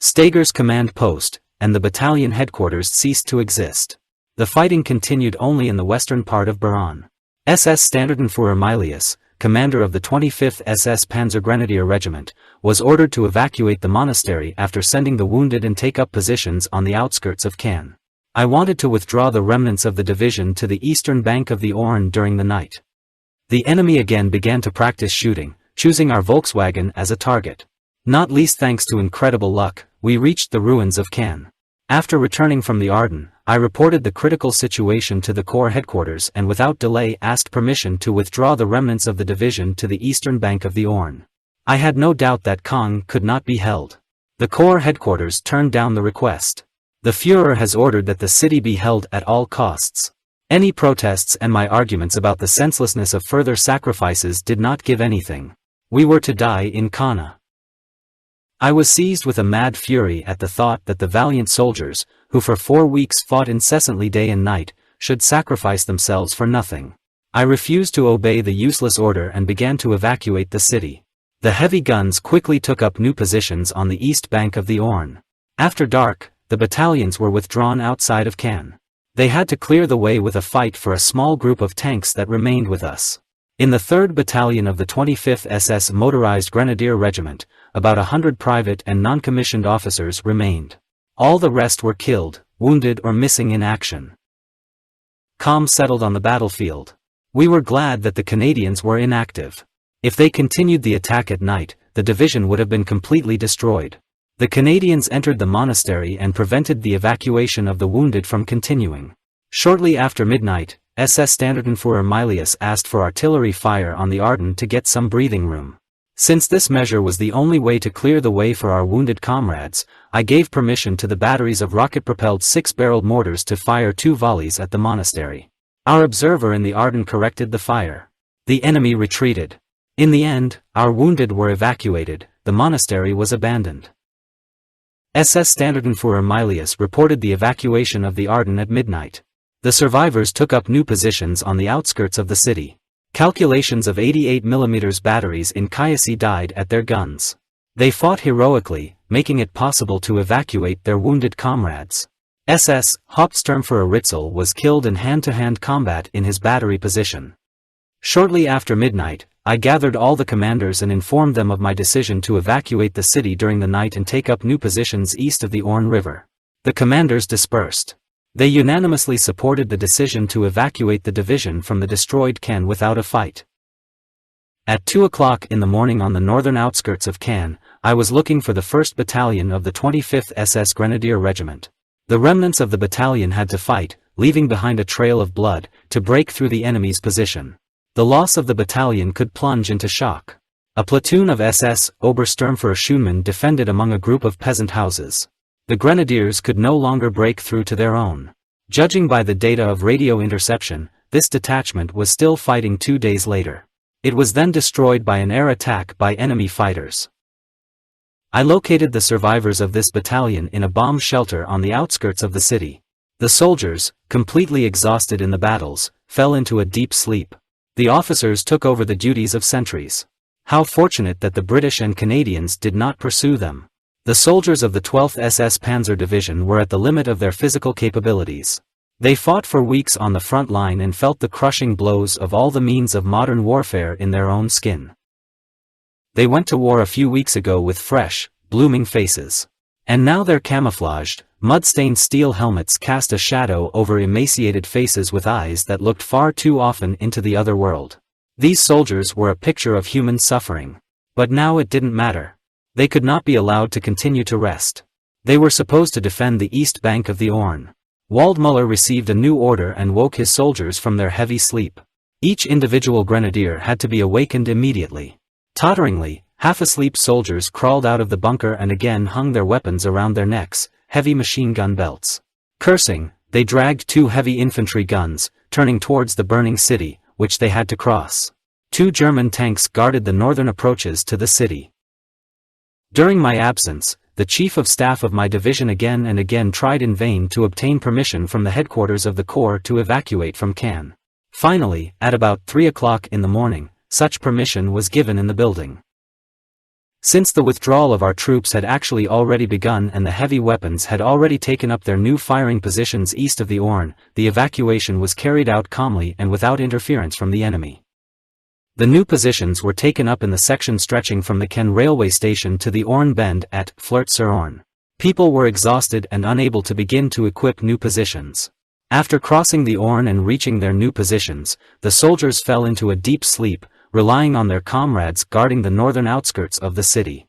Steger's command post, and the battalion headquarters ceased to exist. The fighting continued only in the western part of Baran. SS Standartenführer Milius, commander of the 25th SS Panzer Grenadier Regiment, was ordered to evacuate the monastery after sending the wounded and take up positions on the outskirts of Cannes. I wanted to withdraw the remnants of the division to the eastern bank of the Orne during the night. The enemy again began to practice shooting, choosing our Volkswagen as a target. Not least thanks to incredible luck, we reached the ruins of Cannes. After returning from the Ardennes, I reported the critical situation to the Corps headquarters and without delay asked permission to withdraw the remnants of the division to the eastern bank of the Orne. I had no doubt that Caen could not be held. The Corps headquarters turned down the request. The Führer has ordered that the city be held at all costs. Any protests and my arguments about the senselessness of further sacrifices did not give anything. We were to die in Caen. I was seized with a mad fury at the thought that the valiant soldiers, who for 4 weeks fought incessantly day and night, should sacrifice themselves for nothing. I refused to obey the useless order and began to evacuate the city. The heavy guns quickly took up new positions on the east bank of the Orne. After dark, the battalions were withdrawn outside of Cannes. They had to clear the way with a fight for a small group of tanks that remained with us. In the 3rd Battalion of the 25th SS Motorized Grenadier Regiment, about 100 private and non-commissioned officers remained. All the rest were killed, wounded or missing in action. Calm settled on the battlefield. We were glad that the Canadians were inactive. If they continued the attack at night, the division would have been completely destroyed. The Canadians entered the monastery and prevented the evacuation of the wounded from continuing. Shortly after midnight, SS Standartenführer Milius asked for artillery fire on the Ardennes to get some breathing room. Since this measure was the only way to clear the way for our wounded comrades, I gave permission to the batteries of rocket-propelled 6-barreled mortars to fire 2 volleys at the monastery. Our observer in the Ardennes corrected the fire. The enemy retreated. In the end, our wounded were evacuated, the monastery was abandoned. SS Standartenführer Milius reported the evacuation of the Ardennes at midnight. The survivors took up new positions on the outskirts of the city. Calculations of 88mm batteries in Chiasse died at their guns. They fought heroically, making it possible to evacuate their wounded comrades. SS Hauptsturmfuhrer Ritzel was killed in hand-to-hand combat in his battery position. Shortly after midnight, I gathered all the commanders and informed them of my decision to evacuate the city during the night and take up new positions east of the Orne River. The commanders dispersed. They unanimously supported the decision to evacuate the division from the destroyed Cannes without a fight. At 2 o'clock in the morning on the northern outskirts of Cannes, I was looking for the 1st Battalion of the 25th SS Grenadier Regiment. The remnants of the battalion had to fight, leaving behind a trail of blood, to break through the enemy's position. The loss of the battalion could plunge into shock. A platoon of SS Obersturmführer defended among a group of peasant houses. The grenadiers could no longer break through to their own. Judging by the data of radio interception, this detachment was still fighting 2 days later. It was then destroyed by an air attack by enemy fighters. I located the survivors of this battalion in a bomb shelter on the outskirts of the city. The soldiers, completely exhausted in the battles, fell into a deep sleep. The officers took over the duties of sentries. How fortunate that the British and Canadians did not pursue them. The soldiers of the 12th SS Panzer Division were at the limit of their physical capabilities. They fought for weeks on the front line and felt the crushing blows of all the means of modern warfare in their own skin. They went to war a few weeks ago with fresh, blooming faces. And now their camouflaged, mud-stained steel helmets cast a shadow over emaciated faces with eyes that looked far too often into the other world. These soldiers were a picture of human suffering. But now it didn't matter. They could not be allowed to continue to rest. They were supposed to defend the east bank of the Orne. Waldmüller received a new order and woke his soldiers from their heavy sleep. Each individual grenadier had to be awakened immediately. Totteringly, half-asleep soldiers crawled out of the bunker and again hung their weapons around their necks, heavy machine gun belts. Cursing, they dragged 2 heavy infantry guns, turning towards the burning city, which they had to cross. 2 German tanks guarded the northern approaches to the city. During my absence, the chief of staff of my division again and again tried in vain to obtain permission from the headquarters of the corps to evacuate from Cannes. Finally, at about 3 o'clock in the morning, such permission was given in the building. Since the withdrawal of our troops had actually already begun and the heavy weapons had already taken up their new firing positions east of the Orne, the evacuation was carried out calmly and without interference from the enemy. The new positions were taken up in the section stretching from the Cannes railway station to the Orne bend at Flirt-sur-Orne. People were exhausted and unable to begin to equip new positions. After crossing the Orne and reaching their new positions, the soldiers fell into a deep sleep, relying on their comrades guarding the northern outskirts of the city.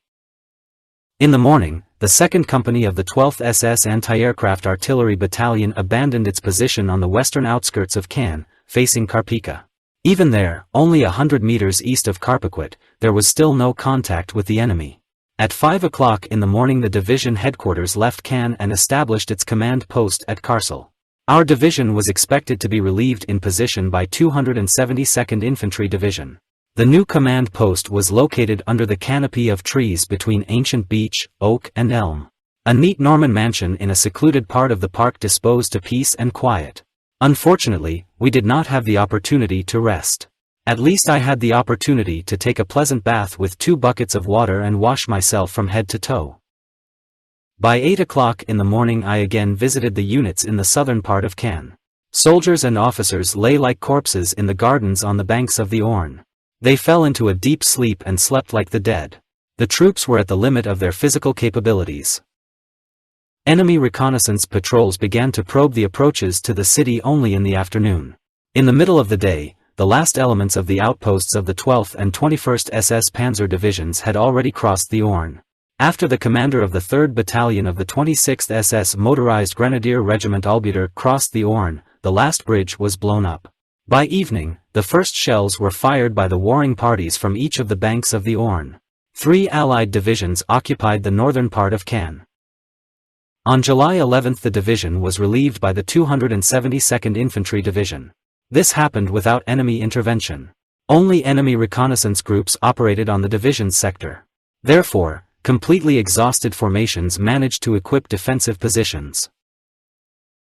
In the morning, the 2nd Company of the 12th SS Anti-Aircraft Artillery Battalion abandoned its position on the western outskirts of Cannes, facing Karpika. Even there, only 100 meters east of Karpaquet, there was still no contact with the enemy. At 5 o'clock in the morning the division headquarters left Cannes and established its command post at Carcel. Our division was expected to be relieved in position by 272nd Infantry Division. The new command post was located under the canopy of trees between ancient beech, oak and elm. A neat Norman mansion in a secluded part of the park disposed to peace and quiet. Unfortunately, we did not have the opportunity to rest. At least I had the opportunity to take a pleasant bath with 2 buckets of water and wash myself from head to toe. By 8 o'clock in the morning I again visited the units in the southern part of Cannes. Soldiers and officers lay like corpses in the gardens on the banks of the Orne. They fell into a deep sleep and slept like the dead. The troops were at the limit of their physical capabilities. Enemy reconnaissance patrols began to probe the approaches to the city only in the afternoon. In the middle of the day, the last elements of the outposts of the 12th and 21st SS Panzer Divisions had already crossed the Orne. After the commander of the 3rd Battalion of the 26th SS Motorized Grenadier Regiment Albüter crossed the Orne, the last bridge was blown up. By evening, the first shells were fired by the warring parties from each of the banks of the Orne. 3 Allied divisions occupied the northern part of Cannes. On July 11 the division was relieved by the 272nd Infantry Division. This happened without enemy intervention. Only enemy reconnaissance groups operated on the division's sector. Therefore, completely exhausted formations managed to equip defensive positions.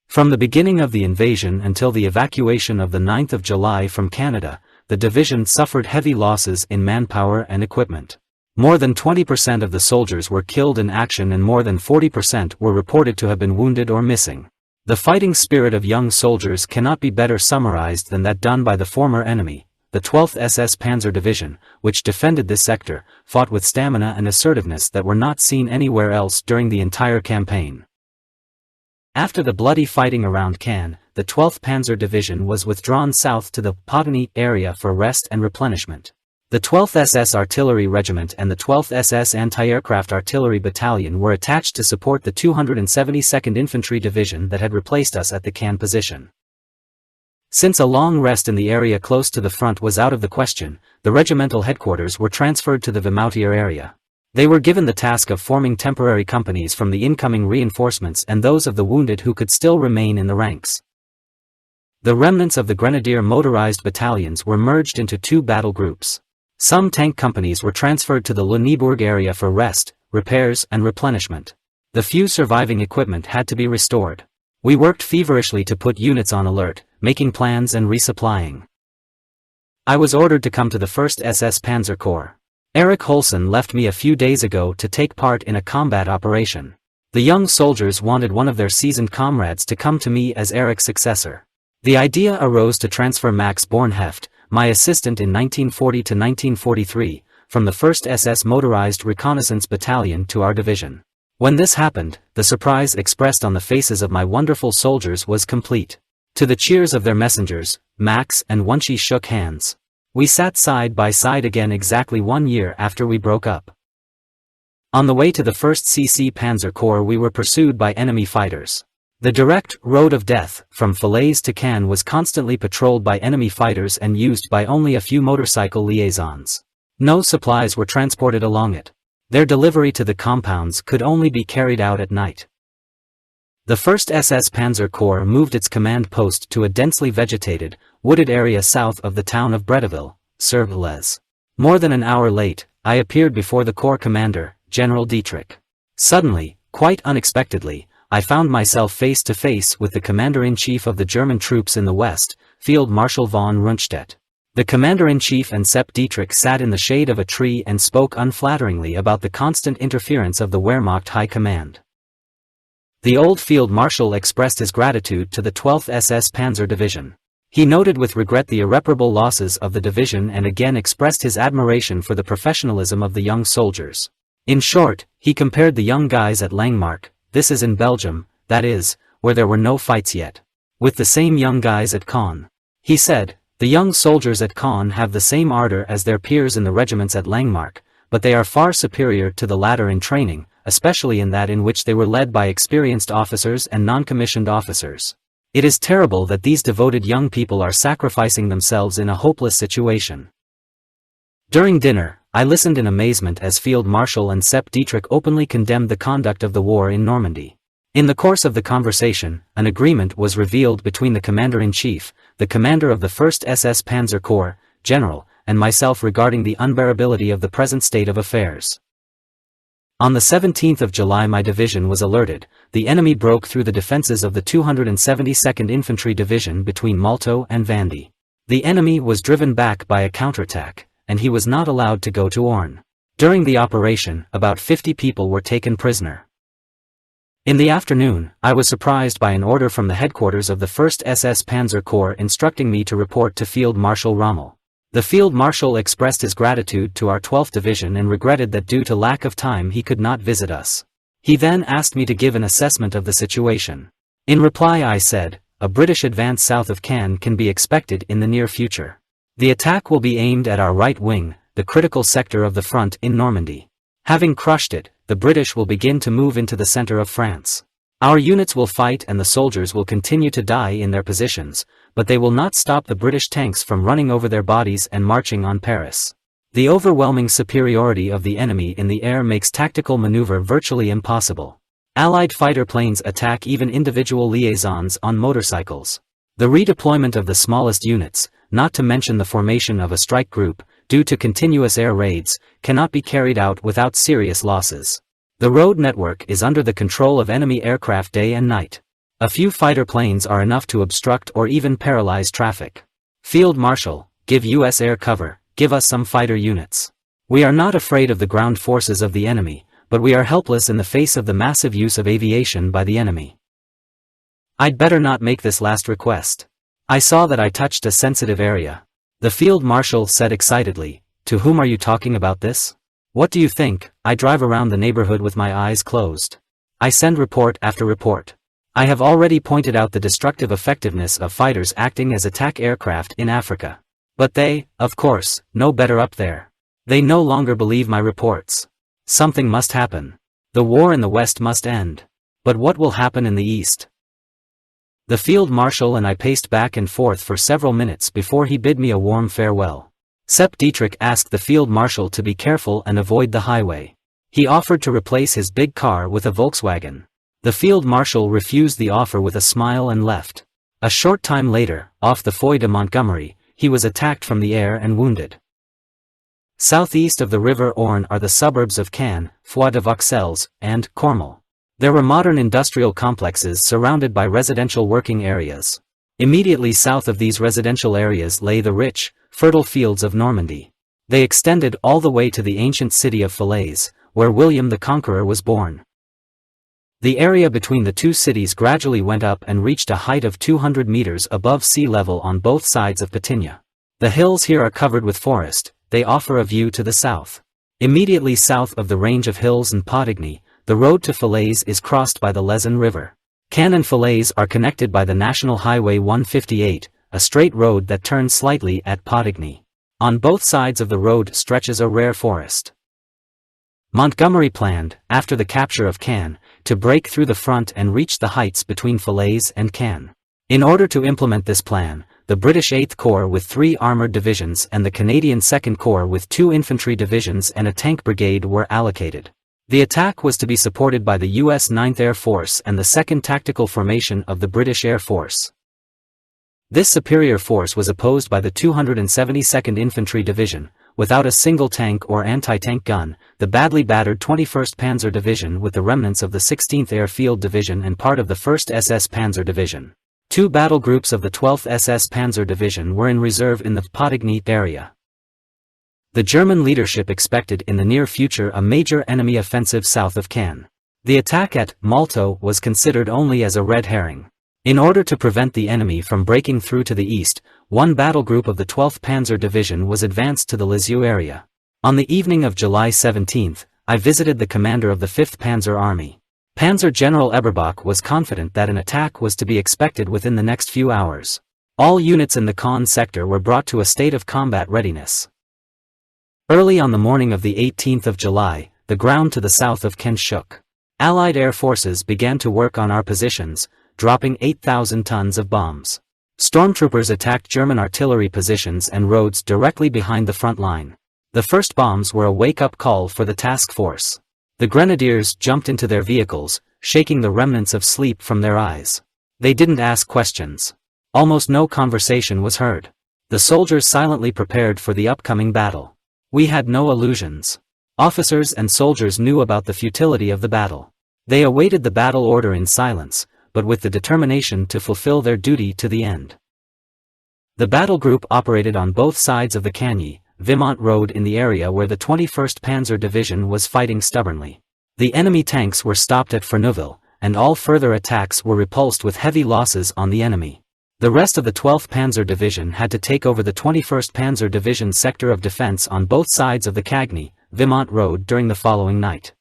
From the beginning of the invasion until the evacuation of the 9th of July from Canada, the division suffered heavy losses in manpower and equipment. More than 20% of the soldiers were killed in action and more than 40% were reported to have been wounded or missing. The fighting spirit of young soldiers cannot be better summarized than that done by the former enemy. The 12th SS Panzer Division, which defended this sector, fought with stamina and assertiveness that were not seen anywhere else during the entire campaign. After the bloody fighting around Cannes, the 12th Panzer Division was withdrawn south to the Potany area for rest and replenishment. The 12th SS Artillery Regiment and the 12th SS Anti-Aircraft Artillery Battalion were attached to support the 272nd Infantry Division that had replaced us at the Cannes position. Since a long rest in the area close to the front was out of the question, the regimental headquarters were transferred to the Vimoutiers area. They were given the task of forming temporary companies from the incoming reinforcements and those of the wounded who could still remain in the ranks. The remnants of the Grenadier motorized battalions were merged into two battle groups. Some tank companies were transferred to the Lüneburg area for rest, repairs and replenishment. The few surviving equipment had to be restored. We worked feverishly to put units on alert, making plans and resupplying. I was ordered to come to the 1st SS Panzer Corps. Erich Holsen left me a few days ago to take part in a combat operation. The young soldiers wanted one of their seasoned comrades to come to me as Erich's successor. The idea arose to transfer Max Bornheft, my assistant in 1940 to 1943, from the 1st SS Motorized Reconnaissance Battalion to our division. When this happened, the surprise expressed on the faces of my wonderful soldiers was complete. To the cheers of their messengers, Max and Wunschie shook hands. We sat side by side again exactly 1 year after we broke up. On the way to the 1st CC Panzer Corps we were pursued by enemy fighters. The direct road of death from Falaise to Cannes was constantly patrolled by enemy fighters and used by only a few motorcycle liaisons. No supplies were transported along it. Their delivery to the compounds could only be carried out at night. The 1st SS Panzer Corps moved its command post to a densely vegetated, wooded area south of the town of Bretteville, Sur-Blaise. More than an hour late, I appeared before the Corps commander, General Dietrich. Suddenly, quite unexpectedly, I found myself face to face with the Commander-in-Chief of the German troops in the West, Field Marshal von Rundstedt. The Commander-in-Chief and Sepp Dietrich sat in the shade of a tree and spoke unflatteringly about the constant interference of the Wehrmacht High Command. The old Field Marshal expressed his gratitude to the 12th SS Panzer Division. He noted with regret the irreparable losses of the division and again expressed his admiration for the professionalism of the young soldiers. In short, he compared the young guys at Langmark, this is in Belgium, that is, where there were no fights yet, with the same young guys at Caen. He said, the young soldiers at Caen have the same ardor as their peers in the regiments at Langmark, but they are far superior to the latter in training, especially in that in which they were led by experienced officers and non-commissioned officers. It is terrible that these devoted young people are sacrificing themselves in a hopeless situation. During dinner, I listened in amazement as Field Marshal and Sepp Dietrich openly condemned the conduct of the war in Normandy. In the course of the conversation, an agreement was revealed between the Commander-in-Chief, the commander of the 1st SS Panzer Corps, General, and myself regarding the unbearability of the present state of affairs. On the 17th of July my division was alerted. The enemy broke through the defenses of the 272nd Infantry Division between Malto and Vandy. The enemy was driven back by a counterattack, and he was not allowed to go to Orne. During the operation, about 50 people were taken prisoner. In the afternoon, I was surprised by an order from the headquarters of the 1st SS Panzer Corps instructing me to report to Field Marshal Rommel. The Field Marshal expressed his gratitude to our 12th Division and regretted that due to lack of time he could not visit us. He then asked me to give an assessment of the situation. In reply I said, a British advance south of Cannes can be expected in the near future. The attack will be aimed at our right wing, the critical sector of the front in Normandy. Having crushed it, the British will begin to move into the center of France. Our units will fight and the soldiers will continue to die in their positions, but they will not stop the British tanks from running over their bodies and marching on Paris. The overwhelming superiority of the enemy in the air makes tactical maneuver virtually impossible. Allied fighter planes attack even individual liaisons on motorcycles. The redeployment of the smallest units, not to mention the formation of a strike group, due to continuous air raids, cannot be carried out without serious losses. The road network is under the control of enemy aircraft day and night. A few fighter planes are enough to obstruct or even paralyze traffic. Field Marshal, give US air cover, give us some fighter units. We are not afraid of the ground forces of the enemy, but we are helpless in the face of the massive use of aviation by the enemy. I'd better not make this last request. I saw that I touched a sensitive area. The Field Marshal said excitedly, to whom are you talking about this? What do you think? I drive around the neighborhood with my eyes closed. I send report after report. I have already pointed out the destructive effectiveness of fighters acting as attack aircraft in Africa. But they, of course, know better up there. They no longer believe my reports. Something must happen. The war in the West must end. But what will happen in the East? The field marshal and I paced back and forth for several minutes before he bid me a warm farewell. Sepp Dietrich asked the field marshal to be careful and avoid the highway. He offered to replace his big car with a Volkswagen. The field marshal refused the offer with a smile and left. A short time later, off the Foy de Montgomery, he was attacked from the air and wounded. Southeast of the River Orne are the suburbs of Caen, Foix de Vauxelles, and Cormel. There were modern industrial complexes surrounded by residential working areas. Immediately south of these residential areas lay the rich, fertile fields of Normandy. They extended all the way to the ancient city of Falaise, where William the Conqueror was born. The area between the two cities gradually went up and reached a height of 200 meters above sea level on both sides of Patigne. The hills here are covered with forest, they offer a view to the south. Immediately south of the range of hills in Patigny, the road to Falaise is crossed by the Lezin River. Caen and Falaise are connected by the National Highway 158, a straight road that turns slightly at Patigny. On both sides of the road stretches a rare forest. Montgomery planned, after the capture of Caen, to break through the front and reach the heights between Falaise and Caen. In order to implement this plan, the British 8th Corps with 3 armored divisions and the Canadian 2nd Corps with 2 infantry divisions and a tank brigade were allocated. The attack was to be supported by the U.S. 9th Air Force and the 2nd Tactical Formation of the British Air Force. This superior force was opposed by the 272nd Infantry Division, without a single tank or anti-tank gun, the badly battered 21st Panzer Division with the remnants of the 16th Airfield Division and part of the 1st SS Panzer Division. 2 battle groups of the 12th SS Panzer Division were in reserve in the Patigny area. The German leadership expected in the near future a major enemy offensive south of Caen. The attack at Malto was considered only as a red herring. In order to prevent the enemy from breaking through to the east, 1 battle group of the 12th Panzer Division was advanced to the Lisieux area. On the evening of July 17, I visited the commander of the 5th Panzer Army. Panzer General Eberbach was confident that an attack was to be expected within the next few hours. All units in the Caen sector were brought to a state of combat readiness. Early on the morning of the 18th of July, the ground to the south of Caen shook. Allied air forces began to work on our positions, dropping 8,000 tons of bombs. Stormtroopers attacked German artillery positions and roads directly behind the front line. The first bombs were a wake-up call for the task force. The grenadiers jumped into their vehicles, shaking the remnants of sleep from their eyes. They didn't ask questions. Almost no conversation was heard. The soldiers silently prepared for the upcoming battle. We had no illusions. Officers and soldiers knew about the futility of the battle. They awaited the battle order in silence, but with the determination to fulfill their duty to the end. The battle group operated on both sides of the Cagny-Vimont Road in the area where the 21st Panzer Division was fighting stubbornly. The enemy tanks were stopped at Fernuville, and all further attacks were repulsed with heavy losses on the enemy. The rest of the 12th Panzer Division had to take over the 21st Panzer Division sector of defense on both sides of the Cagny-Vimont Road during the following night.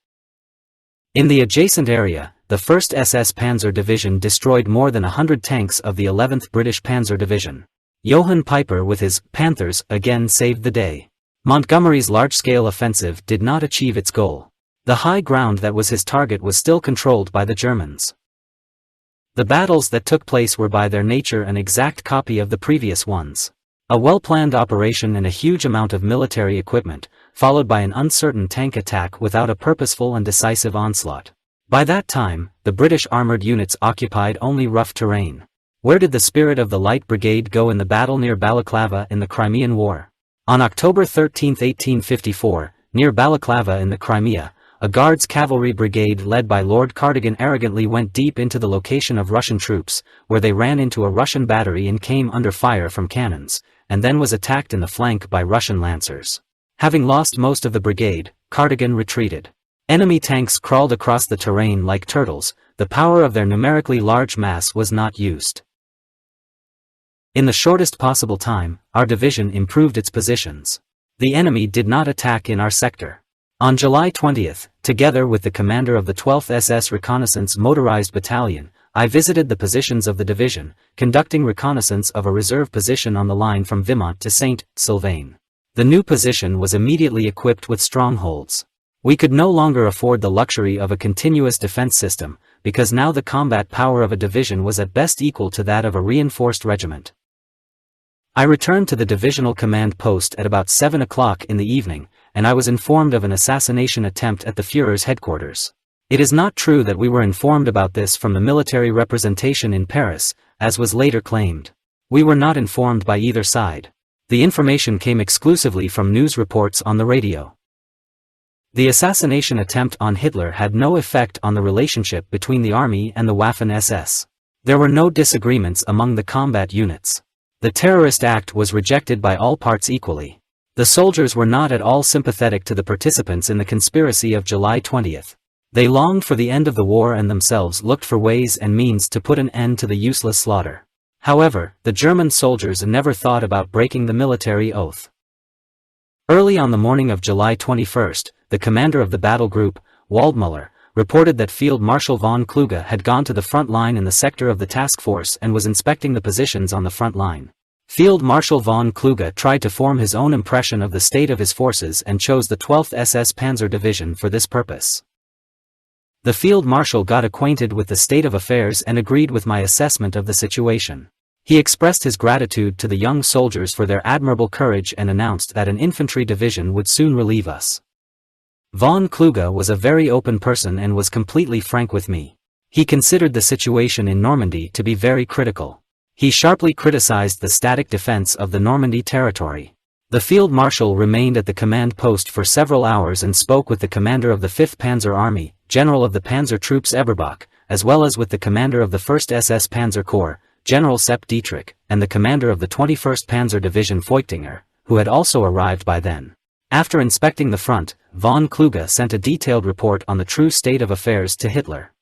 In the adjacent area, the 1st SS Panzer Division destroyed more than 100 tanks of the 11th British Panzer Division. Johann Piper with his Panthers again saved the day. Montgomery's large-scale offensive did not achieve its goal. The high ground that was his target was still controlled by the Germans. The battles that took place were by their nature an exact copy of the previous ones. A well-planned operation and a huge amount of military equipment, followed by an uncertain tank attack without a purposeful and decisive onslaught. By that time, the British armored units occupied only rough terrain. Where did the spirit of the Light Brigade go in the battle near Balaclava in the Crimean War? On October 13, 1854, near Balaclava in the Crimea, a Guards cavalry brigade led by Lord Cardigan arrogantly went deep into the location of Russian troops, where they ran into a Russian battery and came under fire from cannons, and then was attacked in the flank by Russian lancers. Having lost most of the brigade, Cardigan retreated. Enemy tanks crawled across the terrain like turtles, the power of their numerically large mass was not used. In the shortest possible time, our division improved its positions. The enemy did not attack in our sector. On July 20, together with the commander of the 12th SS Reconnaissance Motorized Battalion, I visited the positions of the division, conducting reconnaissance of a reserve position on the line from Vimont to St. Sylvain. The new position was immediately equipped with strongholds. We could no longer afford the luxury of a continuous defense system, because now the combat power of a division was at best equal to that of a reinforced regiment. I returned to the divisional command post at about 7 o'clock in the evening, and I was informed of an assassination attempt at the Führer's headquarters. It is not true that we were informed about this from the military representation in Paris, as was later claimed. We were not informed by either side. The information came exclusively from news reports on the radio. The assassination attempt on Hitler had no effect on the relationship between the army and the Waffen SS. There were no disagreements among the combat units. The terrorist act was rejected by all parts equally. The soldiers were not at all sympathetic to the participants in the conspiracy of July 20th. They longed for the end of the war and themselves looked for ways and means to put an end to the useless slaughter. However, the German soldiers never thought about breaking the military oath. Early on the morning of July 21st, the commander of the battle group, Waldmüller, reported that Field Marshal von Kluge had gone to the front line in the sector of the task force and was inspecting the positions on the front line. Field Marshal von Kluge tried to form his own impression of the state of his forces and chose the 12th SS Panzer Division for this purpose. The Field Marshal got acquainted with the state of affairs and agreed with my assessment of the situation. He expressed his gratitude to the young soldiers for their admirable courage and announced that an infantry division would soon relieve us. Von Kluge was a very open person and was completely frank with me. He considered the situation in Normandy to be very critical. He sharply criticized the static defense of the Normandy territory. The Field Marshal remained at the command post for several hours and spoke with the commander of the 5th Panzer Army, General of the Panzer Troops Eberbach, as well as with the commander of the 1st SS Panzer Corps, General Sepp Dietrich, and the commander of the 21st Panzer Division Feuchtinger, who had also arrived by then. After inspecting the front, von Kluge sent a detailed report on the true state of affairs to Hitler.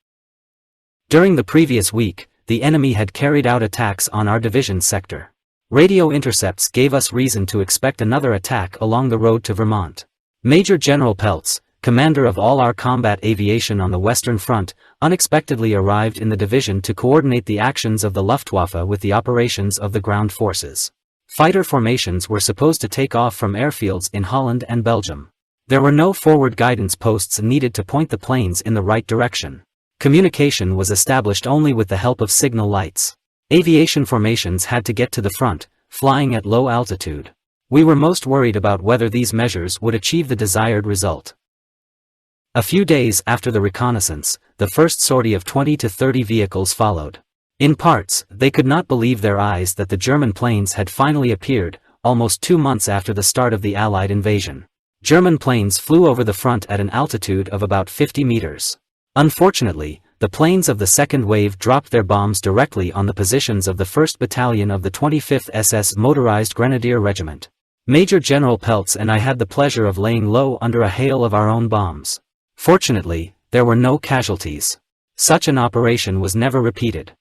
During the previous week, the enemy had carried out attacks on our division sector. Radio intercepts gave us reason to expect another attack along the road to Vermont. Major General Peltz, commander of all our combat aviation on the Western Front, unexpectedly arrived in the division to coordinate the actions of the Luftwaffe with the operations of the ground forces. Fighter formations were supposed to take off from airfields in Holland and Belgium. There were no forward guidance posts needed to point the planes in the right direction. Communication was established only with the help of signal lights. Aviation formations had to get to the front, flying at low altitude. We were most worried about whether these measures would achieve the desired result. A few days after the reconnaissance, the first sortie of 20 to 30 vehicles followed. In parts, they could not believe their eyes that the German planes had finally appeared, almost 2 months after the start of the Allied invasion. German planes flew over the front at an altitude of about 50 meters. Unfortunately, the planes of the second wave dropped their bombs directly on the positions of the 1st Battalion of the 25th SS Motorized Grenadier Regiment. Major General Peltz and I had the pleasure of laying low under a hail of our own bombs. Fortunately, there were no casualties. Such an operation was never repeated.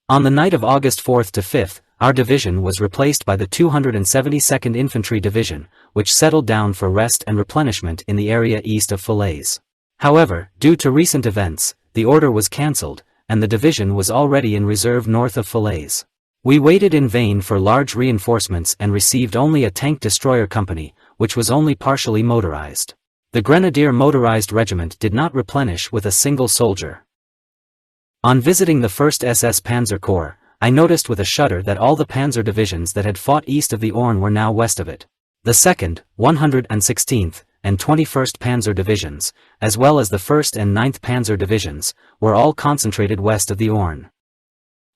On the night of August 4th to 5th, our division was replaced by the 272nd Infantry Division, which settled down for rest and replenishment in the area east of Falaise. However, due to recent events, the order was cancelled, and the division was already in reserve north of Falaise. We waited in vain for large reinforcements and received only a tank destroyer company, which was only partially motorized. The Grenadier Motorized Regiment did not replenish with a single soldier. On visiting the 1st SS Panzer Corps, I noticed with a shudder that all the panzer divisions that had fought east of the Orne were now west of it. The 2nd, 116th, and 21st Panzer Divisions, as well as the 1st and 9th Panzer Divisions, were all concentrated west of the Orne.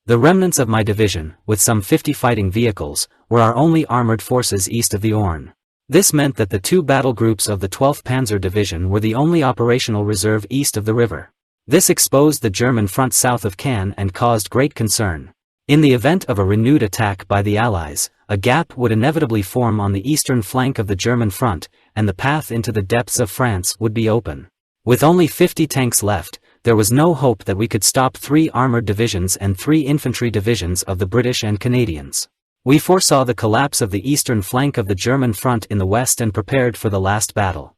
The remnants of my division, with some 50 fighting vehicles, were our only armored forces east of the Orne. This meant that the 2 battle groups of the 12th Panzer Division were the only operational reserve east of the river. This exposed the German front south of Caen and caused great concern. In the event of a renewed attack by the Allies, a gap would inevitably form on the eastern flank of the German front, and the path into the depths of France would be open. With only 50 tanks left, there was no hope that we could stop 3 armored divisions and 3 infantry divisions of the British and Canadians. We foresaw the collapse of the eastern flank of the German front in the west and prepared for the last battle.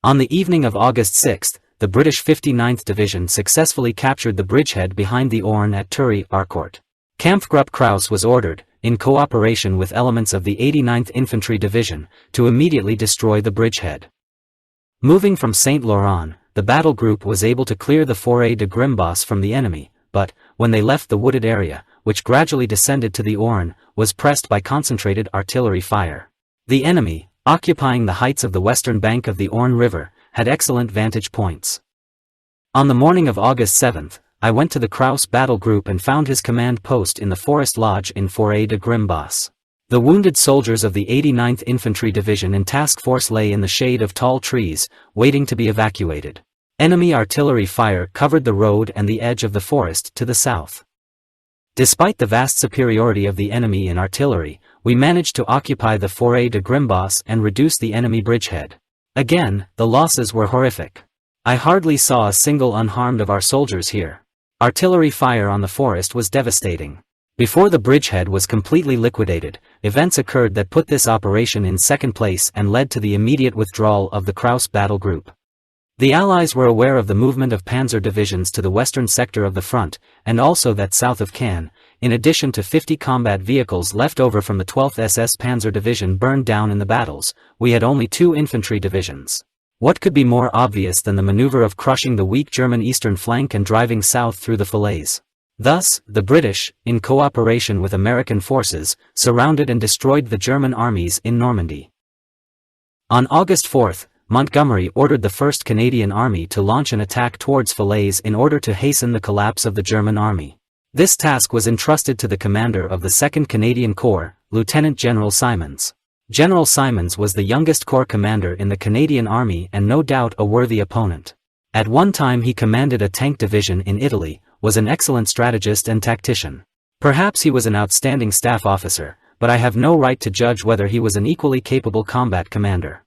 On the evening of August 6, the British 59th Division successfully captured the bridgehead behind the Orne at Turry Arcourt. Kampfgruppe Kraus was ordered, in cooperation with elements of the 89th Infantry Division, to immediately destroy the bridgehead. Moving from Saint Laurent, the battle group was able to clear the Forêt de Grimbos from the enemy, but, when they left the wooded area, which gradually descended to the Orne, was pressed by concentrated artillery fire. The enemy, occupying the heights of the western bank of the Orne River, had excellent vantage points. On the morning of August 7, I went to the Kraus battle group and found his command post in the forest lodge in Forêt de Grimbos. The wounded soldiers of the 89th Infantry Division in task force lay in the shade of tall trees, waiting to be evacuated. Enemy artillery fire covered the road and the edge of the forest to the south. Despite the vast superiority of the enemy in artillery, we managed to occupy the Forêt de Grimbos and reduce the enemy bridgehead. Again, the losses were horrific. I hardly saw a single unharmed of our soldiers here. Artillery fire on the forest was devastating. Before the bridgehead was completely liquidated, events occurred that put this operation in second place and led to the immediate withdrawal of the Kraus battle group. The Allies were aware of the movement of panzer divisions to the western sector of the front, and also that south of Caen, in addition to 50 combat vehicles left over from the 12th SS Panzer Division burned down in the battles, we had only 2 infantry divisions. What could be more obvious than the maneuver of crushing the weak German eastern flank and driving south through the Falaise? Thus, the British, in cooperation with American forces, surrounded and destroyed the German armies in Normandy. On August 4, Montgomery ordered the 1st Canadian Army to launch an attack towards Falaise in order to hasten the collapse of the German army. This task was entrusted to the commander of the 2nd Canadian Corps, Lieutenant General Simons. General Simons was the youngest corps commander in the Canadian Army and no doubt a worthy opponent. At one time he commanded a tank division in Italy, was an excellent strategist and tactician. Perhaps he was an outstanding staff officer, but I have no right to judge whether he was an equally capable combat commander.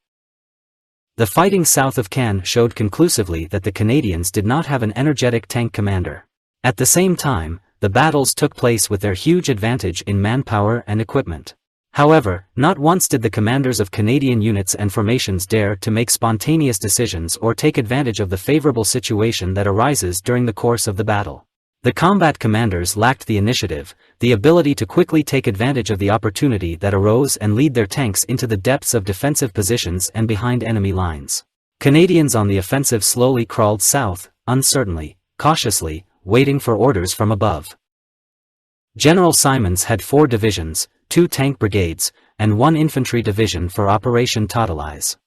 The fighting south of Caen showed conclusively that the Canadians did not have an energetic tank commander. At the same time, the battles took place with their huge advantage in manpower and equipment. However, not once did the commanders of Canadian units and formations dare to make spontaneous decisions or take advantage of the favorable situation that arises during the course of the battle. The combat commanders lacked the initiative, the ability to quickly take advantage of the opportunity that arose and lead their tanks into the depths of defensive positions and behind enemy lines. Canadians on the offensive slowly crawled south, uncertainly, cautiously, waiting for orders from above. General Simons had 4 divisions, 2 tank brigades, and 1 infantry division for Operation Totalize.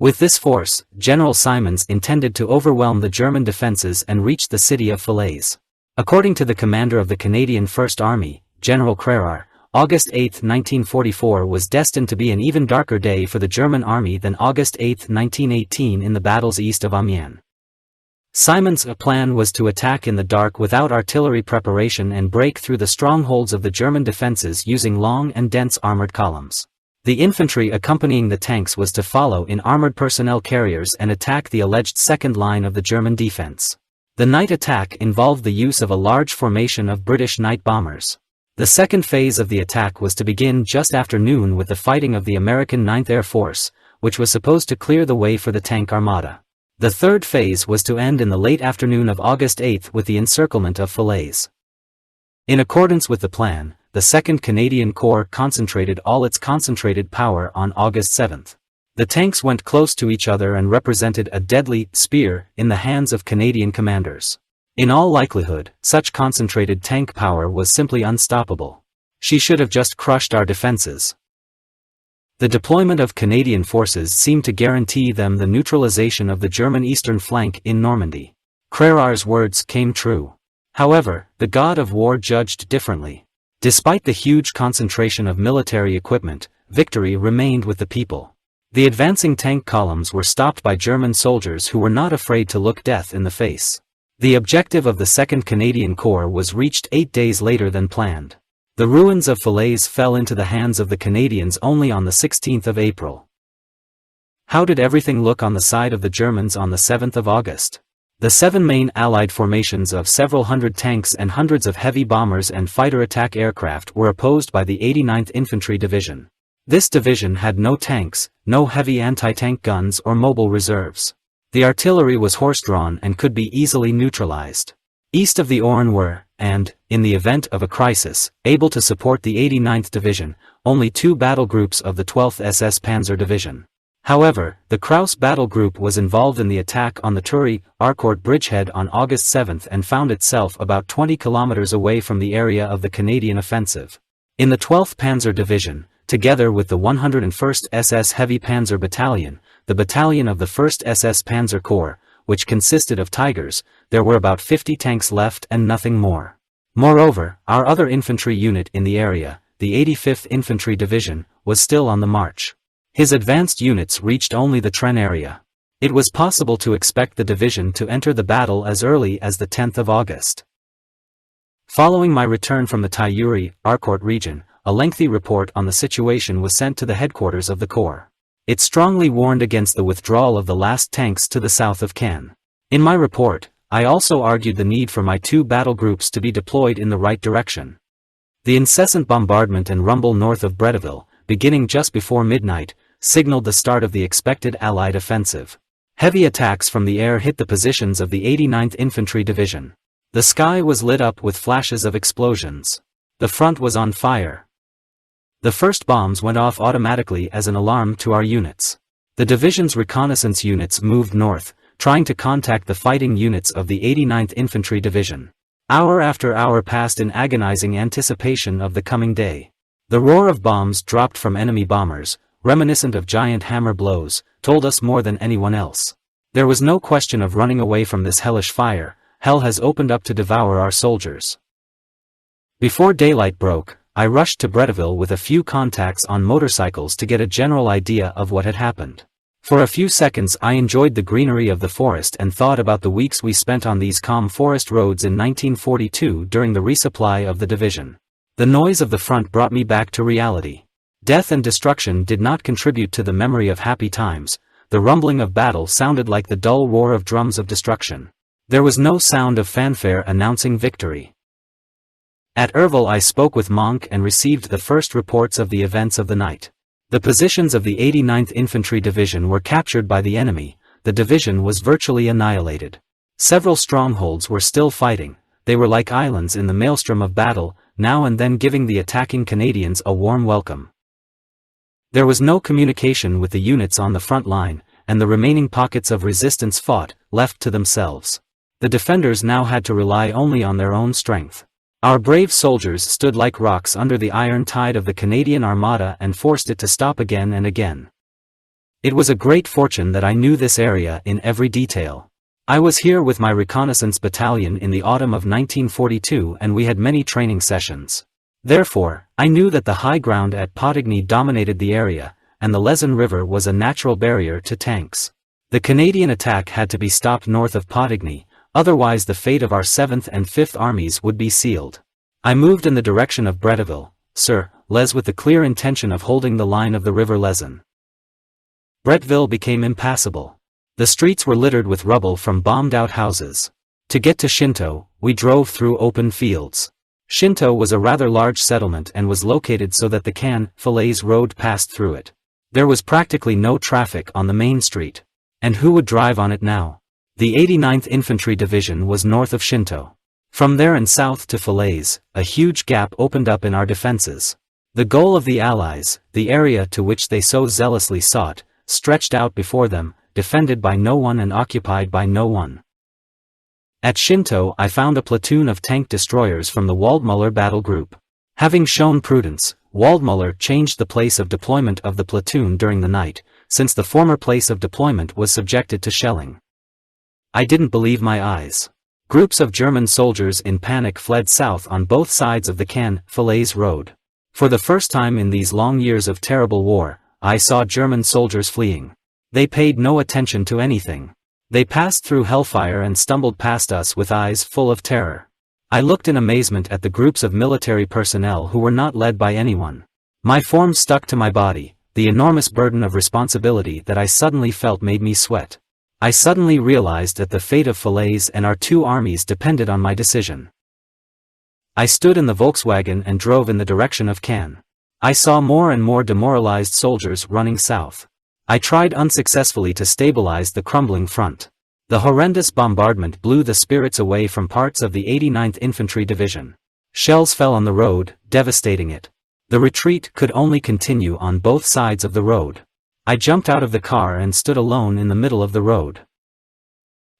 With this force, General Simons intended to overwhelm the German defenses and reach the city of Falaise. According to the commander of the Canadian First Army, General Crerar, August 8, 1944 was destined to be an even darker day for the German army than August 8, 1918 in the battles east of Amiens. Simons' plan was to attack in the dark without artillery preparation and break through the strongholds of the German defenses using long and dense armored columns. The infantry accompanying the tanks was to follow in armored personnel carriers and attack the alleged second line of the German defense. The night attack involved the use of a large formation of British night bombers. The second phase of the attack was to begin just after noon with the fighting of the American 9th Air Force, which was supposed to clear the way for the tank armada. The third phase was to end in the late afternoon of August 8 with the encirclement of Falaise. In accordance with the plan, the 2nd Canadian Corps concentrated all its concentrated power on August 7. The tanks went close to each other and represented a deadly spear in the hands of Canadian commanders. In all likelihood, such concentrated tank power was simply unstoppable. She should have just crushed our defenses. The deployment of Canadian forces seemed to guarantee them the neutralization of the German eastern flank in Normandy. Crérar's words came true. However, the god of war judged differently. Despite the huge concentration of military equipment, victory remained with the people. The advancing tank columns were stopped by German soldiers who were not afraid to look death in the face. The objective of the 2nd Canadian Corps was reached 8 days later than planned. The ruins of Falaise fell into the hands of the Canadians only on the 16th of April. How did everything look on the side of the Germans on the 7th of August? The 7 main Allied formations of several hundred tanks and hundreds of heavy bombers and fighter attack aircraft were opposed by the 89th Infantry Division. This division had no tanks, no heavy anti-tank guns or mobile reserves. The artillery was horse-drawn and could be easily neutralized. East of the Orne were, and, in the event of a crisis, able to support the 89th Division, only 2 battle groups of the 12th SS Panzer Division. However, the Krauss battle group was involved in the attack on the Turry-Harcourt bridgehead on August 7 and found itself about 20 kilometers away from the area of the Canadian offensive. In the 12th Panzer Division, together with the 101st SS Heavy Panzer Battalion, the battalion of the 1st SS Panzer Corps, which consisted of Tigers, there were about 50 tanks left and nothing more. Moreover, our other infantry unit in the area, the 85th Infantry Division, was still on the march. His advanced units reached only the Tren area. It was possible to expect the division to enter the battle as early as the 10th of August. Following my return from the Tyuri-Harcourt region, a lengthy report on the situation was sent to the headquarters of the Corps. It strongly warned against the withdrawal of the last tanks to the south of Caen. In my report, I also argued the need for my 2 battle groups to be deployed in the right direction. The incessant bombardment and rumble north of Bretteville, beginning just before midnight, signaled the start of the expected Allied offensive. Heavy attacks from the air hit the positions of the 89th Infantry Division. The sky was lit up with flashes of explosions. The front was on fire. The first bombs went off automatically as an alarm to our units. The division's reconnaissance units moved north, trying to contact the fighting units of the 89th Infantry Division. Hour after hour passed in agonizing anticipation of the coming day. The roar of bombs dropped from enemy bombers, reminiscent of giant hammer blows, told us more than anyone else. There was no question of running away from this hellish fire. Hell has opened up to devour our soldiers. Before daylight broke, I rushed to Bretteville with a few contacts on motorcycles to get a general idea of what had happened. For a few seconds I enjoyed the greenery of the forest and thought about the weeks we spent on these calm forest roads in 1942 during the resupply of the division. The noise of the front brought me back to reality. Death and destruction did not contribute to the memory of happy times. The rumbling of battle sounded like the dull roar of drums of destruction. There was no sound of fanfare announcing victory. At Erville I spoke with Monk and received the first reports of the events of the night. The positions of the 89th Infantry Division were captured by the enemy. The division was virtually annihilated. Several strongholds were still fighting. They were like islands in the maelstrom of battle, now and then giving the attacking Canadians a warm welcome. There was no communication with the units on the front line, and the remaining pockets of resistance fought, left to themselves. The defenders now had to rely only on their own strength. Our brave soldiers stood like rocks under the iron tide of the Canadian Armada and forced it to stop again and again. It was a great fortune that I knew this area in every detail. I was here with my reconnaissance battalion in the autumn of 1942 and we had many training sessions. Therefore, I knew that the high ground at Potigny dominated the area, and the Lezon River was a natural barrier to tanks. The Canadian attack had to be stopped north of Potigny, otherwise the fate of our 7th and 5th armies would be sealed. I moved in the direction of Bretteville, Les with the clear intention of holding the line of the River Lezon. Bretteville became impassable. The streets were littered with rubble from bombed-out houses. To get to Shinto, we drove through open fields. Shinto was a rather large settlement and was located so that the Caen-Falaise road passed through it. There was practically no traffic on the main street. And who would drive on it now? The 89th Infantry Division was north of Shinto. From there and south to Falaise, a huge gap opened up in our defenses. The goal of the Allies, the area to which they so zealously sought, stretched out before them, defended by no one and occupied by no one. At Shinto I found a platoon of tank destroyers from the Waldmuller battle group. Having shown prudence, Waldmuller changed the place of deployment of the platoon during the night, since the former place of deployment was subjected to shelling. I didn't believe my eyes. Groups of German soldiers in panic fled south on both sides of the Caen-Falaise road. For the first time in these long years of terrible war, I saw German soldiers fleeing. They paid no attention to anything. They passed through hellfire and stumbled past us with eyes full of terror. I looked in amazement at the groups of military personnel who were not led by anyone. My form stuck to my body, the enormous burden of responsibility that I suddenly felt made me sweat. I suddenly realized that the fate of Falaise and our 2 armies depended on my decision. I stood in the Volkswagen and drove in the direction of Caen. I saw more and more demoralized soldiers running south. I tried unsuccessfully to stabilize the crumbling front. The horrendous bombardment blew the spirits away from parts of the 89th Infantry Division. Shells fell on the road, devastating it. The retreat could only continue on both sides of the road. I jumped out of the car and stood alone in the middle of the road.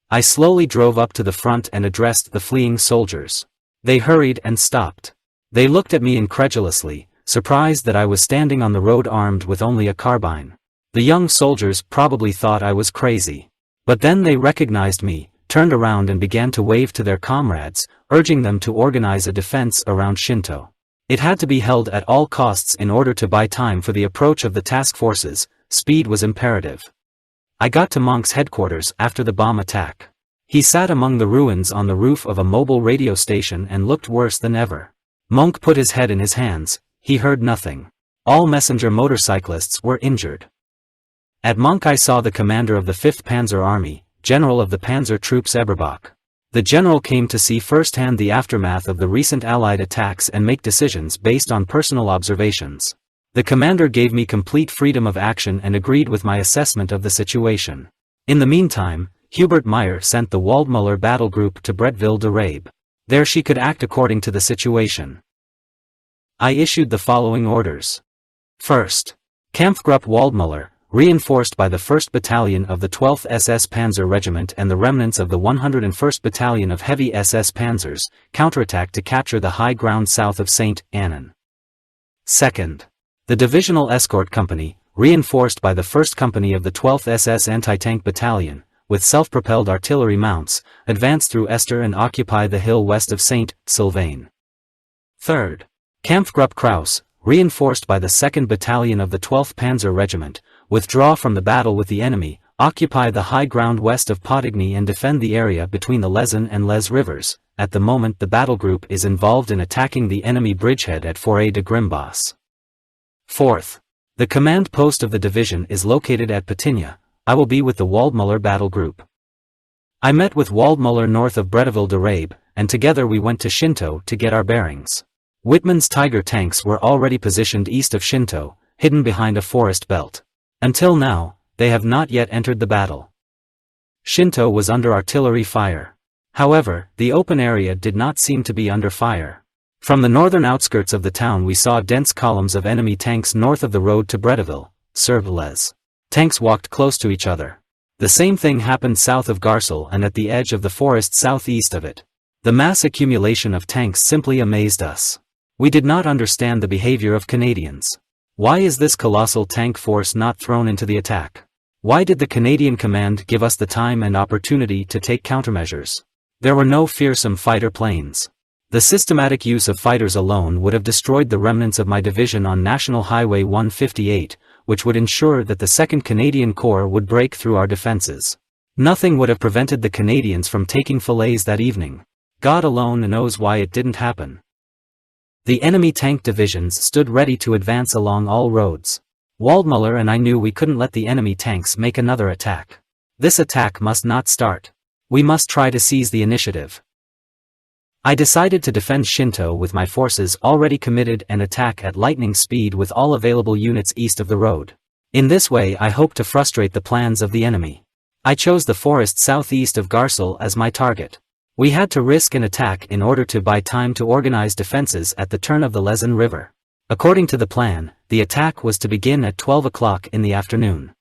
I slowly drove up to the front and addressed the fleeing soldiers. They hurried and stopped. They looked at me incredulously, surprised that I was standing on the road armed with only a carbine. The young soldiers probably thought I was crazy. But then they recognized me, turned around and began to wave to their comrades, urging them to organize a defense around Shinto. It had to be held at all costs in order to buy time for the approach of the task forces. Speed was imperative. I got to Monk's headquarters after the bomb attack. He sat among the ruins on the roof of a mobile radio station and looked worse than ever. Monk put his head in his hands. He heard nothing. All messenger motorcyclists were injured. At Monk I saw the commander of the 5th Panzer Army, general of the Panzer troops Eberbach. The general came to see firsthand the aftermath of the recent Allied attacks and make decisions based on personal observations. The commander gave me complete freedom of action and agreed with my assessment of the situation. In the meantime, Hubert Meyer sent the Waldmüller battle group to Bretteville de Rabe. There she could act according to the situation. I issued the following orders. First, Kampfgruppe Waldmüller, reinforced by the 1st Battalion of the 12th SS Panzer Regiment and the remnants of the 101st Battalion of Heavy SS Panzers, counterattacked to capture the high ground south of St. Annan. Second, the Divisional Escort Company, reinforced by the 1st Company of the 12th SS Anti-Tank Battalion, with self-propelled artillery mounts, advanced through Esther and occupy the hill west of St. Sylvain. Third, Kampfgruppe Kraus, reinforced by the 2nd Battalion of the 12th Panzer Regiment, withdraw from the battle with the enemy, occupy the high ground west of Potigny and defend the area between the Lezin and Les rivers. At the moment the battle group is involved in attacking the enemy bridgehead at Forêt de Grimbas. Fourth, the command post of the division is located at Patigna. I will be with the Waldmüller battle group. I met with Waldmüller north of Bretteville de Rabe, and together we went to Shinto to get our bearings. Whitman's Tiger tanks were already positioned east of Shinto, hidden behind a forest belt. Until now, they have not yet entered the battle. Shinto was under artillery fire. However, the open area did not seem to be under fire. From the northern outskirts of the town we saw dense columns of enemy tanks north of the road to Bretteville, Les. Tanks walked close to each other. The same thing happened south of Garcelles and at the edge of the forest southeast of it. The mass accumulation of tanks simply amazed us. We did not understand the behavior of Canadians. Why is this colossal tank force not thrown into the attack? Why did the Canadian command give us the time and opportunity to take countermeasures? There were no fearsome fighter planes. The systematic use of fighters alone would have destroyed the remnants of my division on National Highway 158, which would ensure that the 2nd Canadian Corps would break through our defenses. Nothing would have prevented the Canadians from taking Falaise that evening. God alone knows why it didn't happen. The enemy tank divisions stood ready to advance along all roads. Waldmüller and I knew we couldn't let the enemy tanks make another attack. This attack must not start. We must try to seize the initiative. I decided to defend Shinto with my forces already committed and attack at lightning speed with all available units east of the road. In this way I hoped to frustrate the plans of the enemy. I chose the forest southeast of Garcelles as my target. We had to risk an attack in order to buy time to organize defenses at the turn of the Lezin River. According to the plan, the attack was to begin at 12 o'clock in the afternoon.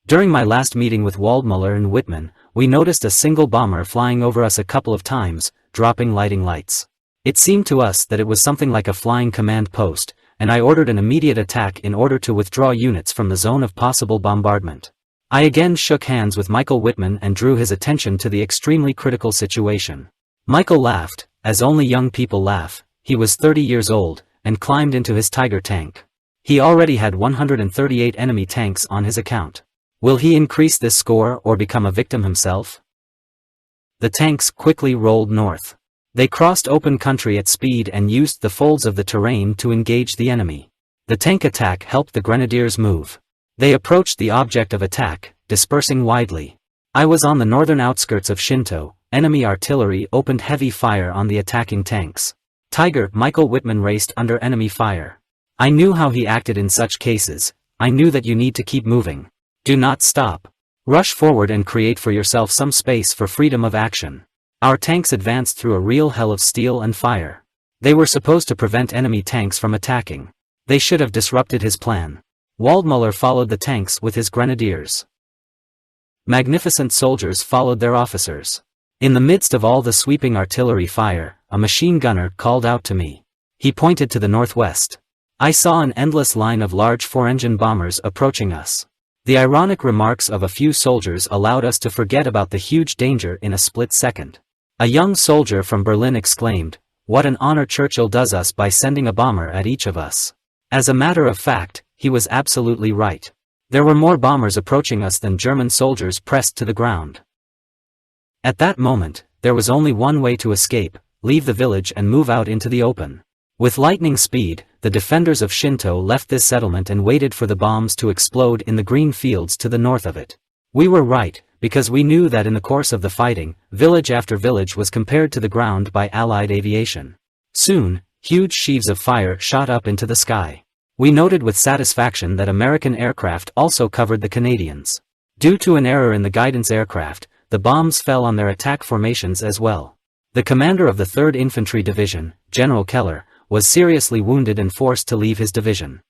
During my last meeting with Waldmüller and Whitman, we noticed a single bomber flying over us a couple of times, dropping lighting lights. It seemed to us that it was something like a flying command post, and I ordered an immediate attack in order to withdraw units from the zone of possible bombardment. I again shook hands with Michael Whitman and drew his attention to the extremely critical situation. Michael laughed, as only young people laugh. He was 30 years old, and climbed into his Tiger tank. He already had 138 enemy tanks on his account. Will he increase this score or become a victim himself? The tanks quickly rolled north. They crossed open country at speed and used the folds of the terrain to engage the enemy. The tank attack helped the grenadiers move. They approached the object of attack, dispersing widely. I was on the northern outskirts of Shinto. Enemy artillery opened heavy fire on the attacking tanks. Michael Whitman raced under enemy fire. I knew how he acted in such cases. I knew that you need to keep moving. Do not stop. Rush forward and create for yourself some space for freedom of action. Our tanks advanced through a real hell of steel and fire. They were supposed to prevent enemy tanks from attacking. They should have disrupted his plan. Waldmuller followed the tanks with his grenadiers. Magnificent soldiers followed their officers. In the midst of all the sweeping artillery fire, a machine gunner called out to me. He pointed to the northwest. I saw an endless line of large four-engine bombers approaching us. The ironic remarks of a few soldiers allowed us to forget about the huge danger in a split second. A young soldier from Berlin exclaimed, "What an honor Churchill does us by sending a bomber at each of us." As a matter of fact, he was absolutely right. There were more bombers approaching us than German soldiers pressed to the ground. At that moment, there was only one way to escape: leave the village and move out into the open. With lightning speed, the defenders of Shinto left this settlement and waited for the bombs to explode in the green fields to the north of it. We were right, because we knew that in the course of the fighting, village after village was compared to the ground by Allied aviation. Soon, huge sheaves of fire shot up into the sky. We noted with satisfaction that American aircraft also covered the Canadians. Due to an error in the guidance aircraft, the bombs fell on their attack formations as well. The commander of the 3rd Infantry Division, General Keller, was seriously wounded and forced to leave his division.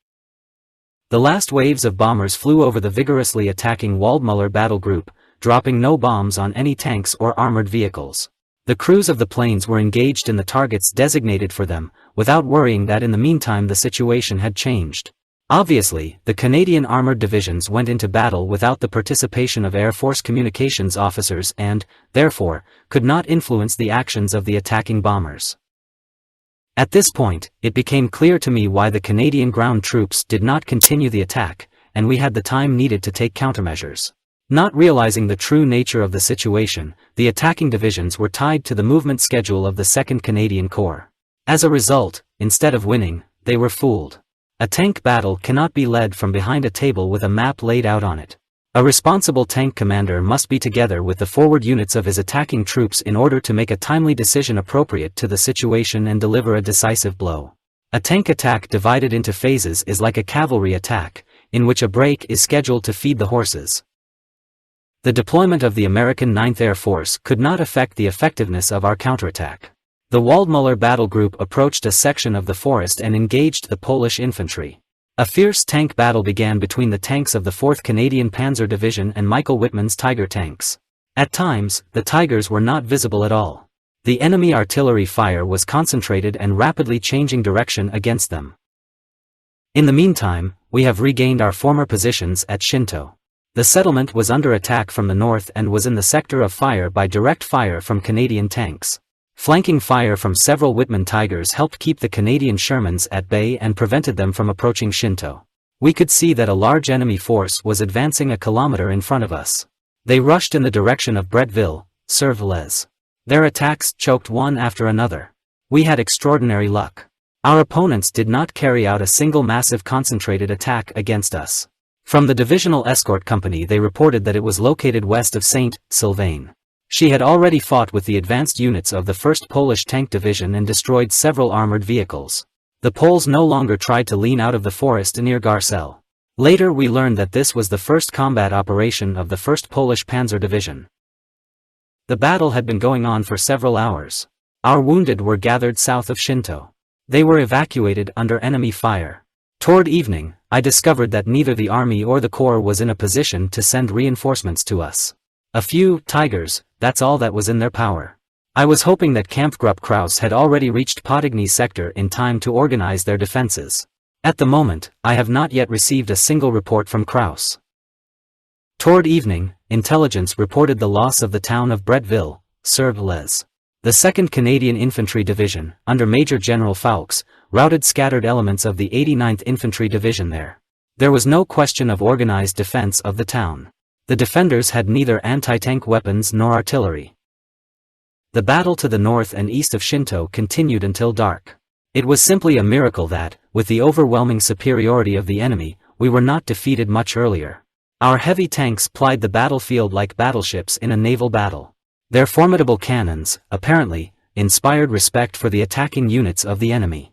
The last waves of bombers flew over the vigorously attacking Waldmuller battle group, dropping no bombs on any tanks or armored vehicles. The crews of the planes were engaged in the targets designated for them, without worrying that in the meantime the situation had changed. Obviously, the Canadian armored divisions went into battle without the participation of Air Force communications officers and, therefore, could not influence the actions of the attacking bombers. At this point, it became clear to me why the Canadian ground troops did not continue the attack, and we had the time needed to take countermeasures. Not realizing the true nature of the situation, the attacking divisions were tied to the movement schedule of the 2nd Canadian Corps. As a result, instead of winning, they were fooled. A tank battle cannot be led from behind a table with a map laid out on it. A responsible tank commander must be together with the forward units of his attacking troops in order to make a timely decision appropriate to the situation and deliver a decisive blow. A tank attack divided into phases is like a cavalry attack, in which a break is scheduled to feed the horses. The deployment of the American 9th Air Force could not affect the effectiveness of our counterattack. The Waldmuller battle group approached a section of the forest and engaged the Polish infantry. A fierce tank battle began between the tanks of the 4th Canadian Panzer Division and Michael Wittmann's Tiger tanks. At times, the Tigers were not visible at all. The enemy artillery fire was concentrated and rapidly changing direction against them. In the meantime, we have regained our former positions at Shinto. The settlement was under attack from the north and was in the sector of fire by direct fire from Canadian tanks. Flanking fire from several Wittmann Tigers helped keep the Canadian Shermans at bay and prevented them from approaching Shinto. We could see that a large enemy force was advancing a kilometer in front of us. They rushed in the direction of Bretteville, Survillez. Their attacks choked one after another. We had extraordinary luck. Our opponents did not carry out a single massive concentrated attack against us. From the Divisional Escort Company they reported that it was located west of St. Sylvain. She had already fought with the advanced units of the 1st Polish Tank Division and destroyed several armored vehicles. The Poles no longer tried to lean out of the forest near Garcelles. Later we learned that this was the first combat operation of the 1st Polish Panzer Division. The battle had been going on for several hours. Our wounded were gathered south of Shinto. They were evacuated under enemy fire. Toward evening, I discovered that neither the army or the corps was in a position to send reinforcements to us. A few Tigers, that's all that was in their power. I was hoping that Kampfgruppe Krauss had already reached Potigny sector in time to organize their defenses. At the moment, I have not yet received a single report from Krauss. Toward evening, intelligence reported the loss of the town of Bretteville, Survillez. The 2nd Canadian Infantry Division, under Major General Fawkes, routed scattered elements of the 89th Infantry Division there. There was no question of organized defense of the town. The defenders had neither anti-tank weapons nor artillery. The battle to the north and east of Shinto continued until dark. It was simply a miracle that, with the overwhelming superiority of the enemy, we were not defeated much earlier. Our heavy tanks plied the battlefield like battleships in a naval battle. Their formidable cannons, apparently, inspired respect for the attacking units of the enemy.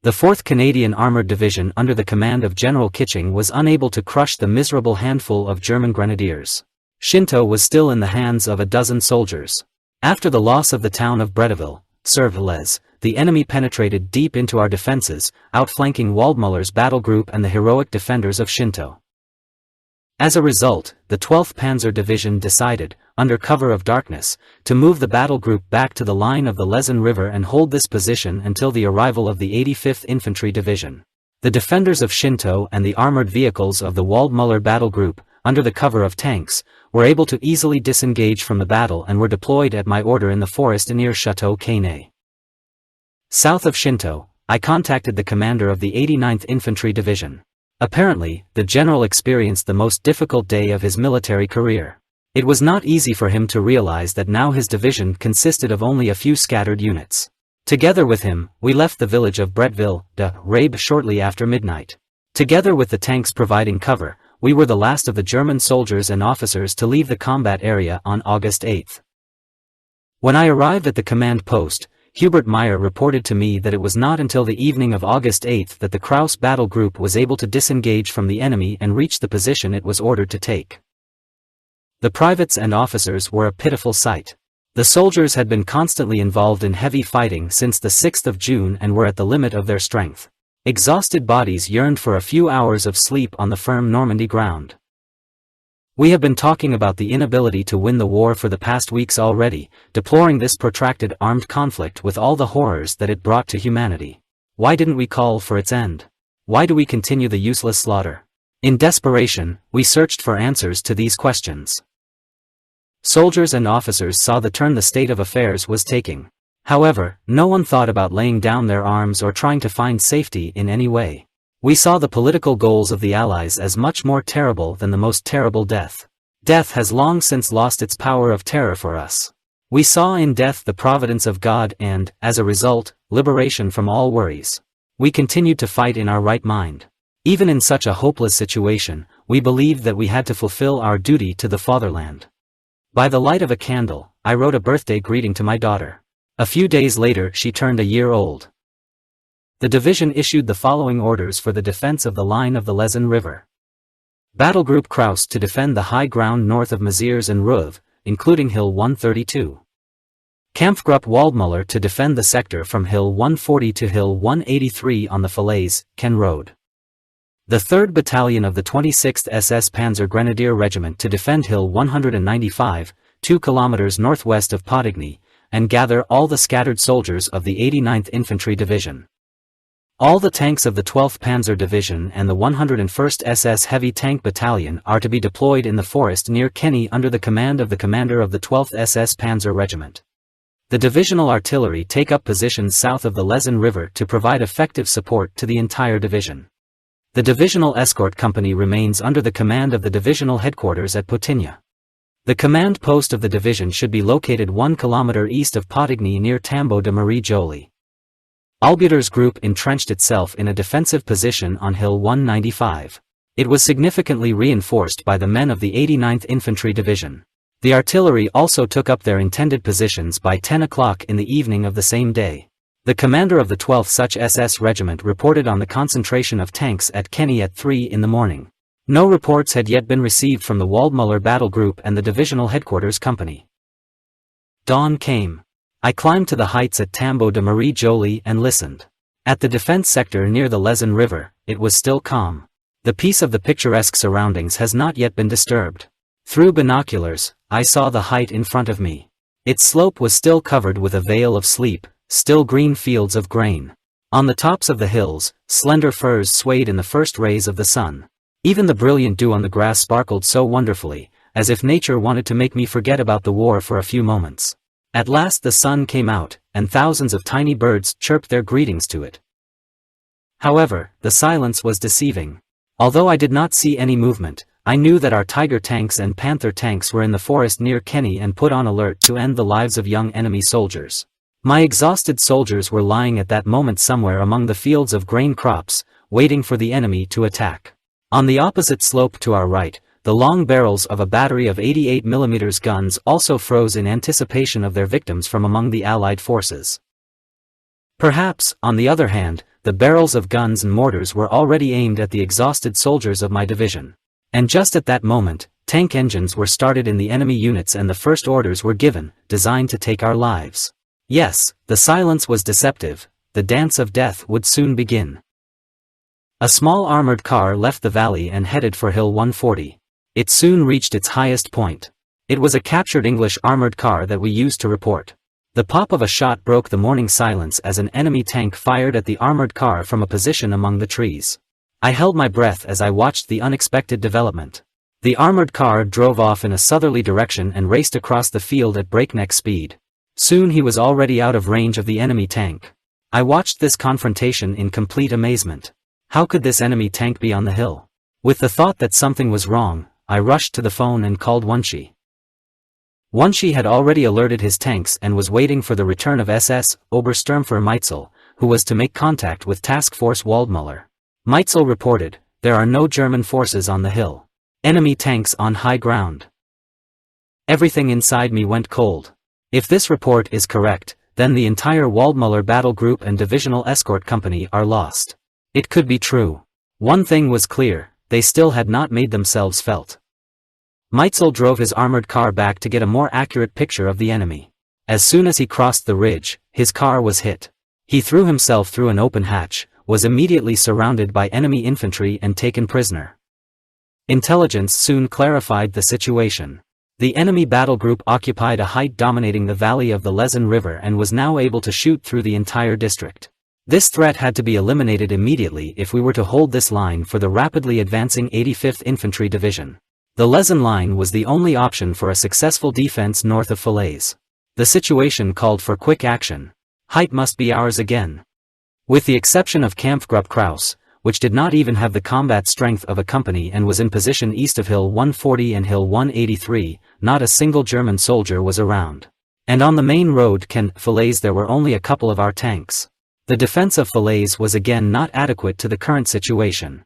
The 4th Canadian Armoured Division under the command of General Kitching was unable to crush the miserable handful of German grenadiers. Shinto was still in the hands of a dozen soldiers. After the loss of the town of Bretteville, Servles, the enemy penetrated deep into our defenses, outflanking Waldmüller's battle group and the heroic defenders of Shinto. As a result, the 12th Panzer Division decided, under cover of darkness, to move the battle group back to the line of the Lezin River and hold this position until the arrival of the 85th Infantry Division. The defenders of Shinto and the armored vehicles of the Waldmüller battle group, under the cover of tanks, were able to easily disengage from the battle and were deployed at my order in the forest near Chateau Canet. South of Shinto, I contacted the commander of the 89th Infantry Division. Apparently, the general experienced the most difficult day of his military career. It was not easy for him to realize that now his division consisted of only a few scattered units. Together with him, we left the village of Bretteville, de Rabe shortly after midnight. Together with the tanks providing cover, we were the last of the German soldiers and officers to leave the combat area on August 8. When I arrived at the command post, Hubert Meyer reported to me that it was not until the evening of August 8 that the Krauss battle group was able to disengage from the enemy and reach the position it was ordered to take. The privates and officers were a pitiful sight. The soldiers had been constantly involved in heavy fighting since the 6th of June and were at the limit of their strength. Exhausted bodies yearned for a few hours of sleep on the firm Normandy ground. We have been talking about the inability to win the war for the past weeks already, deploring this protracted armed conflict with all the horrors that it brought to humanity. Why didn't we call for its end? Why do we continue the useless slaughter? In desperation, we searched for answers to these questions. Soldiers and officers saw the turn the state of affairs was taking. However, no one thought about laying down their arms or trying to find safety in any way. We saw the political goals of the Allies as much more terrible than the most terrible death. Death has long since lost its power of terror for us. We saw in death the providence of God and, as a result, liberation from all worries. We continued to fight in our right mind. Even in such a hopeless situation, we believed that we had to fulfill our duty to the fatherland. By the light of a candle, I wrote a birthday greeting to my daughter. A few days later she turned a year old. The division issued the following orders for the defense of the line of the Lezin River. Battle Group Krauss to defend the high ground north of Mezières and Rouve, including Hill 132. Kampfgruppe Waldmüller to defend the sector from Hill 140 to Hill 183 on the Falaise, Ken Road. The 3rd Battalion of the 26th SS Panzer Grenadier Regiment to defend Hill 195, 2 kilometers northwest of Potigny, and gather all the scattered soldiers of the 89th Infantry Division. All the tanks of the 12th Panzer Division and the 101st SS Heavy Tank Battalion are to be deployed in the forest near Kenny under the command of the commander of the 12th SS Panzer Regiment. The divisional artillery take up positions south of the Lezin River to provide effective support to the entire division. The divisional escort company remains under the command of the divisional headquarters at Potigny. The command post of the division should be located 1 kilometer east of Potigny near Tambo de Marie Jolie. Albuters Group entrenched itself in a defensive position on Hill 195. It was significantly reinforced by the men of the 89th Infantry Division. The artillery also took up their intended positions by 10 o'clock in the evening of the same day. The commander of the 12th such SS Regiment reported on the concentration of tanks at Kenny at 3 in the morning. No reports had yet been received from the Waldmüller Battle Group and the divisional headquarters company. Dawn came. I climbed to the heights at Tambo de Marie Jolie and listened. At the defense sector near the Lezin River, it was still calm. The peace of the picturesque surroundings has not yet been disturbed. Through binoculars, I saw the height in front of me. Its slope was still covered with a veil of sleep, still green fields of grain. On the tops of the hills, slender firs swayed in the first rays of the sun. Even the brilliant dew on the grass sparkled so wonderfully, as if nature wanted to make me forget about the war for a few moments. At last the sun came out, and thousands of tiny birds chirped their greetings to it. However, the silence was deceiving. Although I did not see any movement, I knew that our Tiger tanks and Panther tanks were in the forest near Kenny and put on alert to end the lives of young enemy soldiers. My exhausted soldiers were lying at that moment somewhere among the fields of grain crops, waiting for the enemy to attack. On the opposite slope to our right, the long barrels of a battery of 88mm guns also froze in anticipation of their victims from among the Allied forces. Perhaps, on the other hand, the barrels of guns and mortars were already aimed at the exhausted soldiers of my division. And just at that moment, tank engines were started in the enemy units and the first orders were given, designed to take our lives. Yes, the silence was deceptive. The dance of death would soon begin. A small armored car left the valley and headed for Hill 140. It soon reached its highest point. It was a captured English armored car that we used to report. The pop of a shot broke the morning silence as an enemy tank fired at the armored car from a position among the trees. I held my breath as I watched the unexpected development. The armored car drove off in a southerly direction and raced across the field at breakneck speed. Soon he was already out of range of the enemy tank. I watched this confrontation in complete amazement. How could this enemy tank be on the hill? With the thought that something was wrong, I rushed to the phone and called Wunschie. Wunschie had already alerted his tanks and was waiting for the return of SS Obersturmführer Meitzel, who was to make contact with Task Force Waldmüller. Meitzel reported, "There are no German forces on the hill. Enemy tanks on high ground." Everything inside me went cold. If this report is correct, then the entire Waldmüller battle group and divisional escort company are lost. It could be true. One thing was clear, they still had not made themselves felt. Meitzel drove his armored car back to get a more accurate picture of the enemy. As soon as he crossed the ridge, his car was hit. He threw himself through an open hatch, was immediately surrounded by enemy infantry and taken prisoner. Intelligence soon clarified the situation. The enemy battle group occupied a height dominating the valley of the Lesen River and was now able to shoot through the entire district. This threat had to be eliminated immediately if we were to hold this line for the rapidly advancing 85th Infantry Division. The Lesen line was the only option for a successful defense north of Falaise. The situation called for quick action. Height must be ours again. With the exception of Kampfgruppe Kraus, which did not even have the combat strength of a company and was in position east of Hill 140 and Hill 183, not a single German soldier was around. And on the main road Falaise there were only a couple of our tanks. The defense of Falaise was again not adequate to the current situation.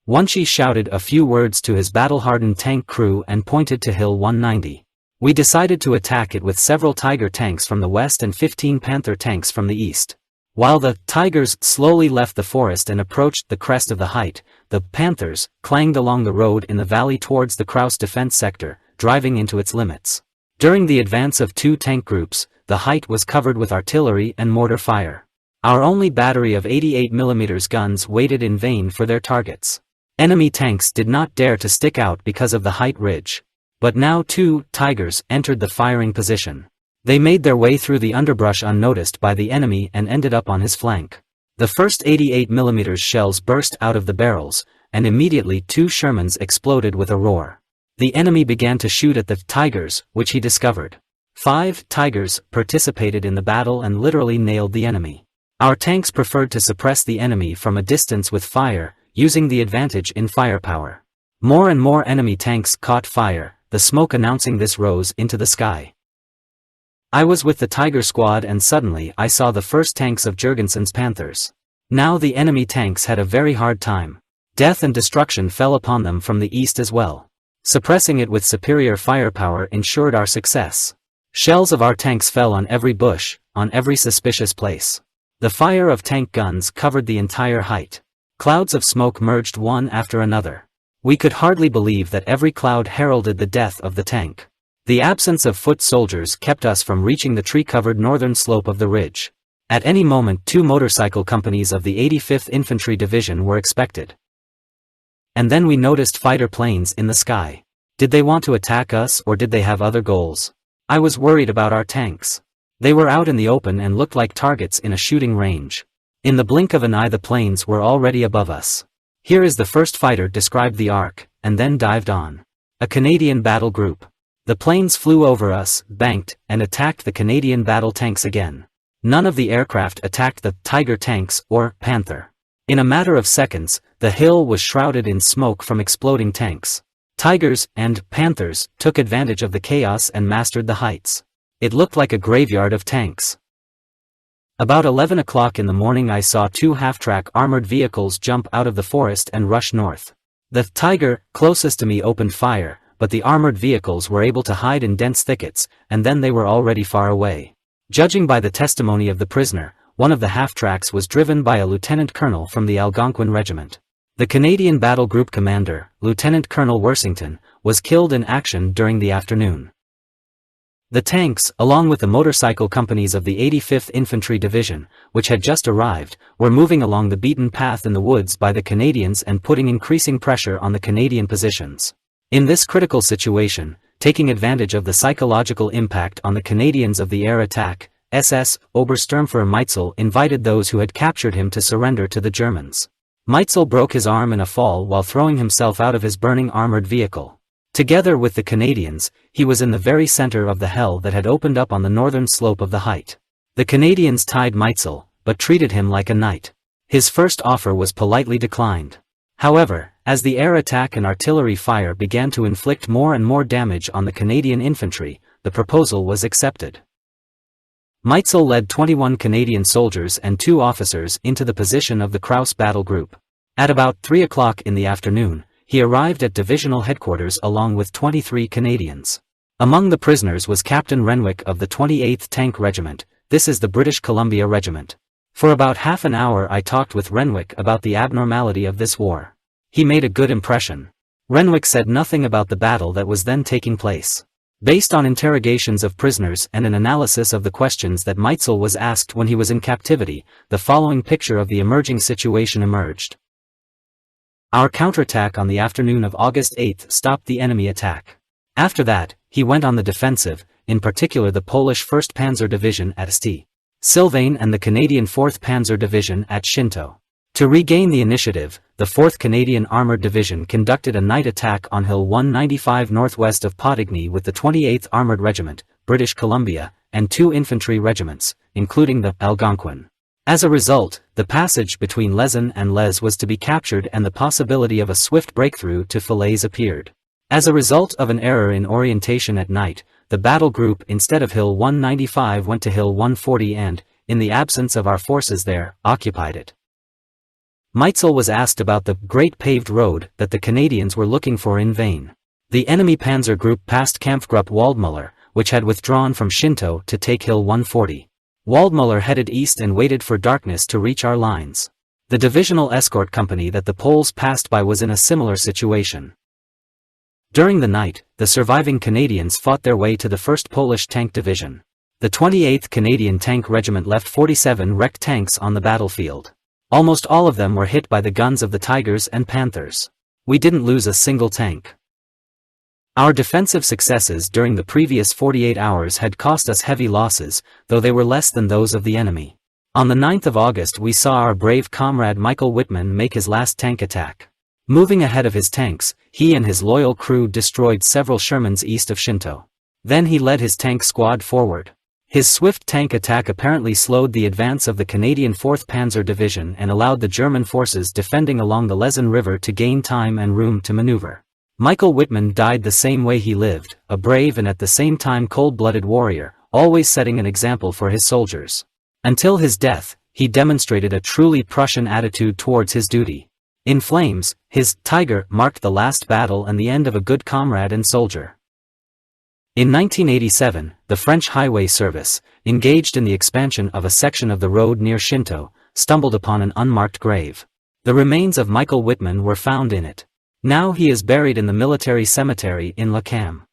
Wunschie shouted a few words to his battle-hardened tank crew and pointed to Hill 190. We decided to attack it with several Tiger tanks from the west and 15 Panther tanks from the east. While the Tigers slowly left the forest and approached the crest of the height, the Panthers clanged along the road in the valley towards the Kraus defense sector, driving into its limits. During the advance of two tank groups, the height was covered with artillery and mortar fire. Our only battery of 88mm guns waited in vain for their targets. Enemy tanks did not dare to stick out because of the height ridge. But now two Tigers entered the firing position. They made their way through the underbrush unnoticed by the enemy and ended up on his flank. The first 88mm shells burst out of the barrels, and immediately two Shermans exploded with a roar. The enemy began to shoot at the Tigers, which he discovered. 5 Tigers participated in the battle and literally nailed the enemy. Our tanks preferred to suppress the enemy from a distance with fire, using the advantage in firepower. More and more enemy tanks caught fire, the smoke announcing this rose into the sky. I was with the Tiger squad and suddenly I saw the first tanks of Jurgensen's Panthers. Now the enemy tanks had a very hard time. Death and destruction fell upon them from the east as well. Suppressing it with superior firepower ensured our success. Shells of our tanks fell on every bush, on every suspicious place. The fire of tank guns covered the entire height. Clouds of smoke merged one after another. We could hardly believe that every cloud heralded the death of the tank. The absence of foot soldiers kept us from reaching the tree-covered northern slope of the ridge. At any moment 2 motorcycle companies of the 85th Infantry Division were expected. And then we noticed fighter planes in the sky. Did they want to attack us or did they have other goals? I was worried about our tanks. They were out in the open and looked like targets in a shooting range. In the blink of an eye the planes were already above us. Here is the first fighter described the arc, and then dived on. A Canadian battle group. The planes flew over us, banked, and attacked the Canadian battle tanks again. None of the aircraft attacked the Tiger tanks or Panther. In a matter of seconds, the hill was shrouded in smoke from exploding tanks. Tigers and Panthers took advantage of the chaos and mastered the heights. It looked like a graveyard of tanks. About 11 o'clock in the morning I saw 2 half-track armored vehicles jump out of the forest and rush north. The Tiger, closest to me, opened fire, but the armored vehicles were able to hide in dense thickets, and then they were already far away. Judging by the testimony of the prisoner, one of the half-tracks was driven by a lieutenant colonel from the Algonquin Regiment. The Canadian Battle Group commander, Lieutenant Colonel Worsington, was killed in action during the afternoon. The tanks, along with the motorcycle companies of the 85th Infantry Division, which had just arrived, were moving along the beaten path in the woods by the Canadians and putting increasing pressure on the Canadian positions. In this critical situation, taking advantage of the psychological impact on the Canadians of the air attack, SS Obersturmführer Meitzel invited those who had captured him to surrender to the Germans. Meitzel broke his arm in a fall while throwing himself out of his burning armored vehicle. Together with the Canadians, he was in the very center of the hell that had opened up on the northern slope of the height. The Canadians tied Meitzel, but treated him like a knight. His first offer was politely declined. However, as the air attack and artillery fire began to inflict more and more damage on the Canadian infantry, the proposal was accepted. Meitzel led 21 Canadian soldiers and 2 officers into the position of the Krauss battle group. At about 3 o'clock in the afternoon, he arrived at divisional headquarters along with 23 Canadians. Among the prisoners was Captain Renwick of the 28th Tank Regiment. This is the British Columbia Regiment. For about half an hour I talked with Renwick about the abnormality of this war. He made a good impression. Renwick said nothing about the battle that was then taking place. Based on interrogations of prisoners and an analysis of the questions that Meitzel was asked when he was in captivity, the following picture of the emerging situation emerged. Our counterattack on the afternoon of August 8 stopped the enemy attack. After that, he went on the defensive, in particular the Polish 1st Panzer Division at St. Sylvain and the Canadian 4th Panzer Division at Shinto. To regain the initiative, the 4th Canadian Armored Division conducted a night attack on Hill 195 northwest of Potigny with the 28th Armored Regiment, British Columbia, and 2 infantry regiments, including the Algonquin. As a result, the passage between Lezen and Les was to be captured and the possibility of a swift breakthrough to Falaise appeared. As a result of an error in orientation at night, the battle group instead of Hill 195 went to Hill 140 and, in the absence of our forces there, occupied it. Meitzel was asked about the great paved road that the Canadians were looking for in vain. The enemy panzer group passed Kampfgruppe Waldmüller, which had withdrawn from Shinto to take Hill 140. Waldmüller headed east and waited for darkness to reach our lines. The divisional escort company that the Poles passed by was in a similar situation. During the night, the surviving Canadians fought their way to the 1st Polish Tank Division. The 28th Canadian Tank Regiment left 47 wrecked tanks on the battlefield. Almost all of them were hit by the guns of the Tigers and Panthers. We didn't lose a single tank. Our defensive successes during the previous 48 hours had cost us heavy losses, though they were less than those of the enemy. On the 9th of August we saw our brave comrade Michael Whitman make his last tank attack. Moving ahead of his tanks, he and his loyal crew destroyed several Shermans east of Shinto. Then he led his tank squad forward. His swift tank attack apparently slowed the advance of the Canadian 4th Panzer Division and allowed the German forces defending along the Lezen River to gain time and room to maneuver. Michael Whitman died the same way he lived, a brave and at the same time cold-blooded warrior, always setting an example for his soldiers. Until his death, he demonstrated a truly Prussian attitude towards his duty. In flames, his Tiger marked the last battle and the end of a good comrade and soldier. In 1987, the French Highway Service, engaged in the expansion of a section of the road near Shinto, stumbled upon an unmarked grave. The remains of Michael Whitman were found in it. Now he is buried in the military cemetery in La Cam.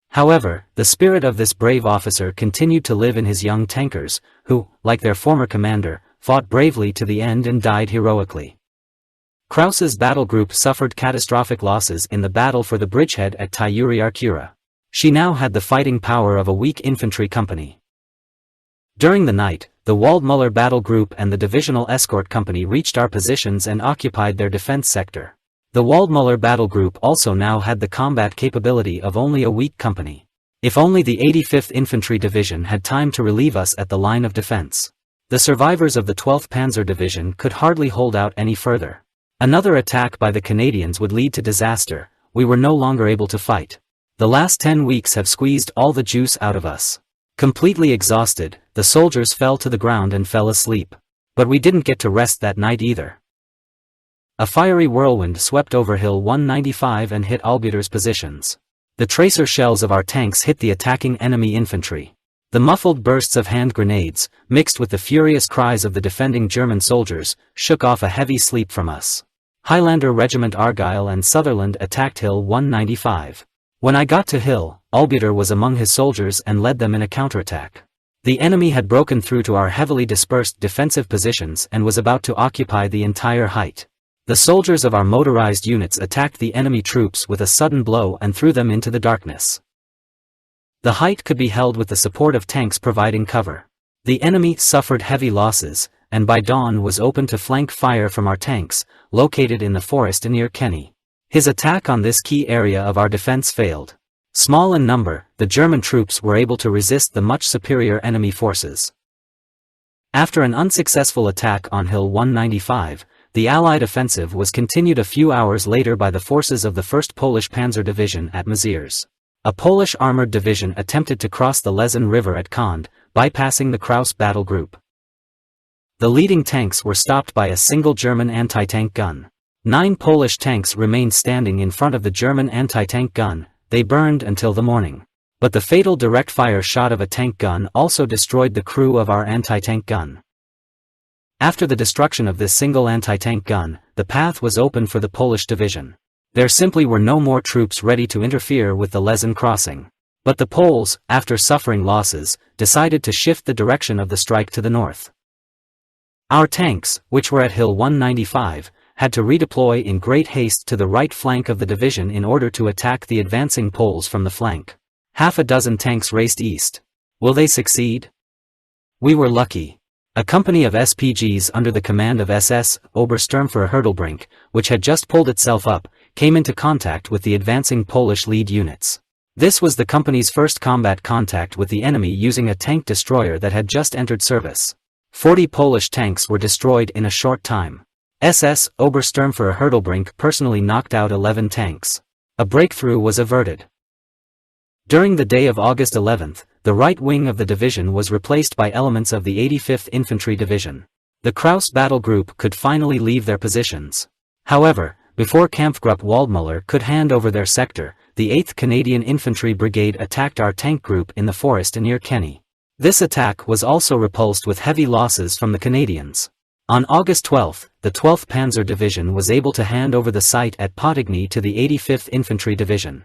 However, the spirit of this brave officer continued to live in his young tankers, who, like their former commander, fought bravely to the end and died heroically. Krauss's battle group suffered catastrophic losses in the battle for the bridgehead at Tayuri Arkura. She now had the fighting power of a weak infantry company. During the night, the Waldmüller battle group and the divisional escort company reached our positions and occupied their defense sector. The Waldmüller battle group also now had the combat capability of only a weak company. If only the 85th Infantry Division had time to relieve us at the line of defense. The survivors of the 12th Panzer Division could hardly hold out any further. Another attack by the Canadians would lead to disaster. We were no longer able to fight. The last 10 weeks have squeezed all the juice out of us. Completely exhausted, the soldiers fell to the ground and fell asleep. But we didn't get to rest that night either. A fiery whirlwind swept over Hill 195 and hit Albutter's positions. The tracer shells of our tanks hit the attacking enemy infantry. The muffled bursts of hand grenades, mixed with the furious cries of the defending German soldiers, shook off a heavy sleep from us. Highlander Regiment Argyll and Sutherland attacked Hill 195. When I got to Hill, Albieter was among his soldiers and led them in a counterattack. The enemy had broken through to our heavily dispersed defensive positions and was about to occupy the entire height. The soldiers of our motorized units attacked the enemy troops with a sudden blow and threw them into the darkness. The height could be held with the support of tanks providing cover. The enemy suffered heavy losses, and by dawn was open to flank fire from our tanks, located in the forest near Kenny. His attack on this key area of our defense failed. Small in number, the German troops were able to resist the much superior enemy forces. After an unsuccessful attack on Hill 195, the Allied offensive was continued a few hours later by the forces of the 1st Polish Panzer Division at Memoirs. A Polish armored division attempted to cross the Lezin River at Kond, bypassing the Kraus battle group. The leading tanks were stopped by a single German anti-tank gun. 9 Polish tanks remained standing in front of the German anti-tank gun. They burned until the morning. But the fatal direct fire shot of a tank gun also destroyed the crew of our anti-tank gun. After the destruction of this single anti-tank gun, the path was open for the Polish division. There simply were no more troops ready to interfere with the Lezin crossing. But the Poles, after suffering losses, decided to shift the direction of the strike to the north. Our tanks, which were at Hill 195, had to redeploy in great haste to the right flank of the division in order to attack the advancing Poles from the flank. Half a dozen tanks raced east. Will they succeed? We were lucky. A company of SPGs under the command of SS Obersturmführer Herdelbrink, which had just pulled itself up, came into contact with the advancing Polish lead units. This was the company's first combat contact with the enemy using a tank destroyer that had just entered service. 40 Polish tanks were destroyed in a short time. SS Obersturmführer Herdelbrink personally knocked out 11 tanks. A breakthrough was averted. During the day of August 11th, the right wing of the division was replaced by elements of the 85th Infantry Division. The Kraus battle group could finally leave their positions. However, before Kampfgruppe Waldmüller could hand over their sector, the 8th Canadian Infantry Brigade attacked our tank group in the forest near Kenny. This attack was also repulsed with heavy losses from the Canadians. On August 12, the 12th Panzer Division was able to hand over the site at Potigny to the 85th Infantry Division.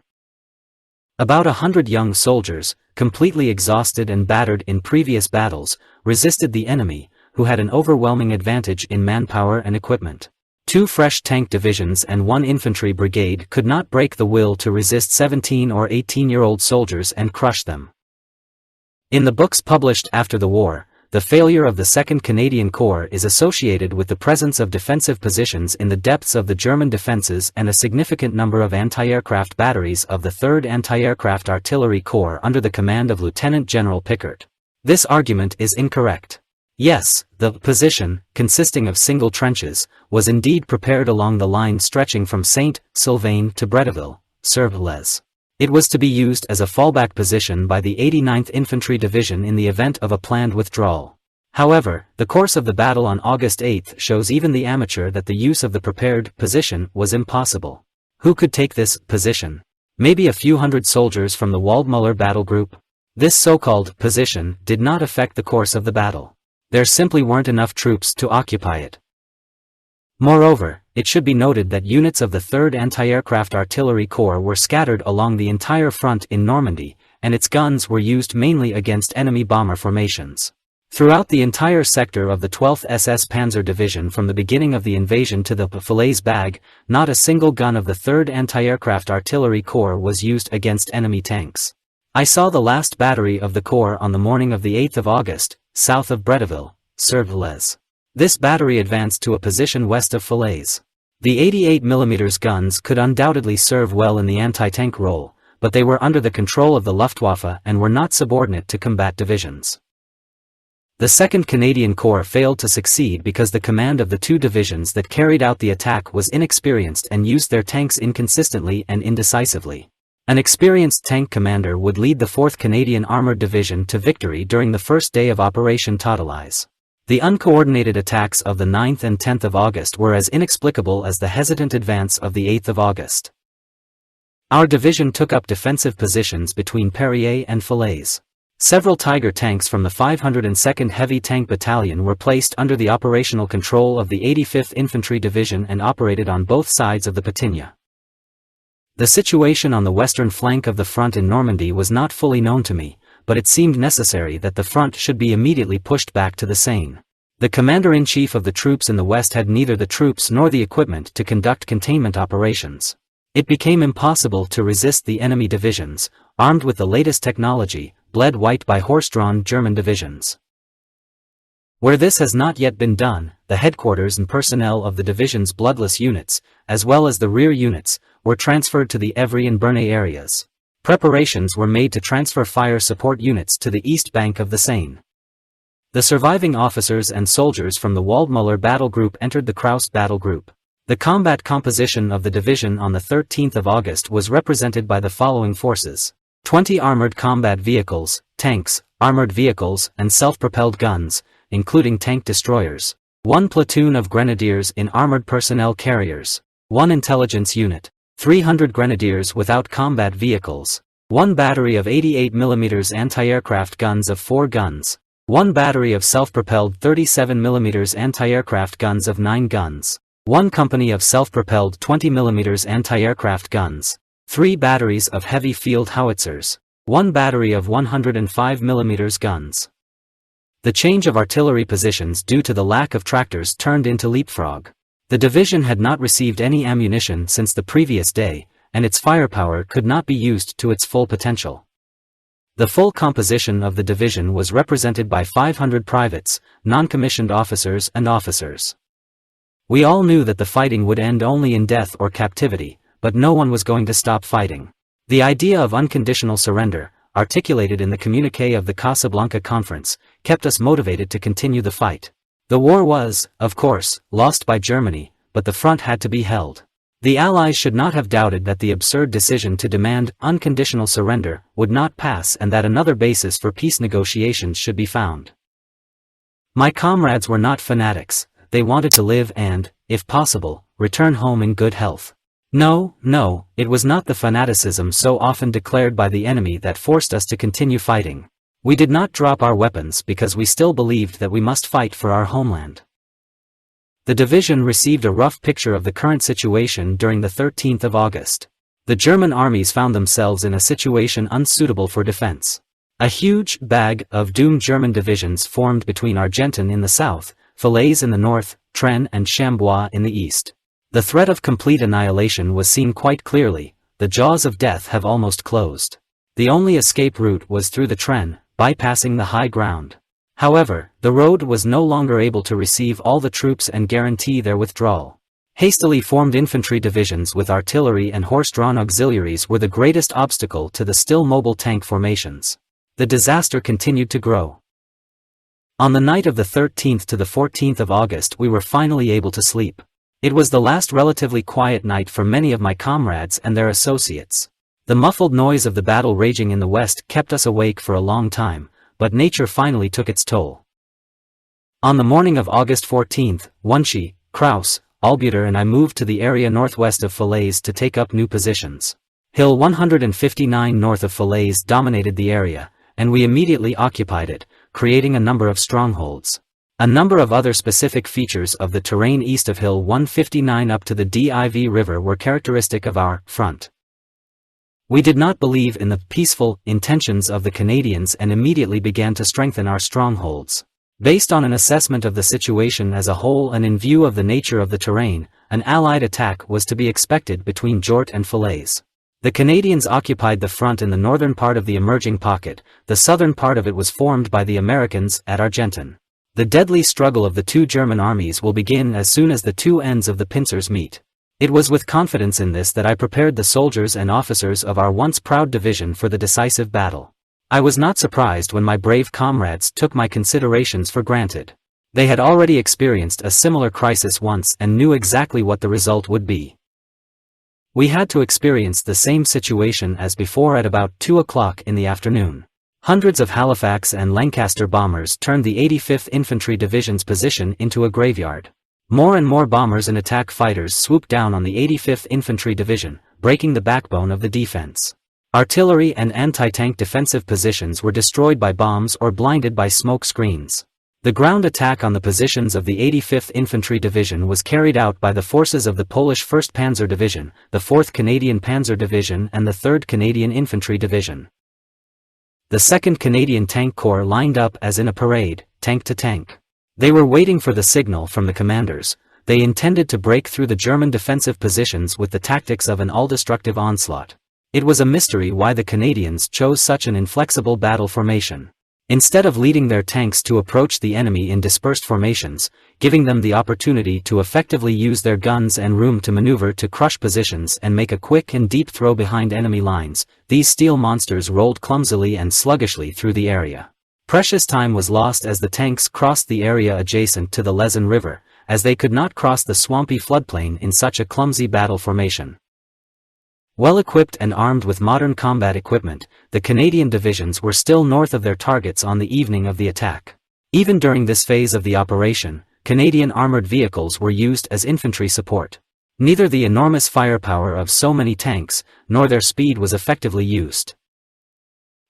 About 100 young soldiers, completely exhausted and battered in previous battles, resisted the enemy, who had an overwhelming advantage in manpower and equipment. 2 fresh tank divisions and 1 infantry brigade could not break the will to resist 17 or 18-year-old soldiers and crush them. In the books published after the war, the failure of the 2nd Canadian Corps is associated with the presence of defensive positions in the depths of the German defenses and a significant number of anti-aircraft batteries of the 3rd Anti-Aircraft Artillery Corps under the command of Lieutenant General Pickert. This argument is incorrect. Yes, the position, consisting of single trenches, was indeed prepared along the line stretching from Saint-Sylvain to Bretteville, Sur-les. It was to be used as a fallback position by the 89th Infantry Division in the event of a planned withdrawal. However, the course of the battle on August 8 shows even the amateur that the use of the prepared position was impossible. Who could take this position? Maybe a few hundred soldiers from the Waldmüller battle group? This so-called position did not affect the course of the battle. There simply weren't enough troops to occupy it. Moreover, it should be noted that units of the 3rd Anti-Aircraft Artillery Corps were scattered along the entire front in Normandy, and its guns were used mainly against enemy bomber formations. Throughout the entire sector of the 12th SS Panzer Division from the beginning of the invasion to the Falaise Bag, not a single gun of the 3rd Anti-Aircraft Artillery Corps was used against enemy tanks. I saw the last battery of the Corps on the morning of the 8th of August, south of Bretteville, Sur-les. This battery advanced to a position west of Falaise. The 88mm guns could undoubtedly serve well in the anti-tank role, but they were under the control of the Luftwaffe and were not subordinate to combat divisions. The 2nd Canadian Corps failed to succeed because the command of the 2 divisions that carried out the attack was inexperienced and used their tanks inconsistently and indecisively. An experienced tank commander would lead the 4th Canadian Armoured Division to victory during the first day of Operation Totalize. The uncoordinated attacks of the 9th and 10th of August were as inexplicable as the hesitant advance of the 8th of August. Our division took up defensive positions between Perrier and Falaise. Several Tiger tanks from the 502nd Heavy Tank Battalion were placed under the operational control of the 85th Infantry Division and operated on both sides of the Patinia. The situation on the western flank of the front in Normandy was not fully known to me, but it seemed necessary that the front should be immediately pushed back to the Seine. The commander-in-chief of the troops in the west had neither the troops nor the equipment to conduct containment operations. It became impossible to resist the enemy divisions, armed with the latest technology, bled white by horse-drawn German divisions. Where this has not yet been done, the headquarters and personnel of the division's bloodless units, as well as the rear units, were transferred to the Evry and Bernay areas. Preparations were made to transfer fire support units to the east bank of the Seine. The surviving officers and soldiers from the Waldmüller battle group entered the Kraus battle group. The combat composition of the division on the 13th of August was represented by the following forces: 20 armored combat vehicles, tanks, armored vehicles, and self-propelled guns, including tank destroyers, 1 platoon of grenadiers in armored personnel carriers, 1 intelligence unit, 300 grenadiers without combat vehicles, 1 battery of 88 mm anti-aircraft guns of 4 guns, 1 battery of self-propelled 37 mm anti-aircraft guns of 9 guns, 1 company of self-propelled 20 mm anti-aircraft guns, 3 batteries of heavy field howitzers, 1 battery of 105 mm guns. The change of artillery positions due to the lack of tractors turned into leapfrog. The division had not received any ammunition since the previous day, and its firepower could not be used to its full potential. The full composition of the division was represented by 500 privates, non-commissioned officers and officers. We all knew that the fighting would end only in death or captivity, but no one was going to stop fighting. The idea of unconditional surrender, articulated in the communiqué of the Casablanca Conference, kept us motivated to continue the fight. The war was, of course, lost by Germany, but the front had to be held. The Allies should not have doubted that the absurd decision to demand unconditional surrender would not pass and that another basis for peace negotiations should be found. My comrades were not fanatics. They wanted to live and, if possible, return home in good health. No, it was not the fanaticism so often declared by the enemy that forced us to continue fighting. We did not drop our weapons because we still believed that we must fight for our homeland. The division received a rough picture of the current situation during the 13th of August. The German armies found themselves in a situation unsuitable for defense. A huge bag of doomed German divisions formed between Argentan in the south, Falaise in the north, Trènes and Chambois in the east. The threat of complete annihilation was seen quite clearly. The jaws of death have almost closed. The only escape route was through the Trènes, bypassing the high ground. However, the road was no longer able to receive all the troops and guarantee their withdrawal. Hastily formed infantry divisions with artillery and horse-drawn auxiliaries were the greatest obstacle to the still mobile tank formations. The disaster continued to grow. On the night of the 13th to the 14th of August we were finally able to sleep. It was the last relatively quiet night for many of my comrades and their associates. The muffled noise of the battle raging in the west kept us awake for a long time, but nature finally took its toll. On the morning of August 14th, Wunschie, Kraus, Albuter and I moved to the area northwest of Falaise to take up new positions. Hill 159 north of Falaise dominated the area, and we immediately occupied it, creating a number of strongholds. A number of other specific features of the terrain east of Hill 159 up to the Div River were characteristic of our front. We did not believe in the peaceful intentions of the Canadians and immediately began to strengthen our strongholds. Based on an assessment of the situation as a whole and in view of the nature of the terrain, an Allied attack was to be expected between Jort and Falaise. The Canadians occupied the front in the northern part of the emerging pocket. The southern part of it was formed by the Americans at Argentan. The deadly struggle of the two German armies will begin as soon as the two ends of the pincers meet. It was with confidence in this that I prepared the soldiers and officers of our once proud division for the decisive battle. I was not surprised when my brave comrades took my considerations for granted. They had already experienced a similar crisis once and knew exactly what the result would be. We had to experience the same situation as before at about 2 o'clock in the afternoon. Hundreds of Halifax and Lancaster bombers turned the 85th Infantry Division's position into a graveyard. More and more bombers and attack fighters swooped down on the 85th Infantry Division, breaking the backbone of the defense. Artillery and anti-tank defensive positions were destroyed by bombs or blinded by smoke screens. The ground attack on the positions of the 85th Infantry Division was carried out by the forces of the Polish 1st Panzer Division, the 4th Canadian Panzer Division and the 3rd Canadian Infantry Division. The 2nd Canadian Tank Corps lined up as in a parade, tank to tank. They were waiting for the signal from the commanders. They intended to break through the German defensive positions with the tactics of an all-destructive onslaught. It was a mystery why the Canadians chose such an inflexible battle formation. Instead of leading their tanks to approach the enemy in dispersed formations, giving them the opportunity to effectively use their guns and room to maneuver to crush positions and make a quick and deep throw behind enemy lines, these steel monsters rolled clumsily and sluggishly through the area. Precious time was lost as the tanks crossed the area adjacent to the Lezin River, as they could not cross the swampy floodplain in such a clumsy battle formation. Well equipped and armed with modern combat equipment, the Canadian divisions were still north of their targets on the evening of the attack. Even during this phase of the operation, Canadian armored vehicles were used as infantry support. Neither the enormous firepower of so many tanks, nor their speed was effectively used.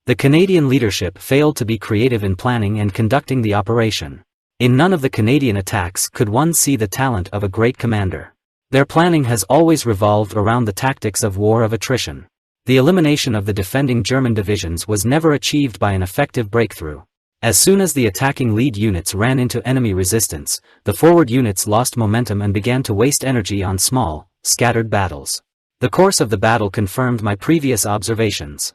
The Canadian leadership failed to be creative in planning and conducting the operation. In none of the Canadian attacks could one see the talent of a great commander. Their planning has always revolved around the tactics of war of attrition. The elimination of the defending German divisions was never achieved by an effective breakthrough. As soon as the attacking lead units ran into enemy resistance, the forward units lost momentum and began to waste energy on small, scattered battles. The course of the battle confirmed my previous observations.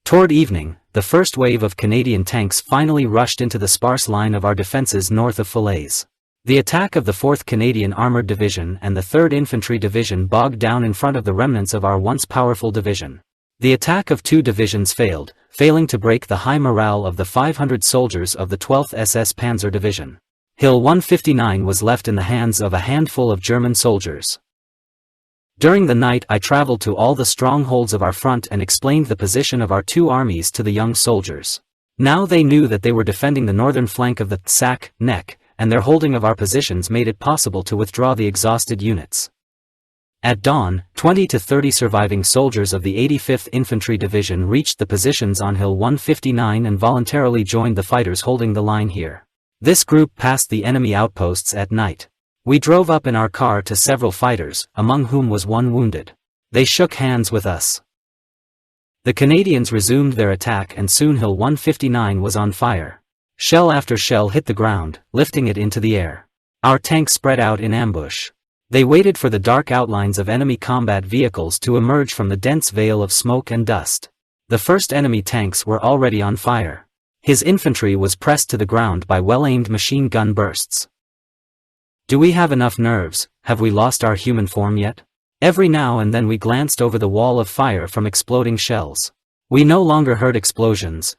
Toward evening, the first wave of Canadian tanks finally rushed into the sparse line of our defenses north of Falaise. The attack of the 4th Canadian Armoured Division and the 3rd Infantry Division bogged down in front of the remnants of our once powerful division. The attack of two divisions failed, failing to break the high morale of the 500 soldiers of the 12th SS Panzer Division. Hill 159 was left in the hands of a handful of German soldiers. During the night I traveled to all the strongholds of our front and explained the position of our two armies to the young soldiers. Now they knew that they were defending the northern flank of the Sac, Neck, and their holding of our positions made it possible to withdraw the exhausted units. At dawn, 20 to 30 surviving soldiers of the 85th Infantry Division reached the positions on Hill 159 and voluntarily joined the fighters holding the line here. This group passed the enemy outposts at night. We drove up in our car to several fighters, among whom was one wounded. They shook hands with us. The Canadians resumed their attack and soon Hill 159 was on fire. Shell after shell hit the ground, lifting it into the air. Our tanks spread out in ambush. They waited for the dark outlines of enemy combat vehicles to emerge from the dense veil of smoke and dust. The first enemy tanks were already on fire. His infantry was pressed to the ground by well-aimed machine gun bursts. Do we have enough nerves? Have we lost our human form yet? Every now and then we glanced over the wall of fire from exploding shells. We no longer heard explosions,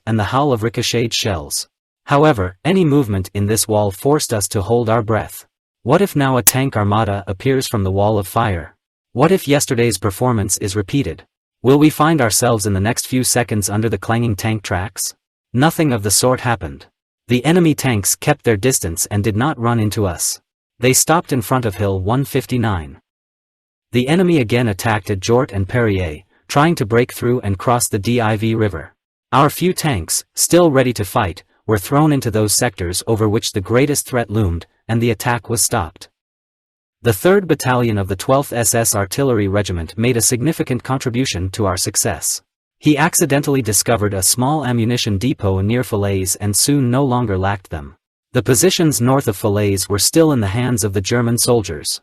and the howl of ricocheted shells. However, any movement in this wall forced us to hold our breath. What if now a tank armada appears from the wall of fire? What if yesterday's performance is repeated? Will we find ourselves in the next few seconds under the clanging tank tracks? Nothing of the sort happened. The enemy tanks kept their distance and did not run into us. They stopped in front of Hill 159. The enemy again attacked at Jort and Perrier, trying to break through and cross the Div River. Our few tanks, still ready to fight, were thrown into those sectors over which the greatest threat loomed, and the attack was stopped. The 3rd Battalion of the 12th SS Artillery Regiment made a significant contribution to our success. He accidentally discovered a small ammunition depot near Falaise and soon no longer lacked them. The positions north of Falaise were still in the hands of the German soldiers.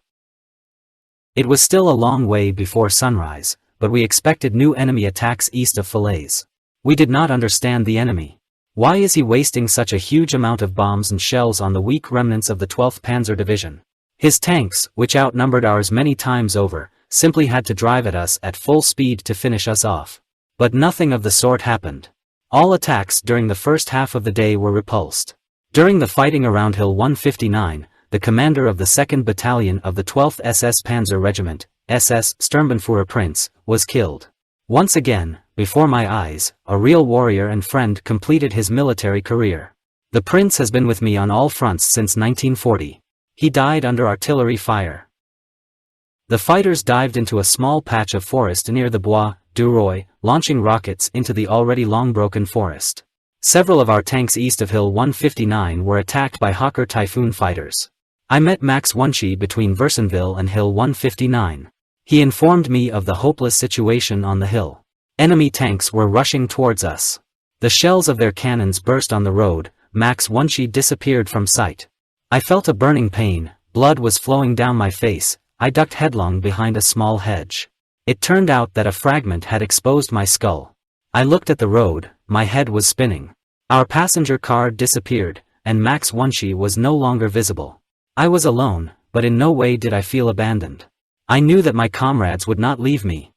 It was still a long way before sunrise, but we expected new enemy attacks east of Falaise. We did not understand the enemy. Why is he wasting such a huge amount of bombs and shells on the weak remnants of the 12th Panzer Division? His tanks, which outnumbered ours many times over, simply had to drive at us at full speed to finish us off. But nothing of the sort happened. All attacks during the first half of the day were repulsed. During the fighting around Hill 159, the commander of the 2nd Battalion of the 12th SS Panzer Regiment, SS Sturmbannführer Prince, was killed. Once again, before my eyes, a real warrior and friend completed his military career. The Prince has been with me on all fronts since 1940. He died under artillery fire. The fighters dived into a small patch of forest near the Bois du Roi, launching rockets into the already long-broken forest. Several of our tanks east of Hill 159 were attacked by Hawker Typhoon fighters. I met Max Wunschie between Versonville and Hill 159. He informed me of the hopeless situation on the hill. Enemy tanks were rushing towards us. The shells of their cannons burst on the road. Max Wunschie disappeared from sight. I felt a burning pain, blood was flowing down my face. I ducked headlong behind a small hedge. It turned out that a fragment had exposed my skull. I looked at the road, my head was spinning. Our passenger car disappeared, and Max Wunschie was no longer visible. I was alone, but in no way did I feel abandoned. I knew that my comrades would not leave me.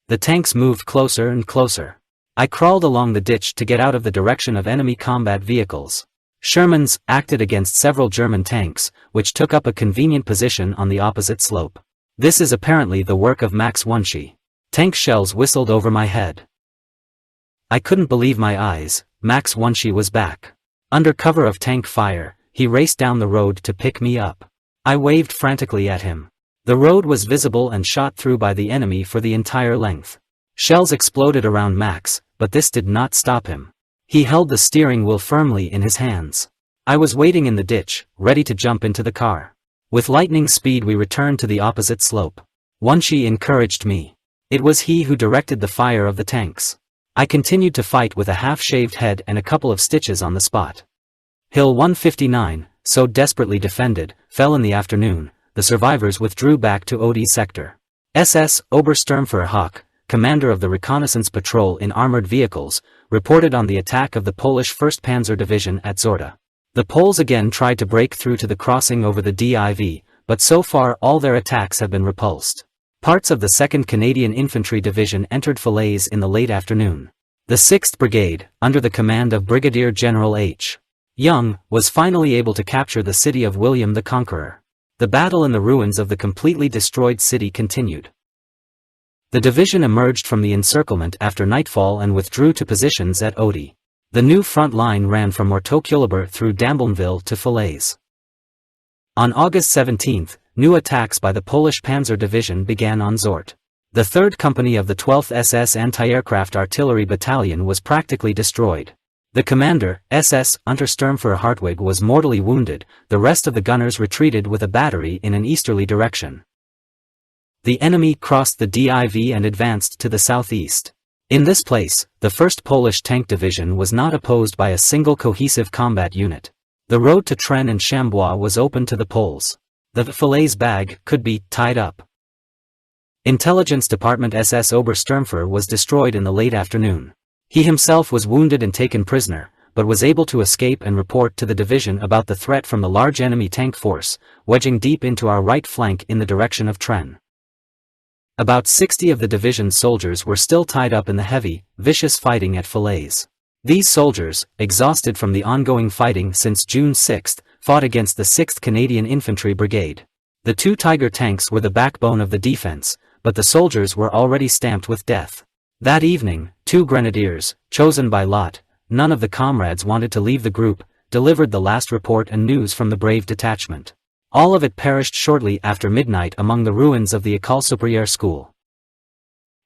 The tanks moved closer and closer. I crawled along the ditch to get out of the direction of enemy combat vehicles. Shermans acted against several German tanks, which took up a convenient position on the opposite slope. This is apparently the work of Max Wunschie. Tank shells whistled over my head. I couldn't believe my eyes. Max Wunschie was back. Under cover of tank fire, he raced down the road to pick me up. I waved frantically at him. The road was visible and shot through by the enemy for the entire length. Shells exploded around Max, but this did not stop him. He held the steering wheel firmly in his hands. I was waiting in the ditch, ready to jump into the car. With lightning speed we returned to the opposite slope. Wunschie encouraged me. It was he who directed the fire of the tanks. I continued to fight with a half-shaved head and a couple of stitches on the spot. Hill 159, so desperately defended, fell in the afternoon. The survivors withdrew back to Oddi sector. SS Obersturmführer Hawk, commander of the reconnaissance patrol in armored vehicles, reported on the attack of the Polish 1st Panzer Division at Zorda. The Poles again tried to break through to the crossing over the Div, but so far all their attacks have been repulsed. Parts of the 2nd Canadian Infantry Division entered Falaise in the late afternoon. The 6th Brigade, under the command of Brigadier General H. Young, was finally able to capture the city of William the Conqueror. The battle in the ruins of the completely destroyed city continued. The division emerged from the encirclement after nightfall and withdrew to positions at Oddi. The new front line ran from Morteau-Culeber through Damblonville to Falaise. On August 17, new attacks by the Polish Panzer Division began on Zort. The 3rd Company of the 12th SS Anti-Aircraft Artillery Battalion was practically destroyed. The commander, SS Untersturmführer Hartwig, was mortally wounded. The rest of the gunners retreated with a battery in an easterly direction. The enemy crossed the Div and advanced to the southeast. In this place, the 1st Polish Tank Division was not opposed by a single cohesive combat unit. The road to Tren and Chambois was open to the Poles. The Falaise bag could be tied up. Intelligence Department SS Obersturmführer was destroyed in the late afternoon. He himself was wounded and taken prisoner, but was able to escape and report to the division about the threat from the large enemy tank force, wedging deep into our right flank in the direction of Tren. About 60 of the division's soldiers were still tied up in the heavy, vicious fighting at Falaise. These soldiers, exhausted from the ongoing fighting since June 6, fought against the 6th Canadian Infantry Brigade. The 2 Tiger tanks were the backbone of the defense, but the soldiers were already stamped with death. That evening, 2 grenadiers, chosen by lot, none of the comrades wanted to leave the group, delivered the last report and news from the brave detachment. All of it perished shortly after midnight among the ruins of the École Supérieure school.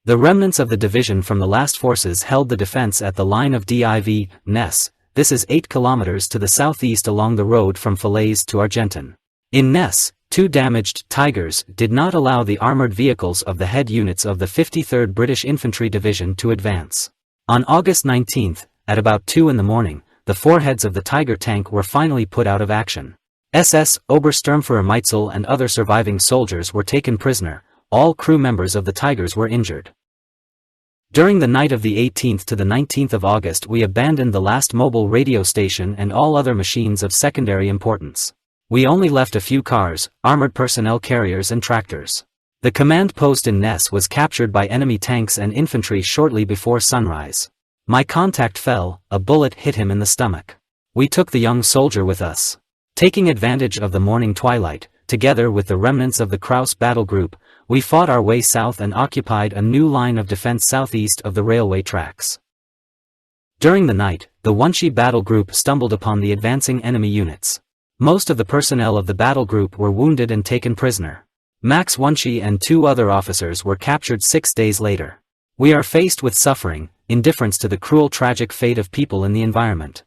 The remnants of the division from the last forces held the defense at the line of Div, Ness. This is 8 kilometers to the southeast along the road from Falaise to Argenton. In Ness, 2 damaged Tigers did not allow the armored vehicles of the head units of the 53rd British Infantry Division to advance. On August 19, at about 2 in the morning, the 4 heads of the Tiger tank were finally put out of action. SS Obersturmführer Meitzel and other surviving soldiers were taken prisoner. All crew members of the Tigers were injured. During the night of the 18th to the 19th of August we abandoned the last mobile radio station and all other machines of secondary importance. We only left a few cars, armored personnel carriers and tractors. The command post in Ness was captured by enemy tanks and infantry shortly before sunrise. My contact fell, a bullet hit him in the stomach. We took the young soldier with us. Taking advantage of the morning twilight, together with the remnants of the Kraus battle group, we fought our way south and occupied a new line of defense southeast of the railway tracks. During the night, the Wunschie battle group stumbled upon the advancing enemy units. Most of the personnel of the battle group were wounded and taken prisoner. Max Wunschie and 2 other officers were captured 6 days later. We are faced with suffering, indifference to the cruel tragic fate of people in the environment.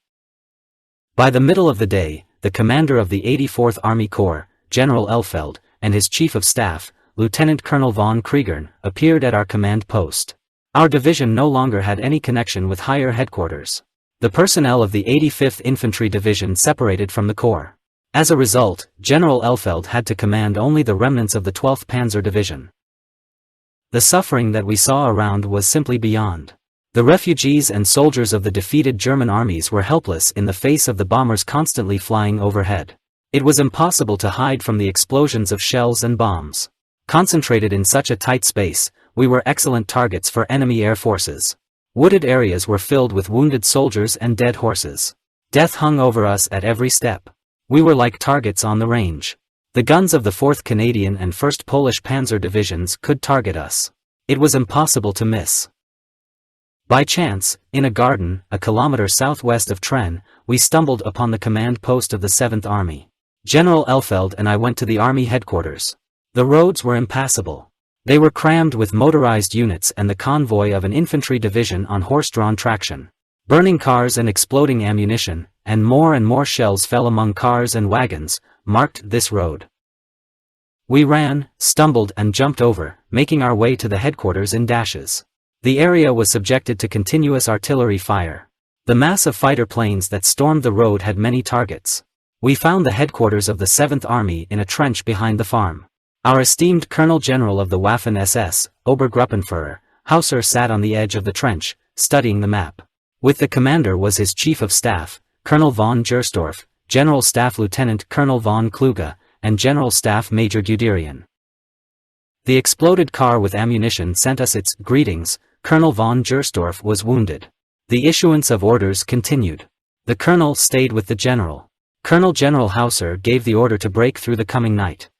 By the middle of the day, the commander of the 84th Army Corps, General Elfeld, and his chief of staff, Lieutenant Colonel von Kriegern, appeared at our command post. Our division no longer had any connection with higher headquarters. The personnel of the 85th Infantry Division separated from the Corps. As a result, General Elfeld had to command only the remnants of the 12th Panzer Division. The suffering that we saw around was simply beyond. The refugees and soldiers of the defeated German armies were helpless in the face of the bombers constantly flying overhead. It was impossible to hide from the explosions of shells and bombs. Concentrated in such a tight space, we were excellent targets for enemy air forces. Wooded areas were filled with wounded soldiers and dead horses. Death hung over us at every step. We were like targets on the range. The guns of the 4th Canadian and 1st Polish Panzer Divisions could target us. It was impossible to miss. By chance, in a garden, a kilometer southwest of Tren, we stumbled upon the command post of the 7th Army. General Elfeld and I went to the Army headquarters. The roads were impassable. They were crammed with motorized units and the convoy of an infantry division on horse-drawn traction. Burning cars and exploding ammunition, and more shells fell among cars and wagons, marked this road. We ran, stumbled and jumped over, making our way to the headquarters in dashes. The area was subjected to continuous artillery fire. The mass of fighter planes that stormed the road had many targets. We found the headquarters of the 7th Army in a trench behind the farm. Our esteemed Colonel General of the Waffen SS, Obergruppenführer, Hauser sat on the edge of the trench, studying the map. With the commander was his Chief of Staff, Colonel von Gersdorf, General Staff Lieutenant Colonel von Kluge, and General Staff Major Guderian. The exploded car with ammunition sent us its greetings. Colonel von Gersdorf was wounded. The issuance of orders continued. The colonel stayed with the general. General Hauser gave the order to break through the coming night.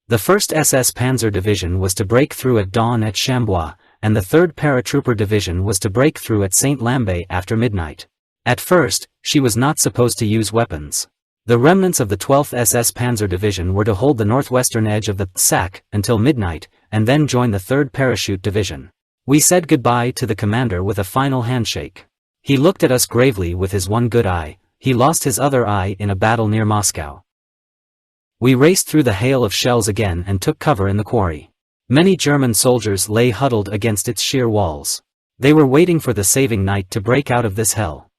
The 1st SS Panzer Division was to break through at dawn at Chambois, and the 3rd Paratrooper Division was to break through at St. Lambert after midnight. At first, she was not supposed to use weapons. The remnants of the 12th SS Panzer Division were to hold the northwestern edge of the Sac until midnight, and then join the 3rd Parachute Division. We said goodbye to the commander with a final handshake. He looked at us gravely with his one good eye. He lost his other eye in a battle near Moscow. We raced through the hail of shells again and took cover in the quarry. Many German soldiers lay huddled against its sheer walls. They were waiting for the saving night to break out of this hell.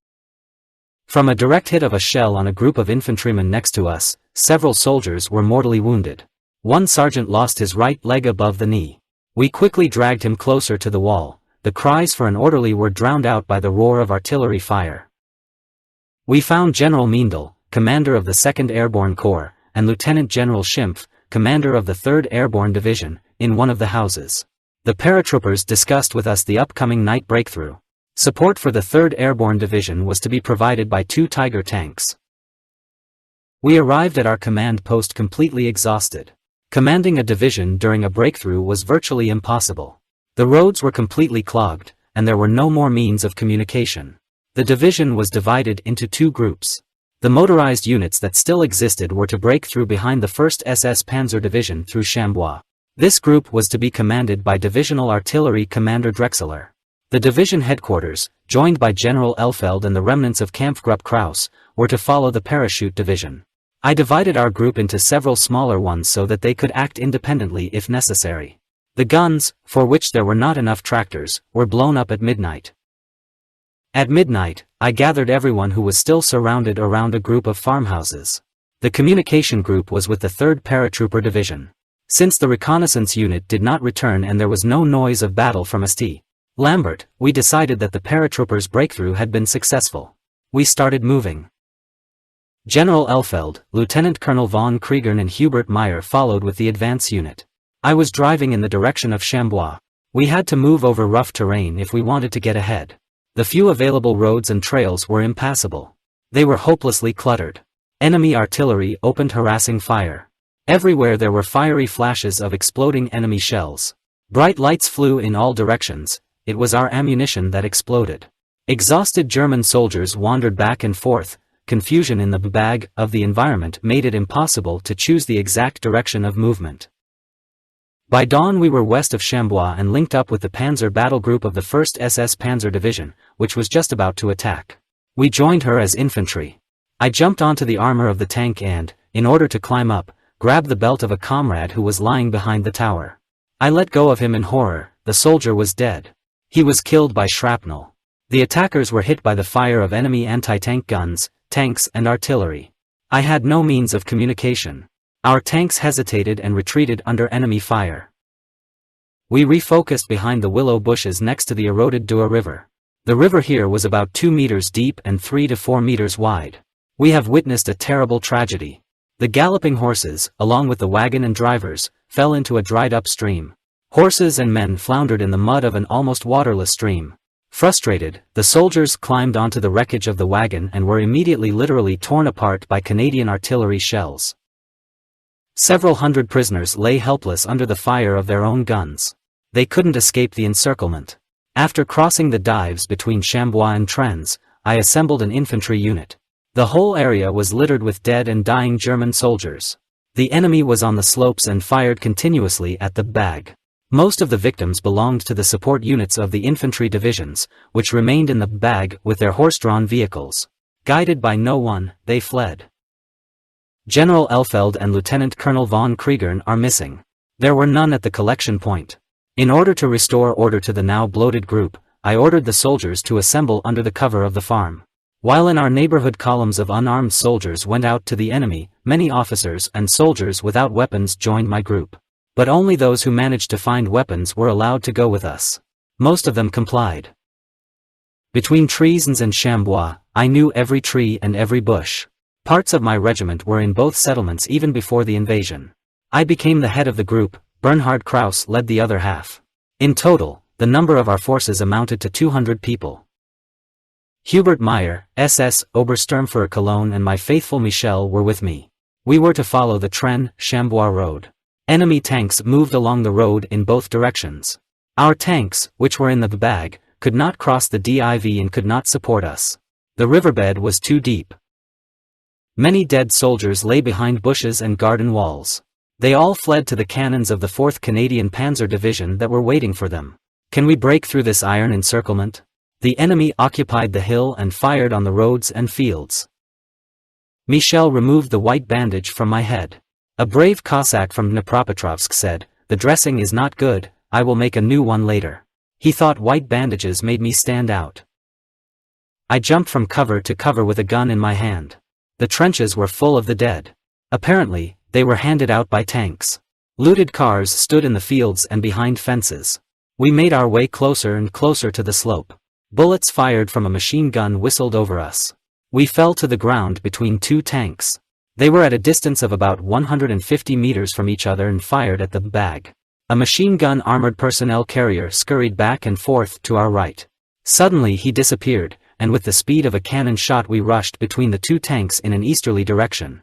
From a direct hit of a shell on a group of infantrymen next to us, several soldiers were mortally wounded. One sergeant lost his right leg above the knee. We quickly dragged him closer to the wall. The cries for an orderly were drowned out by the roar of artillery fire. We found General Meindl, commander of the 2nd Airborne Corps, and Lieutenant General Schimpf, commander of the 3rd Airborne Division, in one of the houses. The paratroopers discussed with us the upcoming night breakthrough. Support for the 3rd Airborne Division was to be provided by 2 Tiger tanks. We arrived at our command post completely exhausted. Commanding a division during a breakthrough was virtually impossible. The roads were completely clogged, and there were no more means of communication. The division was divided into 2 groups. The motorized units that still existed were to break through behind the 1st SS Panzer Division through Chambois. This group was to be commanded by Divisional Artillery Commander Drexler. The division headquarters, joined by General Elfeld and the remnants of Kampfgruppe Kraus, were to follow the Parachute Division. I divided our group into several smaller ones so that they could act independently if necessary. The guns, for which there were not enough tractors, were blown up at midnight. At midnight, I gathered everyone who was still surrounded around a group of farmhouses. The communication group was with the 3rd Paratrooper Division. Since the reconnaissance unit did not return and there was no noise of battle from St. Lambert, we decided that the paratroopers' breakthrough had been successful. We started moving. General Elfeld, Lieutenant Colonel von Kriegern and Hubert Meyer followed with the advance unit. I was driving in the direction of Chambois. We had to move over rough terrain if we wanted to get ahead. The few available roads and trails were impassable. They were hopelessly cluttered. Enemy artillery opened harassing fire. Everywhere there were fiery flashes of exploding enemy shells. Bright lights flew in all directions. It was our ammunition that exploded. Exhausted German soldiers wandered back and forth. Confusion in the bag of the environment made it impossible to choose the exact direction of movement. By dawn we were west of Chambois and linked up with the Panzer battle group of the 1st SS Panzer Division, which was just about to attack. We joined her as infantry. I jumped onto the armor of the tank and, in order to climb up, grabbed the belt of a comrade who was lying behind the tower. I let go of him in horror. The soldier was dead. He was killed by shrapnel. The attackers were hit by the fire of enemy anti-tank guns, tanks and artillery. I had no means of communication. Our tanks hesitated and retreated under enemy fire. We refocused behind the willow bushes next to the eroded Dour River. The river here was about 2 meters deep and 3 to 4 meters wide. We have witnessed a terrible tragedy. The galloping horses, along with the wagon and drivers, fell into a dried-up stream. Horses and men floundered in the mud of an almost waterless stream. Frustrated, the soldiers climbed onto the wreckage of the wagon and were immediately literally torn apart by Canadian artillery shells. Several hundred prisoners lay helpless under the fire of their own guns. They couldn't escape the encirclement. After crossing the dives between Chambois and Trens, I assembled an infantry unit. The whole area was littered with dead and dying German soldiers. The enemy was on the slopes and fired continuously at the bag. Most of the victims belonged to the support units of the infantry divisions, which remained in the bag with their horse-drawn vehicles. Guided by no one, they fled. General Elfeld and Lieutenant Colonel von Kriegern are missing. There were none at the collection point. In order to restore order to the now bloated group, I ordered the soldiers to assemble under the cover of the farm. While in our neighborhood columns of unarmed soldiers went out to the enemy, many officers and soldiers without weapons joined my group. But only those who managed to find weapons were allowed to go with us. Most of them complied. Between Tresons and Chambois, I knew every tree and every bush. Parts of my regiment were in both settlements even before the invasion. I became the head of the group. Bernhard Kraus led the other half. In total, the number of our forces amounted to 200 people. Hubert Meyer, SS Obersturmführer Cologne and my faithful Michel were with me. We were to follow the Trens-Chambois road. Enemy tanks moved along the road in both directions. Our tanks, which were in the bag, could not cross the div and could not support us. The riverbed was too deep. Many dead soldiers lay behind bushes and garden walls. They all fled to the cannons of the 4th Canadian Panzer Division that were waiting for them. Can we break through this iron encirclement? The enemy occupied the hill and fired on the roads and fields. Michel removed the white bandage from my head. A brave Cossack from Dnipropetrovsk said, "The dressing is not good, I will make a new one later." He thought white bandages made me stand out. I jumped from cover to cover with a gun in my hand. The trenches were full of the dead. Apparently, they were handed out by tanks. Looted cars stood in the fields and behind fences. We made our way closer and closer to the slope. Bullets fired from a machine gun whistled over us. We fell to the ground between two tanks. They were at a distance of about 150 meters from each other and fired at the bag. A machine gun armored personnel carrier scurried back and forth to our right. Suddenly he disappeared, and with the speed of a cannon shot we rushed between the two tanks in an easterly direction.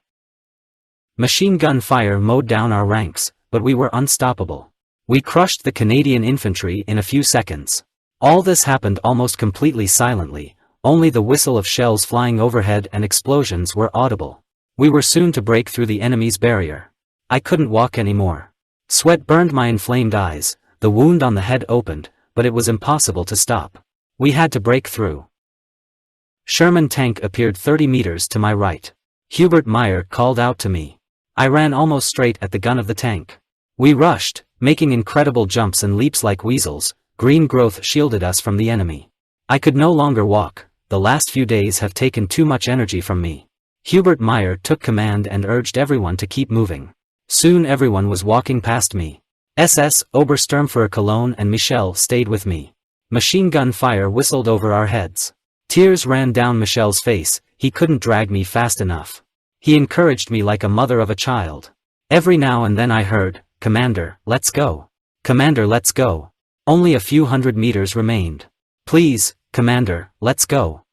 Machine gun fire mowed down our ranks, but we were unstoppable. We crushed the Canadian infantry in a few seconds. All this happened almost completely silently, only the whistle of shells flying overhead and explosions were audible. We were soon to break through the enemy's barrier. I couldn't walk anymore. Sweat burned my inflamed eyes, the wound on the head opened, but it was impossible to stop. We had to break through. Sherman tank appeared 30 meters to my right. Hubert Meyer called out to me. I ran almost straight at the gun of the tank. We rushed, making incredible jumps and leaps like weasels. Green growth shielded us from the enemy. I could no longer walk, the last few days have taken too much energy from me. Hubert Meyer took command and urged everyone to keep moving. Soon everyone was walking past me. SS Obersturmführer Cologne and Michel stayed with me. Machine gun fire whistled over our heads. Tears ran down Michel's face, he couldn't drag me fast enough. He encouraged me like a mother of a child. Every now and then I heard, "Commander, let's go. Commander, let's go." Only a few hundred meters remained. "Please, Commander, let's go."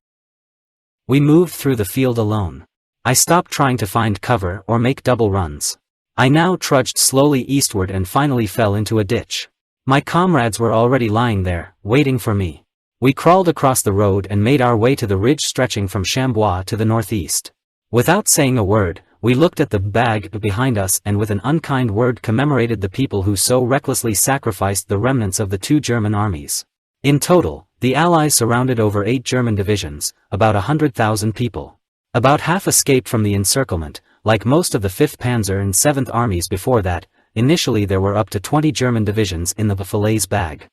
We moved through the field alone. I stopped trying to find cover or make double runs. I now trudged slowly eastward and finally fell into a ditch. My comrades were already lying there, waiting for me. We crawled across the road and made our way to the ridge stretching from Chambois to the northeast. Without saying a word, we looked at the bag behind us and with an unkind word commemorated the people who so recklessly sacrificed the remnants of the two German armies. In total, the Allies surrounded over 8 German divisions, about 100,000 people. About half escaped from the encirclement, like most of the 5th Panzer and 7th armies before that. Initially there were up to 20 German divisions in the Falaise bag.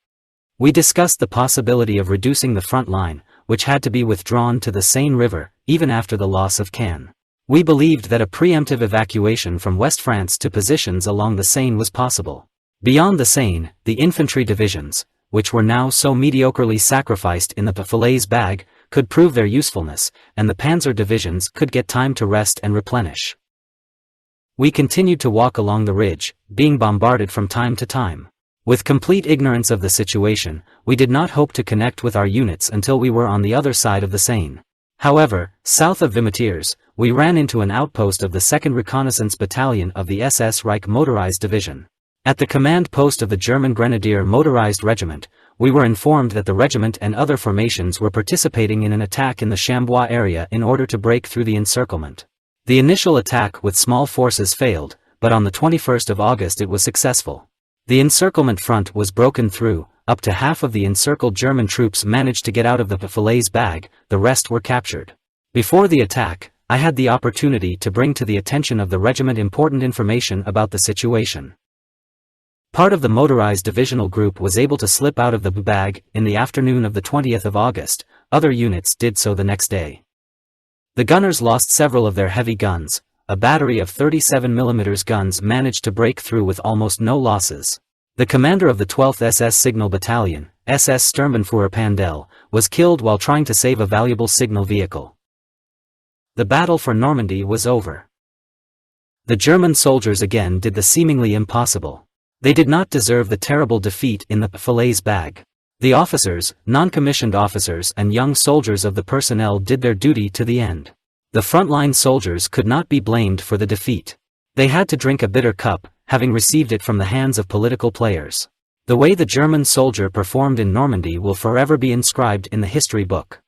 We discussed the possibility of reducing the front line, which had to be withdrawn to the Seine River, even after the loss of Caen. We believed that a preemptive evacuation from West France to positions along the Seine was possible. Beyond the Seine, the infantry divisions, which were now so mediocrely sacrificed in the Falaise bag, could prove their usefulness, and the Panzer divisions could get time to rest and replenish. We continued to walk along the ridge, being bombarded from time to time. With complete ignorance of the situation, we did not hope to connect with our units until we were on the other side of the Seine. However, south of Memoirs, we ran into an outpost of the 2nd Reconnaissance Battalion of the SS Reich Motorized Division. At the command post of the German Grenadier Motorized Regiment, we were informed that the regiment and other formations were participating in an attack in the Chambois area in order to break through the encirclement. The initial attack with small forces failed, but on the 21st of August it was successful. The encirclement front was broken through, up to half of the encircled German troops managed to get out of the Falaise bag, the rest were captured. Before the attack, I had the opportunity to bring to the attention of the regiment important information about the situation. Part of the motorized divisional group was able to slip out of the bag in the afternoon of the 20th of August, other units did so the next day. The gunners lost several of their heavy guns. A battery of 37mm guns managed to break through with almost no losses. The commander of the 12th SS Signal Battalion, SS Sturmbannführer Pandel, was killed while trying to save a valuable signal vehicle. The battle for Normandy was over. The German soldiers again did the seemingly impossible. They did not deserve the terrible defeat in the Falaise bag. The officers, non-commissioned officers and young soldiers of the personnel did their duty to the end. The frontline soldiers could not be blamed for the defeat. They had to drink a bitter cup, having received it from the hands of political players. The way the German soldier performed in Normandy will forever be inscribed in the history book.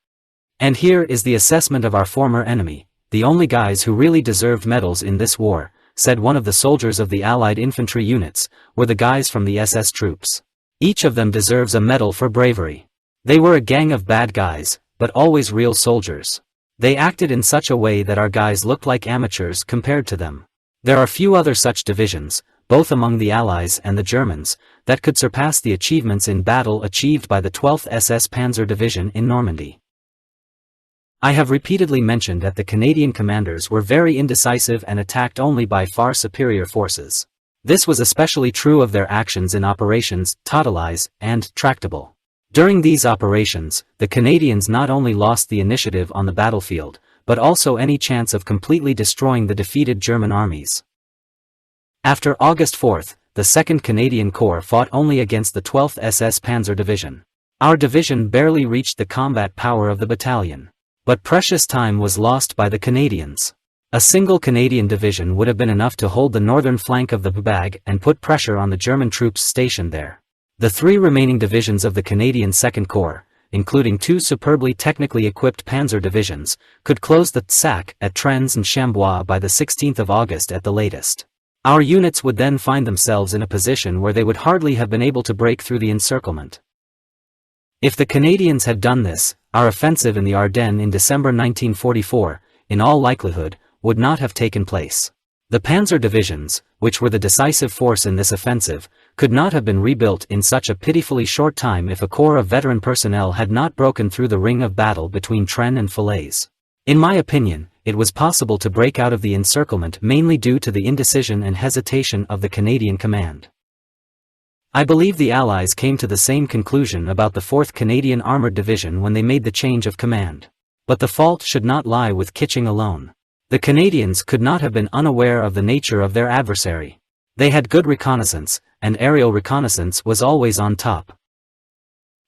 And here is the assessment of our former enemy, the only guys who really deserved medals in this war, said one of the soldiers of the Allied infantry units, were the guys from the SS troops. Each of them deserves a medal for bravery. They were a gang of bad guys, but always real soldiers. They acted in such a way that our guys looked like amateurs compared to them. There are few other such divisions, both among the Allies and the Germans, that could surpass the achievements in battle achieved by the 12th SS Panzer Division in Normandy. I have repeatedly mentioned that the Canadian commanders were very indecisive and attacked only by far superior forces. This was especially true of their actions in operations Totalise and Tractable. During these operations, the Canadians not only lost the initiative on the battlefield, but also any chance of completely destroying the defeated German armies. After August 4, the 2nd Canadian Corps fought only against the 12th SS Panzer Division. Our division barely reached the combat power of the battalion. But precious time was lost by the Canadians. A single Canadian division would have been enough to hold the northern flank of the bag and put pressure on the German troops stationed there. The 3 remaining divisions of the Canadian 2nd Corps, including 2 superbly technically equipped panzer divisions, could close the sack at Trens and Chambois by the 16th of August at the latest. Our units would then find themselves in a position where they would hardly have been able to break through the encirclement. If the Canadians had done this, our offensive in the Ardennes in December 1944, in all likelihood, would not have taken place. The panzer divisions, which were the decisive force in this offensive, could not have been rebuilt in such a pitifully short time if a corps of veteran personnel had not broken through the ring of battle between Trens and Falaise. In my opinion, it was possible to break out of the encirclement mainly due to the indecision and hesitation of the Canadian command. I believe the Allies came to the same conclusion about the 4th Canadian Armoured Division when they made the change of command. But the fault should not lie with Kitching alone. The Canadians could not have been unaware of the nature of their adversary. They had good reconnaissance, and aerial reconnaissance was always on top.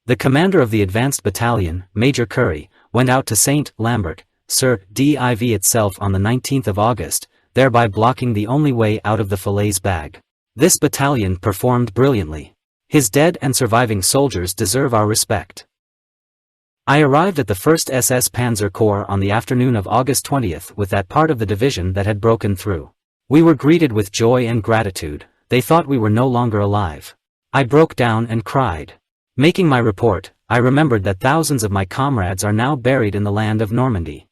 The commander of the advanced battalion, Major Currie, went out to St. Lambert, sur Div itself on the 19th of August, thereby blocking the only way out of the Falaise bag. This battalion performed brilliantly. His dead and surviving soldiers deserve our respect. I arrived at the 1st SS Panzer Corps on the afternoon of August 20th with that part of the division that had broken through. We were greeted with joy and gratitude. They thought we were no longer alive. I broke down and cried. Making my report, I remembered that thousands of my comrades are now buried in the land of Normandy.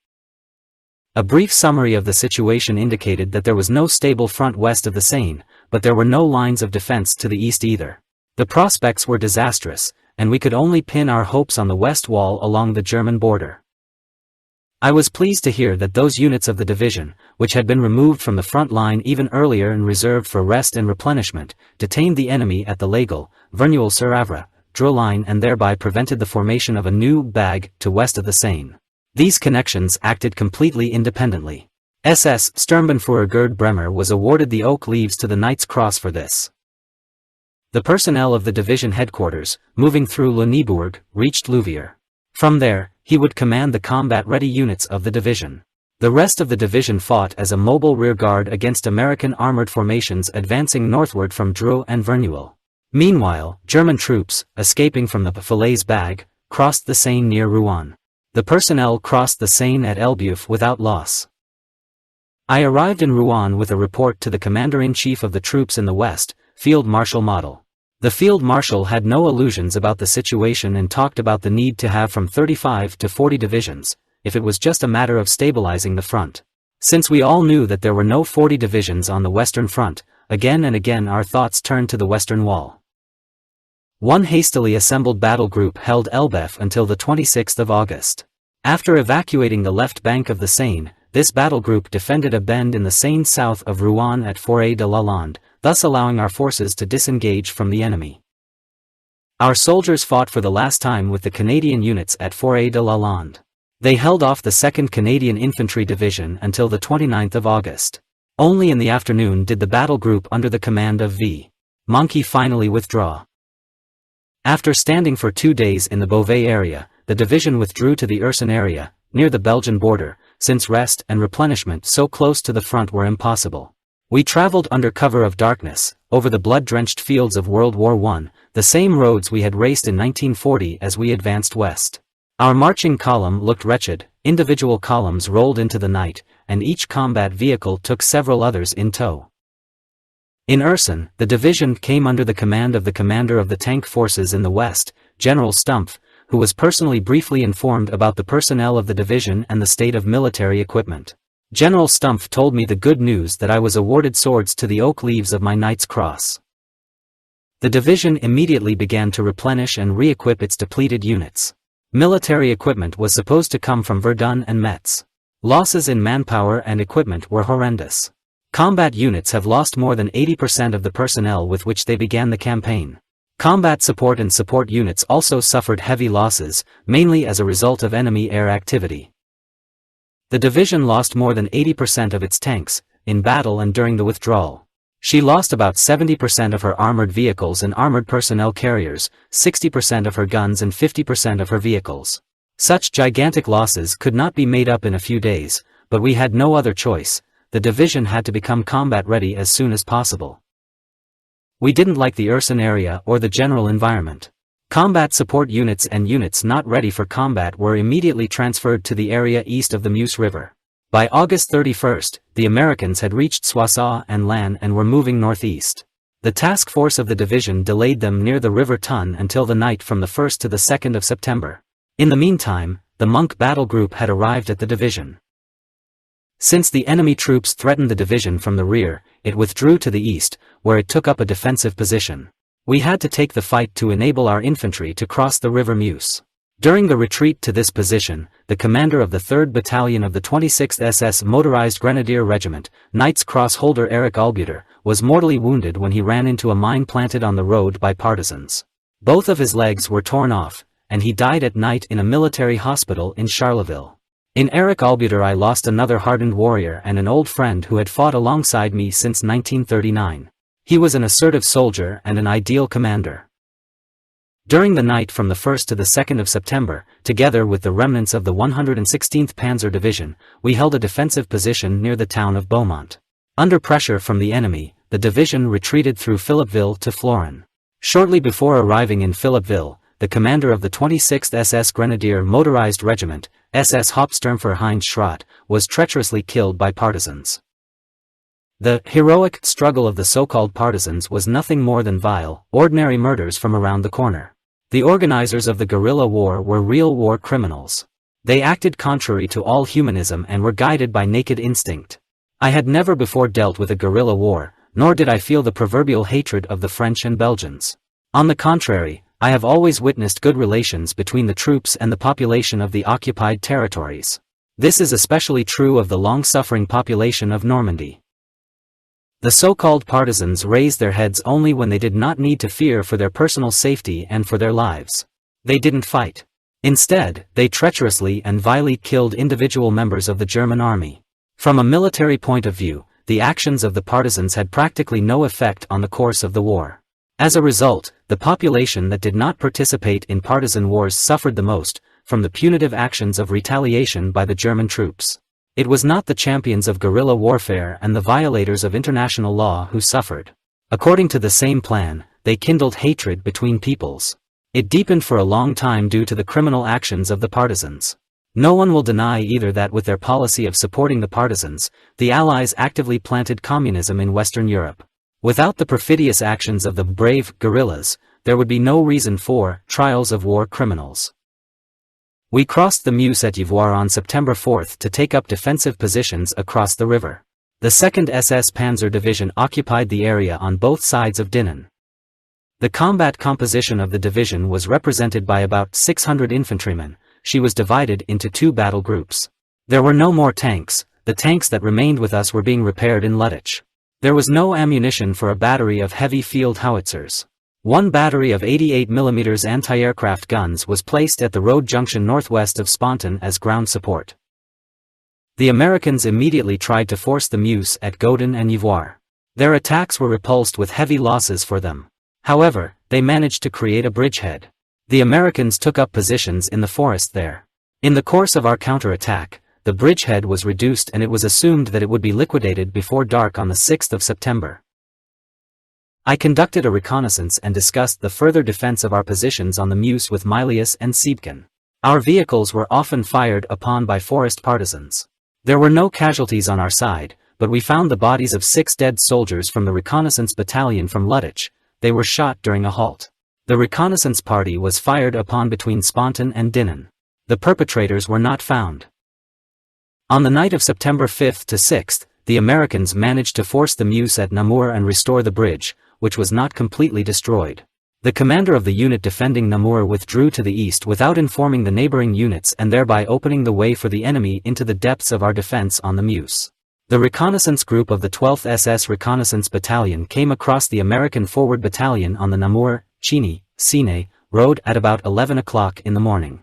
A brief summary of the situation indicated that there was no stable front west of the Seine, but there were no lines of defense to the east either. The prospects were disastrous, and we could only pin our hopes on the west wall along the German border. I was pleased to hear that those units of the division, which had been removed from the front line even earlier and reserved for rest and replenishment, detained the enemy at the Laguel, Verneuil-sur-Avre, Dreux line and thereby prevented the formation of a new bag to west of the Seine. These connections acted completely independently. SS Sturmbannführer Gerd Bremer was awarded the Oak Leaves to the Knight's Cross for this. The personnel of the division headquarters, moving through Le Neubourg, reached Louviers. From there, he would command the combat-ready units of the division. The rest of the division fought as a mobile rearguard against American armored formations advancing northward from Dreux and Verneuil. Meanwhile, German troops, escaping from the Falaise Bag, crossed the Seine near Rouen. The personnel crossed the Seine at Elbeuf without loss. I arrived in Rouen with a report to the Commander-in-Chief of the troops in the west, Field Marshal Model. The Field Marshal had no illusions about the situation and talked about the need to have from 35 to 40 divisions, if it was just a matter of stabilizing the front. Since we all knew that there were no 40 divisions on the Western Front, again and again our thoughts turned to the Western Wall. One hastily assembled battle group held Elbeuf until the 26th of August. After evacuating the left bank of the Seine, this battle group defended a bend in the Seine south of Rouen at Forêt de Lalande, thus allowing our forces to disengage from the enemy. Our soldiers fought for the last time with the Canadian units at Forêt de Lalande. They held off the 2nd Canadian Infantry Division until the 29th of August. Only in the afternoon did the battle group under the command of V. Moncke finally withdraw. After standing for 2 days in the Beauvais area, the division withdrew to the Urson area, near the Belgian border, since rest and replenishment so close to the front were impossible. We traveled under cover of darkness, over the blood-drenched fields of World War I, the same roads we had raced in 1940 as we advanced west. Our marching column looked wretched, individual columns rolled into the night, and each combat vehicle took several others in tow. In Urson, the division came under the command of the commander of the tank forces in the west, General Stumpf, who was personally briefly informed about the personnel of the division and the state of military equipment. General Stumpf told me the good news that I was awarded swords to the Oak Leaves of my Knight's Cross. The division immediately began to replenish and re-equip its depleted units. Military equipment was supposed to come from Verdun and Metz. Losses in manpower and equipment were horrendous. Combat units have lost more than 80% of the personnel with which they began the campaign. Combat support and support units also suffered heavy losses, mainly as a result of enemy air activity. The division lost more than 80% of its tanks, in battle and during the withdrawal. She lost about 70% of her armored vehicles and armored personnel carriers, 60% of her guns and 50% of her vehicles. Such gigantic losses could not be made up in a few days, but we had no other choice. The division had to become combat ready as soon as possible. We didn't like the Urson area or the general environment. Combat support units and units not ready for combat were immediately transferred to the area east of the Meuse River. By August 31st, the Americans had reached Soissons and Lannes and were moving northeast. The task force of the division delayed them near the River Thun until the night from the 1st to the 2nd of September. In the meantime, the Monk battle group had arrived at the division. Since the enemy troops threatened the division from the rear, it withdrew to the east, where it took up a defensive position. We had to take the fight to enable our infantry to cross the River Meuse. During the retreat to this position, the commander of the 3rd Battalion of the 26th SS Motorized Grenadier Regiment, Knight's Cross holder Erich Albuter, was mortally wounded when he ran into a mine planted on the road by partisans. Both of his legs were torn off, and he died at night in a military hospital in Charleville. In Erich Albuter I lost another hardened warrior and an old friend who had fought alongside me since 1939. He was an assertive soldier and an ideal commander. During the night from the 1st to the 2nd of September, together with the remnants of the 116th Panzer Division, we held a defensive position near the town of Beaumont. Under pressure from the enemy, the division retreated through Philippeville to Florin. Shortly before arriving in Philippeville, the commander of the 26th SS Grenadier Motorized Regiment, SS Hauptsturmführer Heinz Schrott, was treacherously killed by partisans. The heroic struggle of the so-called partisans was nothing more than vile, ordinary murders from around the corner. The organizers of the guerrilla war were real war criminals. They acted contrary to all humanism and were guided by naked instinct. I had never before dealt with a guerrilla war, nor did I feel the proverbial hatred of the French and Belgians. On the contrary, I have always witnessed good relations between the troops and the population of the occupied territories. This is especially true of the long-suffering population of Normandy. The so-called partisans raised their heads only when they did not need to fear for their personal safety and for their lives. They didn't fight. Instead, they treacherously and vilely killed individual members of the German army. From a military point of view, the actions of the partisans had practically no effect on the course of the war. As a result, the population that did not participate in partisan wars suffered the most, from the punitive actions of retaliation by the German troops. It was not the champions of guerrilla warfare and the violators of international law who suffered. According to the same plan, they kindled hatred between peoples. It deepened for a long time due to the criminal actions of the partisans. No one will deny either that with their policy of supporting the partisans, the Allies actively planted communism in Western Europe. Without the perfidious actions of the brave guerrillas, there would be no reason for trials of war criminals. We crossed the Meuse at Yvoire on September 4 to take up defensive positions across the river. The 2nd SS Panzer Division occupied the area on both sides of Dinant. The combat composition of the division was represented by about 600 infantrymen. She was divided into 2 battle groups. There were no more tanks. The tanks that remained with us were being repaired in Luttich. There was no ammunition for a battery of heavy field howitzers. One battery of 88 mm anti-aircraft guns was placed at the road junction northwest of Sponton as ground support. The Americans immediately tried to force the Meuse at Godin and Yvoire. Their attacks were repulsed with heavy losses for them. However, they managed to create a bridgehead. The Americans took up positions in the forest there. In the course of our counterattack, the bridgehead was reduced and it was assumed that it would be liquidated before dark on the 6th of September. I conducted a reconnaissance and discussed the further defense of our positions on the Meuse with Milius and Siebken. Our vehicles were often fired upon by forest partisans. There were no casualties on our side, but we found the bodies of 6 dead soldiers from the reconnaissance battalion from Luttich. They were shot during a halt. The reconnaissance party was fired upon between Sponton and Dinant. The perpetrators were not found. On the night of September 5 to 6, the Americans managed to force the Meuse at Namur and restore the bridge, which was not completely destroyed. The commander of the unit defending Namur withdrew to the east without informing the neighboring units and thereby opening the way for the enemy into the depths of our defense on the Meuse. The reconnaissance group of the 12th SS Reconnaissance Battalion came across the American Forward Battalion on the Namur-Chiny-Sine road at about 11 o'clock in the morning.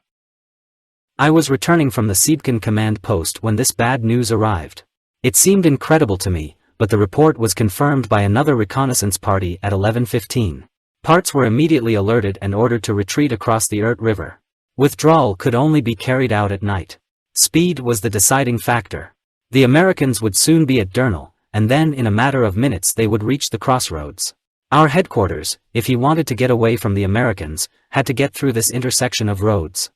I was returning from the Siebken command post when this bad news arrived. It seemed incredible to me, but the report was confirmed by another reconnaissance party at 11:15. Parts were immediately alerted and ordered to retreat across the Ert River. Withdrawal could only be carried out at night. Speed was the deciding factor. The Americans would soon be at Durnal, and then in a matter of minutes they would reach the crossroads. Our headquarters, if he wanted to get away from the Americans, had to get through this intersection of roads.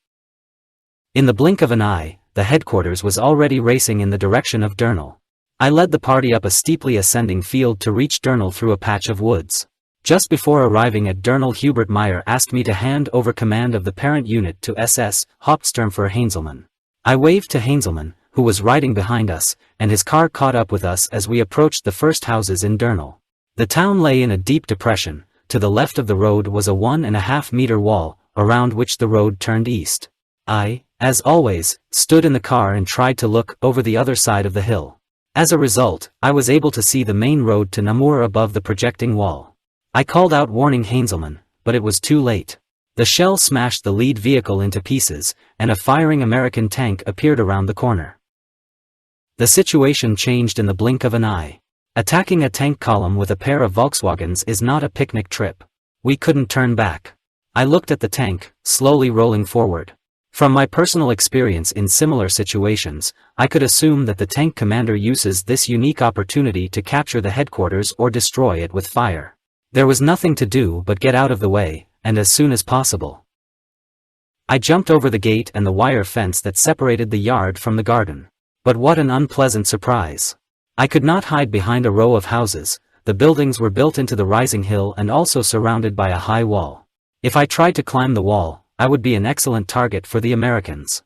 In the blink of an eye, the headquarters was already racing in the direction of Durnal. I led the party up a steeply ascending field to reach Durnal through a patch of woods. Just before arriving at Durnal, Hubert Meyer asked me to hand over command of the parent unit to SS Hauptsturmführer Heinzelmann. I waved to Heinzelmann, who was riding behind us, and his car caught up with us as we approached the first houses in Durnal. The town lay in a deep depression. To the left of the road was a 1.5-meter wall, around which the road turned east. I, as always, stood in the car and tried to look over the other side of the hill. As a result, I was able to see the main road to Namur above the projecting wall. I called out warning Heinzelmann, but it was too late. The shell smashed the lead vehicle into pieces, and a firing American tank appeared around the corner. The situation changed in the blink of an eye. Attacking a tank column with a pair of Volkswagens is not a picnic trip. We couldn't turn back. I looked at the tank, slowly rolling forward. From my personal experience in similar situations, I could assume that the tank commander uses this unique opportunity to capture the headquarters or destroy it with fire. There was nothing to do but get out of the way, and as soon as possible. I jumped over the gate and the wire fence that separated the yard from the garden. But what an unpleasant surprise. I could not hide behind a row of houses. The buildings were built into the rising hill and also surrounded by a high wall. If I tried to climb the wall, I would be an excellent target for the Americans.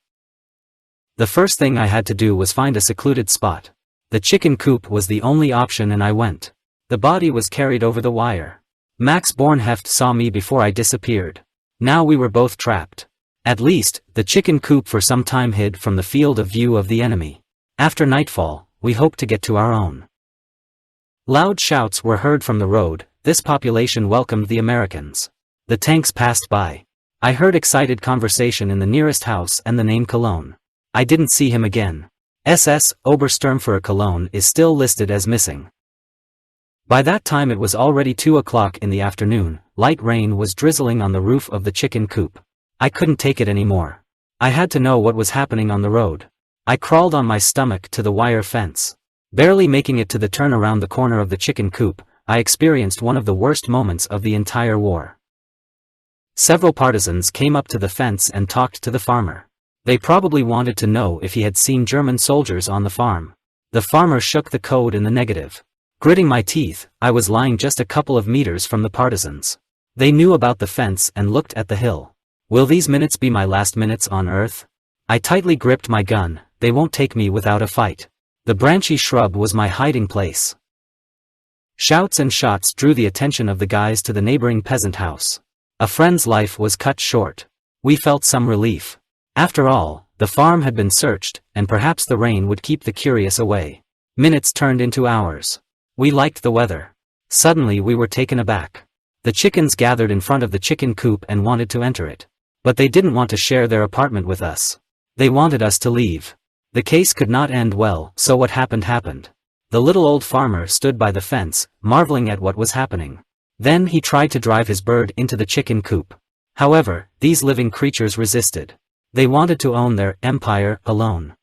The first thing I had to do was find a secluded spot. The chicken coop was the only option and I went. The body was carried over the wire. Max Bornheft saw me before I disappeared. Now we were both trapped. At least, the chicken coop for some time hid from the field of view of the enemy. After nightfall, we hoped to get to our own. Loud shouts were heard from the road. This population welcomed the Americans. The tanks passed by. I heard excited conversation in the nearest house and the name Cologne. I didn't see him again. SS Obersturmführer Cologne is still listed as missing. By that time it was already 2 o'clock in the afternoon. Light rain was drizzling on the roof of the chicken coop. I couldn't take it anymore. I had to know what was happening on the road. I crawled on my stomach to the wire fence. Barely making it to the turn around the corner of the chicken coop, I experienced one of the worst moments of the entire war. Several partisans came up to the fence and talked to the farmer. They probably wanted to know if he had seen German soldiers on the farm. The farmer shook the code in the negative. Gritting my teeth, I was lying just a couple of meters from the partisans. They knew about the fence and looked at the hill. Will these minutes be my last minutes on Earth? I tightly gripped my gun. They won't take me without a fight. The branchy shrub was my hiding place. Shouts and shots drew the attention of the guys to the neighboring peasant house. A friend's life was cut short. We felt some relief. After all, the farm had been searched, and perhaps the rain would keep the curious away. Minutes turned into hours. We liked the weather. Suddenly we were taken aback. The chickens gathered in front of the chicken coop and wanted to enter it. But they didn't want to share their apartment with us. They wanted us to leave. The case could not end well, so what happened happened. The little old farmer stood by the fence, marveling at what was happening. Then he tried to drive his bird into the chicken coop. However, these living creatures resisted. They wanted to own their empire alone.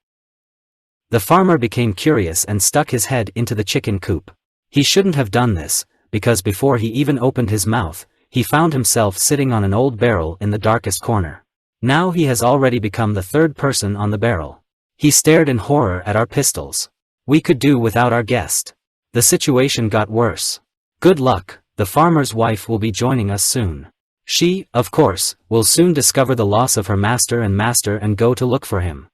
The farmer became curious and stuck his head into the chicken coop. He shouldn't have done this, because before he even opened his mouth, he found himself sitting on an old barrel in the darkest corner. Now he has already become the third person on the barrel. He stared in horror at our pistols. We could do without our guest. The situation got worse. Good luck, the farmer's wife will be joining us soon. She, of course, will soon discover the loss of her master and go to look for him.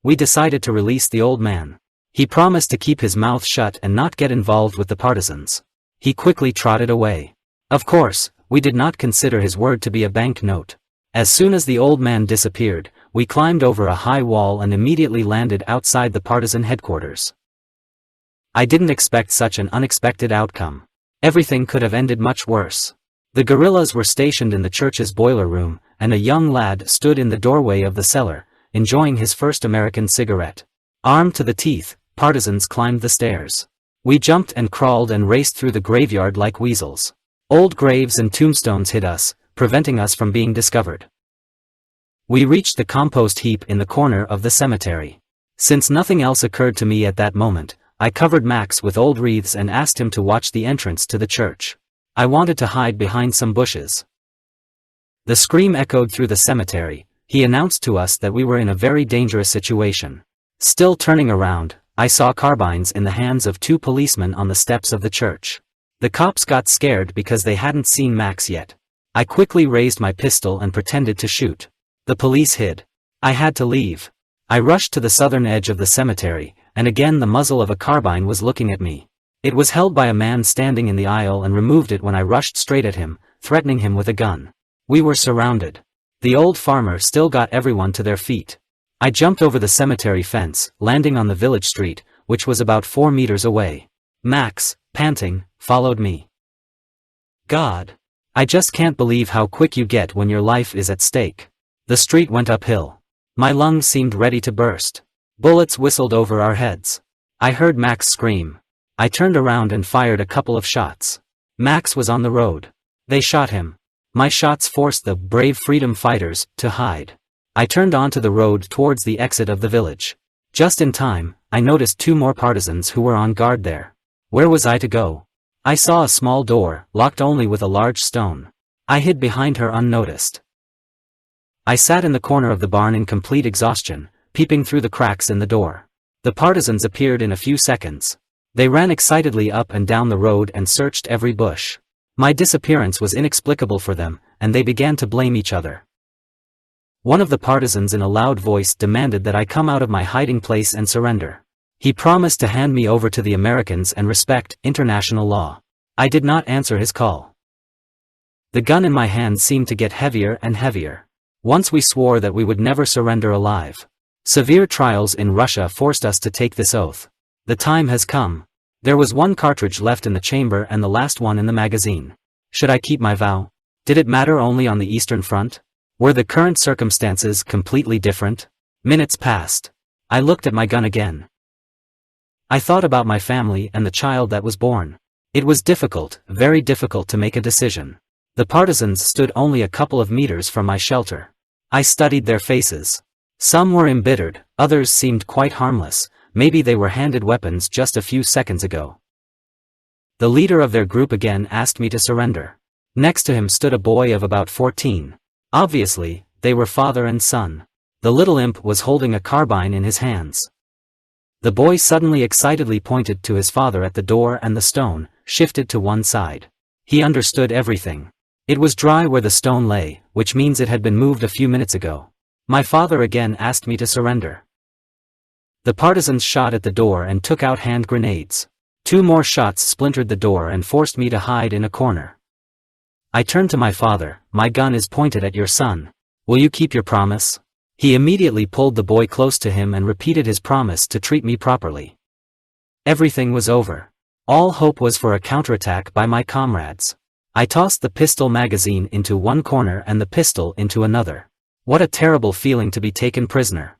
We decided to release the old man. He promised to keep his mouth shut and not get involved with the partisans. He quickly trotted away. Of course, we did not consider his word to be a banknote. As soon as the old man disappeared, we climbed over a high wall and immediately landed outside the partisan headquarters. I didn't expect such an unexpected outcome. Everything could have ended much worse. The guerrillas were stationed in the church's boiler room, and a young lad stood in the doorway of the cellar, enjoying his first American cigarette. Armed to the teeth, partisans climbed the stairs. We jumped and crawled and raced through the graveyard like weasels. Old graves and tombstones hid us, preventing us from being discovered. We reached the compost heap in the corner of the cemetery. Since nothing else occurred to me at that moment, I covered Max with old wreaths and asked him to watch the entrance to the church. I wanted to hide behind some bushes. The scream echoed through the cemetery. He announced to us that we were in a very dangerous situation. Still turning around, I saw carbines in the hands of 2 policemen on the steps of the church. The cops got scared because they hadn't seen Max yet. I quickly raised my pistol and pretended to shoot. The police hid. I had to leave. I rushed to the southern edge of the cemetery, and again the muzzle of a carbine was looking at me. It was held by a man standing in the aisle and removed it when I rushed straight at him, threatening him with a gun. We were surrounded. The old farmer still got everyone to their feet. I jumped over the cemetery fence, landing on the village street, which was about 4 meters away. Max, panting, followed me. God! I just can't believe how quick you get when your life is at stake. The street went uphill. My lungs seemed ready to burst. Bullets whistled over our heads. I heard Max scream. I turned around and fired a couple of shots. Max was on the road. They shot him. My shots forced the brave freedom fighters to hide. I turned onto the road towards the exit of the village. Just in time, I noticed 2 more partisans who were on guard there. Where was I to go? I saw a small door, locked only with a large stone. I hid behind her unnoticed. I sat in the corner of the barn in complete exhaustion, peeping through the cracks in the door. The partisans appeared in a few seconds. They ran excitedly up and down the road and searched every bush. My disappearance was inexplicable for them, and they began to blame each other. One of the partisans in a loud voice demanded that I come out of my hiding place and surrender. He promised to hand me over to the Americans and respect international law. I did not answer his call. The gun in my hand seemed to get heavier and heavier. Once we swore that we would never surrender alive. Severe trials in Russia forced us to take this oath. The time has come. There was one cartridge left in the chamber and the last one in the magazine. Should I keep my vow? Did it matter only on the Eastern Front? Were the current circumstances completely different? Minutes passed. I looked at my gun again. I thought about my family and the child that was born. It was difficult, very difficult to make a decision. The partisans stood only a couple of meters from my shelter. I studied their faces. Some were embittered, others seemed quite harmless, maybe they were handed weapons just a few seconds ago. The leader of their group again asked me to surrender. Next to him stood a boy of about 14. Obviously, they were father and son. The little imp was holding a carbine in his hands. The boy suddenly excitedly pointed to his father at the door and the stone, shifted to one side. He understood everything. It was dry where the stone lay, which means it had been moved a few minutes ago. My father again asked me to surrender. The partisans shot at the door and took out hand grenades. 2 more shots splintered the door and forced me to hide in a corner. I turned to my father. My gun is pointed at your son. Will you keep your promise? He immediately pulled the boy close to him and repeated his promise to treat me properly. Everything was over. All hope was for a counterattack by my comrades. I tossed the pistol magazine into one corner and the pistol into another. What a terrible feeling to be taken prisoner.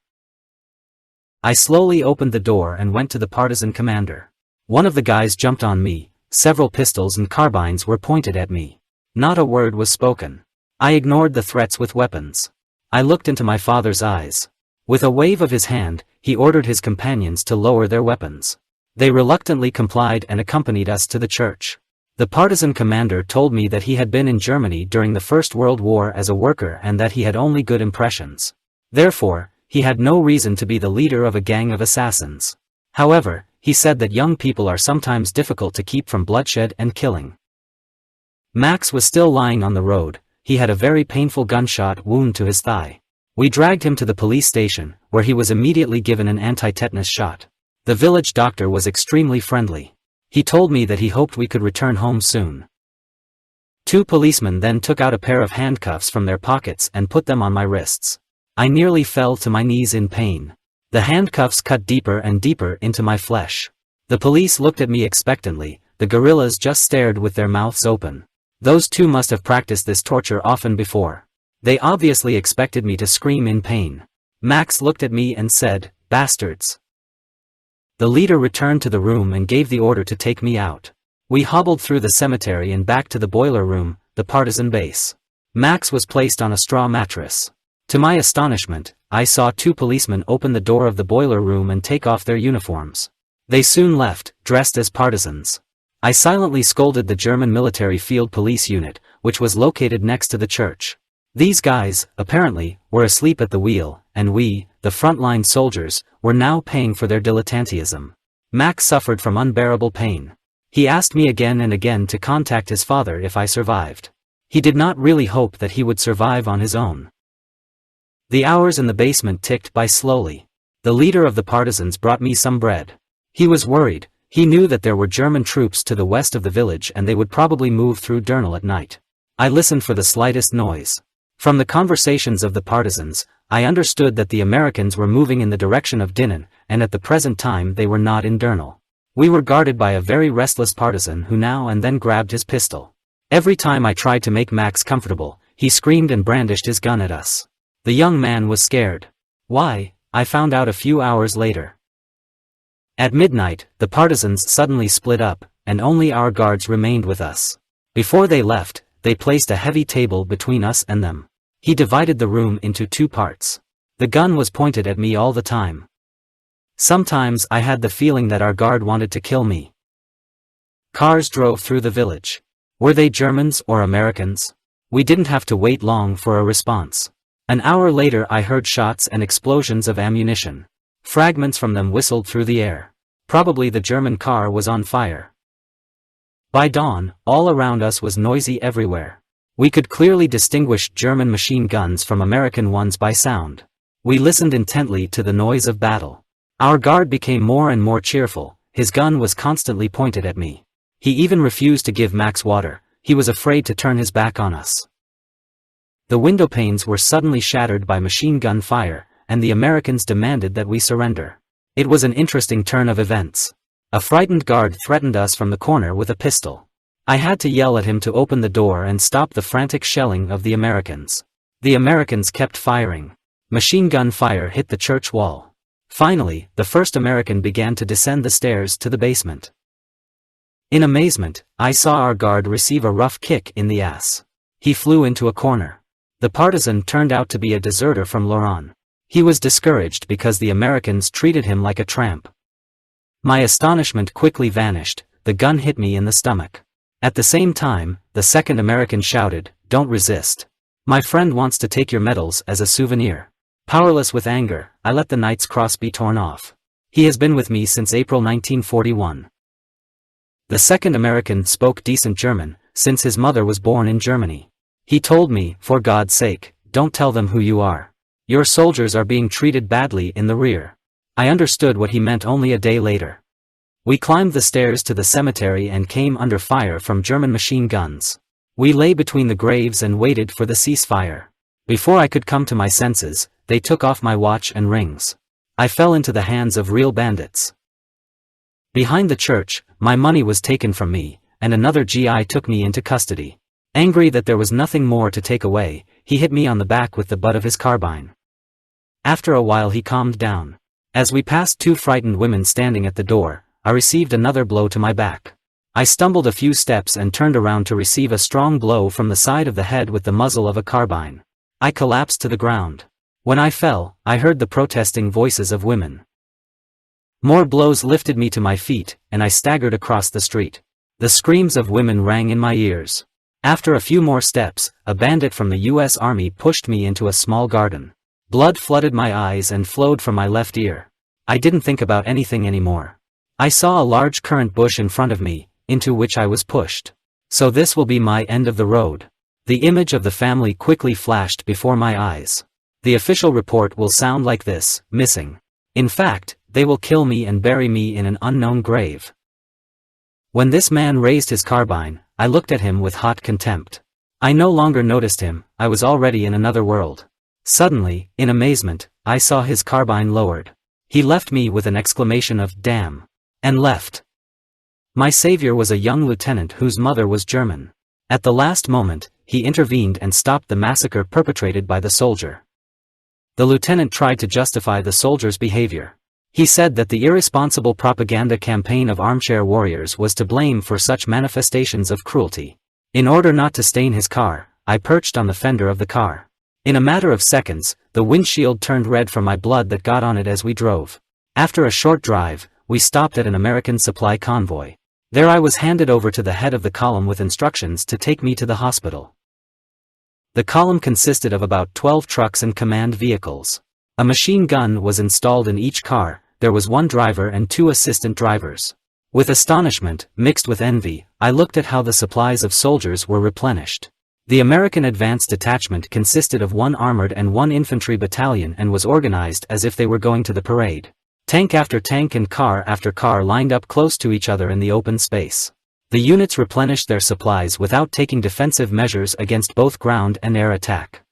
I slowly opened the door and went to the partisan commander. One of the guys jumped on me. Several pistols and carbines were pointed at me. Not a word was spoken. I ignored the threats with weapons. I looked into my father's eyes. With a wave of his hand, he ordered his companions to lower their weapons. They reluctantly complied and accompanied us to the church. The partisan commander told me that he had been in Germany during the First World War as a worker and that he had only good impressions. Therefore, he had no reason to be the leader of a gang of assassins. However, he said that young people are sometimes difficult to keep from bloodshed and killing. Max was still lying on the road. He had a very painful gunshot wound to his thigh. We dragged him to the police station, where he was immediately given an anti-tetanus shot. The village doctor was extremely friendly. He told me that he hoped we could return home soon. 2 policemen then took out a pair of handcuffs from their pockets and put them on my wrists. I nearly fell to my knees in pain. The handcuffs cut deeper and deeper into my flesh. The police looked at me expectantly. The guerrillas just stared with their mouths open. Those 2 must have practiced this torture often before. They obviously expected me to scream in pain. Max looked at me and said, "Bastards." The leader returned to the room and gave the order to take me out. We hobbled through the cemetery and back to the boiler room, the partisan base. Max was placed on a straw mattress. To my astonishment, I saw 2 policemen open the door of the boiler room and take off their uniforms. They soon left, dressed as partisans. I silently scolded the German military field police unit, which was located next to the church. These guys, apparently, were asleep at the wheel, and we, the frontline soldiers, were now paying for their dilettanteism. Max suffered from unbearable pain. He asked me again and again to contact his father if I survived. He did not really hope that he would survive on his own. The hours in the basement ticked by slowly. The leader of the partisans brought me some bread. He was worried. He knew that there were German troops to the west of the village and they would probably move through Durnal at night. I listened for the slightest noise. From the conversations of the partisans, I understood that the Americans were moving in the direction of Dinant, and at the present time they were not in Durnal. We were guarded by a very restless partisan who now and then grabbed his pistol. Every time I tried to make Max comfortable, he screamed and brandished his gun at us. The young man was scared. Why? I found out a few hours later. At midnight, the partisans suddenly split up, and only our guards remained with us. Before they left, they placed a heavy table between us and them. He divided the room into 2 parts. The gun was pointed at me all the time. Sometimes I had the feeling that our guard wanted to kill me. Cars drove through the village. Were they Germans or Americans? We didn't have to wait long for a response. An hour later I heard shots and explosions of ammunition. Fragments from them whistled through the air. Probably the German car was on fire. By dawn, all around us was noisy everywhere. We could clearly distinguish German machine guns from American ones by sound. We listened intently to the noise of battle. Our guard became more and more cheerful. His gun was constantly pointed at me. He even refused to give Max water. He was afraid to turn his back on us. The window panes were suddenly shattered by machine gun fire, and the Americans demanded that we surrender. It was an interesting turn of events. A frightened guard threatened us from the corner with a pistol. I had to yell at him to open the door and stop the frantic shelling of the Americans. The Americans kept firing. Machine gun fire hit the church wall. Finally, the first American began to descend the stairs to the basement. In amazement, I saw our guard receive a rough kick in the ass. He flew into a corner. The partisan turned out to be a deserter from Lorraine. He was discouraged because the Americans treated him like a tramp. My astonishment quickly vanished. The gun hit me in the stomach. At the same time, the second American shouted, "Don't resist. My friend wants to take your medals as a souvenir." Powerless with anger, I let the knight's cross be torn off. He has been with me since April 1941. The second American spoke decent German, since his mother was born in Germany. He told me, "For God's sake, don't tell them who you are. Your soldiers are being treated badly in the rear." I understood what he meant only a day later. We climbed the stairs to the cemetery and came under fire from German machine guns. We lay between the graves and waited for the ceasefire. Before I could come to my senses, they took off my watch and rings. I fell into the hands of real bandits. Behind the church, my money was taken from me, and another GI took me into custody. Angry that there was nothing more to take away, he hit me on the back with the butt of his carbine. After a while he calmed down. As we passed two frightened women standing at the door, I received another blow to my back. I stumbled a few steps and turned around to receive a strong blow from the side of the head with the muzzle of a carbine. I collapsed to the ground. When I fell, I heard the protesting voices of women. More blows lifted me to my feet, and I staggered across the street. The screams of women rang in my ears. After a few more steps, a bandit from the U.S. Army pushed me into a small garden. Blood flooded my eyes and flowed from my left ear. I didn't think about anything anymore. I saw a large currant bush in front of me, into which I was pushed. So this will be my end of the road. The image of the family quickly flashed before my eyes. The official report will sound like this: missing. In fact, they will kill me and bury me in an unknown grave. When this man raised his carbine, I looked at him with hot contempt. I no longer noticed him, I was already in another world. Suddenly, in amazement, I saw his carbine lowered. He left me with an exclamation of "damn," and left. My savior was a young lieutenant whose mother was German. At the last moment, he intervened and stopped the massacre perpetrated by the soldier. The lieutenant tried to justify the soldier's behavior. He said that the irresponsible propaganda campaign of armchair warriors was to blame for such manifestations of cruelty. In order not to stain his car, I perched on the fender of the car. In a matter of seconds, the windshield turned red from my blood that got on it as we drove. After a short drive, we stopped at an American supply convoy. There I was handed over to the head of the column with instructions to take me to the hospital. The column consisted of about 12 trucks and command vehicles. A machine gun was installed in each car. There was one driver and two assistant drivers. With astonishment, mixed with envy, I looked at how the supplies of soldiers were replenished. The American advance detachment consisted of one armored and one infantry battalion and was organized as if they were going to the parade. Tank after tank and car after car lined up close to each other in the open space. The units replenished their supplies without taking defensive measures against both ground and air attack.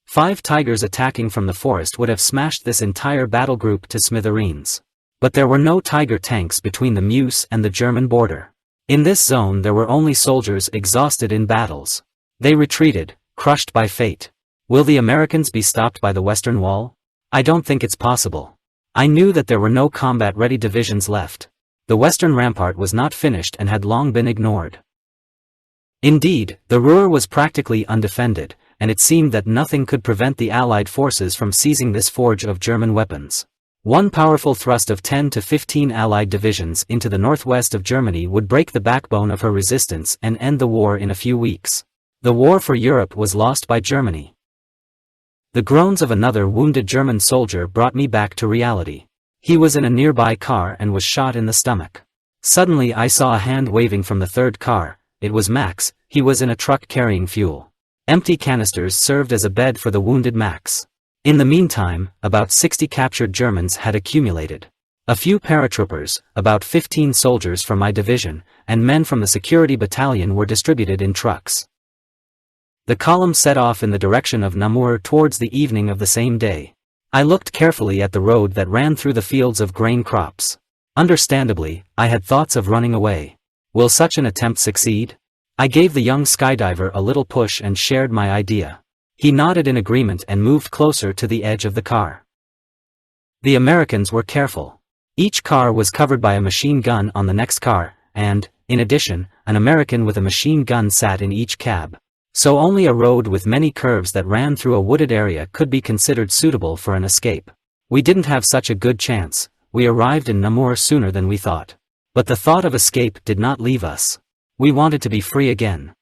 5 tigers attacking from the forest would have smashed this entire battle group to smithereens. But there were no tiger tanks between the Meuse and the German border. In this zone there were only soldiers exhausted in battles. They retreated, crushed by fate. Will the Americans be stopped by the Western Wall? I don't think it's possible. I knew that there were no combat-ready divisions left. The Western Rampart was not finished and had long been ignored. Indeed, the Ruhr was practically undefended, and it seemed that nothing could prevent the Allied forces from seizing this forge of German weapons. One powerful thrust of 10 to 15 Allied divisions into the northwest of Germany would break the backbone of her resistance and end the war in a few weeks. The war for Europe was lost by Germany. The groans of another wounded German soldier brought me back to reality. He was in a nearby car and was shot in the stomach. Suddenly I saw a hand waving from the third car. It was Max. He was in a truck carrying fuel. Empty canisters served as a bed for the wounded Max. In the meantime, about 60 captured Germans had accumulated. A few paratroopers, about 15 soldiers from my division, and men from the security battalion were distributed in trucks. The column set off in the direction of Namur towards the evening of the same day. I looked carefully at the road that ran through the fields of grain crops. Understandably, I had thoughts of running away. Will such an attempt succeed? I gave the young skydiver a little push and shared my idea. He nodded in agreement and moved closer to the edge of the car. The Americans were careful. Each car was covered by a machine gun on the next car, and, in addition, an American with a machine gun sat in each cab. So only a road with many curves that ran through a wooded area could be considered suitable for an escape. We didn't have such a good chance. We arrived in Namur sooner than we thought. But the thought of escape did not leave us. We wanted to be free again.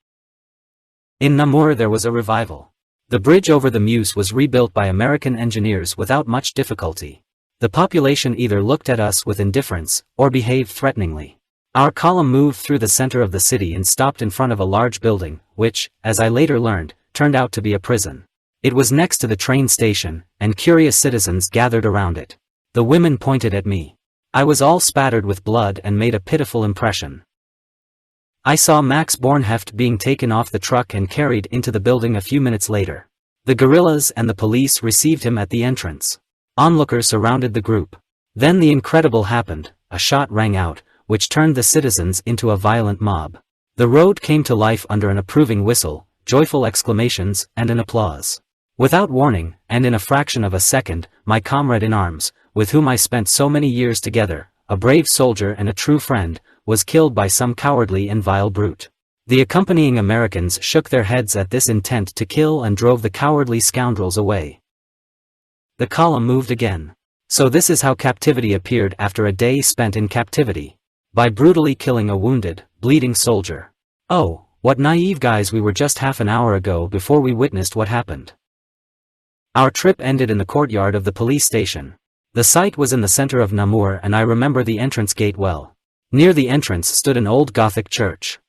In Namur there was a revival. The bridge over the Meuse was rebuilt by American engineers without much difficulty. The population either looked at us with indifference, or behaved threateningly. Our column moved through the center of the city and stopped in front of a large building, which, as I later learned, turned out to be a prison. It was next to the train station, and curious citizens gathered around it. The women pointed at me. I was all spattered with blood and made a pitiful impression. I saw Max Bornheft being taken off the truck and carried into the building a few minutes later. The guerrillas and the police received him at the entrance. Onlookers surrounded the group. Then the incredible happened. A shot rang out, which turned the citizens into a violent mob. The road came to life under an approving whistle, joyful exclamations, and an applause. Without warning, and in a fraction of a second, my comrade in arms, with whom I spent so many years together, a brave soldier and a true friend, was killed by some cowardly and vile brute. The accompanying Americans shook their heads at this intent to kill and drove the cowardly scoundrels away. The column moved again. So this is how captivity appeared after a day spent in captivity. By brutally killing a wounded, bleeding soldier. Oh, what naive guys we were just half an hour ago before we witnessed what happened. Our trip ended in the courtyard of the police station. The site was in the center of Namur and I remember the entrance gate well. Near the entrance stood an old Gothic church.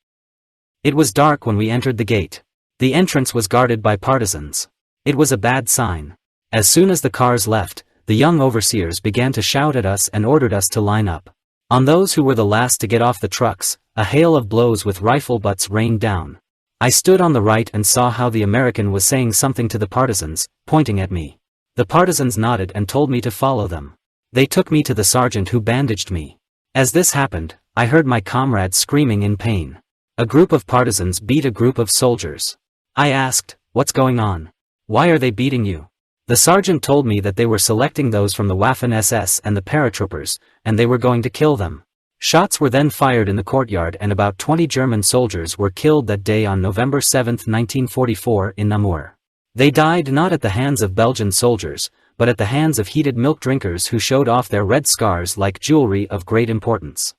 It was dark when we entered the gate. The entrance was guarded by partisans. It was a bad sign. As soon as the cars left, the young overseers began to shout at us and ordered us to line up. On those who were the last to get off the trucks, a hail of blows with rifle butts rained down. I stood on the right and saw how the American was saying something to the partisans, pointing at me. The partisans nodded and told me to follow them. They took me to the sergeant who bandaged me. As this happened, I heard my comrade screaming in pain. A group of partisans beat a group of soldiers. I asked, "What's going on? Why are they beating you?" The sergeant told me that they were selecting those from the Waffen SS and the paratroopers, and they were going to kill them. Shots were then fired in the courtyard and about 20 German soldiers were killed that day on November 7, 1944 in Namur. They died not at the hands of Belgian soldiers, but at the hands of heated milk drinkers who showed off their red scars like jewelry of great importance.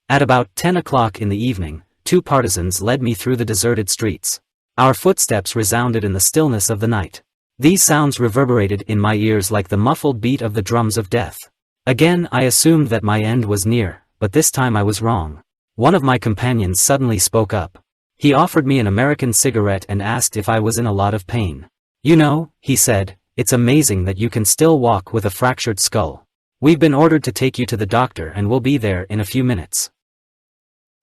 At about 10 o'clock in the evening, 2 partisans led me through the deserted streets. Our footsteps resounded in the stillness of the night. These sounds reverberated in my ears like the muffled beat of the drums of death. Again I assumed that my end was near, but this time I was wrong. One of my companions suddenly spoke up. He offered me an American cigarette and asked if I was in a lot of pain. "You know," he said, "it's amazing that you can still walk with a fractured skull. We've been ordered to take you to the doctor and we'll be there in a few minutes."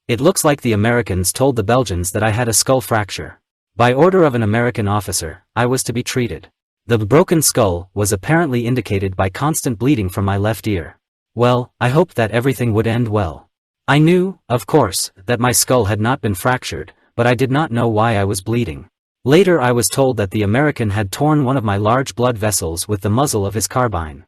It looks like the Americans told the Belgians that I had a skull fracture. By order of an American officer, I was to be treated. The broken skull was apparently indicated by constant bleeding from my left ear. Well, I hoped that everything would end well. I knew, of course, that my skull had not been fractured, but I did not know why I was bleeding. Later I was told that the American had torn one of my large blood vessels with the muzzle of his carbine.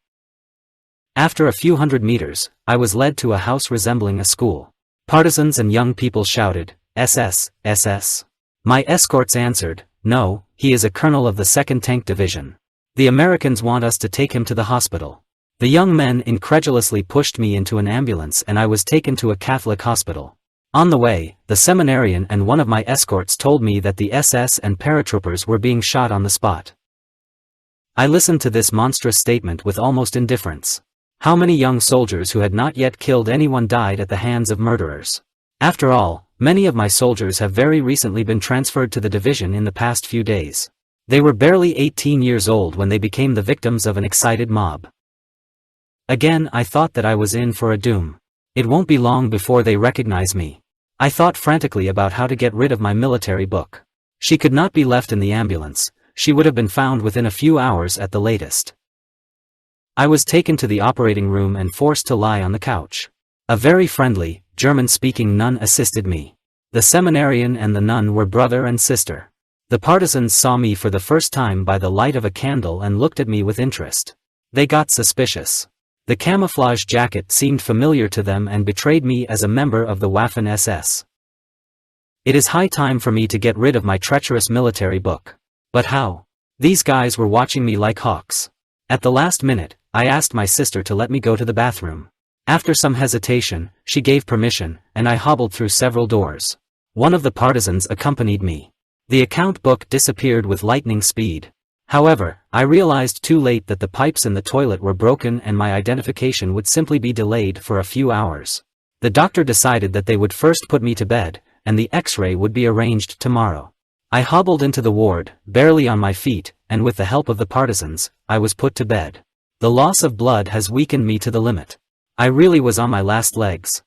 After a few hundred meters, I was led to a house resembling a school. Partisans and young people shouted, "SS, SS." My escorts answered, "No, he is a colonel of the 2nd Tank Division. The Americans want us to take him to the hospital." The young men incredulously pushed me into an ambulance and I was taken to a Catholic hospital. On the way, the seminarian and one of my escorts told me that the SS and paratroopers were being shot on the spot. I listened to this monstrous statement with almost indifference. How many young soldiers who had not yet killed anyone died at the hands of murderers? After all, many of my soldiers have very recently been transferred to the division in the past few days. They were barely 18 years old when they became the victims of an excited mob. Again I thought that I was in for a doom. It won't be long before they recognize me. I thought frantically about how to get rid of my military book. She could not be left in the ambulance, she would have been found within a few hours at the latest. I was taken to the operating room and forced to lie on the couch. A very friendly, German-speaking nun assisted me. The seminarian and the nun were brother and sister. The partisans saw me for the first time by the light of a candle and looked at me with interest. They got suspicious. The camouflage jacket seemed familiar to them and betrayed me as a member of the Waffen SS. It is high time for me to get rid of my treacherous military book. But how? These guys were watching me like hawks. At the last minute, I asked my sister to let me go to the bathroom. After some hesitation, she gave permission, and I hobbled through several doors. One of the partisans accompanied me. The account book disappeared with lightning speed. However, I realized too late that the pipes in the toilet were broken and my identification would simply be delayed for a few hours. The doctor decided that they would first put me to bed, and the X-ray would be arranged tomorrow. I hobbled into the ward, barely on my feet, and with the help of the partisans, I was put to bed. The loss of blood has weakened me to the limit. I really was on my last legs.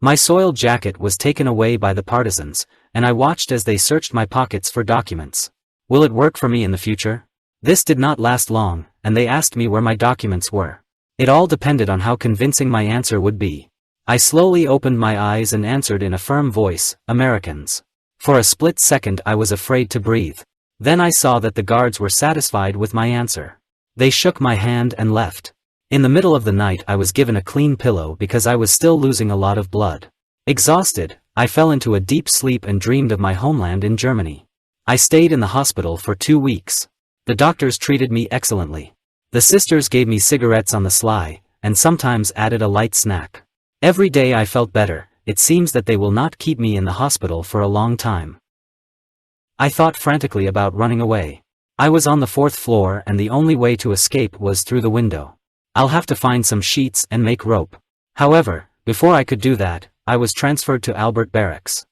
My soiled jacket was taken away by the partisans, and I watched as they searched my pockets for documents. Will it work for me in the future? This did not last long, and they asked me where my documents were. It all depended on how convincing my answer would be. I slowly opened my eyes and answered in a firm voice, Americans. For a split second I was afraid to breathe. Then I saw that the guards were satisfied with my answer. They shook my hand and left. In the middle of the night I was given a clean pillow because I was still losing a lot of blood. Exhausted, I fell into a deep sleep and dreamed of my homeland in Germany. I stayed in the hospital for 2 weeks. The doctors treated me excellently. The sisters gave me cigarettes on the sly, and sometimes added a light snack. Every day I felt better. It seems that they will not keep me in the hospital for a long time. I thought frantically about running away. I was on the 4th floor and the only way to escape was through the window. I'll have to find some sheets and make rope. However, before I could do that, I was transferred to Albert Barracks.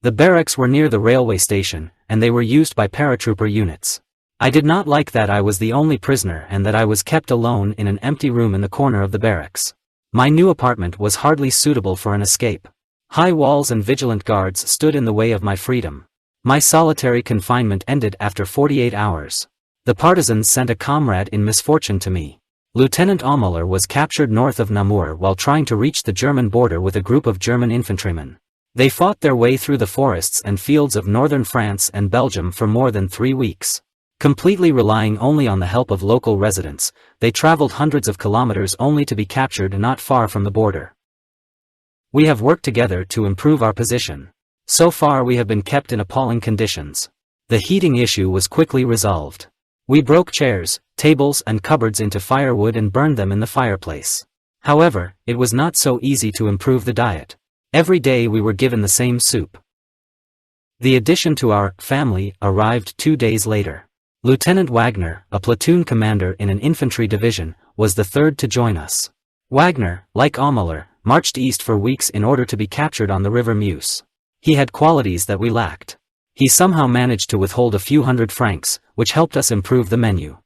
The barracks were near the railway station, and they were used by paratrooper units. I did not like that I was the only prisoner and that I was kept alone in an empty room in the corner of the barracks. My new apartment was hardly suitable for an escape. High walls and vigilant guards stood in the way of my freedom. My solitary confinement ended after 48 hours. The partisans sent a comrade in misfortune to me. Lieutenant Aumüller was captured north of Namur while trying to reach the German border with a group of German infantrymen. They fought their way through the forests and fields of northern France and Belgium for more than 3 weeks. Completely relying only on the help of local residents, they traveled hundreds of kilometers only to be captured not far from the border. We have worked together to improve our position. So far we have been kept in appalling conditions. The heating issue was quickly resolved. We broke chairs, tables and cupboards into firewood and burned them in the fireplace. However, it was not so easy to improve the diet. Every day we were given the same soup. The addition to our family arrived 2 days later. Lieutenant Wagner, a platoon commander in an infantry division, was the third to join us. Wagner, like Aumüller, marched east for weeks in order to be captured on the River Meuse. He had qualities that we lacked. He somehow managed to withhold a few hundred francs, which helped us improve the menu.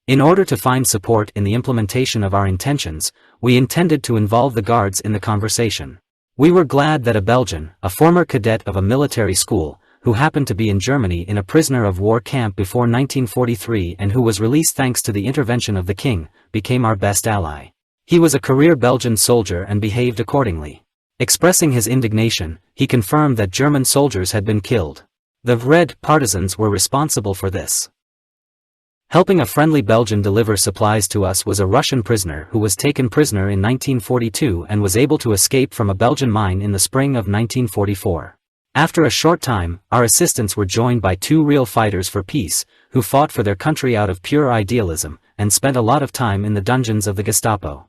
In order to find support in the implementation of our intentions, we intended to involve the guards in the conversation. We were glad that a Belgian, a former cadet of a military school, who happened to be in Germany in a prisoner of war camp before 1943 and who was released thanks to the intervention of the king, became our best ally. He was a career Belgian soldier and behaved accordingly. Expressing his indignation, he confirmed that German soldiers had been killed. The Red partisans were responsible for this. Helping a friendly Belgian deliver supplies to us was a Russian prisoner who was taken prisoner in 1942 and was able to escape from a Belgian mine in the spring of 1944. After a short time, our assistants were joined by 2 real fighters for peace, who fought for their country out of pure idealism, and spent a lot of time in the dungeons of the Gestapo.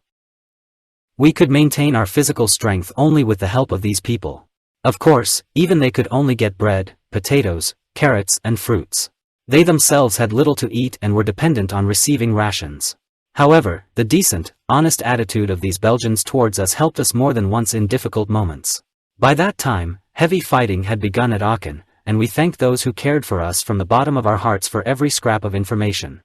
We could maintain our physical strength only with the help of these people. Of course, even they could only get bread, potatoes, carrots and fruits. They themselves had little to eat and were dependent on receiving rations. However, the decent, honest attitude of these Belgians towards us helped us more than once in difficult moments. By that time, heavy fighting had begun at Aachen, and we thanked those who cared for us from the bottom of our hearts for every scrap of information.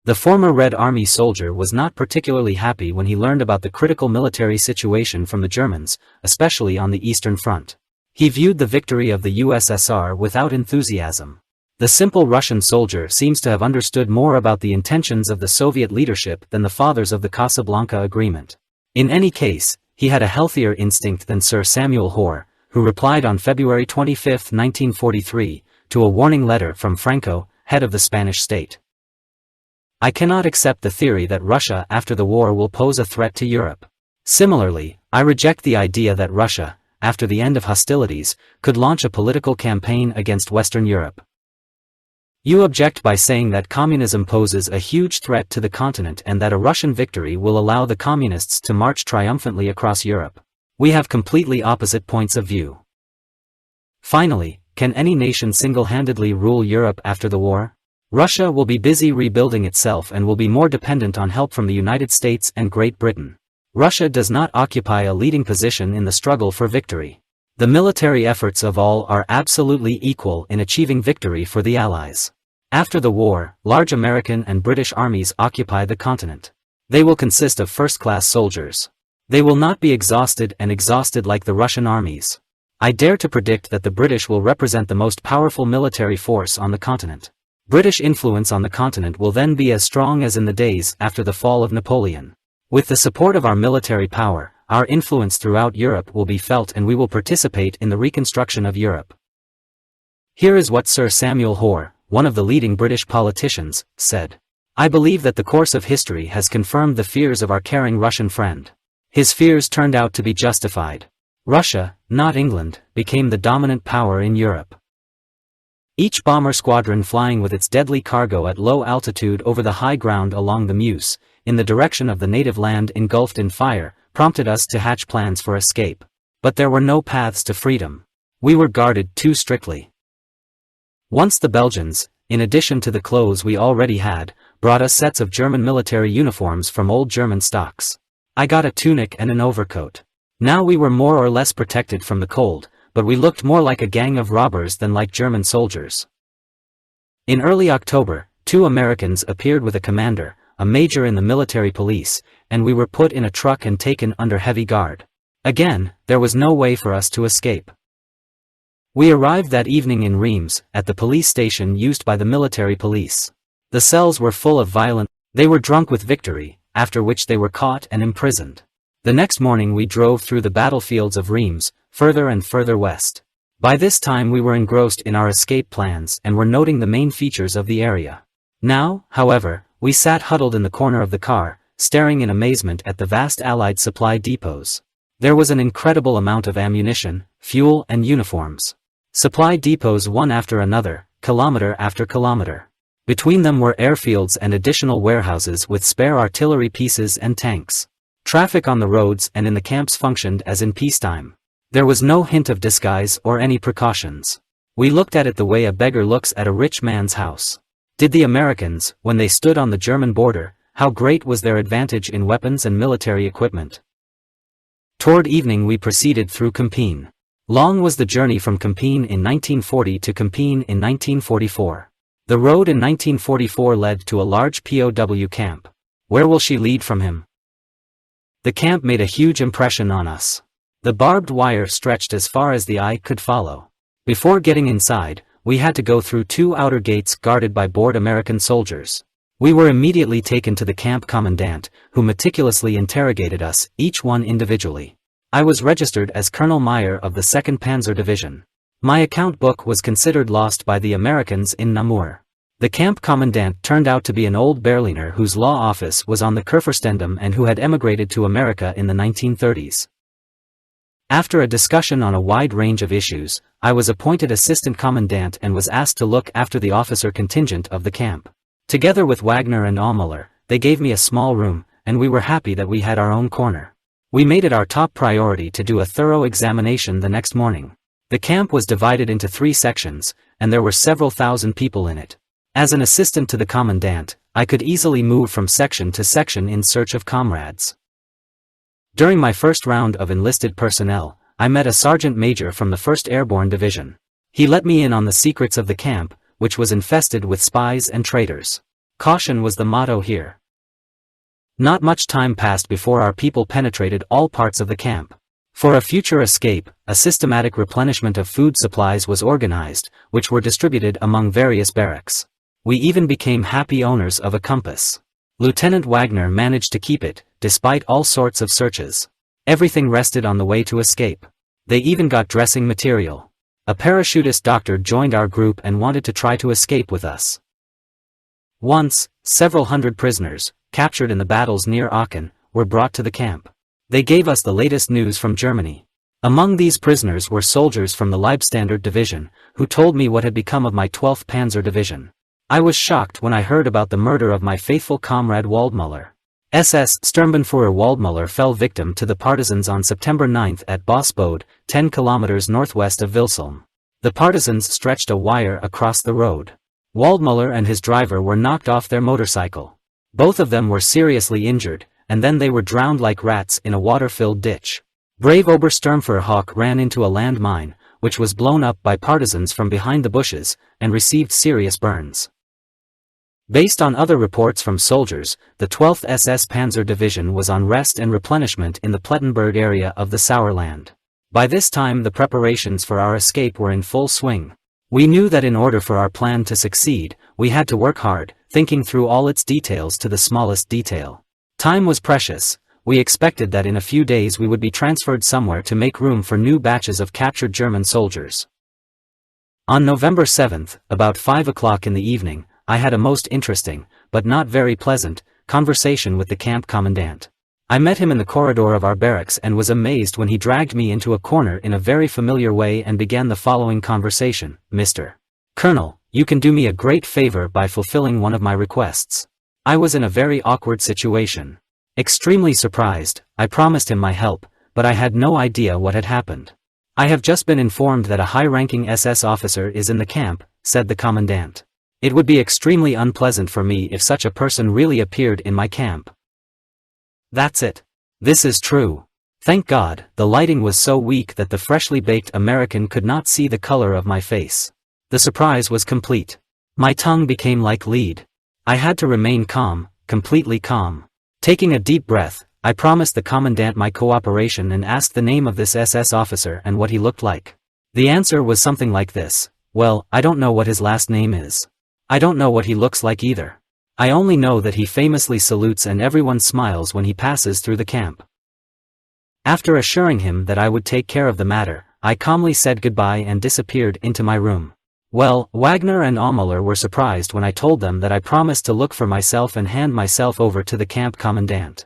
The former Red Army soldier was not particularly happy when he learned about the critical military situation from the Germans, especially on the Eastern Front. He viewed the victory of the USSR without enthusiasm. The simple Russian soldier seems to have understood more about the intentions of the Soviet leadership than the fathers of the Casablanca Agreement. In any case, he had a healthier instinct than Sir Samuel Hoare, who replied on February 25, 1943, to a warning letter from Franco, head of the Spanish state. I cannot accept the theory that Russia after the war will pose a threat to Europe. Similarly, I reject the idea that Russia, after the end of hostilities, could launch a political campaign against Western Europe. You object by saying that communism poses a huge threat to the continent and that a Russian victory will allow the communists to march triumphantly across Europe. We have completely opposite points of view. Finally, can any nation single-handedly rule Europe after the war? Russia will be busy rebuilding itself and will be more dependent on help from the United States and Great Britain. Russia does not occupy a leading position in the struggle for victory. The military efforts of all are absolutely equal in achieving victory for the Allies. After the war, large American and British armies occupy the continent. They will consist of first-class soldiers. They will not be exhausted like the Russian armies. I dare to predict that the British will represent the most powerful military force on the continent. British influence on the continent will then be as strong as in the days after the fall of Napoleon. With the support of our military power, our influence throughout Europe will be felt and we will participate in the reconstruction of Europe. Here is what Sir Samuel Hoare, one of the leading British politicians, said. I believe that the course of history has confirmed the fears of our caring Russian friend. His fears turned out to be justified. Russia, not England, became the dominant power in Europe. Each bomber squadron flying with its deadly cargo at low altitude over the high ground along the Meuse, in the direction of the native land engulfed in fire, prompted us to hatch plans for escape. But there were no paths to freedom. We were guarded too strictly. Once the Belgians, in addition to the clothes we already had, brought us sets of German military uniforms from old German stocks. I got a tunic and an overcoat. Now we were more or less protected from the cold, but we looked more like a gang of robbers than like German soldiers. In early October, 2 Americans appeared with a commander, a major in the military police, and we were put in a truck and taken under heavy guard. Again, there was no way for us to escape. We arrived that evening in Reims, at the police station used by the military police. The cells were full of violent. They were drunk with victory, after which they were caught and imprisoned. The next morning we drove through the battlefields of Reims, further and further west. By this time we were engrossed in our escape plans and were noting the main features of the area. Now, however, we sat huddled in the corner of the car, staring in amazement at the vast Allied supply depots. There was an incredible amount of ammunition, fuel and uniforms. Supply depots one after another, kilometer after kilometer. Between them were airfields and additional warehouses with spare artillery pieces and tanks. Traffic on the roads and in the camps functioned as in peacetime. There was no hint of disguise or any precautions. We looked at it the way a beggar looks at a rich man's house. Did the Americans, when they stood on the German border, how great was their advantage in weapons and military equipment? Toward evening we proceeded through Compiègne. Long was the journey from Compiègne in 1940 to Compiègne in 1944. The road in 1944 led to a large POW camp. Where will she lead from him? The camp made a huge impression on us. The barbed wire stretched as far as the eye could follow. Before getting inside, we had to go through 2 outer gates guarded by bored American soldiers. We were immediately taken to the camp commandant, who meticulously interrogated us, each one individually. I was registered as Colonel Meyer of the 2nd Panzer Division. My account book was considered lost by the Americans in Namur. The camp commandant turned out to be an old Berliner whose law office was on the Kurfürstendamm and who had emigrated to America in the 1930s. After a discussion on a wide range of issues, I was appointed assistant commandant and was asked to look after the officer contingent of the camp. Together with Wagner and Aumüller, they gave me a small room, and we were happy that we had our own corner. We made it our top priority to do a thorough examination the next morning. The camp was divided into 3 sections, and there were several thousand people in it. As an assistant to the commandant, I could easily move from section to section in search of comrades. During my first round of enlisted personnel, I met a sergeant major from the 1st Airborne Division. He let me in on the secrets of the camp, which was infested with spies and traitors. Caution was the motto here. Not much time passed before our people penetrated all parts of the camp. For a future escape, a systematic replenishment of food supplies was organized, which were distributed among various barracks. We even became happy owners of a compass. Lieutenant Wagner managed to keep it, despite all sorts of searches. Everything rested on the way to escape. They even got dressing material. A parachutist doctor joined our group and wanted to try to escape with us. Once, several hundred prisoners, captured in the battles near Aachen, were brought to the camp. They gave us the latest news from Germany. Among these prisoners were soldiers from the Leibstandarte division, who told me what had become of my 12th Panzer division. I was shocked when I heard about the murder of my faithful comrade Waldmüller. SS Sturmbannführer Waldmüller fell victim to the partisans on September 9 at Bossbode, 10 kilometers northwest of Wilsholm. The partisans stretched a wire across the road. Waldmüller and his driver were knocked off their motorcycle. Both of them were seriously injured, and then they were drowned like rats in a water-filled ditch. Brave Obersturmführer Hawk ran into a landmine, which was blown up by partisans from behind the bushes, and received serious burns. Based on other reports from soldiers, the 12th SS Panzer Division was on rest and replenishment in the Plettenberg area of the Sauerland. By this time the preparations for our escape were in full swing. We knew that in order for our plan to succeed, we had to work hard, thinking through all its details to the smallest detail. Time was precious. We expected that in a few days we would be transferred somewhere to make room for new batches of captured German soldiers. On November 7th, about 5 o'clock in the evening, I had a most interesting, but not very pleasant, conversation with the camp commandant. I met him in the corridor of our barracks and was amazed when he dragged me into a corner in a very familiar way and began the following conversation. Mr. Colonel, you can do me a great favor by fulfilling one of my requests. I was in a very awkward situation. Extremely surprised, I promised him my help, but I had no idea what had happened. I have just been informed that a high-ranking SS officer is in the camp, said the commandant. It would be extremely unpleasant for me if such a person really appeared in my camp. That's it. This is true. Thank God, the lighting was so weak that the freshly baked American could not see the color of my face. The surprise was complete. My tongue became like lead. I had to remain calm, completely calm. Taking a deep breath, I promised the commandant my cooperation and asked the name of this SS officer and what he looked like. The answer was something like this: well, I don't know what his last name is. I don't know what he looks like either. I only know that he famously salutes and everyone smiles when he passes through the camp. After assuring him that I would take care of the matter, I calmly said goodbye and disappeared into my room. Well, Wagner and Ommüller were surprised when I told them that I promised to look for myself and hand myself over to the camp commandant.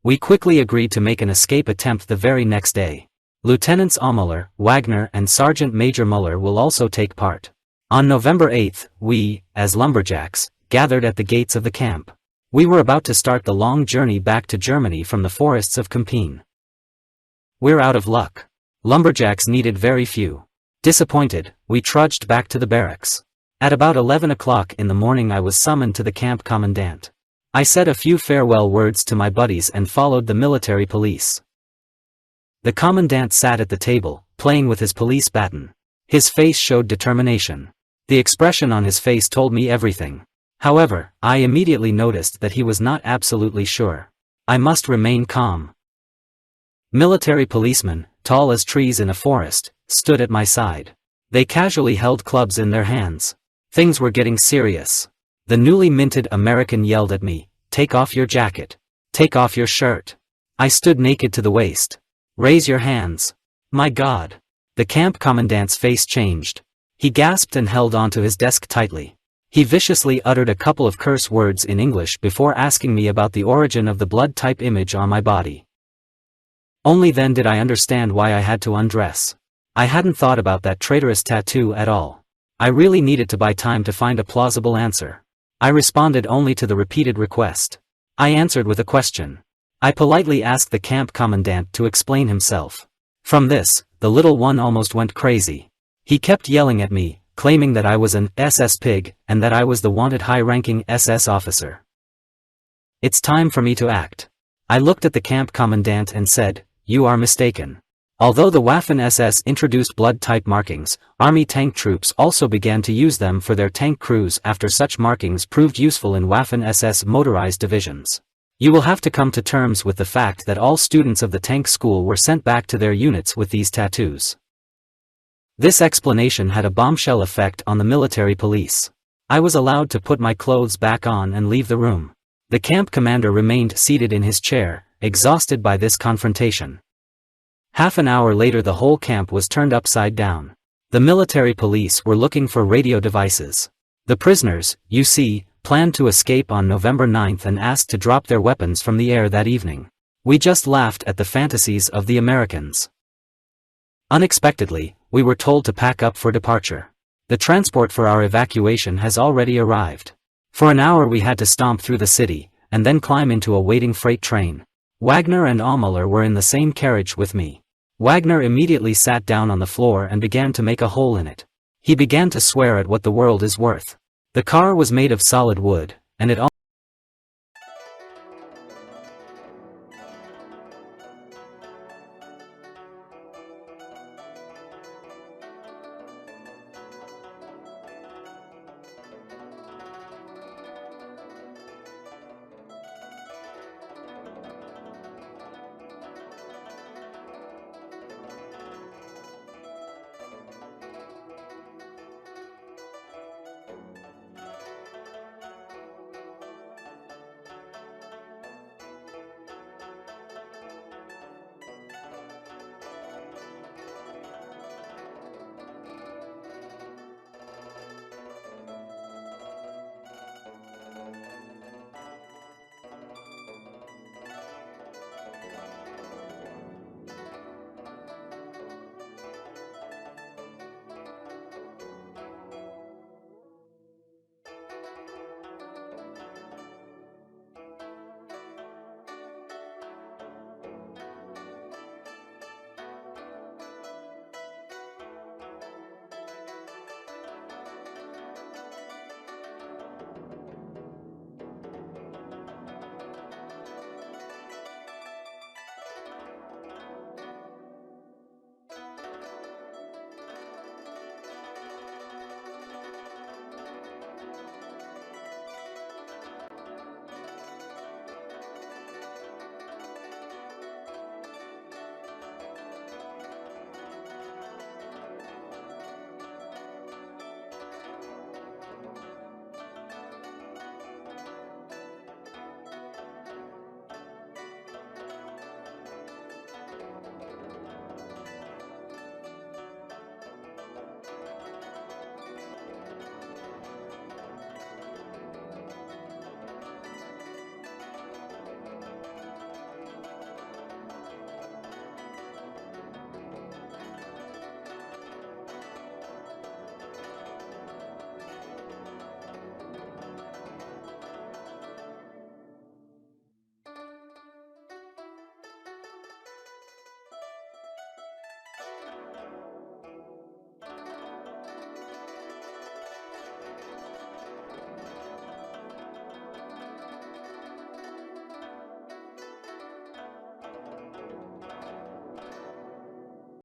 We quickly agreed to make an escape attempt the very next day. Lieutenants Ommüller, Wagner and Sergeant Major Müller will also take part. On November 8th, we, as lumberjacks, gathered at the gates of the camp. We were about to start the long journey back to Germany from the forests of Kempin. We're out of luck. Lumberjacks needed very few. Disappointed, we trudged back to the barracks. At about 11 o'clock in the morning I was summoned to the camp commandant. I said a few farewell words to my buddies and followed the military police. The commandant sat at the table, playing with his police baton. His face showed determination. The expression on his face told me everything. However, I immediately noticed that he was not absolutely sure. I must remain calm. Military policemen, tall as trees in a forest, stood at my side. They casually held clubs in their hands. Things were getting serious. The newly minted American yelled at me, "Take off your jacket. Take off your shirt." I stood naked to the waist. "Raise your hands." My God! The camp commandant's face changed. He gasped and held onto his desk tightly. He viciously uttered a couple of curse words in English before asking me about the origin of the blood type image on my body. Only then did I understand why I had to undress. I hadn't thought about that traitorous tattoo at all. I really needed to buy time to find a plausible answer. I responded only to the repeated request. I answered with a question. I politely asked the camp commandant to explain himself. From this, the little one almost went crazy. He kept yelling at me, claiming that I was an SS pig, and that I was the wanted high-ranking SS officer. It's time for me to act. I looked at the camp commandant and said, "You are mistaken." Although the Waffen SS introduced blood-type markings, Army tank troops also began to use them for their tank crews after such markings proved useful in Waffen SS motorized divisions. You will have to come to terms with the fact that all students of the tank school were sent back to their units with these tattoos. This explanation had a bombshell effect on the military police. I was allowed to put my clothes back on and leave the room. The camp commander remained seated in his chair, exhausted by this confrontation. Half an hour later the whole camp was turned upside down. The military police were looking for radio devices. The prisoners, you see, planned to escape on November 9th and asked to drop their weapons from the air that evening. We just laughed at the fantasies of the Americans. Unexpectedly, we were told to pack up for departure. The transport for our evacuation has already arrived. For an hour we had to stomp through the city, and then climb into a waiting freight train. Wagner and Aumüller were in the same carriage with me. Wagner immediately sat down on the floor and began to make a hole in it. He began to swear at what the world is worth. The car was made of solid wood, and it